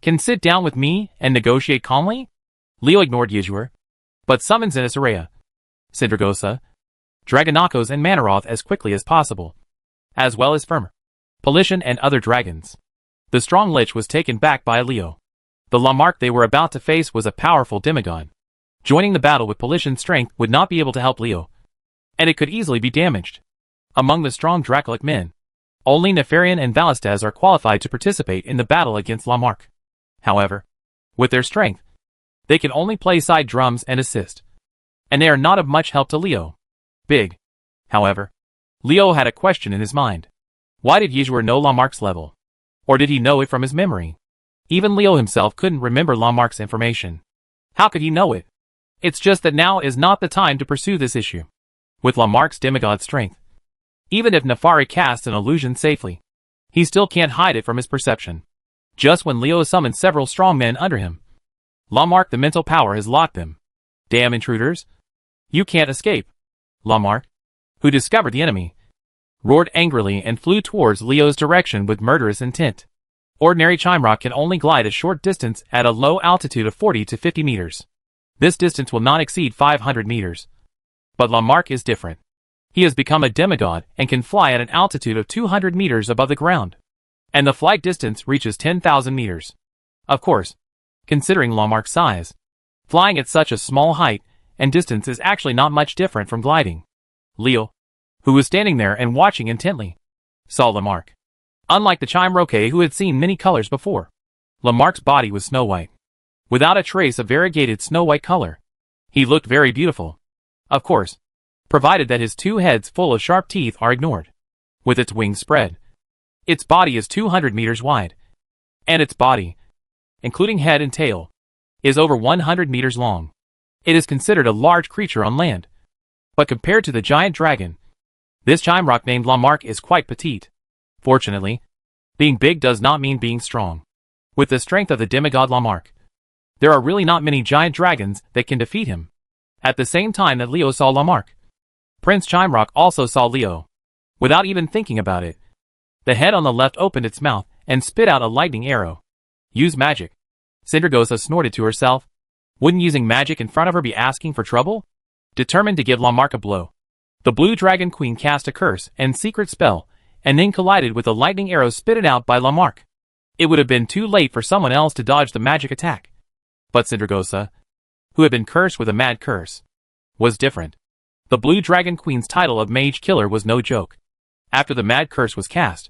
can sit down with me and negotiate calmly? Leo ignored Yizur, but summons Inisareya, Sindragosa, Dragonakos and Manaroth as quickly as possible, as well as Firmer, Polition and other dragons. The strong Lich was taken back by Leo. The Lamarck they were about to face was a powerful demigod. Joining the battle with Polition's strength would not be able to help Leo, and it could easily be damaged. Among the strong Dracolic men, only Nefarian and Valistaz are qualified to participate in the battle against Lamarck. However, with their strength, they can only play side drums and assist, and they are not of much help to Leo. However, Leo had a question in his mind. Why did Yizur know Lamarck's level? Or did he know it from his memory? Even Leo himself couldn't remember Lamarck's information. How could he know it? It's just that now is not the time to pursue this issue. With Lamarck's demigod strength, even if Nefari casts an illusion safely, he still can't hide it from his perception. Just when Leo summoned several strong men under him, Lamarck the mental power has locked them. Damn intruders! You can't escape! Lamarck, who discovered the enemy, roared angrily and flew towards Leo's direction with murderous intent. Ordinary Chimrock can only glide a short distance at a low altitude of 40 to 50 meters. This distance will not exceed 500 meters. But Lamarck is different. He has become a demigod and can fly at an altitude of 200 meters above the ground. And the flight distance reaches 10,000 meters. Of course, considering Lamarck's size, flying at such a small height and distance is actually not much different from gliding. Leo, who was standing there and watching intently, saw Lamarck. Unlike the Chimroke who had seen many colors before, Lamarck's body was snow white. without a trace of variegated snow-white color. He looked very beautiful. Of course, provided that his two heads full of sharp teeth are ignored. With its wings spread. Its body is 200 meters wide. And its body, including head and tail, is over 100 meters long. It is considered a large creature on land. But compared to the giant dragon, this Chimrock named Lamarck is quite petite. Fortunately, being big does not mean being strong. With the strength of the demigod Lamarck, there are really not many giant dragons that can defeat him. At the same time that Leo saw Lamarck, Prince Chimrock also saw Leo. Without even thinking about it, the head on the left opened its mouth and spit out a lightning arrow. Use magic. Sindragosa snorted to herself. Wouldn't using magic in front of her be asking for trouble? Determined to give Lamarck a blow, the Blue Dragon Queen cast a curse and secret spell, and then collided with the lightning arrow spitted out by Lamarck. It would have been too late for someone else to dodge the magic attack. But Sindragosa, who had been cursed with a mad curse, was different. The Blue Dragon Queen's title of Mage Killer was no joke. After the mad curse was cast,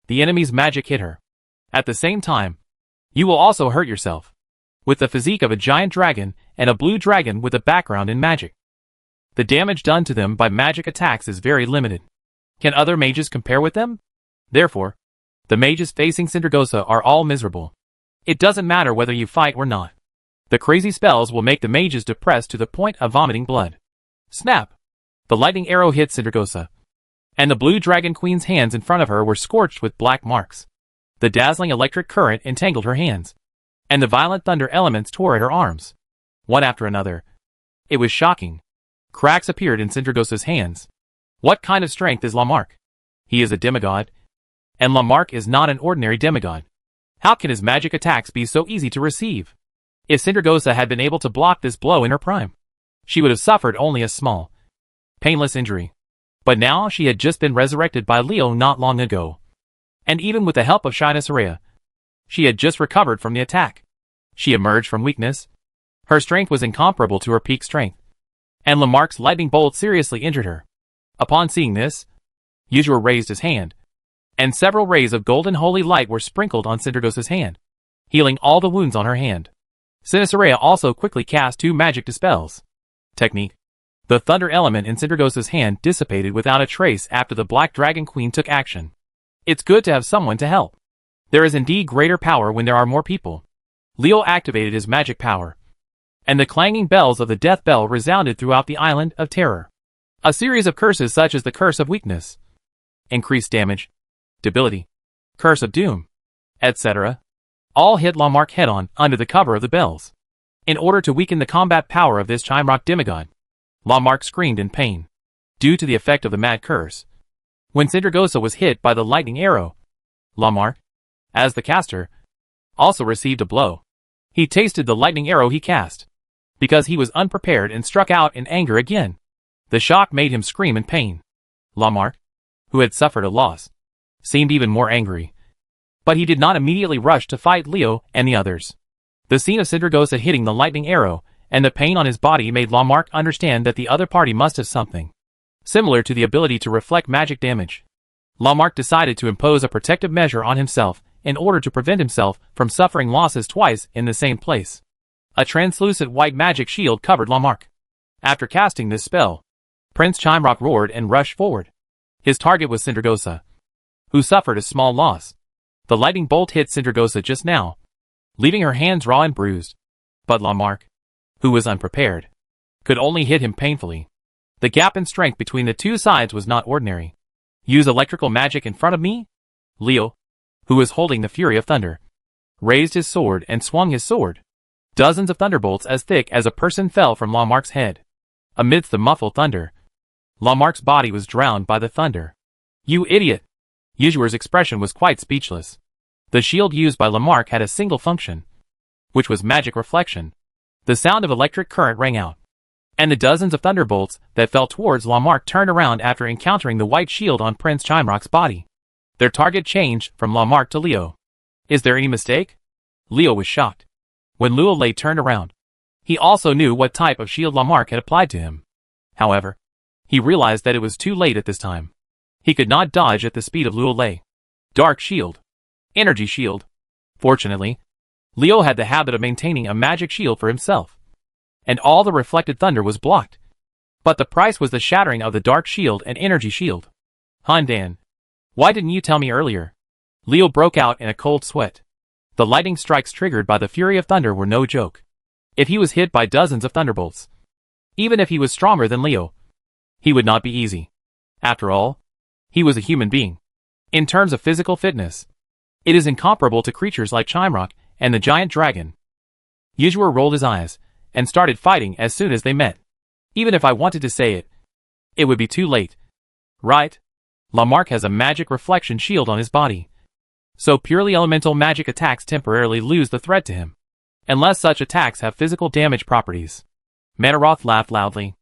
the enemy's magic hit her. At the same time, you will also hurt yourself. With the physique of a giant dragon and a blue dragon with a background in magic, the damage done to them by magic attacks is very limited. Can other mages compare with them? Therefore, the mages facing Sindragosa are all miserable. It doesn't matter whether you fight or not. The crazy spells will make the mages depressed to the point of vomiting blood. Snap! The lightning arrow hit Sindragosa, and the Blue Dragon Queen's hands in front of her were scorched with black marks. The dazzling electric current entangled her hands, and the violent thunder elements tore at her arms. One after another. It was shocking. Cracks appeared in Sindragosa's hands. What kind of strength is Lamarck? He is a demigod, and Lamarck is not an ordinary demigod. How can his magic attacks be so easy to receive? If Sindragosa had been able to block this blow in her prime, she would have suffered only a small, painless injury. But now she had just been resurrected by Leo not long ago. And even with the help of Shyness, she had just recovered from the attack. She emerged from weakness. Her strength was incomparable to her peak strength, and Lamarck's lightning bolt seriously injured her. Upon seeing this, Yuzur raised his hand, and several rays of golden holy light were sprinkled on Sindragosa's hand, healing all the wounds on her hand. Shyness also quickly cast 2 magic dispels. Technique. The thunder element in Sindragosa's hand dissipated without a trace after the Black Dragon Queen took action. It's good to have someone to help. There is indeed greater power when there are more people. Leo activated his magic power, and the clanging bells of the death bell resounded throughout the island of terror. A series of curses such as the Curse of Weakness, Increased Damage, Debility, Curse of Doom, etc., all hit Lamarck head-on under the cover of the bells. In order to weaken the combat power of this Chimrock demigod, Lamarck screamed in pain, due to the effect of the mad curse. When Sindragosa was hit by the lightning arrow, Lamarck, as the caster, also received a blow. He tasted the lightning arrow he cast, because he was unprepared and struck out in anger again. The shock made him scream in pain. Lamarck, who had suffered a loss, seemed even more angry. But he did not immediately rush to fight Leo and the others. The scene of Sindragosa hitting the lightning arrow and the pain on his body made Lamarck understand that the other party must have something similar to the ability to reflect magic damage. Lamarck decided to impose a protective measure on himself in order to prevent himself from suffering losses twice in the same place. A translucent white magic shield covered Lamarck. After casting this spell, Prince Chimrock roared and rushed forward. His target was Sindragosa, who suffered a small loss. The lightning bolt hit Sindragosa just now, leaving her hands raw and bruised. But Lamarck, who was unprepared, could only hit him painfully. The gap in strength between the two sides was not ordinary. Use electrical magic in front of me? Leo, who was holding the Fury of Thunder, raised his sword and swung his sword. Dozens of thunderbolts as thick as a person fell from Lamarck's head. Amidst the muffled thunder, Lamarck's body was drowned by the thunder. You idiot! Yuzur's expression was quite speechless. The shield used by Lamarck had a single function, which was magic reflection. The sound of electric current rang out, and the dozens of thunderbolts that fell towards Lamarck turned around after encountering the white shield on Prince Chimrock's body. Their target changed from Lamarck to Leo. Is there any mistake? Leo was shocked. When Leo turned around, he also knew what type of shield Lamarck had applied to him. However, he realized that it was too late at this time. He could not dodge at the speed of Leo. Dark shield. Energy shield. Fortunately, Leo had the habit of maintaining a magic shield for himself, and all the reflected thunder was blocked. But the price was the shattering of the dark shield and energy shield. Handan, why didn't you tell me earlier? Leo broke out in a cold sweat. The lightning strikes triggered by the fury of thunder were no joke. If he was hit by dozens of thunderbolts, even if he was stronger than Leo, he would not be easy. After all, he was a human being. In terms of physical fitness, it is incomparable to creatures like Chimrock and the giant dragon. Yuzhur rolled his eyes and started fighting as soon as they met. Even if I wanted to say it, it would be too late. Right? Lamarck has a magic reflection shield on his body, so purely elemental magic attacks temporarily lose the threat to him, unless such attacks have physical damage properties. Manaroth laughed loudly.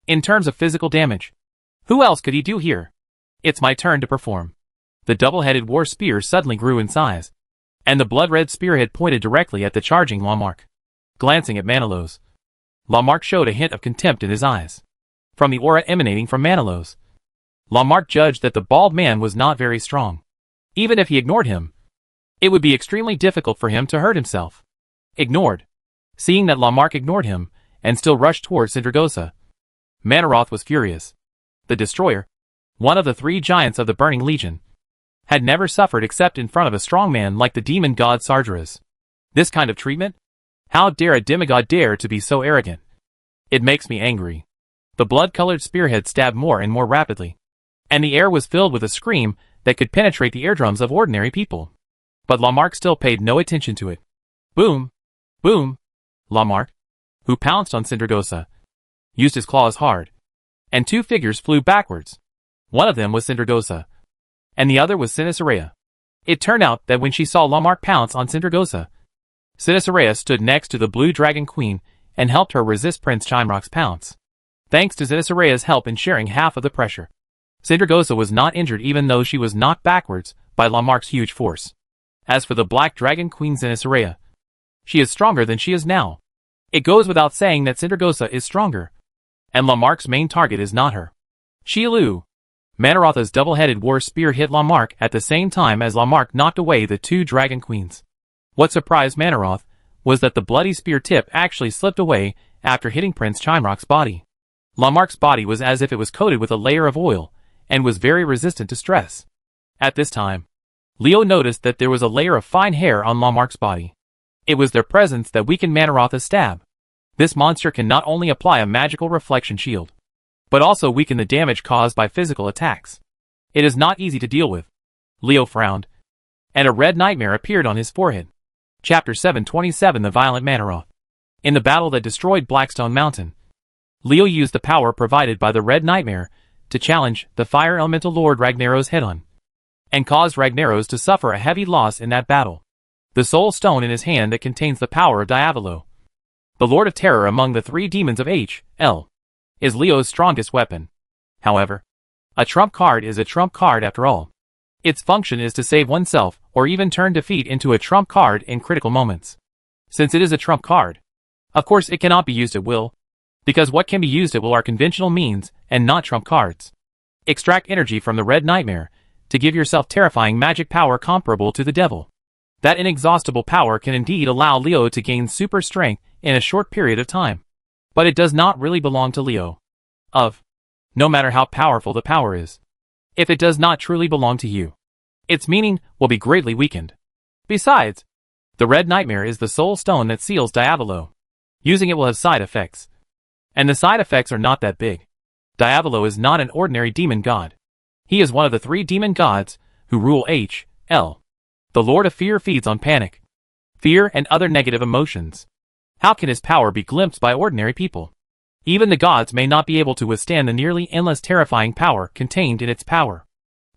In terms of physical damage, who else could he do here? It's my turn to perform. The double-headed war spear suddenly grew in size, and the blood-red spearhead pointed directly at the charging Lamarck. Glancing at Manilos, Lamarck showed a hint of contempt in his eyes. From the aura emanating from Manilos, Lamarck judged that the bald man was not very strong. Even if he ignored him, it would be extremely difficult for him to hurt himself. Ignored. Seeing that Lamarck ignored him, and still rushed towards Sindragosa, Manaroth was furious. The Destroyer, one of the 3 giants of the Burning Legion, had never suffered except in front of a strong man like the demon god Sargeras. This kind of treatment? How dare a demigod dare to be so arrogant? It makes me angry. The blood-colored spearhead stabbed more and more rapidly, and the air was filled with a scream that could penetrate the eardrums of ordinary people. But Lamarck still paid no attention to it. Boom! Boom! Lamarck, who pounced on Sindragosa, used his claws hard, and 2 figures flew backwards. One of them was Sindragosa, and the other was Sinisarea. It turned out that when she saw Lamarck pounce on Sindragosa, Sinisarea stood next to the Blue Dragon Queen and helped her resist Prince Chimrock's pounce. Thanks to Sinisaraya's help in sharing half of the pressure, Sindragosa was not injured even though she was knocked backwards by Lamarck's huge force. As for the Black Dragon Queen Sinisarea, she is stronger than she is now. It goes without saying that Sindragosa is stronger, and Lamarck's main target is not her. Shilu. Manarotha's double-headed war spear hit Lamarck at the same time as Lamarck knocked away the 2 dragon queens. What surprised Manaroth was that the bloody spear tip actually slipped away after hitting Prince Chimrock's body. Lamarck's body was as if it was coated with a layer of oil, and was very resistant to stress. At this time, Leo noticed that there was a layer of fine hair on Lamarck's body. It was their presence that weakened Manarotha's stab. This monster can not only apply a magical reflection shield, but also weaken the damage caused by physical attacks. It is not easy to deal with. Leo frowned, and a red nightmare appeared on his forehead. Chapter 727 The Violent Manaroth. In the battle that destroyed Blackstone Mountain, Leo used the power provided by the red nightmare to challenge the Fire Elemental Lord Ragnaros head-on, and caused Ragnaros to suffer a heavy loss in that battle. The soul stone in his hand that contains the power of Diavolo, the Lord of Terror among the 3 demons of H.L., is Leo's strongest weapon. However, a trump card is a trump card after all. Its function is to save oneself or even turn defeat into a trump card in critical moments. Since it is a trump card, of course it cannot be used at will, because what can be used at will are conventional means and not trump cards. Extract energy from the red nightmare to give yourself terrifying magic power comparable to the devil. That inexhaustible power can indeed allow Leo to gain super strength in a short period of time. But it does not really belong to Leo. No matter how powerful the power is, if it does not truly belong to you, its meaning will be greatly weakened. Besides, the red nightmare is the soul stone that seals Diavolo. Using it will have side effects, and the side effects are not that big. Diavolo is not an ordinary demon god. He is one of the 3 demon gods who rule H.L. The Lord of Fear feeds on panic, fear, and other negative emotions. How can his power be glimpsed by ordinary people? Even the gods may not be able to withstand the nearly endless terrifying power contained in its power.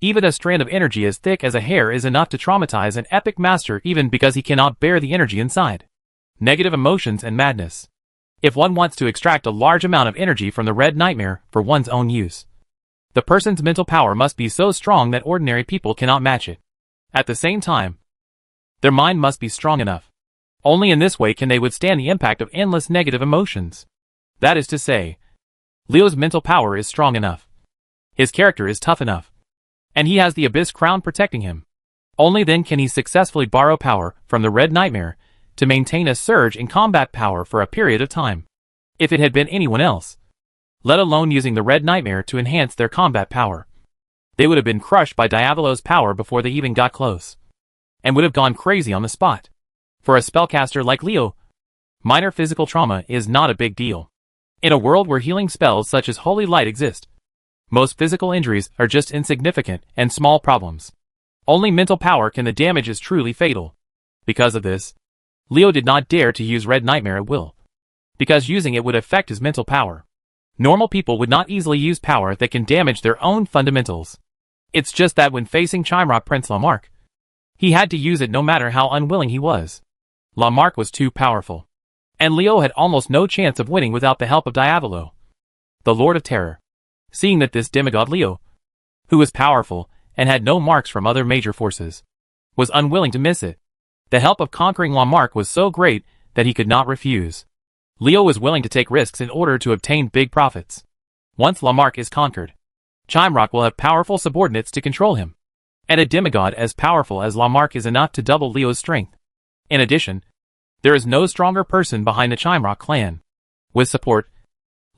Even a strand of energy as thick as a hair is enough to traumatize an epic master even because he cannot bear the energy inside. Negative emotions and madness. If one wants to extract a large amount of energy from the red nightmare for one's own use, the person's mental power must be so strong that ordinary people cannot match it. At the same time, their mind must be strong enough. Only in this way can they withstand the impact of endless negative emotions. That is to say, Leo's mental power is strong enough. His character is tough enough. And he has the Abyss Crown protecting him. Only then can he successfully borrow power from the Red Nightmare to maintain a surge in combat power for a period of time. If it had been anyone else, let alone using the Red Nightmare to enhance their combat power, they would have been crushed by Diavolo's power before they even got close, and would have gone crazy on the spot. For a spellcaster like Leo, minor physical trauma is not a big deal. In a world where healing spells such as Holy Light exist, most physical injuries are just insignificant and small problems. Only mental power can the damage is truly fatal. Because of this, Leo did not dare to use Red Nightmare at will, because using it would affect his mental power. Normal people would not easily use power that can damage their own fundamentals. It's just that when facing Chimera Prince Lamarck, he had to use it no matter how unwilling he was. Lamarck was too powerful, and Leo had almost no chance of winning without the help of Diavolo, the Lord of Terror. Seeing that this demigod Leo, who was powerful and had no marks from other major forces, was unwilling to miss it, the help of conquering Lamarck was so great that he could not refuse. Leo was willing to take risks in order to obtain big profits. Once Lamarck is conquered, Chimera will have powerful subordinates to control him, and a demigod as powerful as Lamarck is enough to double Leo's strength. In addition, there is no stronger person behind the Chimera clan. With support,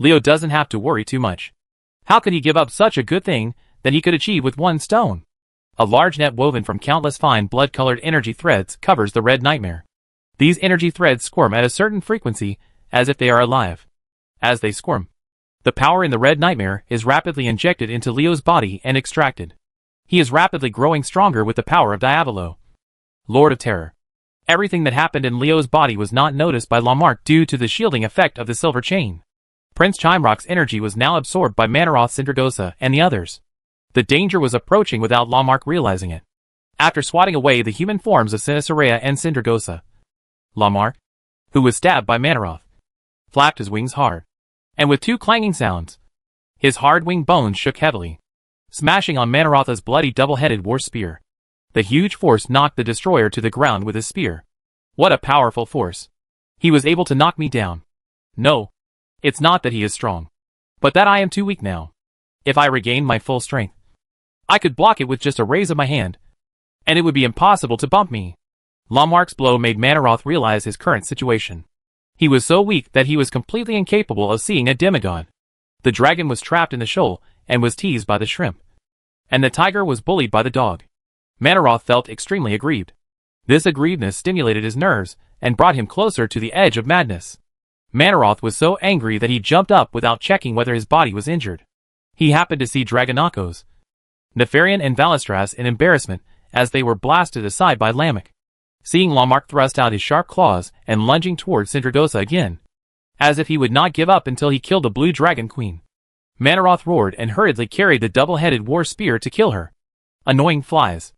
Leo doesn't have to worry too much. How could he give up such a good thing that he could achieve with one stone? A large net woven from countless fine blood-colored energy threads covers the Red Nightmare. These energy threads squirm at a certain frequency, as if they are alive. As they squirm, the power in the Red Nightmare is rapidly injected into Leo's body and extracted. He is rapidly growing stronger with the power of Diavolo, Lord of Terror. Everything that happened in Leo's body was not noticed by Lamarck due to the shielding effect of the silver chain. Prince Chimera's energy was now absorbed by Manaroth, Sindragosa, and the others. The danger was approaching without Lamarck realizing it. After swatting away the human forms of Sinisarea and Sindragosa, Lamarck, who was stabbed by Manaroth, flapped his wings hard, and with two clanging sounds, his hard wing bones shook heavily, smashing on Manaroth's bloody double-headed war spear. The huge force knocked the destroyer to the ground with his spear. What a powerful force! He was able to knock me down. No, it's not that he is strong, but that I am too weak now. If I regained my full strength, I could block it with just a raise of my hand, and it would be impossible to bump me. Lamarck's blow made Manaroth realize his current situation. He was so weak that he was completely incapable of seeing a demigod. The dragon was trapped in the shoal and was teased by the shrimp, and the tiger was bullied by the dog. Manaroth felt extremely aggrieved. This aggrievedness stimulated his nerves and brought him closer to the edge of madness. Manaroth was so angry that he jumped up without checking whether his body was injured. He happened to see Dragonakos, Nefarian and Valistras in embarrassment as they were blasted aside by Lamech. Seeing Lamarck thrust out his sharp claws and lunging towards Sindragosa again, as if he would not give up until he killed the Blue Dragon Queen, Manaroth roared and hurriedly carried the double-headed war spear to kill her. Annoying flies.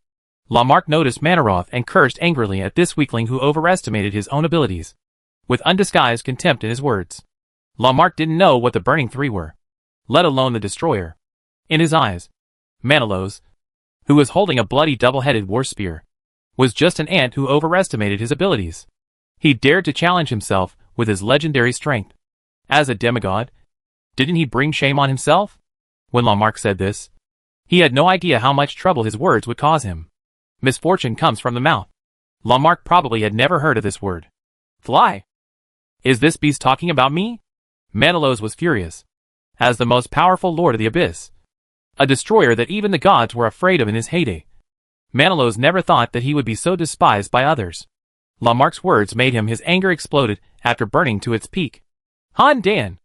Lamarck noticed Manaroth and cursed angrily at this weakling who overestimated his own abilities, with undisguised contempt in his words. Lamarck didn't know what the Burning Three were, let alone the Destroyer. In his eyes, Manilos, who was holding a bloody double-headed war spear, was just an ant who overestimated his abilities. He dared to challenge himself with his legendary strength. As a demigod, didn't he bring shame on himself? When Lamarck said this, he had no idea how much trouble his words would cause him. Misfortune comes from the mouth. Lamarck probably had never heard of this word. Fly! Is this beast talking about me? Manilos was furious. As the most powerful lord of the abyss, a destroyer that even the gods were afraid of in his heyday, Manilos never thought that he would be so despised by others. Lamarck's words made his anger exploded after burning to its peak. Han Dan!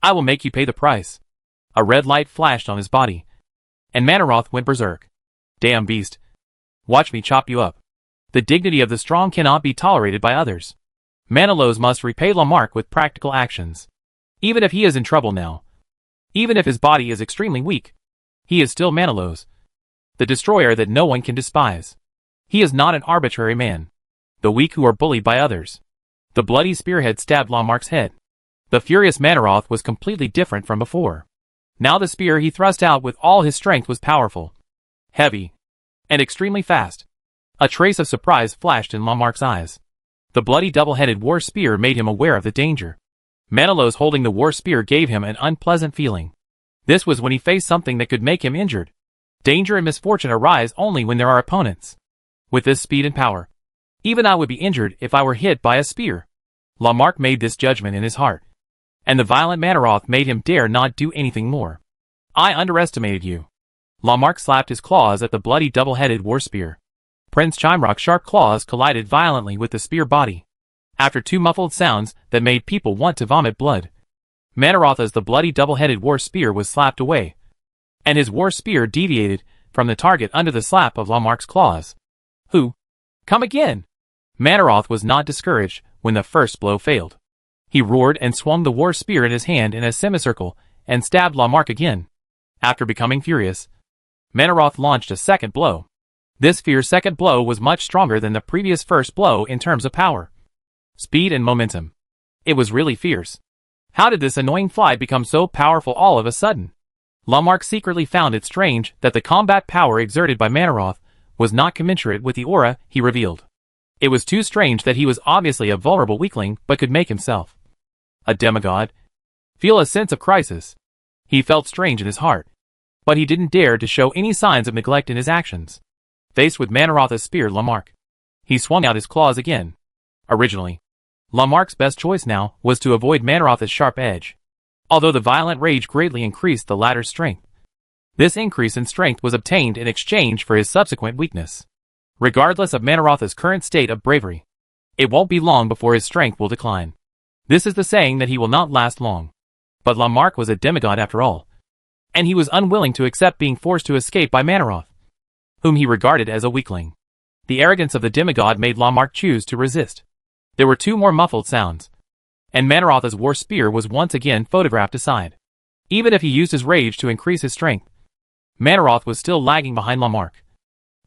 I will make you pay the price. A red light flashed on his body, and Manaroth went berserk. Damn beast. Watch me chop you up. The dignity of the strong cannot be tolerated by others. Manilos must repay Lamarck with practical actions. Even if he is in trouble now, even if his body is extremely weak, he is still Manilos, the destroyer that no one can despise. He is not an arbitrary man. The weak who are bullied by others. The bloody spearhead stabbed Lamarck's head. The furious Manaroth was completely different from before. Now the spear he thrust out with all his strength was powerful, heavy, and extremely fast. A trace of surprise flashed in Lamarck's eyes. The bloody double-headed war spear made him aware of the danger. Manilos holding the war spear gave him an unpleasant feeling. This was when he faced something that could make him injured. Danger and misfortune arise only when there are opponents with this speed and power. Even I would be injured if I were hit by a spear. Lamarck made this judgment in his heart. And the violent Manaroth made him dare not do anything more. I underestimated you. Lamarck slapped his claws at the bloody double-headed war spear. Prince Chimrock's sharp claws collided violently with the spear body. After two muffled sounds that made people want to vomit blood, Manaroth's the bloody double-headed war spear was slapped away, and his war spear deviated from the target under the slap of Lamarck's claws. Who? Come again! Manaroth was not discouraged when the first blow failed. He roared and swung the war spear in his hand in a semicircle and stabbed Lamarck again. After becoming furious, Manaroth launched a second blow. This fierce second blow was much stronger than the previous first blow in terms of power, speed and momentum. It was really fierce. How did this annoying fly become so powerful all of a sudden? Lamarck secretly found it strange that the combat power exerted by Manaroth was not commensurate with the aura he revealed. It was too strange that he was obviously a vulnerable weakling but could make himself a demigod feel a sense of crisis. He felt strange in his heart, but he didn't dare to show any signs of neglect in his actions. Faced with Manaroth's spear, Lamarck, he swung out his claws again. Originally, Lamarck's best choice now was to avoid Manaroth's sharp edge, although the violent rage greatly increased the latter's strength. This increase in strength was obtained in exchange for his subsequent weakness. Regardless of Manaroth's current state of bravery, it won't be long before his strength will decline. This is the saying that he will not last long. But Lamarck was a demigod after all, and he was unwilling to accept being forced to escape by Manaroth, whom he regarded as a weakling. The arrogance of the demigod made Lamarck choose to resist. There were two more muffled sounds, and Manaroth's war spear was once again photographed aside. Even if he used his rage to increase his strength, Manaroth was still lagging behind Lamarck.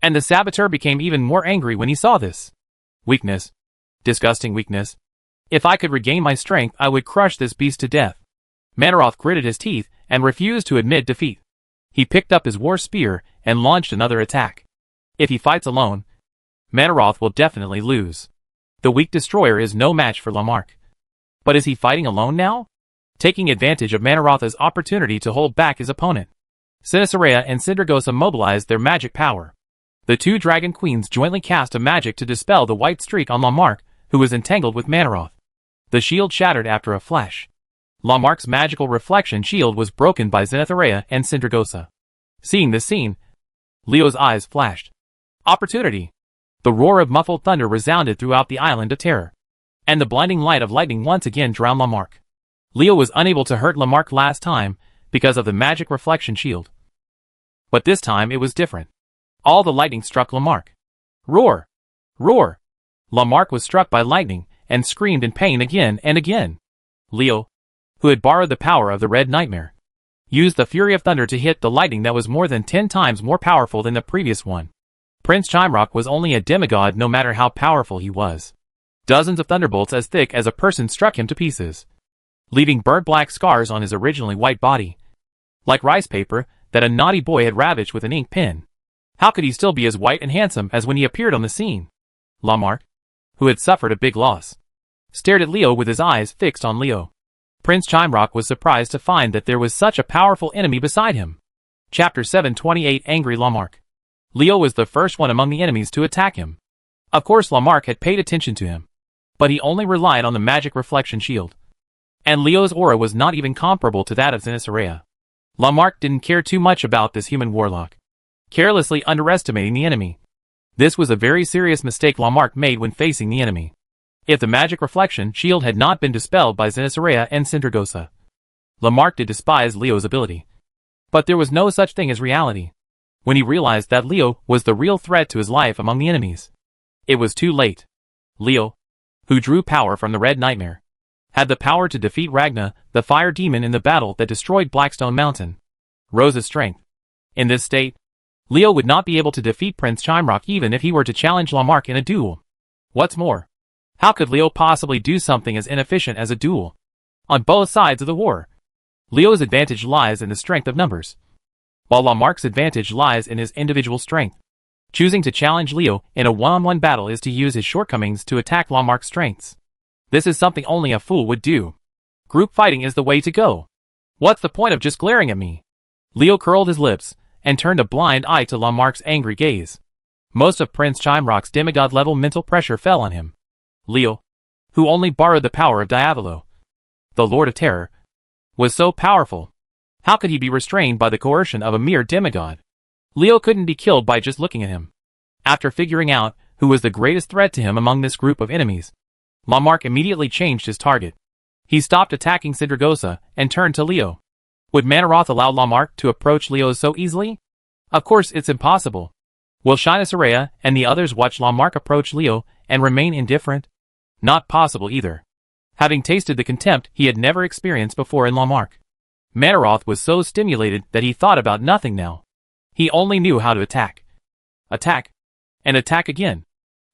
And the saboteur became even more angry when he saw this. Weakness. Disgusting weakness. If I could regain my strength, I would crush this beast to death. Manaroth gritted his teeth and refused to admit defeat. He picked up his war spear and launched another attack. If he fights alone, Manaroth will definitely lose. The weak destroyer is no match for Lamarck. But is he fighting alone now? Taking advantage of Manaroth's opportunity to hold back his opponent, Sinisarea and Sindragosa mobilized their magic power. The two dragon queens jointly cast a magic to dispel the white streak on Lamarck, who was entangled with Manaroth. The shield shattered after a flash. Lamarck's magical reflection shield was broken by Zenitharea and Sindragosa. Seeing this scene, Leo's eyes flashed. Opportunity! The roar of muffled thunder resounded throughout the island of terror, and the blinding light of lightning once again drowned Lamarck. Leo was unable to hurt Lamarck last time because of the magic reflection shield. But this time it was different. All the lightning struck Lamarck. Roar! Roar! Lamarck was struck by lightning and screamed in pain again and again. Leo, who had borrowed the power of the Red Nightmare, used the fury of thunder to hit the lightning that was more than 10 times more powerful than the previous one. Prince Chimrock was only a demigod no matter how powerful he was. Dozens of thunderbolts as thick as a person struck him to pieces, leaving burnt black scars on his originally white body, like rice paper that a naughty boy had ravaged with an ink pen. How could he still be as white and handsome as when he appeared on the scene? Lamarck, who had suffered a big loss, stared at Leo with his eyes fixed on Leo. Prince Chimrock was surprised to find that there was such a powerful enemy beside him. Chapter 728 Angry Lamarck. Leo was the first one among the enemies to attack him. Of course Lamarck had paid attention to him, but he only relied on the magic reflection shield. And Leo's aura was not even comparable to that of Zenitharea. Lamarck didn't care too much about this human warlock, carelessly underestimating the enemy. This was a very serious mistake Lamarck made when facing the enemy. If the magic reflection shield had not been dispelled by Zenitharea and Sindragosa, Lamarck did despise Leo's ability. But there was no such thing as reality. When he realized that Leo was the real threat to his life among the enemies, it was too late. Leo, who drew power from the Red Nightmare, had the power to defeat Ragna, the fire demon in the battle that destroyed Blackstone Mountain. Rose's strength. In this state, Leo would not be able to defeat Prince Chimrock even if he were to challenge Lamarck in a duel. What's more, how could Leo possibly do something as inefficient as a duel? On both sides of the war, Leo's advantage lies in the strength of numbers, while Lamarck's advantage lies in his individual strength. Choosing to challenge Leo in a one-on-one battle is to use his shortcomings to attack Lamarck's strengths. This is something only a fool would do. Group fighting is the way to go. What's the point of just glaring at me? Leo curled his lips and turned a blind eye to Lamarck's angry gaze. Most of Prince Chimerock's demigod-level mental pressure fell on him. Leo, who only borrowed the power of Diavolo, the Lord of Terror, was so powerful. How could he be restrained by the coercion of a mere demigod? Leo couldn't be killed by just looking at him. After figuring out who was the greatest threat to him among this group of enemies, Lamarck immediately changed his target. He stopped attacking Sindragosa and turned to Leo. Would Manaroth allow Lamarck to approach Leo so easily? Of course it's impossible. Will Shina Soraya and the others watch Lamarck approach Leo and remain indifferent? Not possible either. Having tasted the contempt he had never experienced before in Lamarck, Manaroth was so stimulated that he thought about nothing now. He only knew how to attack. Attack. And attack again.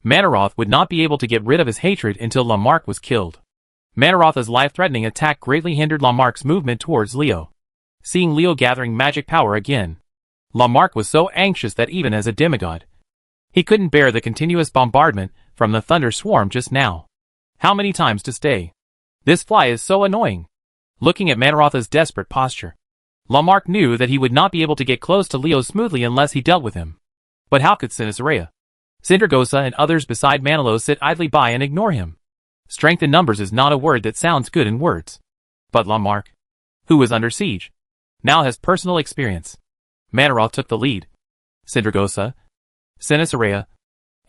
Manaroth would not be able to get rid of his hatred until Lamarck was killed. Manaroth's life-threatening attack greatly hindered Lamarck's movement towards Leo. Seeing Leo gathering magic power again, Lamarck was so anxious that even as a demigod, he couldn't bear the continuous bombardment from the thunder swarm just now. How many times to stay? This fly is so annoying. Looking at Manaroth's desperate posture, Lamarck knew that he would not be able to get close to Leo smoothly unless he dealt with him. But how could Shina Soraya, Sindragosa and others beside Manalo sit idly by and ignore him? Strength in numbers is not a word that sounds good in words. But Lamarck, who was under siege, now has personal experience. Manaroth took the lead. Sindragosa, Shina Soraya,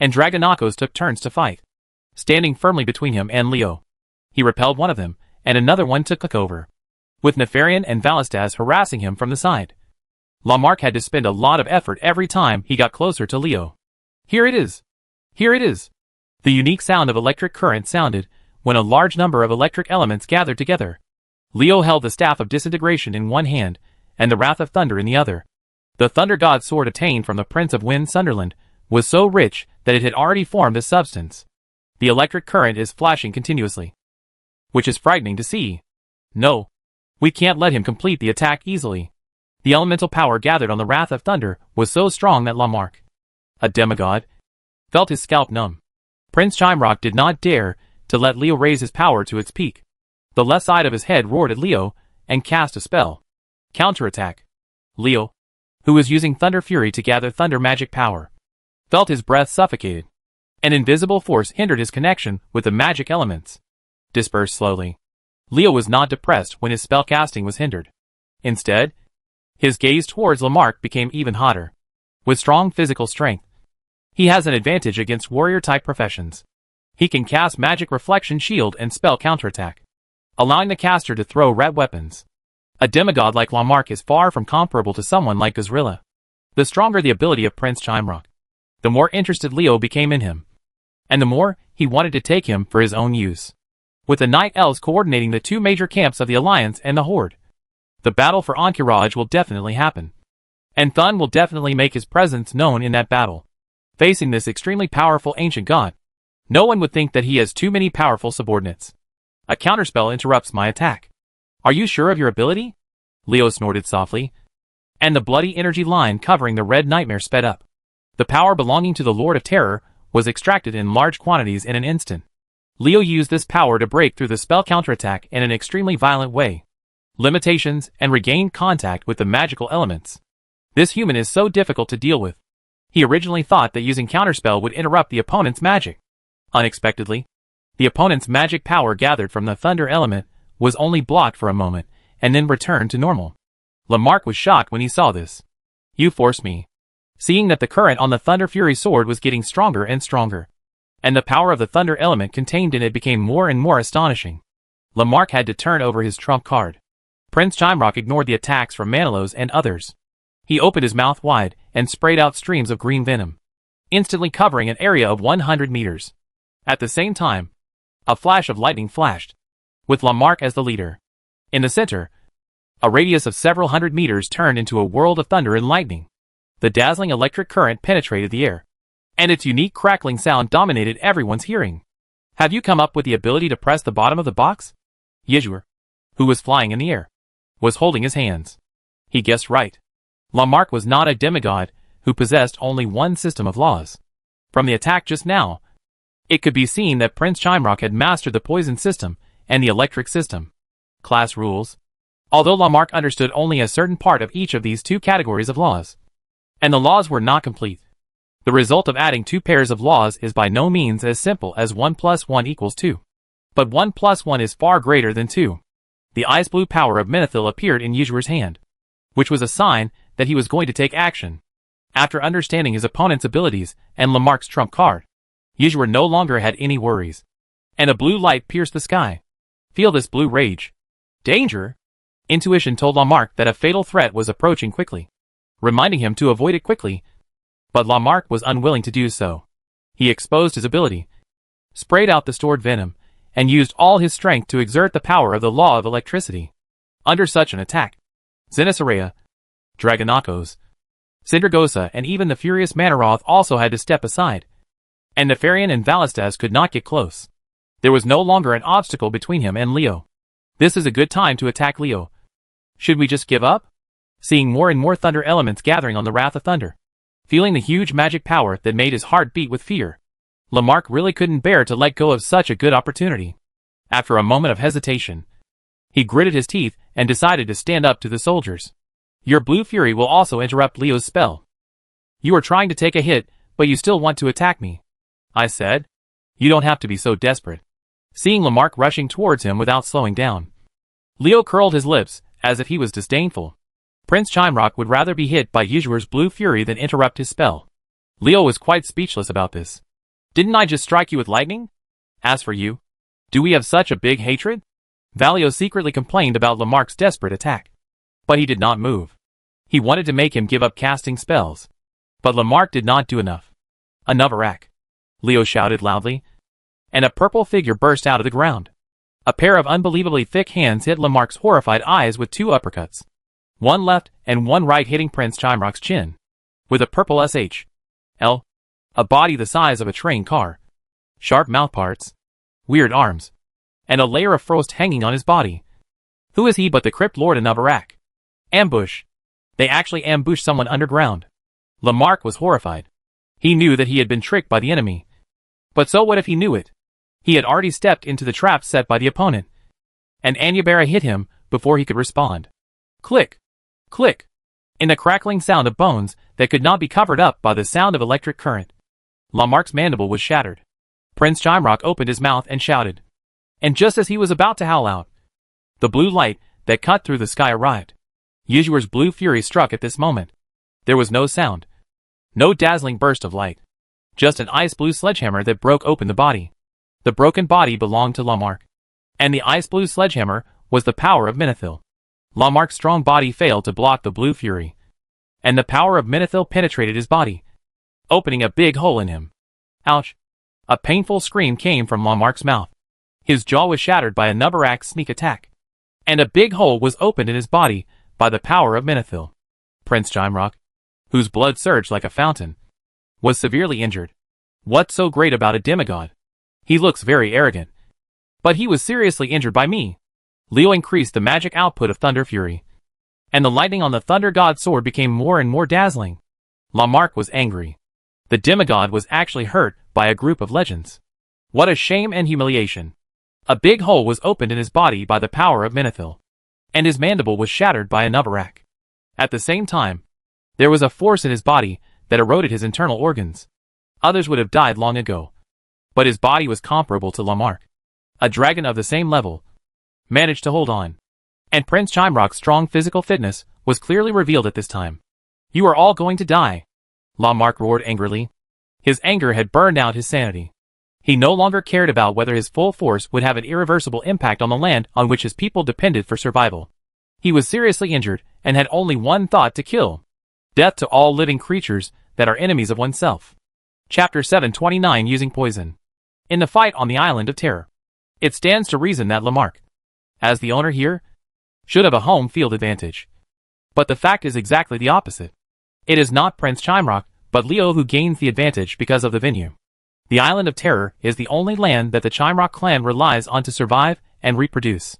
and Dragonakos took turns to fight. Standing firmly between him and Leo, he repelled one of them, and another one took over, with Nefarian and Valistaz harassing him from the side. Lamarck had to spend a lot of effort every time he got closer to Leo. Here it is! Here it is! The unique sound of electric current sounded when a large number of electric elements gathered together. Leo held the staff of disintegration in one hand, and the wrath of thunder in the other. The thunder god's sword obtained from the Prince of Wind Sunderland was so rich that it had already formed a substance. The electric current is flashing continuously, which is frightening to see. No, we can't let him complete the attack easily. The elemental power gathered on the wrath of thunder was so strong that Lamarck, a demigod, felt his scalp numb. Prince Chimerock did not dare to let Leo raise his power to its peak. The left side of his head roared at Leo and cast a spell. Counterattack. Leo, who was using Thunder Fury to gather thunder magic power, felt his breath suffocated. An invisible force hindered his connection with the magic elements. Dispersed slowly. Leo was not depressed when his spellcasting was hindered. Instead, his gaze towards Lamarck became even hotter. With strong physical strength, he has an advantage against warrior-type professions. He can cast magic reflection shield and spell counterattack, allowing the caster to throw red weapons. A demigod like Lamarck is far from comparable to someone like Gazrilla. The stronger the ability of Prince Chimerock, the more interested Leo became in him, and the more he wanted to take him for his own use. With the Night Elves coordinating the two major camps of the Alliance and the Horde, the battle for Encourage will definitely happen. And Thun will definitely make his presence known in that battle. Facing this extremely powerful ancient god, no one would think that he has too many powerful subordinates. A counterspell interrupts my attack. Are you sure of your ability? Leo snorted softly, and the bloody energy line covering the red nightmare sped up. The power belonging to the Lord of Terror was extracted in large quantities in an instant. Leo used this power to break through the spell counterattack in an extremely violent way. Limitations and regained contact with the magical elements. This human is so difficult to deal with. He originally thought that using counterspell would interrupt the opponent's magic. Unexpectedly, the opponent's magic power gathered from the thunder element was only blocked for a moment and then returned to normal. Lamarck was shocked when he saw this. You forced me. Seeing that the current on the Thunder Fury sword was getting stronger and stronger, and the power of the thunder element contained in it became more and more astonishing, Lamarck had to turn over his trump card. Prince Chimerock ignored the attacks from Manilos and others. He opened his mouth wide and sprayed out streams of green venom, instantly covering an area of 100 meters. At the same time, a flash of lightning flashed, with Lamarck as the leader. In the center, a radius of several hundred meters turned into a world of thunder and lightning. The dazzling electric current penetrated the air, and its unique crackling sound dominated everyone's hearing. Have you come up with the ability to press the bottom of the box? Yezhur, who was flying in the air, was holding his hands. He guessed right. Lamarck was not a demigod who possessed only one system of laws. From the attack just now, it could be seen that Prince Chimerock had mastered the poison system and the electric system. Class rules. Although Lamarck understood only a certain part of each of these two categories of laws, and the laws were not complete, The result of adding two pairs of laws is by no means as simple as 1 plus 1 equals 2. But 1 plus 1 is far greater than 2. The ice blue power of Minithil appeared in Yuzuer's hand, which was a sign that he was going to take action. After understanding his opponent's abilities and Lamarck's trump card, Yuzuer no longer had any worries. And a blue light pierced the sky. Feel this blue rage. Danger! Intuition told Lamarck that a fatal threat was approaching quickly, reminding him to avoid it quickly. But Lamarck was unwilling to do so. He exposed his ability, sprayed out the stored venom, and used all his strength to exert the power of the law of electricity. Under such an attack, Xenosaria, Dragonakos, Syndragosa, and even the furious Manaroth also had to step aside, and Nefarian and Valistas could not get close. There was no longer an obstacle between him and Leo. This is a good time to attack Leo. Should we just give up? Seeing more and more thunder elements gathering on the Wrath of Thunder, feeling the huge magic power that made his heart beat with fear, Lamarck really couldn't bear to let go of such a good opportunity. After a moment of hesitation, he gritted his teeth and decided to stand up to the soldiers. Your blue fury will also interrupt Leo's spell. You are trying to take a hit, but you still want to attack me, I said. You don't have to be so desperate. Seeing Lamarck rushing towards him without slowing down, Leo curled his lips, as if he was disdainful. Prince Chimerock would rather be hit by Yuzuer's blue fury than interrupt his spell. Leo was quite speechless about this. Didn't I just strike you with lightning? As for you, do we have such a big hatred? Valio secretly complained about Lamarck's desperate attack. But he did not move. He wanted to make him give up casting spells. But Lamarck did not do enough. Another rack, Leo shouted loudly, and a purple figure burst out of the ground. A pair of unbelievably thick hands hit Lamarck's horrified eyes with two uppercuts, one left and one right hitting Prince Chimerock's chin, with a purple SHL, a body the size of a train car, sharp mouthparts, weird arms, and a layer of frost hanging on his body. Who is he but the Crypt Lord Anubarak? Ambush! They actually ambushed someone underground. Lamarck was horrified. He knew that he had been tricked by the enemy. But so what if he knew it? He had already stepped into the trap set by the opponent, and Anyabara hit him before he could respond. Click! Click! In the crackling sound of bones that could not be covered up by the sound of electric current, Lamarck's mandible was shattered. Prince Chimerock opened his mouth and shouted. And just as he was about to howl out, the blue light that cut through the sky arrived. Yuzuer's blue fury struck at this moment. There was no sound, no dazzling burst of light, just an ice blue sledgehammer that broke open the body. The broken body belonged to Lamarck, and the ice blue sledgehammer was the power of Minithil. Lamarck's strong body failed to block the blue fury, and the power of Minithil penetrated his body, opening a big hole in him. Ouch! A painful scream came from Lamarck's mouth. His jaw was shattered by a Nubarak's sneak attack, and a big hole was opened in his body by the power of Minithil. Prince Chimerock, whose blood surged like a fountain, was severely injured. What's so great about a demigod? He looks very arrogant. But he was seriously injured by me. Leo increased the magic output of Thunder Fury, and the lightning on the Thunder God's sword became more and more dazzling. Lamarck was angry. The demigod was actually hurt by a group of legends. What a shame and humiliation. A big hole was opened in his body by the power of Minithil, and his mandible was shattered by a Nubarak. At the same time, there was a force in his body that eroded his internal organs. Others would have died long ago. But his body was comparable to Lamarck. A dragon of the same level managed to hold on. And Prince Chimerock's strong physical fitness was clearly revealed at this time. You are all going to die, Lamarck roared angrily. His anger had burned out his sanity. He no longer cared about whether his full force would have an irreversible impact on the land on which his people depended for survival. He was seriously injured and had only one thought to kill. Death to all living creatures that are enemies of oneself. Chapter 729 Using Poison. In the fight on the Island of Terror, it stands to reason that Lamarck, as the owner here, should have a home field advantage. But the fact is exactly the opposite. It is not Prince Chimerock, but Leo who gains the advantage because of the venue. The Island of Terror is the only land that the Chimerock clan relies on to survive and reproduce.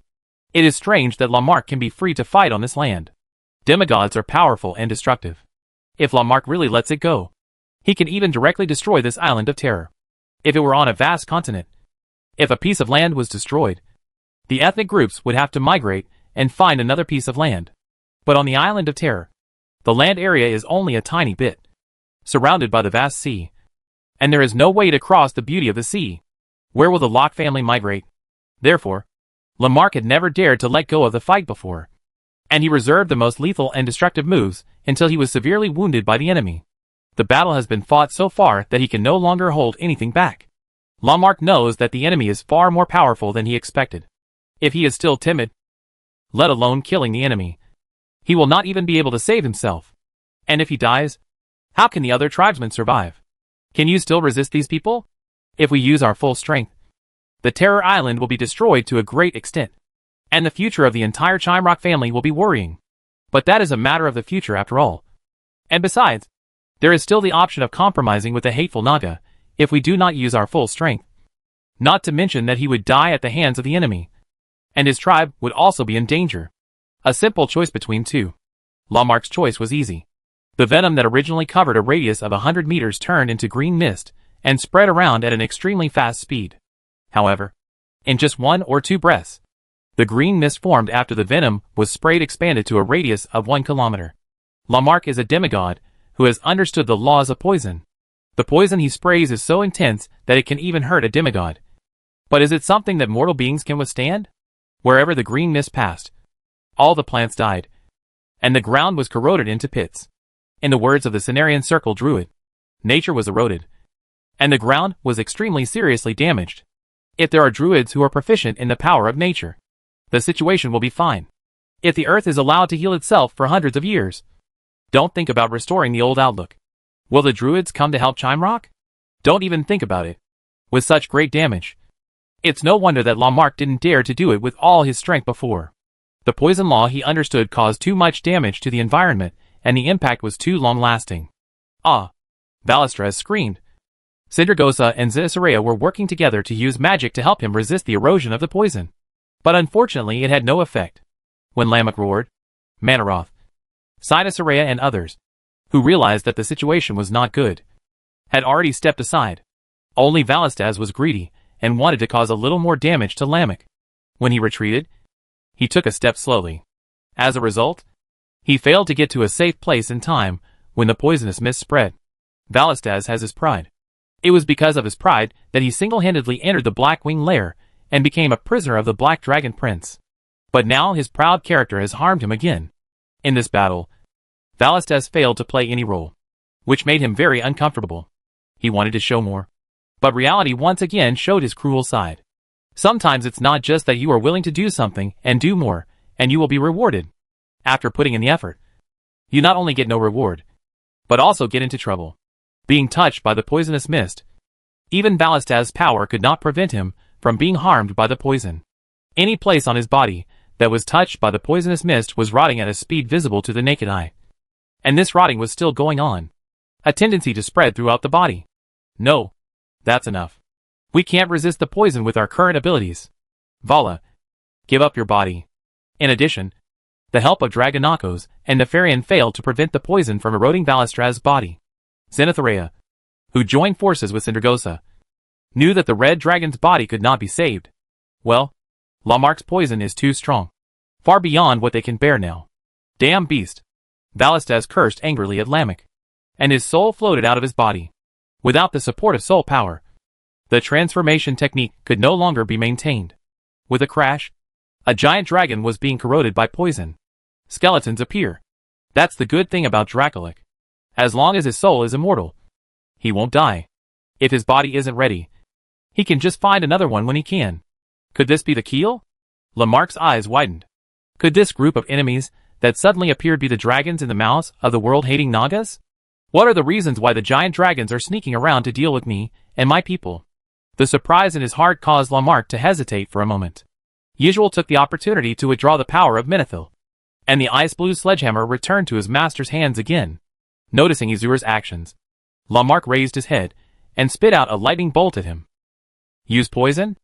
It is strange that Lamarck can be free to fight on this land. Demigods are powerful and destructive. If Lamarck really lets it go, he can even directly destroy this Island of Terror. If it were on a vast continent, if a piece of land was destroyed, the ethnic groups would have to migrate and find another piece of land. But on the Island of Terror, the land area is only a tiny bit. surrounded by the vast sea. And there is no way to cross the beauty of the sea. Where will the Locke family migrate? Therefore, Lamarck had never dared to let go of the fight before. And he reserved the most lethal and destructive moves until he was severely wounded by the enemy. The battle has been fought so far that he can no longer hold anything back. Lamarck knows that the enemy is far more powerful than he expected. If he is still timid, let alone killing the enemy, he will not even be able to save himself. And if he dies, how can the other tribesmen survive? Can you still resist these people? If we use our full strength, the Terror Island will be destroyed to a great extent. And the future of the entire Chimrock family will be worrying. But that is a matter of the future after all. And besides, there is still the option of compromising with the hateful Naga, if we do not use our full strength. Not to mention that he would die at the hands of the enemy. And his tribe would also be in danger. A simple choice between two. Lamarck's choice was easy. The venom that originally covered a radius of 100 meters turned into green mist, and spread around at an extremely fast speed. However, in just 1 or 2 breaths, the green mist formed after the venom was sprayed expanded to a radius of 1 kilometer. Lamarck is a demigod who has understood the laws of poison. The poison he sprays is so intense that it can even hurt a demigod. But is it something that mortal beings can withstand? Wherever the green mist passed, all the plants died, and the ground was corroded into pits. In the words of the Cenarian Circle Druid, nature was eroded, and the ground was extremely seriously damaged. If there are druids who are proficient in the power of nature, the situation will be fine. If the earth is allowed to heal itself for hundreds of years, don't think about restoring the old outlook. Will the druids come to help Chimrock? Don't even think about it. With such great damage, it's no wonder that Lamarck didn't dare to do it with all his strength before. The poison law he understood caused too much damage to the environment, and the impact was too long-lasting. Ah! Valestres screamed. Sindragosa and Zinasarea were working together to use magic to help him resist the erosion of the poison. But unfortunately it had no effect. When Lamech roared, Manaroth, Sinasarea and others, who realized that the situation was not good, had already stepped aside. Only Valestres was greedy, and wanted to cause a little more damage to Lamech. When he retreated, he took a step slowly. As a result, he failed to get to a safe place in time when the poisonous mist spread. Valestres has his pride. It was because of his pride that he single-handedly entered the Blackwing lair and became a prisoner of the Black Dragon Prince. But now his proud character has harmed him again. In this battle, Valestres failed to play any role, which made him very uncomfortable. He wanted to show more. But reality once again showed his cruel side. Sometimes it's not just that you are willing to do something and do more, and you will be rewarded. After putting in the effort, you not only get no reward, but also get into trouble. Being touched by the poisonous mist, even Valestres' power could not prevent him from being harmed by the poison. Any place on his body that was touched by the poisonous mist was rotting at a speed visible to the naked eye. And this rotting was still going on. A tendency to spread throughout the body. No. That's enough. We can't resist the poison with our current abilities. Vala, give up your body. In addition, the help of Dragonakos and Nefarian failed to prevent the poison from eroding Valestres' body. Zenitharea, who joined forces with Sindragosa, knew that the red dragon's body could not be saved. Well, Lamarck's poison is too strong. Far beyond what they can bear now. Damn beast. Valestres cursed angrily at Lamech, and his soul floated out of his body. Without the support of soul power, the transformation technique could no longer be maintained. With a crash, a giant dragon was being corroded by poison. Skeletons appear. That's the good thing about Dracolic. As long as his soul is immortal, he won't die. If his body isn't ready, he can just find another one when he can. Could this be the Keel? Lamarck's eyes widened. Could this group of enemies that suddenly appeared be the dragons in the mouths of the world-hating Nagas? What are the reasons why the giant dragons are sneaking around to deal with me and my people? The surprise in his heart caused Lamarck to hesitate for a moment. Yisuel took the opportunity to withdraw the power of Menethil, and the ice-blue sledgehammer returned to his master's hands again. Noticing Izur's actions, Lamarck raised his head and spit out a lightning bolt at him. Use poison?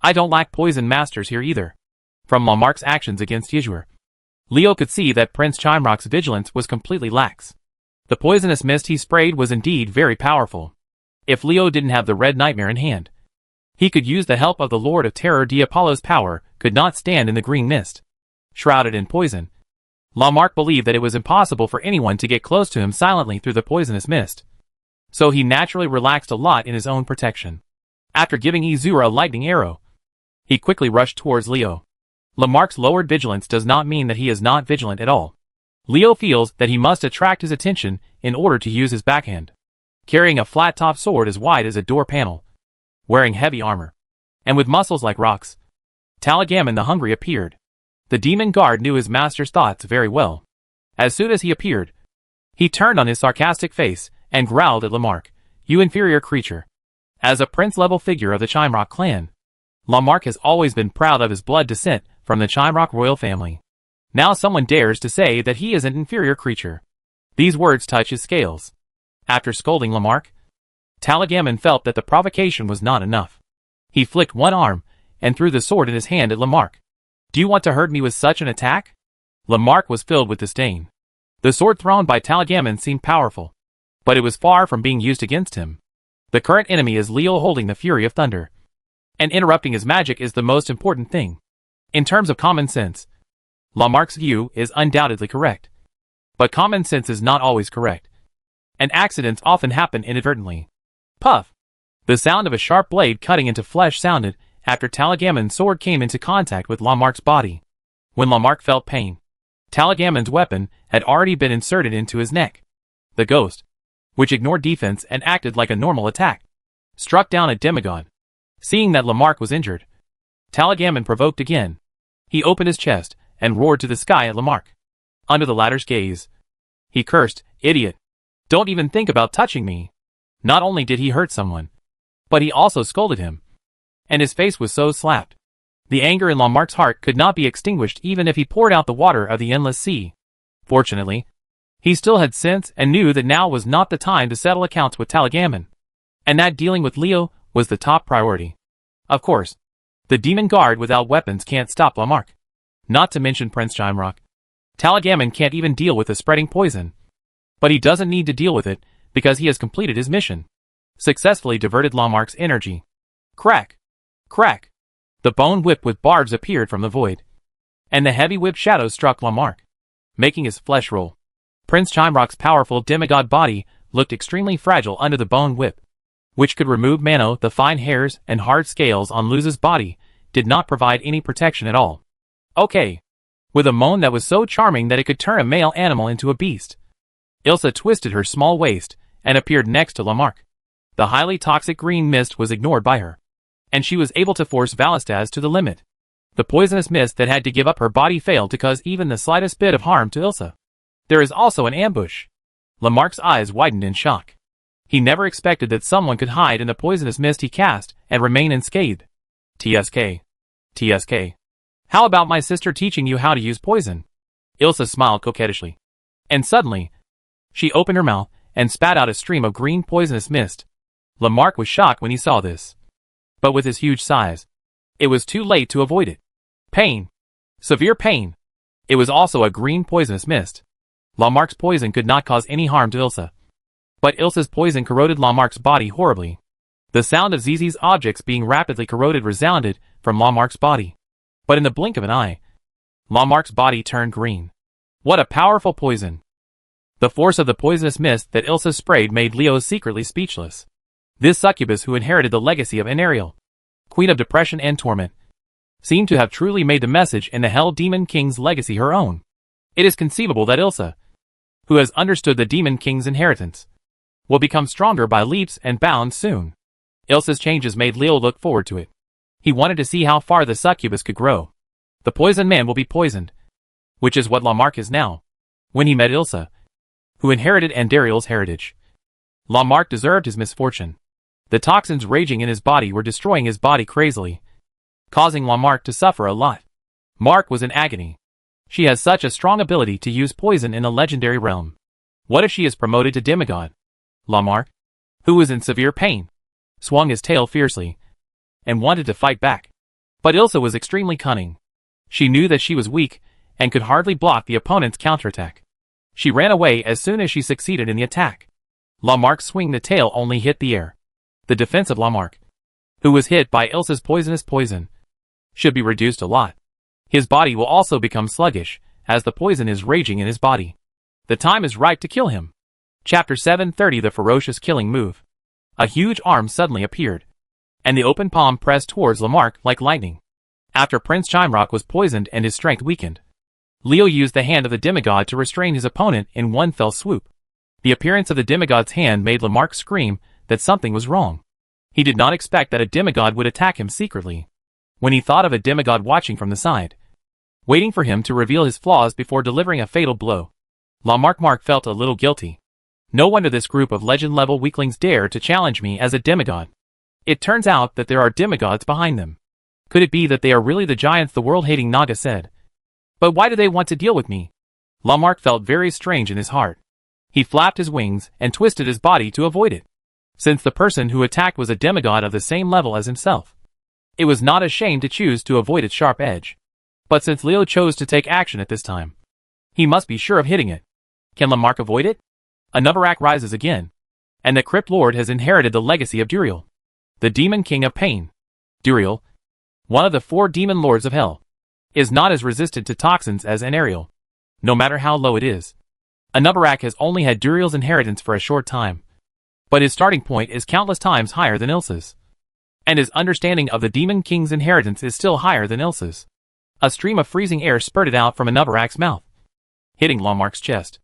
I don't lack poison masters here either. From Lamarck's actions against Yizur, Leo could see that Prince Chimrock's vigilance was completely lax. The poisonous mist he sprayed was indeed very powerful. If Leo didn't have the Red Nightmare in hand, he could use the help of the Lord of Terror. Diapollo's power could not stand in the green mist. Shrouded in poison, Lamarck believed that it was impossible for anyone to get close to him silently through the poisonous mist. so he naturally relaxed a lot in his own protection. After giving Izura a lightning arrow, he quickly rushed towards Leo. Lamarck's lowered vigilance does not mean that he is not vigilant at all. Leo feels that he must attract his attention in order to use his backhand. Carrying a flat-topped sword as wide as a door panel, wearing heavy armor, and with muscles like rocks, Taligaman the Hungry appeared. The demon guard knew his master's thoughts very well. As soon as he appeared, he turned on his sarcastic face and growled at Lamarck, "You inferior creature." As a prince-level figure of the Chimerock clan, Lamarck has always been proud of his blood descent from the Chimerock royal family. Now someone dares to say that he is an inferior creature. These words touch his scales. After scolding Lamarck, Taligaman felt that the provocation was not enough. He flicked one arm and threw the sword in his hand at Lamarck. "Do you want to hurt me with such an attack?" Lamarck was filled with disdain. The sword thrown by Taligaman seemed powerful, but it was far from being used against him. The current enemy is Leo holding the Fury of Thunder, and interrupting his magic is the most important thing. In terms of common sense, Lamarck's view is undoubtedly correct. But common sense is not always correct, and accidents often happen inadvertently. Puff! The sound of a sharp blade cutting into flesh sounded after Taligaman's sword came into contact with Lamarck's body. When Lamarck felt pain, Taligaman's weapon had already been inserted into his neck. The ghost, which ignored defense and acted like a normal attack, struck down a demigod. Seeing that Lamarck was injured, Taligaman provoked again. He opened his chest and roared to the sky at Lamarck. Under the latter's gaze, he cursed, "Idiot! Don't even think about touching me." Not only did he hurt someone, but he also scolded him, and his face was so slapped. The anger in Lamarck's heart could not be extinguished even if he poured out the water of the endless sea. Fortunately, he still had sense and knew that now was not the time to settle accounts with Taligaman, and that dealing with Leo was the top priority. Of course, the demon guard without weapons can't stop Lamarck. Not to mention Prince Chimerock. Taligaman can't even deal with the spreading poison. But he doesn't need to deal with it, because he has completed his mission. Successfully diverted Lamarck's energy. Crack! Crack! The bone whip with barbs appeared from the void, and the heavy whip shadow struck Lamarck, making his flesh roll. Prince Chimerock's powerful demigod body looked extremely fragile under the bone whip, which could remove Mano. The fine hairs and hard scales on Luz's body did not provide any protection at all. Okay. With a moan that was so charming that it could turn a male animal into a beast, Ilsa twisted her small waist and appeared next to Lamarck. The highly toxic green mist was ignored by her, and she was able to force Valistaz to the limit. The poisonous mist that had to give up her body failed to cause even the slightest bit of harm to Ilsa. There is also an ambush. Lamarck's eyes widened in shock. He never expected that someone could hide in the poisonous mist he cast and remain unscathed. TSK. TSK. How about my sister teaching you how to use poison? Ilsa smiled coquettishly. And suddenly, she opened her mouth and spat out a stream of green poisonous mist. Lamarck was shocked when he saw this. But with his huge size, it was too late to avoid it. Pain. Severe pain. It was also a green poisonous mist. Lamarck's poison could not cause any harm to Ilsa, but Ilsa's poison corroded Lamarck's body horribly. The sound of Zizi's objects being rapidly corroded resounded from Lamarck's body. But in the blink of an eye, Lamarck's body turned green. What a powerful poison! The force of the poisonous mist that Ilsa sprayed made Leo secretly speechless. This succubus who inherited the legacy of Anariel, Queen of Depression and Torment, seemed to have truly made the message in the Hell Demon King's legacy her own. It is conceivable that Ilsa, who has understood the Demon King's inheritance, will become stronger by leaps and bounds soon. Ilsa's changes made Leo look forward to it. He wanted to see how far the succubus could grow. The poisoned man will be poisoned, which is what Lamarck is now. When he met Ilsa, who inherited Andariel's heritage, Lamarck deserved his misfortune. The toxins raging in his body were destroying his body crazily, causing Lamarck to suffer a lot. Mark was in agony. She has such a strong ability to use poison in the legendary realm. What if she is promoted to demigod? Lamarck, who was in severe pain, swung his tail fiercely and wanted to fight back. But Ilsa was extremely cunning. She knew that she was weak and could hardly block the opponent's counterattack. She ran away as soon as she succeeded in the attack. Lamarck's swing the tail only hit the air. The defense of Lamarck, who was hit by Ilsa's poisonous poison, should be reduced a lot. His body will also become sluggish, as the poison is raging in his body. The time is right to kill him. Chapter 730 The Ferocious Killing Move. A huge arm suddenly appeared, and the open palm pressed towards Lamarck like lightning. After Prince Chimrock was poisoned and his strength weakened, Leo used the hand of the demigod to restrain his opponent in one fell swoop. The appearance of the demigod's hand made Lamarck scream that something was wrong. He did not expect that a demigod would attack him secretly. When he thought of a demigod watching from the side, waiting for him to reveal his flaws before delivering a fatal blow, Lamarck felt a little guilty. No wonder this group of legend-level weaklings dare to challenge me as a demigod. It turns out that there are demigods behind them. Could it be that they are really the giants the world-hating Naga said? But why do they want to deal with me? Lamarck felt very strange in his heart. He flapped his wings and twisted his body to avoid it. Since the person who attacked was a demigod of the same level as himself, it was not a shame to choose to avoid its sharp edge. But since Leo chose to take action at this time, he must be sure of hitting it. Can Lamarck avoid it? Another act rises again, and the Crypt Lord has inherited the legacy of Duriel, the Demon King of Pain. Duriel, one of the 4 demon lords of hell, is not as resistant to toxins as an Ariel, no matter how low it is. Anabarak has only had Duriel's inheritance for a short time, but his starting point is countless times higher than Ilsa's, and his understanding of the Demon King's inheritance is still higher than Ilsa's. A stream of freezing air spurted out from Anabarak's mouth, hitting Lamarck's chest.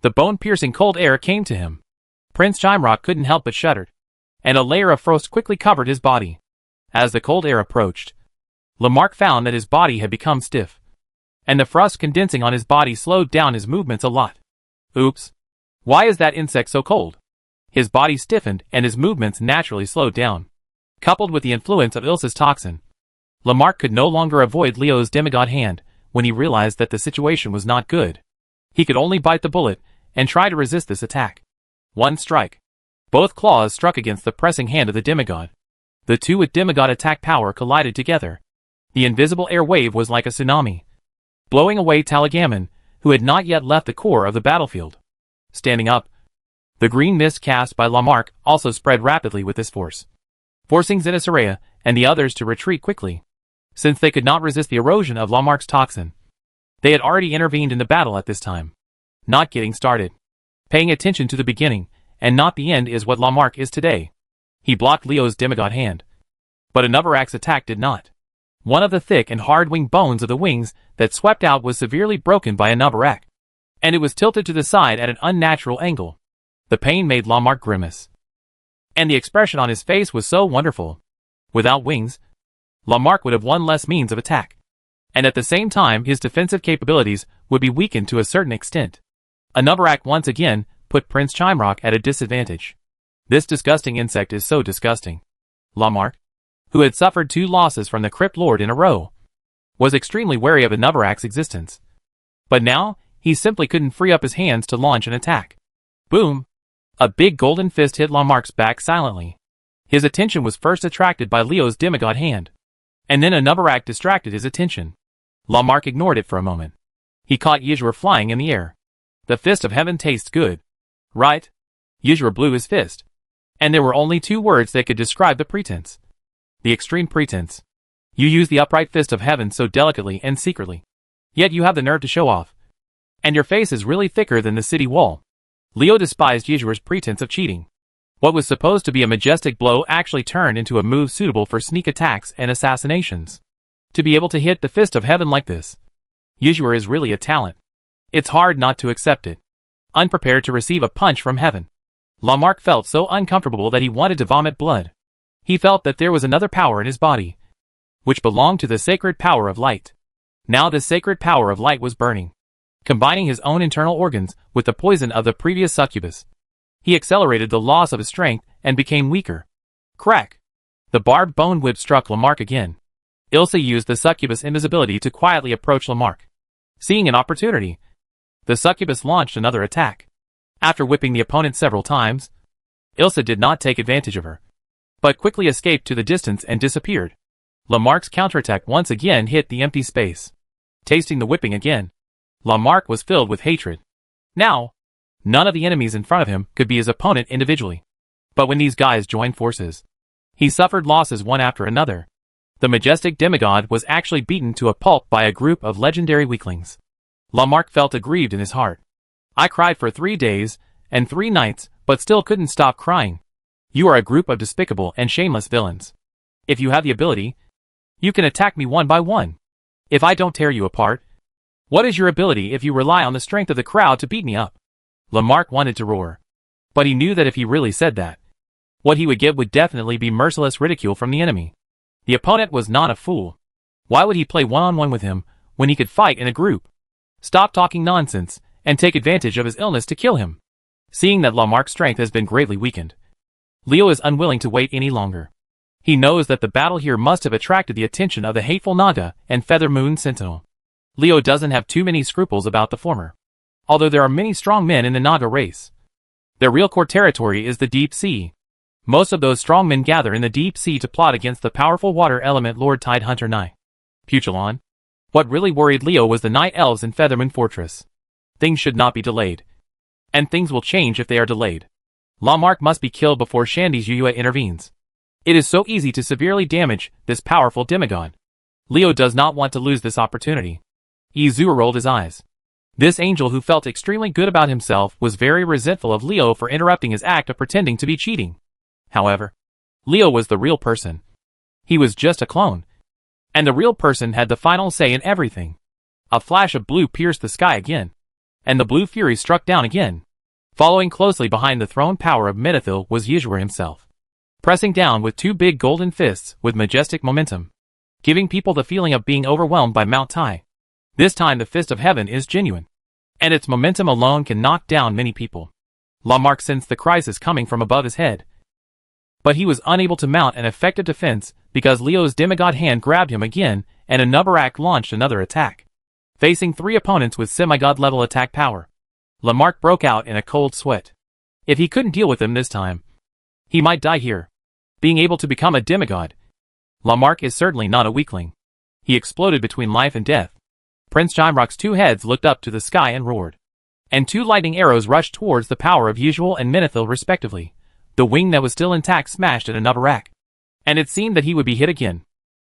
The bone-piercing cold air came to him. Prince Chimrock couldn't help but shudder, and a layer of frost quickly covered his body. As the cold air approached, Lamarck found that his body had become stiff, and the frost condensing on his body slowed down his movements a lot. Oops. Why is that insect so cold? His body stiffened and his movements naturally slowed down. Coupled with the influence of Ilsa's toxin, Lamarck could no longer avoid Leo's demigod hand when he realized that the situation was not good. He could only bite the bullet and try to resist this attack. One strike. Both claws struck against the pressing hand of the demigod. The two with demigod attack power collided together. The invisible air wave was like a tsunami, blowing away Talagamon, who had not yet left the core of the battlefield. Standing up, the green mist cast by Lamarck also spread rapidly with this force, forcing Zenithsoraya and the others to retreat quickly. Since they could not resist the erosion of Lamarck's toxin, they had already intervened in the battle at this time. Not getting started. Paying attention to the beginning, and not the end is what Lamarck is today. He blocked Leo's demigod hand, but Anabarak's attack did not. One of the thick and hard-winged bones of the wings that swept out was severely broken by Anabarak, and it was tilted to the side at an unnatural angle. The pain made Lamarck grimace, and the expression on his face was so wonderful. Without wings, Lamarck would have one less means of attack, and at the same time his defensive capabilities would be weakened to a certain extent. Anabarak once again put Prince Chimrock at a disadvantage. This disgusting insect is so disgusting. Lamarck, who had suffered 2 losses from the Crypt Lord in a row, was extremely wary of Anabarak's existence. But now, he simply couldn't free up his hands to launch an attack. Boom! A big golden fist hit Lamarck's back silently. His attention was first attracted by Leo's demigod hand, and then Anabarak distracted his attention. Lamarck ignored it for a moment. He caught Yizhur flying in the air. The fist of heaven tastes good, right? Yizhur blew his fist, and there were only 2 words that could describe the pretense. The extreme pretense. You use the upright fist of heaven so delicately and secretly, yet you have the nerve to show off. And your face is really thicker than the city wall. Leo despised Yizhur's pretense of cheating. What was supposed to be a majestic blow actually turned into a move suitable for sneak attacks and assassinations. To be able to hit the fist of heaven like this, Yizhur is really a talent. It's hard not to accept it. Unprepared to receive a punch from heaven, Lamarck felt so uncomfortable that he wanted to vomit blood. He felt that there was another power in his body, which belonged to the sacred power of light. Now the sacred power of light was burning, combining his own internal organs with the poison of the previous succubus. He accelerated the loss of his strength and became weaker. Crack! The barbed bone whip struck Lamarck again. Ilsa used the succubus invisibility to quietly approach Lamarck. Seeing an opportunity, the succubus launched another attack. After whipping the opponent several times, Ilsa did not take advantage of her, but quickly escaped to the distance and disappeared. Lamarck's counterattack once again hit the empty space. Tasting the whipping again, Lamarck was filled with hatred. Now, none of the enemies in front of him could be his opponent individually. But when these guys joined forces, he suffered losses one after another. The majestic demigod was actually beaten to a pulp by a group of legendary weaklings. Lamarck felt aggrieved in his heart. I cried for 3 days, and 3 nights, but still couldn't stop crying. You are a group of despicable and shameless villains. If you have the ability, you can attack me one by one. If I don't tear you apart, what is your ability if you rely on the strength of the crowd to beat me up? Lamarck wanted to roar. But he knew that if he really said that, what he would get would definitely be merciless ridicule from the enemy. The opponent was not a fool. Why would he play one-on-one with him when he could fight in a group? Stop talking nonsense and take advantage of his illness to kill him. Seeing that Lamarck's strength has been greatly weakened, Leo is unwilling to wait any longer. He knows that the battle here must have attracted the attention of the hateful Naga and Feather Moon Sentinel. Leo doesn't have too many scruples about the former. Although there are many strong men in the Naga race, their real core territory is the deep sea. Most of those strong men gather in the deep sea to plot against the powerful water element Lord Tidehunter Nai. Puchelon. What really worried Leo was the Night Elves in Feathermoon Fortress. Things should not be delayed. And things will change if they are delayed. Lamarck must be killed before Shandy's Yuyue intervenes. It is so easy to severely damage this powerful demigod. Leo does not want to lose this opportunity. Izuo rolled his eyes. This angel who felt extremely good about himself was very resentful of Leo for interrupting his act of pretending to be cheating. However, Leo was the real person. He was just a clone. And the real person had the final say in everything. A flash of blue pierced the sky again. And the blue fury struck down again. Following closely behind the throne power of Menethil was Yuzhur himself, pressing down with 2 big golden fists with majestic momentum, giving people the feeling of being overwhelmed by Mount Tai. This time the fist of heaven is genuine, and its momentum alone can knock down many people. Lamarck sensed the crisis coming from above his head, but he was unable to mount an effective defense because Leo's demigod hand grabbed him again and Anubarak launched another attack. Facing 3 opponents with semigod level attack power, Lamarck broke out in a cold sweat. If he couldn't deal with them this time, he might die here. Being able to become a demigod, Lamarck is certainly not a weakling. He exploded between life and death. Prince Jimrock's 2 heads looked up to the sky and roared. And 2 lightning arrows rushed towards the power of Usual and Menethil respectively. The wing that was still intact smashed at Anubarak. And it seemed that he would be hit again.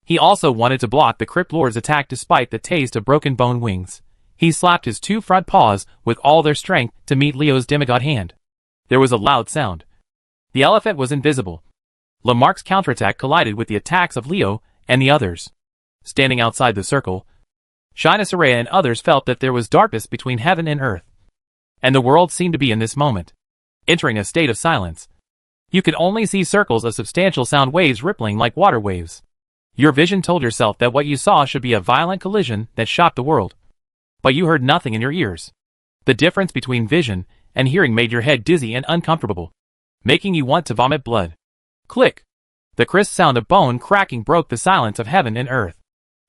He also wanted to block the Crypt Lord's attack despite the taste of broken bone wings. He slapped his 2 front paws with all their strength to meet Leo's demigod hand. There was a loud sound. The elephant was invisible. Lamarck's counterattack collided with the attacks of Leo and the others. Standing outside the circle, Shina Soraya and others felt that there was darkness between heaven and earth. And the world seemed to be in this moment entering a state of silence. You could only see circles of substantial sound waves rippling like water waves. Your vision told yourself that what you saw should be a violent collision that shocked the world. But you heard nothing in your ears. The difference between vision and hearing made your head dizzy and uncomfortable, making you want to vomit blood. Click! The crisp sound of bone cracking broke the silence of heaven and earth.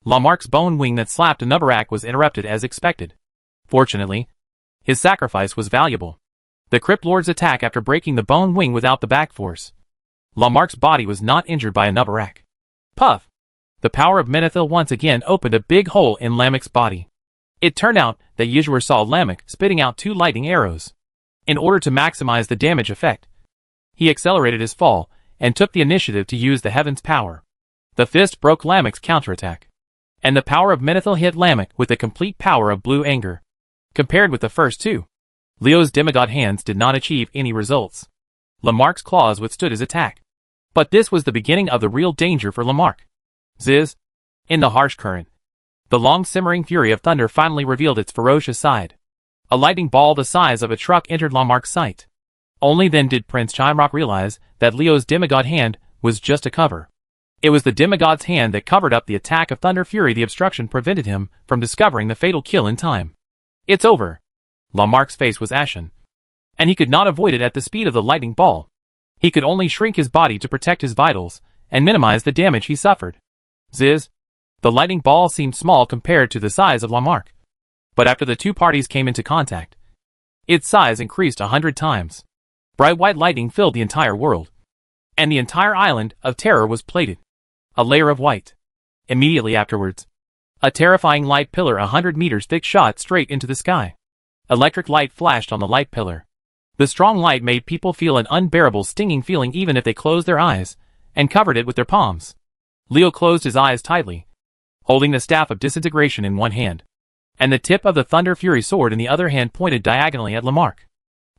Lamarck's bone wing that slapped Anubarak was interrupted as expected. Fortunately, his sacrifice was valuable. The Crypt Lord's attack after breaking the bone wing without the back force. Lamarck's body was not injured by Anubarak. Puff! The power of Menethil once again opened a big hole in Lamech's body. It turned out that Yuzhur saw Lamech spitting out 2 lightning arrows. In order to maximize the damage effect, he accelerated his fall and took the initiative to use the heaven's power. The fist broke Lamech's counterattack. And the power of Menethil hit Lamech with the complete power of blue anger. Compared with the first 2, Leo's demigod hands did not achieve any results. Lamarck's claws withstood his attack. But this was the beginning of the real danger for Lamarck. Ziz! In the harsh current, the long simmering fury of thunder finally revealed its ferocious side. A lightning ball the size of a truck entered Lamarck's sight. Only then did Prince Chimrock realize that Leo's demigod hand was just a cover. It was the demigod's hand that covered up the attack of Thunder Fury. The obstruction prevented him from discovering the fatal kill in time. It's over. Lamarck's face was ashen. And he could not avoid it at the speed of the lightning ball. He could only shrink his body to protect his vitals and minimize the damage he suffered. Ziz! The lightning ball seemed small compared to the size of Lamarck. But after the 2 parties came into contact, its size increased 100 times. Bright white lightning filled the entire world. And the entire island of terror was plated. A layer of white. Immediately afterwards, a terrifying light pillar 100 meters thick shot straight into the sky. Electric light flashed on the light pillar. The strong light made people feel an unbearable stinging feeling even if they closed their eyes and covered it with their palms. Leo closed his eyes tightly, holding the staff of disintegration in one hand, and the tip of the Thunder Fury sword in the other hand pointed diagonally at Lamarck.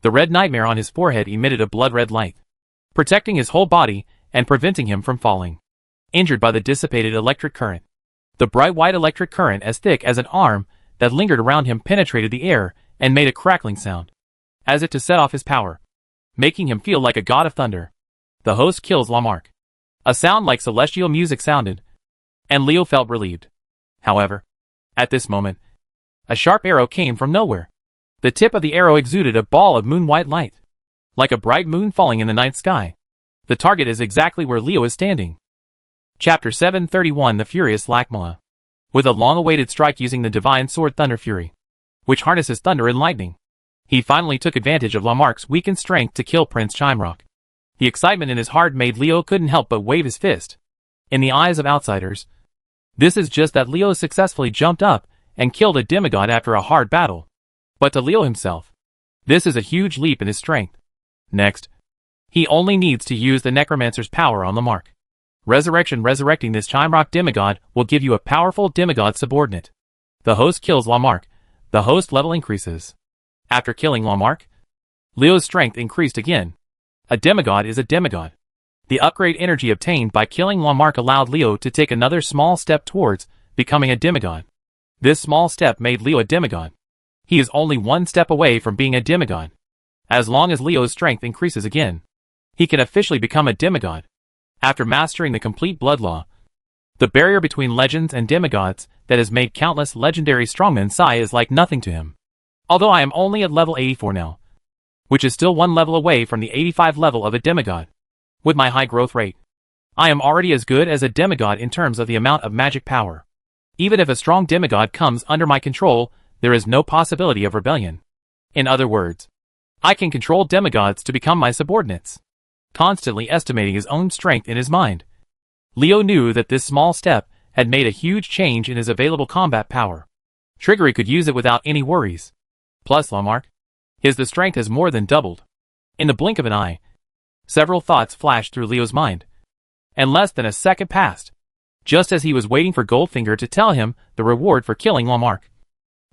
The red nightmare on his forehead emitted a blood-red light, protecting his whole body and preventing him from falling, injured by the dissipated electric current. The bright white electric current, as thick as an arm, that lingered around him penetrated the air and made a crackling sound, as if to set off his power, making him feel like a god of thunder. The host kills Lamarck. A sound like celestial music sounded, and Leo felt relieved. However, at this moment, a sharp arrow came from nowhere. The tip of the arrow exuded a ball of moon-white light, like a bright moon falling in the night sky. The target is exactly where Leo is standing. Chapter 731 The Furious Lakmala. With a long-awaited strike using the divine sword Thunder Fury, which harnesses thunder and lightning, he finally took advantage of Lamarck's weakened strength to kill Prince Chimrock. The excitement in his heart made Leo couldn't help but wave his fist. In the eyes of outsiders, this is just that Leo successfully jumped up and killed a demigod after a hard battle. But to Leo himself, this is a huge leap in his strength. Next, he only needs to use the Necromancer's power on Lamarck. Resurrecting this Chimrock demigod will give you a powerful demigod subordinate. The host kills Lamarck. The host level increases. After killing Lamarck, Leo's strength increased again. A demigod is a demigod. The upgrade energy obtained by killing Lamarck allowed Leo to take another small step towards becoming a demigod. This small step made Leo a demigod. He is only one step away from being a demigod. As long as Leo's strength increases again, he can officially become a demigod. After mastering the complete blood law, the barrier between legends and demigods that has made countless legendary strongmen sigh is like nothing to him. Although I am only at level 84 now, which is still one level away from the 85 level of a demigod. With my high growth rate, I am already as good as a demigod in terms of the amount of magic power. Even if a strong demigod comes under my control, there is no possibility of rebellion. In other words, I can control demigods to become my subordinates. Constantly estimating his own strength in his mind, Leo knew that this small step had made a huge change in his available combat power. Triggery could use it without any worries. Plus Lamarck, the strength has more than doubled. In the blink of an eye, several thoughts flashed through Leo's mind, and less than a second passed, just as he was waiting for Goldfinger to tell him the reward for killing Lamarck.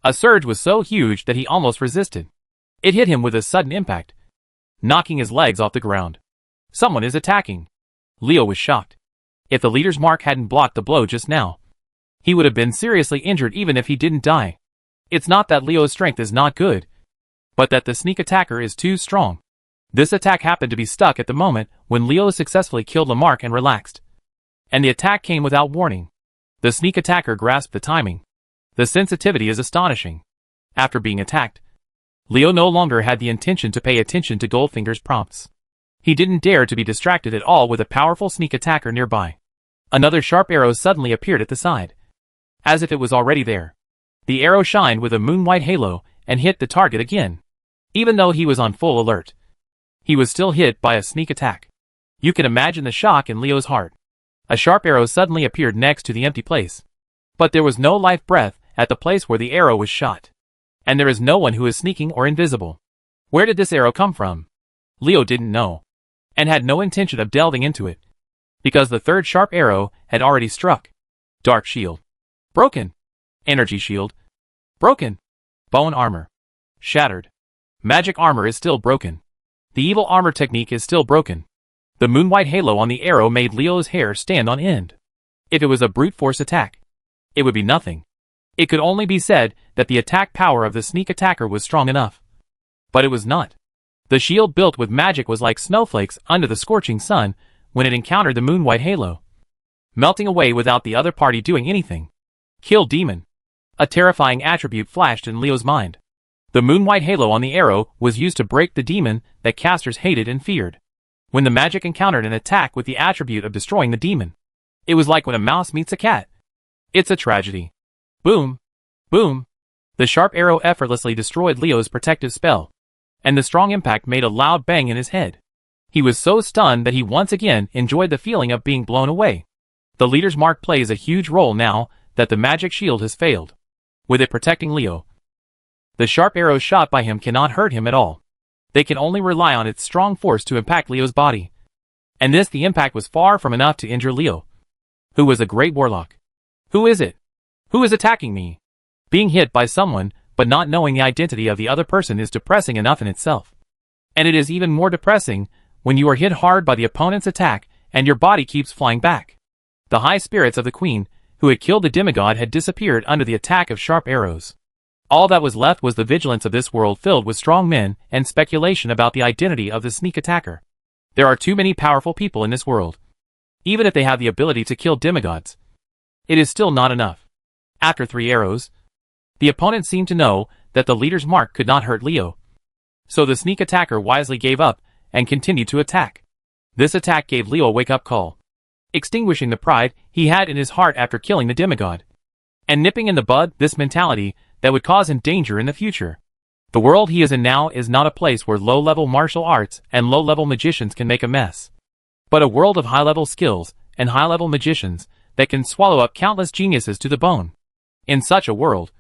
A surge was so huge that he almost resisted. It hit him with a sudden impact, knocking his legs off the ground. Someone is attacking. Leo was shocked. If the leader's mark hadn't blocked the blow just now, he would have been seriously injured even if he didn't die. It's not that Leo's strength is not good, but that the sneak attacker is too strong. This attack happened to be stuck at the moment when Leo successfully killed Lamarck and relaxed. And the attack came without warning. The sneak attacker grasped the timing. The sensitivity is astonishing. After being attacked, Leo no longer had the intention to pay attention to Goldfinger's prompts. He didn't dare to be distracted at all with a powerful sneak attacker nearby. Another sharp arrow suddenly appeared at the side, as if it was already there. The arrow shined with a moon-white halo and hit the target again. Even though he was on full alert, he was still hit by a sneak attack. You can imagine the shock in Leo's heart. A sharp arrow suddenly appeared next to the empty place, but there was no life breath at the place where the arrow was shot. And there is no one who is sneaking or invisible. Where did this arrow come from? Leo didn't know, and had no intention of delving into it, because the third sharp arrow had already struck. Dark shield. Broken. Energy shield. Broken. Bone armor. Shattered. Magic armor is still broken. The evil armor technique is still broken. The moon-white halo on the arrow made Leo's hair stand on end. If it was a brute force attack, it would be nothing. It could only be said that the attack power of the sneak attacker was strong enough. But it was not. The shield built with magic was like snowflakes under the scorching sun when it encountered the moon-white halo, melting away without the other party doing anything. Kill demon. A terrifying attribute flashed in Leo's mind. The moon-white halo on the arrow was used to break the demon that casters hated and feared. When the magic encountered an attack with the attribute of destroying the demon, it was like when a mouse meets a cat. It's a tragedy. Boom. Boom. The sharp arrow effortlessly destroyed Leo's protective spell, and the strong impact made a loud bang in his head. He was so stunned that he once again enjoyed the feeling of being blown away. The leader's mark plays a huge role now that the magic shield has failed, with it protecting Leo. The sharp arrows shot by him cannot hurt him at all. They can only rely on its strong force to impact Leo's body. And the impact was far from enough to injure Leo, who was a great warlock. Who is it? Who is attacking me? Being hit by someone, but not knowing the identity of the other person is depressing enough in itself. And it is even more depressing when you are hit hard by the opponent's attack and your body keeps flying back. The high spirits of the queen, who had killed the demigod, had disappeared under the attack of sharp arrows. All that was left was the vigilance of this world filled with strong men and speculation about the identity of the sneak attacker. There are too many powerful people in this world. Even if they have the ability to kill demigods, it is still not enough. After 3 arrows, the opponent seemed to know that the leader's mark could not hurt Leo. So the sneak attacker wisely gave up and continued to attack. This attack gave Leo a wake-up call, extinguishing the pride he had in his heart after killing the demigod, and nipping in the bud this mentality that would cause him danger in the future. The world he is in now is not a place where low-level martial arts and low-level magicians can make a mess, but a world of high-level skills and high-level magicians that can swallow up countless geniuses to the bone. In such a world,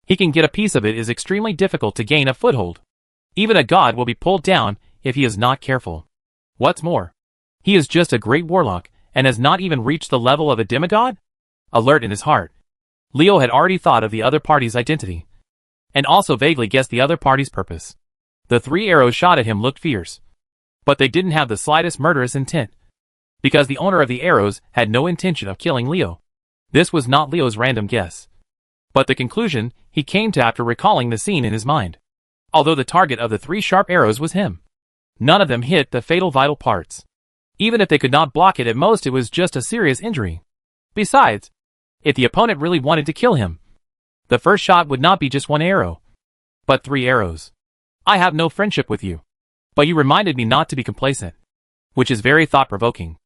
he can get a piece of it is extremely difficult to gain a foothold. Even a god will be pulled down if he is not careful. What's more, he is just a great warlock and has not even reached the level of a demigod? Alert in his heart, Leo had already thought of the other party's identity, and also vaguely guessed the other party's purpose. The 3 arrows shot at him looked fierce, but they didn't have the slightest murderous intent, because the owner of the arrows had no intention of killing Leo. This was not Leo's random guess, but the conclusion he came to after recalling the scene in his mind. Although the target of the 3 sharp arrows was him, none of them hit the fatal vital parts. Even if they could not block it, at most it was just a serious injury. Besides, if the opponent really wanted to kill him, the first shot would not be just 1 arrow, but 3 arrows. I have no friendship with you, but you reminded me not to be complacent, which is very thought-provoking.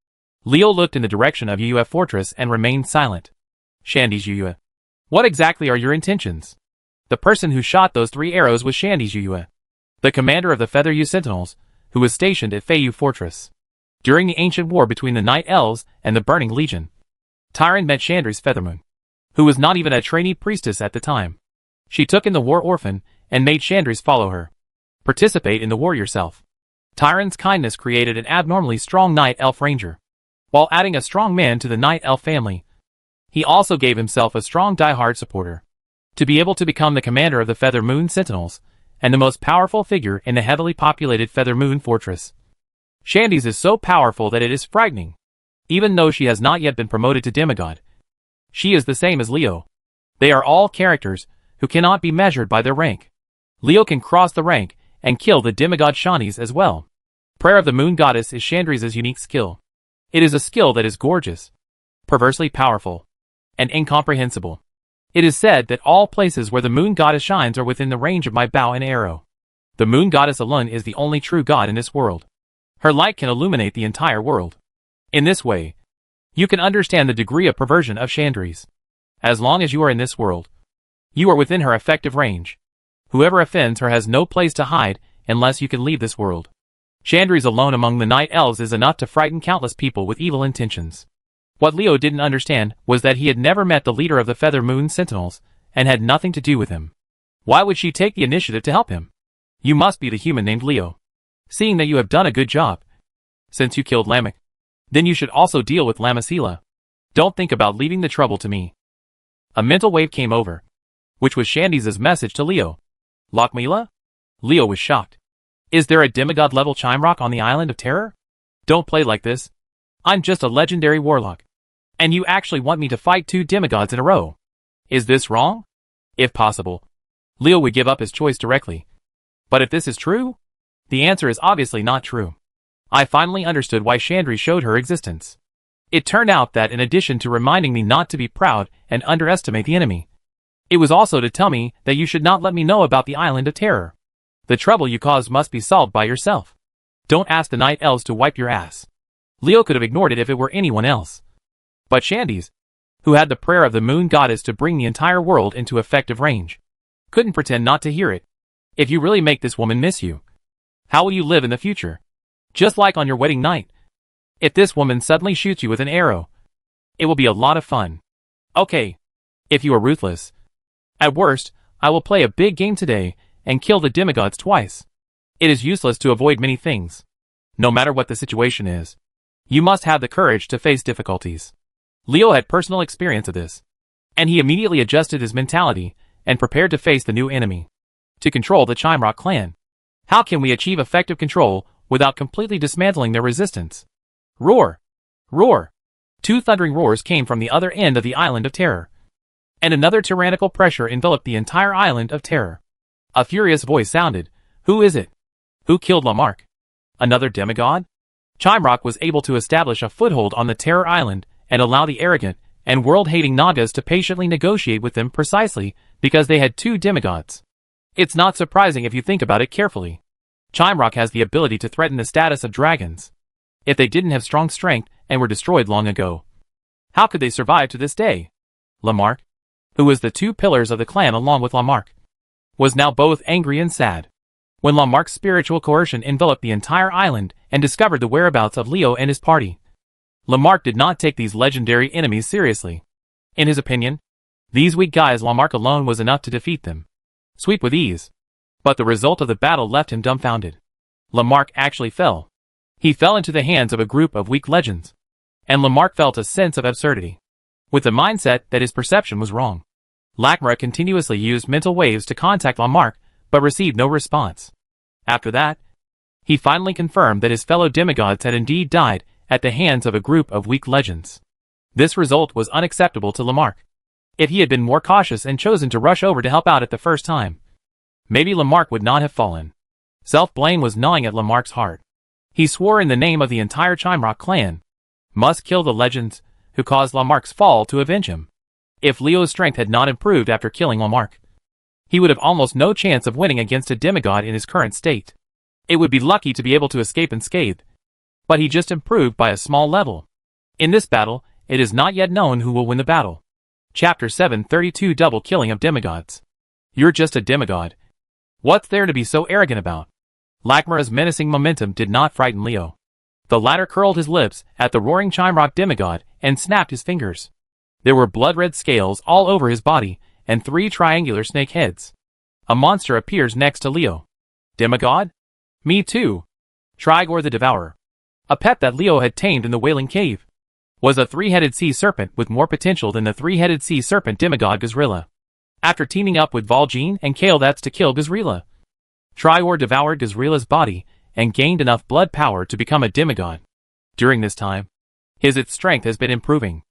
Leo looked in the direction of Yuyue Fortress and remained silent. Shandy's Yuyue. What exactly are your intentions? The person who shot those 3 arrows was Shandy's Yuyue, the commander of the Feather Yu Sentinels, who was stationed at Feiyu Fortress during the ancient war between the Night Elves and the Burning Legion. Tyron met Chandri's Feathermoon, who was not even a trainee priestess at the time. She took in the war orphan and made Chandri's follow her. Participate in the war yourself. Tyron's kindness created an abnormally strong Night Elf Ranger, while adding a strong man to the Night Elf family. He also gave himself a strong die-hard supporter, to be able to become the commander of the Feather Moon Sentinels, and the most powerful figure in the heavily populated Feather Moon Fortress. Shandy's is so powerful that it is frightening. Even though she has not yet been promoted to demigod, she is the same as Leo. They are all characters who cannot be measured by their rank. Leo can cross the rank and kill the demigod Shani's as well. Prayer of the Moon Goddess is Chandri's unique skill. It is a skill that is gorgeous, perversely powerful, and incomprehensible. It is said that all places where the Moon Goddess shines are within the range of my bow and arrow. The Moon Goddess alone is the only true god in this world. Her light can illuminate the entire world. In this way, you can understand the degree of perversion of Chandri's. As long as you are in this world, you are within her effective range. Whoever offends her has no place to hide unless you can leave this world. Chandri's alone among the Night Elves is enough to frighten countless people with evil intentions. What Leo didn't understand was that he had never met the leader of the Feather Moon Sentinels and had nothing to do with him. Why would she take the initiative to help him? You must be the human named Leo. Seeing that you have done a good job, since you killed Lamech, then you should also deal with Lamacila. Don't think about leaving the trouble to me. A mental wave came over, which was Shandy's message to Leo. Lockmila? Leo was shocked. Is there a demigod-level chime rock on the Island of Terror? Don't play like this. I'm just a legendary warlock. And you actually want me to fight 2 demigods in a row. Is this wrong? If possible, Leo would give up his choice directly. But if this is true, the answer is obviously not true. I finally understood why Chandri showed her existence. It turned out that in addition to reminding me not to be proud and underestimate the enemy, it was also to tell me that you should not let me know about the Island of Terror. The trouble you caused must be solved by yourself. Don't ask the Night Elves to wipe your ass. Leo could have ignored it if it were anyone else. But Shandy's, who had the prayer of the Moon Goddess to bring the entire world into effective range, couldn't pretend not to hear it. If you really make this woman miss you, how will you live in the future? Just like on your wedding night. If this woman suddenly shoots you with an arrow, it will be a lot of fun. Okay, if you are ruthless. At worst, I will play a big game today and kill the demigods twice. It is useless to avoid many things. No matter what the situation is, you must have the courage to face difficulties. Leo had personal experience of this, and he immediately adjusted his mentality and prepared to face the new enemy, to control the Chimerock clan. How can we achieve effective control without completely dismantling their resistance? Roar! Roar! Two thundering roars came from the other end of the Island of Terror. And another tyrannical pressure enveloped the entire Island of Terror. A furious voice sounded. Who is it? Who killed Lamarck? Another demigod? Chimrock was able to establish a foothold on the Terror Island and allow the arrogant and world-hating Nagas to patiently negotiate with them precisely because they had two demigods. It's not surprising if you think about it carefully. Chimrock has the ability to threaten the status of dragons. If they didn't have strong strength and were destroyed long ago, how could they survive to this day? Lamarck, who was the two pillars of the clan along with Lamarck, was now both angry and sad. When Lamarck's spiritual coercion enveloped the entire island and discovered the whereabouts of Leo and his party, Lamarck did not take these legendary enemies seriously. In his opinion, these weak guys, Lamarck alone was enough to defeat them. Sweep with ease. But the result of the battle left him dumbfounded. Lamarck actually fell. He fell into the hands of a group of weak legends. And Lamarck felt a sense of absurdity, with the mindset that his perception was wrong. Lackmara continuously used mental waves to contact Lamarck, but received no response. After that, he finally confirmed that his fellow demigods had indeed died at the hands of a group of weak legends. This result was unacceptable to Lamarck. If he had been more cautious and chosen to rush over to help out at the first time, maybe Lamarck would not have fallen. Self-blame was gnawing at Lamarck's heart. He swore in the name of the entire Chimrock clan, must kill the legends who caused Lamarck's fall to avenge him. If Leo's strength had not improved after killing Lamarck, he would have almost no chance of winning against a demigod in his current state. It would be lucky to be able to escape unscathed, but he just improved by a small level. In this battle, it is not yet known who will win the battle. Chapter 732 Double Killing of Demigods. You're just a demigod. What's there to be so arrogant about? Lackmara's menacing momentum did not frighten Leo. The latter curled his lips at the roaring Chimrock demigod and snapped his fingers. There were blood-red scales all over his body and 3 triangular snake heads. A monster appears next to Leo. Demigod? Me too. Trigor the Devourer, a pet that Leo had tamed in the Wailing Cave, was a 3-headed sea serpent with more potential than the 3-headed sea serpent demigod Gazrilla. After teaming up with Vol'jin and Kael'thas to kill Gazrilla, Trigor devoured Gazrilla's body and gained enough blood power to become a demigod. During this time, its strength has been improving.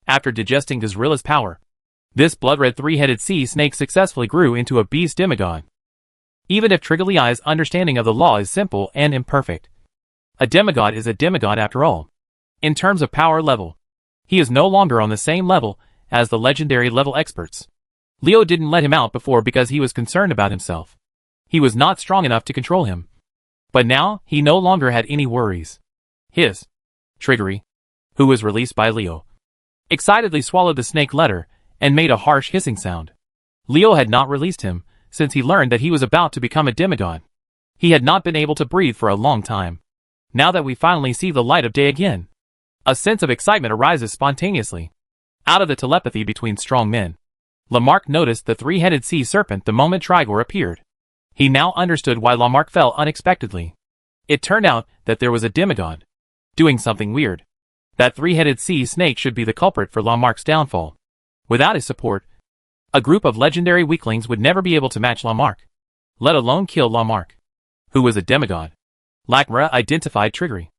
After digesting Gazrilla's power, this blood-red 3-headed sea snake successfully grew into a beast demigod. Even if Trigaliai's understanding of the law is simple and imperfect, a demigod is a demigod after all. In terms of power level, he is no longer on the same level as the legendary level experts. Leo didn't let him out before because he was concerned about himself. He was not strong enough to control him. But now, he no longer had any worries. His Triggery, who was released by Leo, excitedly swallowed the snake letter and made a harsh hissing sound. Leo had not released him since he learned that he was about to become a demigod. He had not been able to breathe for a long time. Now that we finally see the light of day again, a sense of excitement arises spontaneously. Out of the telepathy between strong men, Lamarck noticed the 3-headed sea serpent the moment Trigor appeared. He now understood why Lamarck fell unexpectedly. It turned out that there was a demigod doing something weird. That 3-headed sea snake should be the culprit for Lamarck's downfall. Without his support, a group of legendary weaklings would never be able to match Lamarck, let alone kill Lamarck, who was a demigod. Lackmara identified Triggery,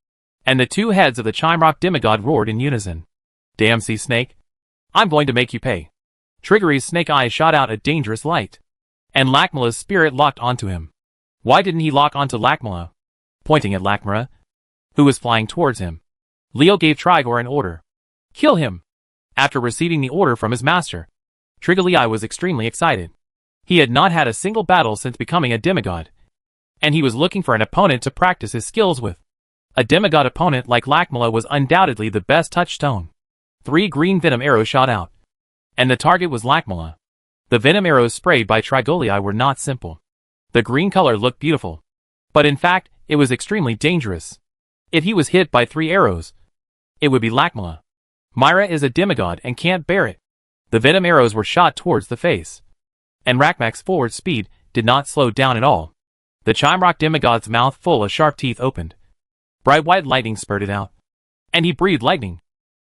and the 2 heads of the Chimrock demigod roared in unison. Damn sea snake, I'm going to make you pay. Triggery's snake eyes shot out a dangerous light, and Lackmala's spirit locked onto him. Why didn't he lock onto Lackmala? Pointing at Lackmara, who was flying towards him, Leo gave Trigor an order. Kill him! After receiving the order from his master, Trigaliai was extremely excited. He had not had a single battle since becoming a demigod, and he was looking for an opponent to practice his skills with. A demigod opponent like Lackmala was undoubtedly the best touchstone. 3 green venom arrows shot out, and the target was Lackmala. The venom arrows sprayed by Trigoliai were not simple. The green color looked beautiful, but in fact, it was extremely dangerous. If he was hit by 3 arrows, it would be Lackmala. Myra is a demigod and can't bear it. The venom arrows were shot towards the face, and Rackmack's forward speed did not slow down at all. The Chimrock demigod's mouth full of sharp teeth opened. Bright white lightning spurted out, and he breathed lightning.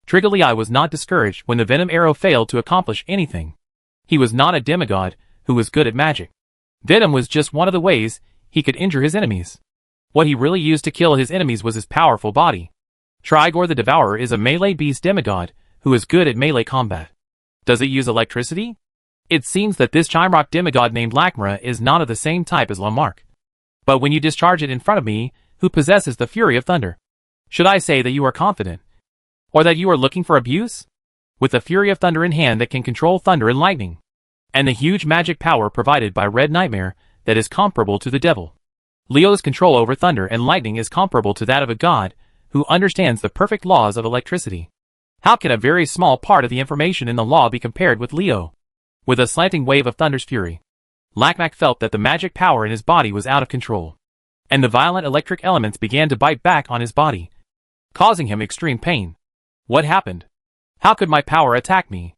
Trigaliai was not discouraged when the venom arrow failed to accomplish anything. He was not a demigod who was good at magic. Venom was just one of the ways he could injure his enemies. What he really used to kill his enemies was his powerful body. Trigor the Devourer is a melee beast demigod who is good at melee combat. Does it use electricity? It seems that this Chimrock demigod named Lakmra is not of the same type as Lamarck. But when you discharge it in front of me, who possesses the fury of thunder? Should I say that you are confident? Or that you are looking for abuse? With the fury of thunder in hand that can control thunder and lightning, and the huge magic power provided by Red Nightmare that is comparable to the devil. Leo's control over thunder and lightning is comparable to that of a god who understands the perfect laws of electricity. How can a very small part of the information in the law be compared with Leo? With a slanting wave of thunder's fury, Lakmak felt that the magic power in his body was out of control, and the violent electric elements began to bite back on his body, causing him extreme pain. What happened? How could my power attack me?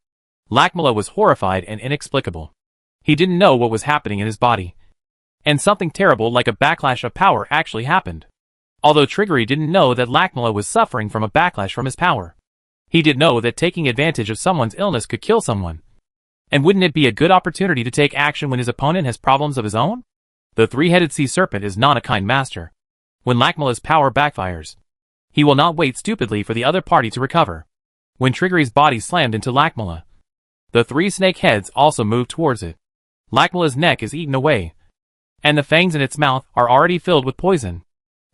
Lakmala was horrified and inexplicable. He didn't know what was happening in his body. And something terrible like a backlash of power actually happened. Although Triggery didn't know that Lakmala was suffering from a backlash from his power. He did know that taking advantage of someone's illness could kill someone. And wouldn't it be a good opportunity to take action when his opponent has problems of his own? The three-headed sea serpent is not a kind master. When Lakmala's power backfires, he will not wait stupidly for the other party to recover. When Triggery's body slammed into Lakmala, the three snake heads also moved towards it. Lakmala's neck is eaten away, and the fangs in its mouth are already filled with poison.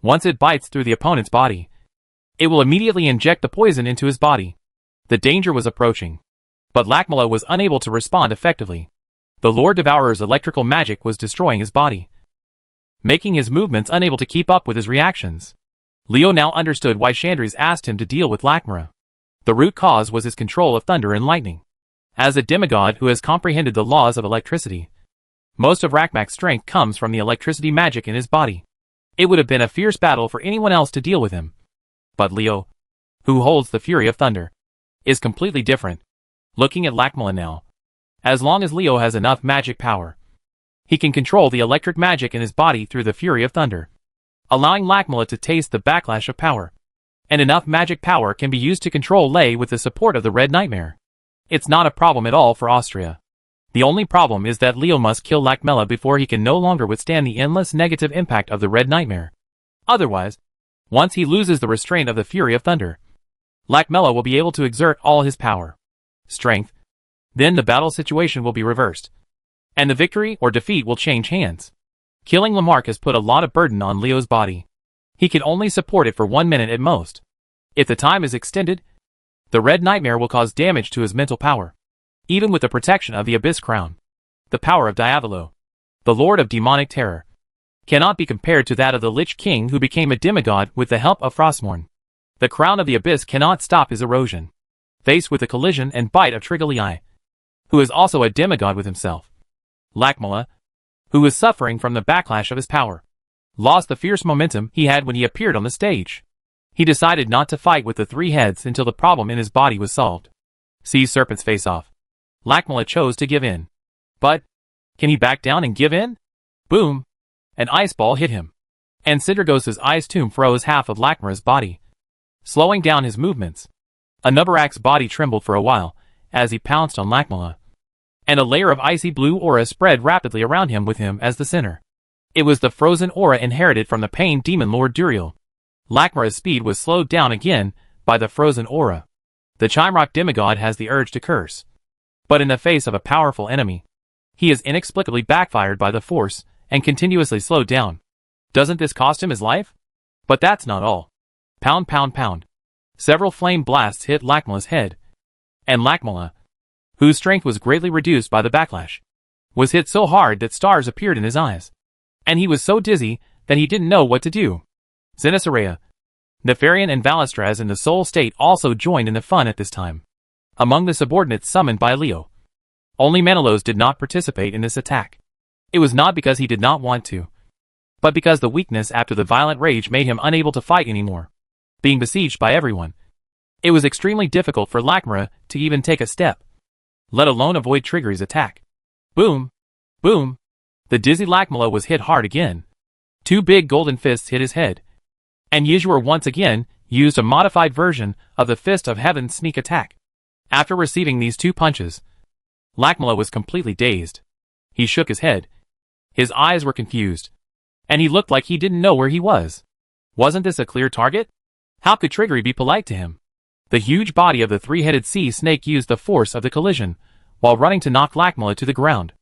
Once it bites through the opponent's body, it will immediately inject the poison into his body. The danger was approaching, but Lakmala was unable to respond effectively. The Lord Devourer's electrical magic was destroying his body, making his movements unable to keep up with his reactions. Leo now understood why Chandris asked him to deal with Lakmra. The root cause was his control of thunder and lightning. As a demigod who has comprehended the laws of electricity, most of Rakmak's strength comes from the electricity magic in his body. It would have been a fierce battle for anyone else to deal with him. But Leo, who holds the fury of thunder, is completely different. Looking at Lakmala now, as long as Leo has enough magic power, he can control the electric magic in his body through the fury of thunder, allowing Lakmala to taste the backlash of power. And enough magic power can be used to control Lei with the support of the Red Nightmare. It's not a problem at all for Austria. The only problem is that Leo must kill Lakmela before he can no longer withstand the endless negative impact of the Red Nightmare. Otherwise, once he loses the restraint of the fury of thunder, Lakmela will be able to exert all his power, strength. Then the battle situation will be reversed, and the victory or defeat will change hands. Killing Lamarck has put a lot of burden on Leo's body. He can only support it for 1 minute at most. If the time is extended, the Red Nightmare will cause damage to his mental power. Even with the protection of the Abyss Crown, the power of Diavolo, the Lord of Demonic Terror, cannot be compared to that of the Lich King who became a demigod with the help of Frostmourne. The crown of the Abyss cannot stop his erosion. Faced with the collision and bite of Trigalii, who is also a demigod with himself, Lakmala, who is suffering from the backlash of his power, lost the fierce momentum he had when he appeared on the stage. He decided not to fight with the three heads until the problem in his body was solved. Sea Serpent's face off. Lakmala chose to give in. But, can he back down and give in? Boom! An ice ball hit him, and Sindragos's ice tomb froze half of Lakmara's body, slowing down his movements. Anubarak's body trembled for a while as he pounced on Lakmala, and a layer of icy blue aura spread rapidly around him with him as the center. It was the frozen aura inherited from the pain demon Lord Duriel. Lakmara's speed was slowed down again by the frozen aura. The Chimrock demigod has the urge to curse, but in the face of a powerful enemy, he is inexplicably backfired by the force and continuously slowed down. Doesn't this cost him his life? But that's not all. Pound, pound, pound. Several flame blasts hit Lakmala's head, and Lakmala, whose strength was greatly reduced by the backlash, was hit so hard that stars appeared in his eyes, and he was so dizzy that he didn't know what to do. Zenitharea, Nefarian and Valistraz in the Soul State also joined in the fun at this time. Among the subordinates summoned by Leo, only Menelaus did not participate in this attack. It was not because he did not want to, but because the weakness after the violent rage made him unable to fight anymore. Being besieged by everyone, it was extremely difficult for Lakmara to even take a step, let alone avoid Triggery's attack. Boom! Boom! The dizzy Lakmala was hit hard again. Two big golden fists hit his head, and Yizhur once again used a modified version of the Fist of Heaven's sneak attack. After receiving these two punches, Lakmala was completely dazed. He shook his head. His eyes were confused. And he looked like he didn't know where he was. Wasn't this a clear target? How could Triggery be polite to him? The huge body of the three-headed sea snake used the force of the collision, while running to knock Lakmala to the ground.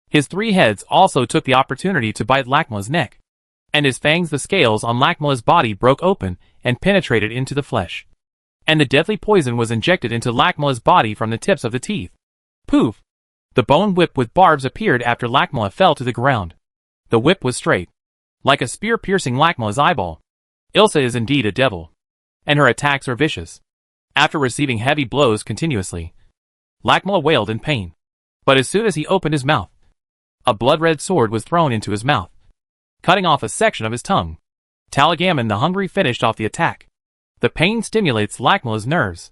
His three heads also took the opportunity to bite Lakmala's neck. And his fangs, the scales on Lakmala's body, broke open and penetrated into the flesh. And the deadly poison was injected into Lakmala's body from the tips of the teeth. Poof! The bone whip with barbs appeared after Lakmala fell to the ground. The whip was straight, like a spear piercing Lakmala's eyeball. Ilsa is indeed a devil. And her attacks are vicious. After receiving heavy blows continuously, Lakmala wailed in pain. But as soon as he opened his mouth, a blood-red sword was thrown into his mouth, cutting off a section of his tongue. Talagaman the Hungry finished off the attack. The pain stimulates Lakmala's nerves.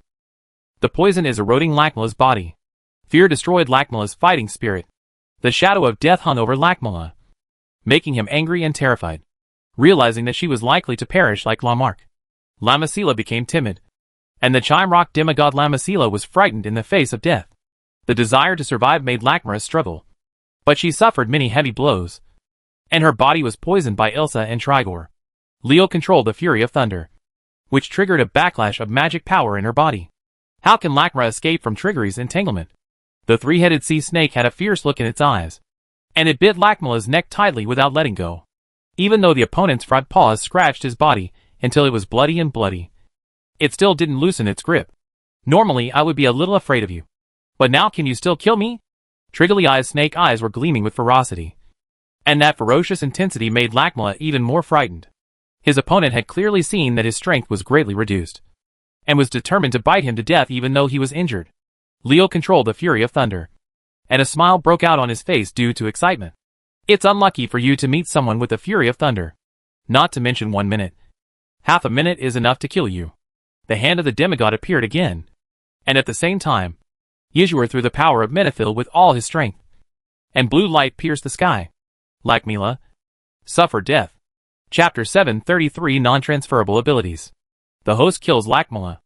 The poison is eroding Lakmala's body. Fear destroyed Lakmala's fighting spirit. The shadow of death hung over Lakmala, making him angry and terrified. Realizing that she was likely to perish like Lamarck, Lamasila became timid. And the Chime Rock demigod Lamasila was frightened in the face of death. The desire to survive made Lakmara struggle. But she suffered many heavy blows. And her body was poisoned by Ilsa and Trigor. Leo controlled the Fury of Thunder, which triggered a backlash of magic power in her body. How can Lakmara escape from Triggery's entanglement? The three-headed sea snake had a fierce look in its eyes, and it bit Lakmala's neck tightly without letting go. Even though the opponent's front paws scratched his body until it was bloody and bloody, it still didn't loosen its grip. Normally I would be a little afraid of you. But now can you still kill me? Triggly-eyed snake eyes were gleaming with ferocity. And that ferocious intensity made Lakmala even more frightened. His opponent had clearly seen that his strength was greatly reduced, and was determined to bite him to death even though he was injured. Leo controlled the Fury of Thunder, and a smile broke out on his face due to excitement. It's unlucky for you to meet someone with the Fury of Thunder. Not to mention 1 minute. Half a minute is enough to kill you. The hand of the demigod appeared again, and at the same time, Yizhuar threw the power of Menethil with all his strength, and blue light pierced the sky. Lakmila suffered death. Chapter 733 Non-Transferable Abilities. The host kills Lakmila.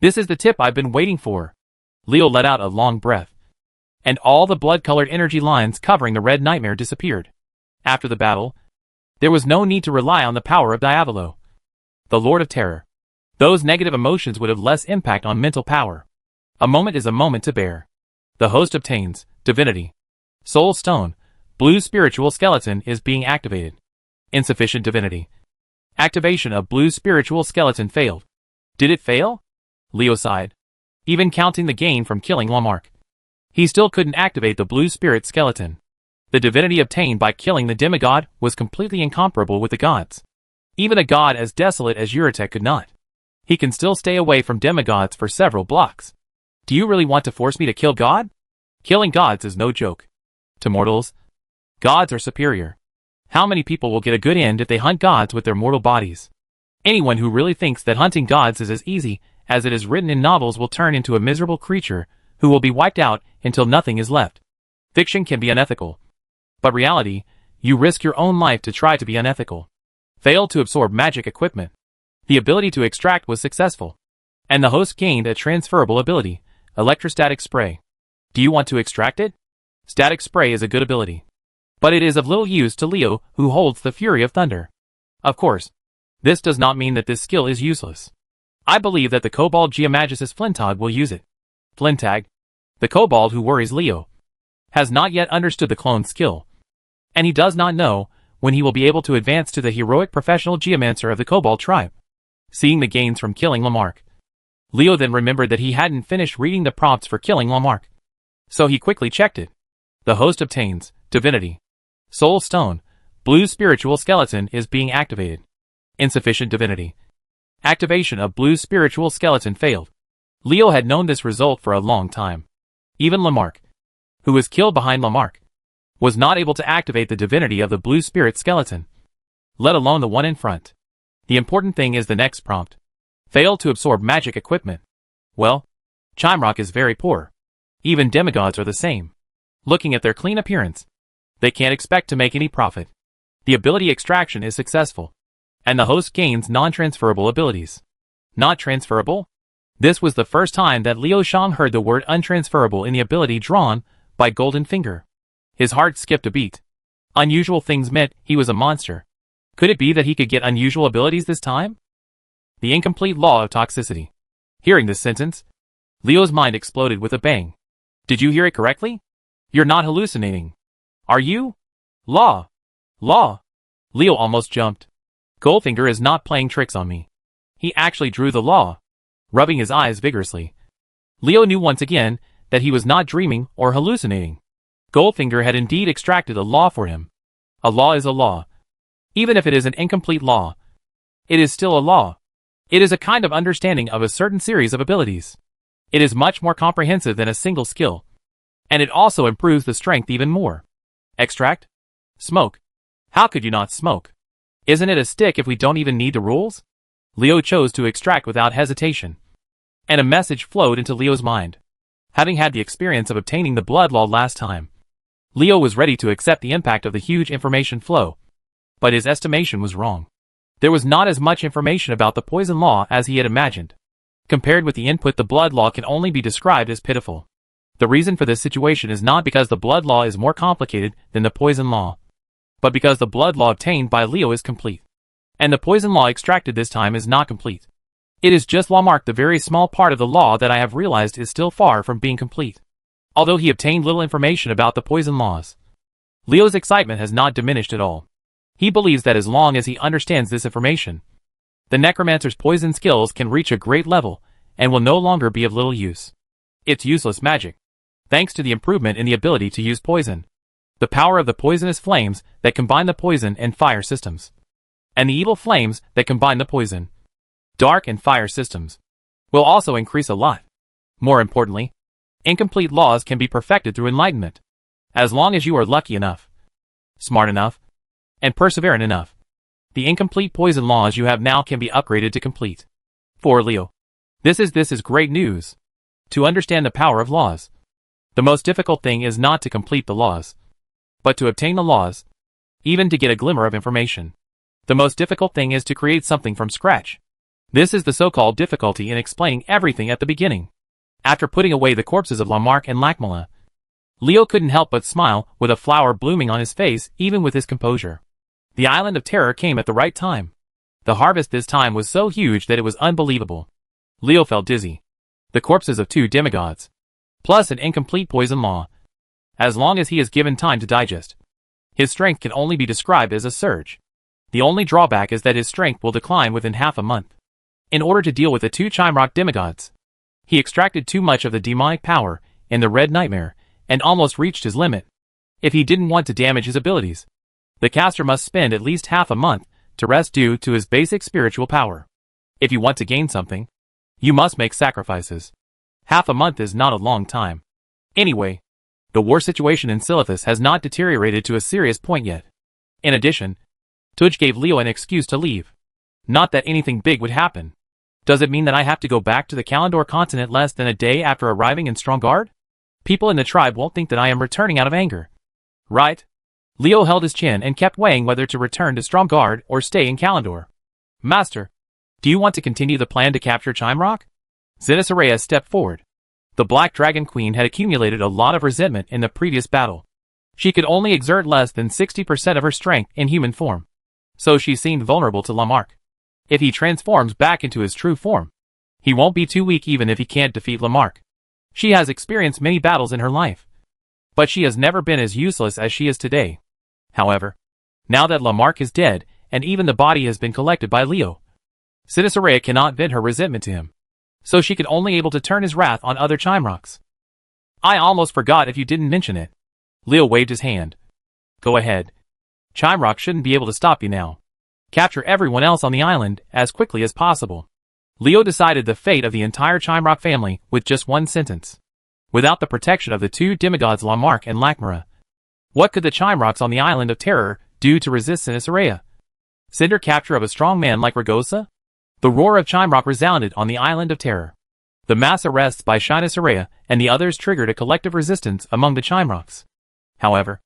This is the tip I've been waiting for. Leo let out a long breath, and all the blood-colored energy lines covering the red nightmare disappeared. After the battle, there was no need to rely on the power of Diavolo, the Lord of Terror. Those negative emotions would have less impact on mental power. A moment is a moment to bear. The host obtains Divinity. Soul Stone. Blue Spiritual Skeleton is being activated. Insufficient Divinity. Activation of Blue Spiritual Skeleton failed. Did it fail? Leo sighed. Even counting the gain from killing Lamarck, he still couldn't activate the Blue Spirit Skeleton. The divinity obtained by killing the demigod was completely incomparable with the gods. Even a god as desolate as Uritek could not. He can still stay away from demigods for several blocks. Do you really want to force me to kill God? Killing gods is no joke. To mortals, gods are superior. How many people will get a good end if they hunt gods with their mortal bodies? Anyone who really thinks that hunting gods is as easy as it is written in novels will turn into a miserable creature who will be wiped out until nothing is left. Fiction can be unethical, but reality, you risk your own life to try to be unethical. Failed to absorb magic equipment. The ability to extract was successful, and the host gained a transferable ability, Electrostatic Spray. Do you want to extract it? Static Spray is a good ability, but it is of little use to Leo, who holds the Fury of Thunder. Of course, this does not mean that this skill is useless. I believe that the Kobold Geomagus Flintag will use it. Flintag, the kobold who worries Leo, has not yet understood the clone skill, and he does not know when he will be able to advance to the heroic professional geomancer of the Kobold tribe. Seeing the gains from killing Lamarck, Leo then remembered that he hadn't finished reading the prompts for killing Lamarck, so he quickly checked it. The host obtains Divinity. Soul Stone. Blue Spiritual Skeleton is being activated. Insufficient Divinity. Activation of Blue Spiritual Skeleton failed. Leo had known this result for a long time. Even Lamarck, who was killed behind Lamarck, was not able to activate the divinity of the Blue Spirit Skeleton, let alone the one in front. The important thing is the next prompt. Failed to absorb magic equipment. Well, Chimerock is very poor. Even demigods are the same. Looking at their clean appearance, they can't expect to make any profit. The ability extraction is successful, and the host gains non-transferable abilities. Not transferable? This was the first time that Liu Shang heard the word untransferable in the ability drawn by Golden Finger. His heart skipped a beat. Unusual things meant he was a monster. Could it be that he could get unusual abilities this time? The incomplete law of toxicity. Hearing this sentence, Leo's mind exploded with a bang. Did you hear it correctly? You're not hallucinating. Are you? Law. Law. Leo almost jumped. Goldfinger is not playing tricks on me. He actually drew the law. Rubbing his eyes vigorously, Leo knew once again that he was not dreaming or hallucinating. Goldfinger had indeed extracted a law for him. A law is a law. Even if it is an incomplete law, it is still a law. It is a kind of understanding of a certain series of abilities. It is much more comprehensive than a single skill. And it also improves the strength even more. Extract? Smoke. How could you not smoke? Isn't it a stick if we don't even need the rules? Leo chose to extract without hesitation. And a message flowed into Leo's mind. Having had the experience of obtaining the blood law last time, Leo was ready to accept the impact of the huge information flow. But his estimation was wrong. There was not as much information about the poison law as he had imagined. Compared with the input, the blood law can only be described as pitiful. The reason for this situation is not because the blood law is more complicated than the poison law, but because the blood law obtained by Leo is complete. And the poison law extracted this time is not complete. It is just Lamarck, the very small part of the law that I have realized is still far from being complete. Although he obtained little information about the poison laws, Leo's excitement has not diminished at all. He believes that as long as he understands this information, the Necromancer's poison skills can reach a great level and will no longer be of little use. It's useless magic, thanks to the improvement in the ability to use poison, the power of the poisonous flames that combine the poison and fire systems, and the evil flames that combine the poison, dark and fire systems, will also increase a lot. More importantly, incomplete laws can be perfected through enlightenment, as long as you are lucky enough, smart enough, and perseverant enough. The incomplete poison laws you have now can be upgraded to complete. For Leo, this is great news. To understand the power of laws, the most difficult thing is not to complete the laws, but to obtain the laws, even to get a glimmer of information. The most difficult thing is to create something from scratch. This is the so-called difficulty in explaining everything at the beginning. After putting away the corpses of Lamarck and Lakmala, Leo couldn't help but smile with a flower blooming on his face even with his composure. The Island of Terror came at the right time. The harvest this time was so huge that it was unbelievable. Leo felt dizzy. The corpses of 2 demigods, plus an incomplete poison law. As long as he is given time to digest, his strength can only be described as a surge. The only drawback is that his strength will decline within half a month. In order to deal with the 2 Chimrock demigods, he extracted too much of the demonic power in the Red Nightmare and almost reached his limit. If he didn't want to damage his abilities, the caster must spend at least half a month to rest due to his basic spiritual power. If you want to gain something, you must make sacrifices. Half a month is not a long time. Anyway, the war situation in Silithus has not deteriorated to a serious point yet. In addition, Tudge gave Leo an excuse to leave. Not that anything big would happen. Does it mean that I have to go back to the Kalandor continent less than a day after arriving in Strongard? People in the tribe won't think that I am returning out of anger. Right? Leo held his chin and kept weighing whether to return to Strongard or stay in Kalandor. Master, do you want to continue the plan to capture Chimrock? Zenitharea stepped forward. The Black Dragon Queen had accumulated a lot of resentment in the previous battle. She could only exert less than 60% of her strength in human form, so she seemed vulnerable to Lamarck. If he transforms back into his true form, he won't be too weak even if he can't defeat Lamarck. She has experienced many battles in her life, but she has never been as useless as she is today. However, now that Lamarck is dead and even the body has been collected by Leo, Zenitharea cannot vent her resentment to him, so she could only able to turn his wrath on other Chimrocks. I almost forgot if you didn't mention it. Leo waved his hand. Go ahead. Chimrock shouldn't be able to stop you now. Capture everyone else on the island as quickly as possible. Leo decided the fate of the entire Chimrock family with just one sentence. Without the protection of the 2 demigods Lamarck and Lakmara, what could the Chimrocks on the Island of Terror do to resist Zenitharea? Send her capture of a strong man like Ragosa? The roar of Chimrock resounded on the Island of Terror. The mass arrests by Zenitharea and the others triggered a collective resistance among the Chimrocks. However,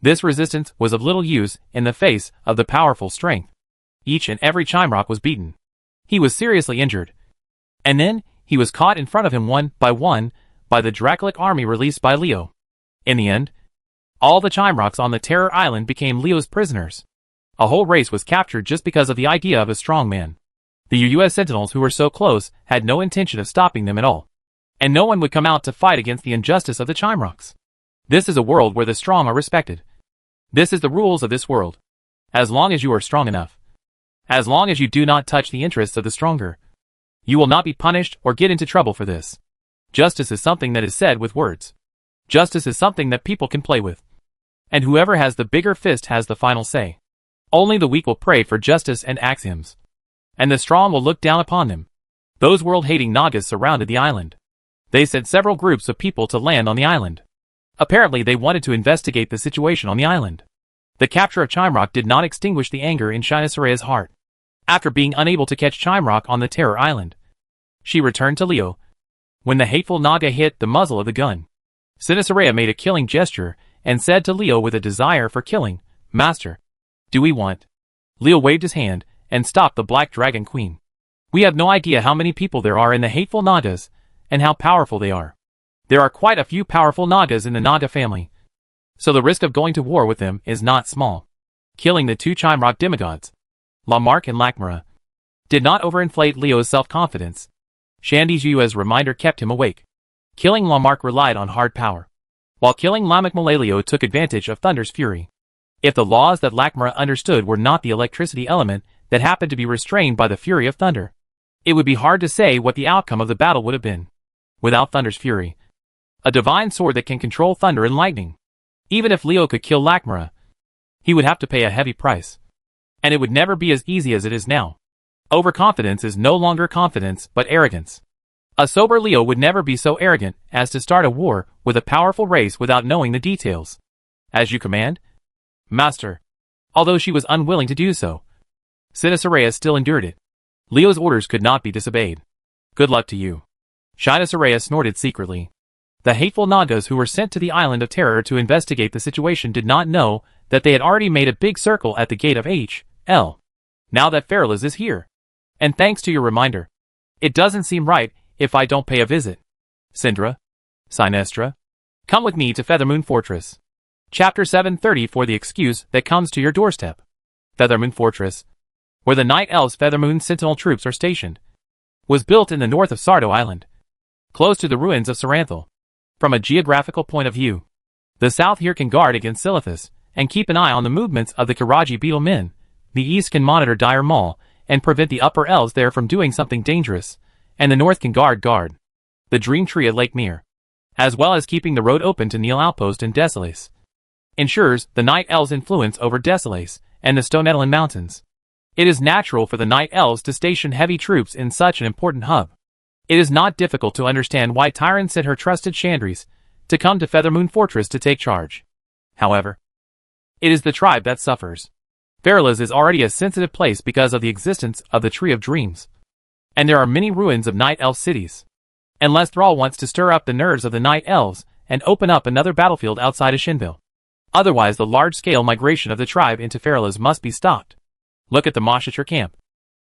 this resistance was of little use in the face of the powerful strength. Each and every Chimrock was beaten. He was seriously injured. And then, he was caught in front of him one by the Dracolic army released by Leo. In the end, all the Chimrocks on the Terror Island became Leo's prisoners. A whole race was captured just because of the idea of a strong man. The US Sentinels who were so close had no intention of stopping them at all. And no one would come out to fight against the injustice of the Chimrocks. This is a world where the strong are respected. This is the rules of this world. As long as you are strong enough. As long as you do not touch the interests of the stronger. You will not be punished or get into trouble for this. Justice is something that is said with words. Justice is something that people can play with. And whoever has the bigger fist has the final say. Only the weak will pray for justice and axioms. And the strong will look down upon them. Those world-hating Nagas surrounded the island. They sent several groups of people to land on the island. Apparently they wanted to investigate the situation on the island. The capture of Chimrock did not extinguish the anger in Shinasarea's heart. After being unable to catch Chimrock on the Terror Island, she returned to Leo. When the hateful Naga hit the muzzle of the gun, Sinasarea made a killing gesture and said to Leo with a desire for killing, "Master, do we want?" Leo waved his hand and stopped the Black Dragon Queen. "We have no idea how many people there are in the hateful Nagas and how powerful they are. There are quite a few powerful Nagas in the Naga family, so the risk of going to war with them is not small." Killing the two Chimrock demigods, Lamarck and Lakmara, did not overinflate Leo's self-confidence. Shandy's Yua's reminder kept him awake. Killing Lamarck relied on hard power, while killing Lamak Malaleo took advantage of Thunder's fury. If the laws that Lakmara understood were not the electricity element that happened to be restrained by the fury of Thunder, it would be hard to say what the outcome of the battle would have been. Without Thunder's fury, a divine sword that can control thunder and lightning. Even if Leo could kill Lakmara, he would have to pay a heavy price. And it would never be as easy as it is now. Overconfidence is no longer confidence, but arrogance. A sober Leo would never be so arrogant as to start a war with a powerful race without knowing the details. "As you command, Master." Although she was unwilling to do so, Sinasarea still endured it. Leo's orders could not be disobeyed. "Good luck to you." Sinasarea snorted secretly. The hateful Nagas who were sent to the Island of Terror to investigate the situation did not know that they had already made a big circle at the gate of H.L. Now that Feraliz is here. And thanks to your reminder, it doesn't seem right if I don't pay a visit. Syndra, Sinestra, come with me to Feathermoon Fortress. Chapter 730 for the excuse that comes to your doorstep. Feathermoon Fortress, where the Night Elves Feathermoon Sentinel troops are stationed, was built in the north of Sardo Island, close to the ruins of Saranthal. From a geographical point of view, the south here can guard against Silithus and keep an eye on the movements of the Karaji Beetle men. The east can monitor Dire Maul and prevent the upper elves there from doing something dangerous, and the north can guard the Dream Tree at Lake Mere, as well as keeping the road open to Neil Outpost and Desolace. Ensures the Night Elves' influence over Desolace and the Stone Edelin Mountains. It is natural for the Night Elves to station heavy troops in such an important hub. It is not difficult to understand why Tyron sent her trusted Chandris to come to Feathermoon Fortress to take charge. However, it is the tribe that suffers. Feraliz is already a sensitive place because of the existence of the Tree of Dreams. And there are many ruins of Night Elf cities. Unless Thrall wants to stir up the nerves of the Night Elves and open up another battlefield outside of Shinville. Otherwise the large-scale migration of the tribe into Feraliz must be stopped. Look at the Moshicher camp,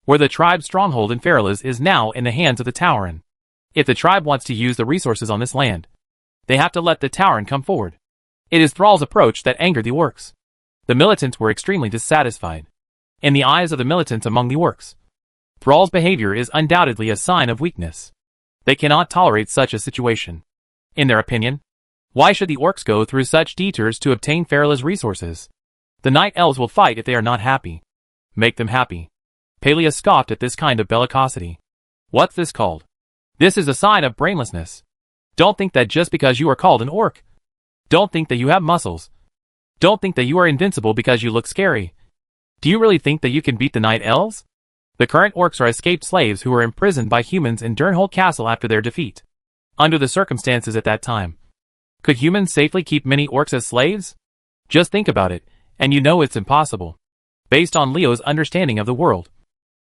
where the tribe's stronghold in Feraliz is now in the hands of the Tauren. If the tribe wants to use the resources on this land, they have to let the Tauren come forward. It is Thrall's approach that angered the orcs. The militants were extremely dissatisfied. In the eyes of the militants among the orcs, Thrall's behavior is undoubtedly a sign of weakness. They cannot tolerate such a situation. In their opinion, why should the orcs go through such detours to obtain Feraliz resources? The Night Elves will fight if they are not happy. Make them happy. Palia scoffed at this kind of bellicosity. What's this called? This is a sign of brainlessness. Don't think that just because you are called an orc. Don't think that you have muscles. Don't think that you are invincible because you look scary. Do you really think that you can beat the Night Elves? The current orcs are escaped slaves who were imprisoned by humans in Durnhold Castle after their defeat. Under the circumstances at that time, could humans safely keep many orcs as slaves? Just think about it, and you know it's impossible. Based on Leo's understanding of the world,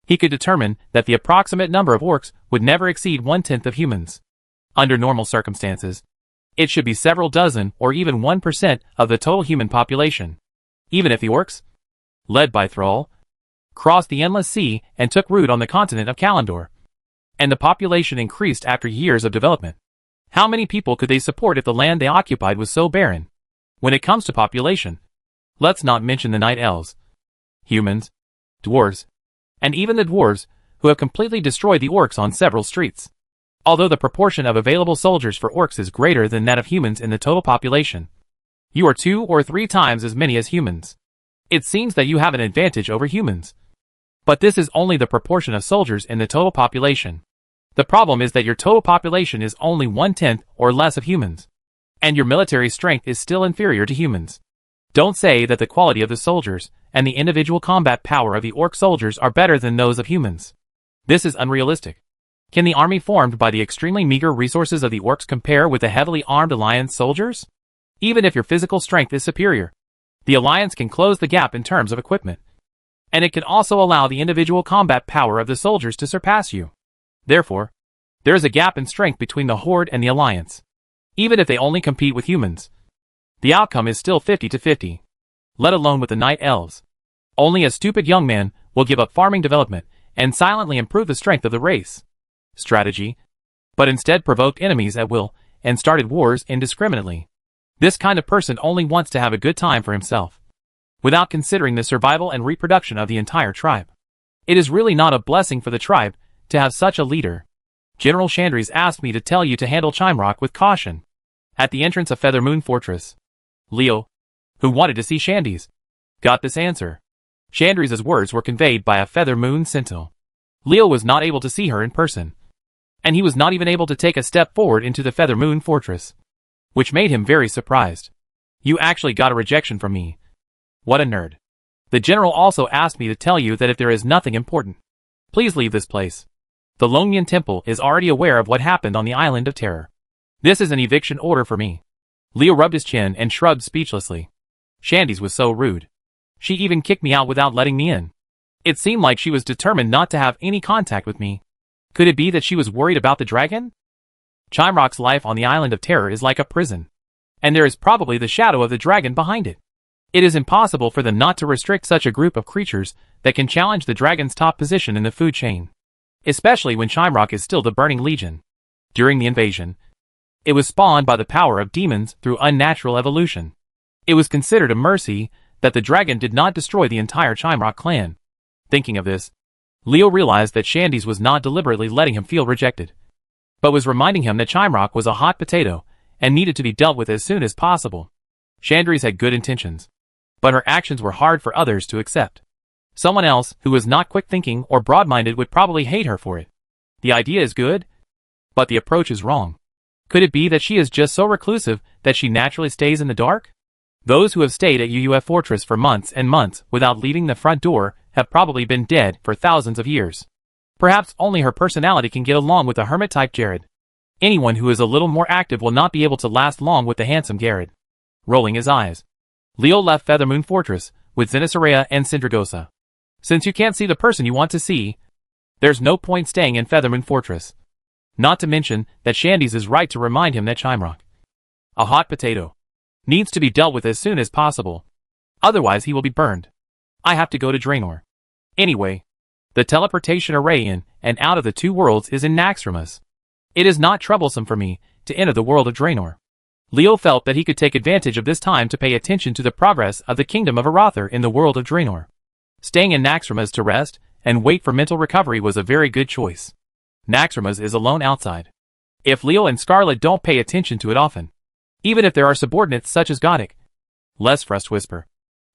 he could determine that the approximate number of orcs would never exceed 1/10 of humans. Under normal circumstances, it should be several dozen or even 1% of the total human population. Even if the orcs, led by Thrall, crossed the Endless Sea and took root on the continent of Kalimdor, and the population increased after years of development, how many people could they support if the land they occupied was so barren? When it comes to population, let's not mention the Night Elves. humans, dwarves, and even the dwarves, who have completely destroyed the orcs on several streets. Although the proportion of available soldiers for orcs is greater than that of humans in the total population, you are 2 or 3 times as many as humans. It seems that you have an advantage over humans. But this is only the proportion of soldiers in the total population. The problem is that your total population is only 1/10 or less of humans. And your military strength is still inferior to humans. Don't say that the quality of the soldiers and the individual combat power of the orc soldiers are better than those of humans. This is unrealistic. Can the army formed by the extremely meager resources of the orcs compare with the heavily armed alliance soldiers? Even if your physical strength is superior, the alliance can close the gap in terms of equipment. And it can also allow the individual combat power of the soldiers to surpass you. Therefore, there is a gap in strength between the horde and the alliance. Even if they only compete with humans, the outcome is still 50-50. Let alone with the night elves. Only a stupid young man will give up farming development and silently improve the strength of the race. Strategy, but instead provoked enemies at will and started wars indiscriminately. This kind of person only wants to have a good time for himself, without considering the survival and reproduction of the entire tribe. It is really not a blessing for the tribe to have such a leader. General Chandris asked me to tell you to handle Chimerock with caution. At the entrance of Feathermoon Fortress, Leo, who wanted to see Chandis, got this answer. Chandris's words were conveyed by a Feathermoon sentinel. Leo was not able to see her in person, and he was not even able to take a step forward into the Feathermoon Fortress, which made him very surprised. You actually got a rejection from me. What a nerd. The general also asked me to tell you that if there is nothing important, please leave this place. The Longyan Temple is already aware of what happened on the Island of Terror. This is an eviction order for me. Leo rubbed his chin and shrugged speechlessly. Chandis was so rude. She even kicked me out without letting me in. It seemed like she was determined not to have any contact with me. Could it be that she was worried about the dragon? Chimerock's life on the Island of Terror is like a prison, and there is probably the shadow of the dragon behind it. It is impossible for them not to restrict such a group of creatures that can challenge the dragon's top position in the food chain, especially when Chimerock is still the Burning Legion. During the invasion, it was spawned by the power of demons through unnatural evolution. It was considered a mercy that the dragon did not destroy the entire Chimerock clan. Thinking of this, Leo realized that Chandis was not deliberately letting him feel rejected, but was reminding him that Chimerock was a hot potato and needed to be dealt with as soon as possible. Chandris had good intentions, but her actions were hard for others to accept. Someone else who was not quick-thinking or broad-minded would probably hate her for it. The idea is good, but the approach is wrong. Could it be that she is just so reclusive that she naturally stays in the dark? Those who have stayed at UUF Fortress for months and months without leaving the front door have probably been dead for thousands of years. Perhaps only her personality can get along with the hermit-type Jared. Anyone who is a little more active will not be able to last long with the handsome Garrett. Rolling his eyes, Leo left Feathermoon Fortress with Zenitharea and Syndragosa. Since you can't see the person you want to see, there's no point staying in Feathermoon Fortress. Not to mention that Chandis is right to remind him that Chimerock, a hot potato, needs to be dealt with as soon as possible. Otherwise he will be burned. I have to go to Draenor. Anyway, the teleportation array in and out of the 2 worlds is in Naxxramas. It is not troublesome for me to enter the world of Draenor. Leo felt that he could take advantage of this time to pay attention to the progress of the kingdom of Arather in the world of Draenor. Staying in Naxxramas to rest and wait for mental recovery was a very good choice. Naxxramas is alone outside. If Leo and Scarlet don't pay attention to it often, even if there are subordinates such as Goddic, Lesfrust Whisper,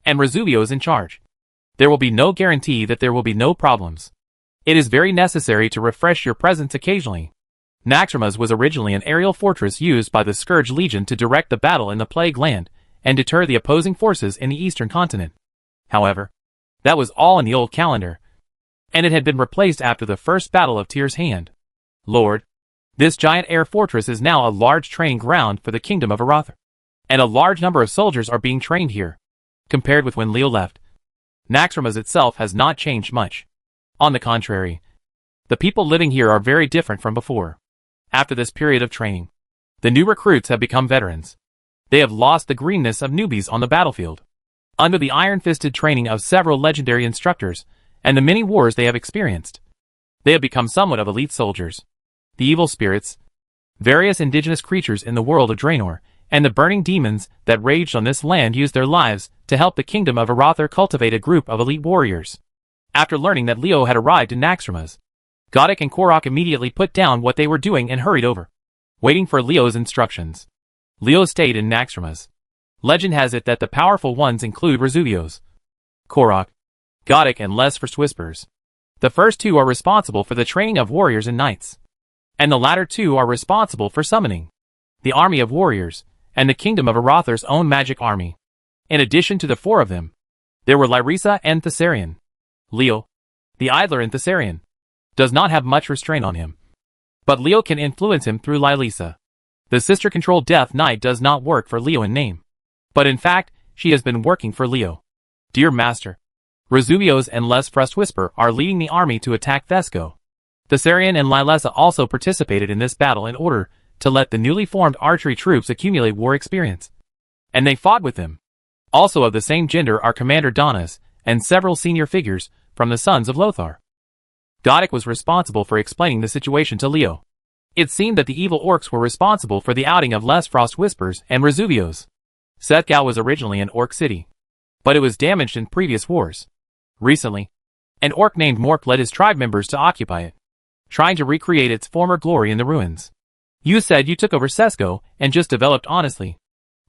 and Rezubio's in charge, there will be no guarantee that there will be no problems. It is very necessary to refresh your presence occasionally. Naxxramas was originally an aerial fortress used by the Scourge Legion to direct the battle in the Plague Land and deter the opposing forces in the eastern continent. However, that was all in the old calendar, and it had been replaced after the first battle of Tyr's Hand. Lord, this giant air fortress is now a large training ground for the kingdom of Arather, and a large number of soldiers are being trained here. Compared with when Leo left, Naxxramas itself has not changed much. On the contrary, the people living here are very different from before. After this period of training, the new recruits have become veterans. They have lost the greenness of newbies on the battlefield. Under the iron-fisted training of several legendary instructors, and the many wars they have experienced, they have become somewhat of elite soldiers. The evil spirits, various indigenous creatures in the world of Draenor, and the burning demons that raged on this land used their lives to to help the kingdom of Arather cultivate a group of elite warriors. After learning that Leo had arrived in Naxxramas, Godok and Korok immediately put down what they were doing and hurried over, waiting for Leo's instructions. Leo stayed in Naxxramas. Legend has it that the powerful ones include Rezuvios, Korok, Godok, and Les First Whispers. The first two are responsible for the training of warriors and knights, and the latter two are responsible for summoning the army of warriors and the kingdom of Arather's own magic army. In addition to the four of them, there were Lyrissa and Thessarion. Leo, the idler in Thessarion, does not have much restraint on him, but Leo can influence him through Lyrissa. The sister-controlled Death Knight does not work for Leo in name, but in fact, she has been working for Leo. Dear Master, Rezuvios and Les First Whisper are leading the army to attack Thesco. Thessarion and Lyrissa also participated in this battle in order to let the newly formed archery troops accumulate war experience, and they fought with them. Also of the same gender are Commander Donas and several senior figures from the Sons of Lothar. Godok was responsible for explaining the situation to Leo. It seemed that the evil orcs were responsible for the outing of Les Frost Whispers and Rezuvios. Sethgau was originally an orc city, but it was damaged in previous wars. Recently, an orc named Mork led his tribe members to occupy it, trying to recreate its former glory in the ruins. You said you took over Sesco and just developed honestly.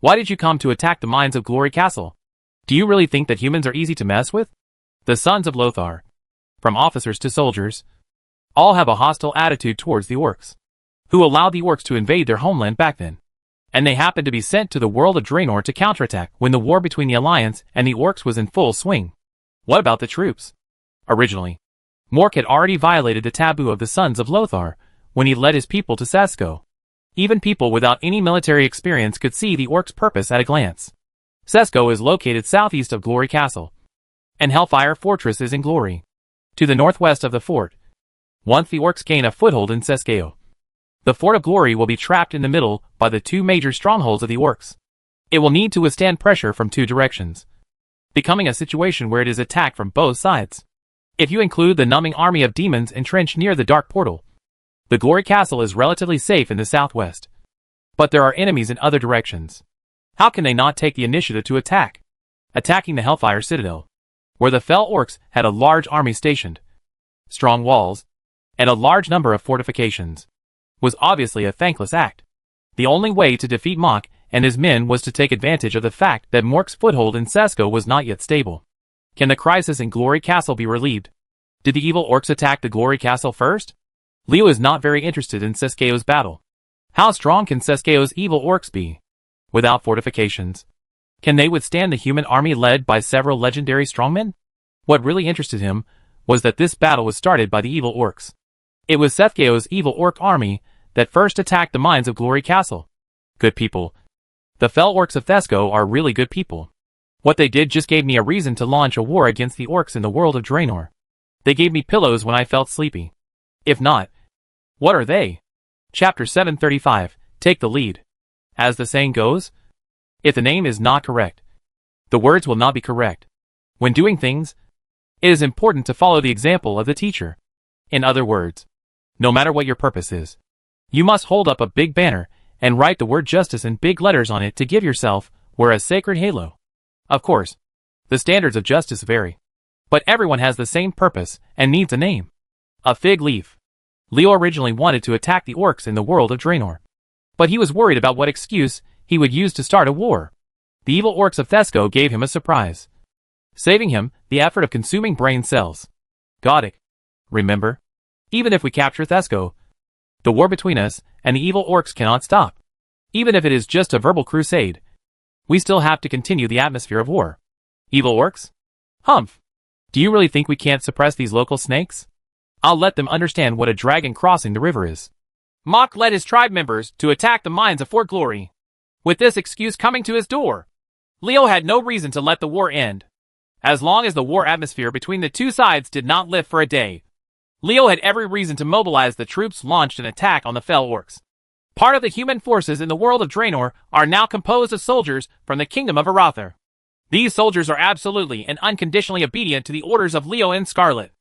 Why did you come to attack the mines of Glory Castle? Do you really think that humans are easy to mess with? The Sons of Lothar, from officers to soldiers, all have a hostile attitude towards the orcs, who allowed the orcs to invade their homeland back then. And they happened to be sent to the world of Draenor to counterattack when the war between the Alliance and the orcs was in full swing. What about the troops? Originally, Mork had already violated the taboo of the Sons of Lothar when he led his people to Sesco. Even people without any military experience could see the orcs' purpose at a glance. Sesco is located southeast of Glory Castle, and Hellfire Fortress is in Glory, to the northwest of the fort. Once the orcs gain a foothold in Sescao, the Fort of Glory will be trapped in the middle by the two major strongholds of the orcs. It will need to withstand pressure from two directions, becoming a situation where it is attacked from both sides. If you include the numbing army of demons entrenched near the Dark Portal, the Glory Castle is relatively safe in the southwest. But there are enemies in other directions. How can they not take the initiative to attack? Attacking the Hellfire Citadel, where the Fell Orcs had a large army stationed, strong walls, and a large number of fortifications, was obviously a thankless act. The only way to defeat Mok and his men was to take advantage of the fact that Mork's foothold in Sesco was not yet stable. Can the crisis in Glory Castle be relieved? Did the evil orcs attack the Glory Castle first? Leo is not very interested in Sescao's battle. How strong can Sescao's evil orcs be? Without fortifications, can they withstand the human army led by several legendary strongmen? What really interested him was that this battle was started by the evil orcs. It was Sescao's evil orc army that first attacked the mines of Glory Castle. Good people. The Fell Orcs of Thesco are really good people. What they did just gave me a reason to launch a war against the orcs in the world of Draenor. They gave me pillows when I felt sleepy. If not, what are they? Chapter 735, Take the Lead. As the saying goes, if the name is not correct, the words will not be correct. When doing things, it is important to follow the example of the teacher. In other words, no matter what your purpose is, you must hold up a big banner and write the word justice in big letters on it to give yourself wear a sacred halo. Of course, the standards of justice vary, but everyone has the same purpose and needs a name. A fig leaf. Leo originally wanted to attack the orcs in the world of Draenor, but he was worried about what excuse he would use to start a war. The evil orcs of Thesco gave him a surprise, saving him the effort of consuming brain cells. Godok, remember? Even if we capture Thesco, the war between us and the evil orcs cannot stop. Even if it is just a verbal crusade, we still have to continue the atmosphere of war. Evil orcs? Humph. Do you really think we can't suppress these local snakes? I'll let them understand what a dragon crossing the river is. Mok led his tribe members to attack the mines of Fort Glory, with this excuse coming to his door. Leo had no reason to let the war end, as long as the war atmosphere between the two sides did not lift for a day. Leo had every reason to mobilize the troops launched an attack on the Fell Orcs. Part of the human forces in the world of Draenor are now composed of soldiers from the kingdom of Arather. These soldiers are absolutely and unconditionally obedient to the orders of Leo and Scarlet.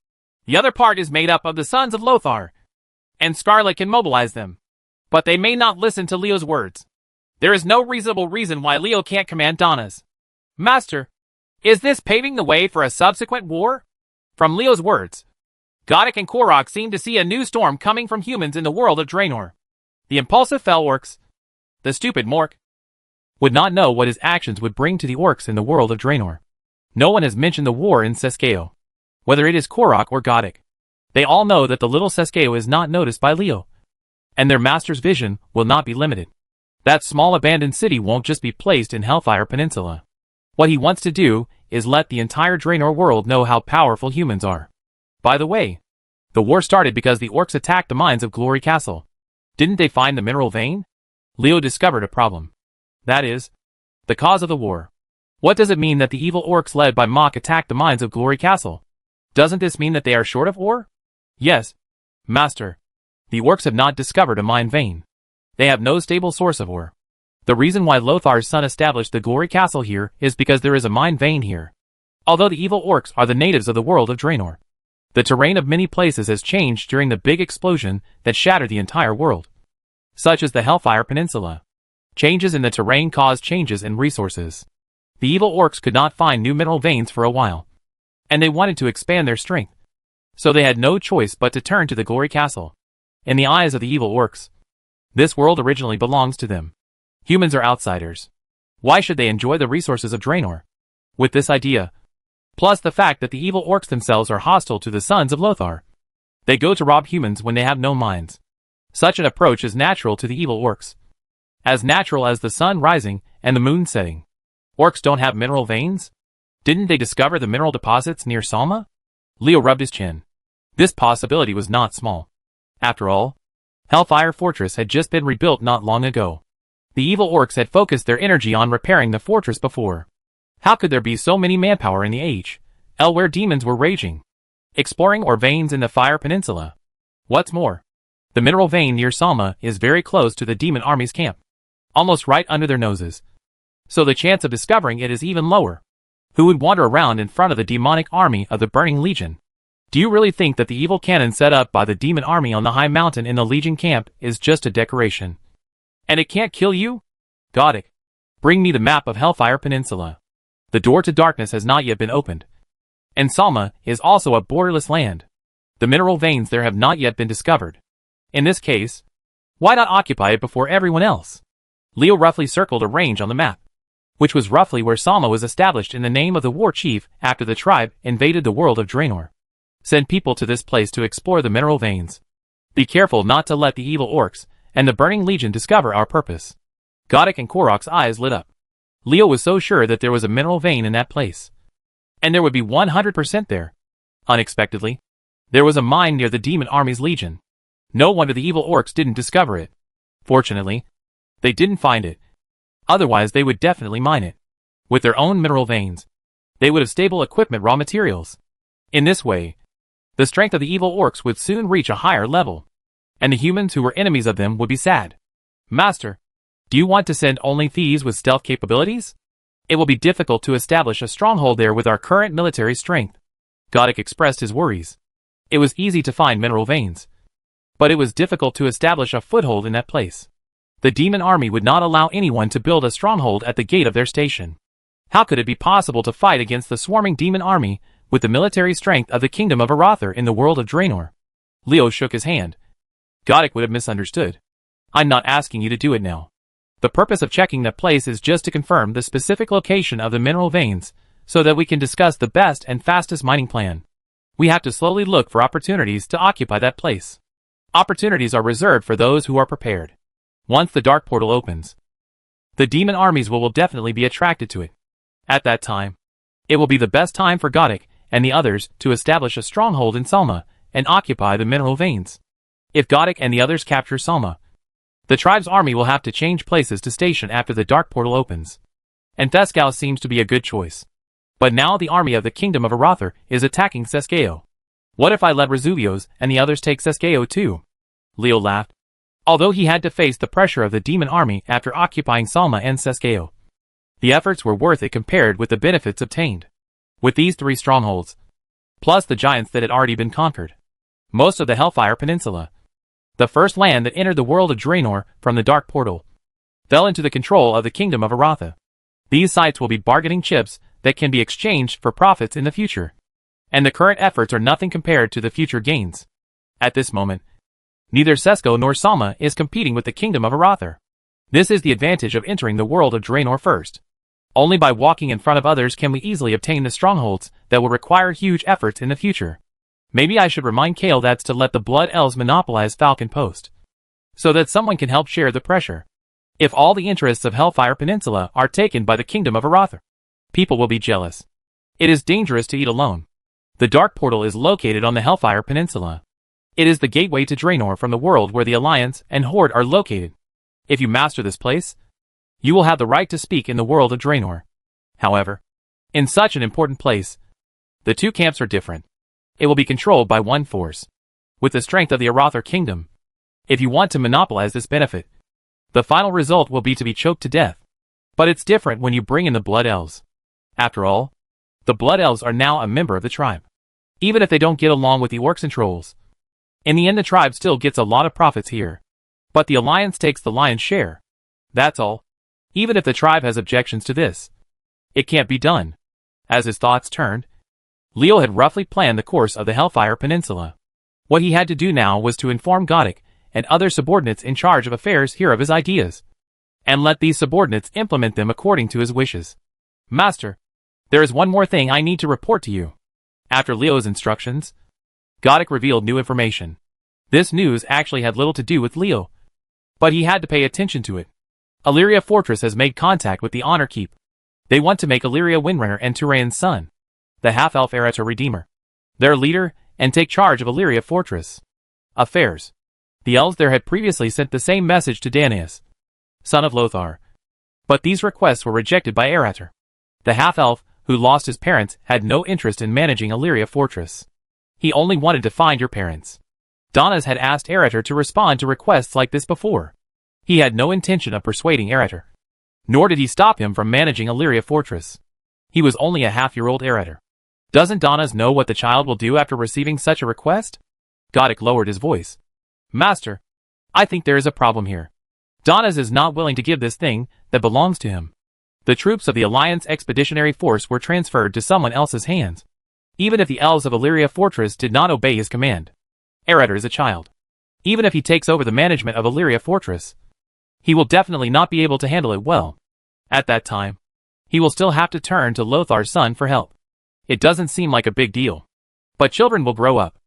The other part is made up of the Sons of Lothar, and Scarlet can mobilize them. But they may not listen to Leo's words. There is no reasonable reason why Leo can't command Donas. Master, Is this paving the way for a subsequent war? From Leo's words, Godok and Korok seemed to see a new storm coming from humans in the world of Draenor. The impulsive fell orcs, the stupid Mork, would not know what his actions would bring to the orcs in the world of Draenor. No one has mentioned the war in Seskeo, whether it is Korok or Godok. They all know that the little Seskeo is not noticed by Leo, and their master's vision will not be limited. That small abandoned city won't just be placed in Hellfire Peninsula. What he wants to do is let the entire Draenor world know how powerful humans are. By the way, the war started because the orcs attacked the mines of Glory Castle. Didn't they find the mineral vein? Leo discovered a problem. That is, the cause of the war. What does it mean that the evil orcs led by Mach attacked the mines of Glory Castle? Doesn't this mean that they are short of ore? Yes, Master. The orcs have not discovered a mine vein. They have no stable source of ore. The reason why Lothar's son established the Glory Castle here is because there is a mine vein here. Although the evil orcs are the natives of the world of Draenor, the terrain of many places has changed during the big explosion that shattered the entire world, such as the Hellfire Peninsula. Changes in the terrain caused changes in resources. The evil orcs could not find new mineral veins for a while, and they wanted to expand their strength. So they had no choice but to turn to the Glory Castle. In the eyes of the evil orcs, this world originally belongs to them. Humans are outsiders. Why should they enjoy the resources of Draenor? With this idea, plus the fact that the evil orcs themselves are hostile to the sons of Lothar, they go to rob humans when they have no minds. Such an approach is natural to the evil orcs. As natural as the sun rising and the moon setting. Orcs don't have mineral veins? Didn't they discover the mineral deposits near Salma? Leo rubbed his chin. This possibility was not small. After all, Hellfire Fortress had just been rebuilt not long ago. The evil orcs had focused their energy on repairing the fortress before. How could there be so many manpower in the H.L. where demons were raging, exploring ore veins in the Fire Peninsula? What's more, the mineral vein near Salma is very close to the demon army's camp, almost right under their noses. So the chance of discovering it is even lower. Who would wander around in front of the demonic army of the Burning Legion? Do you really think that the evil cannon set up by the demon army on the high mountain in the Legion camp is just a decoration? And it can't kill you? Godok, bring me the map of Hellfire Peninsula. The door to darkness has not yet been opened. And Salma is also a borderless land. The mineral veins there have not yet been discovered. In this case, why not occupy it before everyone else? Leo roughly circled a range on the map, which was roughly where Salma was established in the name of the war chief after the tribe invaded the world of Draenor. Send people to this place to explore the mineral veins. Be careful not to let the evil orcs and the Burning Legion discover our purpose. Godok and Korok's eyes lit up. Leo was so sure that there was a mineral vein in that place. And there would be 100% there. Unexpectedly, there was a mine near the demon army's legion. No wonder the evil orcs didn't discover it. Fortunately, they didn't find it. Otherwise they would definitely mine it. With their own mineral veins, they would have stable equipment raw materials. In this way, the strength of the evil orcs would soon reach a higher level, and the humans who were enemies of them would be sad. Master, do you want to send only thieves with stealth capabilities? It will be difficult to establish a stronghold there with our current military strength. Godok expressed his worries. It was easy to find mineral veins, but it was difficult to establish a foothold in that place. The demon army would not allow anyone to build a stronghold at the gate of their station. How could it be possible to fight against the swarming demon army with the military strength of the kingdom of Arathar in the world of Draenor? Leo shook his hand. Godok would have misunderstood. I'm not asking you to do it now. The purpose of checking that place is just to confirm the specific location of the mineral veins, so that we can discuss the best and fastest mining plan. We have to slowly look for opportunities to occupy that place. Opportunities are reserved for those who are prepared. Once the dark portal opens, the demon armies will definitely be attracted to it. At that time, it will be the best time for Godok and the others to establish a stronghold in Salma and occupy the mineral veins. If Godok and the others capture Salma, the tribe's army will have to change places to station after the dark portal opens. And Theskau seems to be a good choice. But now the army of the kingdom of Arathar is attacking Seskeo. What if I let Resuvios and the others take Seskeo too? Leo laughed. Although he had to face the pressure of the demon army after occupying Salma and Seskeo, the efforts were worth it compared with the benefits obtained. With these 3 strongholds, plus the giants that had already been conquered, most of the Hellfire Peninsula, the first land that entered the world of Draenor from the Dark Portal, fell into the control of the kingdom of Arathar. These sites will be bargaining chips that can be exchanged for profits in the future. And the current efforts are nothing compared to the future gains. At this moment, neither Sesko nor Salma is competing with the kingdom of Arather. This is the advantage of entering the world of Draenor first. Only by walking in front of others can we easily obtain the strongholds that will require huge efforts in the future. Maybe I should remind Kale that's to let the Blood Elves monopolize Falcon Post, so that someone can help share the pressure. If all the interests of Hellfire Peninsula are taken by the kingdom of Arather, people will be jealous. It is dangerous to eat alone. The Dark Portal is located on the Hellfire Peninsula. It is the gateway to Draenor from the world where the Alliance and Horde are located. If you master this place, you will have the right to speak in the world of Draenor. However, in such an important place, the two camps are different. It will be controlled by one force, with the strength of the Arather Kingdom. If you want to monopolize this benefit, the final result will be to be choked to death. But it's different when you bring in the Blood Elves. After all, the Blood Elves are now a member of the tribe. Even if they don't get along with the Orcs and Trolls, in the end the tribe still gets a lot of profits here. But the Alliance takes the lion's share. That's all. Even if the tribe has objections to this, it can't be done. As his thoughts turned, Leo had roughly planned the course of the Hellfire Peninsula. What he had to do now was to inform Goddic and other subordinates in charge of affairs here of his ideas, and let these subordinates implement them according to his wishes. Master, there is one more thing I need to report to you. After Leo's instructions, Goddic revealed new information. This news actually had little to do with Leo, but he had to pay attention to it. Illyria Fortress has made contact with the Honor Keep. They want to make Illyria Windrunner and Turayan's son, the half-elf Eretor Redeemer, their leader, and take charge of Illyria Fortress affairs. The elves there had previously sent the same message to Danaeus, son of Lothar, but these requests were rejected by Eretor. The half-elf, who lost his parents, had no interest in managing Illyria Fortress. He only wanted to find your parents. Danaeus had asked Eretor to respond to requests like this before. He had no intention of persuading Eretor, nor did he stop him from managing Illyria Fortress. He was only a half-year-old Eretor. Doesn't Danaeus know what the child will do after receiving such a request? Goddic lowered his voice. Master, I think there is a problem here. Danaeus is not willing to give this thing that belongs to him. The troops of the Alliance Expeditionary Force were transferred to someone else's hands, even if the elves of Illyria Fortress did not obey his command. Eretor is a child. Even if he takes over the management of Illyria Fortress, he will definitely not be able to handle it well. At that time, he will still have to turn to Lothar's son for help. It doesn't seem like a big deal. But children will grow up.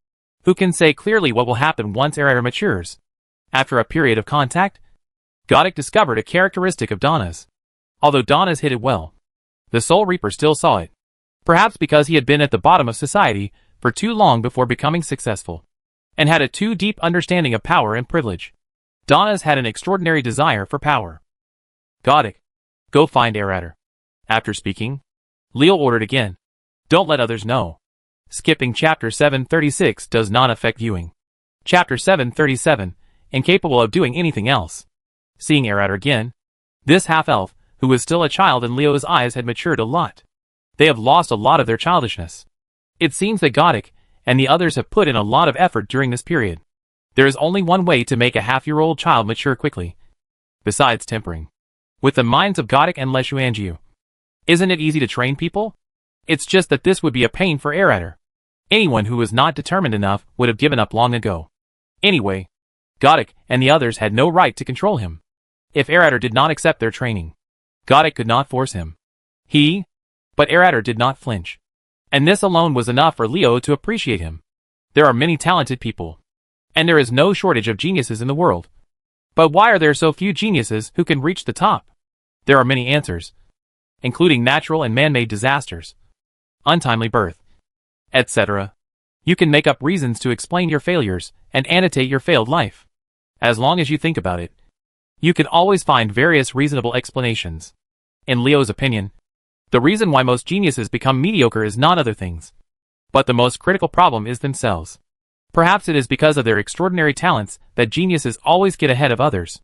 Who can say clearly what will happen once Eretor matures? After a period of contact, Goddic discovered a characteristic of Danaeus. Although Danaeus hid it well, the Soul Reaper still saw it. Perhaps because he had been at the bottom of society for too long before becoming successful, and had a too deep understanding of power and privilege. Danaeus had an extraordinary desire for power. Goddic, go find Eretor. After speaking, Leo ordered again. Don't let others know. Skipping Chapter 736 does not affect viewing. Chapter 737, incapable of doing anything else. Seeing Eretor again, this half-elf, who was still a child in Leo's eyes, had matured a lot. They have lost a lot of their childishness. It seems that Goddic and the others have put in a lot of effort during this period. There is only one way to make a half-year-old child mature quickly, besides tempering with the minds of Goddic and Leshuangiu. Isn't it easy to train people? It's just that this would be a pain for Eretor. Anyone who was not determined enough would have given up long ago. Anyway, Goddic and the others had no right to control him. If Eretor did not accept their training, Goddic could not force him. But Eretor did not flinch. And this alone was enough for Leo to appreciate him. There are many talented people, and there is no shortage of geniuses in the world. But why are there so few geniuses who can reach the top? There are many answers, including natural and man-made disasters, untimely birth, etc. You can make up reasons to explain your failures and annotate your failed life. As long as you think about it, you can always find various reasonable explanations. In Leo's opinion, the reason why most geniuses become mediocre is not other things, but the most critical problem is themselves. Perhaps it is because of their extraordinary talents that geniuses always get ahead of others.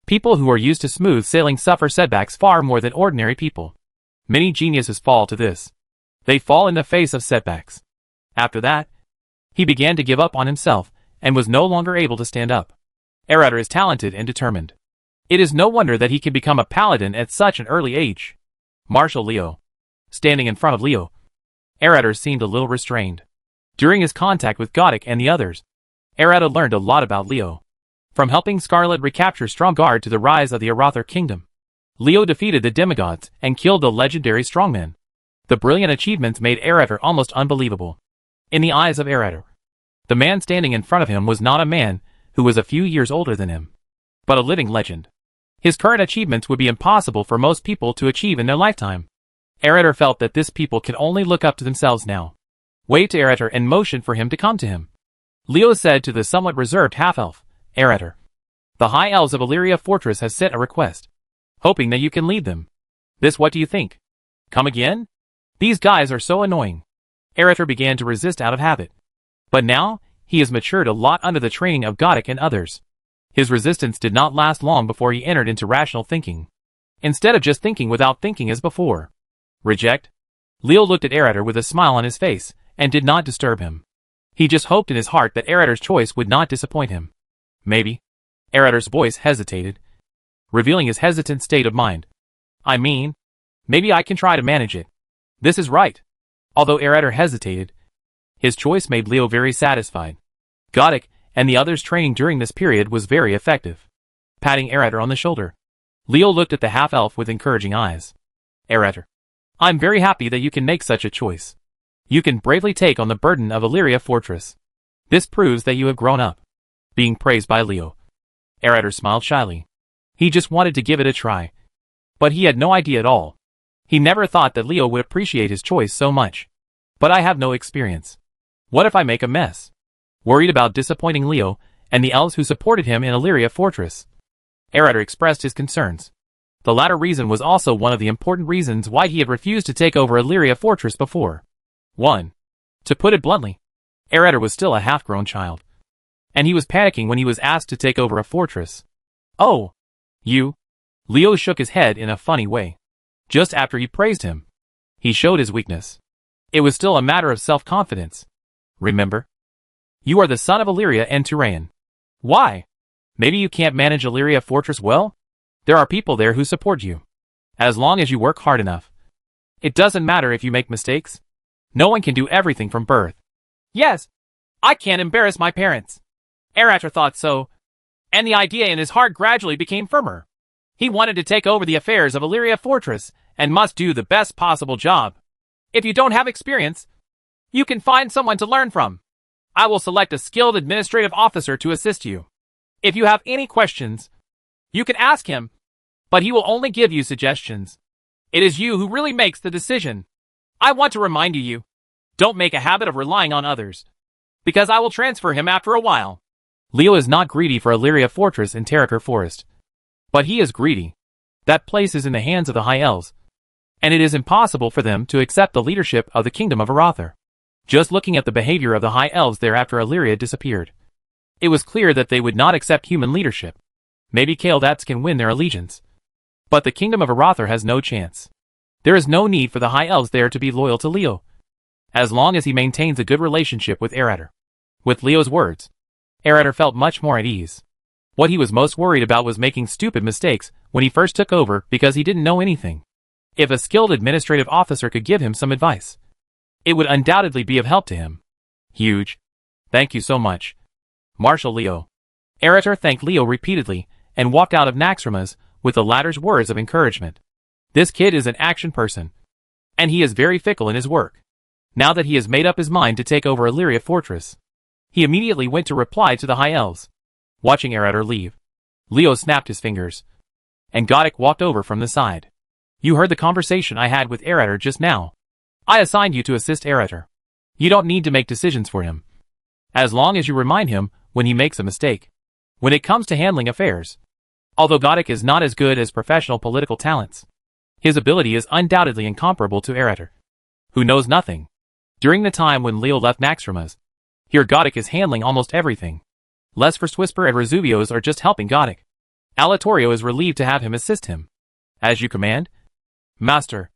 People who are used to smooth sailing suffer setbacks far more than ordinary people. Many geniuses fall to this. They fall in the face of setbacks. After that, he began to give up on himself and was no longer able to stand up. Eretor is talented and determined. It is no wonder that he can become a paladin at such an early age. Marshal Leo, standing in front of Leo. Erater seemed a little restrained. During his contact with Godic and the others, Erater learned a lot about Leo. From helping Scarlet recapture Stromgarde to the rise of the Arather kingdom, Leo defeated the demigods and killed the legendary strongmen. The brilliant achievements made Erater almost unbelievable. In the eyes of Erater, the man standing in front of him was not a man who was a few years older than him, but a living legend. His current achievements would be impossible for most people to achieve in their lifetime. Erater felt that this people can only look up to themselves now. Waved to Erater and motioned for him to come to him. Leo said to the somewhat reserved half-elf, Erater, the High Elves of Illyria Fortress has sent a request, hoping that you can lead them. This, what do you think? Come again? These guys are so annoying. Erater began to resist out of habit. But now, he has matured a lot under the training of Godic and others. His resistance did not last long before he entered into rational thinking, instead of just thinking without thinking as before. Reject? Leo looked at Erater with a smile on his face, and did not disturb him. He just hoped in his heart that Erater's choice would not disappoint him. Maybe. Erater's voice hesitated, revealing his hesitant state of mind. I mean, maybe I can try to manage it. This is right. Although Erater hesitated, his choice made Leo very satisfied. Godic and the others' training during this period was very effective. Patting Erater on the shoulder, Leo looked at the half-elf with encouraging eyes. Erater, I'm very happy that you can make such a choice. You can bravely take on the burden of Illyria Fortress. This proves that you have grown up. Being praised by Leo, Erater smiled shyly. He just wanted to give it a try. But he had no idea at all. He never thought that Leo would appreciate his choice so much. But I have no experience. What if I make a mess? Worried about disappointing Leo and the elves who supported him in Illyria Fortress, Erater expressed his concerns. The latter reason was also one of the important reasons why he had refused to take over Illyria Fortress before. 1. To put it bluntly, Erater was still a half-grown child, and he was panicking when he was asked to take over a fortress. Oh, you? Leo shook his head in a funny way. Just after he praised him, he showed his weakness. It was still a matter of self-confidence. Remember? You are the son of Illyria and Turayan. Why? Maybe you can't manage Illyria Fortress well? There are people there who support you. As long as you work hard enough. It doesn't matter if you make mistakes. No one can do everything from birth. Yes, I can't embarrass my parents. Erater thought so, and the idea in his heart gradually became firmer. He wanted to take over the affairs of Illyria Fortress and must do the best possible job. If you don't have experience, you can find someone to learn from. I will select a skilled administrative officer to assist you. If you have any questions, you can ask him, but he will only give you suggestions. It is you who really makes the decision. I want to remind you, don't make a habit of relying on others, because I will transfer him after a while. Leo is not greedy for Illyria Fortress in Terakar Forest, but he is greedy. That place is in the hands of the High Elves, and it is impossible for them to accept the leadership of the Kingdom of Arather. Just looking at the behavior of the High Elves there after Illyria disappeared, it was clear that they would not accept human leadership. Maybe Kaldats can win their allegiance, but the Kingdom of Arather has no chance. There is no need for the High Elves there to be loyal to Leo, as long as he maintains a good relationship with Erater. With Leo's words, Erater felt much more at ease. What he was most worried about was making stupid mistakes when he first took over because he didn't know anything. If a skilled administrative officer could give him some advice, it would undoubtedly be of help to him. Huge. Thank you so much, Marshal Leo. Erater thanked Leo repeatedly and walked out of Naxxramas with the latter's words of encouragement. This kid is an action person, and he is very fickle in his work. Now that he has made up his mind to take over Illyria Fortress, he immediately went to reply to the High Elves. Watching Erater leave, Leo snapped his fingers, and Godic walked over from the side. You heard the conversation I had with Erater just now. I assigned you to assist Erater. You don't need to make decisions for him, as long as you remind him when he makes a mistake. When it comes to handling affairs, although Godic is not as good as professional political talents, his ability is undoubtedly incomparable to Erater, who knows nothing. During the time when Leo left Naxxramas, here Godic is handling almost everything. Les Whisper and Resuvios are just helping Godic. Alatorio is relieved to have him assist him. As you command, Master.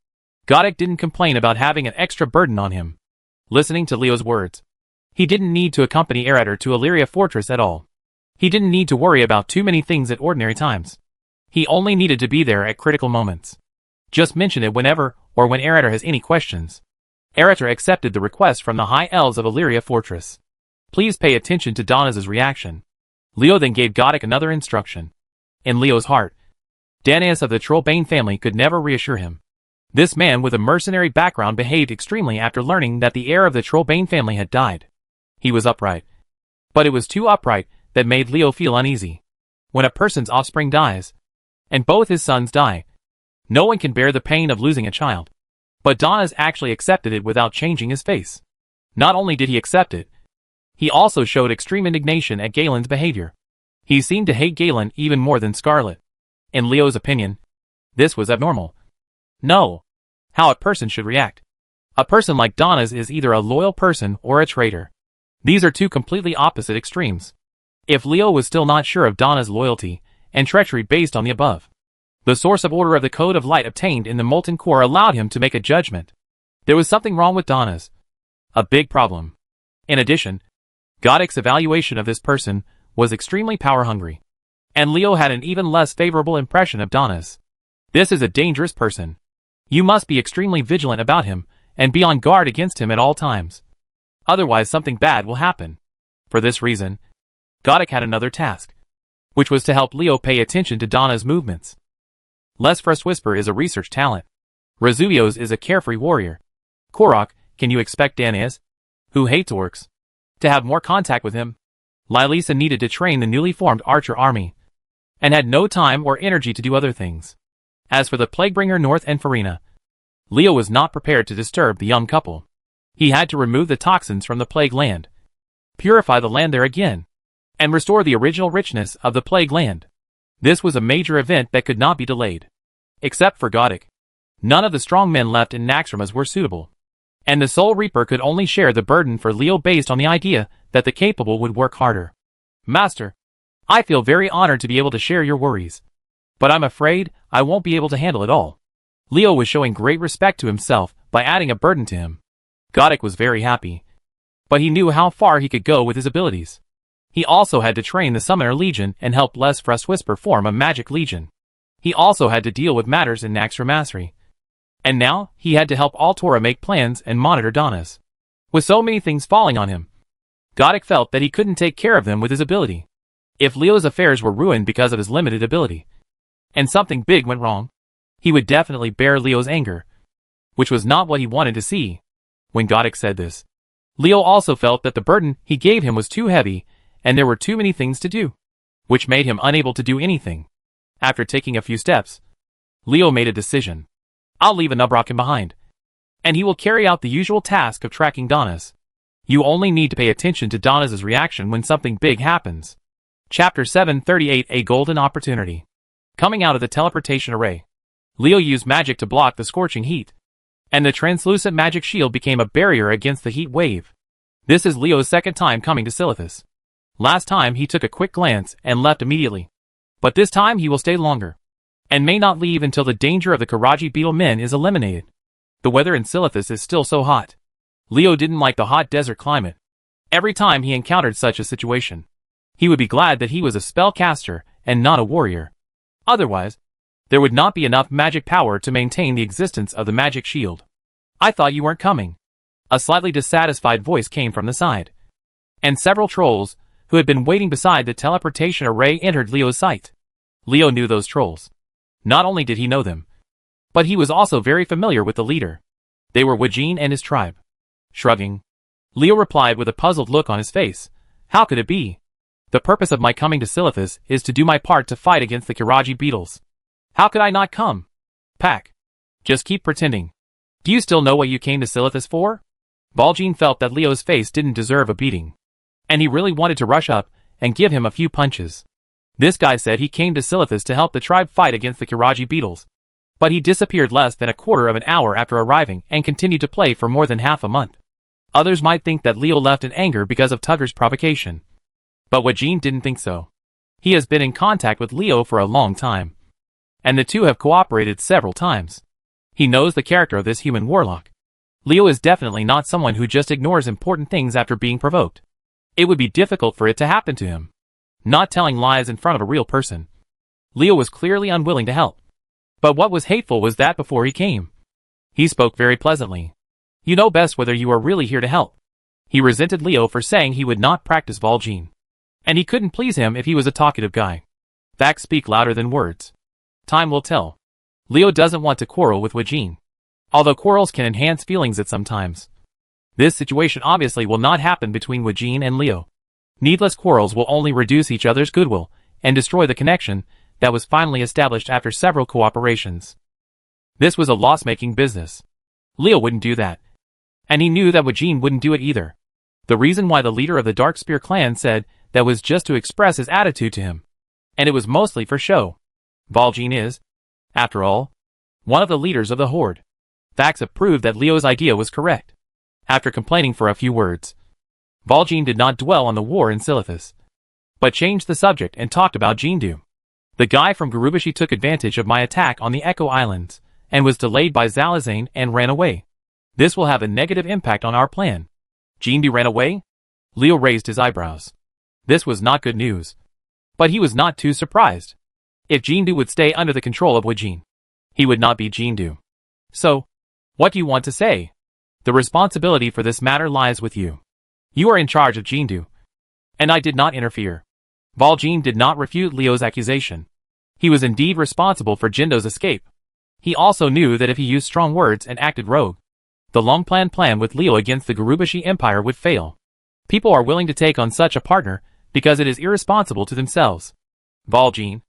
Godic didn't complain about having an extra burden on him. Listening to Leo's words, he didn't need to accompany Erater to Illyria Fortress at all. He didn't need to worry about too many things at ordinary times. He only needed to be there at critical moments. Just mention it whenever or when Eretor has any questions. Eretor accepted the request from the High Elves of Illyria Fortress. Please pay attention to Donna's reaction. Leo then gave Gothic another instruction. In Leo's heart, Danaus of the Trollbane family could never reassure him. This man with a mercenary background behaved extremely after learning that the heir of the Trollbane family had died. He was upright. But it was too upright that made Leo feel uneasy. When a person's offspring dies, and both his sons die, no one can bear the pain of losing a child. But Danaus actually accepted it without changing his face. Not only did he accept it, he also showed extreme indignation at Galen's behavior. He seemed to hate Galen even more than Scarlet. In Leo's opinion, this was abnormal. No. How a person should react. A person like Danaus is either a loyal person or a traitor. These are two completely opposite extremes. If Leo was still not sure of Danaus' loyalty and treachery based on the above, the source of order of the Code of Light obtained in the Molten Core allowed him to make a judgment. There was something wrong with Danaus. A big problem. In addition, Gothic's evaluation of this person was extremely power-hungry. And Leo had an even less favorable impression of Danaus. This is a dangerous person. You must be extremely vigilant about him and be on guard against him at all times. Otherwise something bad will happen. For this reason, Gothic had another task, which was to help Leo pay attention to Danaus' movements. Les Frostwhisper is a research talent. Razuvios is a carefree warrior. Korok, can you expect Danaus, who hates orcs, to have more contact with him? Lilisa needed to train the newly formed archer army, and had no time or energy to do other things. As for the Plaguebringer North and Farina, Leo was not prepared to disturb the young couple. He had to remove the toxins from the plague land, purify the land there again, and restore the original richness of the plague land. This was a major event that could not be delayed. Except for Gothic, none of the strong men left in Naxxramas were suitable. And the Soul Reaper could only share the burden for Leo based on the idea that the capable would work harder. Master, I feel very honored to be able to share your worries. But I'm afraid I won't be able to handle it all. Leo was showing great respect to himself by adding a burden to him. Gothic was very happy. But he knew how far he could go with his abilities. He also had to train the Summoner Legion and help Les Frostwhisper form a Magic Legion. He also had to deal with matters in Necromancer. And now, he had to help Altora make plans and monitor Danaus. With so many things falling on him, Gothic felt that he couldn't take care of them with his ability. If Leo's affairs were ruined because of his limited ability, and something big went wrong, he would definitely bear Leo's anger, which was not what he wanted to see. When Gothic said this, Leo also felt that the burden he gave him was too heavy, and there were too many things to do, which made him unable to do anything. After taking a few steps, Leo made a decision. I'll leave Anubraken behind, and he will carry out the usual task of tracking Danaus. You only need to pay attention to Danaus' reaction when something big happens. Chapter 738 A Golden Opportunity. Coming out of the teleportation array, Leo used magic to block the scorching heat, and the translucent magic shield became a barrier against the heat wave. This is Leo's second time coming to Silithus. Last time he took a quick glance and left immediately. But this time he will stay longer, and may not leave until the danger of the Karaji beetle men is eliminated. The weather in Silithus is still so hot. Leo didn't like the hot desert climate. Every time he encountered such a situation, he would be glad that he was a spellcaster and not a warrior. Otherwise, there would not be enough magic power to maintain the existence of the magic shield. I thought you weren't coming. A slightly dissatisfied voice came from the side. And several trolls, who had been waiting beside the teleportation array, entered Leo's sight. Leo knew those trolls. Not only did he know them, but he was also very familiar with the leader. They were Wajin and his tribe. Shrugging, Leo replied with a puzzled look on his face. How could it be? The purpose of my coming to Silithus is to do my part to fight against the Karaji beetles. How could I not come? Pack. Just keep pretending. Do you still know what you came to Silithus for? Baljin felt that Leo's face didn't deserve a beating, and he really wanted to rush up and give him a few punches. This guy said he came to Silithus to help the tribe fight against the Karaji beetles, but he disappeared less than a quarter of an hour after arriving and continued to play for more than half a month. Others might think that Leo left in anger because of Tugger's provocation, but Wajin didn't think so. He has been in contact with Leo for a long time, and the two have cooperated several times. He knows the character of this human warlock. Leo is definitely not someone who just ignores important things after being provoked. It would be difficult for it to happen to him. Not telling lies in front of a real person. Leo was clearly unwilling to help. But what was hateful was that before he came, He spoke very pleasantly. You know best whether you are really here to help. He resented Leo for saying he would not practice Valjean. And he couldn't please him if he was a talkative guy. Facts speak louder than words. Time will tell. Leo doesn't want to quarrel with Valjean. Although quarrels can enhance feelings at some times. This situation obviously will not happen between Valjean and Leo. Needless quarrels will only reduce each other's goodwill and destroy the connection that was finally established after several cooperations. This was a loss-making business. Leo wouldn't do that. And he knew that Valjean wouldn't do it either. The reason why the leader of the Dark Spear clan said that was just to express his attitude to him. And it was mostly for show. Valjean is, after all, one of the leaders of the Horde. Facts have proved that Leo's idea was correct. After complaining for a few words, Valjean did not dwell on the war in Silithus, but changed the subject and talked about Jindu. The guy from Gurubashi took advantage of my attack on the Echo Islands, and was delayed by Zalazane and ran away. This will have a negative impact on our plan. Jindu ran away? Leo raised his eyebrows. This was not good news. But he was not too surprised. If Jindu would stay under the control of Valjean, he would not be Jindu. So, what do you want to say? The responsibility for this matter lies with you. You are in charge of Jindu. And I did not interfere. Valjean did not refute Leo's accusation. He was indeed responsible for Jindo's escape. He also knew that if he used strong words and acted rogue, the long-planned plan with Leo against the Gurubashi Empire would fail. People are willing to take on such a partner because it is irresponsible to themselves. Valjean,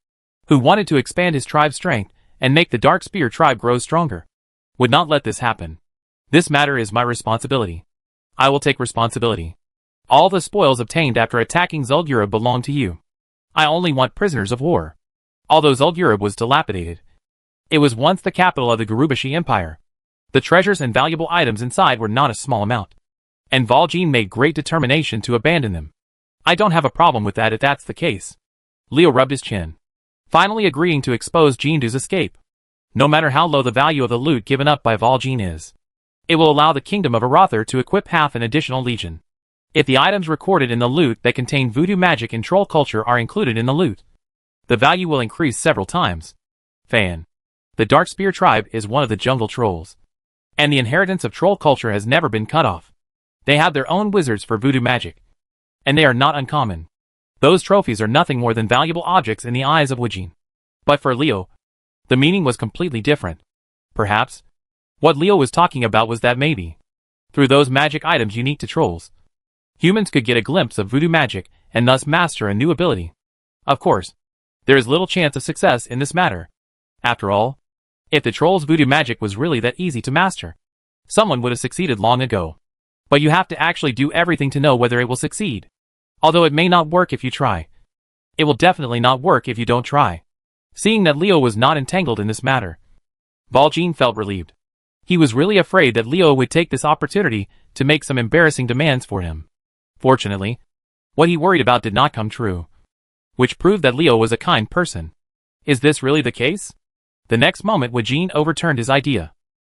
who wanted to expand his tribe's strength and make the Dark Spear tribe grow stronger, would not let this happen. This matter is my responsibility. I will take responsibility. All the spoils obtained after attacking Zul'Gurub belong to you. I only want prisoners of war. Although Zul'Gurub was dilapidated, it was once the capital of the Gurubashi Empire. The treasures and valuable items inside were not a small amount. And Valjean made great determination to abandon them. I don't have a problem with that if that's the case. Leo rubbed his chin, finally agreeing to expose Jindu's escape. No matter how low the value of the loot given up by Valjean is, it will allow the kingdom of Arathor to equip half an additional legion. If the items recorded in the loot that contain voodoo magic and troll culture are included in the loot, the value will increase several times. Fan. The Dark Spear tribe is one of the jungle trolls. And the inheritance of troll culture has never been cut off. They have their own wizards for voodoo magic. And they are not uncommon. Those trophies are nothing more than valuable objects in the eyes of Valjean. But for Leo, the meaning was completely different. Perhaps, what Leo was talking about was that maybe, through those magic items unique to trolls, humans could get a glimpse of voodoo magic and thus master a new ability. Of course, there is little chance of success in this matter. After all, if the troll's voodoo magic was really that easy to master, someone would have succeeded long ago. But you have to actually do everything to know whether it will succeed. Although it may not work if you try. It will definitely not work if you don't try. Seeing that Leo was not entangled in this matter, Valjean felt relieved. He was really afraid that Leo would take this opportunity to make some embarrassing demands for him. Fortunately, what he worried about did not come true, which proved that Leo was a kind person. Is this really the case? The next moment Valjean overturned his idea.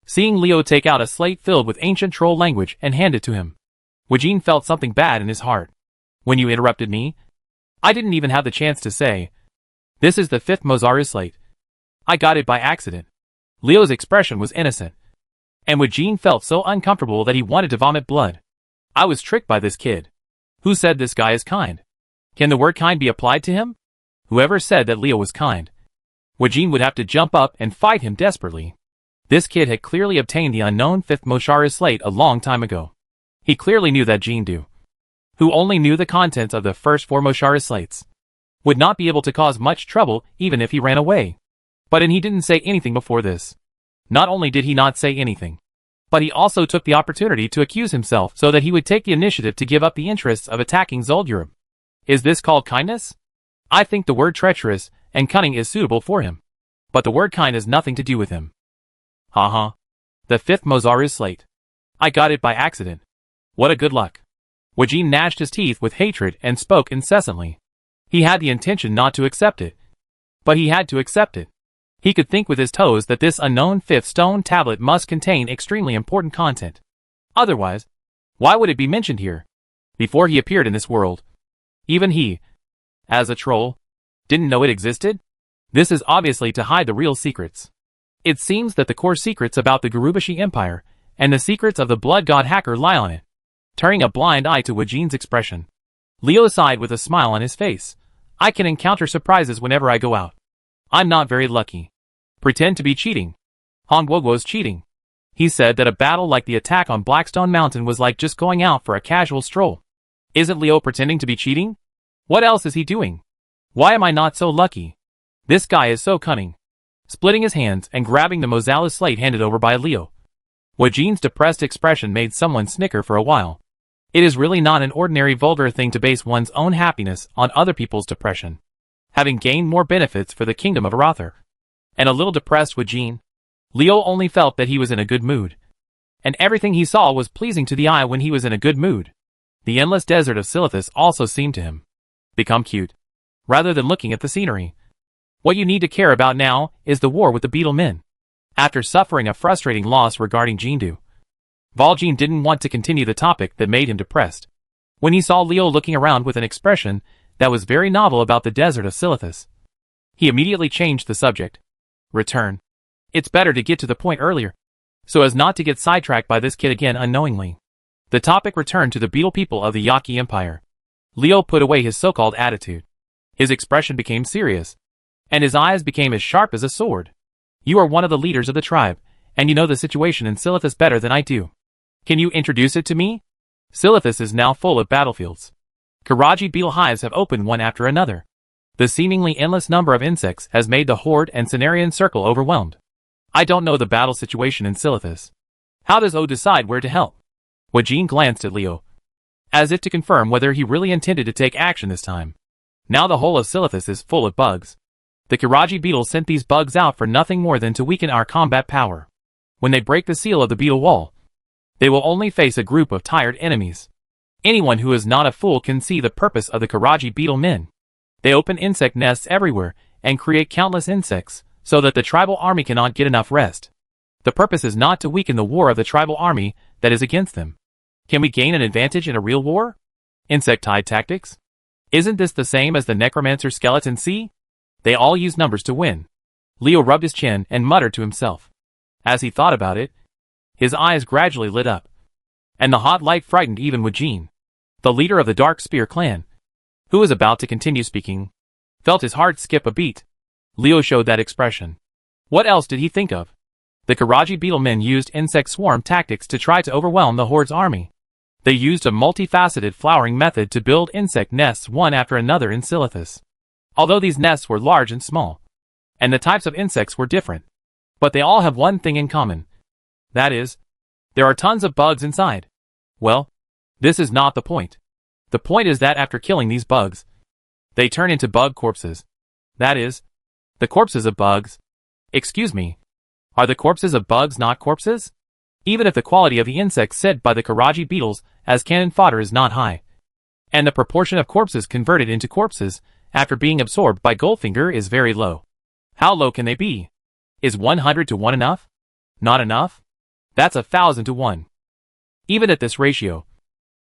Seeing Leo take out a slate filled with ancient troll language and hand it to him, Valjean felt something bad in his heart. When you interrupted me, I didn't even have the chance to say, "This is the 5th Mozaru slate. I got it by accident." Leo's expression was innocent, and Valjean felt so uncomfortable that he wanted to vomit blood. I was tricked by this kid. Who said this guy is kind? Can the word kind be applied to him? Whoever said that Leo was kind, Valjean would have to jump up and fight him desperately. This kid had clearly obtained the unknown 5th Mozaru slate a long time ago. He clearly knew that Jindu, who only knew the contents of the first 4 Mozaru slates, would not be able to cause much trouble even if he ran away. But he didn't say anything before this. Not only did he not say anything, but he also took the opportunity to accuse himself so that he would take the initiative to give up the interests of attacking Zul'Gurub. Is this called kindness? I think the word treacherous and cunning is suitable for him. But the word kind has nothing to do with him. Haha. The 5th Mozaru slate. I got it by accident. What a good luck. Valjean gnashed his teeth with hatred and spoke incessantly. He had the intention not to accept it. But he had to accept it. He could think with his toes that this unknown 5th stone tablet must contain extremely important content. Otherwise, why would it be mentioned here? Before he appeared in this world, even he, as a troll, didn't know it existed? This is obviously to hide the real secrets. It seems that the core secrets about the Gurubashi Empire and the secrets of the Blood God hacker lie on it. Turning a blind eye to Wajin's expression, Leo sighed with a smile on his face. I can encounter surprises whenever I go out. I'm not very lucky. Pretend to be cheating. Han Guoguo's cheating. He said that a battle like the attack on Blackstone Mountain was like just going out for a casual stroll. Isn't Leo pretending to be cheating? What else is he doing? Why am I not so lucky? This guy is so cunning. Splitting his hands and grabbing the Mozala slate handed over by Leo, Wajin's depressed expression made someone snicker for a while. It is really not an ordinary vulgar thing to base one's own happiness on other people's depression. Having gained more benefits for the kingdom of Arather. And a little depressed Wajin, Leo only felt that he was in a good mood. And everything he saw was pleasing to the eye when he was in a good mood. The endless desert of Silithus also seemed to him become cute, rather than looking at the scenery. What you need to care about now is the war with the beetle men. After suffering a frustrating loss regarding Jindu, Valjean didn't want to continue the topic that made him depressed. When he saw Leo looking around with an expression that was very novel about the desert of Silithus, he immediately changed the subject. Return. It's better to get to the point earlier, so as not to get sidetracked by this kid again unknowingly. The topic returned to the beetle people of the Yaqui Empire. Leo put away his so-called attitude. His expression became serious, and his eyes became as sharp as a sword. You are one of the leaders of the tribe, and you know the situation in Silithus better than I do. Can you introduce it to me? Silithus is now full of battlefields. Karaji beetle hives have opened one after another. The seemingly endless number of insects has made the horde and Cenarian circle overwhelmed. I don't know the battle situation in Silithus. How does O decide where to help? Wajin glanced at Leo, as if to confirm whether he really intended to take action this time. Now the whole of Silithus is full of bugs. The Karaji beetles sent these bugs out for nothing more than to weaken our combat power. When they break the seal of the beetle wall, they will only face a group of tired enemies. Anyone who is not a fool can see the purpose of the Karaji beetle men. They open insect nests everywhere and create countless insects, so that the tribal army cannot get enough rest. The purpose is not to weaken the war of the tribal army that is against them. Can we gain an advantage in a real war? Insectide tactics? Isn't this the same as the Necromancer skeleton sea? They all use numbers to win. Leo rubbed his chin and muttered to himself. As he thought about it, his eyes gradually lit up, and the hot light frightened even Wajin. The leader of the Dark Spear clan, who was about to continue speaking, felt his heart skip a beat. Leo showed that expression. What else did he think of? The Karaji beetle men used insect swarm tactics to try to overwhelm the horde's army. They used a multifaceted flowering method to build insect nests one after another in Silithus. Although these nests were large and small, and the types of insects were different, but they all have one thing in common. That is, there are tons of bugs inside. Well, this is not the point. The point is that after killing these bugs, they turn into bug corpses. That is, the corpses of bugs. Excuse me, are the corpses of bugs not corpses? Even if the quality of the insects sent by the Karaji beetles as cannon fodder is not high, and the proportion of corpses converted into corpses after being absorbed by Goldfinger is very low. How low can they be? Is 100 to 1 enough? Not enough? That's 1,000 to 1. Even at this ratio,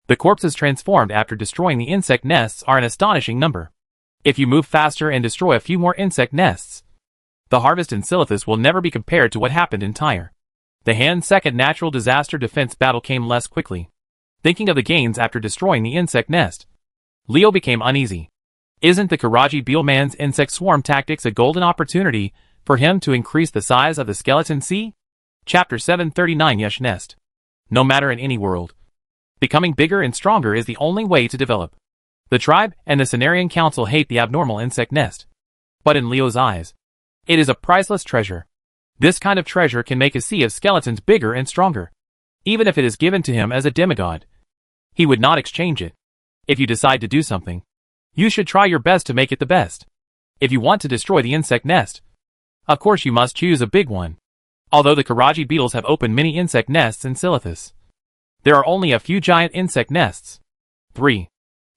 the corpses transformed after destroying the insect nests are an astonishing number. If you move faster and destroy a few more insect nests, the harvest in Silithus will never be compared to what happened in Tyre. The Han's second natural disaster defense battle came less quickly. Thinking of the gains after destroying the insect nest, Leo became uneasy. Isn't the Karaji beetle man's insect swarm tactics a golden opportunity for him to increase the size of the skeleton sea? Chapter 739 Yush Nest. No matter in any world, becoming bigger and stronger is the only way to develop. The tribe and the Cenarian Council hate the abnormal insect nest. But in Leo's eyes, it is a priceless treasure. This kind of treasure can make a sea of skeletons bigger and stronger. Even if it is given to him as a demigod, he would not exchange it. If you decide to do something, you should try your best to make it the best. If you want to destroy the insect nest, of course you must choose a big one. Although the Karaji beetles have opened many insect nests in Silithus, there are only a few giant insect nests. 3.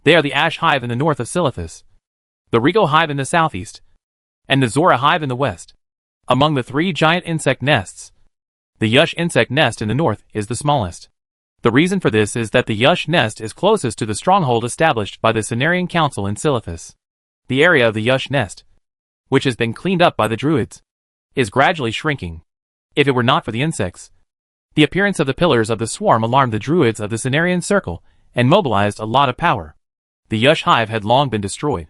They are the Ash Hive in the north of Silithus, the Rigo Hive in the southeast, and the Zora Hive in the west. Among the 3 giant insect nests, the Yush insect nest in the north is the smallest. The reason for this is that the Yush nest is closest to the stronghold established by the Cenarian Council in Silithus. The area of the Yush nest, which has been cleaned up by the druids, is gradually shrinking. if it were not for the insects. The appearance of the pillars of the swarm alarmed the druids of the Cenarian circle and mobilized a lot of power. The Yush hive had long been destroyed.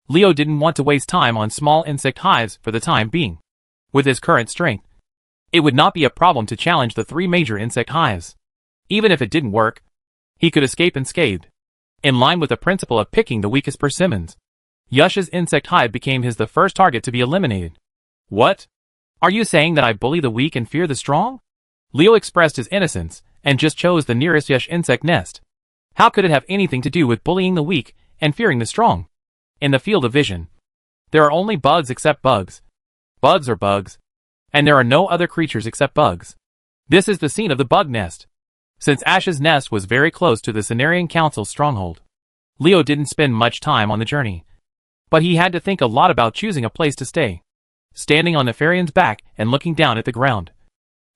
Leo didn't want to waste time on small insect hives for the time being. With his current strength, it would not be a problem to challenge the 3 major insect hives. Even if it didn't work, he could escape unscathed. In line with the principle of picking the weakest persimmons, Yush's insect hive became the first target to be eliminated. What? Are you saying that I bully the weak and fear the strong? Leo expressed his innocence and just chose the nearest Yush insect nest. How could it have anything to do with bullying the weak and fearing the strong? In the field of vision, there are only bugs except bugs. Bugs are bugs. And there are no other creatures except bugs. This is the scene of the bug nest. Since Ash's nest was very close to the Cenarian Council's stronghold, Leo didn't spend much time on the journey. But he had to think a lot about choosing a place to stay. Standing on Nefarion's back and looking down at the ground,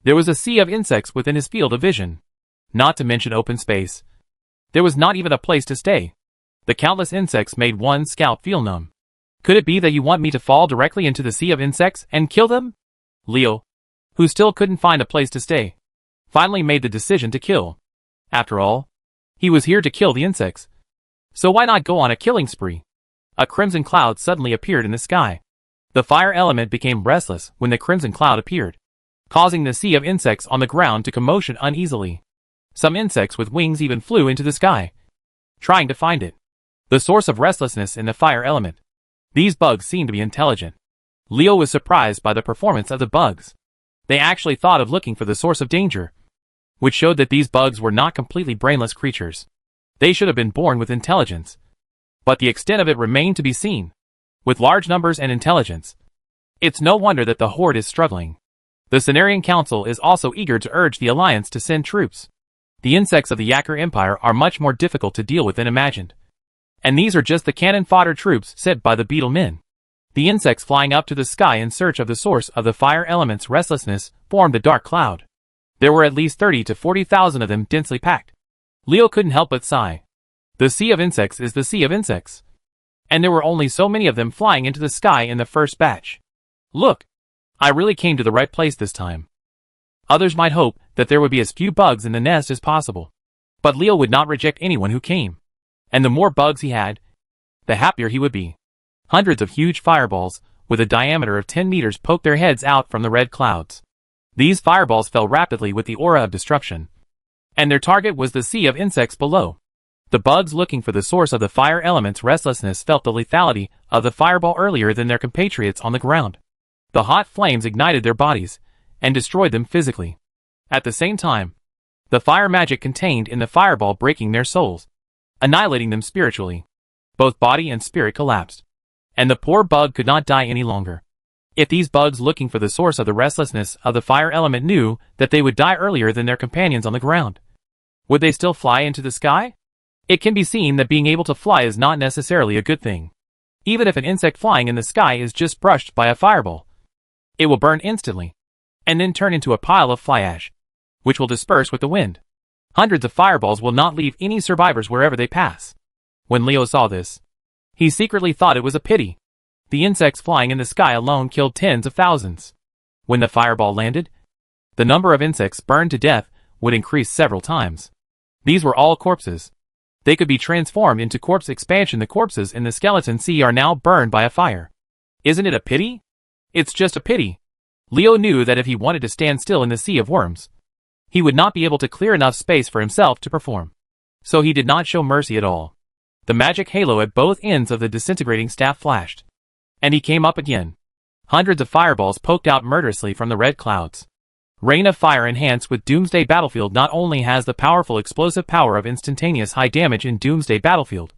there was a sea of insects within his field of vision. Not to mention open space. There was not even a place to stay. The countless insects made one's scalp feel numb. Could it be that you want me to fall directly into the sea of insects and kill them? Leo, who still couldn't find a place to stay, finally made the decision to kill. After all, he was here to kill the insects. So why not go on a killing spree? A crimson cloud suddenly appeared in the sky. The fire element became restless when the crimson cloud appeared, causing the sea of insects on the ground to commotion uneasily. Some insects with wings even flew into the sky, trying to find it. The source of restlessness in the fire element. These bugs seemed to be intelligent. Leo was surprised by the performance of the bugs. They actually thought of looking for the source of danger, which showed that these bugs were not completely brainless creatures. They should have been born with intelligence. But the extent of it remained to be seen. With large numbers and intelligence, it's no wonder that the Horde is struggling. The Cenarian Council is also eager to urge the Alliance to send troops. The insects of the Yakkar Empire are much more difficult to deal with than imagined. And these are just the cannon fodder troops sent by the beetle men. The insects flying up to the sky in search of the source of the fire element's restlessness formed a dark cloud. There were at least 30 to 40,000 of them densely packed. Leo couldn't help but sigh. The sea of insects is the sea of insects. And there were only so many of them flying into the sky in the first batch. Look, I really came to the right place this time. Others might hope that there would be as few bugs in the nest as possible. But Leo would not reject anyone who came. And the more bugs he had, the happier he would be. Hundreds of huge fireballs, with a diameter of 10 meters, poked their heads out from the red clouds. These fireballs fell rapidly with the aura of destruction. And their target was the sea of insects below. The bugs looking for the source of the fire element's restlessness felt the lethality of the fireball earlier than their compatriots on the ground. The hot flames ignited their bodies and destroyed them physically. At the same time, the fire magic contained in the fireball breaking their souls, annihilating them spiritually. Both body and spirit collapsed. And the poor bug could not die any longer. If these bugs looking for the source of the restlessness of the fire element knew that they would die earlier than their companions on the ground, would they still fly into the sky? It can be seen that being able to fly is not necessarily a good thing. Even if an insect flying in the sky is just brushed by a fireball, it will burn instantly, and then turn into a pile of fly ash, which will disperse with the wind. Hundreds of fireballs will not leave any survivors wherever they pass. When Leo saw this, he secretly thought it was a pity. The insects flying in the sky alone killed tens of thousands. When the fireball landed, the number of insects burned to death would increase several times. These were all corpses. They could be transformed into corpse expansion. The corpses in the skeleton sea are now burned by a fire. Isn't it a pity? It's just a pity. Leo knew that if he wanted to stand still in the sea of worms, he would not be able to clear enough space for himself to perform. So he did not show mercy at all. The magic halo at both ends of the disintegrating staff flashed. And he came up again. Hundreds of fireballs poked out murderously from the red clouds. Rain of Fire enhanced with Doomsday Battlefield not only has the powerful explosive power of instantaneous high damage in Doomsday Battlefield,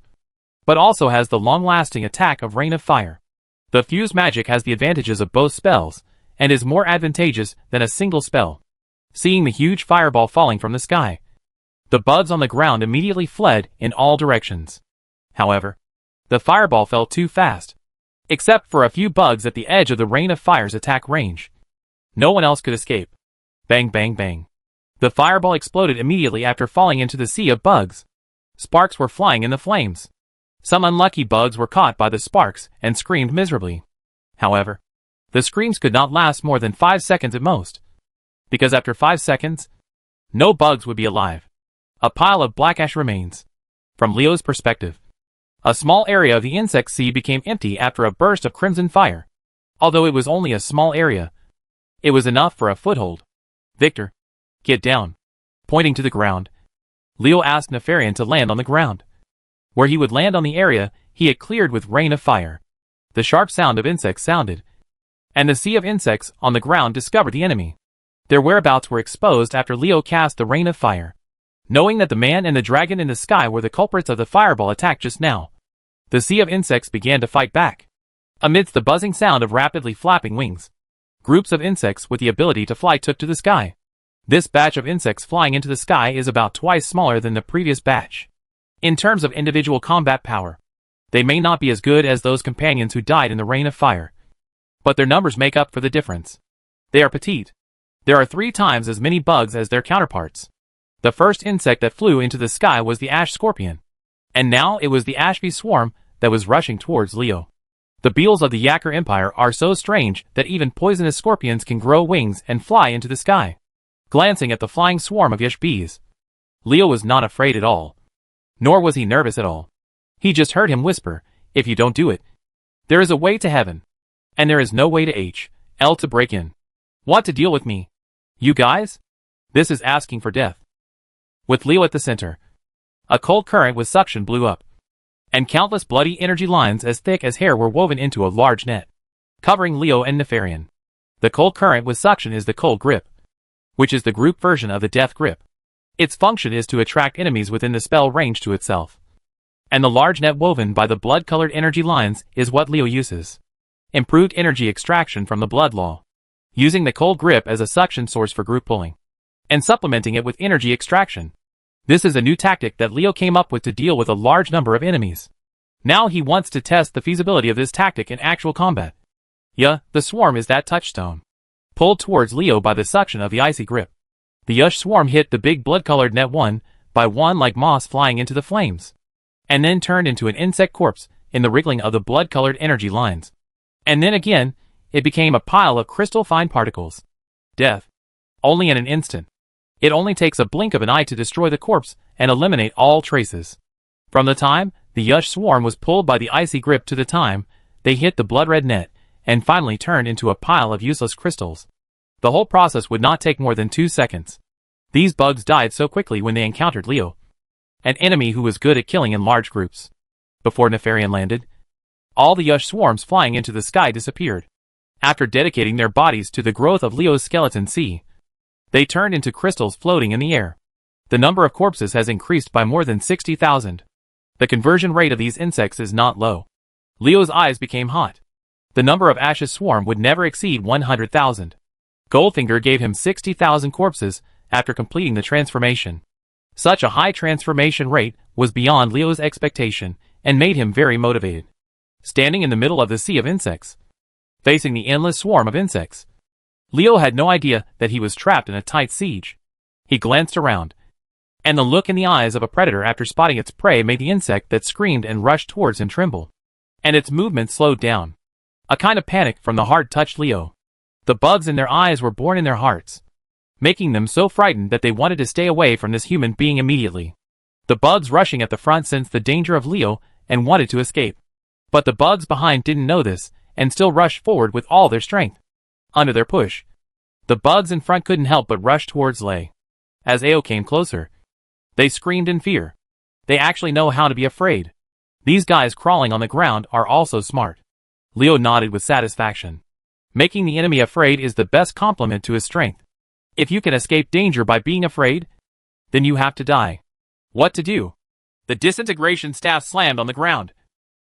but also has the long-lasting attack of Rain of Fire. The fused magic has the advantages of both spells, and is more advantageous than a single spell. Seeing the huge fireball falling from the sky, the bugs on the ground immediately fled in all directions. However, the fireball fell too fast. Except for a few bugs at the edge of the Rain of Fire's attack range, no one else could escape. Bang bang bang. The fireball exploded immediately after falling into the sea of bugs. Sparks were flying in the flames. Some unlucky bugs were caught by the sparks and screamed miserably. However, the screams could not last more than 5 seconds at most. because after 5 seconds, no bugs would be alive. A pile of black ash remains. From Leo's perspective, a small area of the insect sea became empty after a burst of crimson fire. Although it was only a small area, it was enough for a foothold. Victor, get down. Pointing to the ground, Leo asked Nefarian to land on the ground. Where he would land on the area he had cleared with rain of fire. The sharp sound of insects sounded, and the sea of insects on the ground discovered the enemy. Their whereabouts were exposed after Leo cast the rain of fire. Knowing that the man and the dragon in the sky were the culprits of the fireball attack just now, the sea of insects began to fight back. Amidst the buzzing sound of rapidly flapping wings, groups of insects with the ability to fly took to the sky. This batch of insects flying into the sky is about twice smaller than the previous batch. In terms of individual combat power, they may not be as good as those companions who died in the rain of fire, but their numbers make up for the difference. They are petite. There are 3 times as many bugs as their counterparts. The first insect that flew into the sky was the ash scorpion, and now it was the ash bee swarm that was rushing towards Leo. The beetles of the Yakker Empire are so strange that even poisonous scorpions can grow wings and fly into the sky. Glancing at the flying swarm of yash bees, Leo was not afraid at all. Nor was he nervous at all. He just heard him whisper, "If you don't do it, there is a way to heaven, and there is no way to L to break in. Want to deal with me? You guys? This is asking for death." With Leo at the center, a cold current with suction blew up, and countless bloody energy lines as thick as hair were woven into a large net, covering Leo and Nefarian. The cold current with suction is the cold grip, which is the group version of the death grip. Its function is to attract enemies within the spell range to itself. And the large net woven by the blood-colored energy lines is what Leo uses. Improved energy extraction from the blood law, using the cold grip as a suction source for group pulling, and supplementing it with energy extraction. This is a new tactic that Leo came up with to deal with a large number of enemies. Now he wants to test the feasibility of this tactic in actual combat. Yeah, the swarm is that touchstone, pulled towards Leo by the suction of the icy grip. The Yush swarm hit the big blood-colored net one by one like moss flying into the flames, and then turned into an insect corpse in the wriggling of the blood-colored energy lines. And then again, it became a pile of crystal-fine particles. Death. Only in an instant. It only takes a blink of an eye to destroy the corpse and eliminate all traces. From the time the Yush swarm was pulled by the icy grip to the time they hit the blood-red net, and finally turned into a pile of useless crystals, the whole process would not take more than 2 seconds. These bugs died so quickly when they encountered Leo, an enemy who was good at killing in large groups. Before Nefarian landed, all the Yush swarms flying into the sky disappeared. After dedicating their bodies to the growth of Leo's skeleton sea, they turned into crystals floating in the air. The number of corpses has increased by more than 60,000. The conversion rate of these insects is not low. Leo's eyes became hot. The number of Ash's swarm would never exceed 100,000. Goldfinger gave him 60,000 corpses after completing the transformation. Such a high transformation rate was beyond Leo's expectation and made him very motivated. Standing in the middle of the sea of insects, facing the endless swarm of insects, Leo had no idea that he was trapped in a tight siege. He glanced around, and the look in the eyes of a predator after spotting its prey made the insect that screamed and rushed towards him tremble, and its movement slowed down. A kind of panic from the heart touched Leo. The bugs in their eyes were born in their hearts, making them so frightened that they wanted to stay away from this human being immediately. The bugs rushing at the front sensed the danger of Leo and wanted to escape. But the bugs behind didn't know this and still rushed forward with all their strength. Under their push, the bugs in front couldn't help but rush towards Lei. As Ao came closer, they screamed in fear. They actually know how to be afraid. These guys crawling on the ground are also smart. Leo nodded with satisfaction. Making the enemy afraid is the best complement to his strength. If you can escape danger by being afraid, then you have to die. What to do? The disintegration staff slammed on the ground,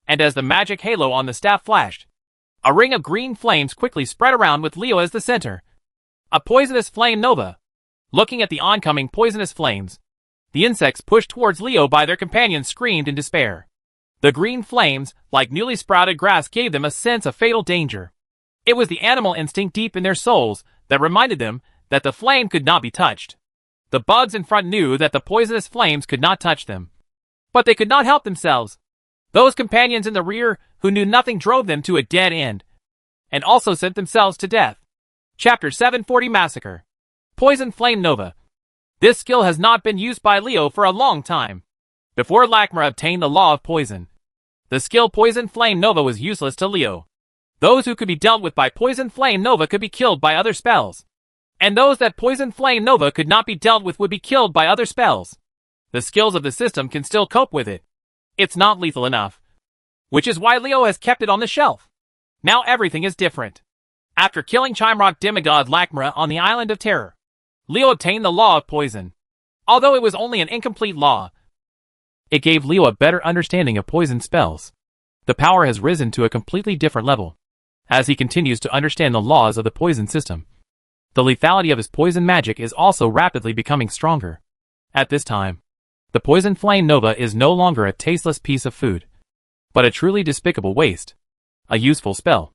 and as the magic halo on the staff flashed, a ring of green flames quickly spread around with Leo as the center. A poisonous flame nova. Looking at the oncoming poisonous flames, the insects pushed towards Leo by their companions screamed in despair. The green flames, like newly sprouted grass, gave them a sense of fatal danger. It was the animal instinct deep in their souls that reminded them that the flame could not be touched. The bugs in front knew that the poisonous flames could not touch them, but they could not help themselves. Those companions in the rear who knew nothing drove them to a dead end, and also sent themselves to death. Chapter 740 Massacre. Poison Flame Nova. This skill has not been used by Leo for a long time. Before Lakmra obtained the Law of Poison, the skill Poison Flame Nova was useless to Leo. Those who could be dealt with by Poison Flame Nova could be killed by other spells. And those that Poison Flame Nova could not be dealt with would be killed by other spells. The skills of the system can still cope with it. It's not lethal enough. Which is why Leo has kept it on the shelf. Now everything is different. After killing Chimrock demigod Lakmra on the Island of Terror, Leo obtained the Law of Poison. Although it was only an incomplete law, it gave Leo a better understanding of poison spells. The power has risen to a completely different level, as he continues to understand the laws of the poison system. The lethality of his poison magic is also rapidly becoming stronger. At this time, the Poison Flame Nova is no longer a tasteless piece of food, but a truly despicable waste. A useful spell.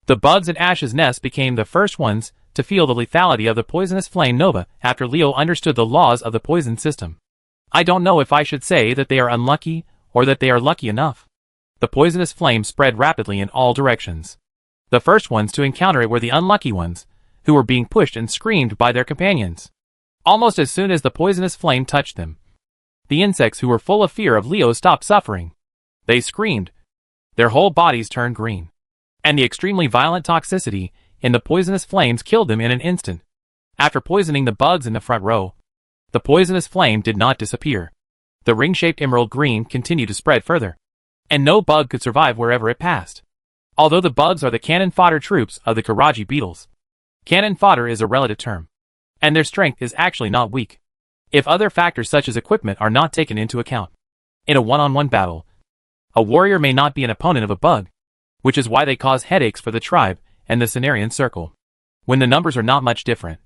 The bugs in Ash's nest became the first ones to feel the lethality of the Poisonous Flame Nova after Leo understood the laws of the poison system. I don't know if I should say that they are unlucky or that they are lucky enough. The poisonous flame spread rapidly in all directions. The first ones to encounter it were the unlucky ones, who were being pushed and screamed by their companions. Almost as soon as the poisonous flame touched them, the insects who were full of fear of Leo stopped suffering. They screamed. Their whole bodies turned green. And the extremely violent toxicity in the poisonous flames killed them in an instant. After poisoning the bugs in the front row, the poisonous flame did not disappear. The ring-shaped emerald green continued to spread further, and no bug could survive wherever it passed. Although the bugs are the cannon fodder troops of the Karaji beetles, cannon fodder is a relative term, and their strength is actually not weak, if other factors such as equipment are not taken into account. In a one-on-one battle, a warrior may not be an opponent of a bug, which is why they cause headaches for the tribe and the Cenarian circle, when the numbers are not much different.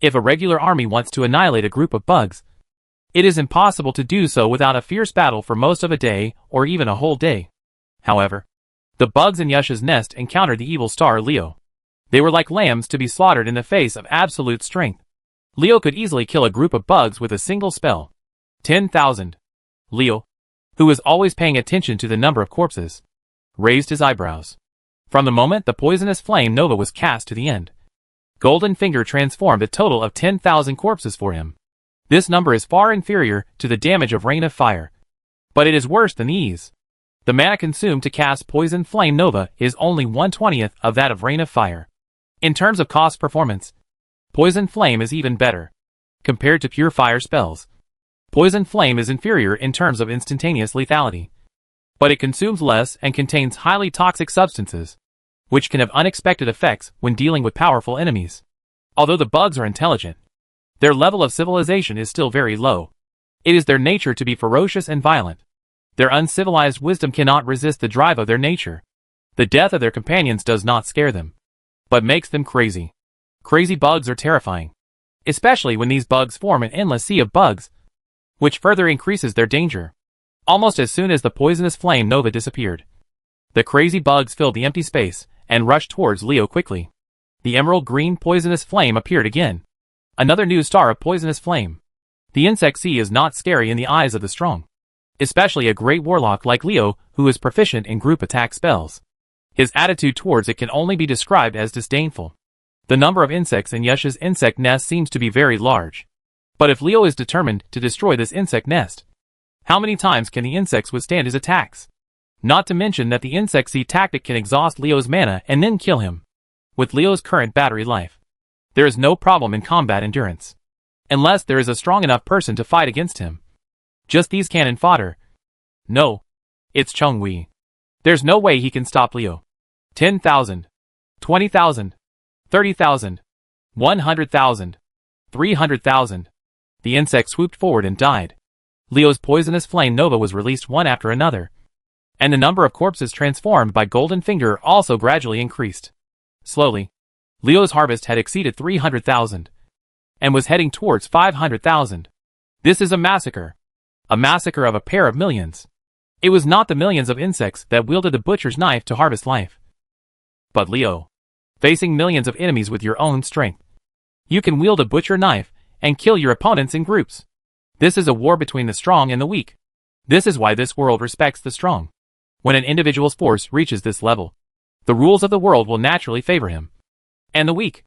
If a regular army wants to annihilate a group of bugs, it is impossible to do so without a fierce battle for most of a day or even a whole day. However, the bugs in Yush's nest encountered the evil star Leo. They were like lambs to be slaughtered in the face of absolute strength. Leo could easily kill a group of bugs with a single spell. 10,000. Leo, who was always paying attention to the number of corpses, raised his eyebrows. From the moment the poisonous flame Nova was cast to the end, Golden Finger transformed a total of 10,000 corpses for him. This number is far inferior to the damage of Rain of Fire, but it is worse than the ease. The mana consumed to cast Poison Flame Nova is only 1/20th of that of Rain of Fire. In terms of cost performance, Poison Flame is even better. Compared to pure fire spells, Poison Flame is inferior in terms of instantaneous lethality, but it consumes less and contains highly toxic substances, which can have unexpected effects when dealing with powerful enemies. Although the bugs are intelligent, their level of civilization is still very low. It is their nature to be ferocious and violent. Their uncivilized wisdom cannot resist the drive of their nature. The death of their companions does not scare them, but makes them crazy. Crazy bugs are terrifying, especially when these bugs form an endless sea of bugs, which further increases their danger. Almost as soon as the poisonous flame Nova disappeared, the crazy bugs filled the empty space and rushed towards Leo quickly. The emerald green poisonous flame appeared again. Another new star of poisonous flame. The insect sea is not scary in the eyes of the strong, especially a great warlock like Leo who is proficient in group attack spells. His attitude towards it can only be described as disdainful. The number of insects in Yush's insect nest seems to be very large. But if Leo is determined to destroy this insect nest, how many times can the insects withstand his attacks? Not to mention that the insect sea tactic can exhaust Leo's mana and then kill him. With Leo's current battery life, there is no problem in combat endurance, unless there is a strong enough person to fight against him. Just these cannon fodder. No. It's Chongwei. There's no way he can stop Leo. 10,000. 20,000. 30,000. 100,000. 300,000. The insect swooped forward and died. Leo's poisonous flame Nova was released one after another, and the number of corpses transformed by Golden Finger also gradually increased. Slowly, Leo's harvest had exceeded 300,000, and was heading towards 500,000. This is a massacre of a pair of millions. It was not the millions of insects that wielded the butcher's knife to harvest life, but Leo. Facing millions of enemies with your own strength, you can wield a butcher knife and kill your opponents in groups. This is a war between the strong and the weak. This is why this world respects the strong. When an individual's force reaches this level, the rules of the world will naturally favor him. And the weak,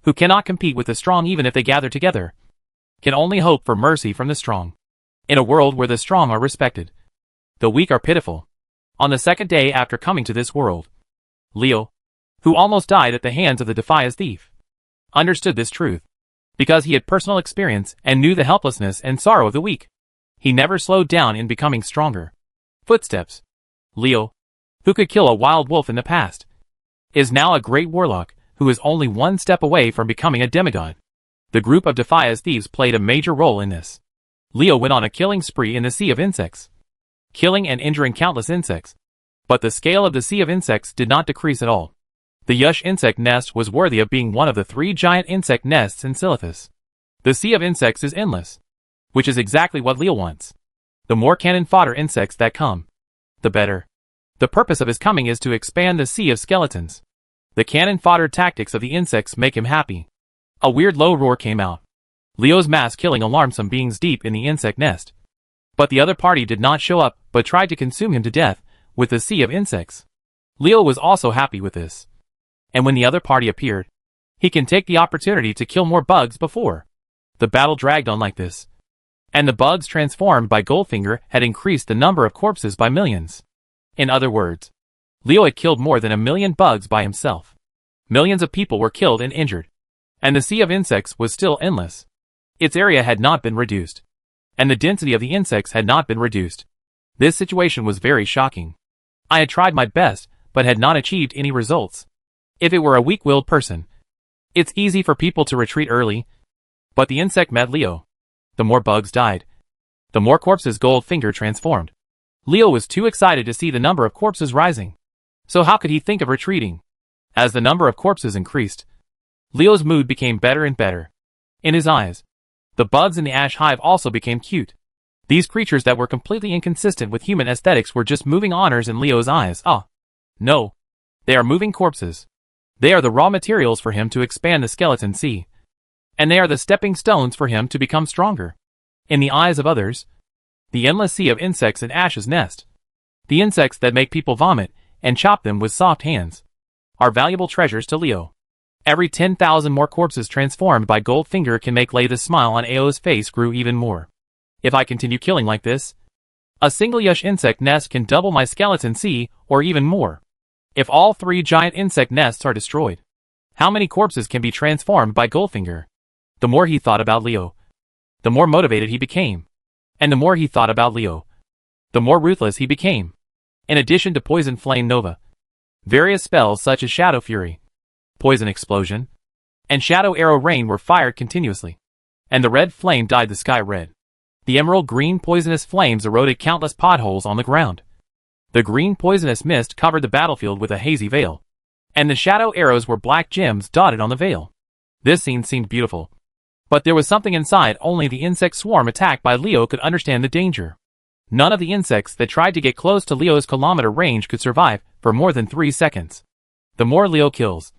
who cannot compete with the strong even if they gather together, can only hope for mercy from the strong. In a world where the strong are respected, the weak are pitiful. On the second day after coming to this world, Leo, who almost died at the hands of the Defias thief, understood this truth. Because he had personal experience and knew the helplessness and sorrow of the weak, he never slowed down in becoming stronger. Footsteps. Leo, who could kill a wild wolf in the past, is now a great warlock who is only one step away from becoming a demigod. The group of Defias thieves played a major role in this. Leo went on a killing spree in the Sea of Insects, killing and injuring countless insects. But the scale of the Sea of Insects did not decrease at all. The Yush insect nest was worthy of being one of the 3 giant insect nests in Silithus. The Sea of Insects is endless, which is exactly what Leo wants. The more cannon fodder insects that come, the better. The purpose of his coming is to expand the Sea of Skeletons. The cannon fodder tactics of the insects make him happy. A weird low roar came out. Leo's mass killing alarmed some beings deep in the insect nest. But the other party did not show up, but tried to consume him to death with the Sea of Insects. Leo was also happy with this. And when the other party appeared, he can take the opportunity to kill more bugs before. The battle dragged on like this. And the bugs transformed by Goldfinger had increased the number of corpses by millions. In other words, Leo had killed more than 1 million bugs by himself. Millions of people were killed and injured. And the Sea of Insects was still endless. Its area had not been reduced. And the density of the insects had not been reduced. This situation was very shocking. I had tried my best, but had not achieved any results. If it were a weak-willed person, it's easy for people to retreat early. But the insect met Leo. The more bugs died, the more corpses Goldfinger transformed. Leo was too excited to see the number of corpses rising. So how could he think of retreating? As the number of corpses increased, Leo's mood became better and better. In his eyes, the bugs in the ash hive also became cute. These creatures that were completely inconsistent with human aesthetics were just moving honors in Leo's eyes. No. They are moving corpses. They are the raw materials for him to expand the skeleton sea. And they are the stepping stones for him to become stronger. In the eyes of others, the endless sea of insects in Ash's nest, the insects that make people vomit and chop them with soft hands, are valuable treasures to Leo. Every 10,000 more corpses transformed by Goldfinger can make the smile on Ao's face grew even more. If I continue killing like this, a single Yush insect nest can double my skeleton sea, or even more. If all 3 giant insect nests are destroyed, how many corpses can be transformed by Goldfinger? The more he thought about Leo, the more motivated he became. And the more he thought about Leo, the more ruthless he became. In addition to Poison Flame Nova, various spells such as Shadow Fury, Poison Explosion, and Shadow Arrow Rain were fired continuously. And the red flame dyed the sky red. The emerald green poisonous flames eroded countless potholes on the ground. The green poisonous mist covered the battlefield with a hazy veil. And the shadow arrows were black gems dotted on the veil. This scene seemed beautiful. But there was something inside only the insect swarm attacked by Leo could understand the danger. None of the insects that tried to get close to Leo's kilometer range could survive for more than 3 seconds. The more Leo kills,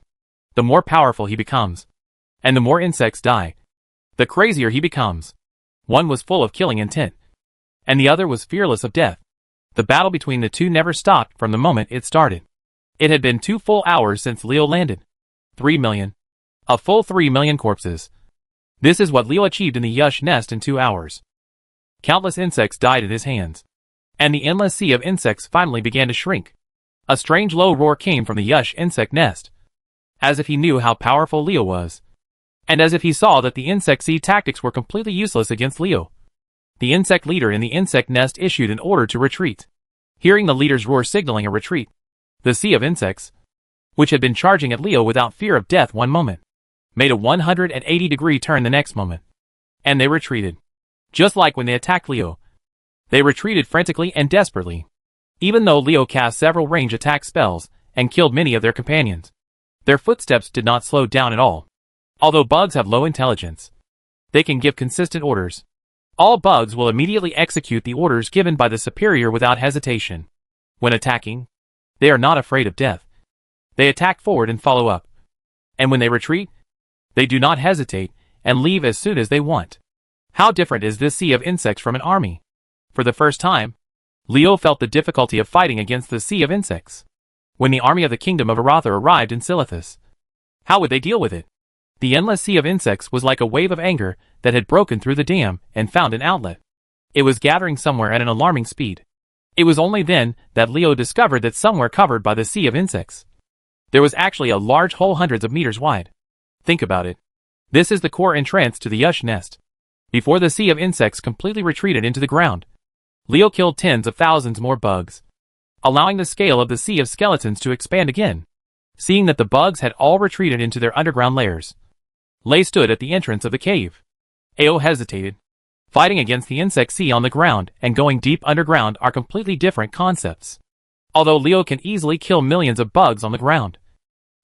the more powerful he becomes. And the more insects die, the crazier he becomes. One was full of killing intent, and the other was fearless of death. The battle between the two never stopped from the moment it started. It had been 2 full hours since Leo landed. 3 million. A full 3 million corpses. This is what Leo achieved in the Yush nest in 2 hours. Countless insects died at his hands. And the endless sea of insects finally began to shrink. A strange low roar came from the Yush insect nest. As if he knew how powerful Leo was. And as if he saw that the insect sea tactics were completely useless against Leo. The insect leader in the insect nest issued an order to retreat. Hearing the leader's roar signaling a retreat, the sea of insects, which had been charging at Leo without fear of death one moment, made a 180-degree turn the next moment. And they retreated. Just like when they attacked Leo. They retreated frantically and desperately. Even though Leo cast several range attack spells and killed many of their companions, their footsteps did not slow down at all. Although bugs have low intelligence, they can give consistent orders. All bugs will immediately execute the orders given by the superior without hesitation. When attacking, they are not afraid of death. They attack forward and follow up. And when they retreat, they do not hesitate and leave as soon as they want. How different is this sea of insects from an army? For the first time, Leo felt the difficulty of fighting against the sea of insects. When the army of the kingdom of Aratha arrived in Silithus, how would they deal with it? The endless sea of insects was like a wave of anger that had broken through the dam and found an outlet. It was gathering somewhere at an alarming speed. It was only then that Leo discovered that somewhere covered by the sea of insects, there was actually a large hole hundreds of meters wide. Think about it. This is the core entrance to the Yush nest. Before the sea of insects completely retreated into the ground, Leo killed tens of thousands more bugs, allowing the scale of the sea of skeletons to expand again. Seeing that the bugs had all retreated into their underground lairs, Lei stood at the entrance of the cave. Ao hesitated. Fighting against the insect sea on the ground and going deep underground are completely different concepts. Although Leo can easily kill millions of bugs on the ground,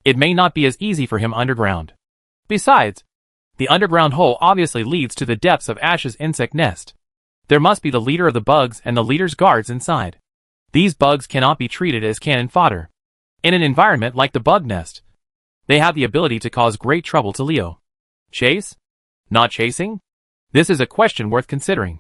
it may not be as easy for him underground. Besides, the underground hole obviously leads to the depths of Ash's insect nest. There must be the leader of the bugs and the leader's guards inside. These bugs cannot be treated as cannon fodder. In an environment like the bug nest, they have the ability to cause great trouble to Leo. Chase? Not chasing? This is a question worth considering.